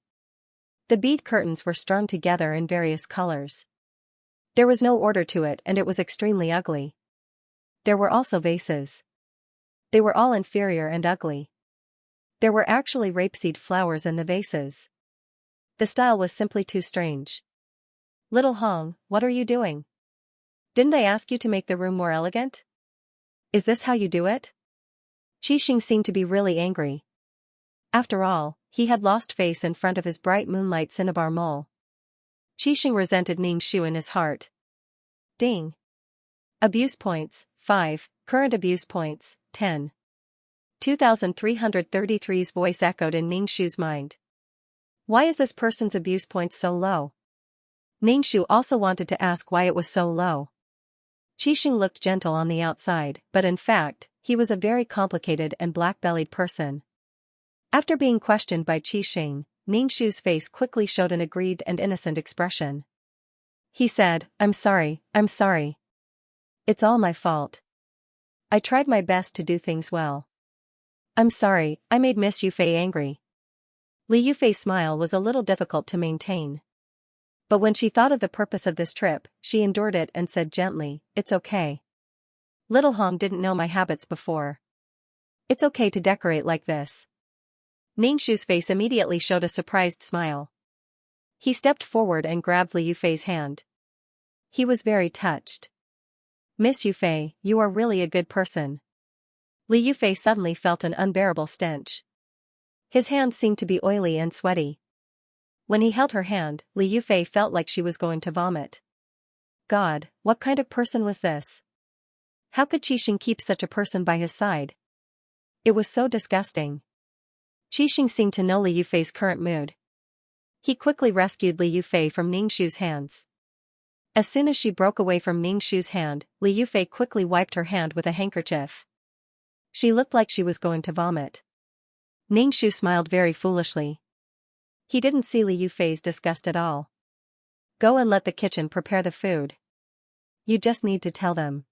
The bead curtains were strung together in various colors. There was no order to it and it was extremely ugly. There were also vases. They were all inferior and ugly. There were actually rapeseed flowers in the vases. The style was simply too strange. "Little Hong, what are you doing? Didn't I ask you to make the room more elegant? Is this how you do it?" Qixing seemed to be really angry. After all, he had lost face in front of his bright moonlight cinnabar mole. Qixing resented Ningxu in his heart. Ding. Abuse points, 5, current abuse points, 10. 2333's voice echoed in Ningxu's mind. Why is this person's abuse points so low? Ningxu also wanted to ask why it was so low. Qixing looked gentle on the outside, but in fact, he was a very complicated and black-bellied person. After being questioned by Qixing, Ningxu's face quickly showed an aggrieved and innocent expression. He said, I'm sorry. It's all my fault. I tried my best to do things well. I'm sorry, I made Miss Yufei angry." Li Yufei's smile was a little difficult to maintain. But when she thought of the purpose of this trip, she endured it and said gently, "It's okay. Little Hong didn't know my habits before. It's okay to decorate like this." Ningxu's face immediately showed a surprised smile. He stepped forward and grabbed Li Yufei's hand. He was very touched. "Miss Yufei, you are really a good person." Li Yufei suddenly felt an unbearable stench. His hands seemed to be oily and sweaty. When he held her hand, Li Yufei felt like she was going to vomit. God, what kind of person was this? How could Qixing keep such a person by his side? It was so disgusting. Qixing seemed to know Li Yufei's current mood. He quickly rescued Li Yufei from Ningshu's hands. As soon as she broke away from Ningshu's hand, Li Yufei quickly wiped her hand with a handkerchief. She looked like she was going to vomit. Ningshu smiled very foolishly. He didn't see Li Yufei's disgust at all. Go and let the kitchen prepare the food. You just need to tell them.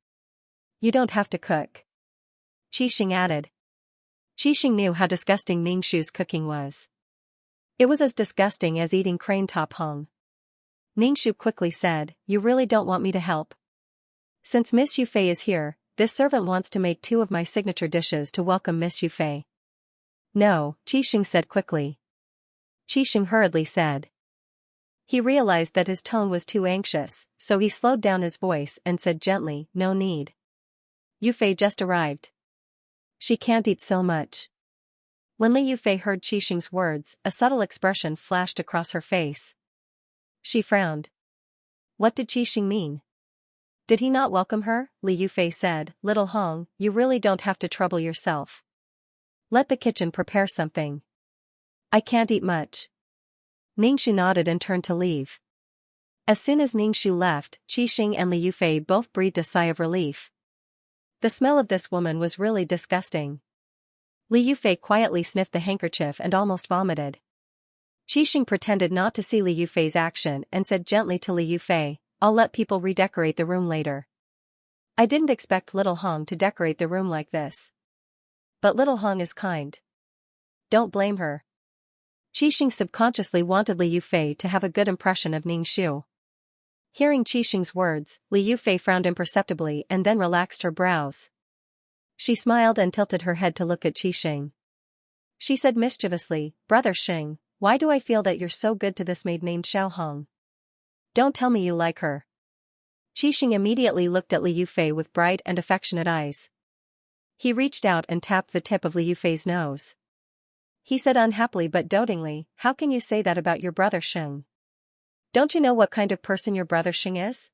You don't have to cook. Qixing added. Qixing knew how disgusting Ningshu's cooking was. It was as disgusting as eating crane top hong. Ningshu quickly said, you really don't want me to help? Since Miss Yufei is here, this servant wants to make 2 of my signature dishes to welcome Miss Yufei. No, Qixing said quickly. Qixing hurriedly said. He realized that his tone was too anxious, so he slowed down his voice and said gently, no need. Yufei just arrived. She can't eat so much. When Li Yufei heard Qixing's words, a subtle expression flashed across her face. She frowned. What did Qixing mean? Did he not welcome her? Li Yufei said, Little Hong, you really don't have to trouble yourself. Let the kitchen prepare something. I can't eat much. Ningshu nodded and turned to leave. As soon as Ningshu left, Qixing and Li Yufei both breathed a sigh of relief. The smell of this woman was really disgusting. Li Yufei quietly sniffed the handkerchief and almost vomited. Qixing pretended not to see Li Yufei's action and said gently to Li Yufei, I'll let people redecorate the room later. I didn't expect Little Hong to decorate the room like this. But Little Hong is kind. Don't blame her. Qixing subconsciously wanted Li Yufei to have a good impression of Ningshu. Hearing Qixing's words, Li Yufei frowned imperceptibly and then relaxed her brows. She smiled and tilted her head to look at Qixing. She said mischievously, Brother Xing, why do I feel that you're so good to this maid named Xiao Hong? Don't tell me you like her. Qixing immediately looked at Li Yufei with bright and affectionate eyes. He reached out and tapped the tip of Li Yufei's nose. He said unhappily but dotingly, how can you say that about your brother Xing? Don't you know what kind of person your brother Xing is?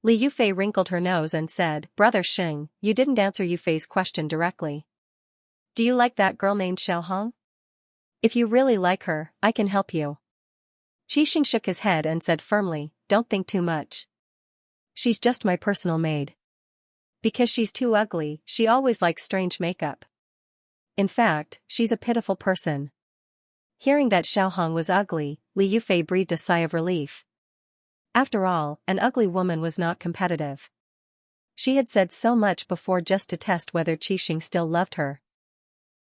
Li Yufei wrinkled her nose and said, Brother Xing, you didn't answer Yufei's question directly. Do you like that girl named Xiao Hong? If you really like her, I can help you. Qixing shook his head and said firmly, don't think too much. She's just my personal maid. Because she's too ugly, she always likes strange makeup. In fact, she's a pitiful person. Hearing that Xiao Hong was ugly, Li Yufei breathed a sigh of relief. After all, an ugly woman was not competitive. She had said so much before just to test whether Qixing still loved her.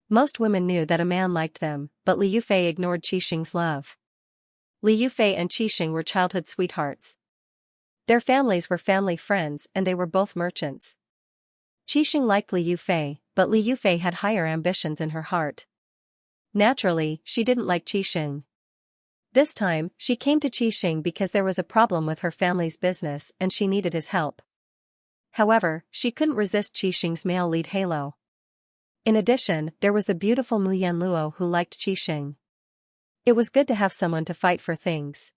Most women knew that a man liked them, but Li Yufei ignored Qixing's love. Li Yufei and Qixing were childhood sweethearts. Their families were family friends and they were both merchants. Qixing liked Li Yufei, but Li Yufei had higher ambitions in her heart. Naturally, she didn't like Qixing. This time, she came to Qixing because there was a problem with her family's business and she needed his help. However, she couldn't resist Qixing's male lead halo. In addition, there was the beautiful Mu Yanluo who liked Qixing. It was good to have someone to fight for things.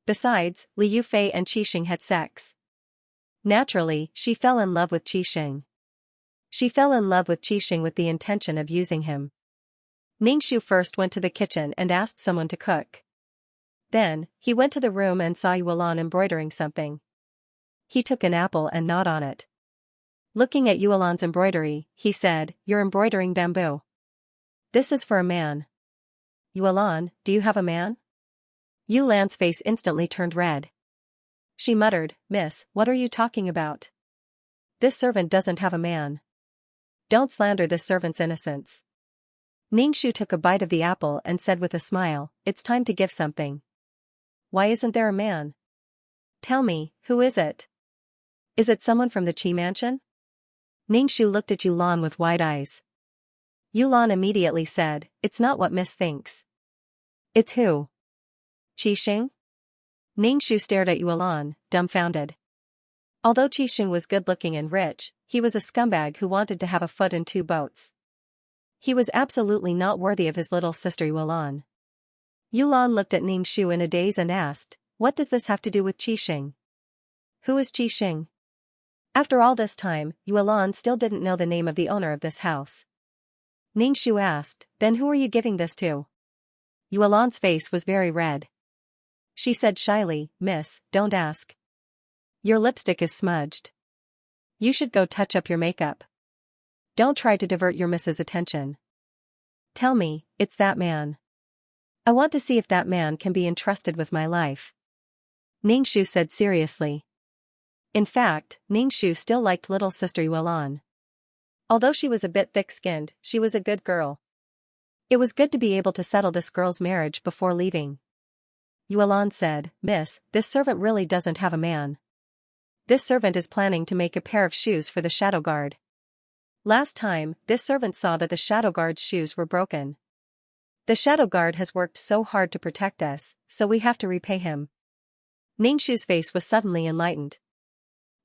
Besides, Li Yufei and Qixing had sex. Naturally, she fell in love with Qixing. She fell in love with Qixing with the intention of using him. Ningshu first went to the kitchen and asked someone to cook. Then, he went to the room and saw Yuelan embroidering something. He took an apple and gnawed on it. Looking at Yuelan's embroidery, he said, You're embroidering bamboo. This is for a man. Yuelan, do you have a man? Yuelan's face instantly turned red. She muttered, Miss, what are you talking about? This servant doesn't have a man. Don't slander this servant's innocence. Ningshu took a bite of the apple and said with a smile, It's time to give something. Why isn't there a man? Tell me, who is it? Is it someone from the Qi mansion? Ningshu looked at Yuelan with wide eyes. Yuelan immediately said, It's not what Miss thinks. It's who? Qixing? Ningshu stared at Yuelan, dumbfounded. Although Qixing was good-looking and rich, he was a scumbag who wanted to have a foot in 2 boats. He was absolutely not worthy of his little sister Yuelan. Yuelan looked at Ningshu in a daze and asked, What does this have to do with Qixing? Who is Qixing? After all this time, Yuelan still didn't know the name of the owner of this house. Ningshu asked, Then who are you giving this to? Yuelan's face was very red. She said shyly, "Miss, don't ask. Your lipstick is smudged. You should go touch up your makeup. Don't try to divert your miss's attention. Tell me, it's that man. I want to see if that man can be entrusted with my life." Ningxu said seriously. In fact, Ningxu still liked little sister Yuelan. Although she was a bit thick-skinned, she was a good girl. It was good to be able to settle this girl's marriage before leaving. Yuelan said, "Miss, this servant really doesn't have a man. This servant is planning to make a pair of shoes for the shadow guard. Last time, this servant saw that the shadow guard's shoes were broken. The shadow guard has worked so hard to protect us, so we have to repay him." Ningxu's face was suddenly enlightened.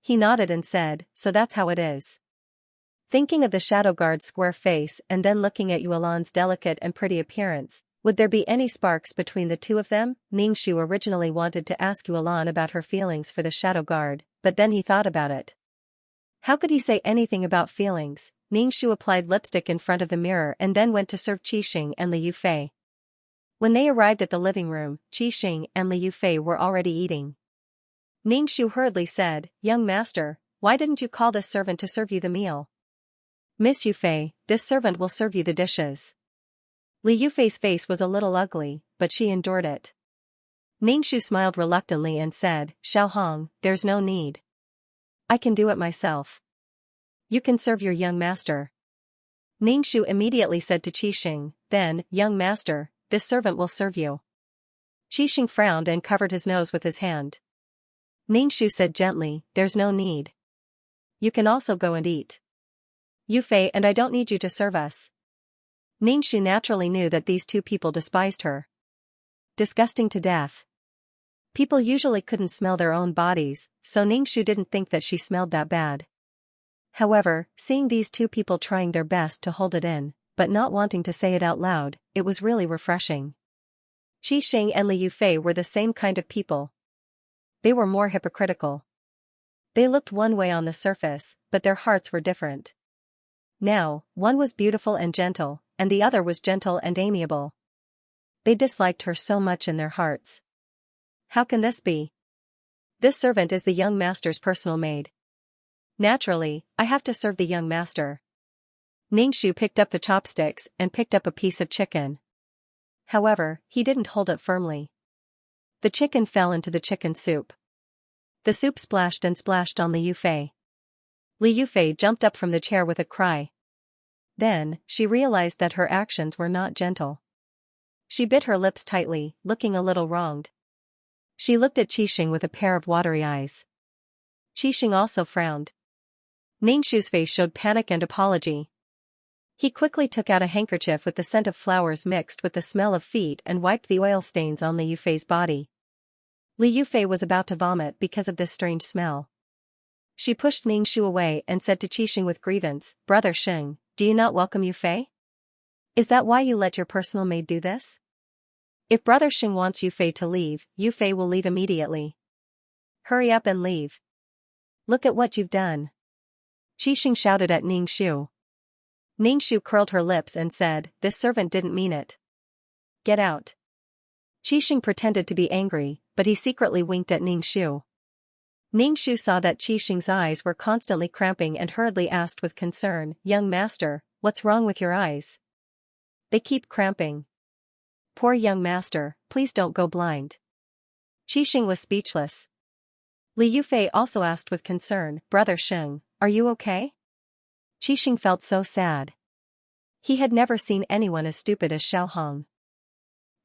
He nodded and said, "So that's how it is." Thinking of the shadow guard's square face and then looking at Yuelan's delicate and pretty appearance, would there be any sparks between the two of them? Ningxu originally wanted to ask Yuelan about her feelings for the shadow guard, but then he thought about it. How could he say anything about feelings? Ningxu applied lipstick in front of the mirror and then went to serve Qixing and Li Yufei. When they arrived at the living room, Qixing and Li Yufei were already eating. Ningxu hurriedly said, "Young master, why didn't you call this servant to serve you the meal?" "Miss Yufei, this servant will serve you the dishes." Li Yufei's face was a little ugly, but she endured it. Ningxu smiled reluctantly and said, "Xiaohong, there's no need. I can do it myself. You can serve your young master." Ningxu immediately said to Qixing, "Then, young master, this servant will serve you." Qixing frowned and covered his nose with his hand. Ningxu said gently, "There's no need. You can also go and eat. Yufei and I don't need you to serve us." Ningxu naturally knew that these two people despised her. Disgusting to death. People usually couldn't smell their own bodies, so Ningxu didn't think that she smelled that bad. However, seeing these two people trying their best to hold it in, but not wanting to say it out loud, it was really refreshing. Qixing and Li Yufei were the same kind of people. They were more hypocritical. They looked one way on the surface, but their hearts were different. Now, one was beautiful and gentle, and the other was gentle and amiable. They disliked her so much in their hearts. How can this be? This servant is the young master's personal maid. Naturally, I have to serve the young master. Ningxu picked up the chopsticks and picked up a piece of chicken. However, he didn't hold it firmly. The chicken fell into the chicken soup. The soup splashed and splashed on Li Yufei. Li Yufei jumped up from the chair with a cry. Then, she realized that her actions were not gentle. She bit her lips tightly, looking a little wronged. She looked at Qixing with a pair of watery eyes. Qixing also frowned. Ningxu's face showed panic and apology. He quickly took out a handkerchief with the scent of flowers mixed with the smell of feet and wiped the oil stains on Li Yufei's body. Li Yufei was about to vomit because of this strange smell. She pushed Ningxu away and said to Qixing with grievance, "Brother Xing, do you not welcome Yufei? Is that why you let your personal maid do this? If Brother Xing wants Yufei to leave, Yufei will leave immediately. Hurry up and leave. Look at what you've done." Qixing shouted at Ningxu. Ningxu curled her lips and said, "This servant didn't mean it. Get out." Qixing pretended to be angry, but he secretly winked at Ningxu. Ningxu saw that Qixing's eyes were constantly cramping and hurriedly asked with concern, "Young master, what's wrong with your eyes? They keep cramping." "Poor young master, please don't go blind." Qixing was speechless. Li Yufei also asked with concern, "Brother Xing, are you okay?" Qixing felt so sad. He had never seen anyone as stupid as Xiaohong.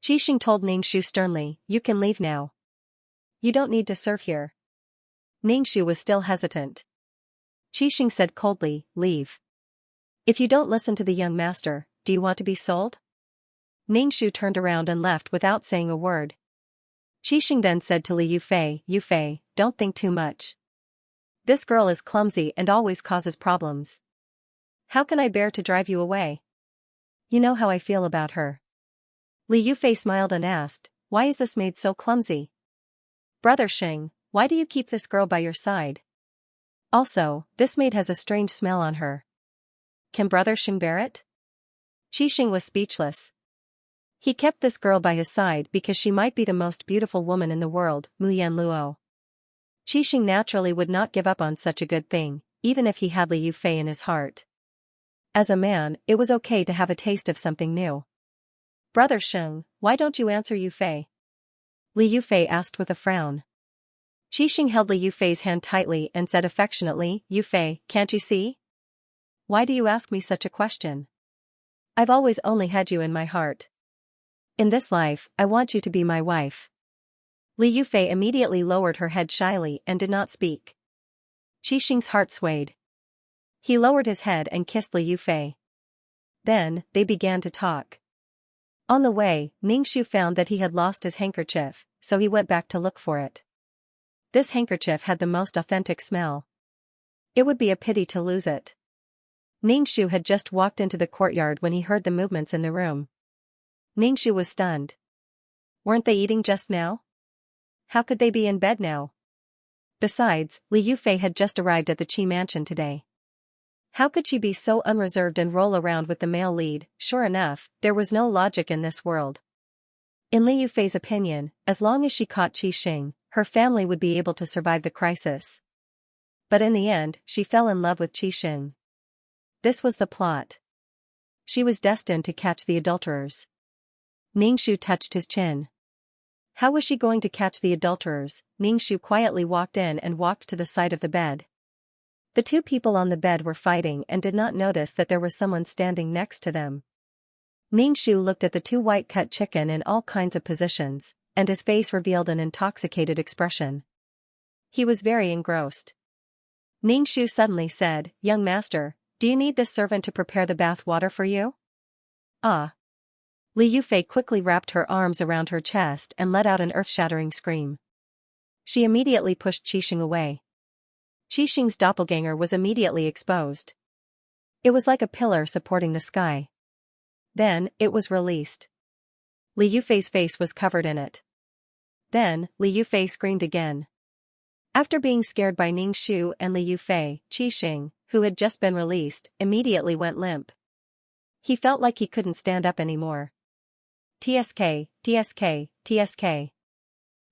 Qixing told Ningxu sternly, "You can leave now. You don't need to serve here." Ningxu was still hesitant. Qixing said coldly, "Leave. If you don't listen to the young master, do you want to be sold?" Ningxu turned around and left without saying a word. Qixing then said to Li Yufei, "Yufei, don't think too much. This girl is clumsy and always causes problems. How can I bear to drive you away? You know how I feel about her." Li Yufei smiled and asked, "Why is this maid so clumsy? Brother Xing, why do you keep this girl by your side? Also, this maid has a strange smell on her. Can Brother Xing bear it?" Qixing was speechless. He kept this girl by his side because she might be the most beautiful woman in the world, Mu Yan Luo. Qixing naturally would not give up on such a good thing, even if he had Li Yufei in his heart. As a man, it was okay to have a taste of something new. Brother Sheng, why don't you answer Yufei? Li Yufei asked with a frown. Qixing held Li Yufei's hand tightly and said affectionately, Yufei, can't you see? Why do you ask me such a question? I've always only had you in my heart. In this life, I want you to be my wife. Li Yufei immediately lowered her head shyly and did not speak. Qixing's heart swayed. He lowered his head and kissed Li Yufei. Then, they began to talk. On the way, Ningxu found that he had lost his handkerchief, so he went back to look for it. This handkerchief had the most authentic smell. It would be a pity to lose it. Ningxu had just walked into the courtyard when he heard the movements in the room. Ningxu was stunned. Weren't they eating just now? How could they be in bed now? Besides, Li Yufei had just arrived at the Qi mansion today. How could she be so unreserved and roll around with the male lead? Sure enough, there was no logic in this world. In Li Yufei's opinion, as long as she caught Qixing, her family would be able to survive the crisis. But in the end, she fell in love with Qixing. This was the plot. She was destined to catch the adulterers. Ningxu touched his chin. How was she going to catch the adulterers? Ningxu quietly walked in and walked to the side of the bed. The two people on the bed were fighting and did not notice that there was someone standing next to them. Ningxu looked at the two white-cut chicken in all kinds of positions, and his face revealed an intoxicated expression. He was very engrossed. Ningxu suddenly said, "Young master, do you need this servant to prepare the bath water for you?" Ah. Li Yufei quickly wrapped her arms around her chest and let out an earth-shattering scream. She immediately pushed Qixing away. Qixing's doppelganger was immediately exposed. It was like a pillar supporting the sky. Then, it was released. Li Yufei's face was covered in it. Then, Li Yufei screamed again. After being scared by Ningxu and Li Yufei, Qixing, who had just been released, immediately went limp. He felt like he couldn't stand up anymore. TSK, TSK, TSK.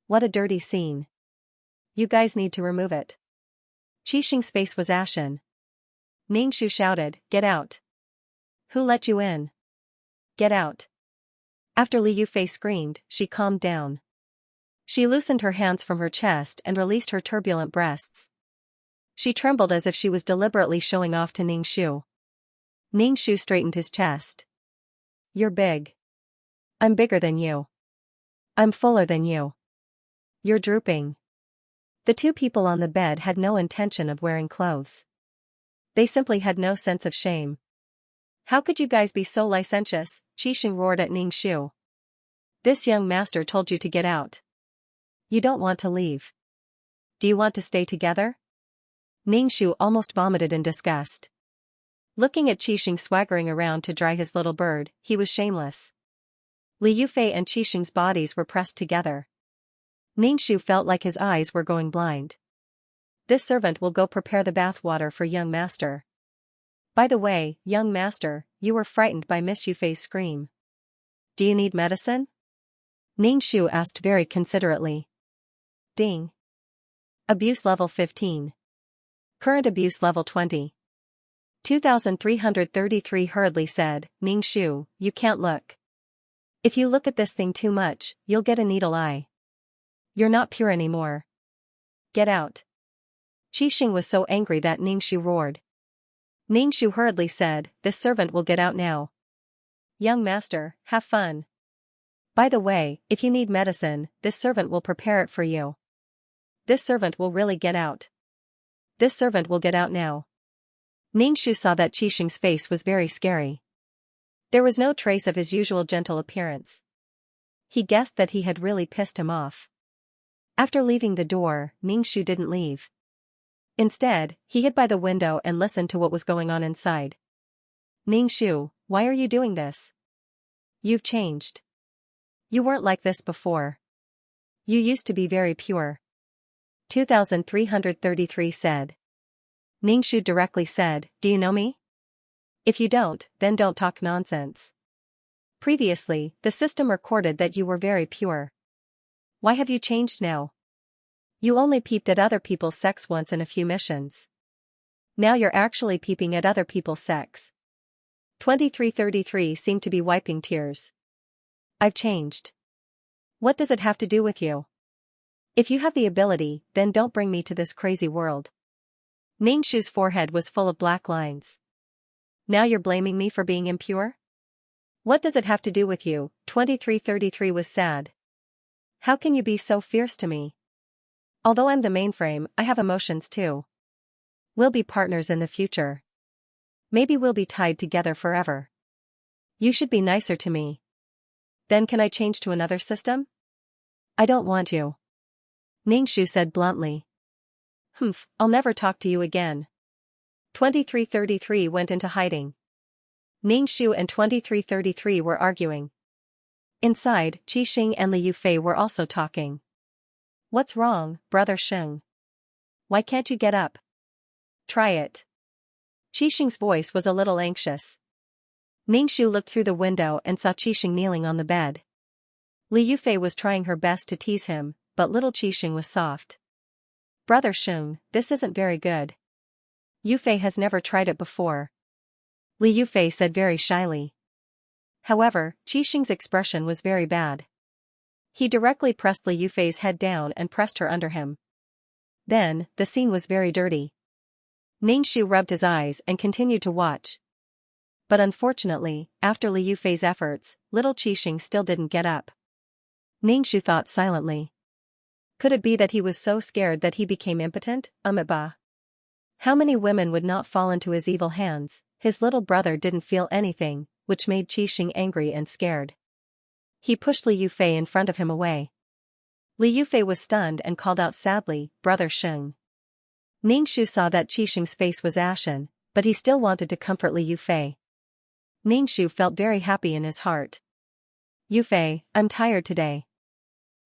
What a dirty scene. You guys need to remove it. Qixing's face was ashen. Ningxu shouted, "Get out. Who let you in? Get out." After Li Yufei screamed, she calmed down. She loosened her hands from her chest and released her turbulent breasts. She trembled as if she was deliberately showing off to Ningxu. Ningxu straightened his chest. "You're big. I'm bigger than you. I'm fuller than you. You're drooping." The two people on the bed had no intention of wearing clothes. They simply had no sense of shame. "How could you guys be so licentious?" Qixing roared at Ningxu. "This young master told you to get out. You don't want to leave. Do you want to stay together?" Ningxu almost vomited in disgust. Looking at Qixing swaggering around to dry his little bird, he was shameless. Li Yufei and Qixing's bodies were pressed together. Ningxu felt like his eyes were going blind. "This servant will go prepare the bath water for young master. By the way, young master, you were frightened by Miss Yufei's scream. Do you need medicine?" Ningxu asked very considerately. Ding. Abuse level 15. Current abuse level 20. 2333 hurriedly said, "Ningxu, you can't look. If you look at this thing too much, you'll get a needle eye. You're not pure anymore. Get out." Qixing was so angry that Ningxu roared. Ningxu hurriedly said, "This servant will get out now. Young master, have fun. By the way, if you need medicine, this servant will prepare it for you. This servant will really get out. This servant will get out now." Ningxu saw that Qixing's face was very scary. There was no trace of his usual gentle appearance. He guessed that he had really pissed him off. After leaving the door, Ningxu didn't leave. Instead, he hid by the window and listened to what was going on inside. "Ningxu, why are you doing this? You've changed. You weren't like this before. You used to be very pure." 2333 said. Ningxu directly said, "Do you know me? If you don't, then don't talk nonsense." Previously, the system recorded that you were very pure. Why have you changed now? You only peeped at other people's sex once in a few missions. Now you're actually peeping at other people's sex. 2333 seemed to be wiping tears. I've changed. What does it have to do with you? If you have the ability, then don't bring me to this crazy world. Ningshu's forehead was full of black lines. Now you're blaming me for being impure? What does it have to do with you? 2333 was sad. How can you be so fierce to me? Although I'm the mainframe, I have emotions too. We'll be partners in the future. Maybe we'll be tied together forever. You should be nicer to me. Then can I change to another system? I don't want you. Ningshu said bluntly. I'll never talk to you again. 2333 went into hiding. Ningshu and 2333 were arguing. Inside, Qixing and Li Yufei were also talking. What's wrong, Brother Sheng? Why can't you get up? Try it. Qixing's voice was a little anxious. Ningshu looked through the window and saw Qixing kneeling on the bed. Li Yufei was trying her best to tease him, but little Qixing was soft. Brother Sheng, this isn't very good. Yufei has never tried it before. Li Yufei said very shyly. However, Qixing's expression was very bad. He directly pressed Li Yufei's head down and pressed her under him. Then, the scene was very dirty. Ningshu rubbed his eyes and continued to watch. But unfortunately, after Li Yufei's efforts, little Qixing still didn't get up. Ningshu thought silently. Could it be that he was so scared that he became impotent? Bah. How many women would not fall into his evil hands? His little brother didn't feel anything, which made Qixing angry and scared. He pushed Li Yufei in front of him away. Li Yufei was stunned and called out sadly, Brother Sheng. Ningshu saw that Qixing's face was ashen, but he still wanted to comfort Li Yufei. Ningshu felt very happy in his heart. Yufei, I'm tired today.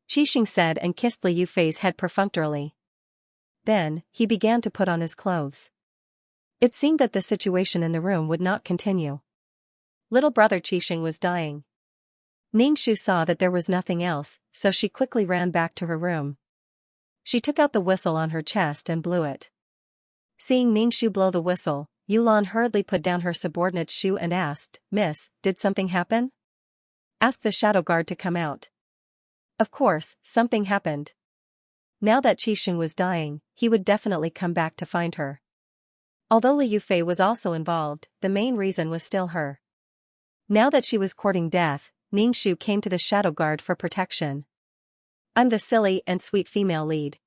Qixing said and kissed Li Yufei's head perfunctorily. Then, he began to put on his clothes. It seemed that the situation in the room would not continue. Little brother Qixing was dying. Ningshu saw that there was nothing else, so she quickly ran back to her room. She took out the whistle on her chest and blew it. Seeing Ningshu blow the whistle, Yulan hurriedly put down her subordinate's shoe and asked, Miss, did something happen? Ask the shadow guard to come out. Of course, something happened. Now that Qixing was dying, he would definitely come back to find her. Although Li Yufei was also involved, the main reason was still her. Now that she was courting death, Ningshu came to the shadow guard for protection. I'm the silly and sweet female lead.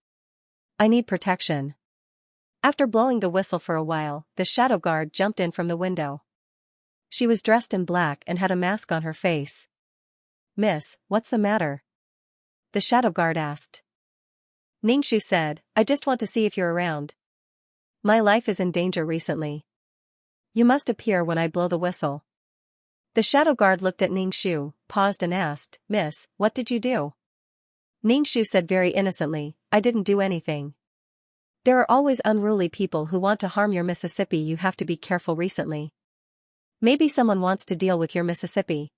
I need protection. After blowing the whistle for a while, the shadow guard jumped in from the window. She was dressed in black and had a mask on her face. Miss, what's the matter? The shadow guard asked. Ningshu said, I just want to see if you're around. My life is in danger recently. You must appear when I blow the whistle. The shadow guard looked at Ningshu, paused and asked, Miss, what did you do? Ningshu said very innocently, I didn't do anything. There are always unruly people who want to harm your Mississippi. You have to be careful recently. Maybe someone wants to deal with your Mississippi.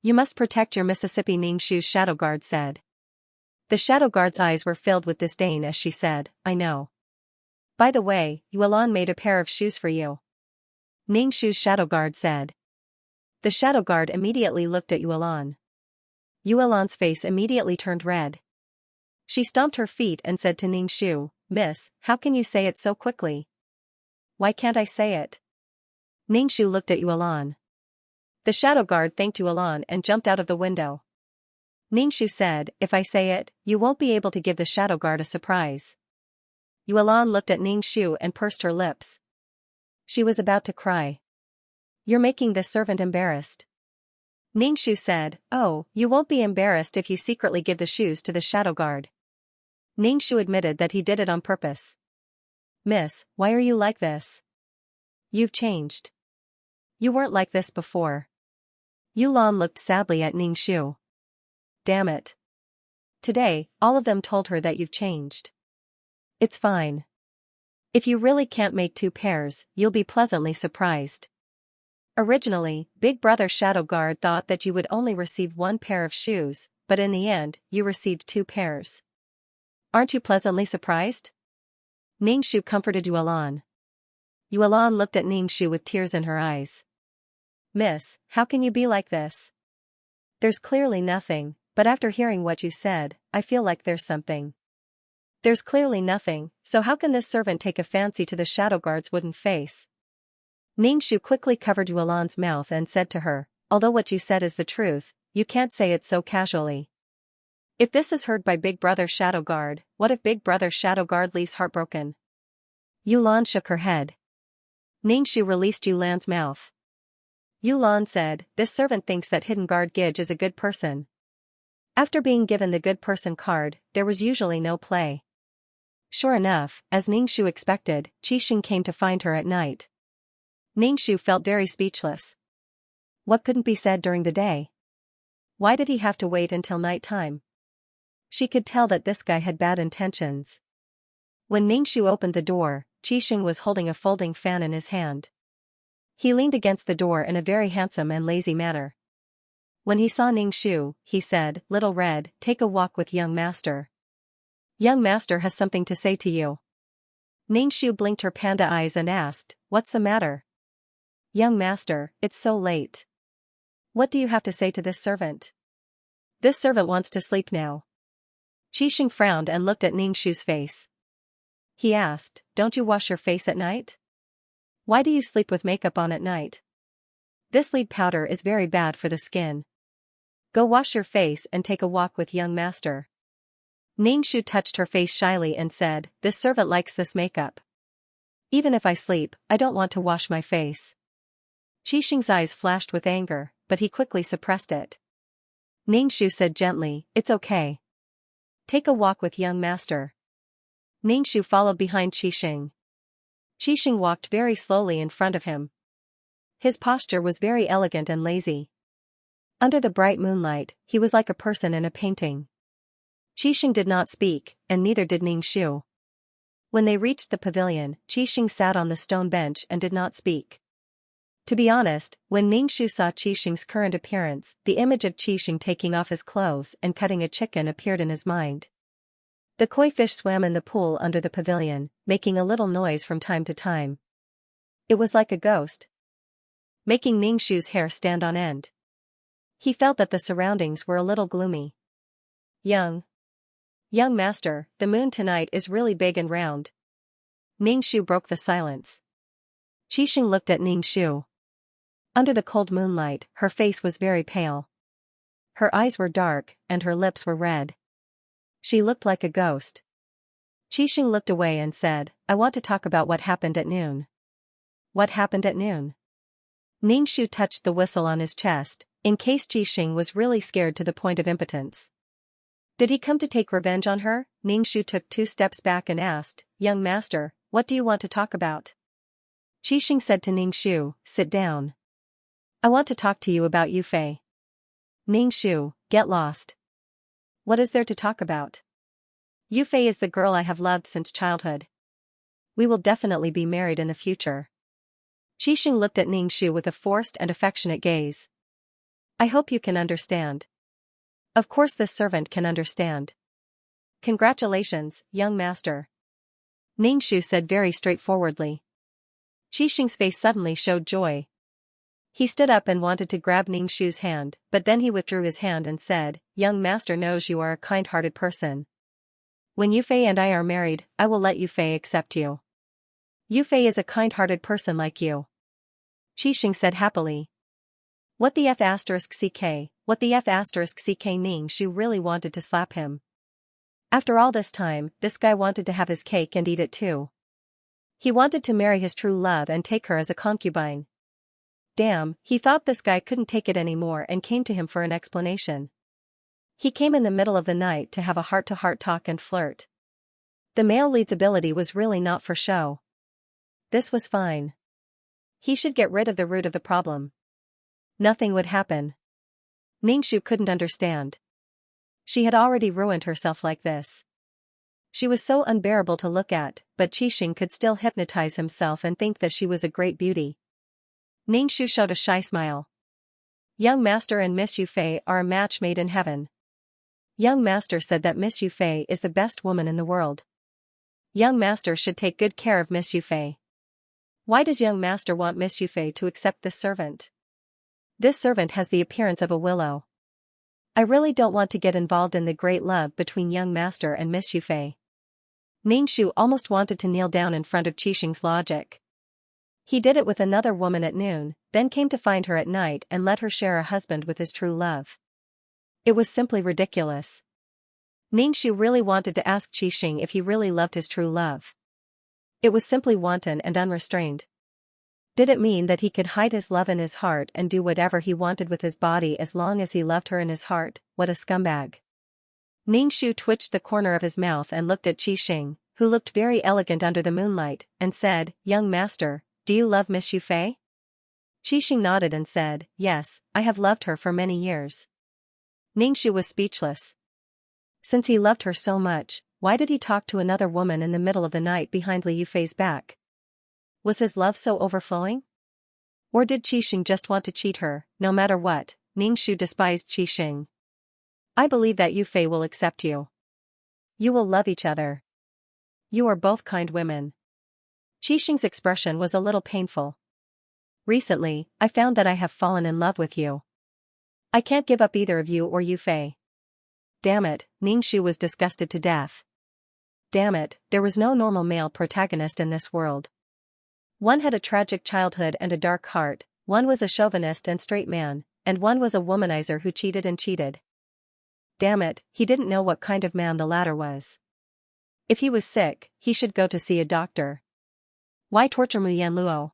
You must protect your Mississippi, Ningshu's shadow guard said. The shadow guard's eyes were filled with disdain as she said, I know. By the way, Yulan made a pair of shoes for you. Ningshu's shadow guard said. The shadow guard immediately looked at Yulan. Yulan's face immediately turned red. She stomped her feet and said to Ningshu, Miss, how can you say it so quickly? Why can't I say it? Ningshu looked at Yulan. The shadow guard thanked Yulan and jumped out of the window. Ningshu said, if I say it, you won't be able to give the shadow guard a surprise. Yulan looked at Ningshu and pursed her lips. She was about to cry. You're making this servant embarrassed. Ningshu said, oh, you won't be embarrassed if you secretly give the shoes to the shadow guard. Ningshu admitted that he did it on purpose. Miss, why are you like this? You've changed. You weren't like this before. Yulan looked sadly at Ningshu. Damn it. Today, all of them told her that you've changed. It's fine. If you really can't make two pairs, you'll be pleasantly surprised. Originally, Big Brother Shadow Guard thought that you would only receive one pair of shoes, but in the end, you received 2 pairs. Aren't you pleasantly surprised? Ningxu comforted Yuelan. Yuelan looked at Ningxu with tears in her eyes. Miss, how can you be like this? There's clearly nothing, but after hearing what you said, I feel like there's something. There's clearly nothing, so how can this servant take a fancy to the Shadow Guard's wooden face? Ningxu quickly covered Yuelan's mouth and said to her, although what you said is the truth, you can't say it so casually. If this is heard by Big Brother Shadow Guard, what if Big Brother Shadow Guard leaves heartbroken? Yuelan shook her head. Ningxu released Yuelan's mouth. Yuelan said, this servant thinks that Hidden Guard Gige is a good person. After being given the good person card, there was usually no play. Sure enough, as Ningxu expected, Qixing came to find her at night. Ningxu felt very speechless. What couldn't be said during the day? Why did he have to wait until night time? She could tell that this guy had bad intentions. When Ningxu opened the door, Qixing was holding a folding fan in his hand. He leaned against the door in a very handsome and lazy manner. When he saw Ningxu, he said, Little Red, take a walk with young master. Young master has something to say to you. Ningxu blinked her panda eyes and asked, what's the matter? Young master, it's so late. What do you have to say to this servant? This servant wants to sleep now. Qixing frowned and looked at Ningxu's face. He asked, don't you wash your face at night? Why do you sleep with makeup on at night? This lead powder is very bad for the skin. Go wash your face and take a walk with young master. Ningxu touched her face shyly and said, this servant likes this makeup. Even if I sleep, I don't want to wash my face. Qixing's eyes flashed with anger, but he quickly suppressed it. Ningxu said gently, it's okay. Take a walk with young master. Ningxu followed behind Qixing. Qixing walked very slowly in front of him. His posture was very elegant and lazy. Under the bright moonlight, he was like a person in a painting. Qixing did not speak, and neither did Ningxu. When they reached the pavilion, Qixing sat on the stone bench and did not speak. To be honest, when Ningxu saw Qixing's current appearance, the image of Qixing taking off his clothes and cutting a chicken appeared in his mind. The koi fish swam in the pool under the pavilion, making a little noise from time to time. It was like a ghost, making Ningxu's hair stand on end. He felt that the surroundings were a little gloomy. Young master, the moon tonight is really big and round. Ningxu broke the silence. Qixing looked at Ningxu. Under the cold moonlight, her face was very pale. Her eyes were dark, and her lips were red. She looked like a ghost. Qixing looked away and said, I want to talk about what happened at noon. What happened at noon? Ningxu touched the whistle on his chest, in case Qixing was really scared to the point of impotence. Did he come to take revenge on her? Ningxu took 2 steps back and asked, Young master, what do you want to talk about? Qixing said to Ningxu, sit down. I want to talk to you about Yufei. Ningxu, get lost. What is there to talk about? Yufei is the girl I have loved since childhood. We will definitely be married in the future. Qixing looked at Ningxu with a forced and affectionate gaze. I hope you can understand. Of course this servant can understand. Congratulations, young master. Ningxu said very straightforwardly. Qixing's face suddenly showed joy. He stood up and wanted to grab Ningxu's hand, but then he withdrew his hand and said, Young master knows you are a kind-hearted person. When Yufei and I are married, I will let Yufei accept you. Yufei is a kind-hearted person like you. Qixing said happily. What the F***ck? What the F***ck? Ningxu really wanted to slap him. After all this time, this guy wanted to have his cake and eat it too. He wanted to marry his true love and take her as a concubine. Damn, he thought this guy couldn't take it anymore and came to him for an explanation. He came in the middle of the night to have a heart-to-heart talk and flirt. The male lead's ability was really not for show. This was fine. He should get rid of the root of the problem. Nothing would happen. Ningxu couldn't understand. She had already ruined herself like this. She was so unbearable to look at, but Qixing could still hypnotize himself and think that she was a great beauty. Ningxu showed a shy smile. Young Master and Miss Yufei are a match made in heaven. Young Master said that Miss Yufei is the best woman in the world. Young Master should take good care of Miss Yufei. Why does Young Master want Miss Yufei to accept this servant? This servant has the appearance of a willow. I really don't want to get involved in the great love between Young Master and Miss Yufei. Ningxu almost wanted to kneel down in front of Qixing's logic. He did it with another woman at noon, then came to find her at night and let her share a husband with his true love. It was simply ridiculous. Ningxu really wanted to ask Qixing if he really loved his true love. It was simply wanton and unrestrained. Did it mean that he could hide his love in his heart and do whatever he wanted with his body as long as he loved her in his heart? What a scumbag. Ningxu twitched the corner of his mouth and looked at Qixing, who looked very elegant under the moonlight, and said, Young Master, do you love Miss Yufei? Qixing nodded and said, Yes, I have loved her for many years. Ningxu was speechless. Since he loved her so much, why did he talk to another woman in the middle of the night behind Li Yufei's back? Was his love so overflowing? Or did Qixing just want to cheat her? No matter what, Ningxu despised Qixing. I believe that Yufei will accept you. You will love each other. You are both kind women. Qixing's expression was a little painful. Recently, I found that I have fallen in love with you. I can't give up either of you or Yufei. Damn it, Ningxu was disgusted to death. Damn it, there was no normal male protagonist in this world. One had a tragic childhood and a dark heart, one was a chauvinist and straight man, and one was a womanizer who cheated and cheated. Damn it, he didn't know what kind of man the latter was. If he was sick, he should go to see a doctor. Why torture Mu Yanluo?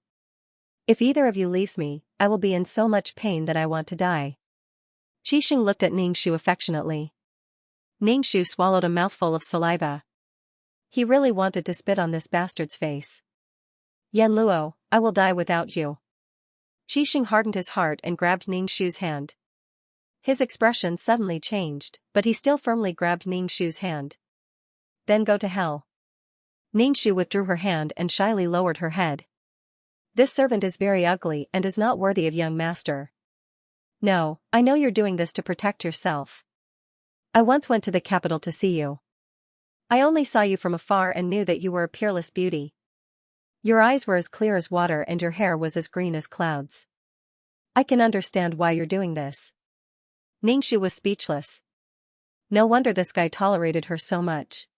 If either of you leaves me, I will be in so much pain that I want to die. Qixing looked at Ningxu affectionately. Ningxu swallowed a mouthful of saliva. He really wanted to spit on this bastard's face. Yanluo, I will die without you. Qixing hardened his heart and grabbed Ningxu's hand. His expression suddenly changed, but he still firmly grabbed Ningxu's hand. Then go to hell. Ningxu withdrew her hand and shyly lowered her head. This servant is very ugly and is not worthy of Young Master. No, I know you're doing this to protect yourself. I once went to the capital to see you. I only saw you from afar and knew that you were a peerless beauty. Your eyes were as clear as water and your hair was as green as clouds. I can understand why you're doing this. Ningxu was speechless. No wonder this guy tolerated her so much.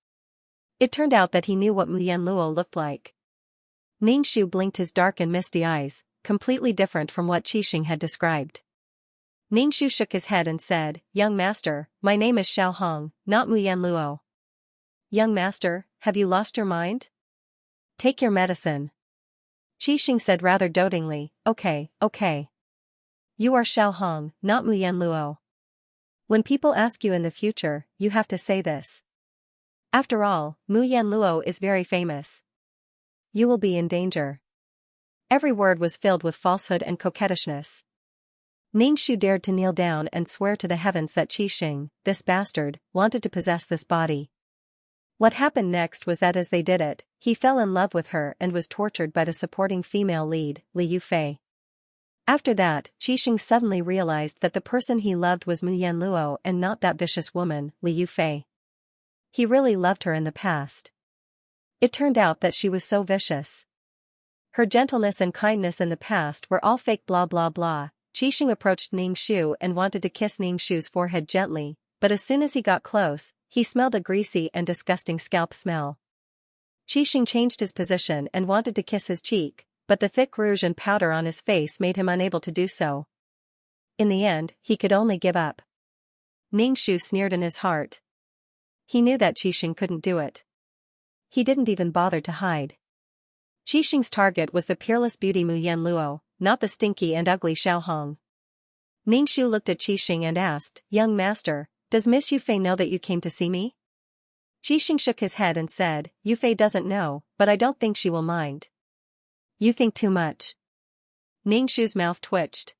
It turned out that he knew what Mu Yanluo looked like. Ningxu blinked his dark and misty eyes, completely different from what Qixing had described. Ningxu shook his head and said, Young Master, my name is Xiao Hong, not Mu Yanluo. Young Master, have you lost your mind? Take your medicine. Qixing said rather dotingly, Okay. You are Xiao Hong, not Mu Yanluo. When people ask you in the future, you have to say this. After all, Mu Yanluo is very famous. You will be in danger. Every word was filled with falsehood and coquettishness. Ningxu dared to kneel down and swear to the heavens that Qixing, this bastard, wanted to possess this body. What happened next was that as they did it, he fell in love with her and was tortured by the supporting female lead, Li Yufei. After that, Qixing suddenly realized that the person he loved was Mu Yanluo and not that vicious woman, Li Yufei. He really loved her in the past. It turned out that she was so vicious. Her gentleness and kindness in the past were all fake blah blah blah. Qixing approached Ningxu and wanted to kiss Ningxu's forehead gently, but as soon as he got close, he smelled a greasy and disgusting scalp smell. Qixing changed his position and wanted to kiss his cheek, but the thick rouge and powder on his face made him unable to do so. In the end, he could only give up. Ningxu sneered in his heart. He knew that Qixing couldn't do it. He didn't even bother to hide. Qixing's target was the peerless beauty Mu Yanluo, not the stinky and ugly Xiao Hong. Ningxu looked at Qixing and asked, Young Master, does Miss Yufei know that you came to see me? Qixing shook his head and said, Yufei doesn't know, but I don't think she will mind. You think too much. Ningxu's mouth twitched.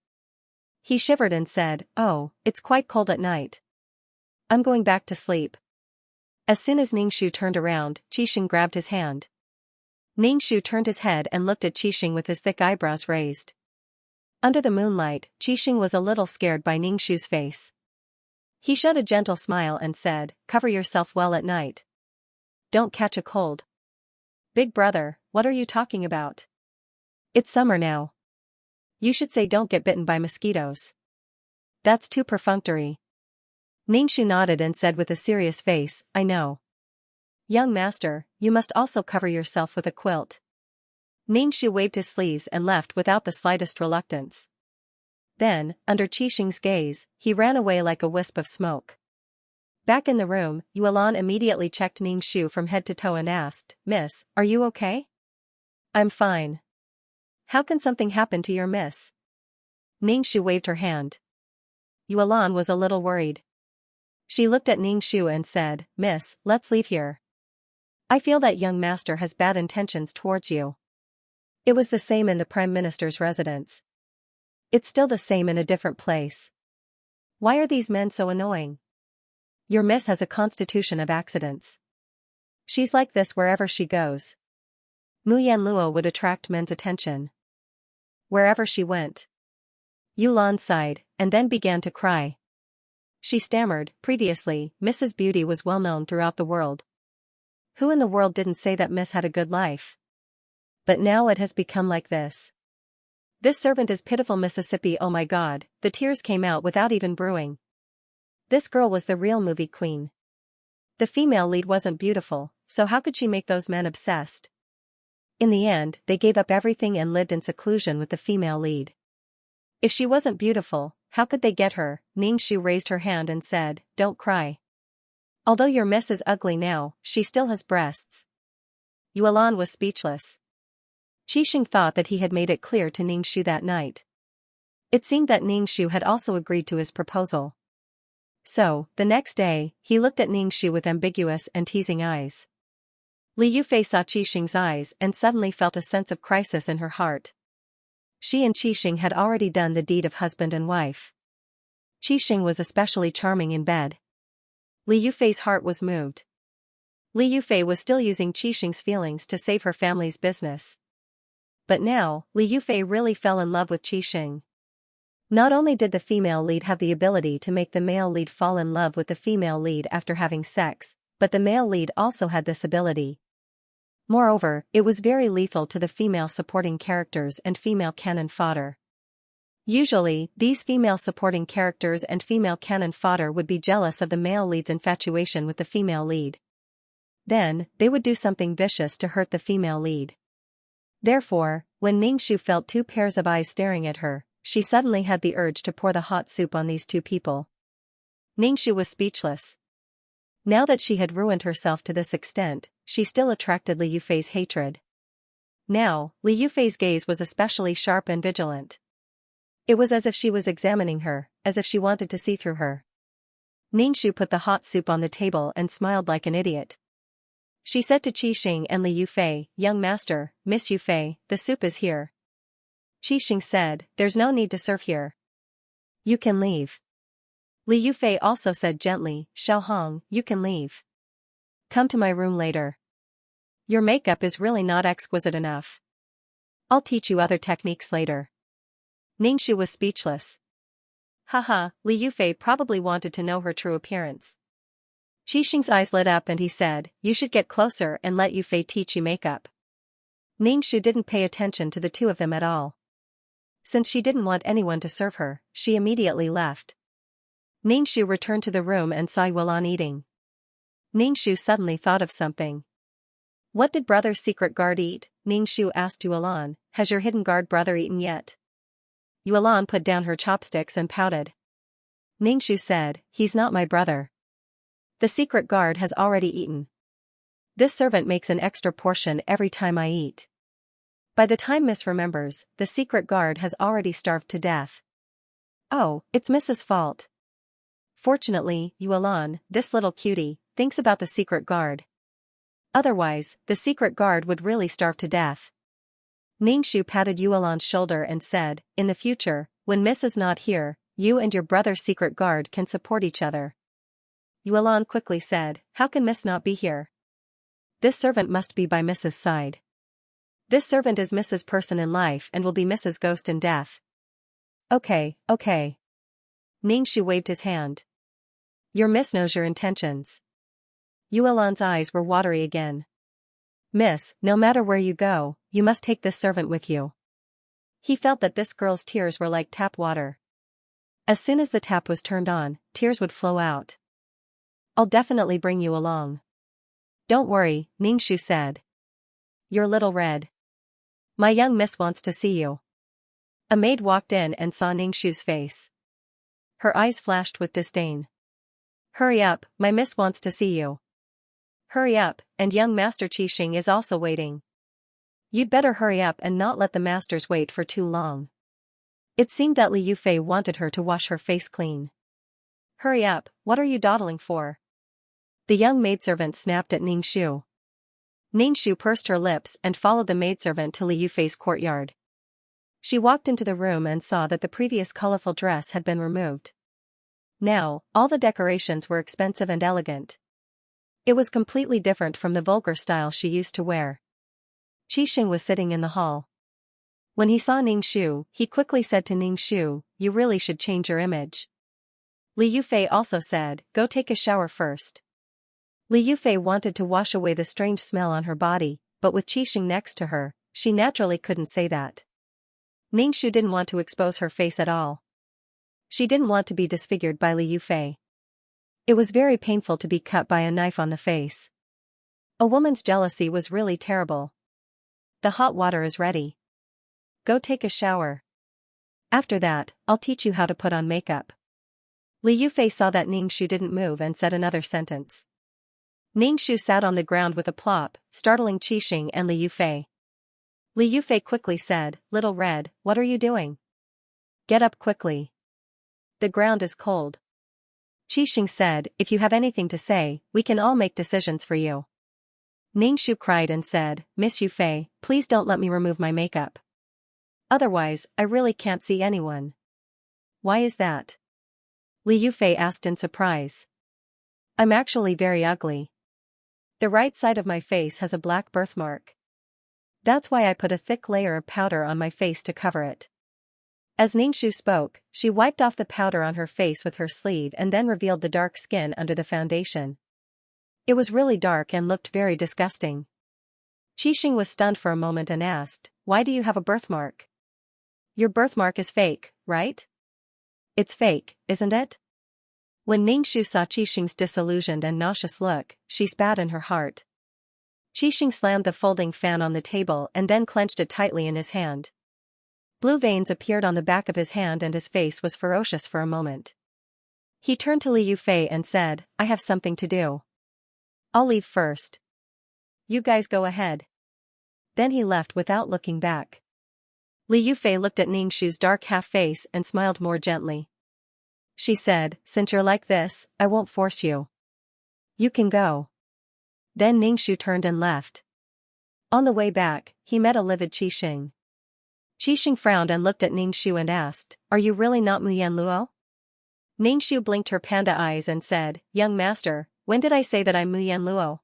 He shivered and said, Oh, it's quite cold at night. I'm going back to sleep. As soon as Ningxu turned around, Qixing grabbed his hand. Ningxu turned his head and looked at Qixing with his thick eyebrows raised. Under the moonlight, Qixing was a little scared by Ningxu's face. He showed a gentle smile and said, "Cover yourself well at night. Don't catch a cold." "Big brother, what are you talking about? It's summer now. You should say don't get bitten by mosquitoes. That's too perfunctory." Ningxu nodded and said with a serious face, "I know. Young master, you must also cover yourself with a quilt." Ningxu waved his sleeves and left without the slightest reluctance. Then, under Qixing's gaze, he ran away like a wisp of smoke. Back in the room, Yuelan immediately checked Ningxu from head to toe and asked, "Miss, are you okay?" "I'm fine. How can something happen to your miss?" Ningxu waved her hand. Yuelan was a little worried. She looked at Ningxu and said, "Miss, let's leave here. I feel that young master has bad intentions towards you." It was the same in the Prime Minister's residence. It's still the same in a different place. Why are these men so annoying? Your miss has a constitution of accidents. She's like this wherever she goes. Mu Yanluo would attract men's attention wherever she went. Yulan sighed, and then began to cry. She stammered, "Previously, Mrs. Beauty was well known throughout the world. Who in the world didn't say that Miss had a good life? But now it has become like this. This servant is pitiful Mississippi, oh my god," the tears came out without even brewing. This girl was the real movie queen. The female lead wasn't beautiful, so how could she make those men obsessed? In the end, they gave up everything and lived in seclusion with the female lead. If she wasn't beautiful, how could they get her? Ningxu raised her hand and said, "Don't cry. Although your miss is ugly now, she still has breasts." Yuelan was speechless. Qixing thought that he had made it clear to Ningxu that night. It seemed that Ningxu had also agreed to his proposal. So, the next day, he looked at Ningxu with ambiguous and teasing eyes. Li Yufei saw Qixing's eyes and suddenly felt a sense of crisis in her heart. She and Qixing had already done the deed of husband and wife. Qixing was especially charming in bed. Li Yufei's heart was moved. Li Yufei was still using Qixing's feelings to save her family's business. But now, Li Yufei really fell in love with Qixing. Not only did the female lead have the ability to make the male lead fall in love with the female lead after having sex, but the male lead also had this ability. Moreover, it was very lethal to the female supporting characters and female cannon fodder. Usually, these female supporting characters and female cannon fodder would be jealous of the male lead's infatuation with the female lead. Then, they would do something vicious to hurt the female lead. Therefore, when Ningxu felt two pairs of eyes staring at her, she suddenly had the urge to pour the hot soup on these two people. Ningxu was speechless. Now that she had ruined herself to this extent, she still attracted Li Yufei's hatred. Now, Li Yufei's gaze was especially sharp and vigilant. It was as if she was examining her, as if she wanted to see through her. Ningxu put the hot soup on the table and smiled like an idiot. She said to Qixing and Li Yufei, "Young master, Miss Yufei, the soup is here." Qixing said, "There's no need to serve here. You can leave." Li Yufei also said gently, "Xiaohong, you can leave. Come to my room later. Your makeup is really not exquisite enough. I'll teach you other techniques later." Ningxu was speechless. Haha, Li Yufei probably wanted to know her true appearance. Qixing's eyes lit up and he said, "You should get closer and let Yufei teach you makeup." Ningxu didn't pay attention to the two of them at all. Since she didn't want anyone to serve her, she immediately left. Ningxu returned to the room and saw Yuelan eating. Ningxu suddenly thought of something. "What did brother's secret guard eat?" Ningxu asked Yuelan. "Has your hidden guard brother eaten yet?" Yuelan put down her chopsticks and pouted. Ningxu said, "He's not my brother. The secret guard has already eaten. This servant makes an extra portion every time I eat. By the time Miss remembers, the secret guard has already starved to death." "Oh, it's Mrs. fault. Fortunately, Yuelan, this little cutie, thinks about the secret guard. Otherwise, the secret guard would really starve to death." Ningxu patted Yuelan's shoulder and said, "In the future, when Miss is not here, you and your brother's secret guard can support each other." Yuelan quickly said, "How can Miss not be here? This servant must be by Mrs.'s side. This servant is Mrs. person in life and will be Mrs. ghost in death." Okay, okay. Ningxu waved his hand. Your miss knows your intentions. Yuelan's eyes were watery again. Miss, no matter where you go, you must take this servant with you. He felt that this girl's tears were like tap water. As soon as the tap was turned on, tears would flow out. I'll definitely bring you along. Don't worry, Ningxu said. You're little red. My young miss wants to see you. A maid walked in and saw Ningxu's face. Her eyes flashed with disdain. Hurry up, my miss wants to see you. Hurry up, and young Master Qixing is also waiting. You'd better hurry up and not let the masters wait for too long. It seemed that Li Yufei wanted her to wash her face clean. Hurry up, what are you dawdling for? The young maidservant snapped at Ningxu. Ningxu pursed her lips and followed the maidservant to Li Yufei's courtyard. She walked into the room and saw that the previous colorful dress had been removed. Now, all the decorations were expensive and elegant. It was completely different from the vulgar style she used to wear. Qixing was sitting in the hall. When he saw Ningxu, he quickly said to Ningxu, you really should change your image. Li Yufei also said, go take a shower first. Li Yufei wanted to wash away the strange smell on her body, but with Qixing next to her, she naturally couldn't say that. Ningxu didn't want to expose her face at all. She didn't want to be disfigured by Li Yufei. It was very painful to be cut by a knife on the face. A woman's jealousy was really terrible. The hot water is ready. Go take a shower. After that, I'll teach you how to put on makeup. Li Yufei saw that Ningxu didn't move and said another sentence. Ningxu sat on the ground with a plop, startling Qixing and Li Yufei. Li Yufei quickly said, Little Red, what are you doing? Get up quickly. The ground is cold. Qixing said, if you have anything to say, we can all make decisions for you. Ningxu cried and said, Miss Yufei, please don't let me remove my makeup. Otherwise, I really can't see anyone. Why is that? Li Yufei asked in surprise. I'm actually very ugly. The right side of my face has a black birthmark. That's why I put a thick layer of powder on my face to cover it. As Ningxu spoke, she wiped off the powder on her face with her sleeve and then revealed the dark skin under the foundation. It was really dark and looked very disgusting. Qixing was stunned for a moment and asked, why do you have a birthmark? Your birthmark is fake, right? It's fake, isn't it? When Ningxu saw Qixing's disillusioned and nauseous look, she spat in her heart. Qixing slammed the folding fan on the table and then clenched it tightly in his hand. Blue veins appeared on the back of his hand and his face was ferocious for a moment. He turned to Li Yufei and said, I have something to do. I'll leave first. You guys go ahead. Then he left without looking back. Li Yufei looked at Ningxu's dark half-face and smiled more gently. She said, since you're like this, I won't force you. You can go. Then Ningxu turned and left. On the way back, he met a livid Qixing. Qixing frowned and looked at Ningxu and asked, are you really not Mu Yanluo? Ningxu blinked her panda eyes and said, young master, when did I say that I'm Mu Yanluo?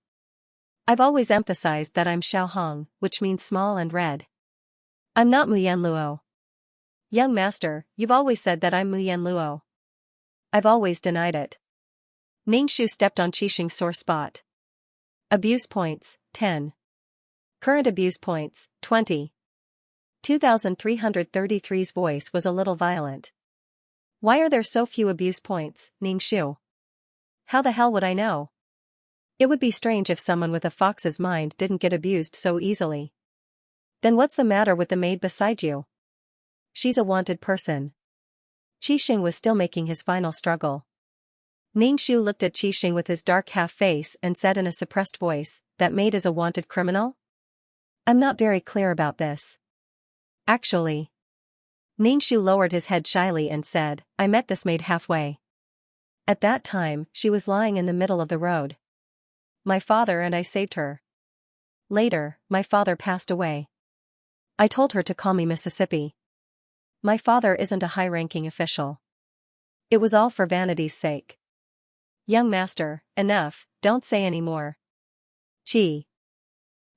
I've always emphasized that I'm Xiaohong, which means small and red. I'm not Mu Yanluo. Young master, you've always said that I'm Mu Yanluo. I've always denied it. Ningxu stepped on Qixing's sore spot. Abuse points, 10. Current abuse points, 20. 2333's voice was a little violent. Why are there so few abuse points, Ningxu? How the hell would I know? It would be strange if someone with a fox's mind didn't get abused so easily. Then what's the matter with the maid beside you? She's a wanted person. Qixing was still making his final struggle. Ningxu looked at Qixing with his dark half-face and said in a suppressed voice, that maid is a wanted criminal? I'm not very clear about this. Actually. Ningxu lowered his head shyly and said, I met this maid halfway. At that time, she was lying in the middle of the road. My father and I saved her. Later, my father passed away. I told her to call me Mississippi. My father isn't a high-ranking official. It was all for vanity's sake. Young master, enough, don't say any more. Gee.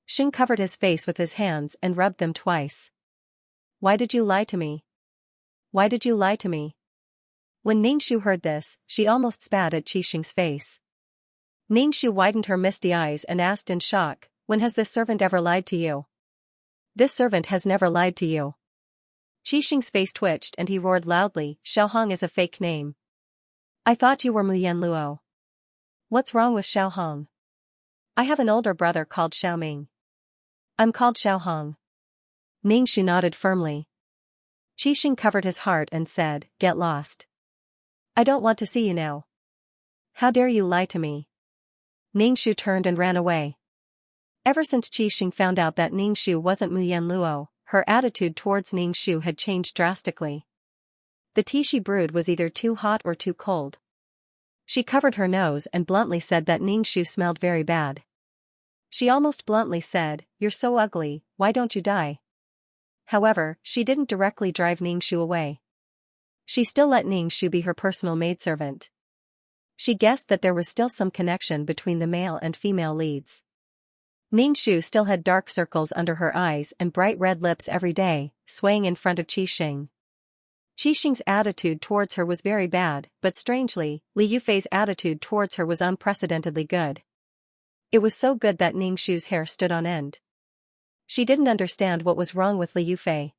Shin covered his face with his hands and rubbed them twice. Why did you lie to me? why did you lie to me? When Ningxu heard this, she almost spat at Qixing's face. Ningxu widened her misty eyes and asked in shock, when has this servant ever lied to you? This servant has never lied to you. Qixing's face twitched and he roared loudly, Xiaohong is a fake name. I thought you were Muyan Luo. What's wrong with Xiaohong? I have an older brother called Xiaoming. I'm called Xiaohong. Ningxu nodded firmly. Qixing covered his heart and said, get lost. I don't want to see you now. How dare you lie to me? Ningxu turned and ran away. Ever since Qixing found out that Ningxu wasn't Muyan Luo, her attitude towards Ningxu had changed drastically. The tea she brewed was either too hot or too cold. She covered her nose and bluntly said that Ningxu smelled very bad. She almost bluntly said, you're so ugly, why don't you die? However, she didn't directly drive Ningxu away. She still let Ningxu be her personal maidservant. She guessed that there was still some connection between the male and female leads. Ningxu still had dark circles under her eyes and bright red lips every day, swaying in front of Qixing. Qixing's attitude towards her was very bad, but strangely, Li Yufei's attitude towards her was unprecedentedly good. It was so good that Ningxu's hair stood on end. She didn't understand what was wrong with Li Yufei.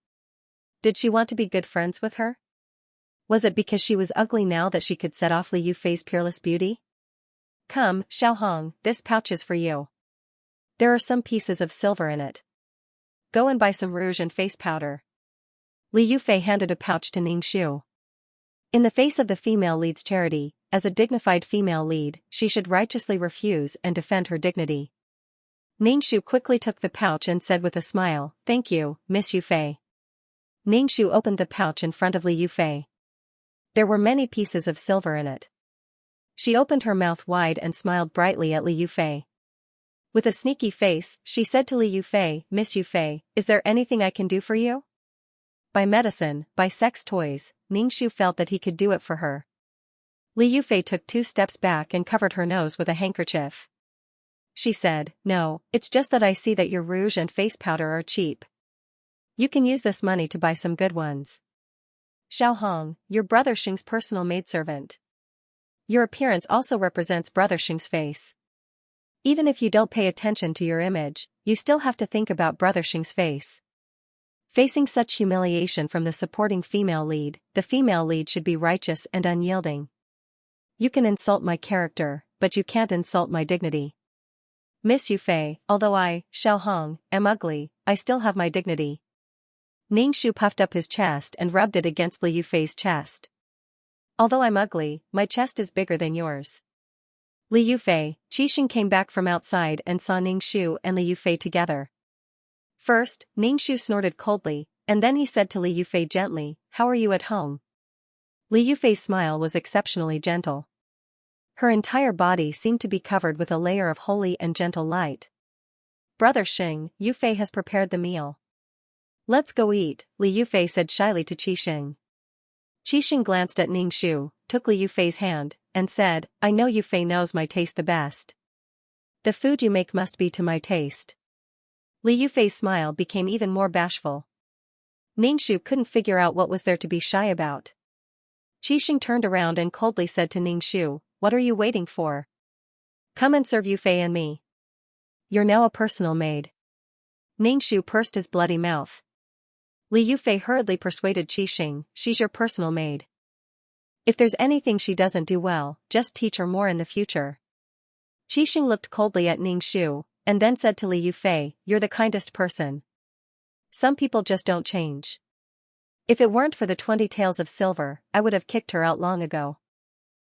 Did she want to be good friends with her? Was it because she was ugly now that she could set off Li Yufei's peerless beauty? Come, Xiaohong, this pouch is for you. There are some pieces of silver in it. Go and buy some rouge and face powder. Li Yufei handed a pouch to Ningxu. In the face of the female lead's charity, as a dignified female lead, she should righteously refuse and defend her dignity. Ningxu quickly took the pouch and said with a smile, thank you, Miss Yufei. Ningxu opened the pouch in front of Li Yufei. There were many pieces of silver in it. She opened her mouth wide and smiled brightly at Li Yufei. With a sneaky face, she said to Li Yufei, Miss Yufei, is there anything I can do for you? By medicine, by sex toys, Ningxu felt that he could do it for her. Li Yufei took 2 steps back and covered her nose with a handkerchief. She said, no, it's just that I see that your rouge and face powder are cheap. You can use this money to buy some good ones. Xiaohong, your brother Xing's personal maidservant. Your appearance also represents brother Xing's face. Even if you don't pay attention to your image, you still have to think about brother Xing's face. Facing such humiliation from the supporting female lead, the female lead should be righteous and unyielding. You can insult my character, but you can't insult my dignity. Miss Yufei, although I, Xiaohong, am ugly, I still have my dignity. Ningxu puffed up his chest and rubbed it against Li Yufei's chest. Although I'm ugly, my chest is bigger than yours. Li Yufei, Qixing came back from outside and saw Ningxu and Li Yufei together. First, Ningxu snorted coldly, and then he said to Li Yufei gently, how are you at home? Li Yufei's smile was exceptionally gentle. Her entire body seemed to be covered with a layer of holy and gentle light. Brother Xing, Yufei has prepared the meal. Let's go eat, Li Yufei said shyly to Qixing. Qixing glanced at Ningxu, took Li Yufei's hand, and said, I know Yufei knows my taste the best. The food you make must be to my taste. Li Yufei's smile became even more bashful. Ningxu couldn't figure out what was there to be shy about. Qixing turned around and coldly said to Ningxu, what are you waiting for? Come and serve Yufei and me. You're now a personal maid. Ningxu pursed his bloody mouth. Li Yufei hurriedly persuaded Qixing, she's your personal maid. If there's anything she doesn't do well, just teach her more in the future. Qixing looked coldly at Ningxu, and then said to Li Yufei, you're the kindest person. Some people just don't change. If it weren't for the 20 taels of silver, I would have kicked her out long ago.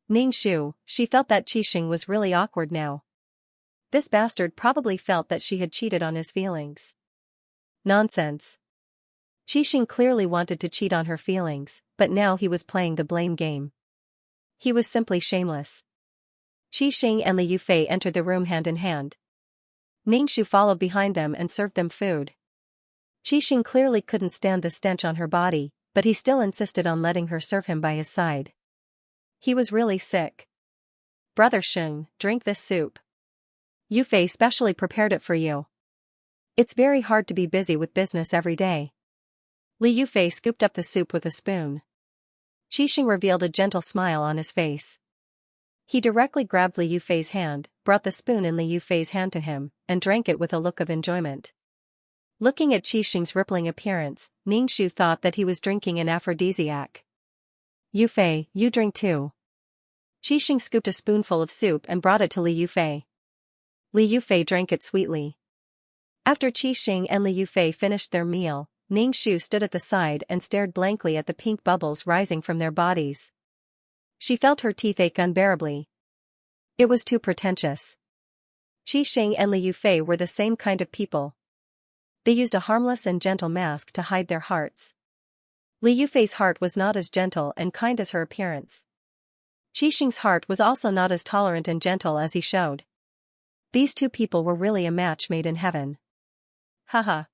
Ningxu, she felt that Qixing was really awkward now. This bastard probably felt that she had cheated on his feelings. Nonsense. Qixing clearly wanted to cheat on her feelings, but now he was playing the blame game. He was simply shameless. Qixing and Li Yufei entered the room hand in hand. Ningxu followed behind them and served them food. Qixing clearly couldn't stand the stench on her body, but he still insisted on letting her serve him by his side. He was really sick. Brother Xing, drink this soup. Yufei specially prepared it for you. It's very hard to be busy with business every day. Li Yufei scooped up the soup with a spoon. Qixing revealed a gentle smile on his face. He directly grabbed Li Yufei's hand, brought the spoon in Li Yufei's hand to him, and drank it with a look of enjoyment. Looking at Qixing's rippling appearance, Ningxu thought that he was drinking an aphrodisiac. Yufei, you drink too. Qixing scooped a spoonful of soup and brought it to Li Yufei. Li Yufei drank it sweetly. After Qixing and Li Yufei finished their meal, Ningxu stood at the side and stared blankly at the pink bubbles rising from their bodies. She felt her teeth ache unbearably. It was too pretentious. Qixing and Li Yufei were the same kind of people. They used a harmless and gentle mask to hide their hearts. Li Yufei's heart was not as gentle and kind as her appearance. Qixing's heart was also not as tolerant and gentle as he showed. These two people were really a match made in heaven. Haha.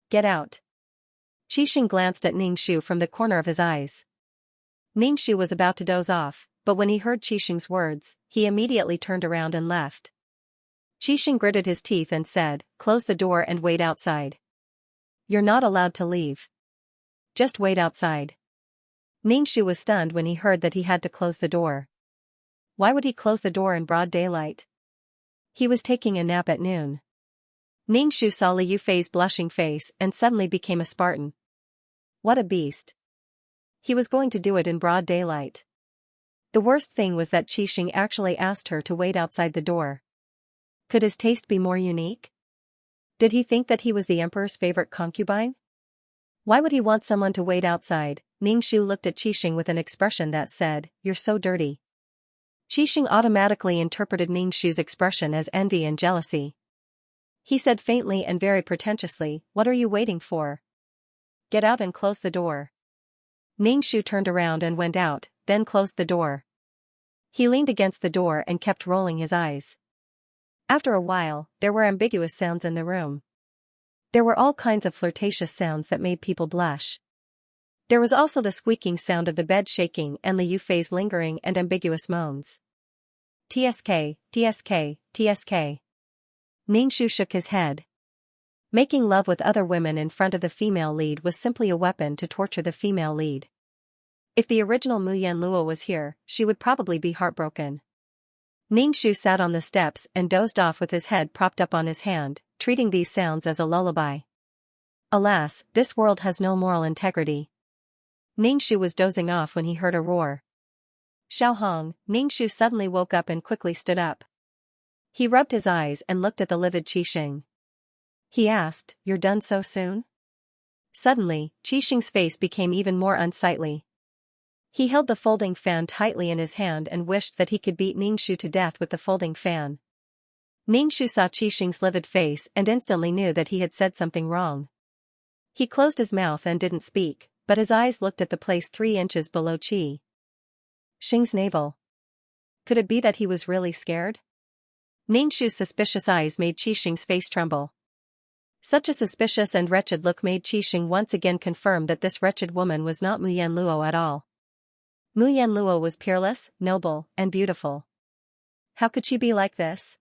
Get out. Qixing glanced at Ningxu from the corner of his eyes. Ningxu was about to doze off, but when he heard Qixing's words, he immediately turned around and left. Qixing gritted his teeth and said, "Close the door and wait outside. You're not allowed to leave. Just wait outside." Ningxu was stunned when he heard that he had to close the door. Why would he close the door in broad daylight? He was taking a nap at noon. Ningxu saw Li Yufei's blushing face and suddenly became a Spartan. What a beast. He was going to do it in broad daylight. The worst thing was that Qixing actually asked her to wait outside the door. Could his taste be more unique? Did he think that he was the emperor's favorite concubine? Why would he want someone to wait outside? Ningxu looked at Qixing with an expression that said, "You're so dirty." Qixing automatically interpreted Ningxu's expression as envy and jealousy. He said faintly and very pretentiously, "What are you waiting for? Get out and close the door." Ningxu turned around and went out, then closed the door. He leaned against the door and kept rolling his eyes. After a while, there were ambiguous sounds in the room. There were all kinds of flirtatious sounds that made people blush. There was also the squeaking sound of the bed shaking and Li Yufei's lingering and ambiguous moans. "Tsk, tsk, tsk." Ningxu shook his head. Making love with other women in front of the female lead was simply a weapon to torture the female lead. If the original Mu Yanluo was here, she would probably be heartbroken. Ningxu sat on the steps and dozed off with his head propped up on his hand, treating these sounds as a lullaby. Alas, this world has no moral integrity. Ningxu was dozing off when he heard a roar. Xiaohong, Ningxu suddenly woke up and quickly stood up. He rubbed his eyes and looked at the livid Qixing. He asked, "You're done so soon?" Suddenly, Qixing's face became even more unsightly. He held the folding fan tightly in his hand and wished that he could beat Ningxu to death with the folding fan. Ningxu saw Qixing's livid face and instantly knew that he had said something wrong. He closed his mouth and didn't speak, but his eyes looked at the place 3 inches below Qixing's navel. Could it be that he was really scared? Ningxu's suspicious eyes made Qixing's face tremble. Such a suspicious and wretched look made Qixing once again confirm that this wretched woman was not Mu Yanluo at all. Mu Yanluo was peerless, noble, and beautiful. How could she be like this?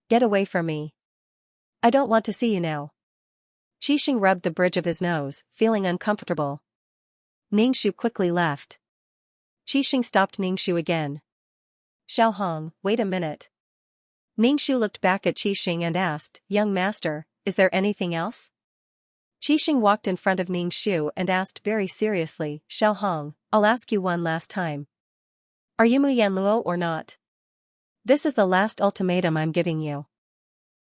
Get away from me. I don't want to see you now. Qixing rubbed the bridge of his nose, feeling uncomfortable. Ningxu quickly left. Qixing stopped Ningxu again. Xiaohong, wait a minute. Ningxu looked back at Qixing and asked, "Young master, is there anything else?" Qixing walked in front of Ningxu and asked very seriously, "Xiaohong, I'll ask you one last time. Are you Mu Yanluo or not? This is the last ultimatum I'm giving you.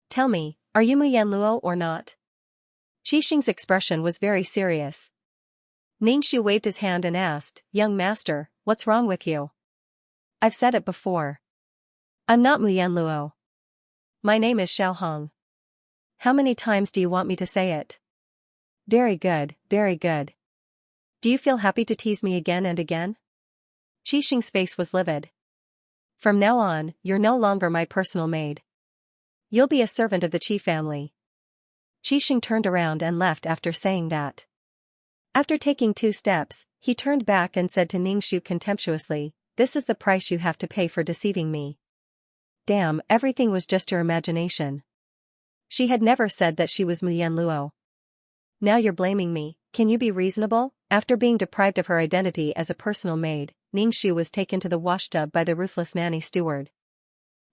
Tell me, are you Mu Yanluo or not?" Qixing's expression was very serious. Ningxu waved his hand and asked, "Young master, what's wrong with you? I've said it before. I'm not Mu Yanluo. My name is Xiaohong. How many times do you want me to say it?" Very good, very good. Do you feel happy to tease me again and again?" Qixing's face was livid. "From now on, you're no longer my personal maid. You'll be a servant of the Qi family." Qixing turned around and left after saying that. After taking 2 steps, he turned back and said to Ningxu contemptuously, "This is the price you have to pay for deceiving me. Damn, everything was just your imagination. She had never said that she was Mu Yanluo. Now you're blaming me, Can you be reasonable? After being deprived of her identity as a personal maid, Xianxia was taken to the washtub by the ruthless nanny steward.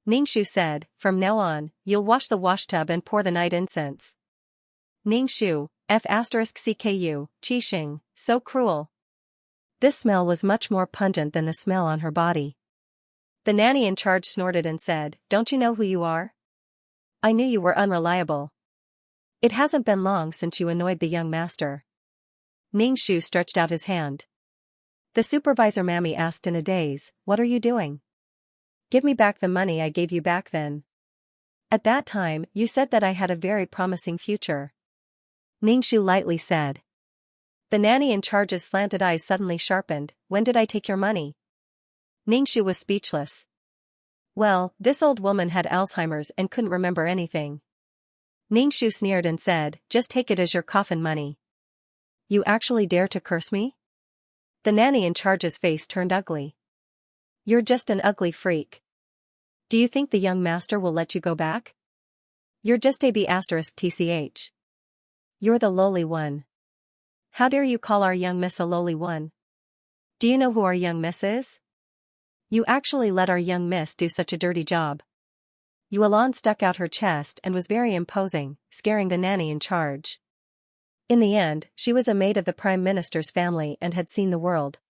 Xianxia said, "From now on, you'll wash the washtub and pour the night incense." Xianxia, F***CKU, Qixing, so cruel. This smell was much more pungent than the smell on her body. The nanny in charge snorted and said, "Don't you know who you are? I knew you were unreliable. It hasn't been long since you annoyed the young master." Xianxia stretched out his hand. The supervisor mammy asked in a daze, "What are you doing? Give me back the money I gave you back then. At that time, you said that I had a very promising future." Xianxia lightly said. The nanny in charge's slanted eyes suddenly sharpened. "When did I take your money?" Xianxia was speechless. Well, this old woman had Alzheimer's and couldn't remember anything. Xianxia sneered and said, "Just take it as your coffin money." "You actually dare to curse me?" The nanny in charge's face turned ugly. "You're just an ugly freak. Do you think the young master will let you go back? You're just a B***tch. You're the lowly one. How dare you call our young miss a lowly one? Do you know who our young miss is? You actually let our young miss do such a dirty job." Yuan stuck out her chest and was very imposing, scaring the nanny in charge. In the end, she was a maid of the Prime Minister's family and had seen the world.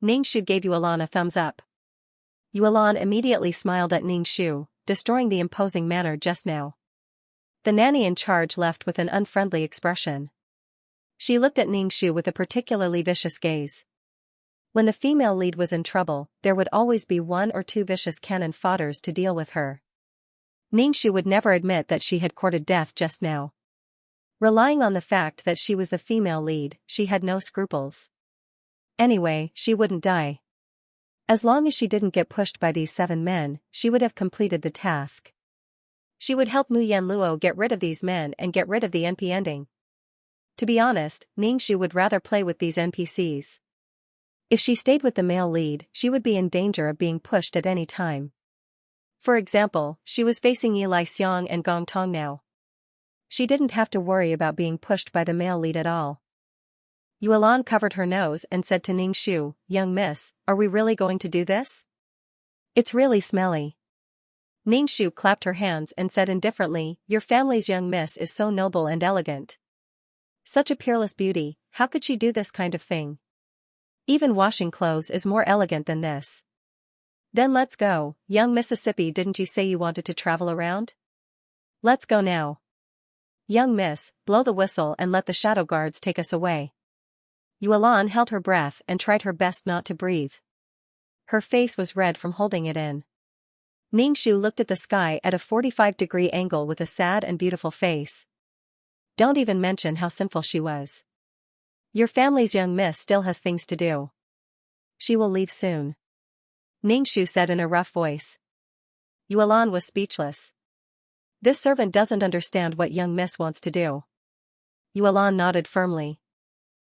Xianxia gave Yuan a thumbs up. Yuan immediately smiled at Xianxia, destroying the imposing manner just now. The nanny in charge left with an unfriendly expression. She looked at Xianxia with a particularly vicious gaze. When the female lead was in trouble, there would always be one or two vicious cannon fodders to deal with her. Xianxia would never admit that she had courted death just now. Relying on the fact that she was the female lead, she had no scruples. Anyway, she wouldn't die. As long as she didn't get pushed by these 7 men, she would have completed the task. She would help Mu Yanluo get rid of these men and get rid of the NP ending. To be honest, Xianxia would rather play with these NPCs. If she stayed with the male lead, she would be in danger of being pushed at any time. For example, she was facing Yi Xiang and Gong Tong now. She didn't have to worry about being pushed by the male lead at all. Yuan covered her nose and said to Xianxia, "Young miss, are we really going to do this? It's really smelly." Xianxia clapped her hands and said indifferently, "Your family's young miss is so noble and elegant. Such a peerless beauty, how could she do this kind of thing? Even washing clothes is more elegant than this. Then let's go, young Mississippi. Didn't you say you wanted to travel around? Let's go now. Young miss, blow the whistle and let the shadow guards take us away." Yuan held her breath and tried her best not to breathe. Her face was red from holding it in. Xianxia looked at the sky at a 45-degree angle with a sad and beautiful face. Don't even mention how sinful she was. Your family's young miss still has things to do. She will leave soon. Xianxia said in a rough voice. Yuan was speechless. This servant doesn't understand what young miss wants to do. Yuan nodded firmly.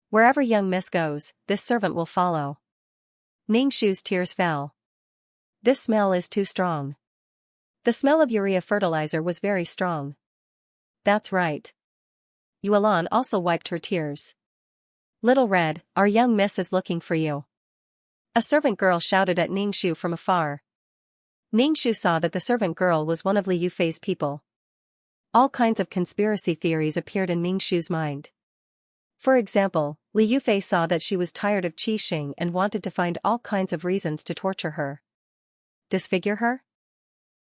Wherever young miss goes, this servant will follow. Xianxia's tears fell. This smell is too strong. The smell of urea fertilizer was very strong. That's right. Yuan also wiped her tears. Little Red, our young miss is looking for you. A servant girl shouted at Xianxia from afar. Xianxia saw that the servant girl was one of Li Yufei's people. All kinds of conspiracy theories appeared in Xianxia's mind. For example, Li Yufei saw that she was tired of Qixing and wanted to find all kinds of reasons to torture her. Disfigure her?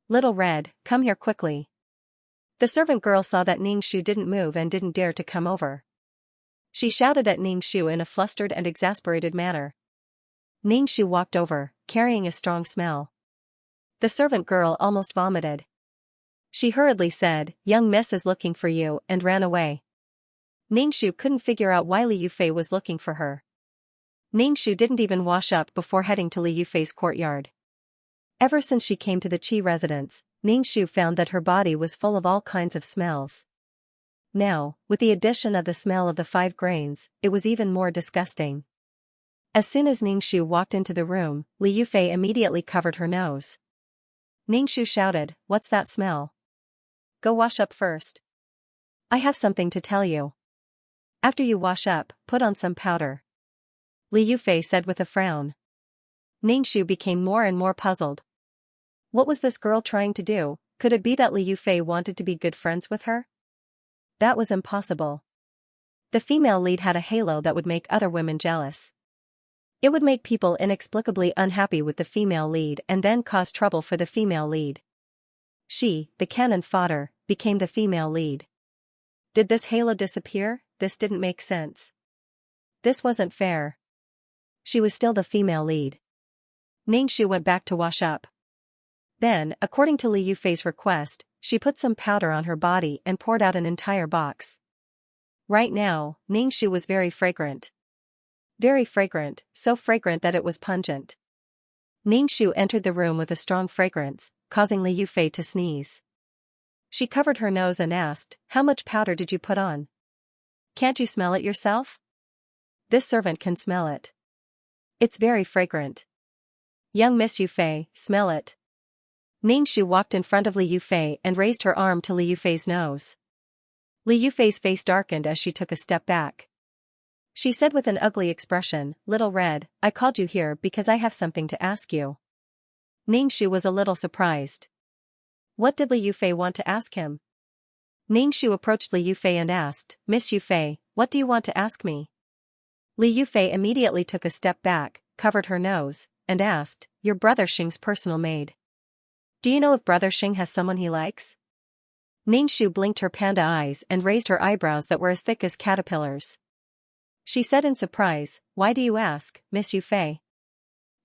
Little Red, come here quickly. The servant girl saw that Xianxia didn't move and didn't dare to come over. She shouted at Xianxia in a flustered and exasperated manner. Xianxia walked over, carrying a strong smell. The servant girl almost vomited. She hurriedly said, "Young miss is looking for you," and ran away. Xianxia couldn't figure out why Li Yufei was looking for her. Xianxia didn't even wash up before heading to Li Yufei's courtyard. Ever since she came to the Qi residence, Xianxia found that her body was full of all kinds of smells. Now, with the addition of the smell of the 5 grains, it was even more disgusting. As soon as Xianxia walked into the room, Li Yufei immediately covered her nose. Xianxia shouted, "What's that smell? Go wash up first. I have something to tell you." After you wash up, put on some powder. Li Yufei said with a frown. Ningxu became more and more puzzled. What was this girl trying to do? Could it be that Li Yufei wanted to be good friends with her? That was impossible. The female lead had a halo that would make other women jealous. It would make people inexplicably unhappy with the female lead and then cause trouble for the female lead. She, the cannon fodder, became the female lead. Did this halo disappear? This didn't make sense. This wasn't fair. She was still the female lead. Ningxu went back to wash up. Then, according to Li Yufei's request, she put some powder on her body and poured out an entire box. Right now, Ningxu was very fragrant. Very fragrant, so fragrant that it was pungent. Ningxu entered the room with a strong fragrance, causing Li Yufei to sneeze. She covered her nose and asked, "How much powder did you put on? Can't you smell it yourself?" "This servant can smell it. It's very fragrant." "Young Miss Yufei, smell it." Ningxu walked in front of Li Yufei and raised her arm to Li Yufei's nose. Li Yufei's face darkened as she took a step back. She said with an ugly expression, "Little Red, I called you here because I have something to ask you." Ningxu was a little surprised. What did Li Yufei want to ask him? Ningxu approached Li Yufei and asked, "Miss Yufei, what do you want to ask me?" Li Yufei immediately took a step back, covered her nose, and asked, "Your brother Xing's personal maid. Do you know if brother Xing has someone he likes?" Ningxu blinked her panda eyes and raised her eyebrows that were as thick as caterpillars. She said in surprise, "Why do you ask, Miss Yufei?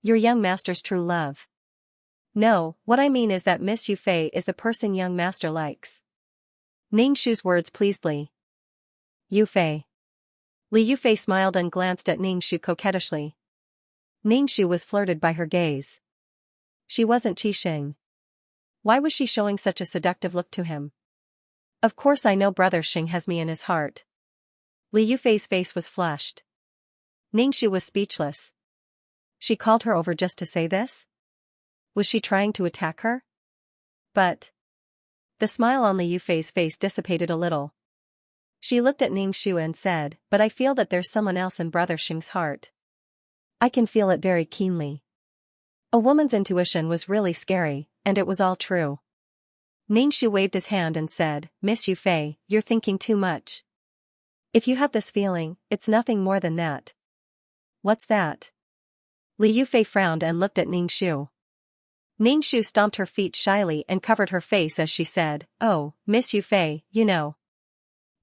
Your young master's true love." "No, what I mean is that Miss Yufei is the person young master likes." Ningxu's words pleased Li Yufei. Li Yufei smiled and glanced at Ningxu coquettishly. Ningxu was flirted by her gaze. She wasn't Qixing. Why was she showing such a seductive look to him? Of course I know brother Xing has me in his heart. Li Yufei's face was flushed. Ningxu was speechless. She called her over just to say this? Was she trying to attack her? But the smile on Li Yufei's face dissipated a little. She looked at Ningxu and said, "But I feel that there's someone else in brother Xing's heart. I can feel it very keenly." A woman's intuition was really scary, and it was all true. Ningxu waved his hand and said, "Miss Yufei, you're thinking too much. If you have this feeling, it's nothing more than that." "What's that?" Li Yufei frowned and looked at Ningxu. Ningxu stomped her feet shyly and covered her face as she said, "Oh, Miss Yufei, you know."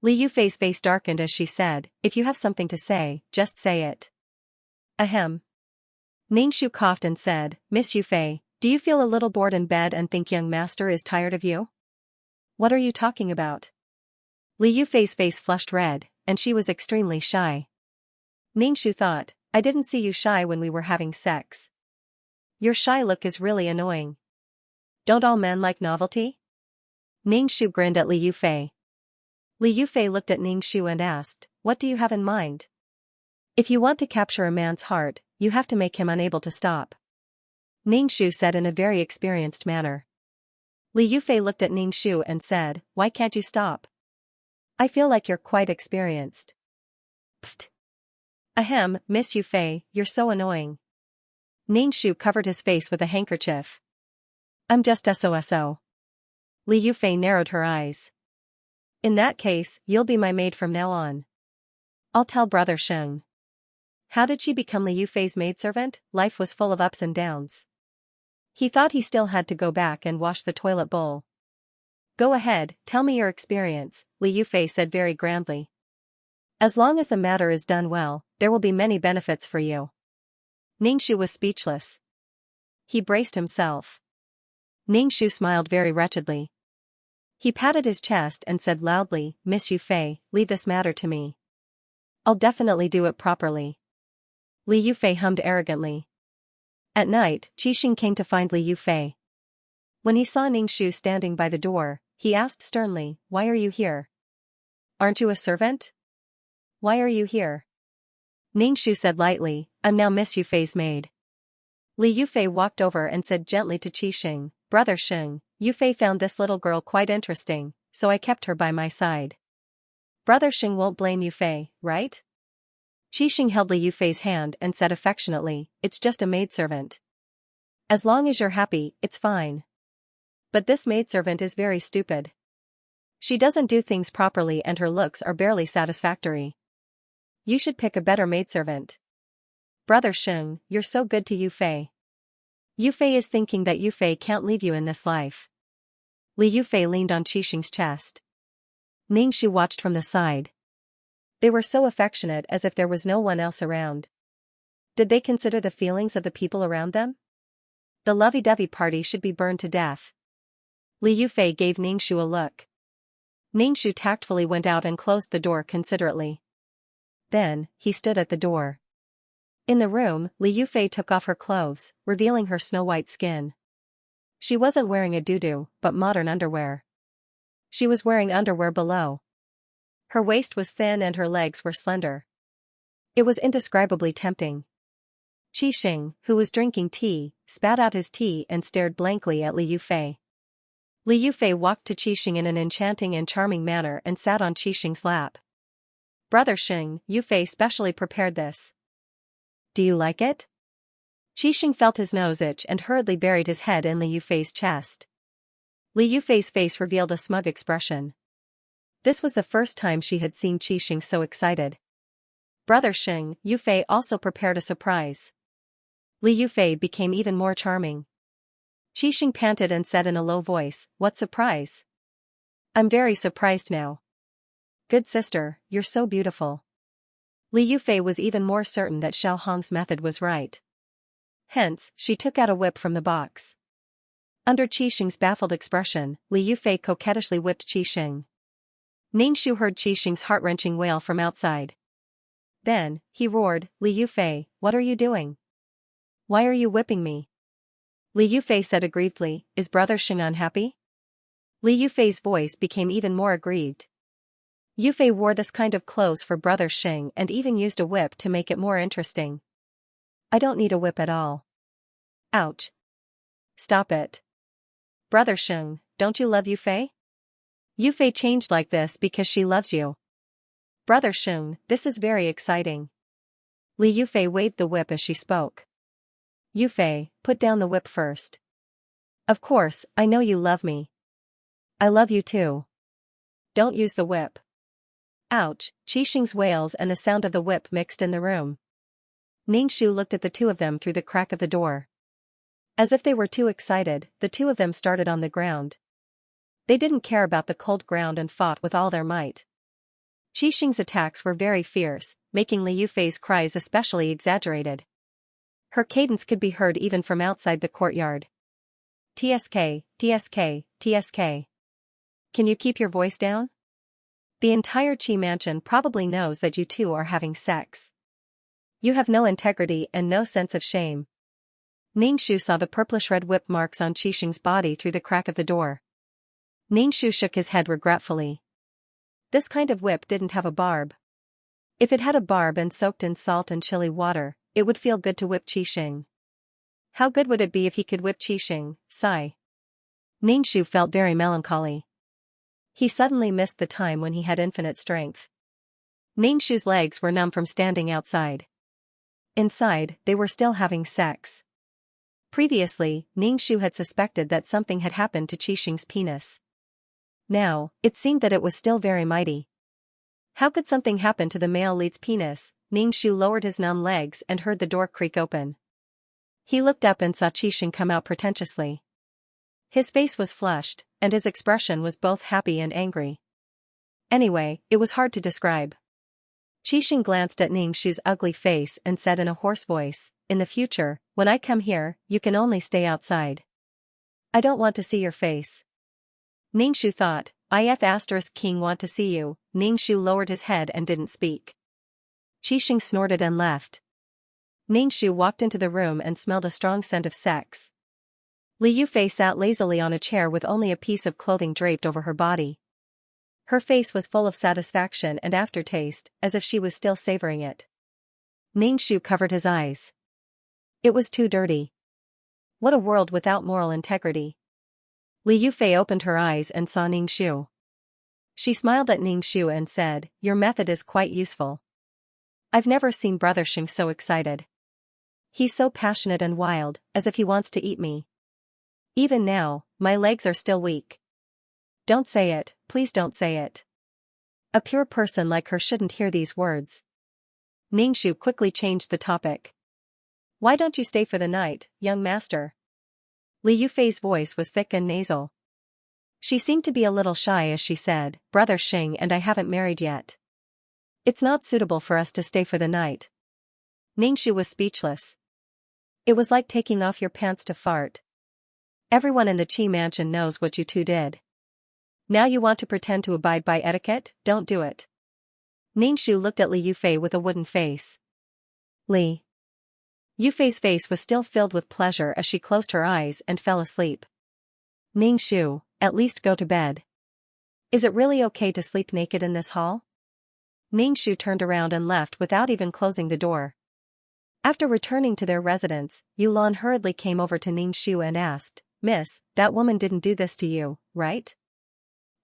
Li Yufei's face darkened as she said, "If you have something to say, just say it." Ahem. Ningxu coughed and said, "Miss Yufei, do you feel a little bored in bed and think young master is tired of you?" "What are you talking about?" Li Yufei's face flushed red, and she was extremely shy. Ningxu thought, "I didn't see you shy when we were having sex. Your shy look is really annoying. Don't all men like novelty?" Ningxu grinned at Li Yufei. Li Yufei looked at Ningxu and asked, "What do you have in mind?" "If you want to capture a man's heart, you have to make him unable to stop," Ningxu said in a very experienced manner. Li Yufei looked at Ningxu and said, "Why can't you stop? I feel like you're quite experienced." "Pfft. Ahem, Miss Yufei, you're so annoying." Ningxu covered his face with a handkerchief. "I'm just SOSO. Li Yufei narrowed her eyes. "In that case, you'll be my maid from now on. I'll tell brother Xing." How did she become Li Yufei's maidservant? Life was full of ups and downs. He thought he still had to go back and wash the toilet bowl. "Go ahead, tell me your experience," Li Yufei said very grandly. "As long as the matter is done well, there will be many benefits for you." Ningxu was speechless. He braced himself. Ningxu smiled very wretchedly. He patted his chest and said loudly, "Miss Yufei, leave this matter to me. I'll definitely do it properly." Li Yufei hummed arrogantly. At night, Qixing came to find Li Yufei. When he saw Ningxu standing by the door, he asked sternly, "Why are you here? Aren't you a servant? Why are you here?" Ningxu said lightly, "I'm now Miss Yufei's maid." Li Yufei walked over and said gently to Qixing, "Brother Xing, Yufei found this little girl quite interesting, so I kept her by my side." Brother Xing won't blame Yufei, right? Qixing held Li Yufei's hand and said affectionately, it's just a maidservant. As long as you're happy, it's fine. But this maidservant is very stupid. She doesn't do things properly and her looks are barely satisfactory. You should pick a better maidservant. Brother Xing, you're so good to Yufei. Yufei is thinking that Yufei can't leave you in this life. Li Yufei leaned on Qixing's chest. Ningxu watched from the side. They were so affectionate as if there was no one else around. Did they consider the feelings of the people around them? The lovey-dovey party should be burned to death. Li Yufei gave Ningxu a look. Ningxu tactfully went out and closed the door considerately. Then, he stood at the door. In the room, Li Yufei took off her clothes, revealing her snow-white skin. She wasn't wearing a doo-doo, but modern underwear. She was wearing underwear below. Her waist was thin and her legs were slender. It was indescribably tempting. Qixing, who was drinking tea, spat out his tea and stared blankly at Li Yufei. Li Yufei walked to Qixing in an enchanting and charming manner and sat on Qixing's lap. Brother Xing, Yufei specially prepared this. Do you like it? Qixing felt his nose itch and hurriedly buried his head in Li Yufei's chest. Li Yufei's face revealed a smug expression. This was the first time she had seen Qixing so excited. Brother Xing, Yufei also prepared a surprise. Li Yufei became even more charming. Qixing panted and said in a low voice, what surprise? I'm very surprised now. Good sister, you're so beautiful. Li Yufei was even more certain that Xiao Hong's method was right. Hence, she took out a whip from the box. Under Qixing's baffled expression, Li Yufei coquettishly whipped Qixing. Ningxu heard Qixing's heart-wrenching wail from outside. Then, he roared, Li Yufei, what are you doing? Why are you whipping me? Li Yufei said aggrievedly, is Brother Xing unhappy? Li Yufei's voice became even more aggrieved. Yufei wore this kind of clothes for Brother Xing and even used a whip to make it more interesting. I don't need a whip at all. Ouch. Stop it. Brother Xing, don't you love Yufei? Yufei changed like this because she loves you. Brother Xing, this is very exciting. Li Yufei waved the whip as she spoke. Yufei, put down the whip first. Of course, I know you love me. I love you too. Don't use the whip. Ouch, Qixing's wails and the sound of the whip mixed in the room. Ningxu looked at the two of them through the crack of the door. As if they were too excited, the two of them started on the ground. They didn't care about the cold ground and fought with all their might. Qixing's attacks were very fierce, making Li Yufei's cries especially exaggerated. Her cadence could be heard even from outside the courtyard. TSK, TSK, TSK. Can you keep your voice down? The entire Qi mansion probably knows that you two are having sex. You have no integrity and no sense of shame. Ningxu saw the purplish-red whip marks on Qixing's body through the crack of the door. Ningxu shook his head regretfully. This kind of whip didn't have a barb. If it had a barb and soaked in salt and chili water, it would feel good to whip Qixing. How good would it be if he could whip Qixing? Sigh. Ningxu felt very melancholy. He suddenly missed the time when he had infinite strength. Ningxu's legs were numb from standing outside. Inside, they were still having sex. Previously, Ningxu had suspected that something had happened to Qixing's penis. Now, it seemed that it was still very mighty. How could something happen to the male lead's penis? Ningxu lowered his numb legs and heard the door creak open. He looked up and saw Qixing come out pretentiously. His face was flushed, and his expression was both happy and angry. Anyway, it was hard to describe. Qixing glanced at Ningxu's ugly face and said in a hoarse voice, in the future, when I come here, you can only stay outside. I don't want to see your face. Ningxu thought, if *king want to see you. Ningxu lowered his head and didn't speak. Qixing snorted and left. Ningxu walked into the room and smelled a strong scent of sex. Li Yufei sat lazily on a chair with only a piece of clothing draped over her body. Her face was full of satisfaction and aftertaste, as if she was still savoring it. Ningxu covered his eyes. It was too dirty. What a world without moral integrity. Li Yufei opened her eyes and saw Ningxu. She smiled at Ningxu and said, "Your method is quite useful. I've never seen Brother Xing so excited. He's so passionate and wild, as if he wants to eat me. Even now, my legs are still weak." "Don't say it, please don't say it. A pure person like her shouldn't hear these words." Ningxu quickly changed the topic. "Why don't you stay for the night, young master?" Li Yufei's voice was thick and nasal. She seemed to be a little shy as she said, "Brother Xing and I haven't married yet. It's not suitable for us to stay for the night." Ningxu was speechless. It was like taking off your pants to fart. Everyone in the Qi mansion knows what you two did. Now you want to pretend to abide by etiquette? Don't do it. Ningxu looked at Li Yufei with a wooden face. Li Yufei's face was still filled with pleasure as she closed her eyes and fell asleep. "Ningxu, at least go to bed. Is it really okay to sleep naked in this hall?" Ningxu turned around and left without even closing the door. After returning to their residence, Yulan hurriedly came over to Ningxu and asked, "Miss, that woman didn't do this to you, right?"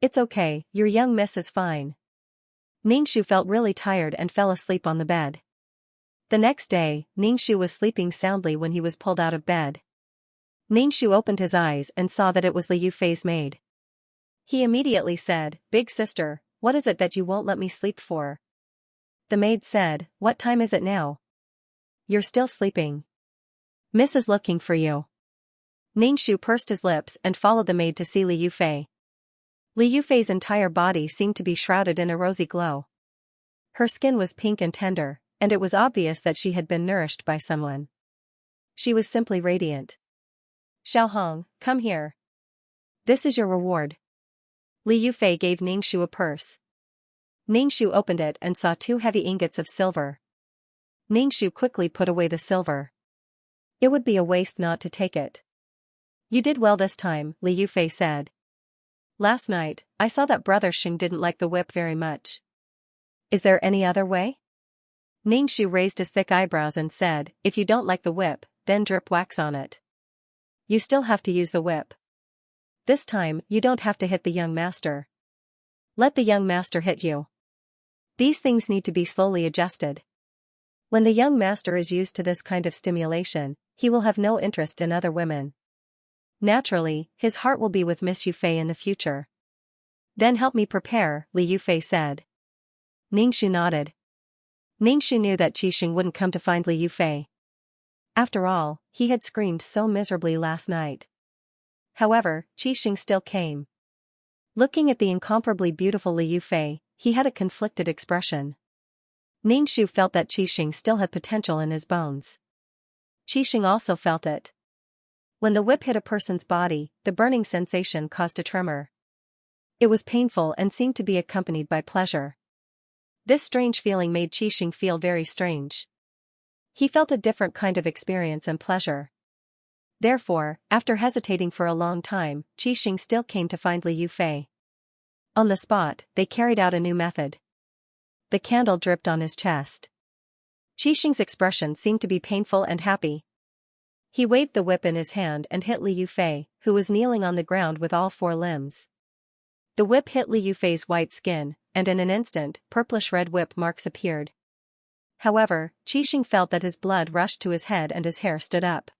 "It's okay, your young miss is fine." Ningxu felt really tired and fell asleep on the bed. The next day, Ningxu was sleeping soundly when he was pulled out of bed. Ningxu opened his eyes and saw that it was Li Yufei's maid. He immediately said, "Big sister, what is it that you won't let me sleep for?" The maid said, "What time is it now? You're still sleeping. Miss is looking for you." Ningxu pursed his lips and followed the maid to see Li Yufei. Li Yufei's entire body seemed to be shrouded in a rosy glow. Her skin was pink and tender, and it was obvious that she had been nourished by someone. She was simply radiant. "Xiaohong, come here. This is your reward." Li Yufei gave Ningxu a purse. Ningxu opened it and saw 2 heavy ingots of silver. Ningxu quickly put away the silver. It would be a waste not to take it. "You did well this time," Li Yufei said. "Last night, I saw that Brother Xing didn't like the whip very much. Is there any other way?" Ningxu raised his thick eyebrows and said, "If you don't like the whip, then drip wax on it. You still have to use the whip. This time, you don't have to hit the young master. Let the young master hit you. These things need to be slowly adjusted. When the young master is used to this kind of stimulation, he will have no interest in other women. Naturally, his heart will be with Miss Yufei in the future." "Then help me prepare," Li Yufei said. Ningxu nodded. Ningxu knew that Qixing wouldn't come to find Li Yufei. After all, he had screamed so miserably last night. However, Qixing still came. Looking at the incomparably beautiful Li Yufei, he had a conflicted expression. Ningxu felt that Qixing still had potential in his bones. Qixing also felt it. When the whip hit a person's body, the burning sensation caused a tremor. It was painful and seemed to be accompanied by pleasure. This strange feeling made Qixing feel very strange. He felt a different kind of experience and pleasure. Therefore, after hesitating for a long time, Qixing still came to find Li Yufei. On the spot, they carried out a new method. The candle dripped on his chest. Qixing's expression seemed to be painful and happy. He waved the whip in his hand and hit Li Yufei, who was kneeling on the ground with all 4 limbs. The whip hit Li Yufei's white skin, and in an instant, purplish-red whip marks appeared. However, Qixing felt that his blood rushed to his head and his hair stood up.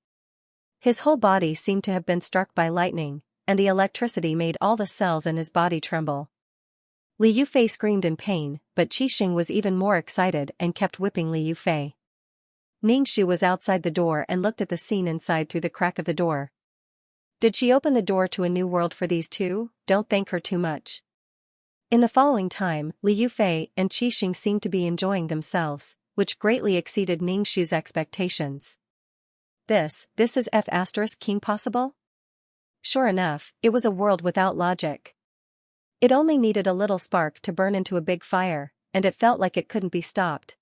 His whole body seemed to have been struck by lightning, and the electricity made all the cells in his body tremble. Li Yufei screamed in pain, but Qixing was even more excited and kept whipping Li Yufei. Ningxu was outside the door and looked at the scene inside through the crack of the door. Did she open the door to a new world for these two? Don't thank her too much. In the following time, Li Yufei and Qixing seemed to be enjoying themselves, which greatly exceeded Ningxu's expectations. This is King possible? Sure enough, it was a world without logic. It only needed a little spark to burn into a big fire, and it felt like it couldn't be stopped.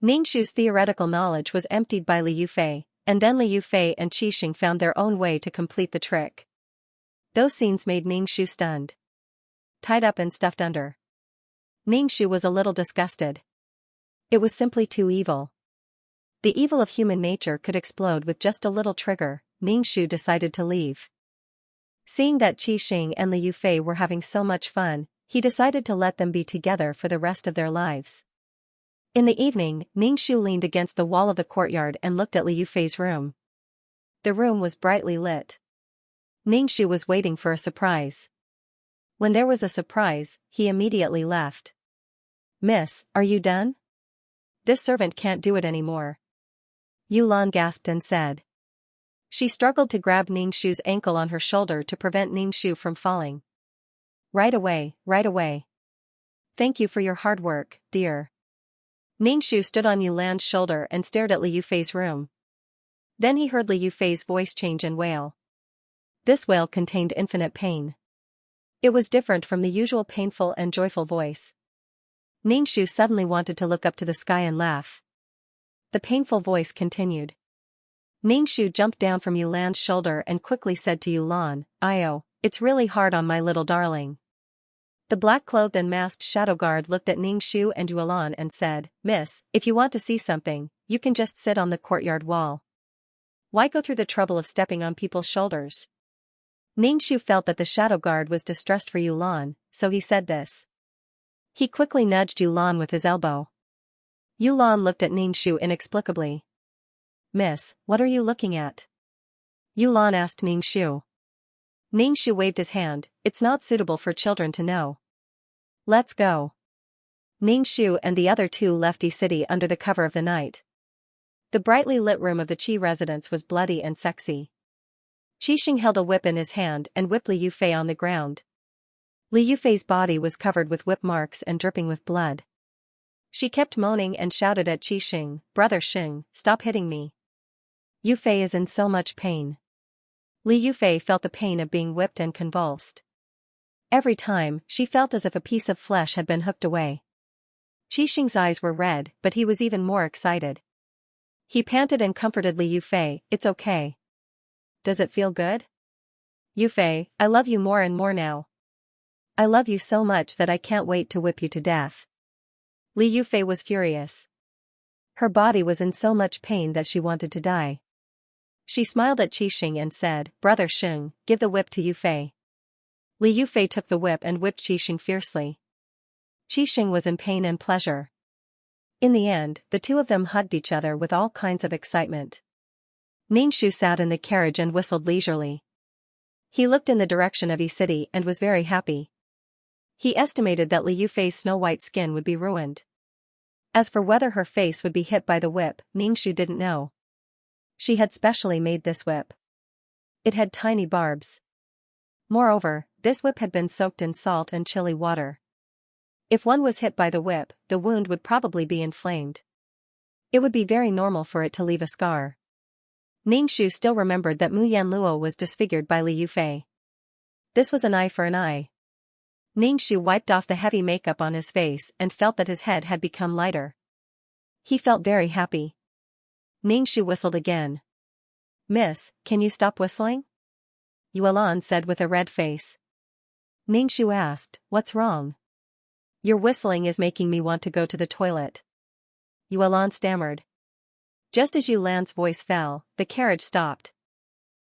Ningxu's theoretical knowledge was emptied by Li Yufei, and then Li Yufei and Qixing found their own way to complete the trick. Those scenes made Ningxu stunned. Tied up and stuffed under. Ningxu was a little disgusted. It was simply too evil. The evil of human nature could explode with just a little trigger. Ningxu decided to leave. Seeing that Qixing and Li Yufei were having so much fun, He decided to let them be together for the rest of their lives. In the evening, Ningxu leaned against the wall of the courtyard and looked at Li Yufei's room. The room was brightly lit. Ningxu was waiting for a surprise. When there was a surprise, he immediately left. "Miss, are you done? This servant can't do it anymore." Yulan gasped and said. She struggled to grab Ningxu's ankle on her shoulder to prevent Ningxu from falling. Right away, right away. Thank you for your hard work, dear." Ningxu stood on Yulan's shoulder and stared at Li Yufei's room. Then he heard Li Yufei's voice change and wail. This wail contained infinite pain. It was different from the usual painful and joyful voice. Ningxu suddenly wanted to look up to the sky and laugh. The painful voice continued. Ningxu jumped down from Yulan's shoulder and quickly said to Yulan, "Io, it's really hard on my little darling." The black-clothed and masked shadow guard looked at Ningxu and Yulan and said, "Miss, if you want to see something, you can just sit on the courtyard wall. Why go through the trouble of stepping on people's shoulders?" Ningxu felt that the shadow guard was distressed for Yulan, so he said this. He quickly nudged Yulan with his elbow. Yulan looked at Ningxu inexplicably. "Miss, what are you looking at?" Yulan asked Ningxu. Ningxu waved his hand. "It's not suitable for children to know. Let's go." Ningxu and the other two left Yi City under the cover of the night. The brightly lit room of the Qi residence was bloody and sexy. Qixing held a whip in his hand and whipped Li Yufei on the ground. Li Yufei's body was covered with whip marks and dripping with blood. She kept moaning and shouted at Qixing, "Brother Xing, stop hitting me. Yufei is in so much pain." Li Yufei felt the pain of being whipped and convulsed. Every time, she felt as if a piece of flesh had been hooked away. Qixing's eyes were red, but he was even more excited. He panted and comforted Li Yufei, "It's okay. Does it feel good? Yufei, I love you more and more now. I love you so much that I can't wait to whip you to death." Li Yufei was furious. Her body was in so much pain that she wanted to die. She smiled at Qixing and said, "Brother Xing, give the whip to Yufei." Li Yufei took the whip and whipped Qixing fiercely. Qixing was in pain and pleasure. In the end, the two of them hugged each other with all kinds of excitement. Ningxu sat in the carriage and whistled leisurely. He looked in the direction of Yi City and was very happy. He estimated that Li Yufei's snow-white skin would be ruined. As for whether her face would be hit by the whip, Ningxu didn't know. She had specially made this whip. It had tiny barbs. Moreover, this whip had been soaked in salt and chilly water. If one was hit by the whip, the wound would probably be inflamed. It would be very normal for it to leave a scar. Ningxu still remembered that Mu Yanluo was disfigured by Li Yufei. This was an eye for an eye. Ningxu wiped off the heavy makeup on his face and felt that his head had become lighter. He felt very happy. Ningxu whistled again. "Miss, can you stop whistling?" Yuelan said with a red face. Ningxu asked, "What's wrong?" "Your whistling is making me want to go to the toilet." Yuelan stammered. Just as Yulan's voice fell, the carriage stopped.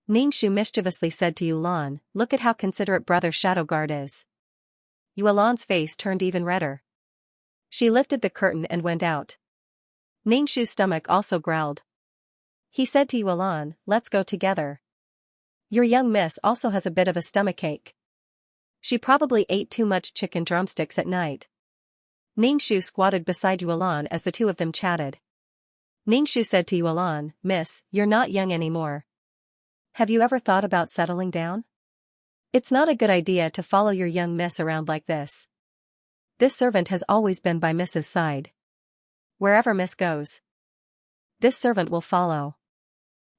Ningxu mischievously said to Yulan, "Look at how considerate Brother Shadowguard is." Yuelan's face turned even redder. She lifted the curtain and went out. Ningxu's stomach also growled. He said to Yuelan, "Let's go together. Your young miss also has a bit of a stomachache. She probably ate too much chicken drumsticks at night." Ningxu squatted beside Yuelan as the two of them chatted. Ningxu said to Yuelan, "Miss, you're not young anymore. Have you ever thought about settling down? It's not a good idea to follow your young miss around like this. This servant has always been by Miss's side. Wherever Miss goes, this servant will follow."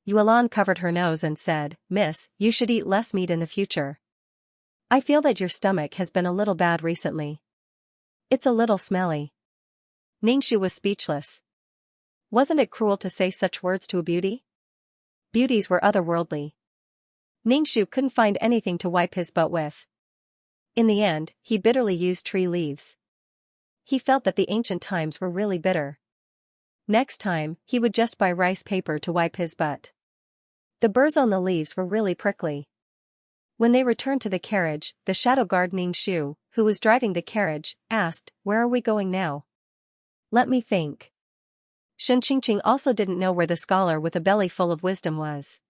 Yuelan covered her nose and said, "Miss, you should eat less meat in the future. I feel that your stomach has been a little bad recently. It's a little smelly." Ningxu was speechless. Wasn't it cruel to say such words to a beauty? Beauties were otherworldly. Ningxu couldn't find anything to wipe his butt with. In the end, he bitterly used tree leaves. He felt that the ancient times were really bitter. Next time, he would just buy rice paper to wipe his butt. The burrs on the leaves were really prickly. When they returned to the carriage, the shadow guard Ning Shu, who was driving the carriage, asked, "Where are we going now?" "Let me think." Shen Qingqing also didn't know where the scholar with a belly full of wisdom was.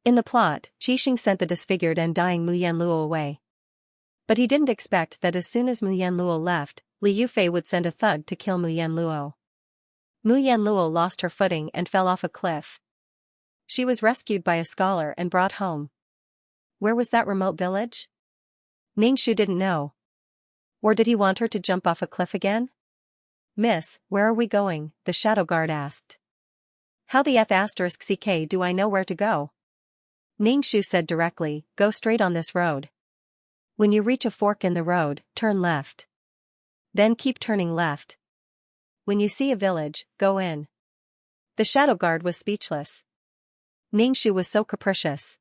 In the plot, Qixing sent the disfigured and dying Mu Yanluo away. But he didn't expect that as soon as Mu Yanluo left, Li Yufei would send a thug to kill Mu Yanluo. Mu Yanluo lost her footing and fell off a cliff. She was rescued by a scholar and brought home. Where was that remote village? Ning Shu didn't know. Or did he want her to jump off a cliff again? "Miss, where are we going?" the shadow guard asked. "How the f***ck do I know where to go?" Ning Shu said directly, "Go straight on this road. When you reach a fork in the road, turn left. Then keep turning left. When you see a village, go in." The shadow guard was speechless. Ning Shu was so capricious.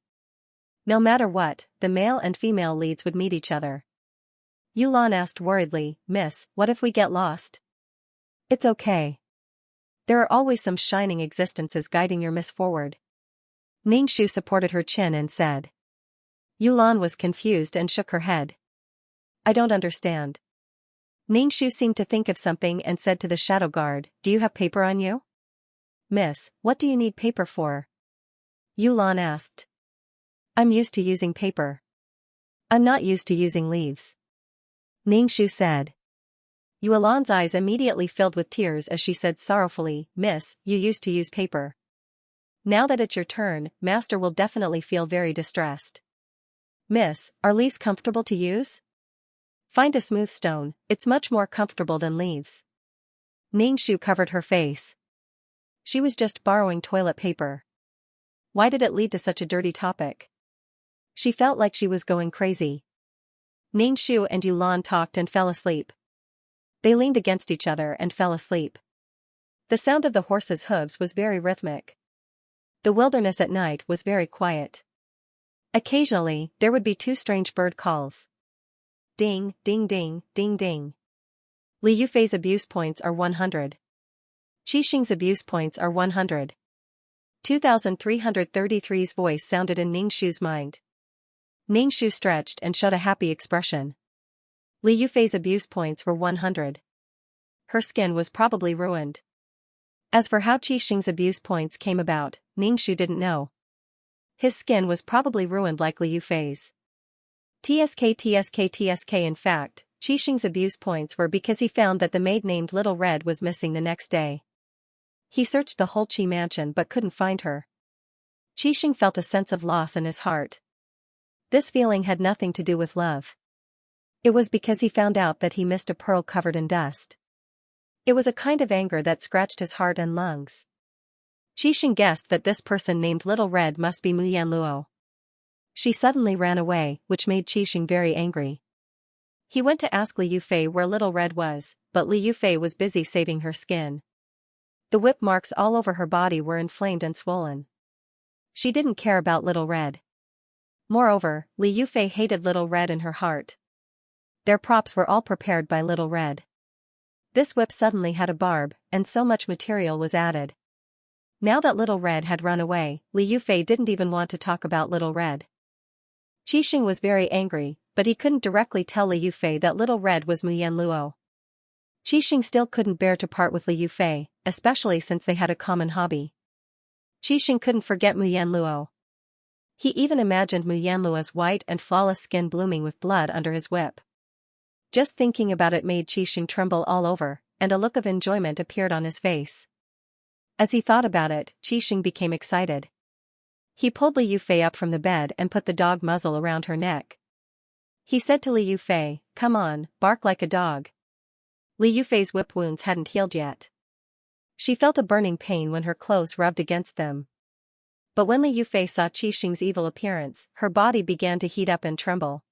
No matter what, the male and female leads would meet each other. Yulan asked worriedly, "Miss, what if we get lost?" "It's okay. There are always some shining existences guiding your miss forward." Ning Shu supported her chin and said. Yulan was confused and shook her head. "I don't understand." Ning Shu seemed to think of something and said to the shadow guard, "Do you have paper on you?" "Miss, what do you need paper for?" Yulan asked. "I'm used to using paper. I'm not used to using leaves." Ning Shu said. Yulan's eyes immediately filled with tears as she said sorrowfully, "Miss, you used to use paper. Now that it's your turn, Master will definitely feel very distressed." "Miss, are leaves comfortable to use?" "Find a smooth stone, it's much more comfortable than leaves." Ning Shu covered her face. She was just borrowing toilet paper. Why did it lead to such a dirty topic? She felt like she was going crazy. Ning Shu and Yulan talked and fell asleep. They leaned against each other and fell asleep. The sound of the horses' hooves was very rhythmic. The wilderness at night was very quiet. Occasionally, there would be two strange bird calls. Ding, ding ding, ding ding. Li Yufei's abuse points are 100. Qixing's abuse points are 100. 2333's voice sounded in Ning Shu's mind. Ning Shu stretched and showed a happy expression. Li Yufei's abuse points were 100. Her skin was probably ruined. As for how Qixing's abuse points came about, Ning Shu didn't know. His skin was probably ruined like Li Yufei's. TSK. In fact, Qixing's abuse points were because he found that the maid named Little Red was missing the next day. He searched the whole Qi mansion but couldn't find her. Qixing felt a sense of loss in his heart. This feeling had nothing to do with love. It was because he found out that he missed a pearl covered in dust. It was a kind of anger that scratched his heart and lungs. Qixing guessed that this person named Little Red must be Mu Yanluo. She suddenly ran away, which made Qixing very angry. He went to ask Li Yufei where Little Red was, but Li Yufei was busy saving her skin. The whip marks all over her body were inflamed and swollen. She didn't care about Little Red. Moreover, Li Yufei hated Little Red in her heart. Their props were all prepared by Little Red. This whip suddenly had a barb, and so much material was added. Now that Little Red had run away, Li Yufei didn't even want to talk about Little Red. Qixing was very angry, but he couldn't directly tell Li Yufei that Little Red was Mu Yanluo. Qixing still couldn't bear to part with Li Yufei, especially since they had a common hobby. Qixing couldn't forget Mu Yanluo. He even imagined Mu Yanluo's white and flawless skin blooming with blood under his whip. Just thinking about it made Qixing tremble all over, and a look of enjoyment appeared on his face. As he thought about it, Qixing became excited. He pulled Li Yufei up from the bed and put the dog muzzle around her neck. He said to Li Yufei, "Come on, bark like a dog." Li Yufei's whip wounds hadn't healed yet. She felt a burning pain when her clothes rubbed against them. But when Li Yufei saw Qixing's evil appearance, her body began to heat up and tremble.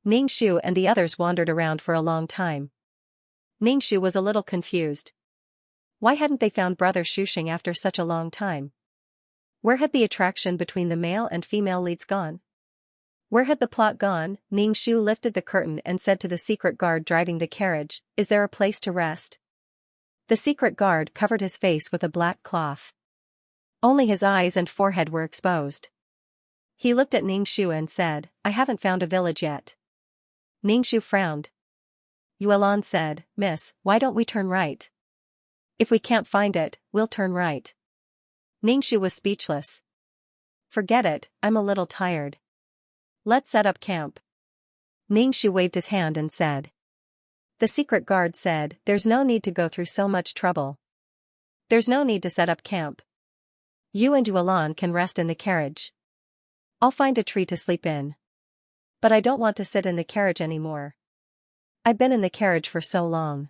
Ning Shu and the others wandered around for a long time. Ning Shu was a little confused. Why hadn't they found Brother Shuxing after such a long time? Where had the attraction between the male and female leads gone? Where had the plot gone? Ning Shu lifted the curtain and said to the secret guard driving the carriage, "Is there a place to rest?" The secret guard covered his face with a black cloth. Only his eyes and forehead were exposed. He looked at Ningxu and said, I haven't found a village yet. Ningxu frowned. Yuelan said, Miss, why don't we turn right? If we can't find it, we'll turn right. Ningxu was speechless. Forget it, I'm a little tired. Let's set up camp. Ningxu waved his hand and said. The secret guard said, there's no need to go through so much trouble. There's no need to set up camp. You and Yuelan can rest in the carriage. I'll find a tree to sleep in. But I don't want to sit in the carriage anymore. I've been in the carriage for so long.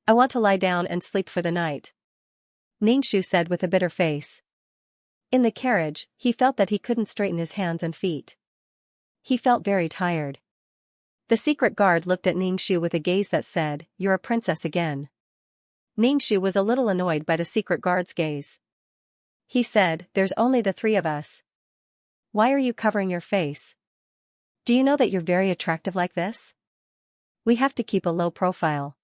I want to lie down and sleep for the night. Ningxu said with a bitter face. In the carriage, he felt that he couldn't straighten his hands and feet. He felt very tired. The secret guard looked at Ningxu with a gaze that said, You're a princess again. Ningxu was a little annoyed by the secret guard's gaze. He said, There's only the three of us. Why are you covering your face? Do you know that you're very attractive like this? We have to keep a low profile.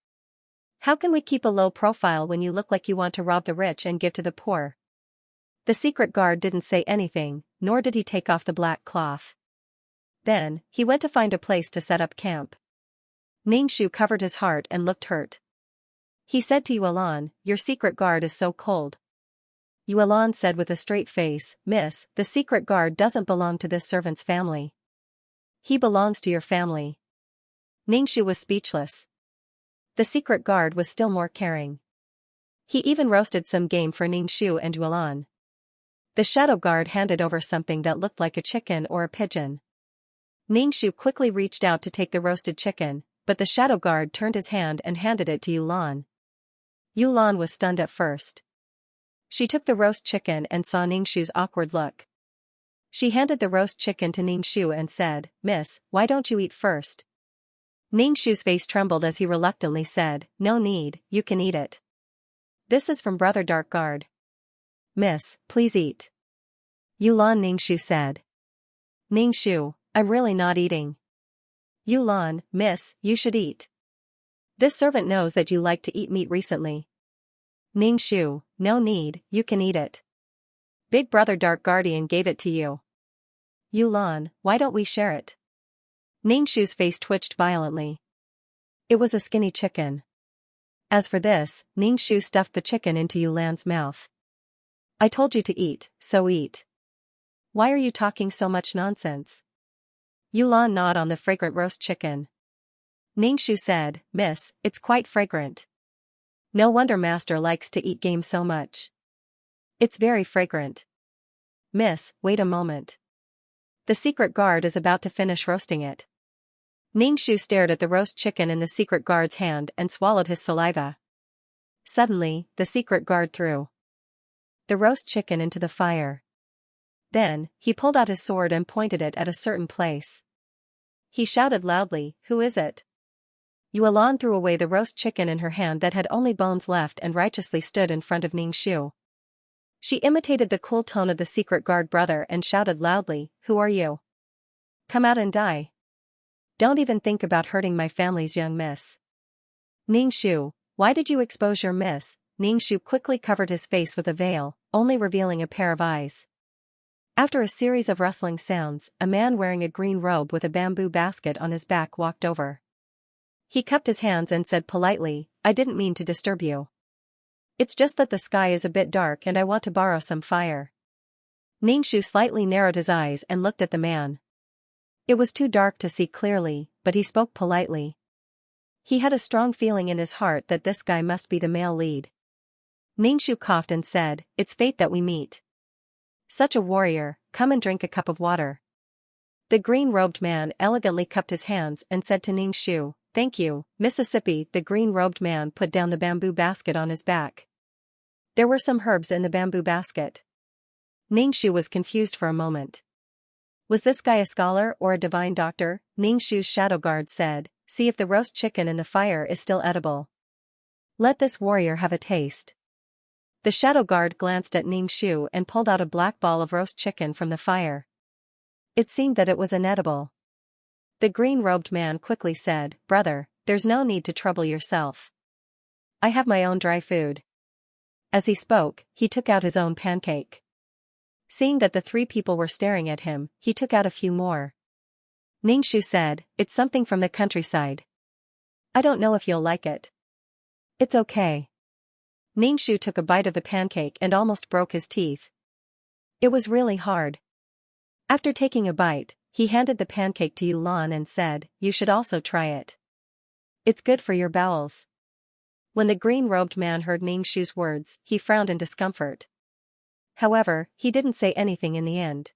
How can we keep a low profile when you look like you want to rob the rich and give to the poor? The secret guard didn't say anything, nor did he take off the black cloth. Then, he went to find a place to set up camp. Ningxu covered his heart and looked hurt. He said to Yuelan, Your secret guard is so cold. Yuelan said with a straight face, Miss, the secret guard doesn't belong to this servant's family. He belongs to your family. Ningxu was speechless. The secret guard was still more caring. He even roasted some game for Ningxu and Yuelan. The shadow guard handed over something that looked like a chicken or a pigeon. Ningxu quickly reached out to take the roasted chicken, but the shadow guard turned his hand and handed it to Yuelan. Yuelan was stunned at first. She took the roast chicken and saw Ningxu's awkward look. She handed the roast chicken to Ningxu and said, Miss, why don't you eat first? Ningxu's face trembled as he reluctantly said, No need, you can eat it. This is from Brother Dark Guard. Miss, please eat. Yuelan Ningxu said. Ningxu, I'm really not eating. Yuelan, Miss, you should eat. This servant knows that you like to eat meat recently. Ningxu, no need, you can eat it. Big Brother Dark Guardian gave it to you. Yuelan, why don't we share it? Ningxu's face twitched violently. It was a skinny chicken. As for this, Ningxu stuffed the chicken into Yuelan's mouth. I told you to eat, so eat. Why are you talking so much nonsense? Yuelan gnawed on the fragrant roast chicken. Ningxu said, Miss, it's quite fragrant. No wonder Master likes to eat game so much. It's very fragrant. Miss, wait a moment. The secret guard is about to finish roasting it. Ningxu stared at the roast chicken in the secret guard's hand and swallowed his saliva. Suddenly, the secret guard threw the roast chicken into the fire. Then, he pulled out his sword and pointed it at a certain place. He shouted loudly, Who is it? Yuelan threw away the roast chicken in her hand that had only bones left and righteously stood in front of Ningxu. She imitated the cool tone of the secret guard brother and shouted loudly, Who are you? Come out and die. Don't even think about hurting my family's young miss. Ningxu, why did you expose your miss? Ningxu quickly covered his face with a veil, only revealing a pair of eyes. After a series of rustling sounds, a man wearing a green robe with a bamboo basket on his back walked over. He cupped his hands and said politely, I didn't mean to disturb you. It's just that the sky is a bit dark and I want to borrow some fire. Ningxu slightly narrowed his eyes and looked at the man. It was too dark to see clearly, but he spoke politely. He had a strong feeling in his heart that this guy must be the male lead. Ningxu coughed and said, It's fate that we meet. Such a warrior, come and drink a cup of water. The green-robed man elegantly cupped his hands and said to Ningxu, Thank you, Mississippi. The green-robed man put down the bamboo basket on his back. There were some herbs in the bamboo basket. Ningxu was confused for a moment. Was this guy a scholar or a divine doctor? Ningxu's shadow guard said, See if the roast chicken in the fire is still edible. Let this warrior have a taste. The shadow guard glanced at Ningxu and pulled out a black ball of roast chicken from the fire. It seemed that it was inedible. The green-robed man quickly said, Brother, there's no need to trouble yourself. I have my own dry food. As he spoke, he took out his own pancake. Seeing that the three people were staring at him, he took out a few more. Ningxu said, "It's something from the countryside. I don't know if you'll like it." "It's okay." Ningxu took a bite of the pancake and almost broke his teeth. It was really hard. After taking a bite, he handed the pancake to Yulan and said, "You should also try it. It's good for your bowels." When the green-robed man heard Ningxu's words, he frowned in discomfort. However, he didn't say anything in the end.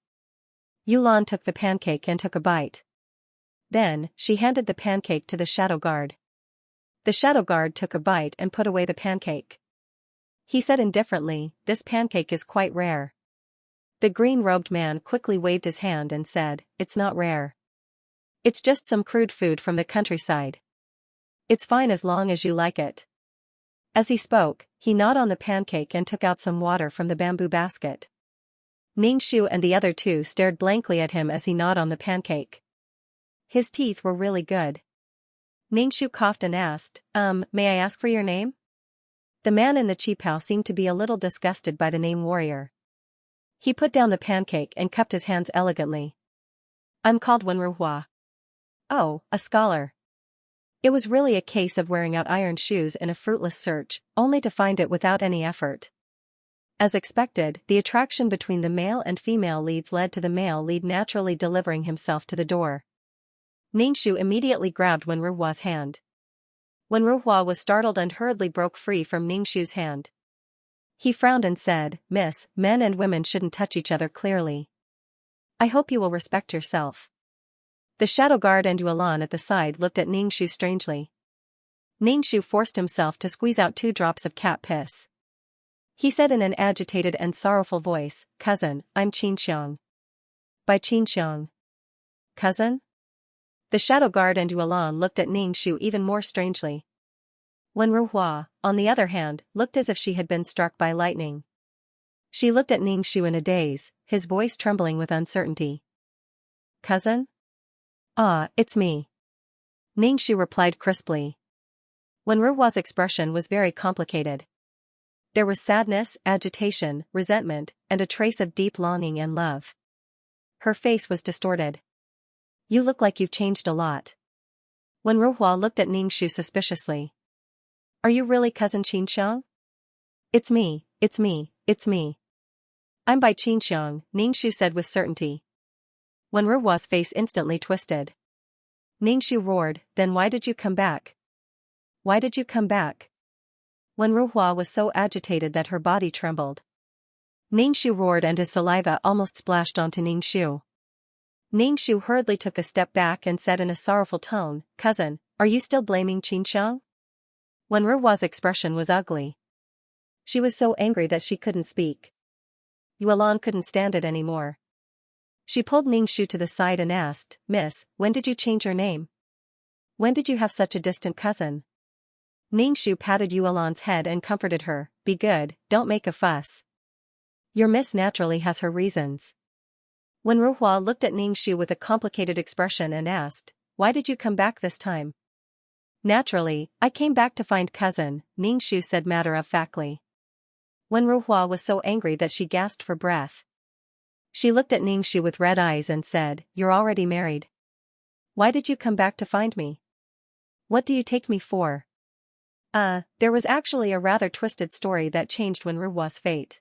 Yulan took the pancake and took a bite. Then, she handed the pancake to the shadow guard. The shadow guard took a bite and put away the pancake. He said indifferently, "This pancake is quite rare." The green-robed man quickly waved his hand and said, "It's not rare. It's just some crude food from the countryside. It's fine as long as you like it." As he spoke, he gnawed on the pancake and took out some water from the bamboo basket. Ningxu and the other two stared blankly at him as he gnawed on the pancake. His teeth were really good. Ningxu coughed and asked, May I ask for your name?" The man in the qipao seemed to be a little disgusted by the name warrior. He put down the pancake and cupped his hands elegantly. "I'm called Wenruhua." "Oh, a scholar." It was really a case of wearing out iron shoes in a fruitless search, only to find it without any effort. As expected, the attraction between the male and female leads led to the male lead naturally delivering himself to the door. Ningxu immediately grabbed Wenruhua's hand. Wenruhua was startled and hurriedly broke free from Ningxu's hand. He frowned and said, "Miss, men and women shouldn't touch each other clearly. I hope you will respect yourself." The shadow guard and Yulan at the side looked at Ningxu strangely. Ningxu forced himself to squeeze out 2 drops of cat piss. He said in an agitated and sorrowful voice, "Cousin, I'm Xianxia." "By Xianxia." "Cousin?" The shadow guard and Yulan looked at Ningxu even more strangely. Wenruhua, on the other hand, looked as if she had been struck by lightning. She looked at Ningxu in a daze, his voice trembling with uncertainty. "Cousin?" "Ah, it's me." Ningxu replied crisply. Wenruhua's expression was very complicated. There was sadness, agitation, resentment, and a trace of deep longing and love. Her face was distorted. "You look like you've changed a lot." Wenruhua looked at Ningxu suspiciously. "Are you really cousin Xianxiang?" "It's me, it's me, it's me. I'm by Xianxiang," Ningxu said with certainty. Wenruhua's face instantly twisted. Ningxu roared, "Then why did you come back? Why did you come back?" Wenruhua was so agitated that her body trembled. Ningxu roared and his saliva almost splashed onto Ningxu. Ningxu hurriedly took a step back and said in a sorrowful tone, "Cousin, are you still blaming Xianxiang?" Wenruhua's expression was ugly. She was so angry that she couldn't speak. Yulan couldn't stand it anymore. She pulled Ningxu to the side and asked, "Miss, when did you change your name? When did you have such a distant cousin?" Ningxu patted Yulan's head and comforted her, "Be good, don't make a fuss. Your miss naturally has her reasons." Wenruhua looked at Ningxu with a complicated expression and asked, "Why did you come back this time?" "Naturally, I came back to find cousin," Ningxu said matter-of-factly. Wenruhua was so angry that she gasped for breath. She looked at Ningxu with red eyes and said, "You're already married. Why did you come back to find me? What do you take me for?" There was actually a rather twisted story that changed Wenruhua's fate.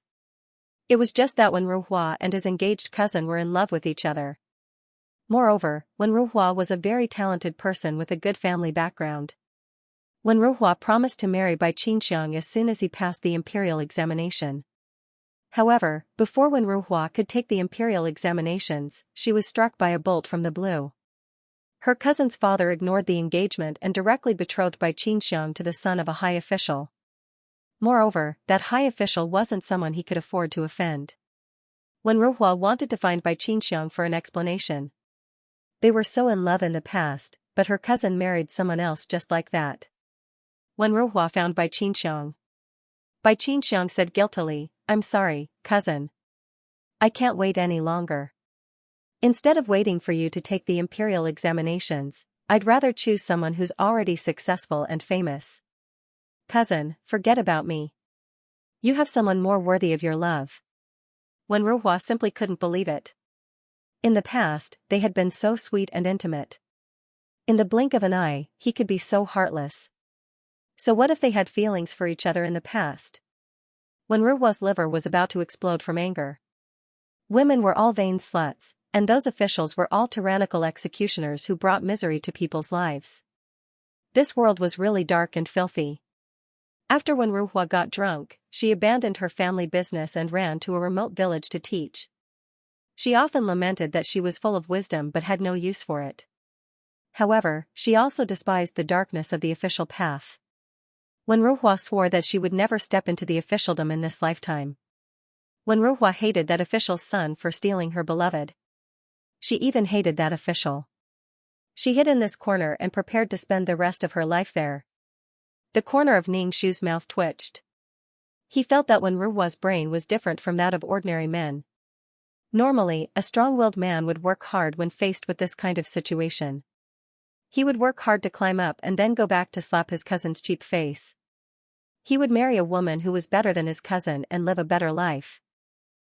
It was just that Wenruhua and his engaged cousin were in love with each other. Moreover, Wenruhua was a very talented person with a good family background. Wenruhua promised to marry Bai Qianxiang as soon as he passed the imperial examination. However, before Wenruhua could take the imperial examinations, she was struck by a bolt from the blue. Her cousin's father ignored the engagement and directly betrothed Bai Qianxiang to the son of a high official. Moreover, that high official wasn't someone he could afford to offend. Wenruhua wanted to find Bai Qianxiang for an explanation. They were so in love in the past, but her cousin married someone else just like that. Wenruhua found Bai Qianxiang. Bai Qianxiang said guiltily, "I'm sorry, cousin. I can't wait any longer. Instead of waiting for you to take the imperial examinations, I'd rather choose someone who's already successful and famous. Cousin, forget about me. You have someone more worthy of your love." Wen Ruhua simply couldn't believe it. In the past, they had been so sweet and intimate. In the blink of an eye, he could be so heartless. So what if they had feelings for each other in the past? Wen Ruhua's liver was about to explode from anger. Women were all vain sluts, and those officials were all tyrannical executioners who brought misery to people's lives. This world was really dark and filthy. After Wen Ruhua got drunk, she abandoned her family business and ran to a remote village to teach. She often lamented that she was full of wisdom but had no use for it. However, she also despised the darkness of the official path. Wen Ruhua swore that she would never step into the officialdom in this lifetime. Wen Ruhua hated that official's son for stealing her beloved. She even hated that official. She hid in this corner and prepared to spend the rest of her life there. The corner of Ningxu's mouth twitched. He felt that Wen Ruhua's brain was different from that of ordinary men. Normally, a strong-willed man would work hard when faced with this kind of situation. He would work hard to climb up and then go back to slap his cousin's cheap face. He would marry a woman who was better than his cousin and live a better life.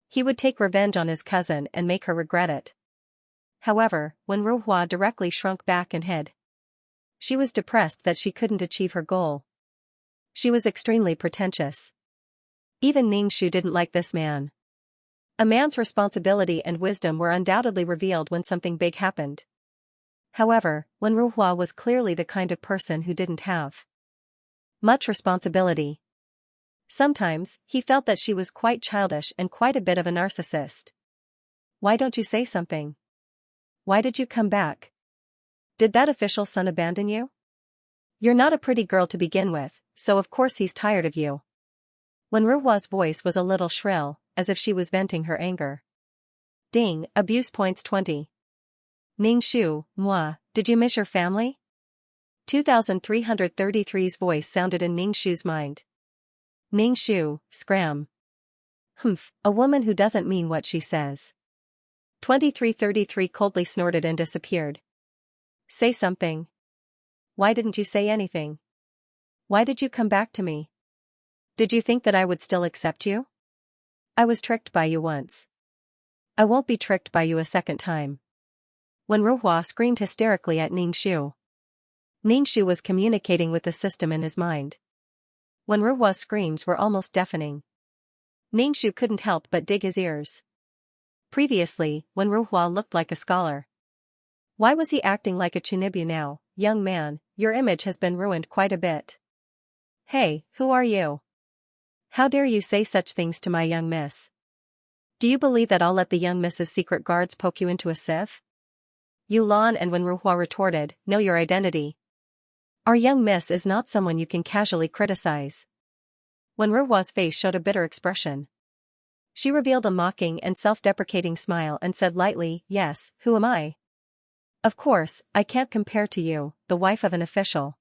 He would take revenge on his cousin and make her regret it. However, Wen Ruhua directly shrunk back and hid. She was depressed that she couldn't achieve her goal. She was extremely pretentious. Even Ningxu didn't like this man. A man's responsibility and wisdom were undoubtedly revealed when something big happened. However, Wen Ruhua was clearly the kind of person who didn't have much responsibility. Sometimes, he felt that she was quite childish and quite a bit of a narcissist. Why don't you say something? Why did you come back? Did that official son abandon you? You're not a pretty girl to begin with, so of course he's tired of you. Wen Ruhua's voice was a little shrill, as if she was venting her anger. Ding, abuse points 20. Ningxu, moi, did you miss your family? 2333's voice sounded in Ningxu's mind. Ningxu, scram. Humph, a woman who doesn't mean what she says. 2333 coldly snorted and disappeared. Say something. Why didn't you say anything? Why did you come back to me? Did you think that I would still accept you? I was tricked by you once. I won't be tricked by you a second time. Wen Ruhua screamed hysterically at Ningxu. Ningxu was communicating with the system in his mind. Wen Ruhua's screams were almost deafening. Ningxu couldn't help but dig his ears. Previously, Wen Ruhua looked like a scholar. Why was he acting like a chinibu now? Young man, your image has been ruined quite a bit. Hey, who are you? How dare you say such things to my young miss? Do you believe that I'll let the young miss's secret guards poke you into a sieve? Yulan and Wen Ruhua retorted, know your identity. Our young miss is not someone you can casually criticize. Wen Ruhua's face showed a bitter expression. She revealed a mocking and self-deprecating smile and said lightly, yes, who am I? Of course, I can't compare to you, the wife of an official.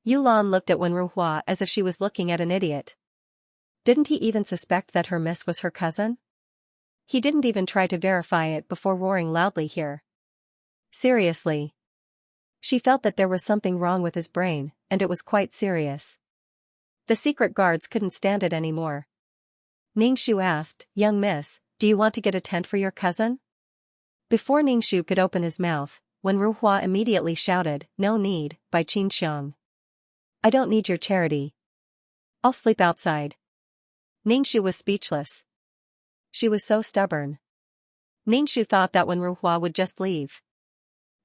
Yulan looked at Wen Ruhua as if she was looking at an idiot. Didn't he even suspect that her miss was her cousin? He didn't even try to verify it before roaring loudly here. Seriously. She felt that there was something wrong with his brain, and it was quite serious. The secret guards couldn't stand it anymore. Ningxu asked, young miss, do you want to get a tent for your cousin? Before Ningxu could open his mouth, Wen Ruhua immediately shouted, no need, by Xianxia. I don't need your charity. I'll sleep outside. Ningxu was speechless. She was so stubborn. Ningxu thought that Wen Ruhua would just leave.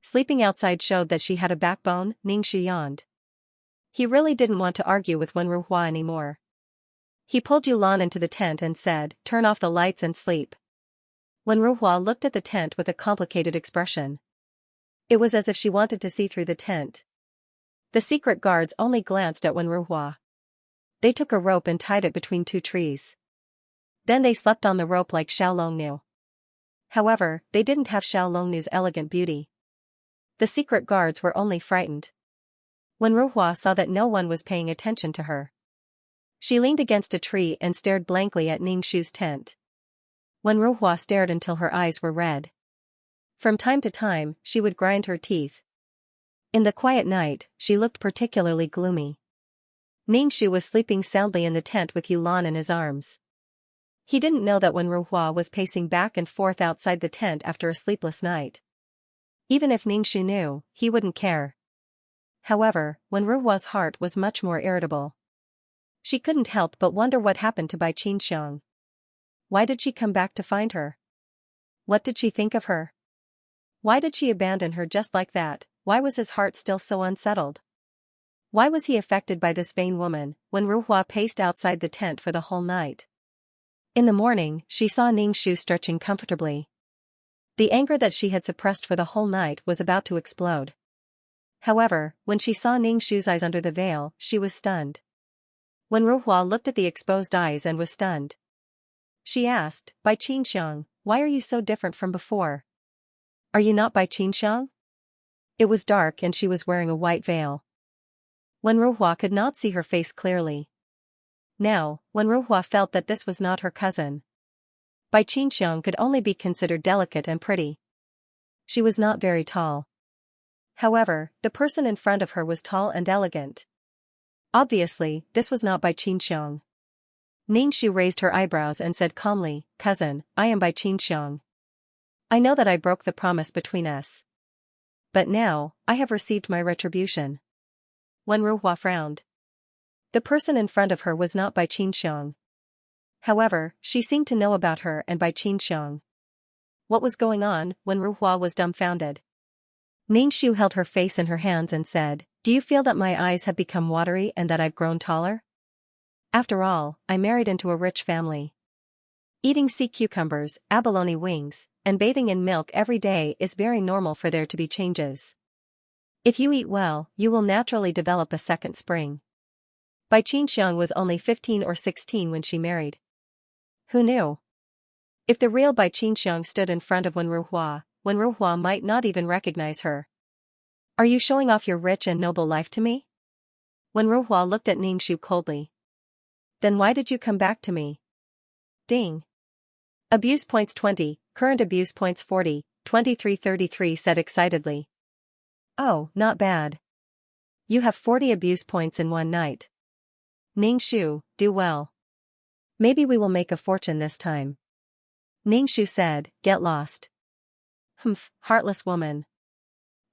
Sleeping outside showed that she had a backbone. Ningxu yawned. He really didn't want to argue with Wen Ruhua anymore. He pulled Yulan into the tent and said, turn off the lights and sleep. Wen Ruhua looked at the tent with a complicated expression. It was as if she wanted to see through the tent. The secret guards only glanced at Wen Ruhua. They took a rope and tied it between two trees. Then they slept on the rope like Xiao Longnu. However, they didn't have Xiao Longnu's elegant beauty. The secret guards were only frightened. Wen Ruhua saw that no one was paying attention to her. She leaned against a tree and stared blankly at Ningxu's tent. Wen Ruhua stared until her eyes were red. From time to time, she would grind her teeth. In the quiet night, she looked particularly gloomy. Ningxu was sleeping soundly in the tent with Yulan in his arms. He didn't know that when Ruhua was pacing back and forth outside the tent after a sleepless night. Even if Ningxu knew, he wouldn't care. However, when Ruhua's heart was much more irritable. She couldn't help but wonder what happened to Bai Qinxiang. Why did she come back to find her? What did she think of her? Why did she abandon her just like that? Why was his heart still so unsettled? Why was he affected by this vain woman, when Ruhua paced outside the tent for the whole night? In the morning, she saw Ningxu stretching comfortably. The anger that she had suppressed for the whole night was about to explode. However, when she saw Ningxu's eyes under the veil, she was stunned. When Ruhua looked at the exposed eyes and was stunned, she asked, Bai Qinxiang, why are you so different from before? Are you not Bai Qinxiang? It was dark and she was wearing a white veil. When Ruhua could not see her face clearly. Now, when Ruhua felt that this was not her cousin, Bai Qinxiang could only be considered delicate and pretty. She was not very tall. However, the person in front of her was tall and elegant. Obviously, this was not Bai Qinxiang. Ningxu raised her eyebrows and said calmly, Cousin, I am Bai Qinxiang. I know that I broke the promise between us. But now, I have received my retribution. When Ruhua frowned. The person in front of her was not Bai Qinxiang. However, she seemed to know about her and Bai Qinxiang. What was going on? When Ruhua was dumbfounded. Ningxu held her face in her hands and said, Do you feel that my eyes have become watery and that I've grown taller? After all, I married into a rich family. Eating sea cucumbers, abalone wings, and bathing in milk every day is very normal for there to be changes. If you eat well, you will naturally develop a second spring. Bai Qinxiang was only 15 or 16 when she married. Who knew? If the real Bai Qinxiang stood in front of when Ruhua might not even recognize her. Are you showing off your rich and noble life to me? When Ruhua looked at Ningxu coldly. Then why did you come back to me? Ding. Abuse points 20, current abuse points 40, 2333 said excitedly. Oh, not bad. You have 40 abuse points in one night. Ningxu, do well. Maybe we will make a fortune this time. Ningxu said, Get lost. Humph, heartless woman.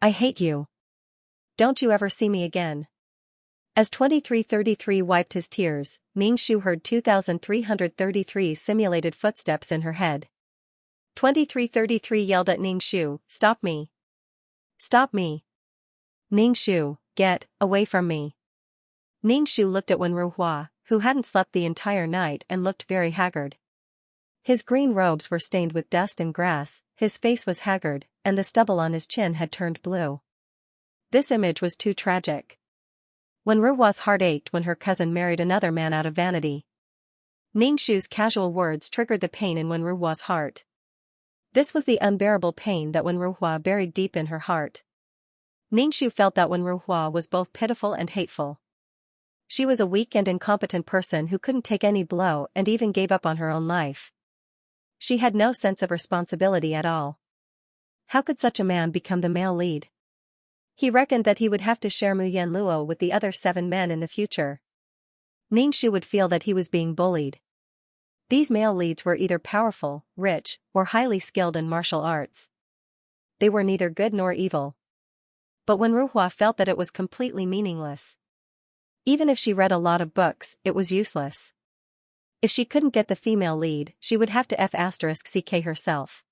I hate you. Don't you ever see me again. As 2333 wiped his tears, Ningxu heard 2333 simulated footsteps in her head. 2333 yelled at Ningxu, Stop me. Stop me. Ningxu, get away from me. Ningxu looked at Wen Ruhua, who hadn't slept the entire night and looked very haggard. His green robes were stained with dust and grass, his face was haggard, and the stubble on his chin had turned blue. This image was too tragic. Wen Ruhua's heart ached when her cousin married another man out of vanity. Ningxu's casual words triggered the pain in Wen Ruhua's heart. This was the unbearable pain that Wen Ruhua buried deep in her heart. Ningxu felt that Wen Ruhua was both pitiful and hateful. She was a weak and incompetent person who couldn't take any blow and even gave up on her own life. She had no sense of responsibility at all. How could such a man become the male lead? He reckoned that he would have to share Mu Yanluo with the other 7 men in the future. Ningxu would feel that he was being bullied. These male leads were either powerful, rich, or highly skilled in martial arts. They were neither good nor evil. But Wen Ruhua felt that it was completely meaningless. Even if she read a lot of books, it was useless. If she couldn't get the female lead, she would have to F***ck herself.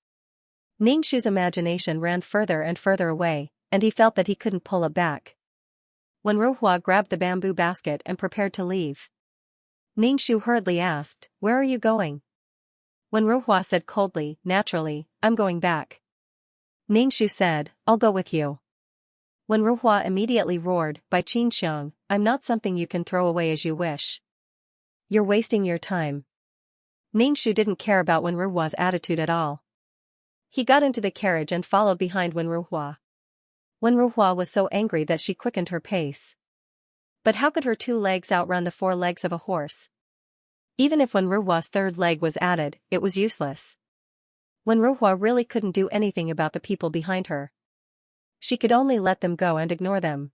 Ningxu's imagination ran further and further away, and he felt that he couldn't pull it back. Wen Ruhua grabbed the bamboo basket and prepared to leave. Ningxu hurriedly asked, Where are you going? Wen Ruhua said coldly, Naturally, I'm going back. Ningxu said, I'll go with you. Wen Ruhua immediately roared, Bai Qinxiang, I'm not something you can throw away as you wish. You're wasting your time. Ningxu didn't care about Wen Ruhua's attitude at all. He got into the carriage and followed behind Wen Ruhua. Wen Ruhua was so angry that she quickened her pace. But how could her 2 legs outrun the 4 legs of a horse? Even if Wen Ruhua's 3rd leg was added, it was useless. Wen Ruhua really couldn't do anything about the people behind her. She could only let them go and ignore them.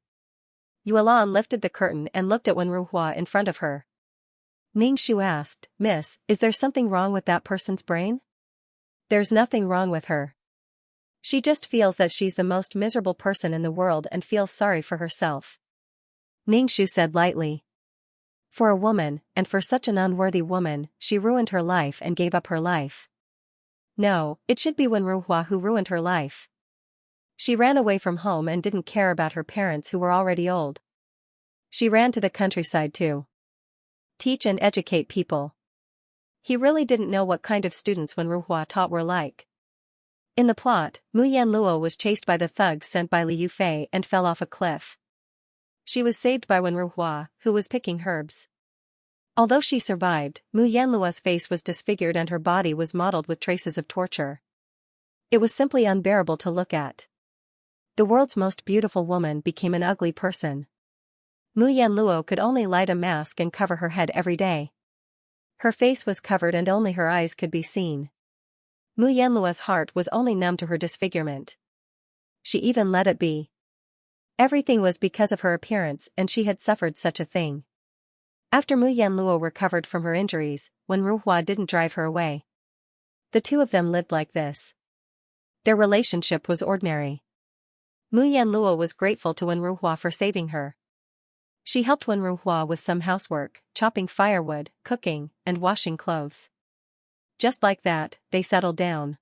Yuelan lifted the curtain and looked at Wen Ruhua in front of her. Ningshu asked, "Miss, is there something wrong with that person's brain?" "There's nothing wrong with her. She just feels that she's the most miserable person in the world and feels sorry for herself," Ningshu said lightly. For a woman, and for such an unworthy woman, she ruined her life and gave up her life. No, it should be Wenruhua who ruined her life. She ran away from home and didn't care about her parents who were already old. She ran to the countryside to teach and educate people. He really didn't know what kind of students Wenruhua taught were like. In the plot, Mu Yanluo was chased by the thugs sent by Li Yufei and fell off a cliff. She was saved by Wenruhua, who was picking herbs. Although she survived, Mu Yanluo's face was disfigured and her body was mottled with traces of torture. It was simply unbearable to look at. The world's most beautiful woman became an ugly person. Mu Yanluo could only light a mask and cover her head every day. Her face was covered and only her eyes could be seen. Mu Yanluo's heart was only numb to her disfigurement. She even let it be. Everything was because of her appearance and she had suffered such a thing. After Mu Yanluo recovered from her injuries, Wenruhua didn't drive her away. The two of them lived like this. Their relationship was ordinary. Mu Yanluo was grateful to Wenruhua for saving her. She helped Wenruhua with some housework, chopping firewood, cooking, and washing clothes. Just like that, they settled down.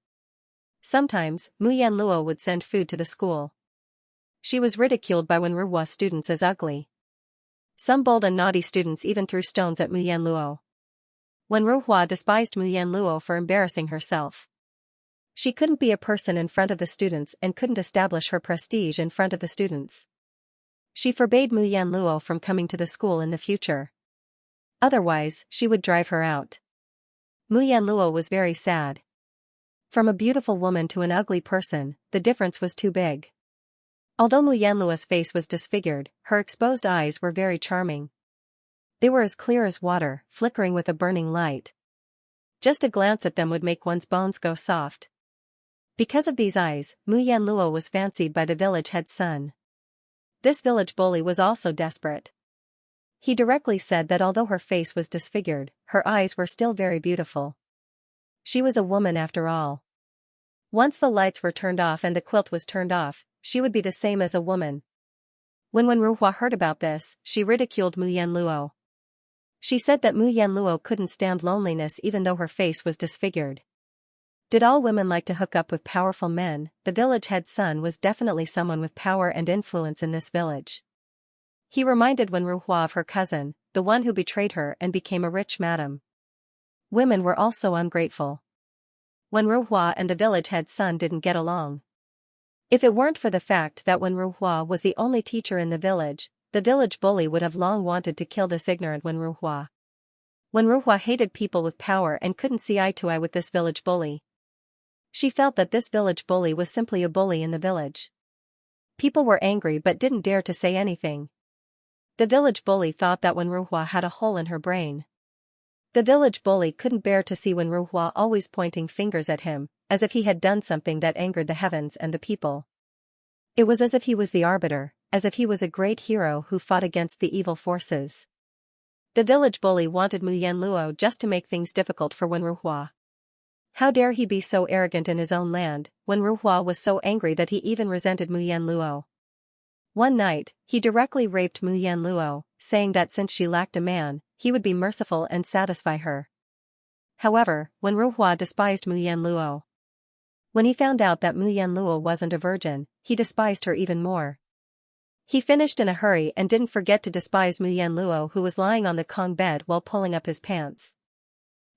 Sometimes, Mu Yanluo would send food to the school. She was ridiculed by Wenruhua's students as ugly. Some bold and naughty students even threw stones at Mu Yanluo. Wenruhua despised Mu Yanluo for embarrassing herself. She couldn't be a person in front of the students and couldn't establish her prestige in front of the students. She forbade Mu Yanluo from coming to the school in the future. Otherwise, she would drive her out. Mu Yanluo was very sad. From a beautiful woman to an ugly person, the difference was too big. Although Mu Yanluo's face was disfigured, her exposed eyes were very charming. They were as clear as water, flickering with a burning light. Just a glance at them would make one's bones go soft. Because of these eyes, Mu Yanluo was fancied by the village head's son. This village bully was also desperate. He directly said that although her face was disfigured, her eyes were still very beautiful. She was a woman after all. Once the lights were turned off and the quilt was turned off, she would be the same as a woman. When Wenruhua heard about this, she ridiculed Mu Yanluo. She said that Mu Yanluo couldn't stand loneliness even though her face was disfigured. Did all women like to hook up with powerful men? The village head's son was definitely someone with power and influence in this village. He reminded Wenruhua of her cousin, the one who betrayed her and became a rich madam. Women were also ungrateful. Wenruhua and the village head's son didn't get along. If it weren't for the fact that Wenruhua was the only teacher in the village bully would have long wanted to kill this ignorant Wenruhua. Wenruhua hated people with power and couldn't see eye to eye with this village bully. She felt that this village bully was simply a bully in the village. People were angry but didn't dare to say anything. The village bully thought that Wenruhua had a hole in her brain. The village bully couldn't bear to see Wenruhua always pointing fingers at him, as if he had done something that angered the heavens and the people. It was as if he was the arbiter, as if he was a great hero who fought against the evil forces. The village bully wanted Mu Yanluo just to make things difficult for Wenruhua. How dare he be so arrogant in his own land? Wenruhua was so angry that he even resented Mu Yanluo. One night, he directly raped Mu Yanluo, saying that since she lacked a man, he would be merciful and satisfy her. However, Wenruhua despised Mu Yanluo. When he found out that Mu Yanluo wasn't a virgin, he despised her even more. He finished in a hurry and didn't forget to despise Mu Yanluo, who was lying on the Kong bed while pulling up his pants.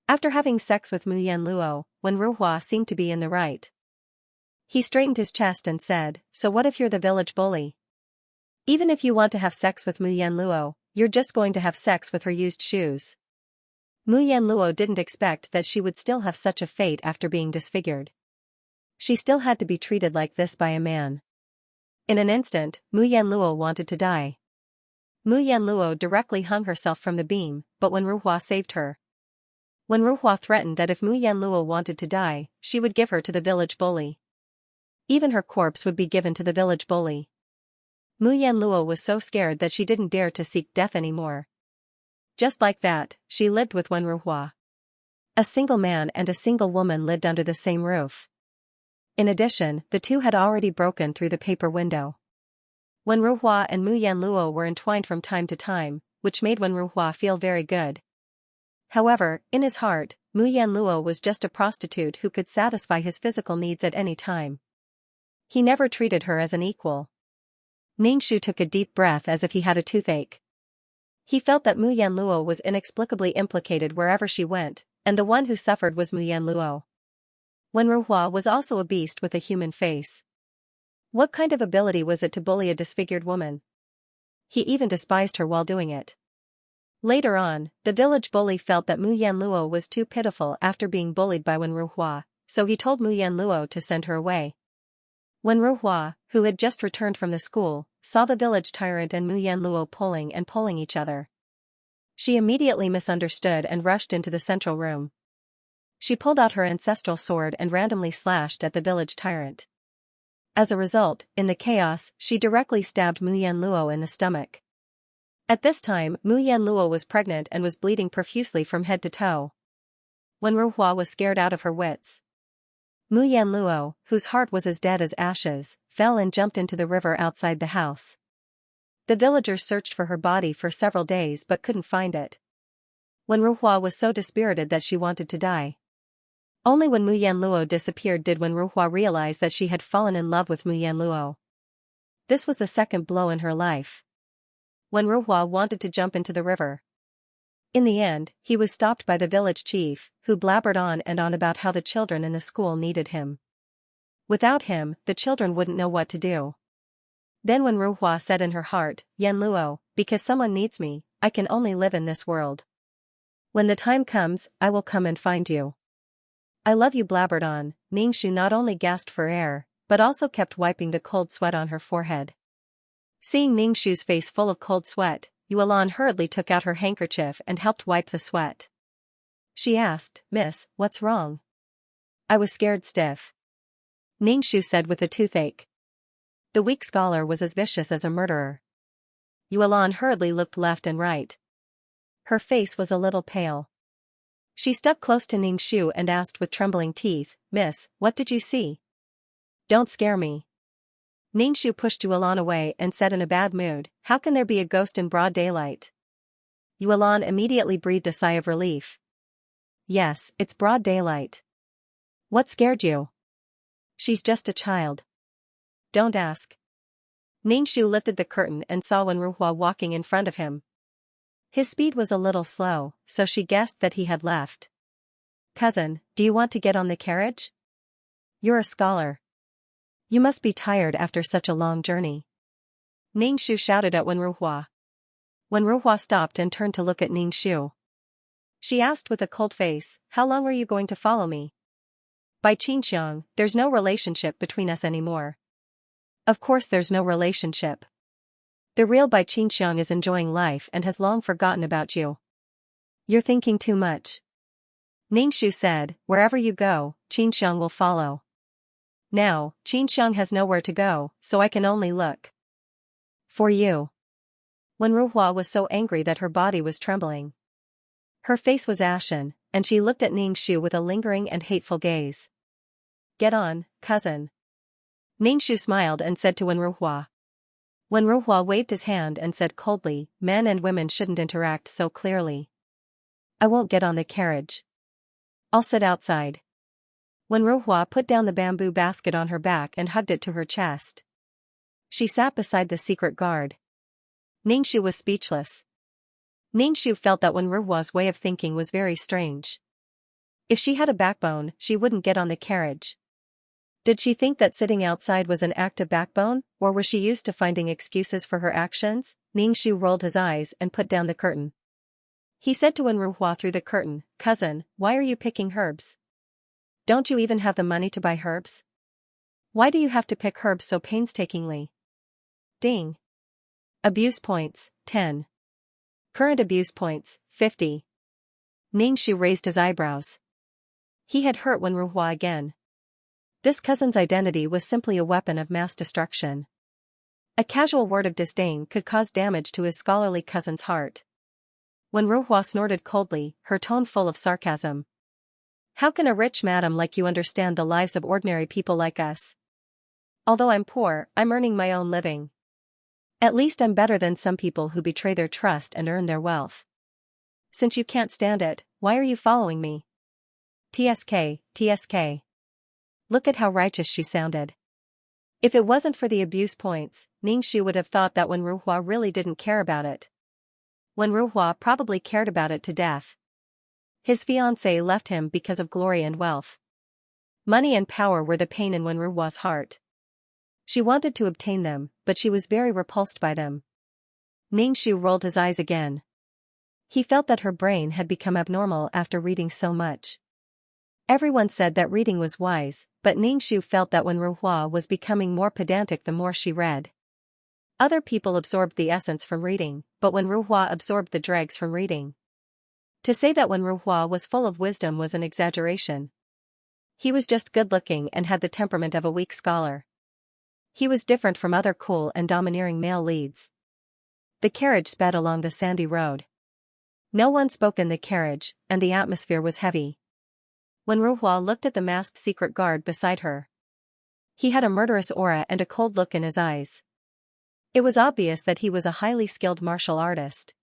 After having sex with Mu Yanluo, Wenruhua seemed to be in the right. He straightened his chest and said, "So what if you're the village bully? Even if you want to have sex with Mu Yanluo, you're just going to have sex with her used shoes." Mu Yanluo didn't expect that she would still have such a fate after being disfigured. She still had to be treated like this by a man. In an instant, Mu Yanluo wanted to die. Mu Yanluo directly hung herself from the beam, but Wenruhua saved her. Wenruhua threatened that if Mu Yanluo wanted to die, she would give her to the village bully. Even her corpse would be given to the village bully. Mu Yanluo was so scared that she didn't dare to seek death anymore. Just like that, she lived with Wenruhua. A single man and a single woman lived under the same roof. In addition, the two had already broken through the paper window. Wenruhua and Mu Yanluo were entwined from time to time, which made Wenruhua feel very good. However, in his heart, Mu Yanluo was just a prostitute who could satisfy his physical needs at any time. He never treated her as an equal. Ningxu took a deep breath as if he had a toothache. He felt that Mu Yanluo was inexplicably implicated wherever she went, and the one who suffered was Mu Yanluo. Wenruhua was also a beast with a human face. What kind of ability was it to bully a disfigured woman? He even despised her while doing it. Later on, the village bully felt that Mu Yanluo was too pitiful after being bullied by Wenruhua, so he told Mu Yanluo to send her away. Wenruhua, who had just returned from the school, saw the village tyrant and Mu Yanluo pulling each other. She immediately misunderstood and rushed into the central room. She pulled out her ancestral sword and randomly slashed at the village tyrant. As a result, in the chaos, she directly stabbed Mu Yanluo in the stomach. At this time, Mu Yanluo was pregnant and was bleeding profusely from head to toe. Wenruhua was scared out of her wits. Mu Yanluo, whose heart was as dead as ashes, fell and jumped into the river outside the house. The villagers searched for her body for several days but couldn't find it. Wenruhua was so dispirited that she wanted to die. Only when Mu Yanluo disappeared did Wenruhua realize that she had fallen in love with Mu Yanluo. This was the second blow in her life. Wenruhua wanted to jump into the river. In the end, he was stopped by the village chief, who blabbered on and on about how the children in the school needed him. Without him, the children wouldn't know what to do. Then Wenruhua said in her heart, "Yanluo, because someone needs me, I can only live in this world. When the time comes, I will come and find you." "I love you," blabbered on. Ningxu not only gasped for air, but also kept wiping the cold sweat on her forehead. Seeing Ningxu's face full of cold sweat, Yuelan hurriedly took out her handkerchief and helped wipe the sweat. She asked, "Miss, what's wrong?" "I was scared stiff," Ningxu said with a toothache. The weak scholar was as vicious as a murderer. Yuelan hurriedly looked left and right. Her face was a little pale. She stuck close to Ningxu and asked with trembling teeth, "Miss, what did you see?" "Don't scare me." Ningxu pushed Yuelan away and said in a bad mood, "How can there be a ghost in broad daylight?" Yuelan immediately breathed a sigh of relief. "Yes, it's broad daylight." "What scared you?" "She's just a child." "Don't ask." Ningxu lifted the curtain and saw Wenruhua walking in front of him. His speed was a little slow, so she guessed that he had left. "Cousin, do you want to get on the carriage? You're a scholar. You must be tired after such a long journey." Ningxu shouted at Wenruhua. Wenruhua stopped and turned to look at Ningxu. She asked with a cold face, "How long are you going to follow me?" "By Xianxia, there's no relationship between us anymore." "Of course there's no relationship. The real Bai Xianxia is enjoying life and has long forgotten about you. You're thinking too much." Ningxu said, "Wherever you go, Xianxia will follow. Now, Xianxia has nowhere to go, so I can only look for you." Wenruhua was so angry that her body was trembling. Her face was ashen, and she looked at Ningxu with a lingering and hateful gaze. "Get on, cousin." Ningxu smiled and said to Wenruhua. Wenruhua waved his hand and said coldly, "Men and women shouldn't interact so clearly. I won't get on the carriage. I'll sit outside." Wenruhua put down the bamboo basket on her back and hugged it to her chest. She sat beside the secret guard. Ningxu was speechless. Ningxu felt that Wenruhua's way of thinking was very strange. If she had a backbone, she wouldn't get on the carriage. Did she think that sitting outside was an act of backbone, or was she used to finding excuses for her actions? Ningxu rolled his eyes and put down the curtain. He said to Wenruhua through the curtain, "Cousin, why are you picking herbs? Don't you even have the money to buy herbs? Why do you have to pick herbs so painstakingly?" Ding. Abuse points, 10. Current abuse points, 50. Ningxu raised his eyebrows. He had hurt Wenruhua again. This cousin's identity was simply a weapon of mass destruction. A casual word of disdain could cause damage to his scholarly cousin's heart. Wen Ruhua snorted coldly, her tone full of sarcasm. How can a rich madam like you understand the lives of ordinary people like us? Although I'm poor, I'm earning my own living. At least I'm better than some people who betray their trust and earn their wealth. Since you can't stand it, why are you following me? TSK, TSK. Look at how righteous she sounded. If it wasn't for the abuse points, Ningxu would have thought that Wen Ruhua really didn't care about it. Wen Ruhua probably cared about it to death. His fiancée left him because of glory and wealth. Money and power were the pain in Wen Ruhua's heart. She wanted to obtain them, but she was very repulsed by them. Ningxu rolled his eyes again. He felt that her brain had become abnormal after reading so much. Everyone said that reading was wise, but Ningxu felt that Wen Ruhua was becoming more pedantic the more she read. Other people absorbed the essence from reading, but Wen Ruhua absorbed the dregs from reading. To say that Wen Ruhua was full of wisdom was an exaggeration. He was just good-looking and had the temperament of a weak scholar. He was different from other cool and domineering male leads. The carriage sped along the sandy road. No one spoke in the carriage, and the atmosphere was heavy. Wen Ruhua looked at the masked secret guard beside her. He had a murderous aura and a cold look in his eyes. It was obvious that he was a highly skilled martial artist.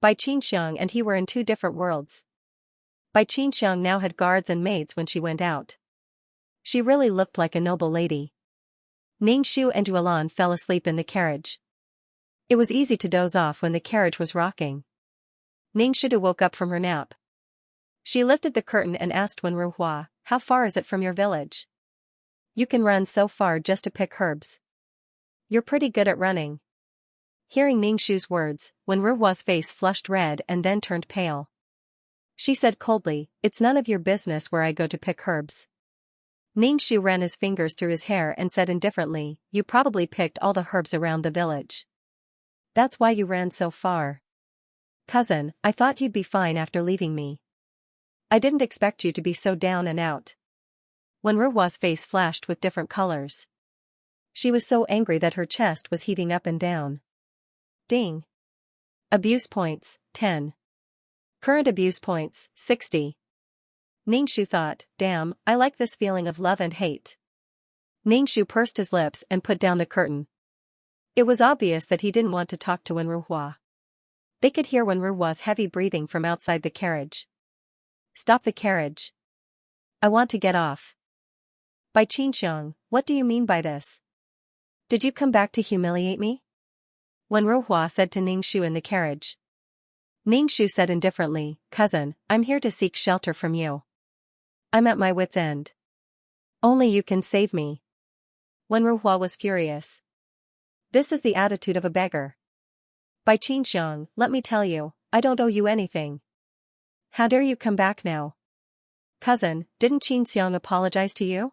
Bai Xianxia and he were in two different worlds. Bai Xianxia now had guards and maids when she went out. She really looked like a noble lady. Ningxu and Yuelan fell asleep in the carriage. It was easy to doze off when the carriage was rocking. Ningxu woke up from her nap. She lifted the curtain and asked Wen Ruhua, "How far is it from your village? You can run so far just to pick herbs. You're pretty good at running." Hearing Ningxu's words, Wen Ruhua's face flushed red and then turned pale. She said coldly, "It's none of your business where I go to pick herbs." Ningxu ran his fingers through his hair and said indifferently, "You probably picked all the herbs around the village. That's why you ran so far. Cousin, I thought you'd be fine after leaving me. I didn't expect you to be so down and out." Wen Ruhua's face flashed with different colors. She was so angry that her chest was heaving up and down. Ding. Abuse points, 10. Current abuse points, 60. Ningxu thought, "Damn, I like this feeling of love and hate." Ningxu pursed his lips and put down the curtain. It was obvious that he didn't want to talk to Wen Ruhua. They could hear Wen Ruhua's heavy breathing from outside the carriage. "Stop the carriage. I want to get off." "Bai Xianxia, what do you mean by this? Did you come back to humiliate me?" Wen Ruhua said to Ningxu in the carriage. Ningxu said indifferently, "Cousin, I'm here to seek shelter from you. I'm at my wit's end. Only you can save me." Wen Ruhua was furious. This is the attitude of a beggar. "Bai Xianxia, let me tell you, I don't owe you anything. How dare you come back now? Cousin, didn't Xianxia apologize to you?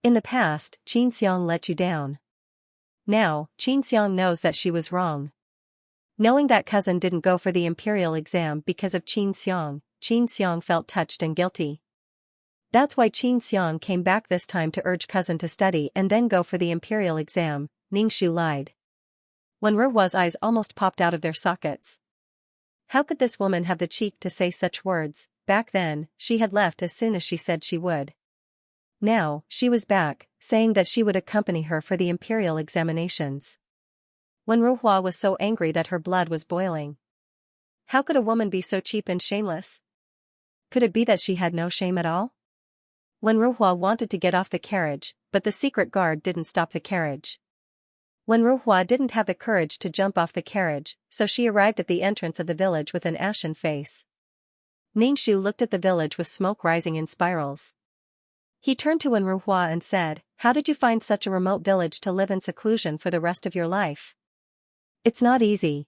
In the past, Xianxia let you down. Now, Xianxia knows that she was wrong. Knowing that cousin didn't go for the imperial exam because of Xianxia felt touched and guilty. That's why Xianxia came back this time to urge cousin to study and then go for the imperial exam," Ningxu lied. Wen Ruhua's eyes almost popped out of their sockets. How could this woman have the cheek to say such words? Back then, she had left as soon as she said she would. Now, she was back, saying that she would accompany her for the imperial examinations. Wen Ruhua was so angry that her blood was boiling. How could a woman be so cheap and shameless? Could it be that she had no shame at all? Wen Ruhua wanted to get off the carriage, but the secret guard didn't stop the carriage. Wen Ruhua didn't have the courage to jump off the carriage, so she arrived at the entrance of the village with an ashen face. Ningxu looked at the village with smoke rising in spirals. He turned to Wen Ruhua and said, "How did you find such a remote village to live in seclusion for the rest of your life?" "It's not easy."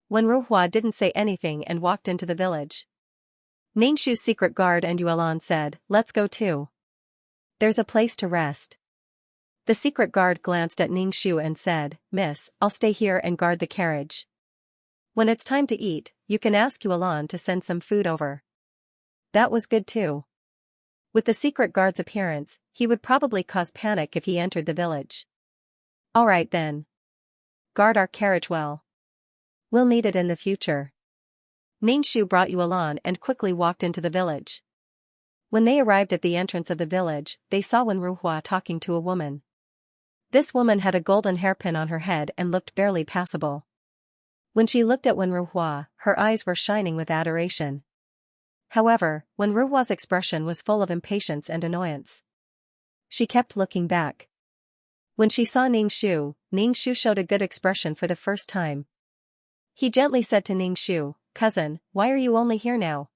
Wen Ruhua didn't say anything and walked into the village. Ningxu's secret guard and Yuelan said, "Let's go too. There's a place to rest." The secret guard glanced at Ningxu and said, "Miss, I'll stay here and guard the carriage. When it's time to eat, you can ask Yuelan to send some food over." That was good too. With the secret guard's appearance, he would probably cause panic if he entered the village. "All right then. Guard our carriage well. We'll need it in the future." Ningxu brought Yuan and quickly walked into the village. When they arrived at the entrance of the village, they saw Wen Ruhua talking to a woman. This woman had a golden hairpin on her head and looked barely passable. When she looked at Wen Ruhua, her eyes were shining with adoration. However, Wen Ruhua's expression was full of impatience and annoyance. She kept looking back. When she saw Ningxu showed a good expression for the first time. He gently said to Ningxu, "Cousin, why are you only here now?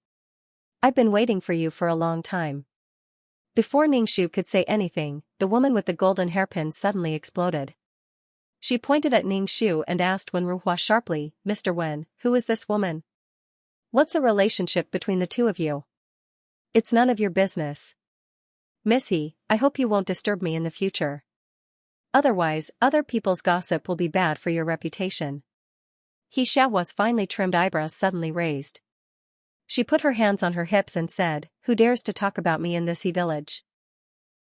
I've been waiting for you for a long time." Before Ningxu could say anything, the woman with the golden hairpin suddenly exploded. She pointed at Ningxu and asked Wen Ruhua sharply, "Mr. Wen, who is this woman? What's the relationship between the two of you? It's none of your business. Missy, I hope you won't disturb me in the future. Otherwise, other people's gossip will be bad for your reputation." Xiaohua's finely trimmed eyebrows suddenly raised. She put her hands on her hips and said, "Who dares to talk about me in this village?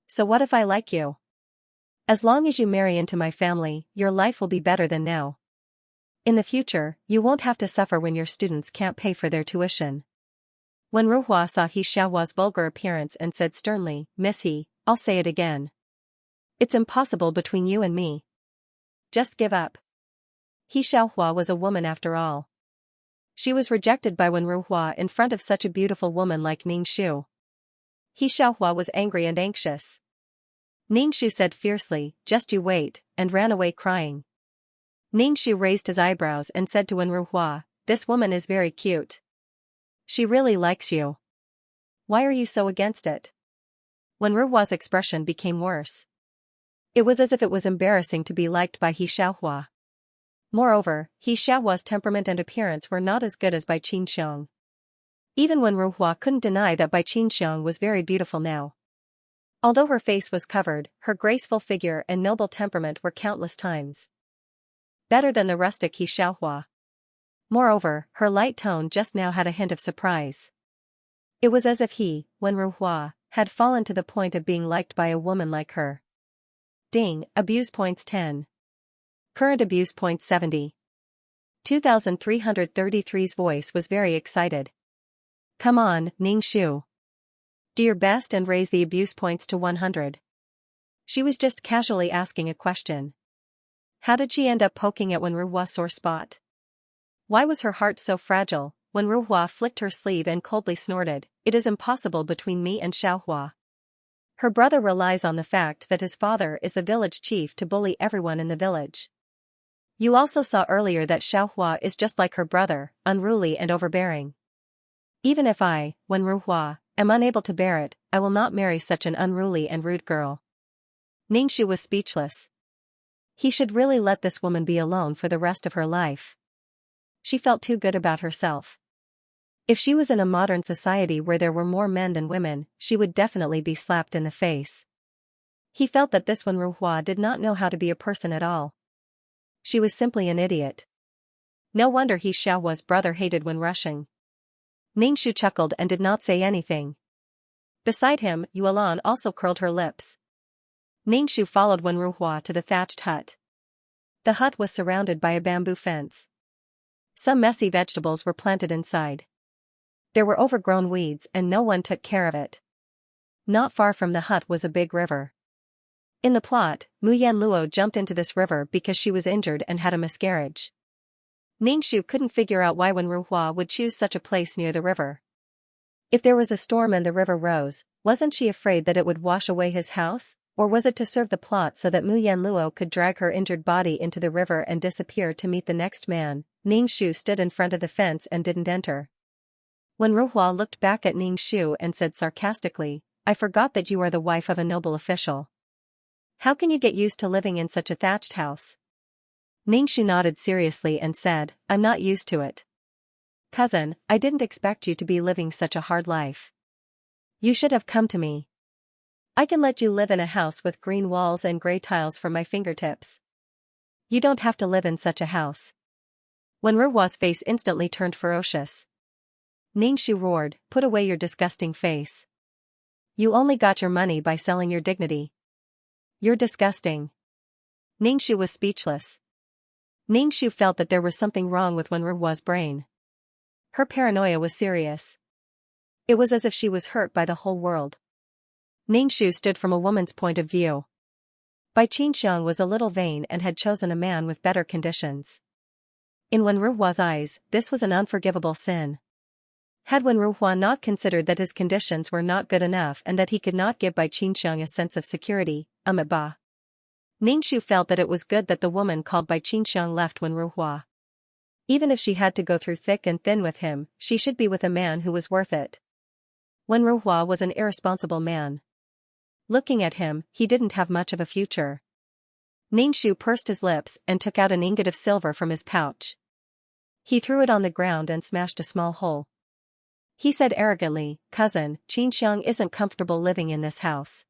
So what if I like you? As long as you marry into my family, your life will be better than now. In the future, you won't have to suffer when your students can't pay for their tuition." When Ruhua saw Xiaohua's vulgar appearance and said sternly, "Missy, I'll say it again. It's impossible between you and me. Just give up." Xiaohua was a woman after all. She was rejected by Wen Ruhua in front of such a beautiful woman like Ningxu. Xiaohua was angry and anxious. Ningxu said fiercely, "Just you wait," and ran away crying. Ningxu raised his eyebrows and said to Wen Ruhua, "This woman is very cute. She really likes you. Why are you so against it?" Wen Ruhua's expression became worse. It was as if it was embarrassing to be liked by Xiaohua. Moreover, Xiaohua's temperament and appearance were not as good as Bai Qinxiang. Even Wen Ruhua couldn't deny that Bai Qinxiang was very beautiful now. Although her face was covered, her graceful figure and noble temperament were countless times better than the rustic Xiaohua. Moreover, her light tone just now had a hint of surprise. It was as if Wen Ruhua, had fallen to the point of being liked by a woman like her. Ding, abuse points 10. Current abuse points 70. 2333's voice was very excited. "Come on, Ningxu. Do your best and raise the abuse points to 100. She was just casually asking a question. How did she end up poking at Wen Ruhua's sore spot? Why was her heart so fragile? Wen Ruhua flicked her sleeve and coldly snorted, "It is impossible between me and Xiaohua. Her brother relies on the fact that his father is the village chief to bully everyone in the village. You also saw earlier that Xiaohua is just like her brother, unruly and overbearing. Even if I, Wen Ruhua, am unable to bear it, I will not marry such an unruly and rude girl." Ningxu was speechless. He should really let this woman be alone for the rest of her life. She felt too good about herself. If she was in a modern society where there were more men than women, she would definitely be slapped in the face. He felt that this Wen Ruhua did not know how to be a person at all. She was simply an idiot. No wonder Xiaohua's brother hated when rushing. Ningxu chuckled and did not say anything. Beside him, Yuan also curled her lips. Ningxu followed Wen Ruhua to the thatched hut. The hut was surrounded by a bamboo fence. Some messy vegetables were planted inside. There were overgrown weeds and no one took care of it. Not far from the hut was a big river. In the plot, Mu Yanluo jumped into this river because she was injured and had a miscarriage. Ningxu couldn't figure out why Wen Ruhua would choose such a place near the river. If there was a storm and the river rose, wasn't she afraid that it would wash away his house, or was it to serve the plot so that Mu Yanluo could drag her injured body into the river and disappear to meet the next man? Ningxu stood in front of the fence and didn't enter. Wen Ruhua looked back at Ningxu and said sarcastically, "I forgot that you are the wife of a noble official. How can you get used to living in such a thatched house?" Ningxu nodded seriously and said, "I'm not used to it. Cousin, I didn't expect you to be living such a hard life. You should have come to me. I can let you live in a house with green walls and gray tiles from my fingertips. You don't have to live in such a house." Wen Ruhua's face instantly turned ferocious. Ningxu roared, "Put away your disgusting face. You only got your money by selling your dignity. You're disgusting." Ningxu was speechless. Ningxu felt that there was something wrong with Wen Ruhua's brain. Her paranoia was serious. It was as if she was hurt by the whole world. Ningshu stood from a woman's point of view. Bai Qianxiang was a little vain and had chosen a man with better conditions. In Wenruhua's eyes, this was an unforgivable sin. Had Wenruhua not considered that his conditions were not good enough and that he could not give Bai Qianxiang a sense of security, Amiba. Ningshu felt that it was good that the woman called Bai Qianxiang left Wenruhua. Even if she had to go through thick and thin with him, she should be with a man who was worth it. Wenruhua was an irresponsible man. Looking at him, he didn't have much of a future. Ningshu pursed his lips and took out an ingot of silver from his pouch. He threw it on the ground and smashed a small hole. He said arrogantly, "Cousin, Qianxiang isn't comfortable living in this house.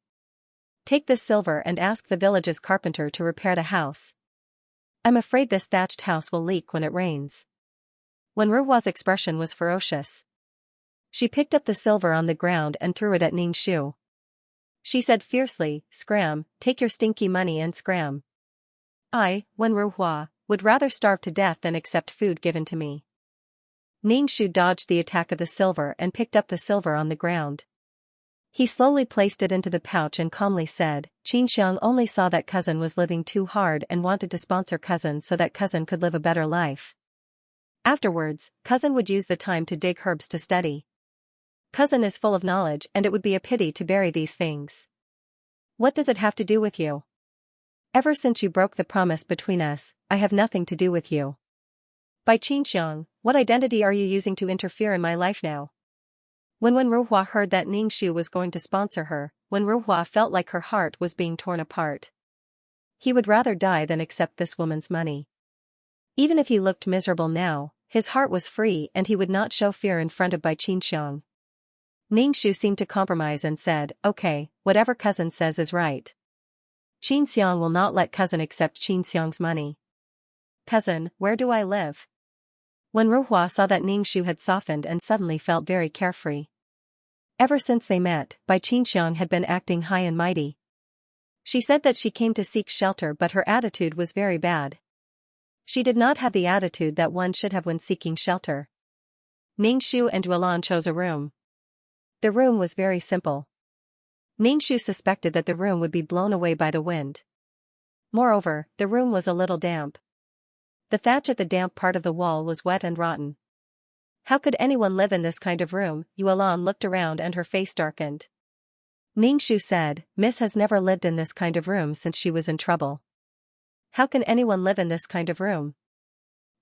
Take this silver and ask the village's carpenter to repair the house. I'm afraid this thatched house will leak when it rains." Wenruhua's expression was ferocious. She picked up the silver on the ground and threw it at Ningshu. She said fiercely, "Scram, take your stinky money and scram. I, Wenruhua, would rather starve to death than accept food given to me." Ningshu dodged the attack of the silver and picked up the silver on the ground. He slowly placed it into the pouch and calmly said, "Qianxiang only saw that cousin was living too hard and wanted to sponsor cousin so that cousin could live a better life. Afterwards, cousin would use the time to dig herbs to study. Cousin is full of knowledge and it would be a pity to bury these things. What does it have to do with you? Ever since you broke the promise between us, I have nothing to do with you. Bai Qianxiang, what identity are you using to interfere in my life now?" When Wenruhua heard that Ningshu was going to sponsor her, Wenruhua felt like her heart was being torn apart. He would rather die than accept this woman's money. Even if he looked miserable now, his heart was free and he would not show fear in front of Bai Qianxiang. Ningshu seemed to compromise and said, "Okay, whatever cousin says is right. Qianxiang will not let cousin accept Qianxiang's money. Cousin, where do I live?" Wenruhua saw that Ningshu had softened and suddenly felt very carefree. Ever since they met, Bai Qianxiang had been acting high and mighty. She said that she came to seek shelter but her attitude was very bad. She did not have the attitude that one should have when seeking shelter. Ningshu and Yuelan chose a room. The room was very simple. Ningshu suspected that the room would be blown away by the wind. Moreover, the room was a little damp. The thatch at the damp part of the wall was wet and rotten. How could anyone live in this kind of room? Yuelan looked around and her face darkened. Ningshu said, "Miss has never lived in this kind of room since she was in trouble. How can anyone live in this kind of room?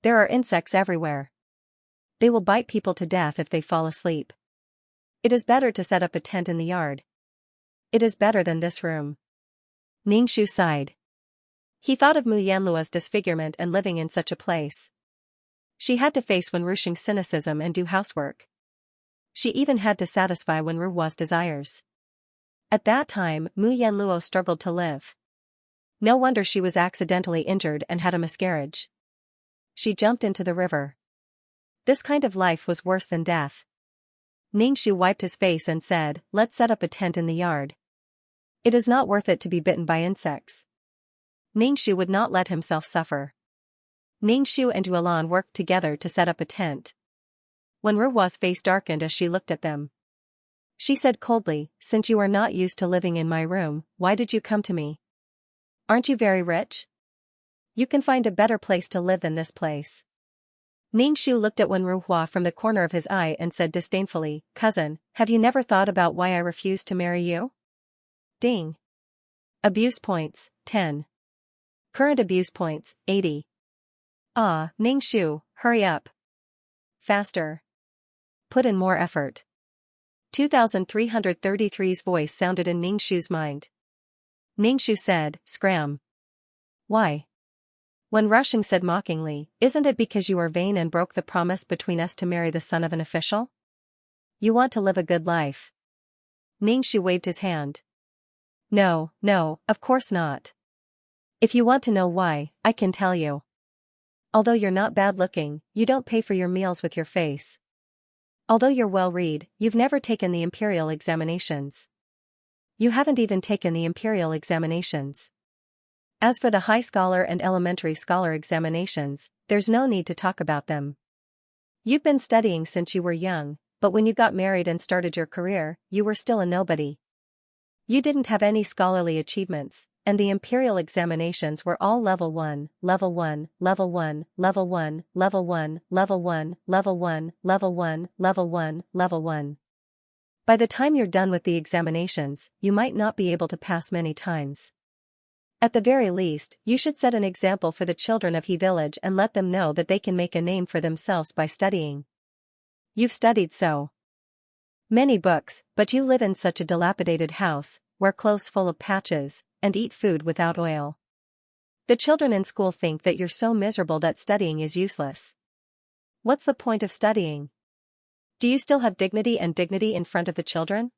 There are insects everywhere. They will bite people to death if they fall asleep. It is better to set up a tent in the yard. It is better than this room." Ningshu sighed. He thought of Mu Yanlua's disfigurement and living in such a place. She had to face Wenrushing's cynicism and do housework. She even had to satisfy Wenruhua's desires. At that time, Mu Yanluo struggled to live. No wonder she was accidentally injured and had a miscarriage. She jumped into the river. This kind of life was worse than death. Ningshu wiped his face and said, "Let's set up a tent in the yard. It is not worth it to be bitten by insects." Ningshu would not let himself suffer. Ningshu and Yuelan worked together to set up a tent. Wenruhua's face darkened as she looked at them. She said coldly, "Since you are not used to living in my room, why did you come to me? Aren't you very rich? You can find a better place to live than this place." Ningshu looked at Wenruhua from the corner of his eye and said disdainfully, "Cousin, have you never thought about why I refused to marry you?" Ding. Abuse points, 10. Current abuse points, 80. Ah, Ningshu, hurry up. Faster. Put in more effort. 2333's voice sounded in Ningshu's mind. Ningshu said, "Scram." "Why?" Wenrushing said mockingly, "Isn't it because you are vain and broke the promise between us to marry the son of an official? You want to live a good life." Ningshu waved his hand. No, of course not. If you want to know why, I can tell you. Although you're not bad looking, you don't pay for your meals with your face. Although you're well read, you've never taken the imperial examinations. You haven't even taken the imperial examinations. As for the high scholar and elementary scholar examinations, there's no need to talk about them. You've been studying since you were young, but when you got married and started your career, you were still a nobody. You didn't have any scholarly achievements, and the imperial examinations were all level 1, level 1, level 1, level 1, level 1, level 1, level 1, level 1, level 1, level 1. By the time you're done with the examinations, you might not be able to pass many times. At the very least, you should set an example for the children of He Village and let them know that they can make a name for themselves by studying. You've studied so many books, but you live in such a dilapidated house, wear clothes full of patches, and eat food without oil. The children in school think that you're so miserable that studying is useless. What's the point of studying? Do you still have dignity in front of the children?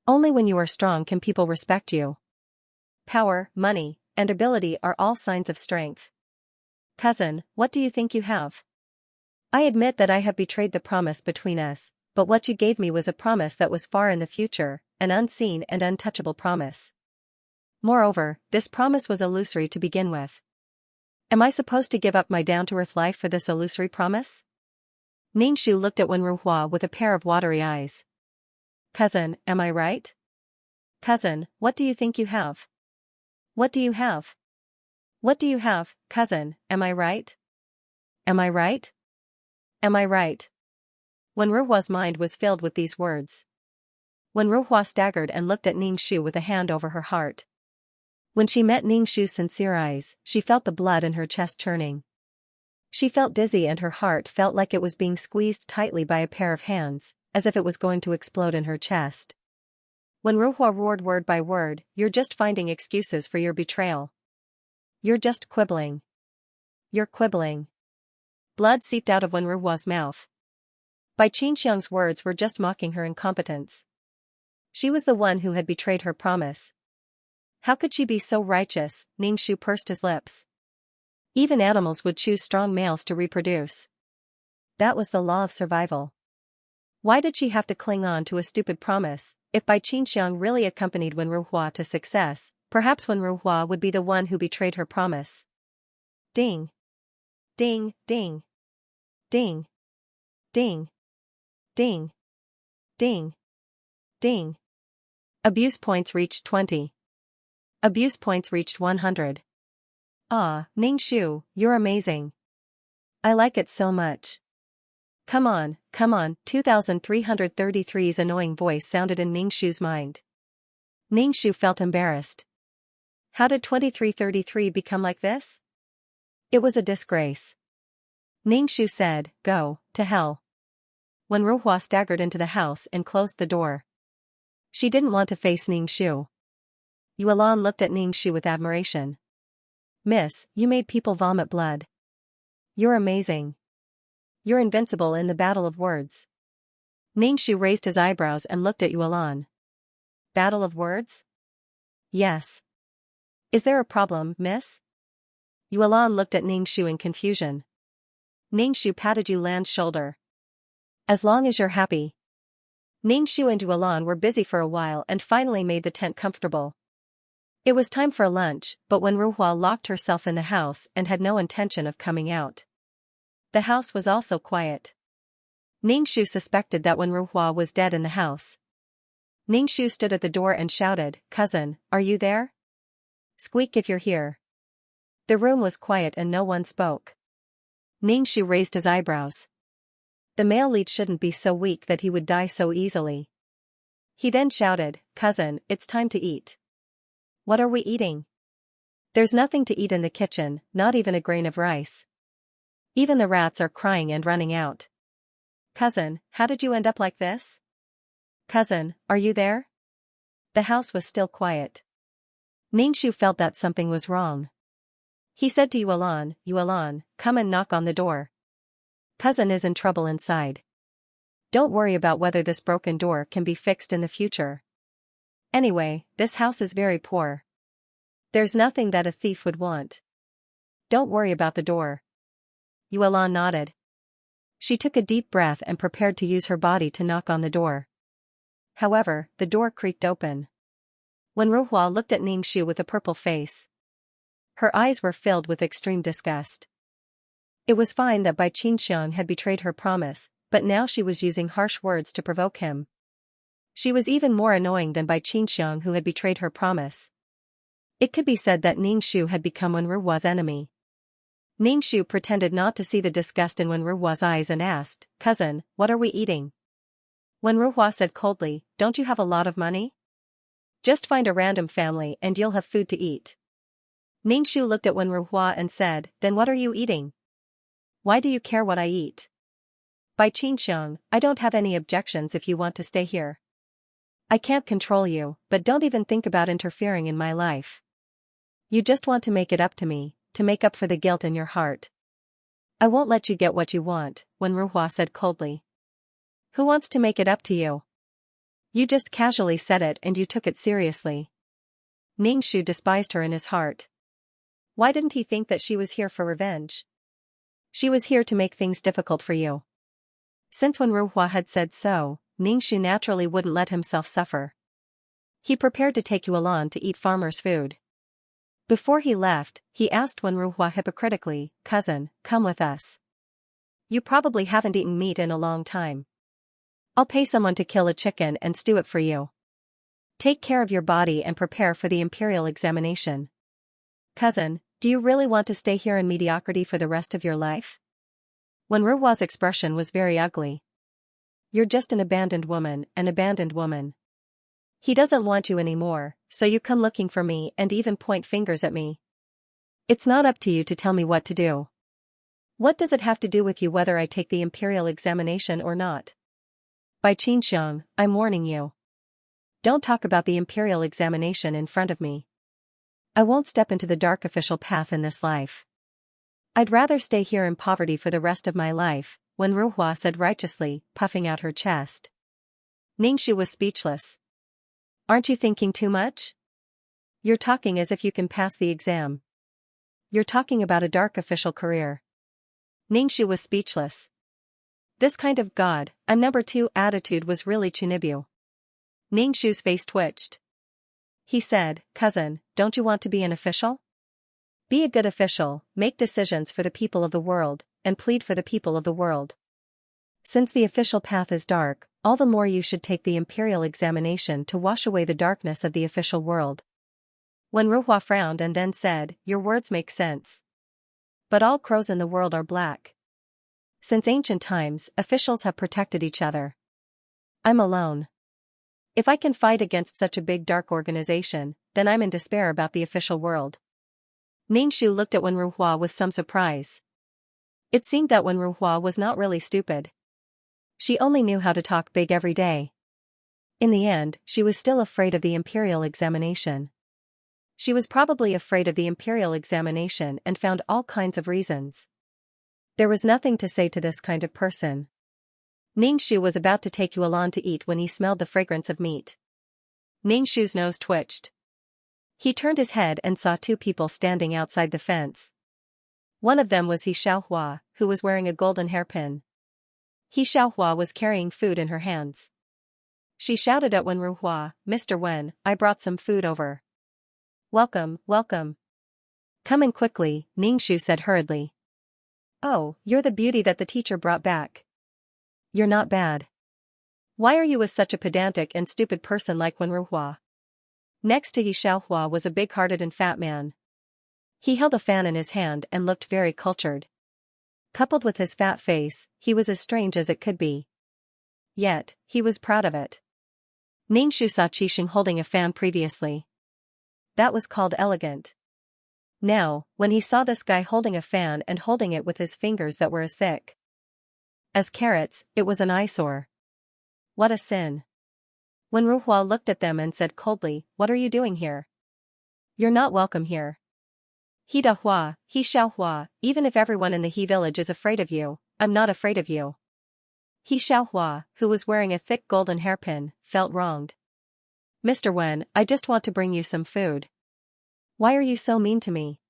Only when you are strong can people respect you. Power, money, and ability are all signs of strength. Cousin, what do you think you have? I admit that I have betrayed the promise between us, but what you gave me was a promise that was far in the future, an unseen and untouchable promise. Moreover, this promise was illusory to begin with. Am I supposed to give up my down-to-earth life for this illusory promise? Ningxu looked at Wenruhua with a pair of watery eyes. Cousin, am I right? Cousin, what do you think you have? What do you have? What do you have, cousin, am I right? Am I right? Am I right? Wenruhua's mind was filled with these words. Wenruhua staggered and looked at Ningxu with a hand over her heart. When she met Ningxu's sincere eyes, she felt the blood in her chest churning. She felt dizzy and her heart felt like it was being squeezed tightly by a pair of hands, as if it was going to explode in her chest. Wenruhua roared word by word, "You're just finding excuses for your betrayal. You're just quibbling. You're quibbling." Blood seeped out of Wenruhua's mouth. Bai Qinxiang's words were just mocking her incompetence. She was the one who had betrayed her promise. How could she be so righteous? Ningxu pursed his lips. Even animals would choose strong males to reproduce. That was the law of survival. Why did she have to cling on to a stupid promise? If Bai Qinxiang really accompanied Wenruhua to success, perhaps Wenruhua would be the one who betrayed her promise. Ding. Ding, ding. Ding. Ding. Ding. Ding. Ding. Abuse points reached 20. Abuse points reached 100. Ah, Ningxu, you're amazing. I like it so much. Come on, 2333's annoying voice sounded in Ningxu's mind. Ningxu felt embarrassed. How did 2333 become like this? It was a disgrace. Ningxu said, "Go to hell." When Ruhua staggered into the house and closed the door. She didn't want to face Ningxu. Yuelan looked at Ningxu with admiration. "Miss, you made people vomit blood. You're amazing. You're invincible in the battle of words." Ningxu raised his eyebrows and looked at Yuelan. "Battle of words?" "Yes. Is there a problem, miss?" Yuelan looked at Ningxu in confusion. Ningxu patted Yuelan's shoulder. "As long as you're happy." Ningxu and Yuelan were busy for a while and finally made the tent comfortable. It was time for lunch, but when Ruhua locked herself in the house and had no intention of coming out. The house was also quiet. Ningxu suspected that when Ruhua was dead in the house. Ningxu stood at the door and shouted, "Cousin, are you there? Squeak if you're here." The room was quiet and no one spoke. Ningxu raised his eyebrows. The male lead shouldn't be so weak that he would die so easily. He then shouted, "Cousin, it's time to eat." "What are we eating?" "There's nothing to eat in the kitchen, not even a grain of rice. Even the rats are crying and running out." "Cousin, how did you end up like this? Cousin, are you there?" The house was still quiet. Ningxu felt that something was wrong. He said to Yuelan, "Yuelan, come and knock on the door. Cousin is in trouble inside. Don't worry about whether this broken door can be fixed in the future. Anyway, this house is very poor. There's nothing that a thief would want. Don't worry about the door." Yuelan nodded. She took a deep breath and prepared to use her body to knock on the door. However, the door creaked open. When Ruhua looked at Ningxu with a purple face. Her eyes were filled with extreme disgust. It was fine that Bai Qinxiang had betrayed her promise, but now she was using harsh words to provoke him. She was even more annoying than Bai Qinxiang, who had betrayed her promise. It could be said that Ningxu had become Wenruo's enemy. Ningxu pretended not to see the disgust in Wenruo's eyes and asked, "Cousin, what are we eating?" Wenruo said coldly, "Don't you have a lot of money? Just find a random family and you'll have food to eat." Ningxu looked at Wenruo and said, "Then what are you eating? Why do you care what I eat?" "Bai Qinxiang, I don't have any objections if you want to stay here. I can't control you, but don't even think about interfering in my life. You just want to make it up to me, to make up for the guilt in your heart. I won't let you get what you want," Wenruo said coldly. "Who wants to make it up to you? You just casually said it and you took it seriously." Ningxu despised her in his heart. Why didn't he think that she was here for revenge? She was here to make things difficult for you. Since Wenruo had said so, Ningxu naturally wouldn't let himself suffer. He prepared to take Yuelan to eat farmer's food. Before he left, he asked Wenruo hypocritically, "Cousin, come with us. You probably haven't eaten meat in a long time. I'll pay someone to kill a chicken and stew it for you. Take care of your body and prepare for the imperial examination." "Cousin, do you really want to stay here in mediocrity for the rest of your life?" Wenruo's expression was very ugly. "You're just an abandoned woman, an abandoned woman. He doesn't want you anymore, so you come looking for me and even point fingers at me. It's not up to you to tell me what to do. What does it have to do with you whether I take the imperial examination or not? Bai Qinxiang, I'm warning you. Don't talk about the imperial examination in front of me. I won't step into the dark official path in this life. I'd rather stay here in poverty for the rest of my life," Wenruo said righteously, puffing out her chest. Ningxu was speechless. "Aren't you thinking too much? You're talking as if you can pass the exam. You're talking about a dark official career." Ningxu was speechless. This kind of "God, I'm number 2" attitude was really Chunibu. Ningxu's face twitched. He said, "Cousin, don't you want to be an official? Be a good official, make decisions for the people of the world, and plead for the people of the world. Since the official path is dark, all the more you should take the imperial examination to wash away the darkness of the official world." Wenruo frowned and then said, "Your words make sense. But all crows in the world are black. Since ancient times, officials have protected each other. I'm alone. If I can fight against such a big dark organization, then I'm in despair about the official world." Ningxu looked at Wenruo with some surprise. It seemed that Wenruo was not really stupid. She only knew how to talk big every day. In the end, she was still afraid of the imperial examination. She was probably afraid of the imperial examination and found all kinds of reasons. There was nothing to say to this kind of person. Ningxu was about to take Yuelan to eat when he smelled the fragrance of meat. Ningxu's nose twitched. He turned his head and saw 2 people standing outside the fence. One of them was Xianxia, who was wearing a golden hairpin. Xianxia was carrying food in her hands. She shouted at Wenruo, "Mr. Wen, I brought some food over." "Welcome, welcome. Come in quickly," Ningxu said hurriedly. "Oh, you're the beauty that the teacher brought back. You're not bad. Why are you with such a pedantic and stupid person like Wenruo?" Next to Xianxia was a big-hearted and fat man. He held a fan in his hand and looked very cultured. Coupled with his fat face, he was as strange as it could be. Yet, he was proud of it. Ningxu saw Qixing holding a fan previously. That was called elegant. Now, when he saw this guy holding a fan and holding it with his fingers that were as thick as carrots, it was an eyesore. What a sin. Wenruo looked at them and said coldly, "What are you doing here? You're not welcome here. Xiaohua, even if everyone in the He village is afraid of you, I'm not afraid of you." Xiaohua, who was wearing a thick golden hairpin, felt wronged. "Mr. Wen, I just want to bring you some food. Why are you so mean to me?"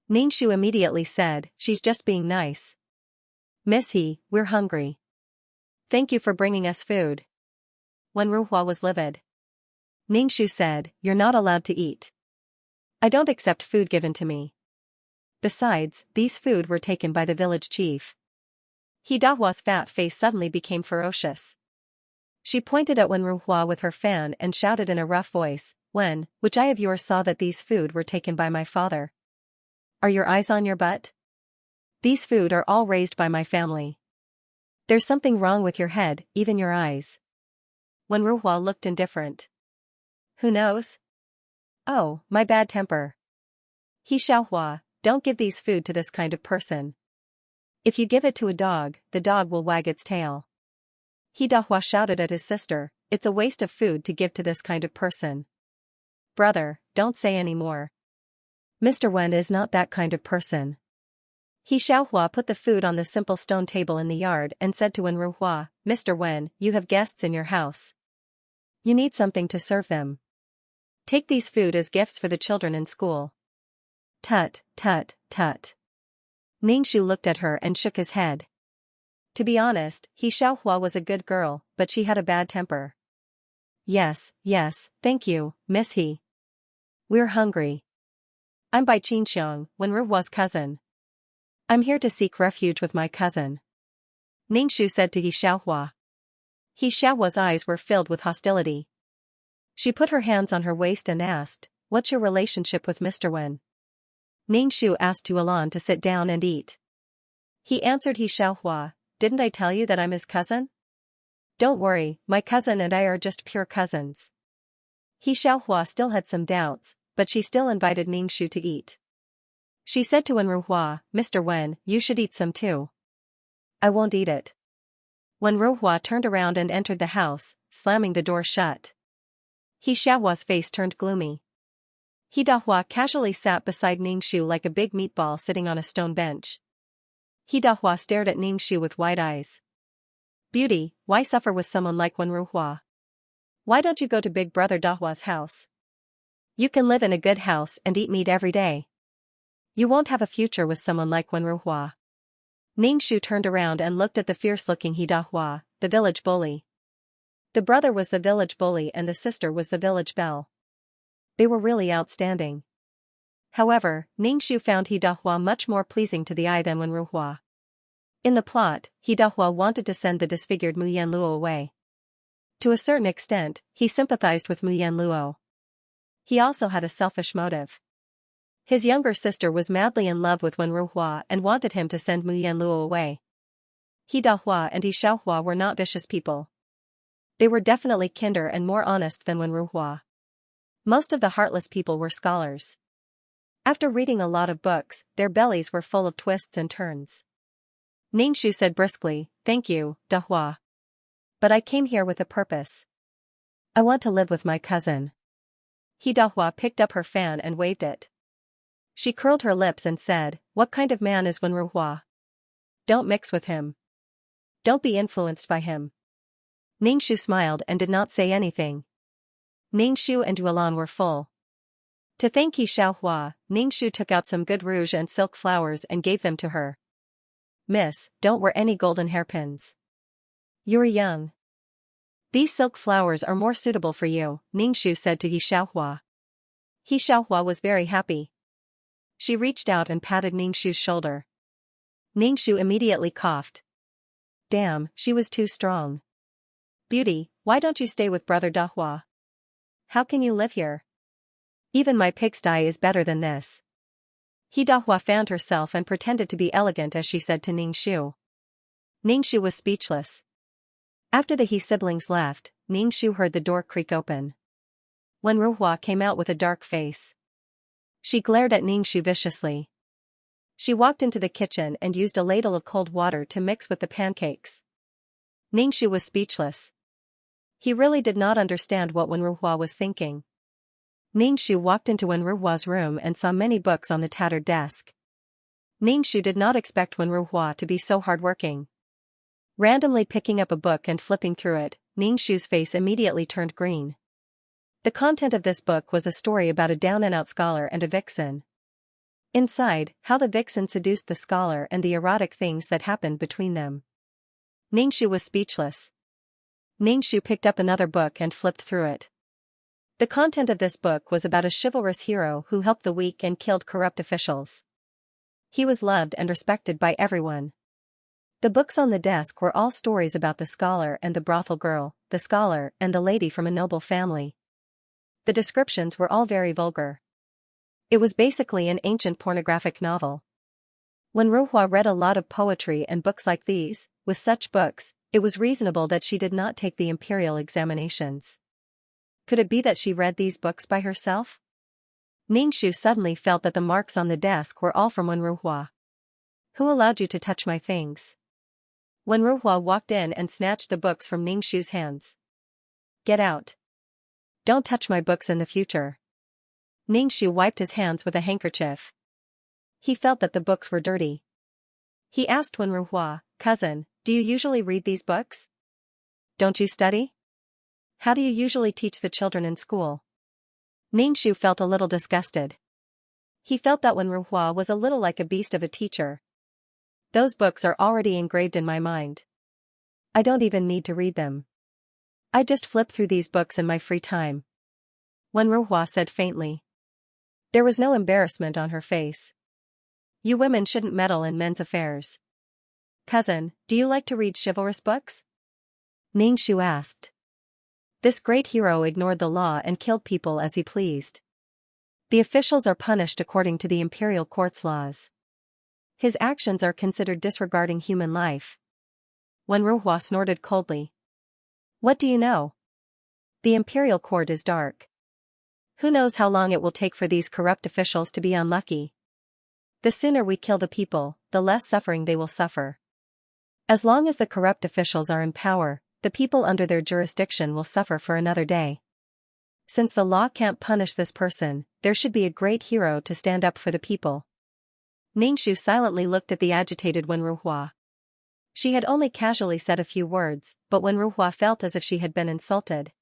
Ningxu immediately said, "She's just being nice. Miss He, we're hungry. Thank you for bringing us food." Wenruo was livid. Ningxu said, "You're not allowed to eat. I don't accept food given to me." Besides, these food were taken by the village chief. He Dahua's fat face suddenly became ferocious. She pointed at Wenruhua with her fan and shouted in a rough voice, which eye of yours saw that these food were taken by my father? Are your eyes on your butt? These food are all raised by my family. There's something wrong with your head, even your eyes. Wenruhua looked indifferent. Who knows? Oh, my bad temper. He Xiaohua, don't give these food to this kind of person. If you give it to a dog, the dog will wag its tail. He Dahua shouted at his sister, it's a waste of food to give to this kind of person. Brother, don't say any more. Mr. Wen is not that kind of person. He Xiaohua put the food on the simple stone table in the yard and said to Wenruhua, Mr. Wen, you have guests in your house. You need something to serve them. Take these food as gifts for the children in school. Tut, tut, tut. Ningxu looked at her and shook his head. To be honest, He Xiaohua was a good girl, but she had a bad temper. Yes, thank you, Miss He. We're hungry. I'm Bai Qinxiong, Wenruhua's cousin. I'm here to seek refuge with my cousin. Ningxu said to He Xiaohua. He Xiaohua's eyes were filled with hostility. She put her hands on her waist and asked, what's your relationship with Mr. Wen? Ningxu asked Yuelan to sit down and eat. He answered He Xiaohua, didn't I tell you that I'm his cousin? Don't worry, my cousin and I are just pure cousins. He Xiaohua still had some doubts, but she still invited Ningxu to eat. She said to Wenruhua, Mr. Wen, you should eat some too. I won't eat it. Wenruhua turned around and entered the house, slamming the door shut. He Xiaohua's face turned gloomy. He Dahua casually sat beside Ningxu like a big meatball sitting on a stone bench. He Dahua stared at Ningxu with wide eyes. Beauty, why suffer with someone like Wenruhua? Why don't you go to Big Brother Dahua's house? You can live in a good house and eat meat every day. You won't have a future with someone like Wenruhua. Ningxu turned around and looked at the fierce-looking He Dahua, the village bully. The brother was the village bully and the sister was the village belle. They were really outstanding. However, Ningxu found He Dahua much more pleasing to the eye than Wenruhua. In the plot, He Dahua wanted to send the disfigured Mu Yanluo away. To a certain extent, he sympathized with Mu Yanluo. He also had a selfish motive. His younger sister was madly in love with Wenruhua and wanted him to send Mu Yanluo away. He Dahua and He Xiaohua were not vicious people. They were definitely kinder and more honest than Wenruhua. Most of the heartless people were scholars. After reading a lot of books, their bellies were full of twists and turns. Ningxu said briskly, thank you, Dahua. But I came here with a purpose. I want to live with my cousin. He Dahua picked up her fan and waved it. She curled her lips and said, what kind of man is Wenruhua? Don't mix with him. Don't be influenced by him. Ningxu smiled and did not say anything. Ningxu and Yuelan were full. To thank He Xiaohua, Ningxu took out some good rouge and silk flowers and gave them to her. Miss, don't wear any golden hairpins. You're young. These silk flowers are more suitable for you, Ningxu said to He Xiaohua. He Xiaohua was very happy. She reached out and patted Ningxu's shoulder. Ningxu immediately coughed. Damn, she was too strong. Beauty, why don't you stay with Brother Dahua? How can you live here? Even my pigsty is better than this. He Dahua fanned herself and pretended to be elegant as she said to Ningxu. Ningxu was speechless. After the He siblings left, Ningxu heard the door creak open. Wenruhua came out with a dark face. She glared at Ningxu viciously. She walked into the kitchen and used a ladle of cold water to mix with the pancakes. Ningxu was speechless. He really did not understand what Wenruhua was thinking. Ningxu walked into Wenruhua's room and saw many books on the tattered desk. Ningxu did not expect Wenruhua to be so hardworking. Randomly picking up a book and flipping through it, Ningxu's face immediately turned green. The content of this book was a story about a down-and-out scholar and a vixen. Inside, how the vixen seduced the scholar and the erotic things that happened between them. Ningxu was speechless. Ningxu picked up another book and flipped through it. The content of this book was about a chivalrous hero who helped the weak and killed corrupt officials. He was loved and respected by everyone. The books on the desk were all stories about the scholar and the brothel girl, the scholar and the lady from a noble family. The descriptions were all very vulgar. It was basically an ancient pornographic novel. When Ruhua read a lot of poetry and books like these, with such books, it was reasonable that she did not take the imperial examinations. Could it be that she read these books by herself? Ningxu suddenly felt that the marks on the desk were all from Wen Ruhua. Who allowed you to touch my things? Wen Ruhua walked in and snatched the books from Ningxu's hands. Get out. Don't touch my books in the future. Ningxu wiped his hands with a handkerchief. He felt that the books were dirty. He asked Wen Ruhua, cousin, do you usually read these books? Don't you study? How do you usually teach the children in school? Ningxu felt a little disgusted. He felt that Wen Ruhua was a little like a beast of a teacher. Those books are already engraved in my mind. I don't even need to read them. I just flip through these books in my free time. Wen Ruhua said faintly. There was no embarrassment on her face. You women shouldn't meddle in men's affairs. Cousin, do you like to read chivalrous books? Ningxu asked. This great hero ignored the law and killed people as he pleased. The officials are punished according to the imperial court's laws. His actions are considered disregarding human life. Wen Ruhua snorted coldly. What do you know? The imperial court is dark. Who knows how long it will take for these corrupt officials to be unlucky? The sooner we kill the people, the less suffering they will suffer. As long as the corrupt officials are in power, the people under their jurisdiction will suffer for another day. Since the law can't punish this person, there should be a great hero to stand up for the people. Ningxu silently looked at the agitated Wen Ruhua. She had only casually said a few words, but Wen Ruhua felt as if she had been insulted.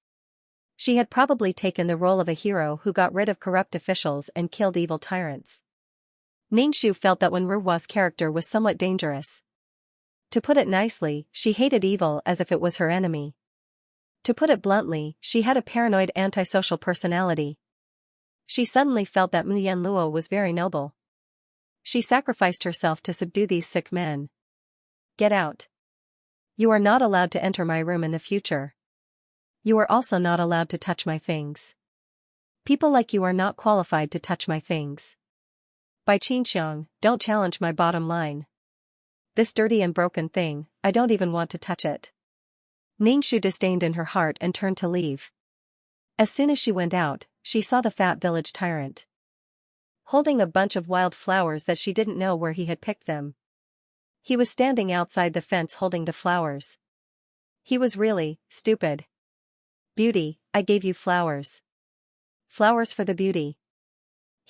She had probably taken the role of a hero who got rid of corrupt officials and killed evil tyrants. Ningxu felt that Wen Ruhua's character was somewhat dangerous. To put it nicely, she hated evil as if it was her enemy. To put it bluntly, she had a paranoid antisocial personality. She suddenly felt that Mu Yanluo was very noble. She sacrificed herself to subdue these sick men. Get out. You are not allowed to enter my room in the future. You are also not allowed to touch my things. People like you are not qualified to touch my things. By Xianxia, don't challenge my bottom line. This dirty and broken thing, I don't even want to touch it. Ningxu disdained in her heart and turned to leave. As soon as she went out, she saw the fat village tyrant, holding a bunch of wild flowers that she didn't know where he had picked them. He was standing outside the fence holding the flowers. He was really stupid. Beauty, I gave you flowers. Flowers for the beauty.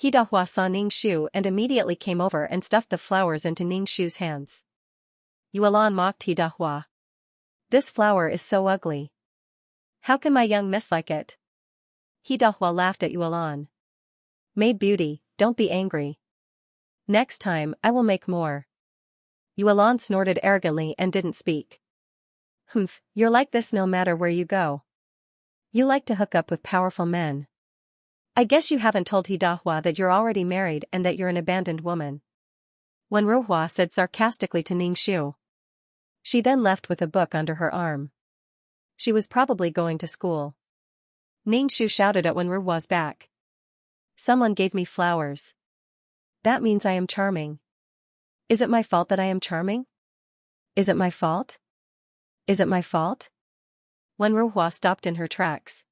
Hidahua saw Ningxu and immediately came over and stuffed the flowers into Ningxu's hands. Yuelan mocked Hidahua. This flower is so ugly. How can my young miss like it? Hidahua laughed at Yuelan. Maid beauty, don't be angry. Next time, I will make more. Yuelan snorted arrogantly and didn't speak. Humph, you're like this no matter where you go. You like to hook up with powerful men. I guess you haven't told Hidahua that you're already married and that you're an abandoned woman. Wen Ruhua said sarcastically to Ningxu. She then left with a book under her arm. She was probably going to school. Ningxu shouted at Wen Ruhua's back. Someone gave me flowers. That means I am charming. Is it my fault that I am charming? Is it my fault? Is it my fault? Wen Ruhua stopped in her tracks.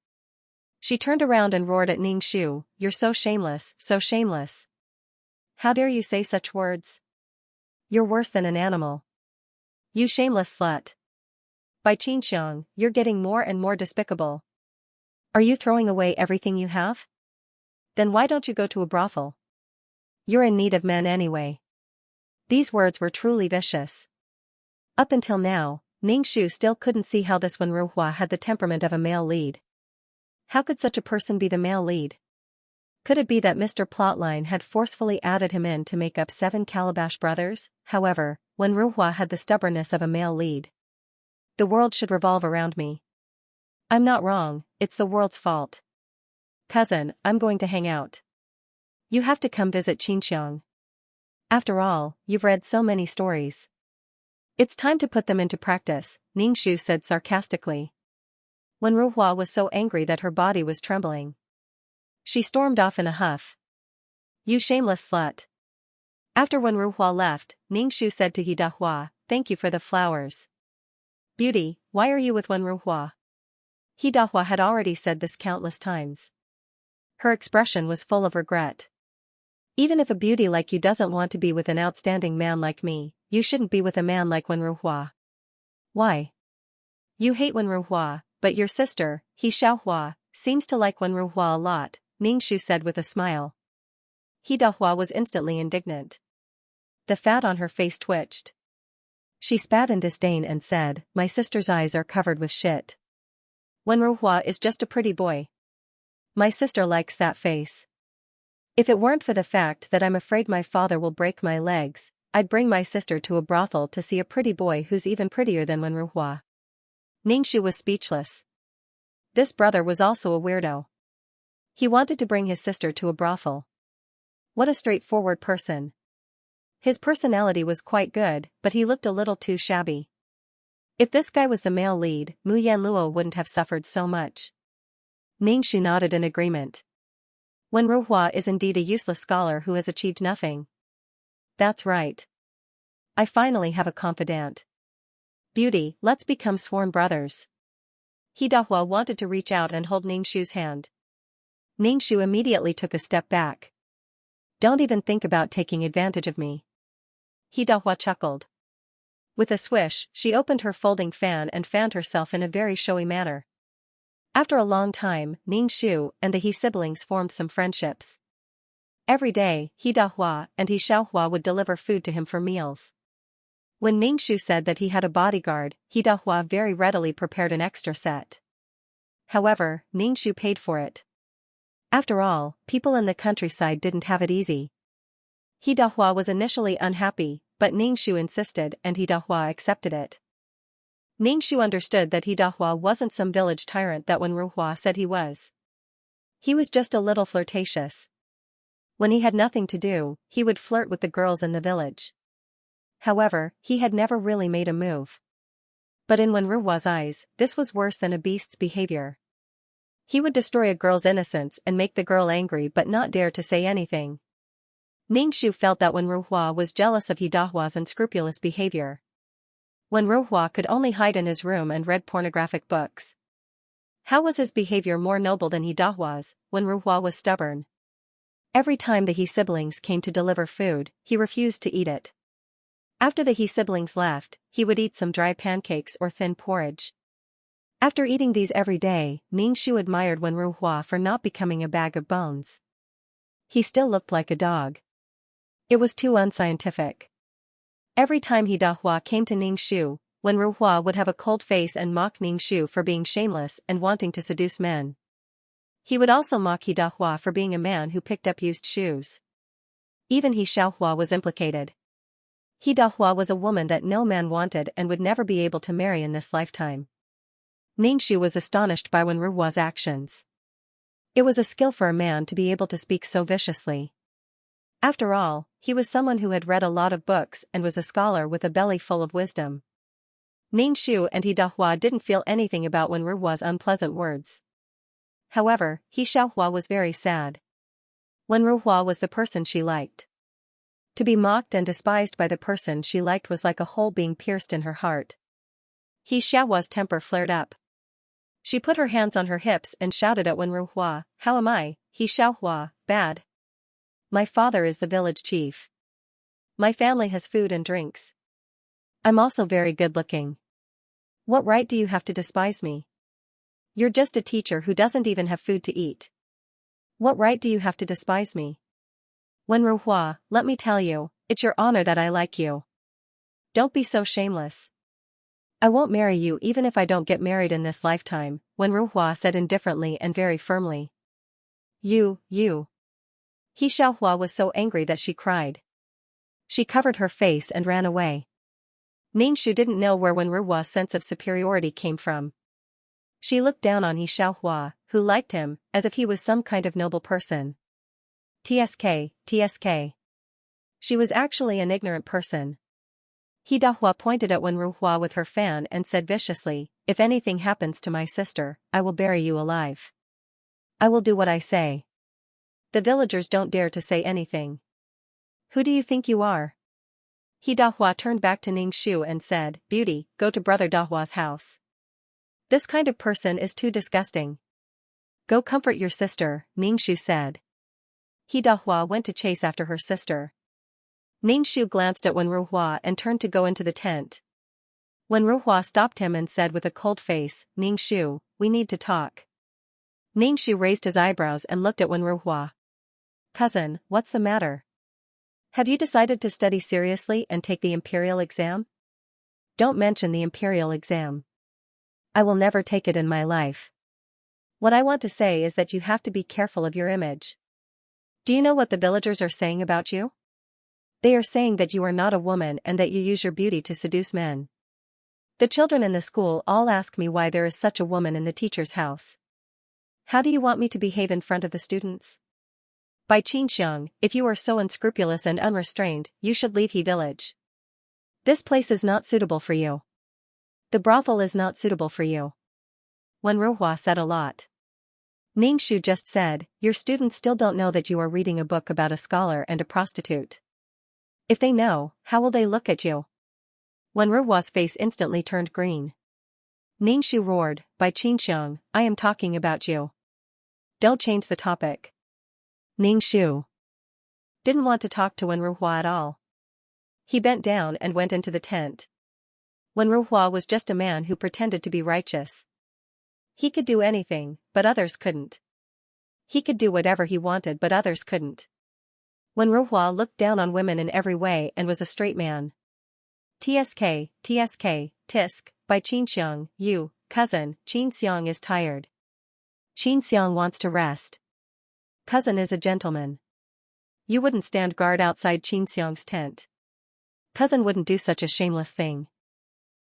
She turned around and roared at Ningxu, you're so shameless, so shameless. How dare you say such words? You're worse than an animal. You shameless slut. By Xianxia, you're getting more and more despicable. Are you throwing away everything you have? Then why don't you go to a brothel? You're in need of men anyway. These words were truly vicious. Up until now, Ningxu still couldn't see how this Wen Ruhua had the temperament of a male lead. How could such a person be the male lead? Could it be that Mr. Plotline had forcefully added him in to make up 7 Calabash brothers? However, Wen Ruhua had the stubbornness of a male lead. The world should revolve around me. I'm not wrong, it's the world's fault. Cousin, I'm going to hang out. You have to come visit Xianxia. After all, you've read so many stories. It's time to put them into practice, Ningxu said sarcastically. When Ruhua was so angry that her body was trembling, she stormed off in a huff. You shameless slut. After Wen Ruhua left, Ningxu said to Hidahua, thank you for the flowers. Beauty, why are you with Wen Ruhua? Hidahua had already said this countless times. Her expression was full of regret. Even if a beauty like you doesn't want to be with an outstanding man like me, you shouldn't be with a man like Wen Ruhua. Why? You hate Wen Ruhua, but your sister, He Xiaohua, seems to like Wen Ruhua a lot, Ningxu said with a smile. Hidahua was instantly indignant. The fat on her face twitched. She spat in disdain and said, my sister's eyes are covered with shit. Wen Ruhua is just a pretty boy. My sister likes that face. If it weren't for the fact that I'm afraid my father will break my legs, I'd bring my sister to a brothel to see a pretty boy who's even prettier than Wen Ruhua. Ningxu was speechless. This brother was also a weirdo. He wanted to bring his sister to a brothel. What a straightforward person. His personality was quite good, but he looked a little too shabby. If this guy was the male lead, Mu Yanluo wouldn't have suffered so much. Ningxu nodded in agreement. Wen Ruhua is indeed a useless scholar who has achieved nothing. That's right. I finally have a confidant. Beauty, let's become sworn brothers. Hidahua wanted to reach out and hold Ningxu's hand. Ningxu immediately took a step back. Don't even think about taking advantage of me. Hidahua chuckled. With a swish, she opened her folding fan and fanned herself in a very showy manner. After a long time, Ningxu and the He siblings formed some friendships. Every day, Hidahua and He Xiaohua would deliver food to him for meals. When Ningxu said that he had a bodyguard, Hidahua very readily prepared an extra set. However, Ningxu paid for it. After all, people in the countryside didn't have it easy. Hidahua was initially unhappy, but Ningxu insisted and Hidahua accepted it. Ningxu understood that Hidahua wasn't some village tyrant that Wen Ruhua said he was. He was just a little flirtatious. When he had nothing to do, he would flirt with the girls in the village. However, he had never really made a move. But in Wen Ruhua's eyes, this was worse than a beast's behavior. He would destroy a girl's innocence and make the girl angry but not dare to say anything. Ningxu felt that Wen Ruhua was jealous of Hidahua's unscrupulous behavior. Wen Ruhua could only hide in his room and read pornographic books. How was his behavior more noble than Hidahua's? Wen Ruhua was stubborn. Every time the He siblings came to deliver food, he refused to eat it. After the He siblings left, he would eat some dry pancakes or thin porridge. After eating these every day, Ningxu admired Wen Ruhua for not becoming a bag of bones. He still looked like a dog. It was too unscientific. Every time Hidahua came to Ningxu, Wen Ruhua would have a cold face and mock Ningxu for being shameless and wanting to seduce men. He would also mock Hidahua for being a man who picked up used shoes. Even He Xiaohua was implicated. Hidahua was a woman that no man wanted and would never be able to marry in this lifetime. Ningxu was astonished by Wen Ruhua's actions. It was a skill for a man to be able to speak so viciously. After all, he was someone who had read a lot of books and was a scholar with a belly full of wisdom. Ningxu and Hidahua didn't feel anything about Wen Ruhua's unpleasant words. However, He Xiaohua was very sad. Wen Ruhua was the person she liked. To be mocked and despised by the person she liked was like a hole being pierced in her heart. He Xiaohua's temper flared up. She put her hands on her hips and shouted at Wen Ruhua, "How am I, He Xiaohua, bad? My father is the village chief. My family has food and drinks. I'm also very good-looking. What right do you have to despise me? You're just a teacher who doesn't even have food to eat. What right do you have to despise me? Wen Ruhua, let me tell you, it's your honor that I like you. Don't be so shameless. I won't marry you even if I don't get married in this lifetime," Wen Ruhua said indifferently and very firmly. You. He Xiaohua was so angry that she cried. She covered her face and ran away. Ningxu didn't know where Wen Ruhua's sense of superiority came from. She looked down on He Xiaohua, who liked him, as if he was some kind of noble person. TSK. She was actually an ignorant person. He Dahua pointed at Wenruhua with her fan and said viciously, "If anything happens to my sister, I will bury you alive. I will do what I say." The villagers don't dare to say anything. "Who do you think you are?" He Dahua turned back to Ning Shu and said, "Beauty, go to Brother Dahua's house. This kind of person is too disgusting." "Go comfort your sister," Ning Shu said. He Dahua went to chase after her sister. Ning Shu glanced at Wenruhua and turned to go into the tent. Wenruhua stopped him and said with a cold face, "Ning Shu, we need to talk." Ning Shu raised his eyebrows and looked at Wenruhua. "Cousin, what's the matter? Have you decided to study seriously and take the imperial exam?" "Don't mention the imperial exam. I will never take it in my life. What I want to say is that you have to be careful of your image. Do you know what the villagers are saying about you? They are saying that you are not a woman and that you use your beauty to seduce men. The children in the school all ask me why there is such a woman in the teacher's house. How do you want me to behave in front of the students? By Xianxia, if you are so unscrupulous and unrestrained, you should leave He village. This place is not suitable for you. The brothel is not suitable for you." Wenruhua said a lot. Ning Shu just said, "Your students still don't know that you are reading a book about a scholar and a prostitute. If they know, how will they look at you?" Wenruhua's face instantly turned green. Ning Shu roared, "By Xianxia, I am talking about you. Don't change the topic." Ning Shu didn't want to talk to Wenruhua at all. He bent down and went into the tent. Wenruhua was just a man who pretended to be righteous. He could do anything, but others couldn't. He could do whatever he wanted but others couldn't. Wenruhua looked down on women in every way and was a straight man. "Tsk, tisk, by Xianxia, you, cousin, Xianxia is tired. Xianxia wants to rest. Cousin is a gentleman. You wouldn't stand guard outside Xianxia's tent. Cousin wouldn't do such a shameless thing."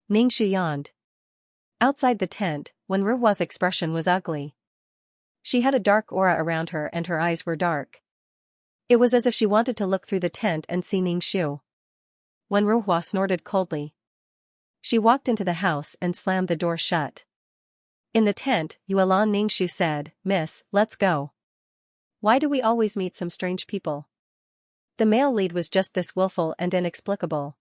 Ning Shu yawned. Outside the tent, Wenruhua's expression was ugly. She had a dark aura around her and her eyes were dark. It was as if she wanted to look through the tent and see Ning Shu. Wenruhua snorted coldly. She walked into the house and slammed the door shut. In the tent, Yuelan Ning Shu said, "Miss, let's go. Why do we always meet some strange people?" The male lead was just this willful and inexplicable.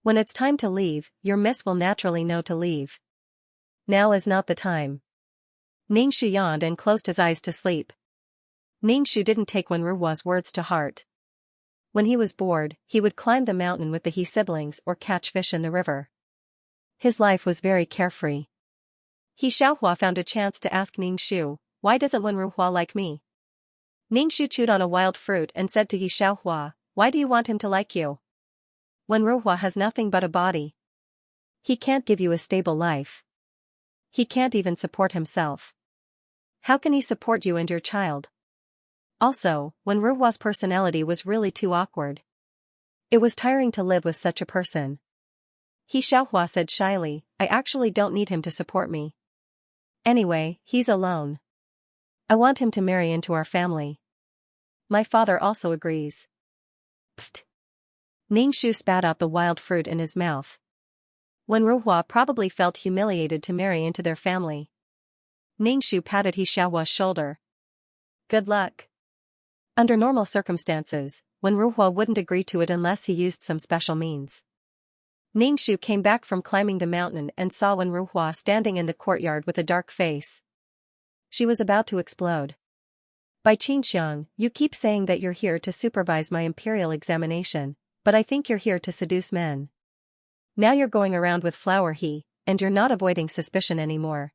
When it's time to leave, your miss will naturally know to leave. Now is not the time. Ning Shu yawned and closed his eyes to sleep. Ning Shu didn't take Wenruhua's words to heart. When he was bored, he would climb the mountain with the He siblings or catch fish in the river. His life was very carefree. He Xiaohua found a chance to ask Ning Shu, "Why doesn't Wenruhua like me?" Ning Shu chewed on a wild fruit and said to He Xiaohua, "Why do you want him to like you? Wenruhua has nothing but a body. He can't give you a stable life. He can't even support himself. How can he support you and your child? Also, Wenruhua's personality was really too awkward. It was tiring to live with such a person." He Xiaohua said shyly, "I actually don't need him to support me. Anyway, he's alone. I want him to marry into our family. My father also agrees." Pfft. Ning Shu spat out the wild fruit in his mouth. Wenruhua probably felt humiliated to marry into their family. Ning Shu patted He Xiaohua's shoulder. "Good luck." Under normal circumstances, Wenruhua wouldn't agree to it unless he used some special means. Ning Shu came back from climbing the mountain and saw Wenruhua standing in the courtyard with a dark face. She was about to explode. "By Xianxia, you keep saying that you're here to supervise my imperial examination, but I think you're here to seduce men. Now you're going around with flower he, and you're not avoiding suspicion anymore.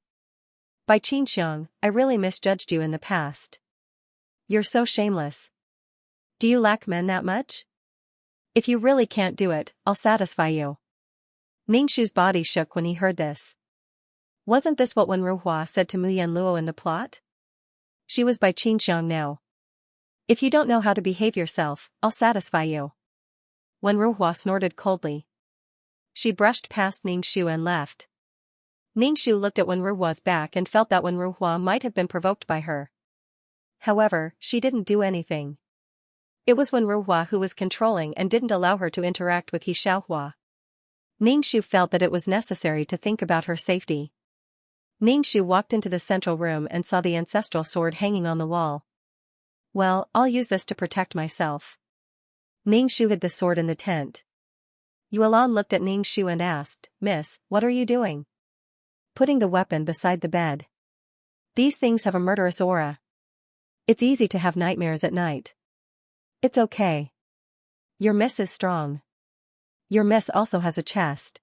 By Xianxia, I really misjudged you in the past. You're so shameless. Do you lack men that much? If you really can't do it, I'll satisfy you." Ning Shu's body shook when he heard this. Wasn't this what Wenruhua said to Mu Yanluo in the plot? She was by Xianxia now. "If you don't know how to behave yourself, I'll satisfy you." Wenruhua snorted coldly. She brushed past Ning Shu and left. Ning Shu looked at Wenruhua's back and felt that Wenruhua might have been provoked by her. However, she didn't do anything. It was Wen Ruhua who was controlling and didn't allow her to interact with He Xiaohua. Ningxu felt that it was necessary to think about her safety. Ningxu walked into the central room and saw the ancestral sword hanging on the wall. Well, I'll use this to protect myself. Ningxu hid the sword in the tent. Yuelan looked at Ningxu and asked, Miss, what are you doing? Putting the weapon beside the bed. These things have a murderous aura. It's easy to have nightmares at night. It's okay. Your miss is strong. Your miss also has a chest.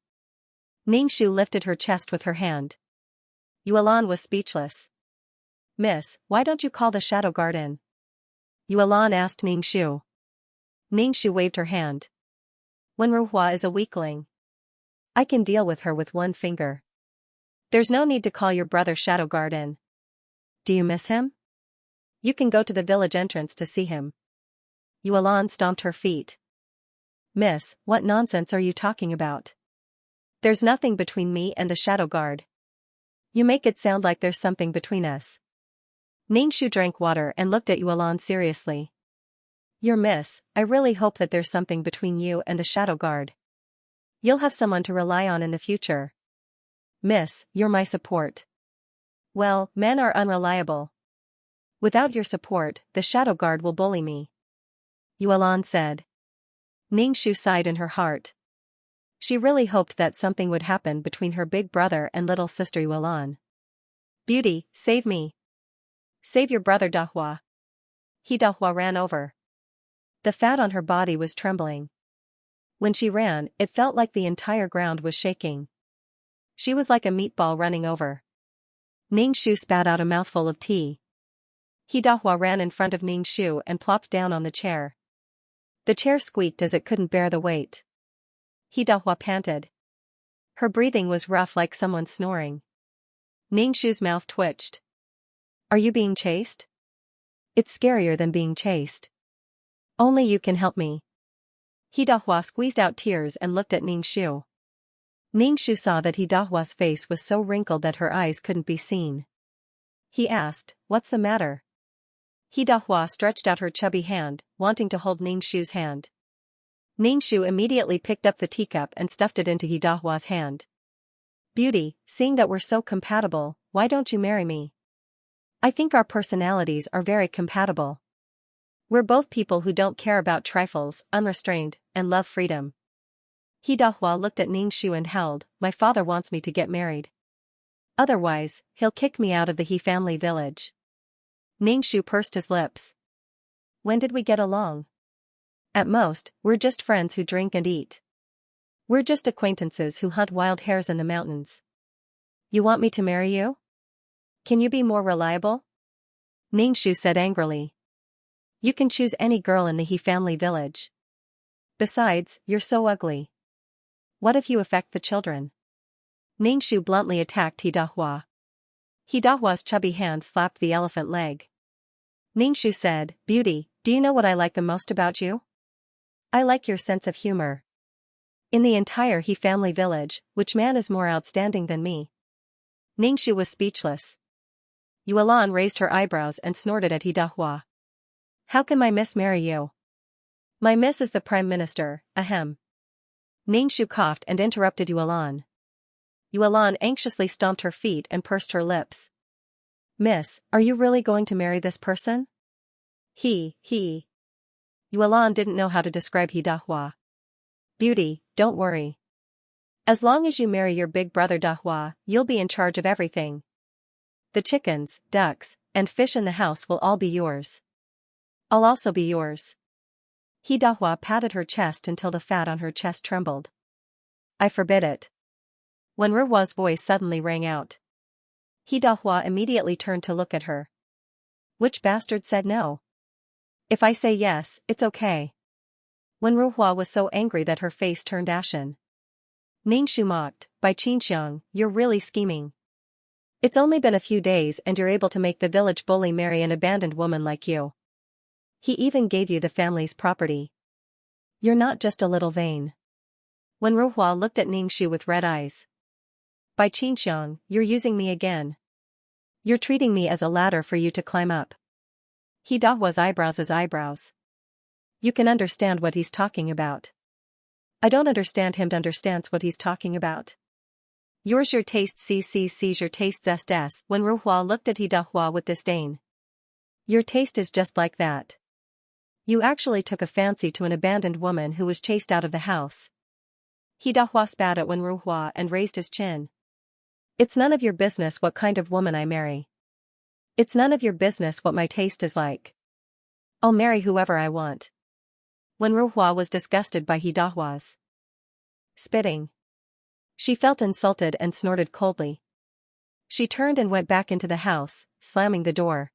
Ningxu lifted her chest with her hand. Yuelan was speechless. Miss, why don't you call the shadow guard in? Yuelan asked Ningxu. Ningxu waved her hand. Wen Ruhua is a weakling. I can deal with her with one finger. There's no need to call your brother shadow guard in. Do you miss him? You can go to the village entrance to see him. Yuelan stomped her feet. Miss, what nonsense are you talking about? There's nothing between me and the shadow guard. You make it sound like there's something between us. Ningxu drank water and looked at Yuelan seriously. Your miss, I really hope that there's something between you and the shadow guard. You'll have someone to rely on in the future. Miss, you're my support. Well, men are unreliable. Without your support, the shadow guard will bully me. Yuelan said. Ningxu sighed in her heart. She really hoped that something would happen between her big brother and little sister Yuelan. Beauty, save me. Save your brother Dahua. He Dahua ran over. The fat on her body was trembling. When she ran, it felt like the entire ground was shaking. She was like a meatball running over. Ningxu spat out a mouthful of tea. He Dahua ran in front of Ningxu and plopped down on the chair. The chair squeaked as it couldn't bear the weight. He Dahua panted. Her breathing was rough like someone snoring. Ningxu's mouth twitched. Are you being chased? It's scarier than being chased. Only you can help me. He Dahua squeezed out tears and looked at Ningxu. Ningxu saw that He Dahua's face was so wrinkled that her eyes couldn't be seen. He asked, What's the matter? He Dahua stretched out her chubby hand, wanting to hold Ningxu's hand. Ningxu immediately picked up the teacup and stuffed it into He Dahua's hand. Beauty, seeing that we're so compatible, why don't you marry me? I think our personalities are very compatible. We're both people who don't care about trifles, unrestrained, and love freedom. He Dahua looked at Ningxu and howled, My father wants me to get married. Otherwise, he'll kick me out of the He family village. Ningxu pursed his lips. When did we get along? At most, we're just friends who drink and eat. We're just acquaintances who hunt wild hares in the mountains. You want me to marry you? Can you be more reliable? Ningxu said angrily. You can choose any girl in the He family village. Besides, you're so ugly. What if you affect the children? Ningxu bluntly attacked He Dahua. He Dahua's chubby hand slapped the elephant leg. Ningxu said, Beauty, do you know what I like the most about you? I like your sense of humor. In the entire He family village, which man is more outstanding than me? Ningxu was speechless. Yuelan raised her eyebrows and snorted at He Dahua. How can my miss marry you? My miss is the prime minister, ahem. Ningxu coughed and interrupted Yuelan. Yuelan anxiously stomped her feet and pursed her lips. Miss, are you really going to marry this person? He. Yuelan didn't know how to describe He Dahua. Beauty, don't worry. As long as you marry your big brother Dahua, you'll be in charge of everything. The chickens, ducks, and fish in the house will all be yours. I'll also be yours. He Dahua patted her chest until the fat on her chest trembled. I forbid it. When Ruhua's voice suddenly rang out. He Dahua immediately turned to look at her. Which bastard said no? If I say yes, it's okay. When Ruhua was so angry that her face turned ashen. Ningxu mocked, by Xianxia, you're really scheming. It's only been a few days and you're able to make the village bully marry an abandoned woman like you. He even gave you the family's property. You're not just a little vain. When Ruhua looked at Ningxu with red eyes. By Xianxia, you're using me again. You're treating me as a ladder for you to climb up. He Dahua's eyebrows as eyebrows. You can understand what he's talking about. I don't understand him to understands what he's talking about. Yours your taste sees your taste zest. When Ruhua looked at Hidahua with disdain. Your taste is just like that. You actually took a fancy to an abandoned woman who was chased out of the house. Hidahua spat at Wen Ruhua and raised his chin. It's none of your business what kind of woman I marry. It's none of your business what my taste is like. I'll marry whoever I want. Wen Ruhua was disgusted by Hidahua's spitting. She felt insulted and snorted coldly. She turned and went back into the house, slamming the door.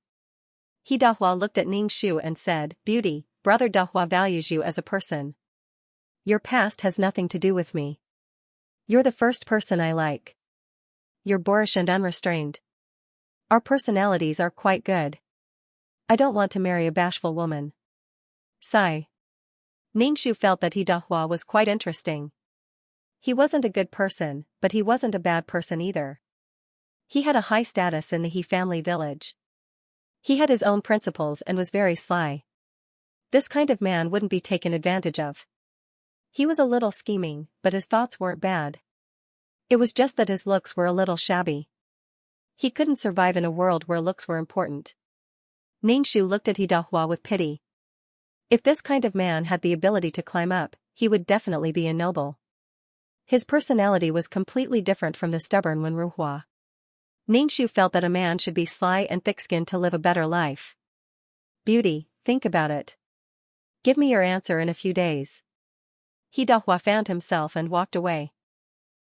Hidahua looked at Ningxu and said, Beauty, Brother Dahua values you as a person. Your past has nothing to do with me. You're the first person I like. You're boorish and unrestrained. Our personalities are quite good. I don't want to marry a bashful woman. Sigh. Ningxu felt that Hidahua was quite interesting. He wasn't a good person, but he wasn't a bad person either. He had a high status in the He family village. He had his own principles and was very sly. This kind of man wouldn't be taken advantage of. He was a little scheming, but his thoughts weren't bad. It was just that his looks were a little shabby. He couldn't survive in a world where looks were important. Ningxu looked at Hidahua with pity. If this kind of man had the ability to climb up, he would definitely be a noble. His personality was completely different from the stubborn Wen Ruhua. Ningxu felt that a man should be sly and thick-skinned to live a better life. Beauty, think about it. Give me your answer in a few days. Hidahua fanned himself and walked away.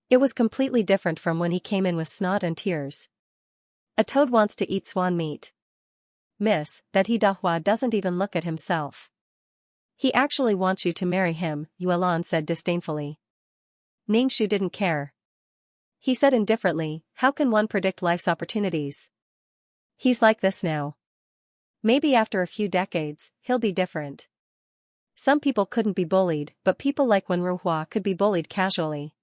It was completely different from when he came in with snot and tears. A toad wants to eat swan meat. Miss, that Hidahua doesn't even look at himself. He actually wants you to marry him, Yuelan said disdainfully. Ningxu didn't care. He said indifferently, how can one predict life's opportunities? He's like this now. Maybe after a few decades, he'll be different. Some people couldn't be bullied, but people like Wen Ruhua could be bullied casually.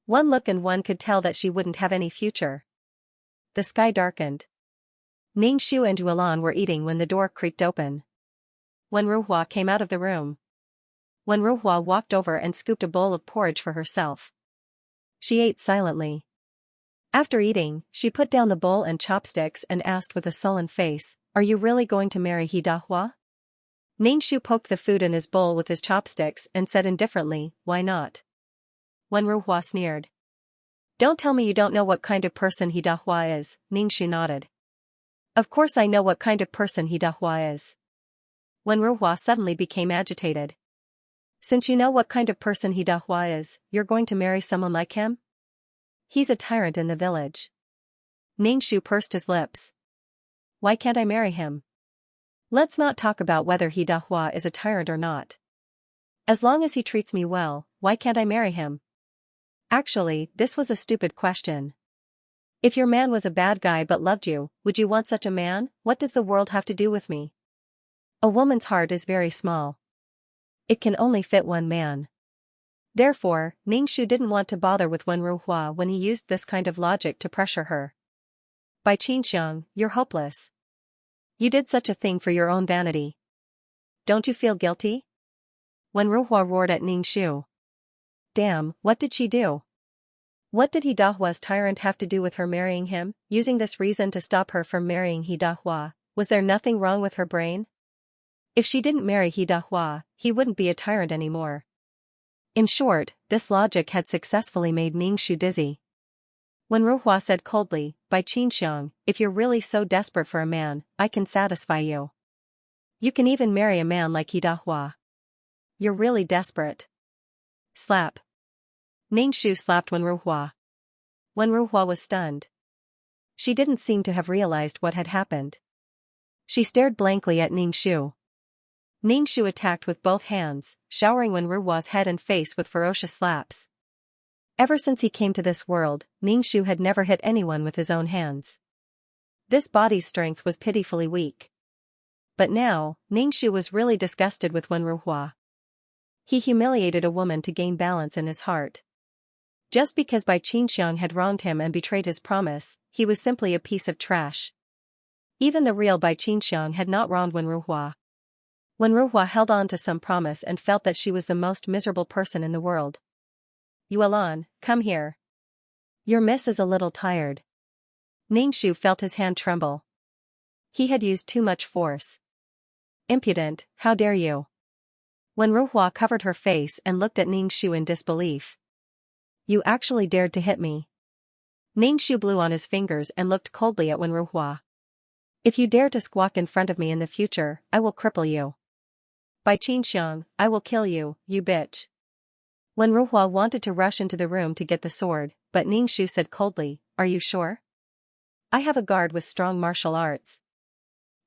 One look and one could tell that she wouldn't have any future. The sky darkened. Ningxu and Yuelan were eating when the door creaked open. Wen Ruhua came out of the room. Wen Ruhua walked over and scooped a bowl of porridge for herself. She ate silently. After eating, she put down the bowl and chopsticks and asked with a sullen face, Are you really going to marry Hidahua? Ningxu poked the food in his bowl with his chopsticks and said indifferently, Why not? Wen Ruhua sneered. Don't tell me you don't know what kind of person Hidahua is, Ningxu nodded. Of course I know what kind of person Hidahua is. Wen Ruhua suddenly became agitated. Since you know what kind of person Hidahua is, you're going to marry someone like him? He's a tyrant in the village. Ningxu pursed his lips. Why can't I marry him? Let's not talk about whether Hidahua is a tyrant or not. As long as he treats me well, why can't I marry him? Actually, this was a stupid question. If your man was a bad guy but loved you, would you want such a man? What does the world have to do with me? A woman's heart is very small. It can only fit one man. Therefore, Ningxu didn't want to bother with Wen Ruhua when he used this kind of logic to pressure her. By Xianxia, you're hopeless. You did such a thing for your own vanity. Don't you feel guilty? Wen Ruhua roared at Ningxu. Damn, what did she do? What did Hidahua's tyrant have to do with her marrying him, using this reason to stop her from marrying Hidahua? Was there nothing wrong with her brain? If she didn't marry Hidahua, he wouldn't be a tyrant anymore. In short, this logic had successfully made Ningxu dizzy. Wen Ruhua said coldly, By Xianxia, if you're really so desperate for a man, I can satisfy you. You can even marry a man like Hidahua. You're really desperate. Slap. Ningxu slapped Wen Ruhua. Wen Ruhua was stunned. She didn't seem to have realized what had happened. She stared blankly at Ningxu. Ningxu attacked with both hands, showering Wen Ruhua's head and face with ferocious slaps. Ever since he came to this world, Ningxu had never hit anyone with his own hands. This body's strength was pitifully weak. But now, Ningxu was really disgusted with Wen Ruhua. He humiliated a woman to gain balance in his heart. Just because Bai Xianxiang had wronged him and betrayed his promise, he was simply a piece of trash. Even the real Bai Xianxiang had not wronged Wen Ruhua. When Ruhua held on to some promise and felt that she was the most miserable person in the world. Yuelan, come here. Your miss is a little tired. Ningxu felt his hand tremble. He had used too much force. Impudent, how dare you? When Ruhua covered her face and looked at Ningxu in disbelief. You actually dared to hit me. Ningxu blew on his fingers and looked coldly at Wen Ruhua. If you dare to squawk in front of me in the future, I will cripple you. By Xianxia, I will kill you, you bitch. Wen Ruhua wanted to rush into the room to get the sword, but Ningxu said coldly, are you sure? I have a guard with strong martial arts.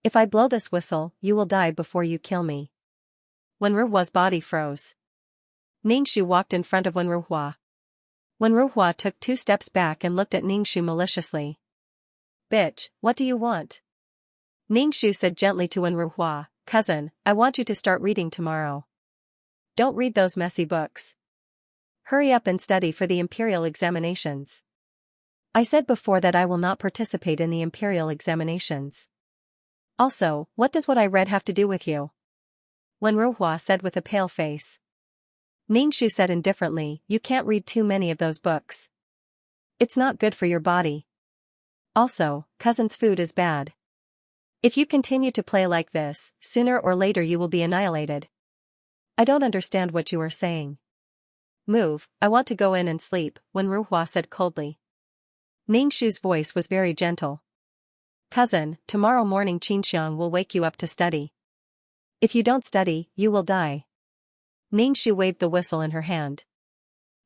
If I blow this whistle, you will die before you kill me. Wen Ruhua's body froze. Ningxu walked in front of Wen Ruhua. Wen Ruhua took 2 steps back and looked at Ningxu maliciously. Bitch, what do you want? Ningxu said gently to Wen Ruhua, cousin, I want you to start reading tomorrow. Don't read those messy books. Hurry up and study for the imperial examinations. I said before that I will not participate in the imperial examinations. Also, what does what I read have to do with you? Wen Ruhua said with a pale face. Ningxu said indifferently, you can't read too many of those books. It's not good for your body. Also, cousin's food is bad. If you continue to play like this, sooner or later you will be annihilated. I don't understand what you are saying. Move, I want to go in and sleep, Wen Ruhua said coldly. Ningxu's voice was very gentle. Cousin, tomorrow morning Xianxia will wake you up to study. If you don't study, you will die. Ningxu waved the whistle in her hand.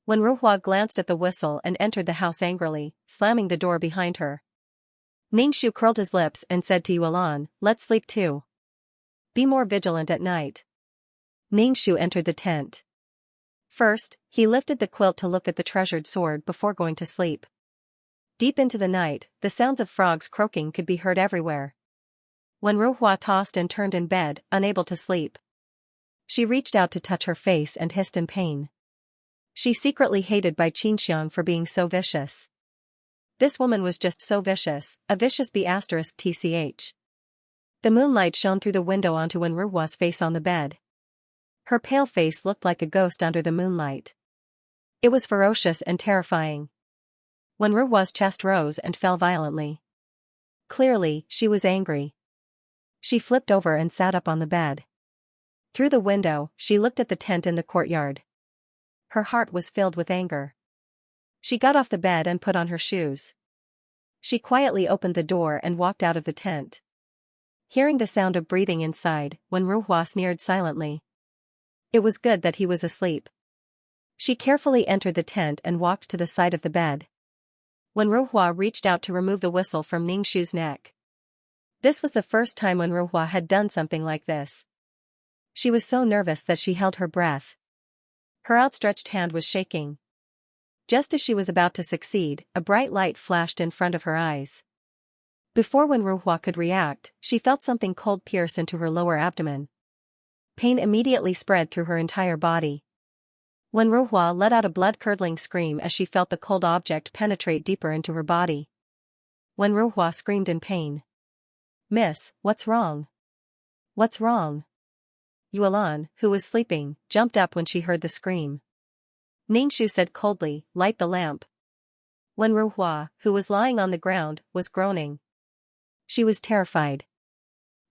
Wen Ruhua glanced at the whistle and entered the house angrily, slamming the door behind her. Ningxu curled his lips and said to Yuelan, let's sleep too. Be more vigilant at night. Ningxu entered the tent. First, he lifted the quilt to look at the treasured sword before going to sleep. Deep into the night, the sounds of frogs croaking could be heard everywhere. Wen Ruhua tossed and turned in bed, unable to sleep. She reached out to touch her face and hissed in pain. She secretly hated Bai Xianxiang for being so vicious. This woman was just so vicious, a vicious B***tch. The moonlight shone through the window onto Wen Ruhua's face on the bed. Her pale face looked like a ghost under the moonlight. It was ferocious and terrifying. Wen Ruhua's chest rose and fell violently. Clearly, she was angry. She flipped over and sat up on the bed. Through the window, she looked at the tent in the courtyard. Her heart was filled with anger. She got off the bed and put on her shoes. She quietly opened the door and walked out of the tent. Hearing the sound of breathing inside, Wen Ruhua sneered silently. It was good that he was asleep. She carefully entered the tent and walked to the side of the bed. Wen Ruhua reached out to remove the whistle from Ningxu's neck. This was the first time Wen Ruhua had done something like this. She was so nervous that she held her breath. Her outstretched hand was shaking. Just as she was about to succeed, a bright light flashed in front of her eyes. Before Wen Ruhua could react, she felt something cold pierce into her lower abdomen. Pain immediately spread through her entire body. Wen Ruhua let out a blood-curdling scream as she felt the cold object penetrate deeper into her body. Wen Ruhua screamed in pain. Miss, what's wrong? What's wrong? Yuelan, who was sleeping, jumped up when she heard the scream. Ningxu said coldly, light the lamp. Wen Ruhua, who was lying on the ground, was groaning. She was terrified.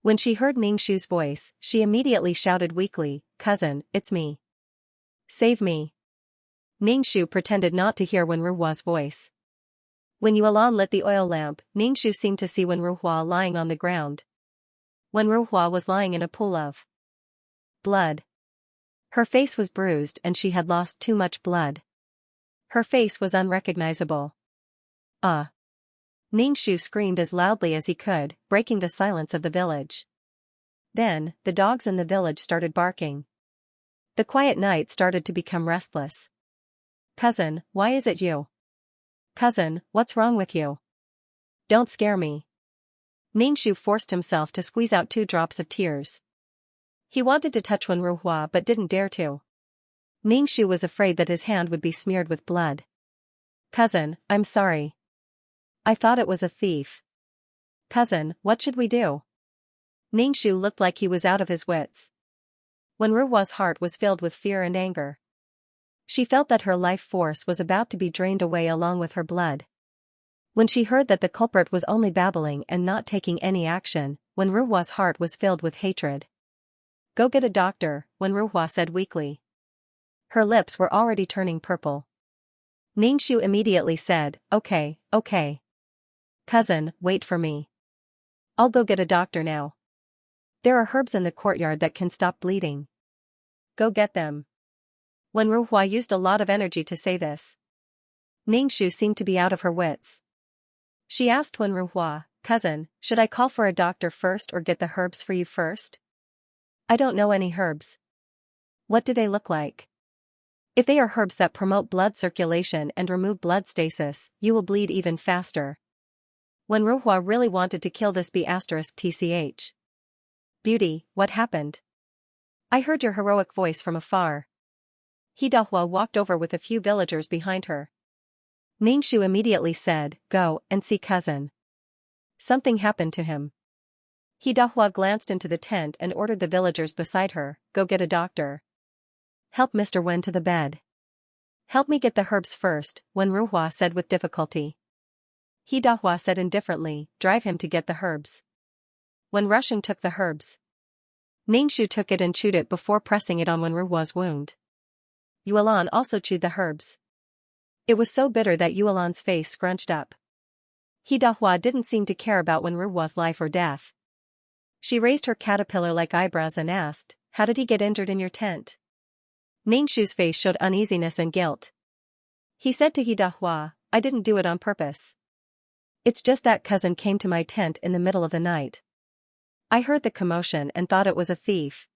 When she heard Ningxu's voice, she immediately shouted weakly, cousin, it's me. Save me. Ningxu pretended not to hear Wen Ruhua's voice. When Yuelan lit the oil lamp, Ningxu seemed to see Wen Ruhua lying on the ground. Wen Ruhua was lying in a pool of blood. Her face was bruised and she had lost too much blood. Her face was unrecognizable. Ah! Ningxu screamed as loudly as he could, breaking the silence of the village. Then, the dogs in the village started barking. The quiet night started to become restless. Cousin, why is it you? Cousin, what's wrong with you? Don't scare me. Ningxu forced himself to squeeze out 2 drops of tears. He wanted to touch Wen Ruhua but didn't dare to. Ningxu was afraid that his hand would be smeared with blood. Cousin, I'm sorry. I thought it was a thief. Cousin, what should we do? Ningxu looked like he was out of his wits. Wen Ruhua's heart was filled with fear and anger. She felt that her life force was about to be drained away along with her blood. When she heard that the culprit was only babbling and not taking any action, Wen Ruhua's heart was filled with hatred. Go get a doctor, Wen Ruhua said weakly. Her lips were already turning purple. Ningxu immediately said, okay. Cousin, wait for me. I'll go get a doctor now. There are herbs in the courtyard that can stop bleeding. Go get them. Wen Ruhua used a lot of energy to say this. Ningxu seemed to be out of her wits. She asked Wen Ruhua, cousin, should I call for a doctor first or get the herbs for you first? I don't know any herbs. What do they look like? If they are herbs that promote blood circulation and remove blood stasis, you will bleed even faster. Wen Ruhua really wanted to kill this B*TCH. Beauty, what happened? I heard your heroic voice from afar. He Dahua walked over with a few villagers behind her. Ningxu immediately said, go and see cousin. Something happened to him. He Dahua glanced into the tent and ordered the villagers beside her, go get a doctor. Help Mr. Wen to the bed. Help me get the herbs first, Wen Ruhua said with difficulty. He Dahua said indifferently, drive him to get the herbs. Wen Rusheng took the herbs. Ningxu took it and chewed it before pressing it on Wen Ruhua's wound. Yuelan also chewed the herbs. It was so bitter that Yuelan's face scrunched up. He Dahua didn't seem to care about Wen Ruhua's life or death. She raised her caterpillar-like eyebrows and asked, how did he get injured in your tent? Ningxu's face showed uneasiness and guilt. He said to He Dahua, I didn't do it on purpose. It's just that cousin came to my tent in the middle of the night. I heard the commotion and thought it was a thief.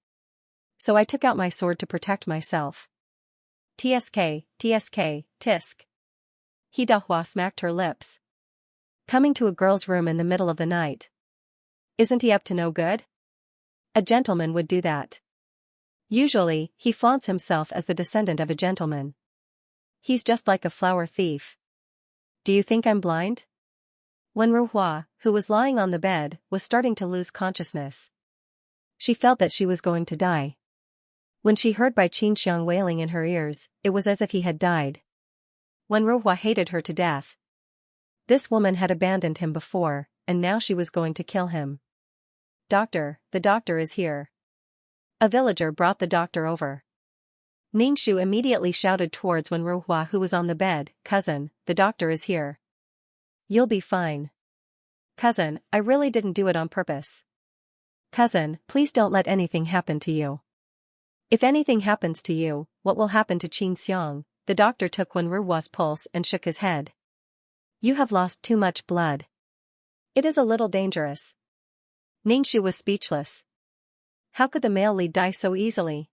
So I took out my sword to protect myself. TSK, tisk. He Dahua smacked her lips. Coming to a girl's room in the middle of the night. Isn't he up to no good? A gentleman would do that. Usually, he flaunts himself as the descendant of a gentleman. He's just like a flower thief. Do you think I'm blind? Wen Ruhua, who was lying on the bed, was starting to lose consciousness. She felt that she was going to die. When she heard Bai Qingxiang wailing in her ears, it was as if he had died. Wen Ruhua hated her to death. This woman had abandoned him before, and now she was going to kill him. Doctor, the doctor is here. A villager brought the doctor over. Ningxu immediately shouted towards Wen Ruhua who was on the bed, cousin, the doctor is here. You'll be fine. Cousin, I really didn't do it on purpose. Cousin, please don't let anything happen to you. If anything happens to you, what will happen to Xianxia? The doctor took Wen Ruhua's pulse and shook his head. You have lost too much blood. It is a little dangerous. Ningxu was speechless. How could the male lead die so easily?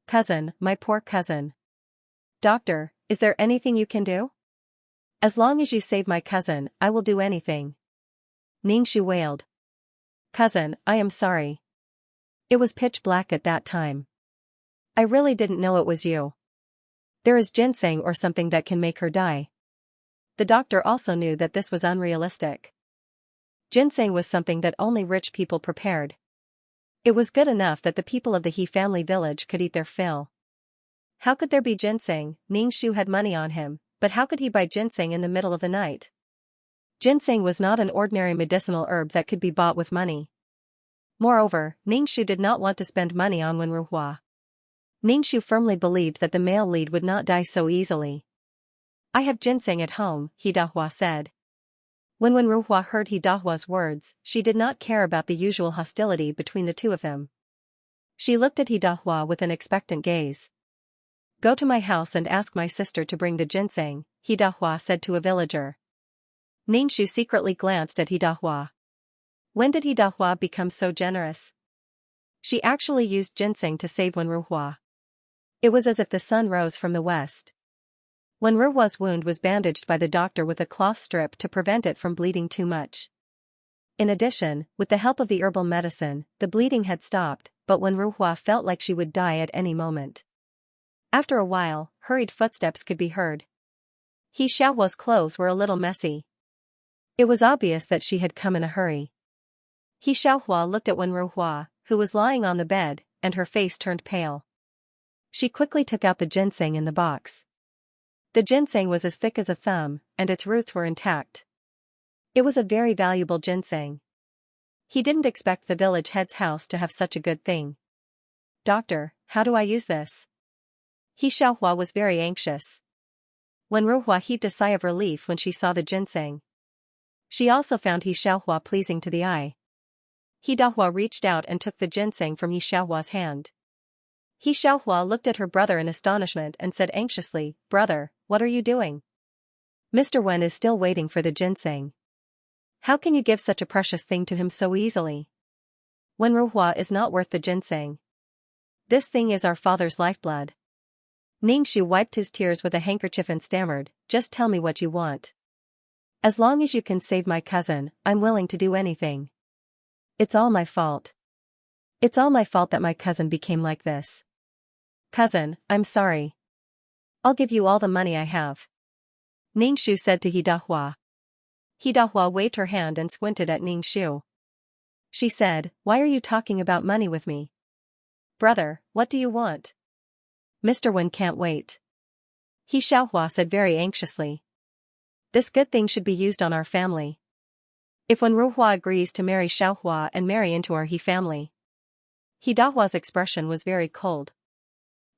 Cousin, my poor cousin. Doctor, is there anything you can do? As long as you save my cousin, I will do anything. Ningxu wailed. Cousin, I am sorry. It was pitch black at that time. I really didn't know it was you. There is ginseng or something that can make her die. The doctor also knew that this was unrealistic. Ginseng was something that only rich people prepared. It was good enough that the people of the He family village could eat their fill. How could there be ginseng? Ningxu had money on him, but how could he buy ginseng in the middle of the night? Ginseng was not an ordinary medicinal herb that could be bought with money. Moreover, Ningxu did not want to spend money on Wen Ruhua. Ningxu firmly believed that the male lead would not die so easily. I have ginseng at home, He Dahua said. When Wen Ruhua heard He Dahua's words, she did not care about the usual hostility between the two of them. She looked at He Dahua with an expectant gaze. Go to my house and ask my sister to bring the ginseng, He Dahua said to a villager. Ningxu secretly glanced at He Dahua. When did He Dahua become so generous? She actually used ginseng to save Wen Ruhua. It was as if the sun rose from the west. Wen Ruhua's wound was bandaged by the doctor with a cloth strip to prevent it from bleeding too much. In addition, with the help of the herbal medicine, the bleeding had stopped, but Wen Ruhua felt like she would die at any moment. After a while, hurried footsteps could be heard. He Xiaohua's clothes were a little messy. It was obvious that she had come in a hurry. He Xiaohua looked at Wen Ruhua, who was lying on the bed, and her face turned pale. She quickly took out the ginseng in the box. The ginseng was as thick as a thumb, and its roots were intact. It was a very valuable ginseng. He didn't expect the village head's house to have such a good thing. "Doctor, how do I use this?" Xianxia was very anxious. Wen Ruhua heaved a sigh of relief when she saw the ginseng. She also found Xianxia pleasing to the eye. Dahua reached out and took the ginseng from Xianxia's hand. Xianxia looked at her brother in astonishment and said anxiously, "Brother, what are you doing? Mr. Wen is still waiting for the ginseng. How can you give such a precious thing to him so easily? Wen Ruhua is not worth the ginseng. This thing is our father's lifeblood." Ningxu wiped his tears with a handkerchief and stammered, "Just tell me what you want. As long as you can save my cousin, I'm willing to do anything. It's all my fault. It's all my fault that my cousin became like this. Cousin, I'm sorry. I'll give you all the money I have," Ningxu said to Dahua. Dahua waved her hand and squinted at Ningxu. She said, "Why are you talking about money with me? Brother, what do you want?" "Mr. Wen can't wait," Xianxia said very anxiously. "This good thing should be used on our family. If Wen Ruhua agrees to marry Xianxia and marry into our family." Dahua's expression was very cold.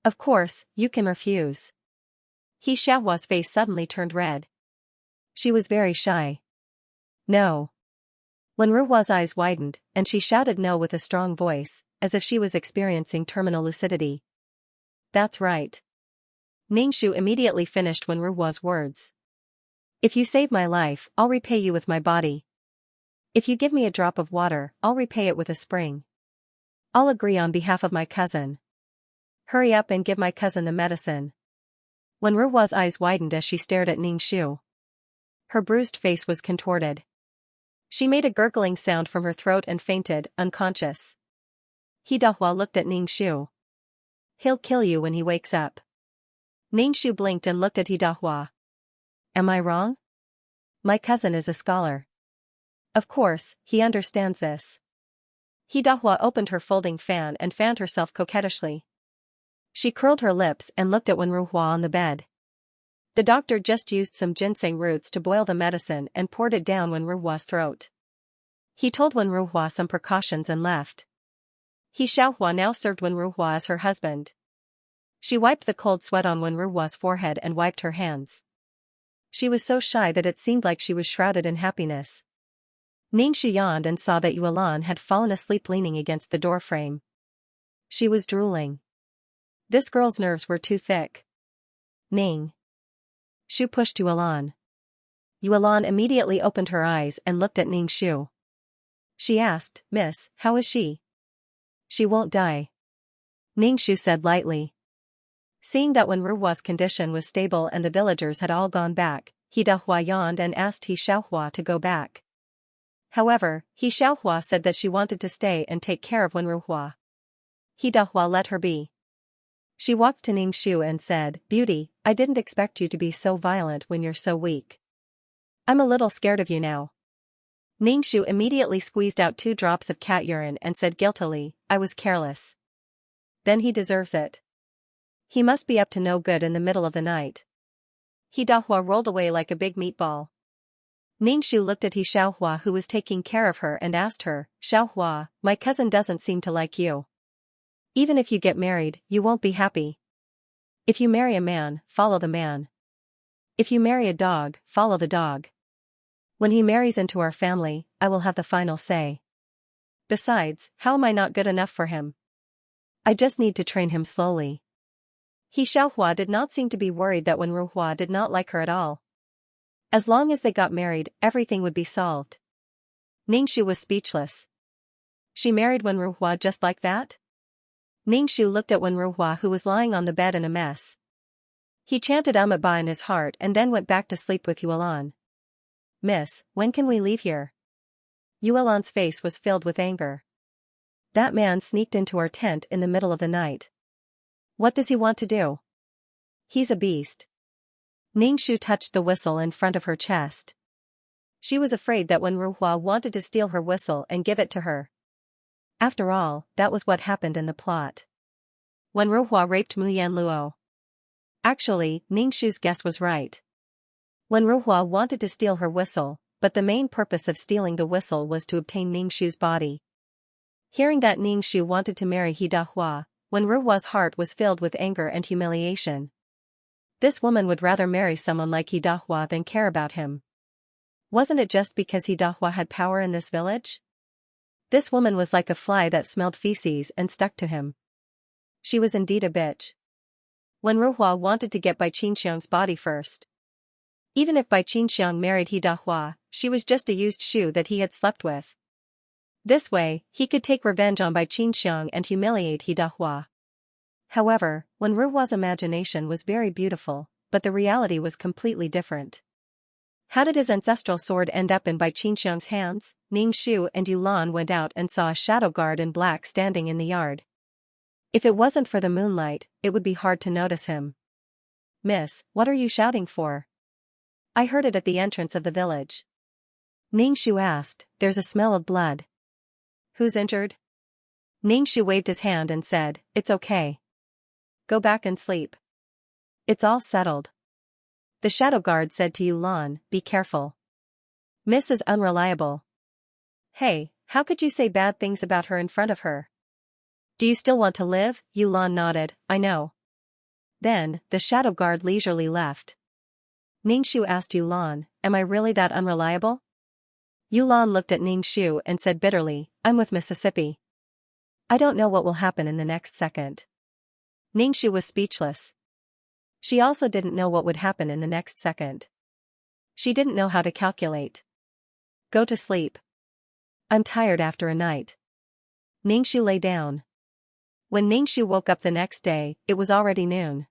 "Of course, you can refuse." Xianxia's face suddenly turned red. She was very shy. "No." Wen Ruhua's eyes widened, and she shouted no with a strong voice, as if she was experiencing terminal lucidity. "That's right." Ningxu immediately finished Wen Ruhua's words. "If you save my life, I'll repay you with my body. If you give me a drop of water, I'll repay it with a spring. I'll agree on behalf of my cousin. Hurry up and give my cousin the medicine." Wen Ruhua's eyes widened as she stared at Ningxu. Her bruised face was contorted. She made a gurgling sound from her throat and fainted, unconscious. Dahua looked at Ningxu. "He'll kill you when he wakes up." Ningxu blinked and looked at Dahua. "Am I wrong? My cousin is a scholar. Of course, he understands this." Dahua opened her folding fan and fanned herself coquettishly. She curled her lips and looked at Wen Ruhua on the bed. The doctor just used some ginseng roots to boil the medicine and poured it down Wen Ruhua's throat. He told Wen Ruhua some precautions and left. Xianxia now served Wen Ruhua as her husband. She wiped the cold sweat on Wen Ruhua's forehead and wiped her hands. She was so shy that it seemed like she was shrouded in happiness. Ningxu yawned and saw that Yuelan had fallen asleep leaning against the doorframe. She was drooling. This girl's nerves were too thick. "Ning." Shu pushed Yuelan. Yuelan immediately opened her eyes and looked at Ningxu. She asked, "Miss, how is she?" "She won't die," Ningxu said lightly. Seeing that Wen Ruhua's condition was stable and the villagers had all gone back, Dahua yawned and asked Xianxia to go back. However, Xianxia said that she wanted to stay and take care of Wen Ruhua. Dahua let her be. She walked to Ningxu and said, "Beauty, I didn't expect you to be so violent when you're so weak. I'm a little scared of you now." Ningxu immediately squeezed out 2 drops of cat urine and said guiltily, "I was careless." "Then he deserves it. He must be up to no good in the middle of the night." Dahua rolled away like a big meatball. Ningxu looked at Xianxia who was taking care of her and asked her, "Xianxia, my cousin doesn't seem to like you. Even if you get married, you won't be happy. If you marry a man, follow the man. If you marry a dog, follow the dog. When he marries into our family, I will have the final say. Besides, how am I not good enough for him? I just need to train him slowly." Xianxia did not seem to be worried that Wen Ruhua did not like her at all. As long as they got married, everything would be solved. Ningxu was speechless. She married Wen Ruhua just like that? Ningxu looked at Wen Ruhua who was lying on the bed in a mess. He chanted Ba in his heart and then went back to sleep with Yuelan. "Miss, when can we leave here?" Yuelan's face was filled with anger. "That man sneaked into our tent in the middle of the night. What does he want to do? He's a beast." Ningxu touched the whistle in front of her chest. She was afraid that Wen Ruhua wanted to steal her whistle and give it to her. After all, that was what happened in the plot. When Ruhua raped Mu Yanluo. Actually, Ningshu's guess was right. When Ruhua wanted to steal her whistle, but the main purpose of stealing the whistle was to obtain Ningshu's body. Hearing that Ningshu wanted to marry He Dahua, when Ruhua's heart was filled with anger and humiliation. This woman would rather marry someone like He Dahua than care about him. Wasn't it just because He Dahua had power in this village? This woman was like a fly that smelled feces and stuck to him. She was indeed a bitch. When Ruhua wanted to get Bai Qinxiang's body first. Even if Bai Qinxiang married He Dahua, she was just a used shoe that he had slept with. This way, he could take revenge on Bai Qinxiang and humiliate He Dahua. However, when Ruhua's imagination was very beautiful, but the reality was completely different. How did his ancestral sword end up in Bai Qinxiang's hands? Ningshu and Yulan went out and saw a shadow guard in black standing in the yard. If it wasn't for the moonlight, it would be hard to notice him. "Miss, what are you shouting for?" "I heard it at the entrance of the village." Ningshu asked, "There's a smell of blood." "Who's injured?" Ningshu waved his hand and said, "It's okay. Go back and sleep. It's all settled." The shadow guard said to Yulan, "Be careful. Miss is unreliable." "Hey, how could you say bad things about her in front of her?" "Do you still want to live?" Yulan nodded, "I know." Then, the shadow guard leisurely left. Ningshu asked Yulan, "Am I really that unreliable?" Yulan looked at Ningshu and said bitterly, "I'm with Mississippi. I don't know what will happen in the next second." Ningshu was speechless. She also didn't know what would happen in the next second. She didn't know how to calculate. "Go to sleep. I'm tired after a night." Ningshu lay down. When Ningshu woke up the next day, it was already noon.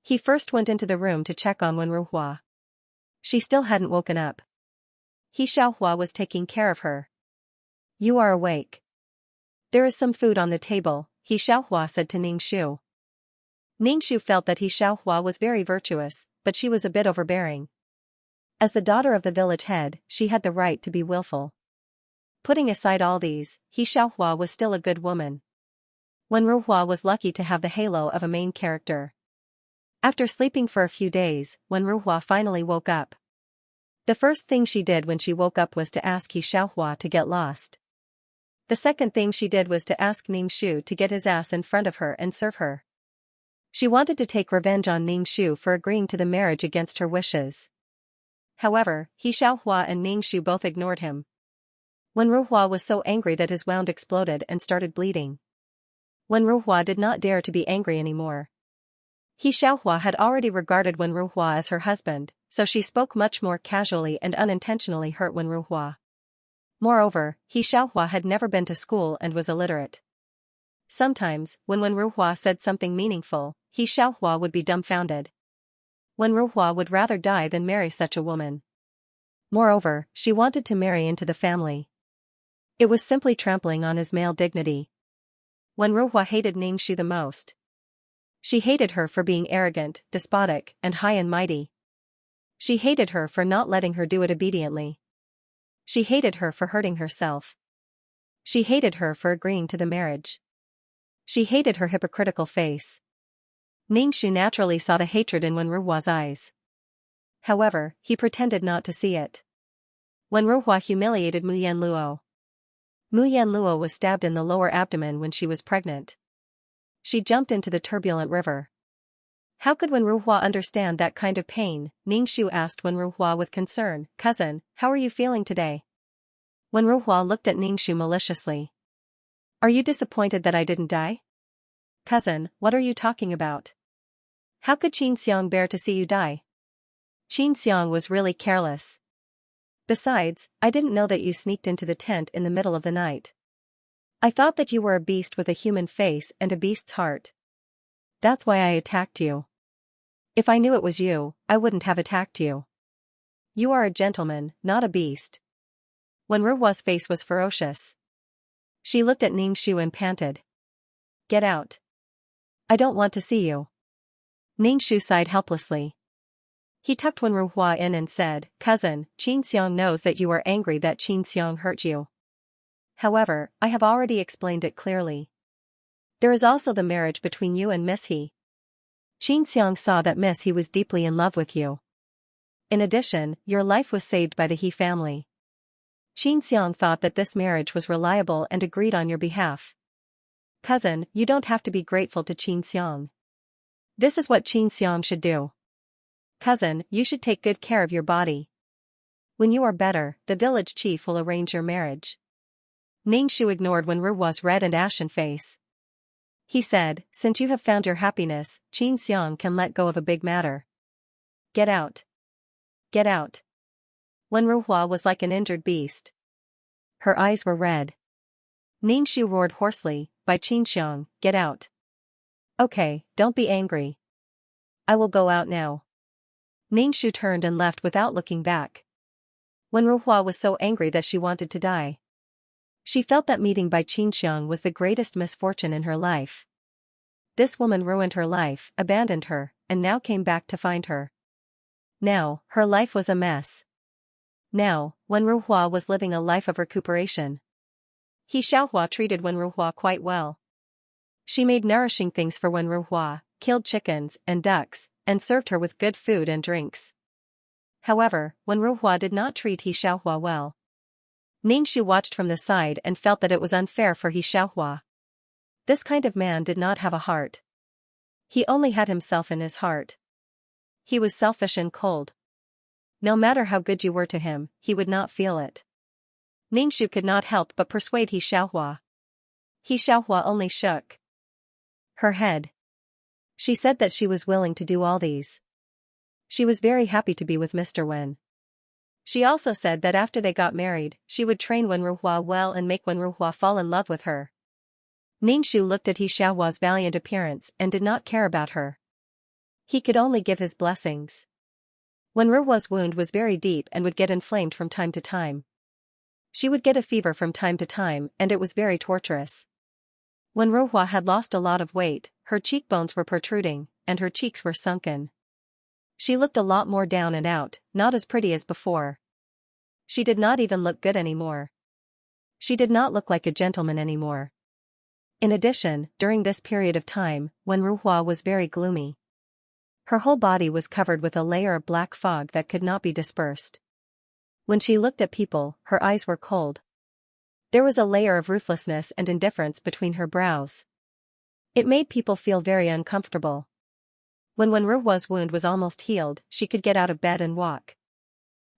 He first went into the room to check on Wenruhua. She still hadn't woken up. He Xiaohua was taking care of her. "You are awake. There is some food on the table," He Xiaohua said to Ningshu. Ningshu felt that He Xiaohua was very virtuous, but she was a bit overbearing. As the daughter of the village head, she had the right to be willful. Putting aside all these, He Xiaohua was still a good woman. Wenruhua was lucky to have the halo of a main character. After sleeping for a few days, Wenruhua finally woke up. The first thing she did when she woke up was to ask He Xiaohua to get lost. The second thing she did was to ask Ningshu to get his ass in front of her and serve her. She wanted to take revenge on Ningshu for agreeing to the marriage against her wishes. However, He Xiaohua and Ningshu both ignored him. Wenruhua was so angry that his wound exploded and started bleeding. Wenruhua did not dare to be angry anymore. He Xiaohua had already regarded Wenruhua as her husband, so she spoke much more casually and unintentionally hurt Wenruhua. Moreover, He Xiaohua had never been to school and was illiterate. Sometimes, when Wenruhua said something meaningful, He Xiaohua would be dumbfounded. Wenruhua would rather die than marry such a woman. Moreover, she wanted to marry into the family. It was simply trampling on his male dignity. Wenruhua hated Ningshu the most. She hated her for being arrogant, despotic, and high and mighty. She hated her for not letting her do it obediently. She hated her for hurting herself. She hated her for agreeing to the marriage. She hated her hypocritical face. Ningshu naturally saw the hatred in Wenruhua's eyes. However, he pretended not to see it. Wenruhua humiliated Mu Yanluo. Mu Yanluo was stabbed in the lower abdomen when she was pregnant. She jumped into the turbulent river. How could Wenruhua understand that kind of pain? Ningshu asked Wenruhua with concern, "Cousin, how are you feeling today?" Wenruhua looked at Ningshu maliciously. "Are you disappointed that I didn't die?" "Cousin, what are you talking about? How could Xianxia bear to see you die?" Xianxia was really careless. "Besides, I didn't know that you sneaked into the tent in the middle of the night. I thought that you were a beast with a human face and a beast's heart. That's why I attacked you. If I knew it was you, I wouldn't have attacked you. You are a gentleman, not a beast." Wenruhua's face was ferocious. She looked at Ningshu and panted. "Get out. I don't want to see you." Ningshu sighed helplessly. He tucked Wenruhua in and said, "Cousin, Xianxia knows that you are angry that Xianxia hurt you. However, I have already explained it clearly. There is also the marriage between you and Miss He. Xianxia saw that Miss He was deeply in love with you. In addition, your life was saved by the He family. Xianxia thought that this marriage was reliable and agreed on your behalf. Cousin, you don't have to be grateful to Xianxia. This is what Xianxia should do. Cousin, you should take good care of your body. When you are better, the village chief will arrange your marriage. Ningxu ignored Wenruo's red and ashen face. He said, since you have found your happiness, Xianxia can let go of a big matter. Get out. Get out. Wenruo was like an injured beast. Her eyes were red. Ningxu roared hoarsely, by Xianxia, get out. Okay, don't be angry. I will go out now. Ningxu turned and left without looking back. Wenruo was so angry that she wanted to die. She felt that meeting by Xianxia was the greatest misfortune in her life. This woman ruined her life, abandoned her, and now came back to find her. Now, her life was a mess. Now, Wenruo was living a life of recuperation. He Xiaohua treated Wenruo quite well. She made nourishing things for Wenruo, killed chickens and ducks, and served her with good food and drinks. However, Wenruo did not treat He Xiaohua well. Ningxu watched from the side and felt that it was unfair for He Xiaohua. This kind of man did not have a heart. He only had himself in his heart. He was selfish and cold. No matter how good you were to him, he would not feel it. Ningxu could not help but persuade He Xiaohua. He Xiaohua only shook her head. She said that she was willing to do all these. She was very happy to be with Mr. Wen. She also said that after they got married, she would train Wenruo well and make Wenruo fall in love with her. Ningxu looked at He Xiaohua's valiant appearance and did not care about her. He could only give his blessings. Wenruo's wound was very deep and would get inflamed from time to time. She would get a fever from time to time and it was very torturous. Wenruo had lost a lot of weight, her cheekbones were protruding, and her cheeks were sunken. She looked a lot more down and out, not as pretty as before. She did not even look good anymore. She did not look like a gentleman anymore. In addition, during this period of time, Wenruo was very gloomy. Her whole body was covered with a layer of black fog that could not be dispersed. When she looked at people, her eyes were cold. There was a layer of ruthlessness and indifference between her brows. It made people feel very uncomfortable. When Wenruo's wound was almost healed, she could get out of bed and walk.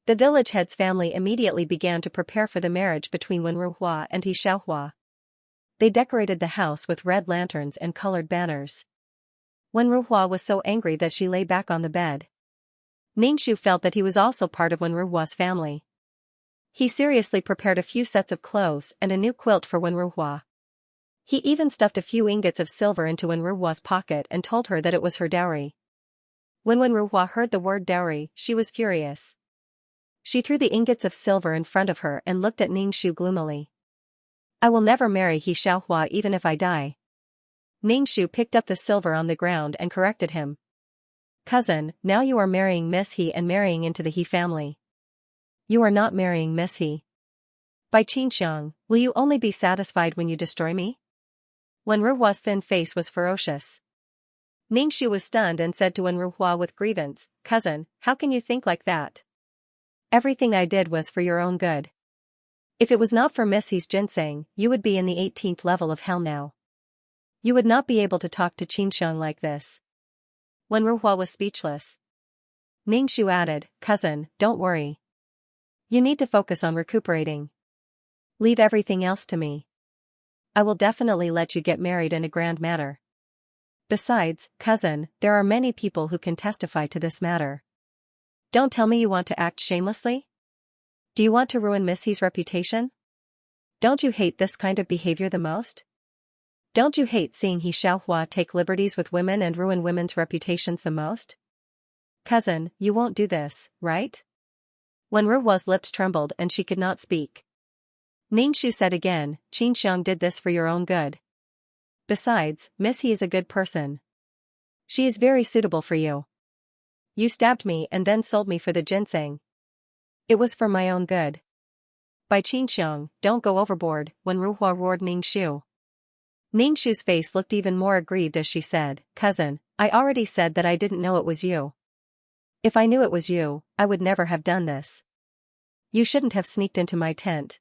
The village head's family immediately began to prepare for the marriage between Wenruo and He Xiaohua. They decorated the house with red lanterns and colored banners. Wenruo was so angry that she lay back on the bed. Ningxu felt that he was also part of Wenruo's family. He seriously prepared a few sets of clothes and a new quilt for Wenruo. He even stuffed a few ingots of silver into Wenruo's pocket and told her that it was her dowry. When Wenruo heard the word dowry, she was furious. She threw the ingots of silver in front of her and looked at Ningxu gloomily. I will never marry He Xiaohua even if I die. Ningxu picked up the silver on the ground and corrected him. Cousin, now you are marrying Miss He and marrying into the He family. You are not marrying Miss He. By Xianxia, will you only be satisfied when you destroy me? Wenruo's thin face was ferocious. Ningxu was stunned and said to Wenruo with grievance, Cousin, how can you think like that? Everything I did was for your own good. If it was not for Miss He's ginseng, you would be in the 18th level of hell now. You would not be able to talk to Xianxia like this. Wenruo was speechless. Ningxu added, Cousin, don't worry. You need to focus on recuperating. Leave everything else to me. I will definitely let you get married in a grand manner. Besides, cousin, there are many people who can testify to this matter. Don't tell me you want to act shamelessly? Do you want to ruin Miss He's reputation? Don't you hate this kind of behavior the most? Don't you hate seeing He Xiaohua take liberties with women and ruin women's reputations the most? Cousin, you won't do this, right? Wenruo's lips trembled and she could not speak. Ningxu said again, Xianxia did this for your own good. Besides, Miss He is a good person. She is very suitable for you. You stabbed me and then sold me for the ginseng. It was for my own good. Bai Qingxiang, don't go overboard, Wenruhua roared Ningxu. Ningxu's face looked even more aggrieved as she said, cousin, I already said that I didn't know it was you. If I knew it was you, I would never have done this. You shouldn't have sneaked into my tent.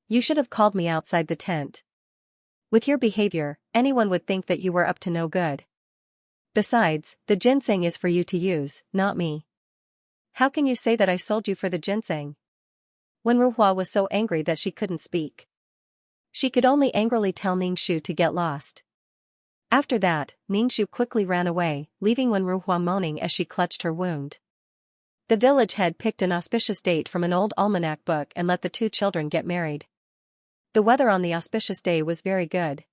You should have called me outside the tent. With your behavior, anyone would think that you were up to no good. Besides, the ginseng is for you to use, not me. How can you say that I sold you for the ginseng? Wenruhua was so angry that she couldn't speak. She could only angrily tell Ningxu to get lost. After that, Ningxu quickly ran away, leaving Wenruhua moaning as she clutched her wound. The village head picked an auspicious date from an old almanac book and let the two children get married. The weather on the auspicious day was very good.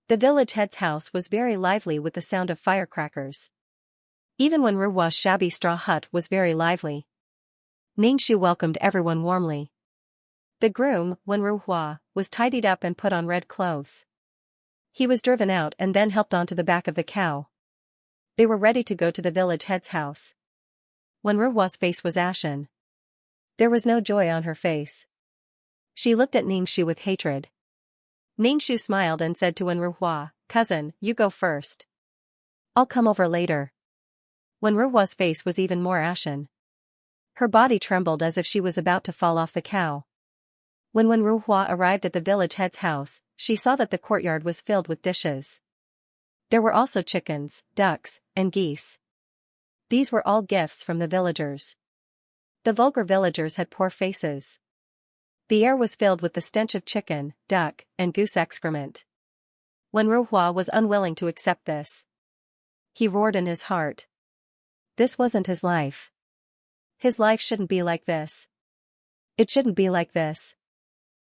The village head's house was very lively with the sound of firecrackers. Even Wenruhua's shabby straw hut was very lively. Ningxu welcomed everyone warmly. The groom, Wenruhua, was tidied up and put on red clothes. He was driven out and then helped onto the back of the cow. They were ready to go to the village head's house. Wenruhua's face was ashen. There was no joy on her face. She looked at Ningxu with hatred. Ningxu smiled and said to Wenruhua, cousin, you go first. I'll come over later. Wenruhua's face was even more ashen. Her body trembled as if she was about to fall off the cow. When Wenruhua arrived at the village head's house, she saw that the courtyard was filled with dishes. There were also chickens, ducks, and geese. These were all gifts from the villagers. The vulgar villagers had poor faces. The air was filled with the stench of chicken, duck, and goose excrement. Wenruhua was unwilling to accept this. He roared in his heart. This wasn't his life. His life shouldn't be like this. It shouldn't be like this.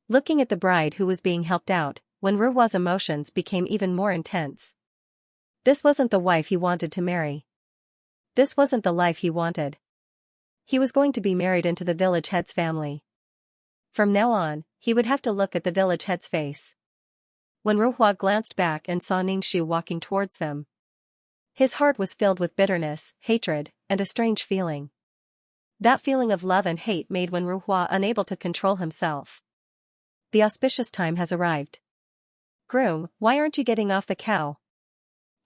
Looking at the bride who was being helped out, Wenruhua's emotions became even more intense. This wasn't the wife he wanted to marry. This wasn't the life he wanted. He was going to be married into the village head's family. From now on, he would have to look at the village head's face. Wenruhua glanced back and saw Ningxu walking towards them. His heart was filled with bitterness, hatred, and a strange feeling. That feeling of love and hate made Wenruhua unable to control himself. The auspicious time has arrived. Groom, why aren't you getting off the cow?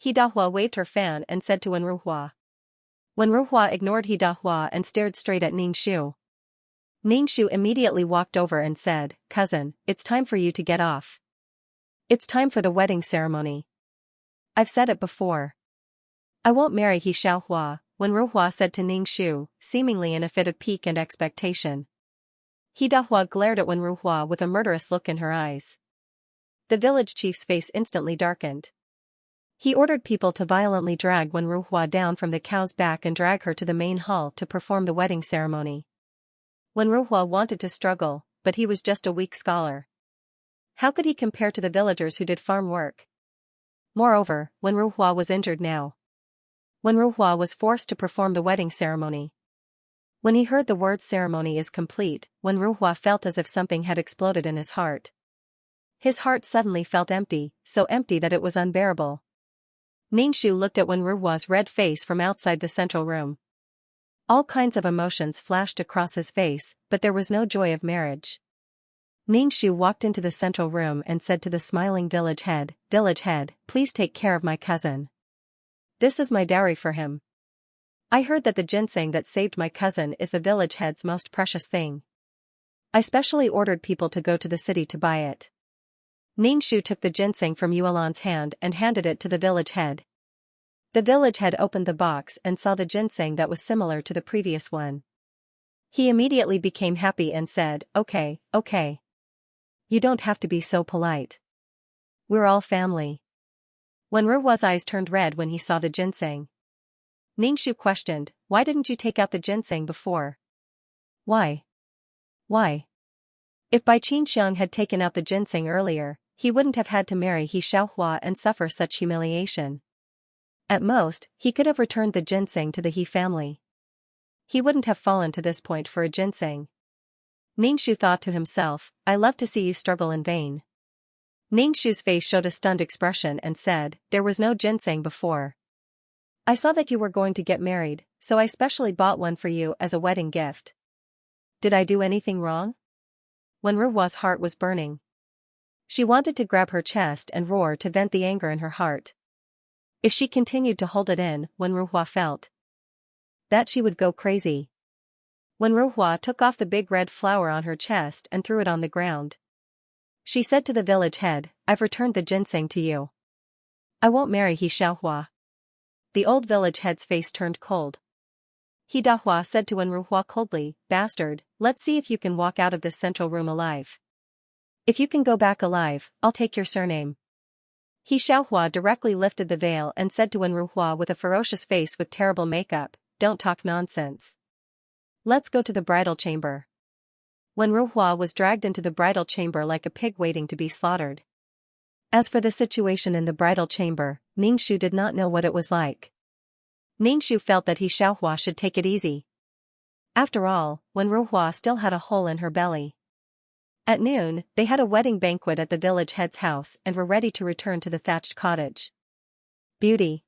Hidahua waved her fan and said to Wenruhua. Wenruhua ignored Hidahua and stared straight at Ningxu. Ningxu immediately walked over and said, cousin, it's time for you to get off. It's time for the wedding ceremony. I've said it before. I won't marry Xianxia, Wenruhua said to Ningxu, seemingly in a fit of pique and expectation. Hidahua glared at Wenruhua with a murderous look in her eyes. The village chief's face instantly darkened. He ordered people to violently drag Wenruhua down from the cow's back and drag her to the main hall to perform the wedding ceremony. Wenruhua wanted to struggle, but he was just a weak scholar. How could he compare to the villagers who did farm work? Moreover, Wenruhua was injured now. Wenruhua was forced to perform the wedding ceremony. When he heard the word ceremony is complete, Wenruhua felt as if something had exploded in his heart. His heart suddenly felt empty, so empty that it was unbearable. Ningxu looked at Wenruhua's red face from outside the central room. All kinds of emotions flashed across his face, but there was no joy of marriage. Ningxu walked into the central room and said to the smiling village head, please take care of my cousin. This is my dowry for him. I heard that the ginseng that saved my cousin is the village head's most precious thing. I specially ordered people to go to the city to buy it. Ningxu took the ginseng from Yuelan's hand and handed it to the village head. The village head opened the box and saw the ginseng that was similar to the previous one. He immediately became happy and said, okay. You don't have to be so polite. We're all family. Wenruhua's eyes turned red when he saw the ginseng. Ningxu questioned, why didn't you take out the ginseng before? Why? If Bai Qingxiang had taken out the ginseng earlier, he wouldn't have had to marry Xianxia and suffer such humiliation. At most, he could have returned the ginseng to the He family. He wouldn't have fallen to this point for a ginseng. Ningxu thought to himself, I love to see you struggle in vain. Ningxu's face showed a stunned expression and said, there was no ginseng before. I saw that you were going to get married, so I specially bought one for you as a wedding gift. Did I do anything wrong? Wenruhua's heart was burning. She wanted to grab her chest and roar to vent the anger in her heart. If she continued to hold it in, Wenruhua felt that she would go crazy. Wenruhua took off the big red flower on her chest and threw it on the ground. She said to the village head, "I've returned the ginseng to you. I won't marry Xianxia." The old village head's face turned cold. Dahua said to Wenruhua coldly, "Bastard, let's see if you can walk out of this central room alive. If you can go back alive, I'll take your surname." Xianxia directly lifted the veil and said to Wenruhua with a ferocious face with terrible makeup, "Don't talk nonsense. Let's go to the bridal chamber." Wenruhua was dragged into the bridal chamber like a pig waiting to be slaughtered. As for the situation in the bridal chamber, Ningxu did not know what it was like. Ningxu felt that Xianxia should take it easy. After all, Wenruhua still had a hole in her belly. At noon, they had a wedding banquet at the village head's house and were ready to return to the thatched cottage. Beauty.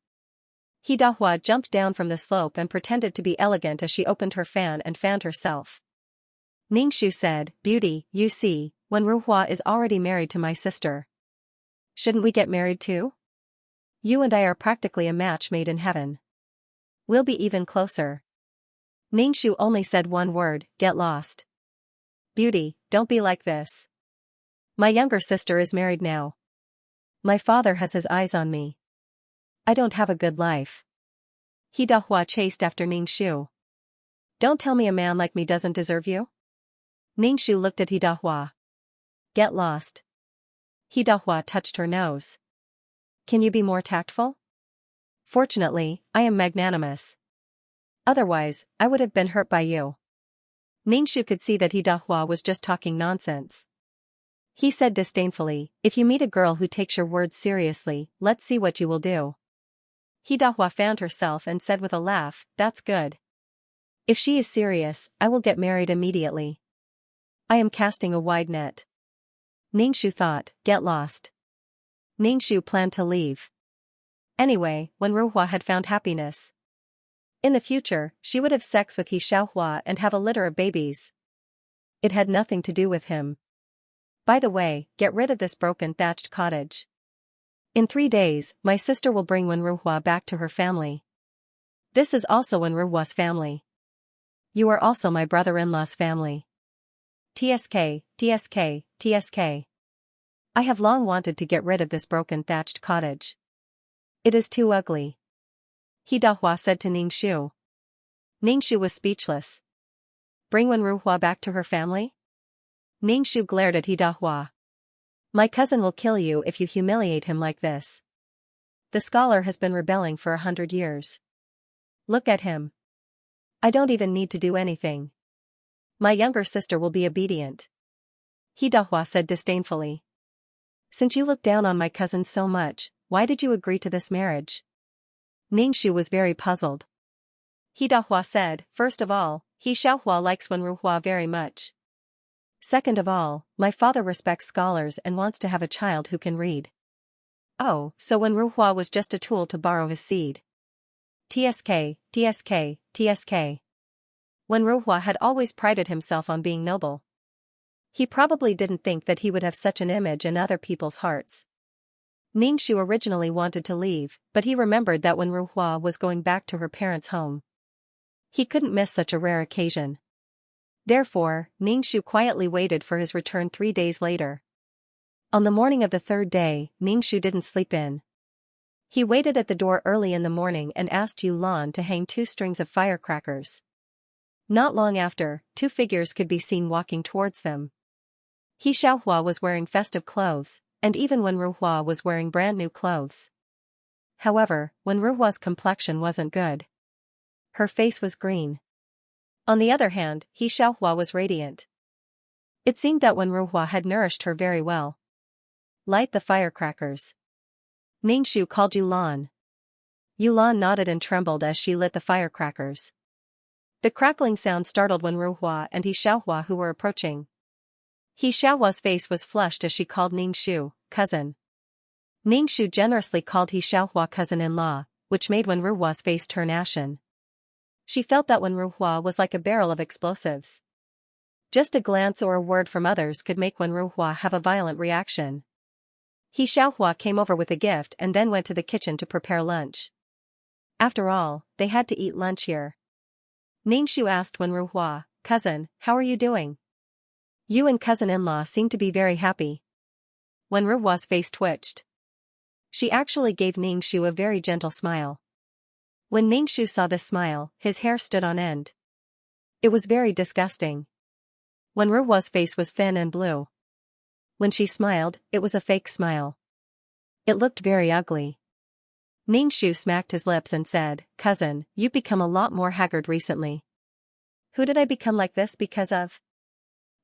Dahua jumped down from the slope and pretended to be elegant as she opened her fan and fanned herself. Ningxu said, "Beauty, you see, Wenruhua is already married to my sister. Shouldn't we get married too? You and I are practically a match made in heaven. We'll be even closer." Ningxu only said one word, "Get lost." "Beauty, don't be like this. My younger sister is married now. My father has his eyes on me. I don't have a good life." Dahua chased after Ningxu. "Don't tell me a man like me doesn't deserve you." Ningxu looked at Dahua. "Get lost." Dahua touched her nose. "Can you be more tactful? Fortunately, I am magnanimous. Otherwise, I would have been hurt by you." Ningxu could see that Dahua was just talking nonsense. He said disdainfully, "If you meet a girl who takes your words seriously, let's see what you will do." Dahua fanned herself and said with a laugh, "That's good. If she is serious, I will get married immediately. I am casting a wide net." Ningxu thought, "Get lost." Ningxu planned to leave. Anyway, Wenruhua had found happiness. In the future, she would have sex with Xianxia and have a litter of babies. It had nothing to do with him. By the way, get rid of this broken thatched cottage. In 3 days, my sister will bring Wenruhua back to her family. This is also Wenruhua's family. You are also my brother-in-law's family. TSK, TSK, TSK. I have long wanted to get rid of this broken thatched cottage. It is too ugly." Dahua said to Ningxu. Ningxu was speechless. Bring Wenruhua back to her family? Ningxu glared at Dahua. "My cousin will kill you if you humiliate him like this. The scholar has been rebelling for 100 years. Look at him. I don't even need to do anything. My younger sister will be obedient." Dahua said disdainfully. "Since you look down on my cousin so much, why did you agree to this marriage?" Ningxu was very puzzled. Dahua said, "First of all, Xianxia likes Wenruhua very much. Second of all, my father respects scholars and wants to have a child who can read. Oh, so Wenruhua was just a tool to borrow his seed. TSK, TSK, TSK. Wenruhua had always prided himself on being noble. He probably didn't think that he would have such an image in other people's hearts." Ningxu originally wanted to leave, but he remembered that Wenruhua was going back to her parents' home. He couldn't miss such a rare occasion. Therefore, Ningxu quietly waited for his return 3 days later. On the morning of the 3rd day, Ningxu didn't sleep in. He waited at the door early in the morning and asked Yu Lan to hang 2 strings of firecrackers. Not long after, 2 figures could be seen walking towards them. Xianxia was wearing festive clothes, and even Wenruhua was wearing brand new clothes. However, Wenruhua's complexion wasn't good. Her face was green. On the other hand, Xianxia was radiant. It seemed that Wenruhua had nourished her very well. "Light the firecrackers." Ningxu called Yu Lan. Yu Lan nodded and trembled as she lit the firecrackers. The crackling sound startled Wenruhua and Xianxia who were approaching. Xianxia's face was flushed as she called Ningxu, cousin. Ningxu generously called Xianxia cousin-in-law, which made Wenruhua's face turn ashen. She felt that Wenruhua was like a barrel of explosives. Just a glance or a word from others could make Wenruhua have a violent reaction. Xianxia came over with a gift and then went to the kitchen to prepare lunch. After all, they had to eat lunch here. Ningxu asked Wenruhua, "Cousin, how are you doing? You and cousin-in-law seem to be very happy." Wenruhua's face twitched. She actually gave Ningxu a very gentle smile. When Ningxu saw this smile, his hair stood on end. It was very disgusting. Wenruhua's face was thin and blue. When she smiled, it was a fake smile. It looked very ugly. Ningxu smacked his lips and said, "Cousin, you've become a lot more haggard recently." "Who did I become like this because of?"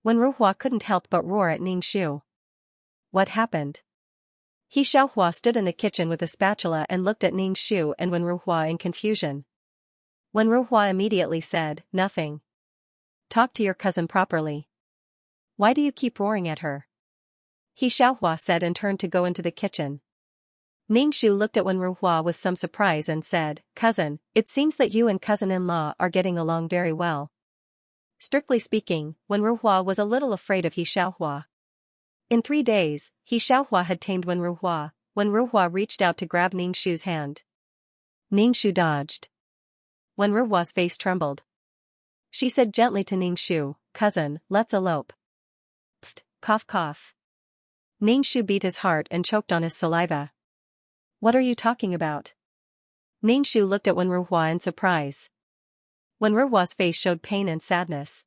Wenruhua couldn't help but roar at Ningxu. "What happened?" Xianxia stood in the kitchen with a spatula and looked at Ningxu and Wenruhua in confusion. Wenruhua immediately said, "Nothing. Talk to your cousin properly. Why do you keep roaring at her?" Xianxia said and turned to go into the kitchen. Ningxu looked at Wenruhua with some surprise and said, "Cousin, it seems that you and cousin-in-law are getting along very well." Strictly speaking, Wenruhua was a little afraid of Xianxia. In 3 days, Xianxia had tamed Wenruhua. Wenruhua reached out to grab Ningxu's hand. Ningxu dodged. Wenruhua's face trembled. She said gently to Ningxu, "Cousin, let's elope." Pfft, cough cough. Ningxu beat his heart and choked on his saliva. "What are you talking about?" Ningxu looked at Wenruhua in surprise. Wenruhua's face showed pain and sadness.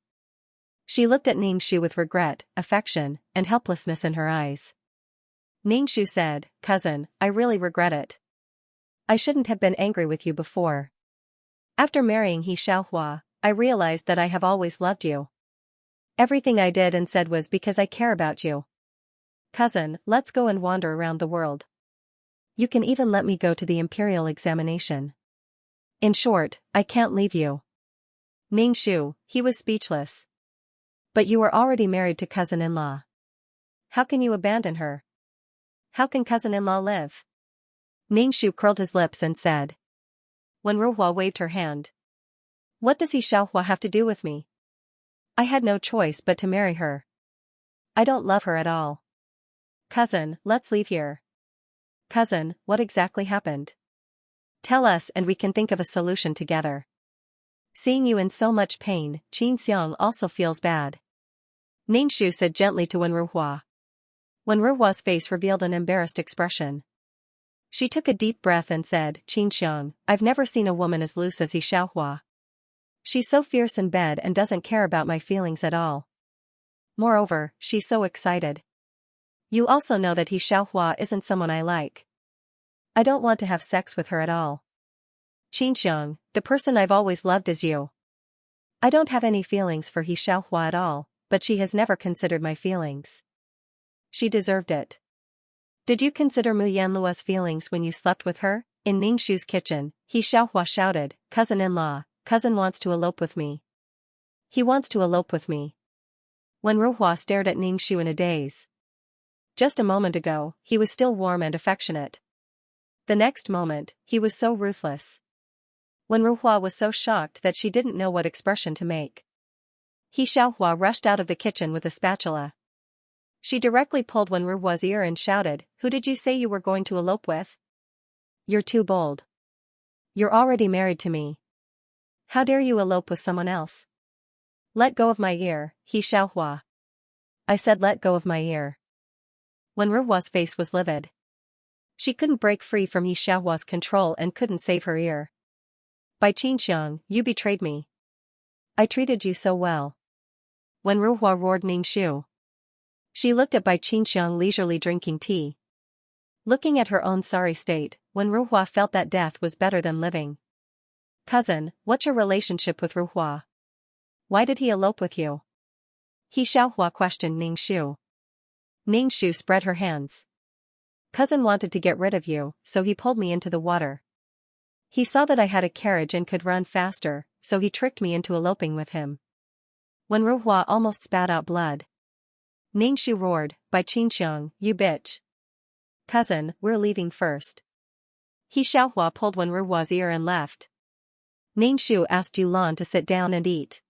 She looked at Ningxu with regret, affection, and helplessness in her eyes. Ningxu said, "Cousin, I really regret it. I shouldn't have been angry with you before. After marrying Xianxia, I realized that I have always loved you. Everything I did and said was because I care about you. Cousin, let's go and wander around the world. You can even let me go to the imperial examination. In short, I can't leave you." Ningxu, he was speechless. "But you are already married to cousin-in-law. How can you abandon her? How can cousin-in-law live?" Ningxu curled his lips and said. Wenruhua waved her hand. "What does Xianxia have to do with me? I had no choice but to marry her. I don't love her at all. Cousin, let's leave here." "Cousin, what exactly happened? Tell us and we can think of a solution together. Seeing you in so much pain, Xianxia also feels bad." Ningxu said gently to Wenruhua. Wenruhua's face revealed an embarrassed expression. She took a deep breath and said, "Xianxia, I've never seen a woman as loose as Xianxia. She's so fierce in bed and doesn't care about my feelings at all. Moreover, she's so excited. You also know that Xianxia isn't someone I like. I don't want to have sex with her at all. Xianxia, the person I've always loved is you. I don't have any feelings for Xianxia at all, but she has never considered my feelings. She deserved it. Did you consider Mu Yanlua's feelings when you slept with her?" In Ningxu's kitchen, Xianxia shouted, "Cousin-in-law, cousin wants to elope with me. He wants to elope with me." Wenruhua stared at Ningxu in a daze. Just a moment ago, he was still warm and affectionate. The next moment, he was so ruthless. Wenruhua was so shocked that she didn't know what expression to make. Xianxia rushed out of the kitchen with a spatula. She directly pulled Wenruhua's ear and shouted, "Who did you say you were going to elope with? You're too bold. You're already married to me. How dare you elope with someone else? Let go of my ear, Xianxia. I said let go of my ear." Wenruhua's face was livid. She couldn't break free from Xianxia's control and couldn't save her ear. "By Xianxia, you betrayed me. I treated you so well." Wenruhua roared Ningxu. She looked at Bai Qinxiang leisurely drinking tea. Looking at her own sorry state, Wenruhua felt that death was better than living. "Cousin, what's your relationship with Ruhua? Why did he elope with you?" Xianxia questioned Ningxu. Ningxu spread her hands. "Cousin wanted to get rid of you, so he pulled me into the water. He saw that I had a carriage and could run faster, so he tricked me into eloping with him." Wenruhua almost spat out blood. Ningxu roared, "Bai Qinxiang, you bitch. Cousin, we're leaving first." Xianxia pulled Wenruhua's ear and left. Ningxu asked Yulan to sit down and eat.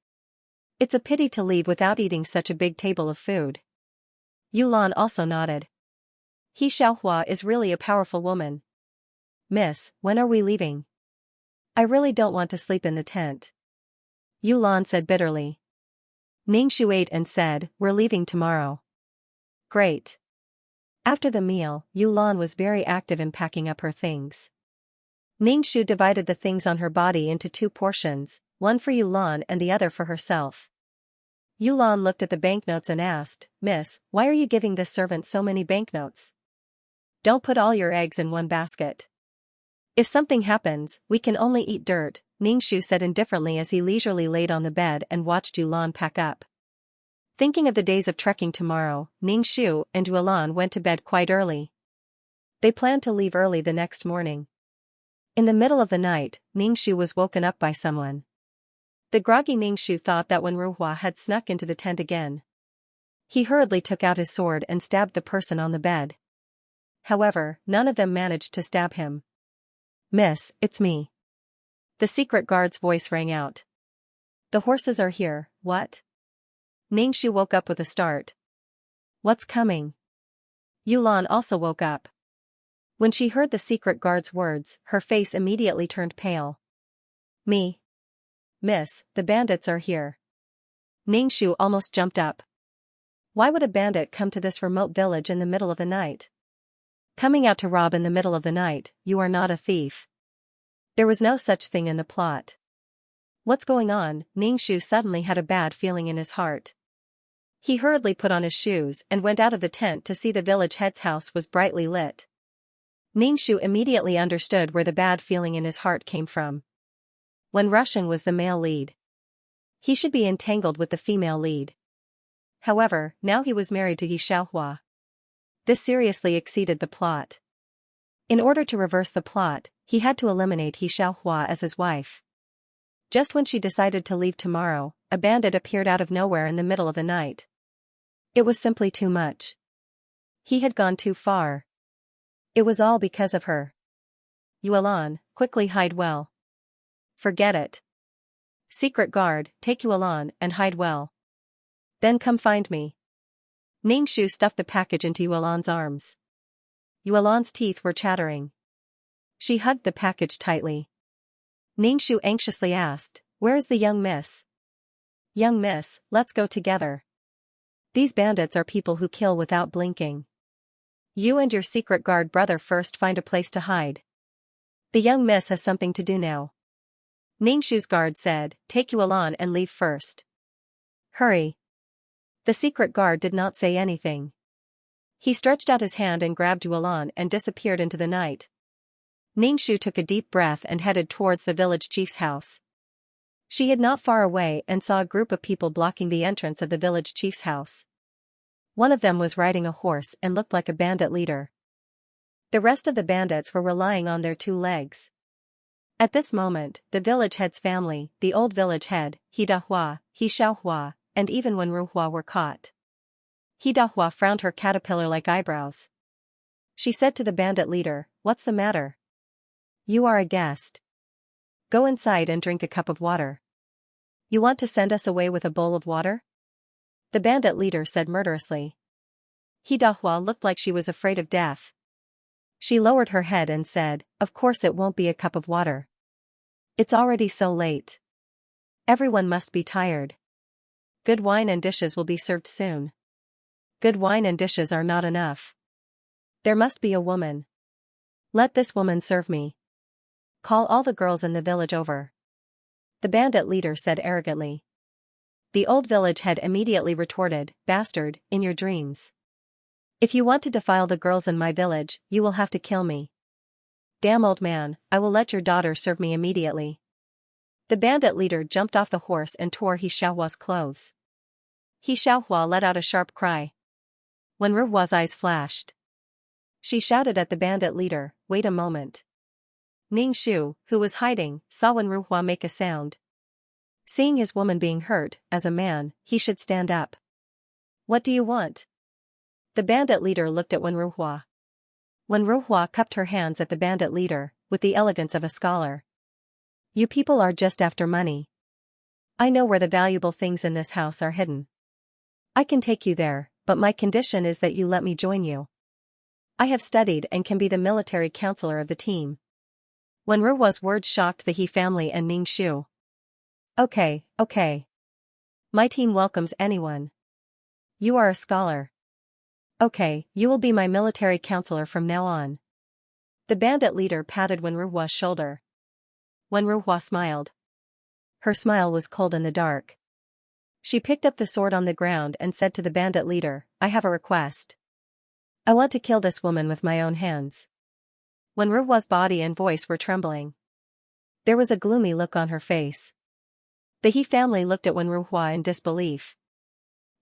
It's a pity to leave without eating such a big table of food. Yulan also nodded. Xianxia is really a powerful woman. Miss, when are we leaving? I really don't want to sleep in the tent. Yulan said bitterly. Ningxu ate and said, we're leaving tomorrow. Great. After the meal, Yulan was very active in packing up her things. Ningxu divided the things on her body into 2 portions, one for Yulan and the other for herself. Yulan looked at the banknotes and asked, Miss, why are you giving this servant so many banknotes? Don't put all your eggs in one basket. If something happens, we can only eat dirt, Ningxu said indifferently as he leisurely laid on the bed and watched Yulan pack up. Thinking of the days of trekking tomorrow, Ningxu and Yulan went to bed quite early. They planned to leave early the next morning. In the middle of the night, Ningxu was woken up by someone. The groggy Ningxu thought that when Ruhua had snuck into the tent again. He hurriedly took out his sword and stabbed the person on the bed. However, none of them managed to stab him. Miss, it's me. The secret guard's voice rang out. The horses are here, what? Ningxu woke up with a start. What's coming? Yulan also woke up. When she heard the secret guard's words, her face immediately turned pale. Me? Miss, the bandits are here. Ningxu almost jumped up. Why would a bandit come to this remote village in the middle of the night? Coming out to rob in the middle of the night, you are not a thief. There was no such thing in the plot. What's going on? Ningxu suddenly had a bad feeling in his heart. He hurriedly put on his shoes and went out of the tent to see the village head's house was brightly lit. Ningxu immediately understood where the bad feeling in his heart came from. When Russian was the male lead, he should be entangled with the female lead. However, now he was married to Xianxia. This seriously exceeded the plot. In order to reverse the plot, he had to eliminate Xianxia as his wife. Just when she decided to leave tomorrow, a bandit appeared out of nowhere in the middle of the night. It was simply too much. He had gone too far. It was all because of her. Yulan, quickly hide well. Forget it. Secret guard, take Yulan and hide well. Then come find me. Ningxu stuffed the package into Yulan's arms. Yulan's teeth were chattering. She hugged the package tightly. Ningxu anxiously asked, where is the young miss? Young miss, let's go together. These bandits are people who kill without blinking. You and your secret guard brother first find a place to hide. The young miss has something to do now. Ningxu's guard said, take Yulan and leave first. Hurry. The secret guard did not say anything. He stretched out his hand and grabbed Yulan and disappeared into the night. Ningxu took a deep breath and headed towards the village chief's house. She hid not far away and saw a group of people blocking the entrance of the village chief's house. One of them was riding a horse and looked like a bandit leader. The rest of the bandits were relying on their 2 legs. At this moment, the village head's family, the old village head, Hidahua, Xianxia, and even when Ruhua were caught. Hidahua frowned her caterpillar-like eyebrows. She said to the bandit leader, what's the matter? You are a guest. Go inside and drink a cup of water. You want to send us away with a bowl of water? The bandit leader said murderously. Hidahua looked like she was afraid of death. She lowered her head and said, of course it won't be a cup of water. It's already so late. Everyone must be tired. Good wine and dishes will be served soon. Good wine and dishes are not enough. There must be a woman. Let this woman serve me. Call all the girls in the village over. The bandit leader said arrogantly. The old village head immediately retorted, bastard, in your dreams. If you want to defile the girls in my village, you will have to kill me. Damn old man, I will let your daughter serve me immediately. The bandit leader jumped off the horse and tore Xianhua's clothes. Xianhua let out a sharp cry. When Ruhua's eyes flashed, she shouted at the bandit leader, wait a moment. Ningxu, who was hiding, saw when Ruhua make a sound. Seeing his woman being hurt, as a man, he should stand up. What do you want? The bandit leader looked at Wenruhua. Wenruhua cupped her hands at the bandit leader, with the elegance of a scholar. You people are just after money. I know where the valuable things in this house are hidden. I can take you there, but my condition is that you let me join you. I have studied and can be the military counselor of the team. Wenruo's words shocked the He family and Ningxu. Okay. My team welcomes anyone. You are a scholar. Okay, you will be my military counselor from now on. The bandit leader patted Wenruo's shoulder. Wenruo smiled. Her smile was cold in the dark. She picked up the sword on the ground and said to the bandit leader, I have a request. I want to kill this woman with my own hands. Wenruo's body and voice were trembling. There was a gloomy look on her face. The He family looked at Wenruo in disbelief.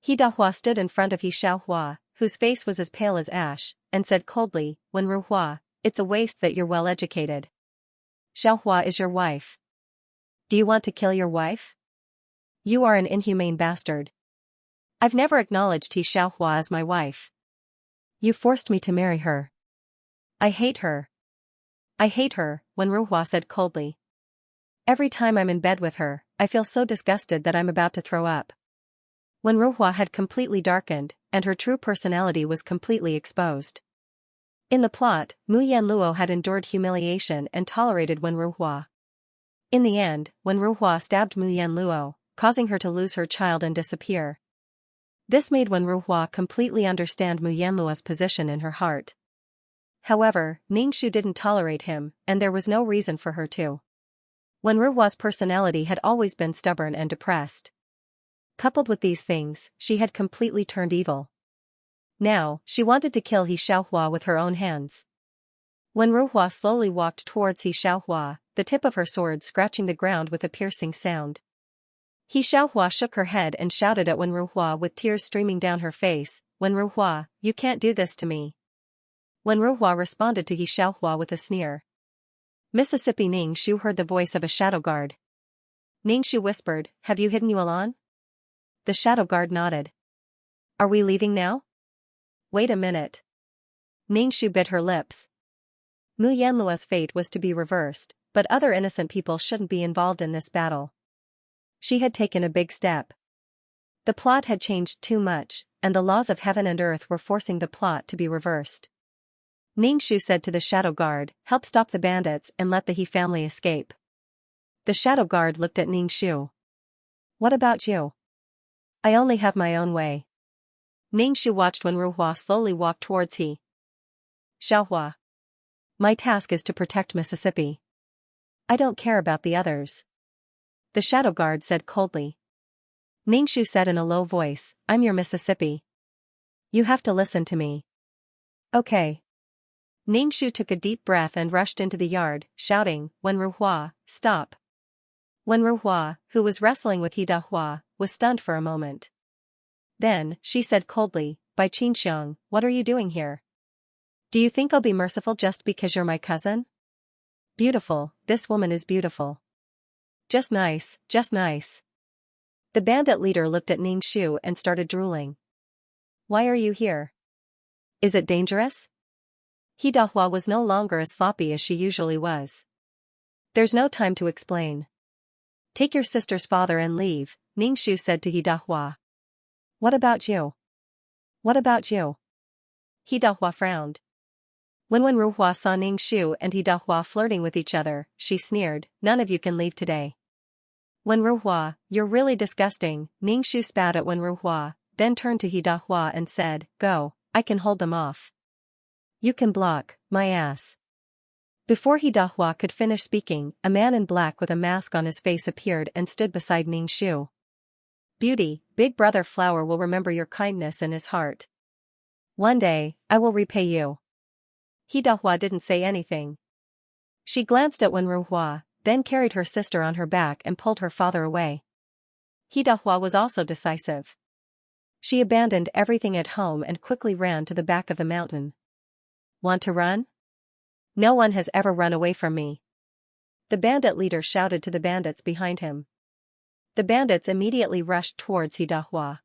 He Dahua stood in front of He Xiaohua, whose face was as pale as ash, and said coldly, Wenruo, it's a waste that you're well educated. Xiaohua is your wife. Do you want to kill your wife? You are an inhumane bastard. I've never acknowledged He Xiaohua as my wife. You forced me to marry her. I hate her. I hate her, Wenruo said coldly. Every time I'm in bed with her, I feel so disgusted that I'm about to throw up. Wenruo had completely darkened, and her true personality was completely exposed. In the plot, Mu Yanluo had endured humiliation and tolerated Wenruo. In the end, Wenruo stabbed Mu Yanluo, causing her to lose her child and disappear. This made Wenruo completely understand Mu Yanluo's position in her heart. However, Ningxu didn't tolerate him, and there was no reason for her to. Wenruo's personality had always been stubborn and depressed. Coupled with these things, she had completely turned evil. Now, she wanted to kill He Xiaohua with her own hands. Wenruo slowly walked towards He Xiaohua, the tip of her sword scratching the ground with a piercing sound. He Xiaohua shook her head and shouted at Wenruo with tears streaming down her face, Wenruo, you can't do this to me. Wenruo responded to He Xiaohua with a sneer. Mississippi Ningxu heard the voice of a shadow guard. Ningxu whispered, have you hidden Yuan? The shadow guard nodded. Are we leaving now? Wait a minute. Ningxu bit her lips. Mu Yanluo's fate was to be reversed, but other innocent people shouldn't be involved in this battle. She had taken a big step. The plot had changed too much, and the laws of heaven and earth were forcing the plot to be reversed. Ningxu said to the shadow guard, help stop the bandits and let the He family escape. The shadow guard looked at Ningxu. What about you? I only have my own way. Ningxu watched Wenruo slowly walk towards He Xiaohua. My task is to protect Mississippi. I don't care about the others. The shadow guard said coldly. Ningxu said in a low voice, I'm your Mississippi. You have to listen to me. Okay. Ningxu took a deep breath and rushed into the yard, shouting, Wenruo, stop. Wenruo, who was wrestling with He Dahua, was stunned for a moment. Then, she said coldly, by Xianxia, what are you doing here? Do you think I'll be merciful just because you're my cousin? Beautiful, this woman is beautiful. Just nice, just nice. The bandit leader looked at Ningxu and started drooling. Why are you here? Is it dangerous? He Dahua was no longer as sloppy as she usually was. There's no time to explain. Take your sister's father and leave, Ningxu said to He Dahua. What about you? What about you? He Dahua frowned. When Wenruo saw Ningxu and He Dahua flirting with each other, she sneered, none of you can leave today. Wenruo, you're really disgusting, Ningxu spat at Wenruo, then turned to He Dahua and said, go, I can hold them off. You can block, my ass. Before He Dahua could finish speaking, a man in black with a mask on his face appeared and stood beside Ningxu. Beauty, Big Brother Flower will remember your kindness in his heart. One day, I will repay you. He Dahua didn't say anything. She glanced at Wenruo, then carried her sister on her back and pulled her father away. He Dahua was also decisive. She abandoned everything at home and quickly ran to the back of the mountain. Want to run? No one has ever run away from me. The bandit leader shouted to the bandits behind him. The bandits immediately rushed towards He Dahua.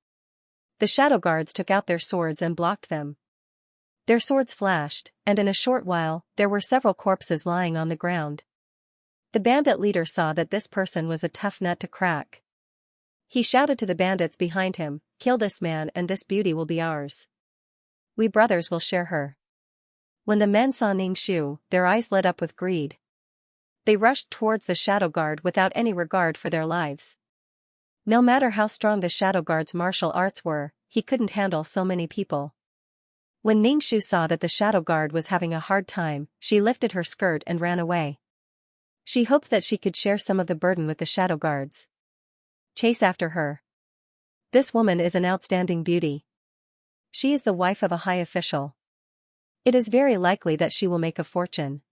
The shadow guards took out their swords and blocked them. Their swords flashed, and in a short while, there were several corpses lying on the ground. The bandit leader saw that this person was a tough nut to crack. He shouted to the bandits behind him, "Kill this man and this beauty will be ours. We brothers will share her." When the men saw Ningxu, their eyes lit up with greed. They rushed towards the shadow guard without any regard for their lives. No matter how strong the shadow guard's martial arts were, he couldn't handle so many people. When Ningxu saw that the shadow guard was having a hard time, she lifted her skirt and ran away. She hoped that she could share some of the burden with the shadow guards. Chase after her. This woman is an outstanding beauty. She is the wife of a high official. It is very likely that she will make a fortune.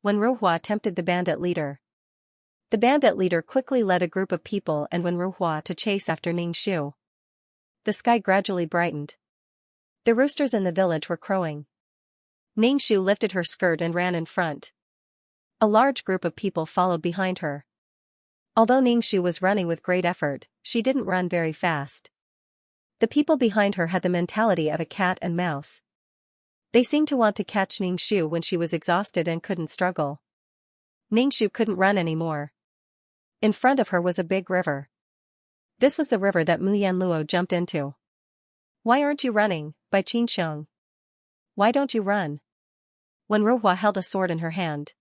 Wen Ruhua tempted the bandit leader. The bandit leader quickly led a group of people and Wen Ruhua to chase after Ningxu. The sky gradually brightened. The roosters in the village were crowing. Ningxu lifted her skirt and ran in front. A large group of people followed behind her. Although Ningxu was running with great effort, she didn't run very fast. The people behind her had the mentality of a cat and mouse. They seemed to want to catch Ningxu when she was exhausted and couldn't struggle. Ningxu couldn't run anymore. In front of her was a big river. This was the river that Mu Yanluo jumped into. "Why aren't you running, Bai Qinxiang? Why don't you run?" Wen Ruhua held a sword in her hand.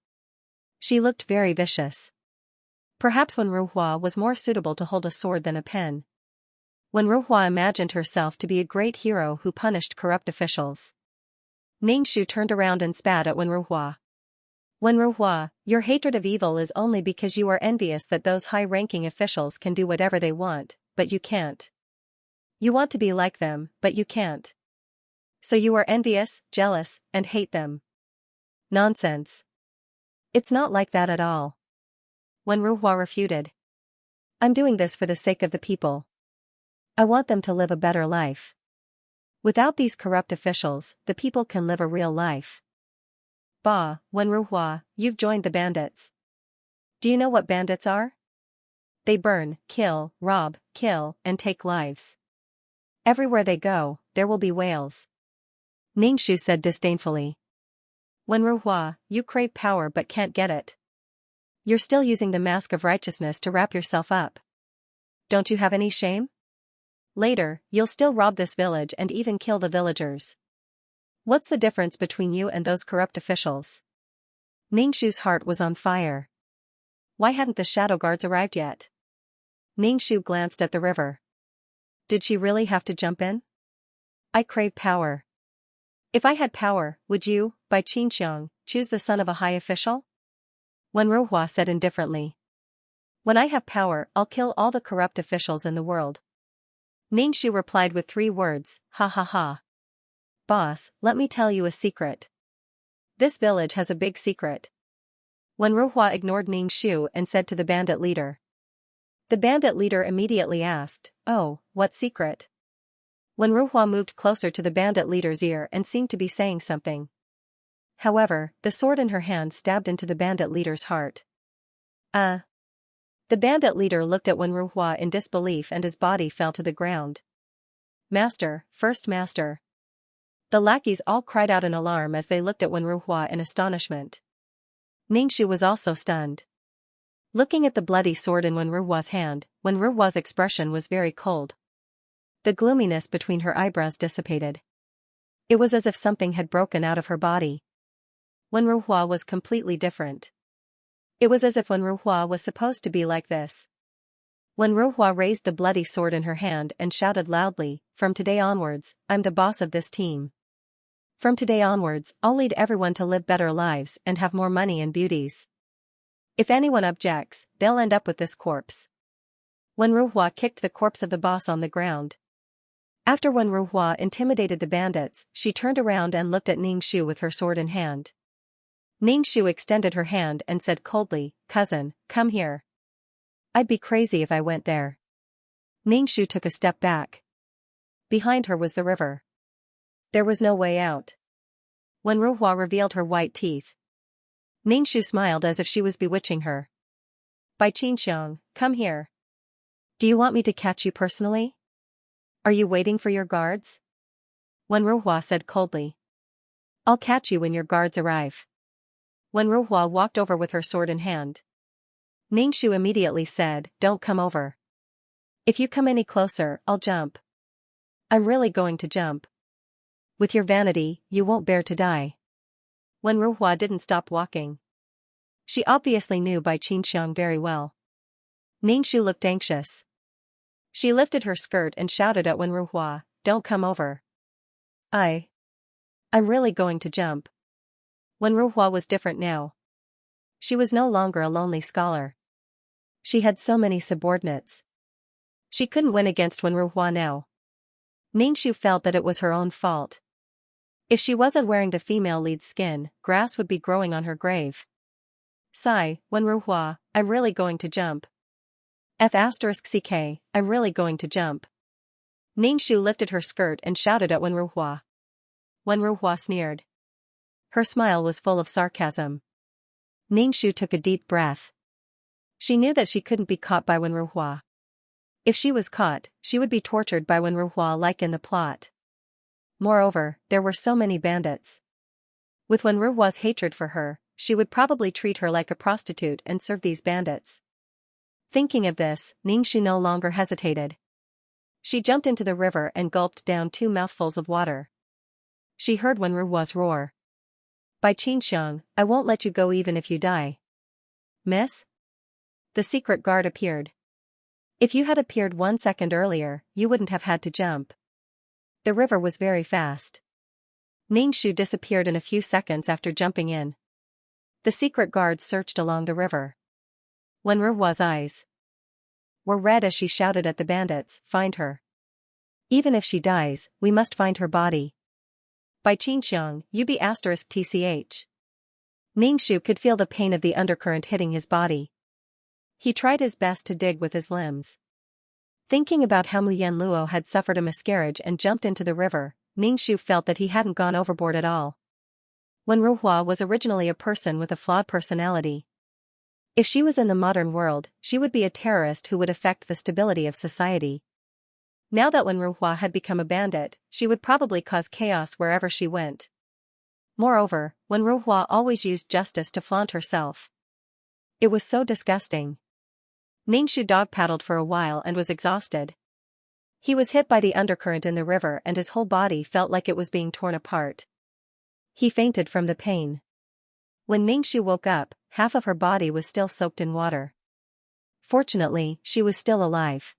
She looked very vicious. Perhaps Wen Ruhua was more suitable to hold a sword than a pen. Wen Ruhua imagined herself to be a great hero who punished corrupt officials. Ningxu turned around and spat at Wen Ruhua. "Wen Ruhua, your hatred of evil is only because you are envious that those high-ranking officials can do whatever they want, but you can't. You want to be like them, but you can't. So you are envious, jealous, and hate them. Nonsense. It's not like that at all." Wen Ruhua refuted. "I'm doing this for the sake of the people. I want them to live a better life. Without these corrupt officials, the people can live a real life." "Bah, Wen Ruhua, you've joined the bandits. Do you know what bandits are? They burn, kill, rob, kill, and take lives. Everywhere they go, there will be whales." Ningxu said disdainfully. "Wen Ruhua, you crave power but can't get it. You're still using the mask of righteousness to wrap yourself up. Don't you have any shame? Later, you'll still rob this village and even kill the villagers. What's the difference between you and those corrupt officials?" Ningxu's heart was on fire. Why hadn't the shadow guards arrived yet? Ningxu glanced at the river. Did she really have to jump in? "I crave power. If I had power, would you, Bai Qinxiang, choose the son of a high official?" Wen Ruhua said indifferently. "When I have power, I'll kill all the corrupt officials in the world." Ningxu replied with 3 words, "Ha ha ha. Boss, let me tell you a secret. This village has a big secret." Wen Ruhua ignored Ningxu and said to the bandit leader. The bandit leader immediately asked, "Oh, what secret?" Wen Ruhua moved closer to the bandit leader's ear and seemed to be saying something. However, the sword in her hand stabbed into the bandit leader's heart. The bandit leader looked at Wen Ruhua in disbelief and his body fell to the ground. "Master, first master." The lackeys all cried out in alarm as they looked at Wen Ruhua in astonishment. Ningxu was also stunned. Looking at the bloody sword in Wen Ruhua's hand, Wen Ruhua's expression was very cold. The gloominess between her eyebrows dissipated. It was as if something had broken out of her body. Wen Ruhua was completely different. It was as if Wen Ruhua was supposed to be like this. Wen Ruhua raised the bloody sword in her hand and shouted loudly, "From today onwards, I'm the boss of this team. From today onwards, I'll lead everyone to live better lives and have more money and beauties. If anyone objects, they'll end up with this corpse." Wen Ruhua kicked the corpse of the boss on the ground. After Wen Ruhua intimidated the bandits, she turned around and looked at Ningxu with her sword in hand. Ningxu extended her hand and said coldly, "Cousin, come here." "I'd be crazy if I went there." Ningxu took a step back. Behind her was the river. There was no way out. Wen Ruhua revealed her white teeth. Ningxu smiled as if she was bewitching her. "Bai Qinxiang, come here. Do you want me to catch you personally? Are you waiting for your guards?" Wen Ruhua said coldly. "I'll catch you when your guards arrive." Wen Ruhua walked over with her sword in hand. Ningxu immediately said, "Don't come over. If you come any closer, I'll jump. I'm really going to jump. With your vanity, you won't bear to die. Wenruhua didn't stop walking. She obviously knew Bai Qinxiang very well. Ningxu looked anxious. She lifted her skirt and shouted at Wenruhua, "Don't come over. I'm really going to jump." Wenruhua was different now. She was no longer a lonely scholar. She had so many subordinates. She couldn't win against Wenruhua now. Ningxu felt that it was her own fault. If she wasn't wearing the female lead's skin, grass would be growing on her grave. Sigh, Wenruhua, I'm really going to jump. F*ck, I'm really going to jump. Ningxu lifted her skirt and shouted at Wenruhua. Wenruhua sneered. Her smile was full of sarcasm. Ningxu took a deep breath. She knew that she couldn't be caught by Wenruhua. If she was caught, she would be tortured by Wenruhua like in the plot. Moreover, there were so many bandits. With Wenruhua's hatred for her, she would probably treat her like a prostitute and serve these bandits. Thinking of this, Ningxu no longer hesitated. She jumped into the river and gulped down 2 mouthfuls of water. She heard Wenruhua's roar. Bai Qinxiang, I won't let you go even if you die. Miss? The secret guard appeared. If you had appeared 1 second earlier, you wouldn't have had to jump. The river was very fast. Ningxu disappeared in a few seconds after jumping in. The secret guard searched along the river. Wenruhua's eyes were red as she shouted at the bandits, "Find her. Even if she dies, we must find her body." Bai Qinxiang, you be *tch. Ningxu could feel the pain of the undercurrent hitting his body. He tried his best to dig with his limbs. Thinking about how Mu Yanluo had suffered a miscarriage and jumped into the river, Ningxu felt that he hadn't gone overboard at all. Wenruhua was originally a person with a flawed personality. If she was in the modern world, she would be a terrorist who would affect the stability of society. Now that Wenruhua had become a bandit, she would probably cause chaos wherever she went. Moreover, Wenruhua always used justice to flaunt herself. It was so disgusting. Ningxu dog-paddled for a while and was exhausted. He was hit by the undercurrent in the river and his whole body felt like it was being torn apart. He fainted from the pain. When Ningxu woke up, half of her body was still soaked in water. Fortunately, she was still alive.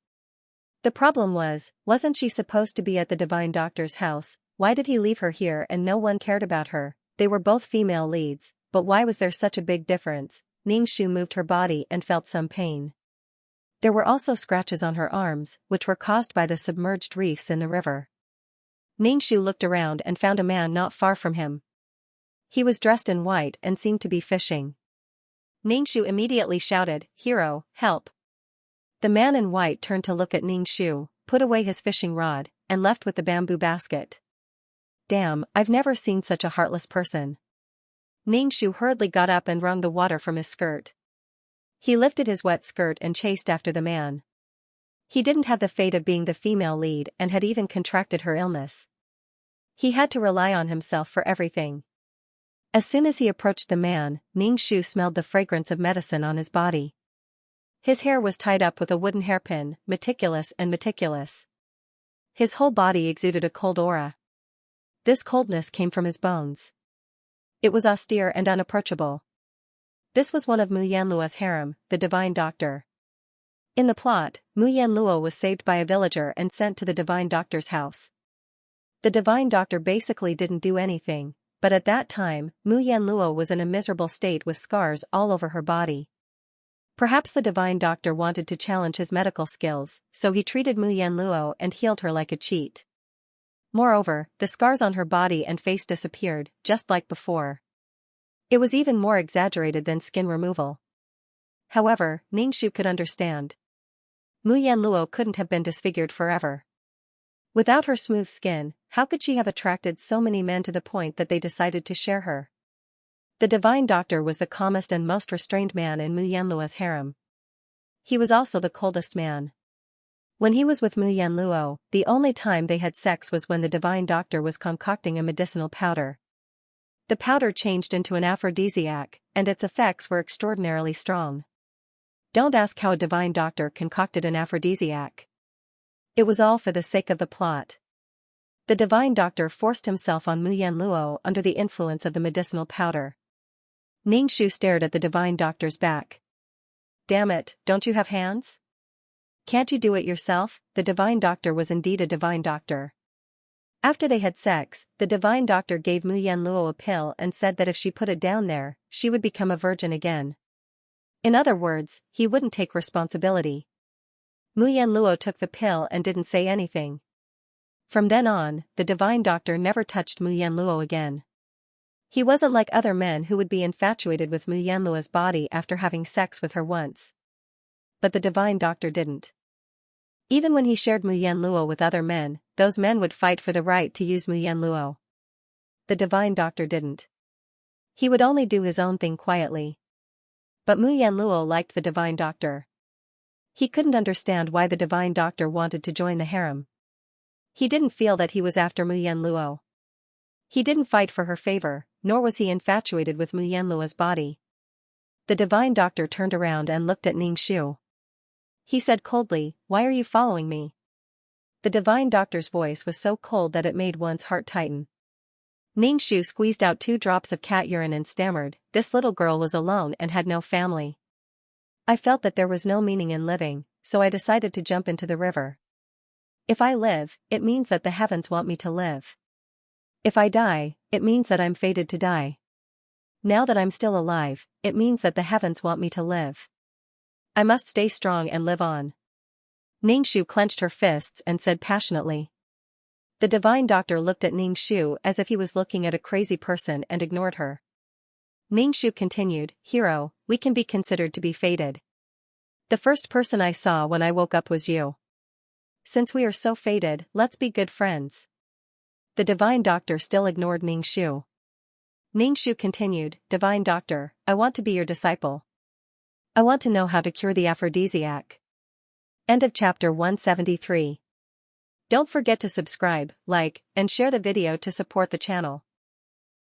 The problem wasn't she supposed to be at the divine doctor's house? Why did he leave her here and no one cared about her? They were both female leads, but why was there such a big difference? Ningxu moved her body and felt some pain. There were also scratches on her arms, which were caused by the submerged reefs in the river. Ningxu looked around and found a man not far from him. He was dressed in white and seemed to be fishing. Ningxu immediately shouted, "Hero, help!" The man in white turned to look at Ningxu, put away his fishing rod, and left with the bamboo basket. Damn, I've never seen such a heartless person. Ningxu hurriedly got up and wrung the water from his skirt. He lifted his wet skirt and chased after the man. He didn't have the fate of being the female lead and had even contracted her illness. He had to rely on himself for everything. As soon as he approached the man, Ningxu smelled the fragrance of medicine on his body. His hair was tied up with a wooden hairpin, meticulous. His whole body exuded a cold aura. This coldness came from his bones. It was austere and unapproachable. This was one of Mu Yanluo's harem, the divine doctor. In the plot, Mu Yanluo was saved by a villager and sent to the divine doctor's house. The divine doctor basically didn't do anything, but at that time, Mu Yanluo was in a miserable state with scars all over her body. Perhaps the divine doctor wanted to challenge his medical skills, so he treated Mu Yanluo and healed her like a cheat. Moreover, the scars on her body and face disappeared, just like before. It was even more exaggerated than skin removal. However, Ningxu could understand. Mu Yanluo couldn't have been disfigured forever. Without her smooth skin, how could she have attracted so many men to the point that they decided to share her? The divine doctor was the calmest and most restrained man in Mu Yanluo's harem. He was also the coldest man. When he was with Mu Yanluo, the only time they had sex was when the divine doctor was concocting a medicinal powder. The powder changed into an aphrodisiac, and its effects were extraordinarily strong. Don't ask how a divine doctor concocted an aphrodisiac. It was all for the sake of the plot. The divine doctor forced himself on Muyan Luo under the influence of the medicinal powder. Ningxu stared at the divine doctor's back. Damn it, don't you have hands? Can't you do it yourself? The divine doctor was indeed a divine doctor. After they had sex, the divine doctor gave Muyan Luo a pill and said that if she put it down there, she would become a virgin again. In other words, he wouldn't take responsibility. Muyan Luo took the pill and didn't say anything. From then on, the divine doctor never touched Muyan Luo again. He wasn't like other men who would be infatuated with Muyan Luo's body after having sex with her once. But the divine doctor didn't. Even when he shared Muyan Luo with other men, those men would fight for the right to use Muyan Luo. The divine doctor didn't. He would only do his own thing quietly. But Muyan Luo liked the divine doctor. He couldn't understand why the divine doctor wanted to join the harem. He didn't feel that he was after Muyan Luo. He didn't fight for her favor, nor was he infatuated with Muyan Luo's body. The divine doctor turned around and looked at Ningxu. He said coldly, "Why are you following me?" The divine doctor's voice was so cold that it made one's heart tighten. Ningxu squeezed out 2 drops of cat urine and stammered, "This little girl was alone and had no family. I felt that there was no meaning in living, so I decided to jump into the river. If I live, it means that the heavens want me to live. If I die, it means that I'm fated to die. Now that I'm still alive, it means that the heavens want me to live. I must stay strong and live on." Ningxu clenched her fists and said passionately. The divine doctor looked at Ningxu as if he was looking at a crazy person and ignored her. Ningxu continued, "Hero, we can be considered to be fated. The first person I saw when I woke up was you. Since we are so fated, let's be good friends." The divine doctor still ignored Ningxu. Ningxu continued, "Divine doctor, I want to be your disciple. I want to know how to cure the aphrodisiac." End of chapter 173. Don't forget to subscribe, like, and share the video to support the channel.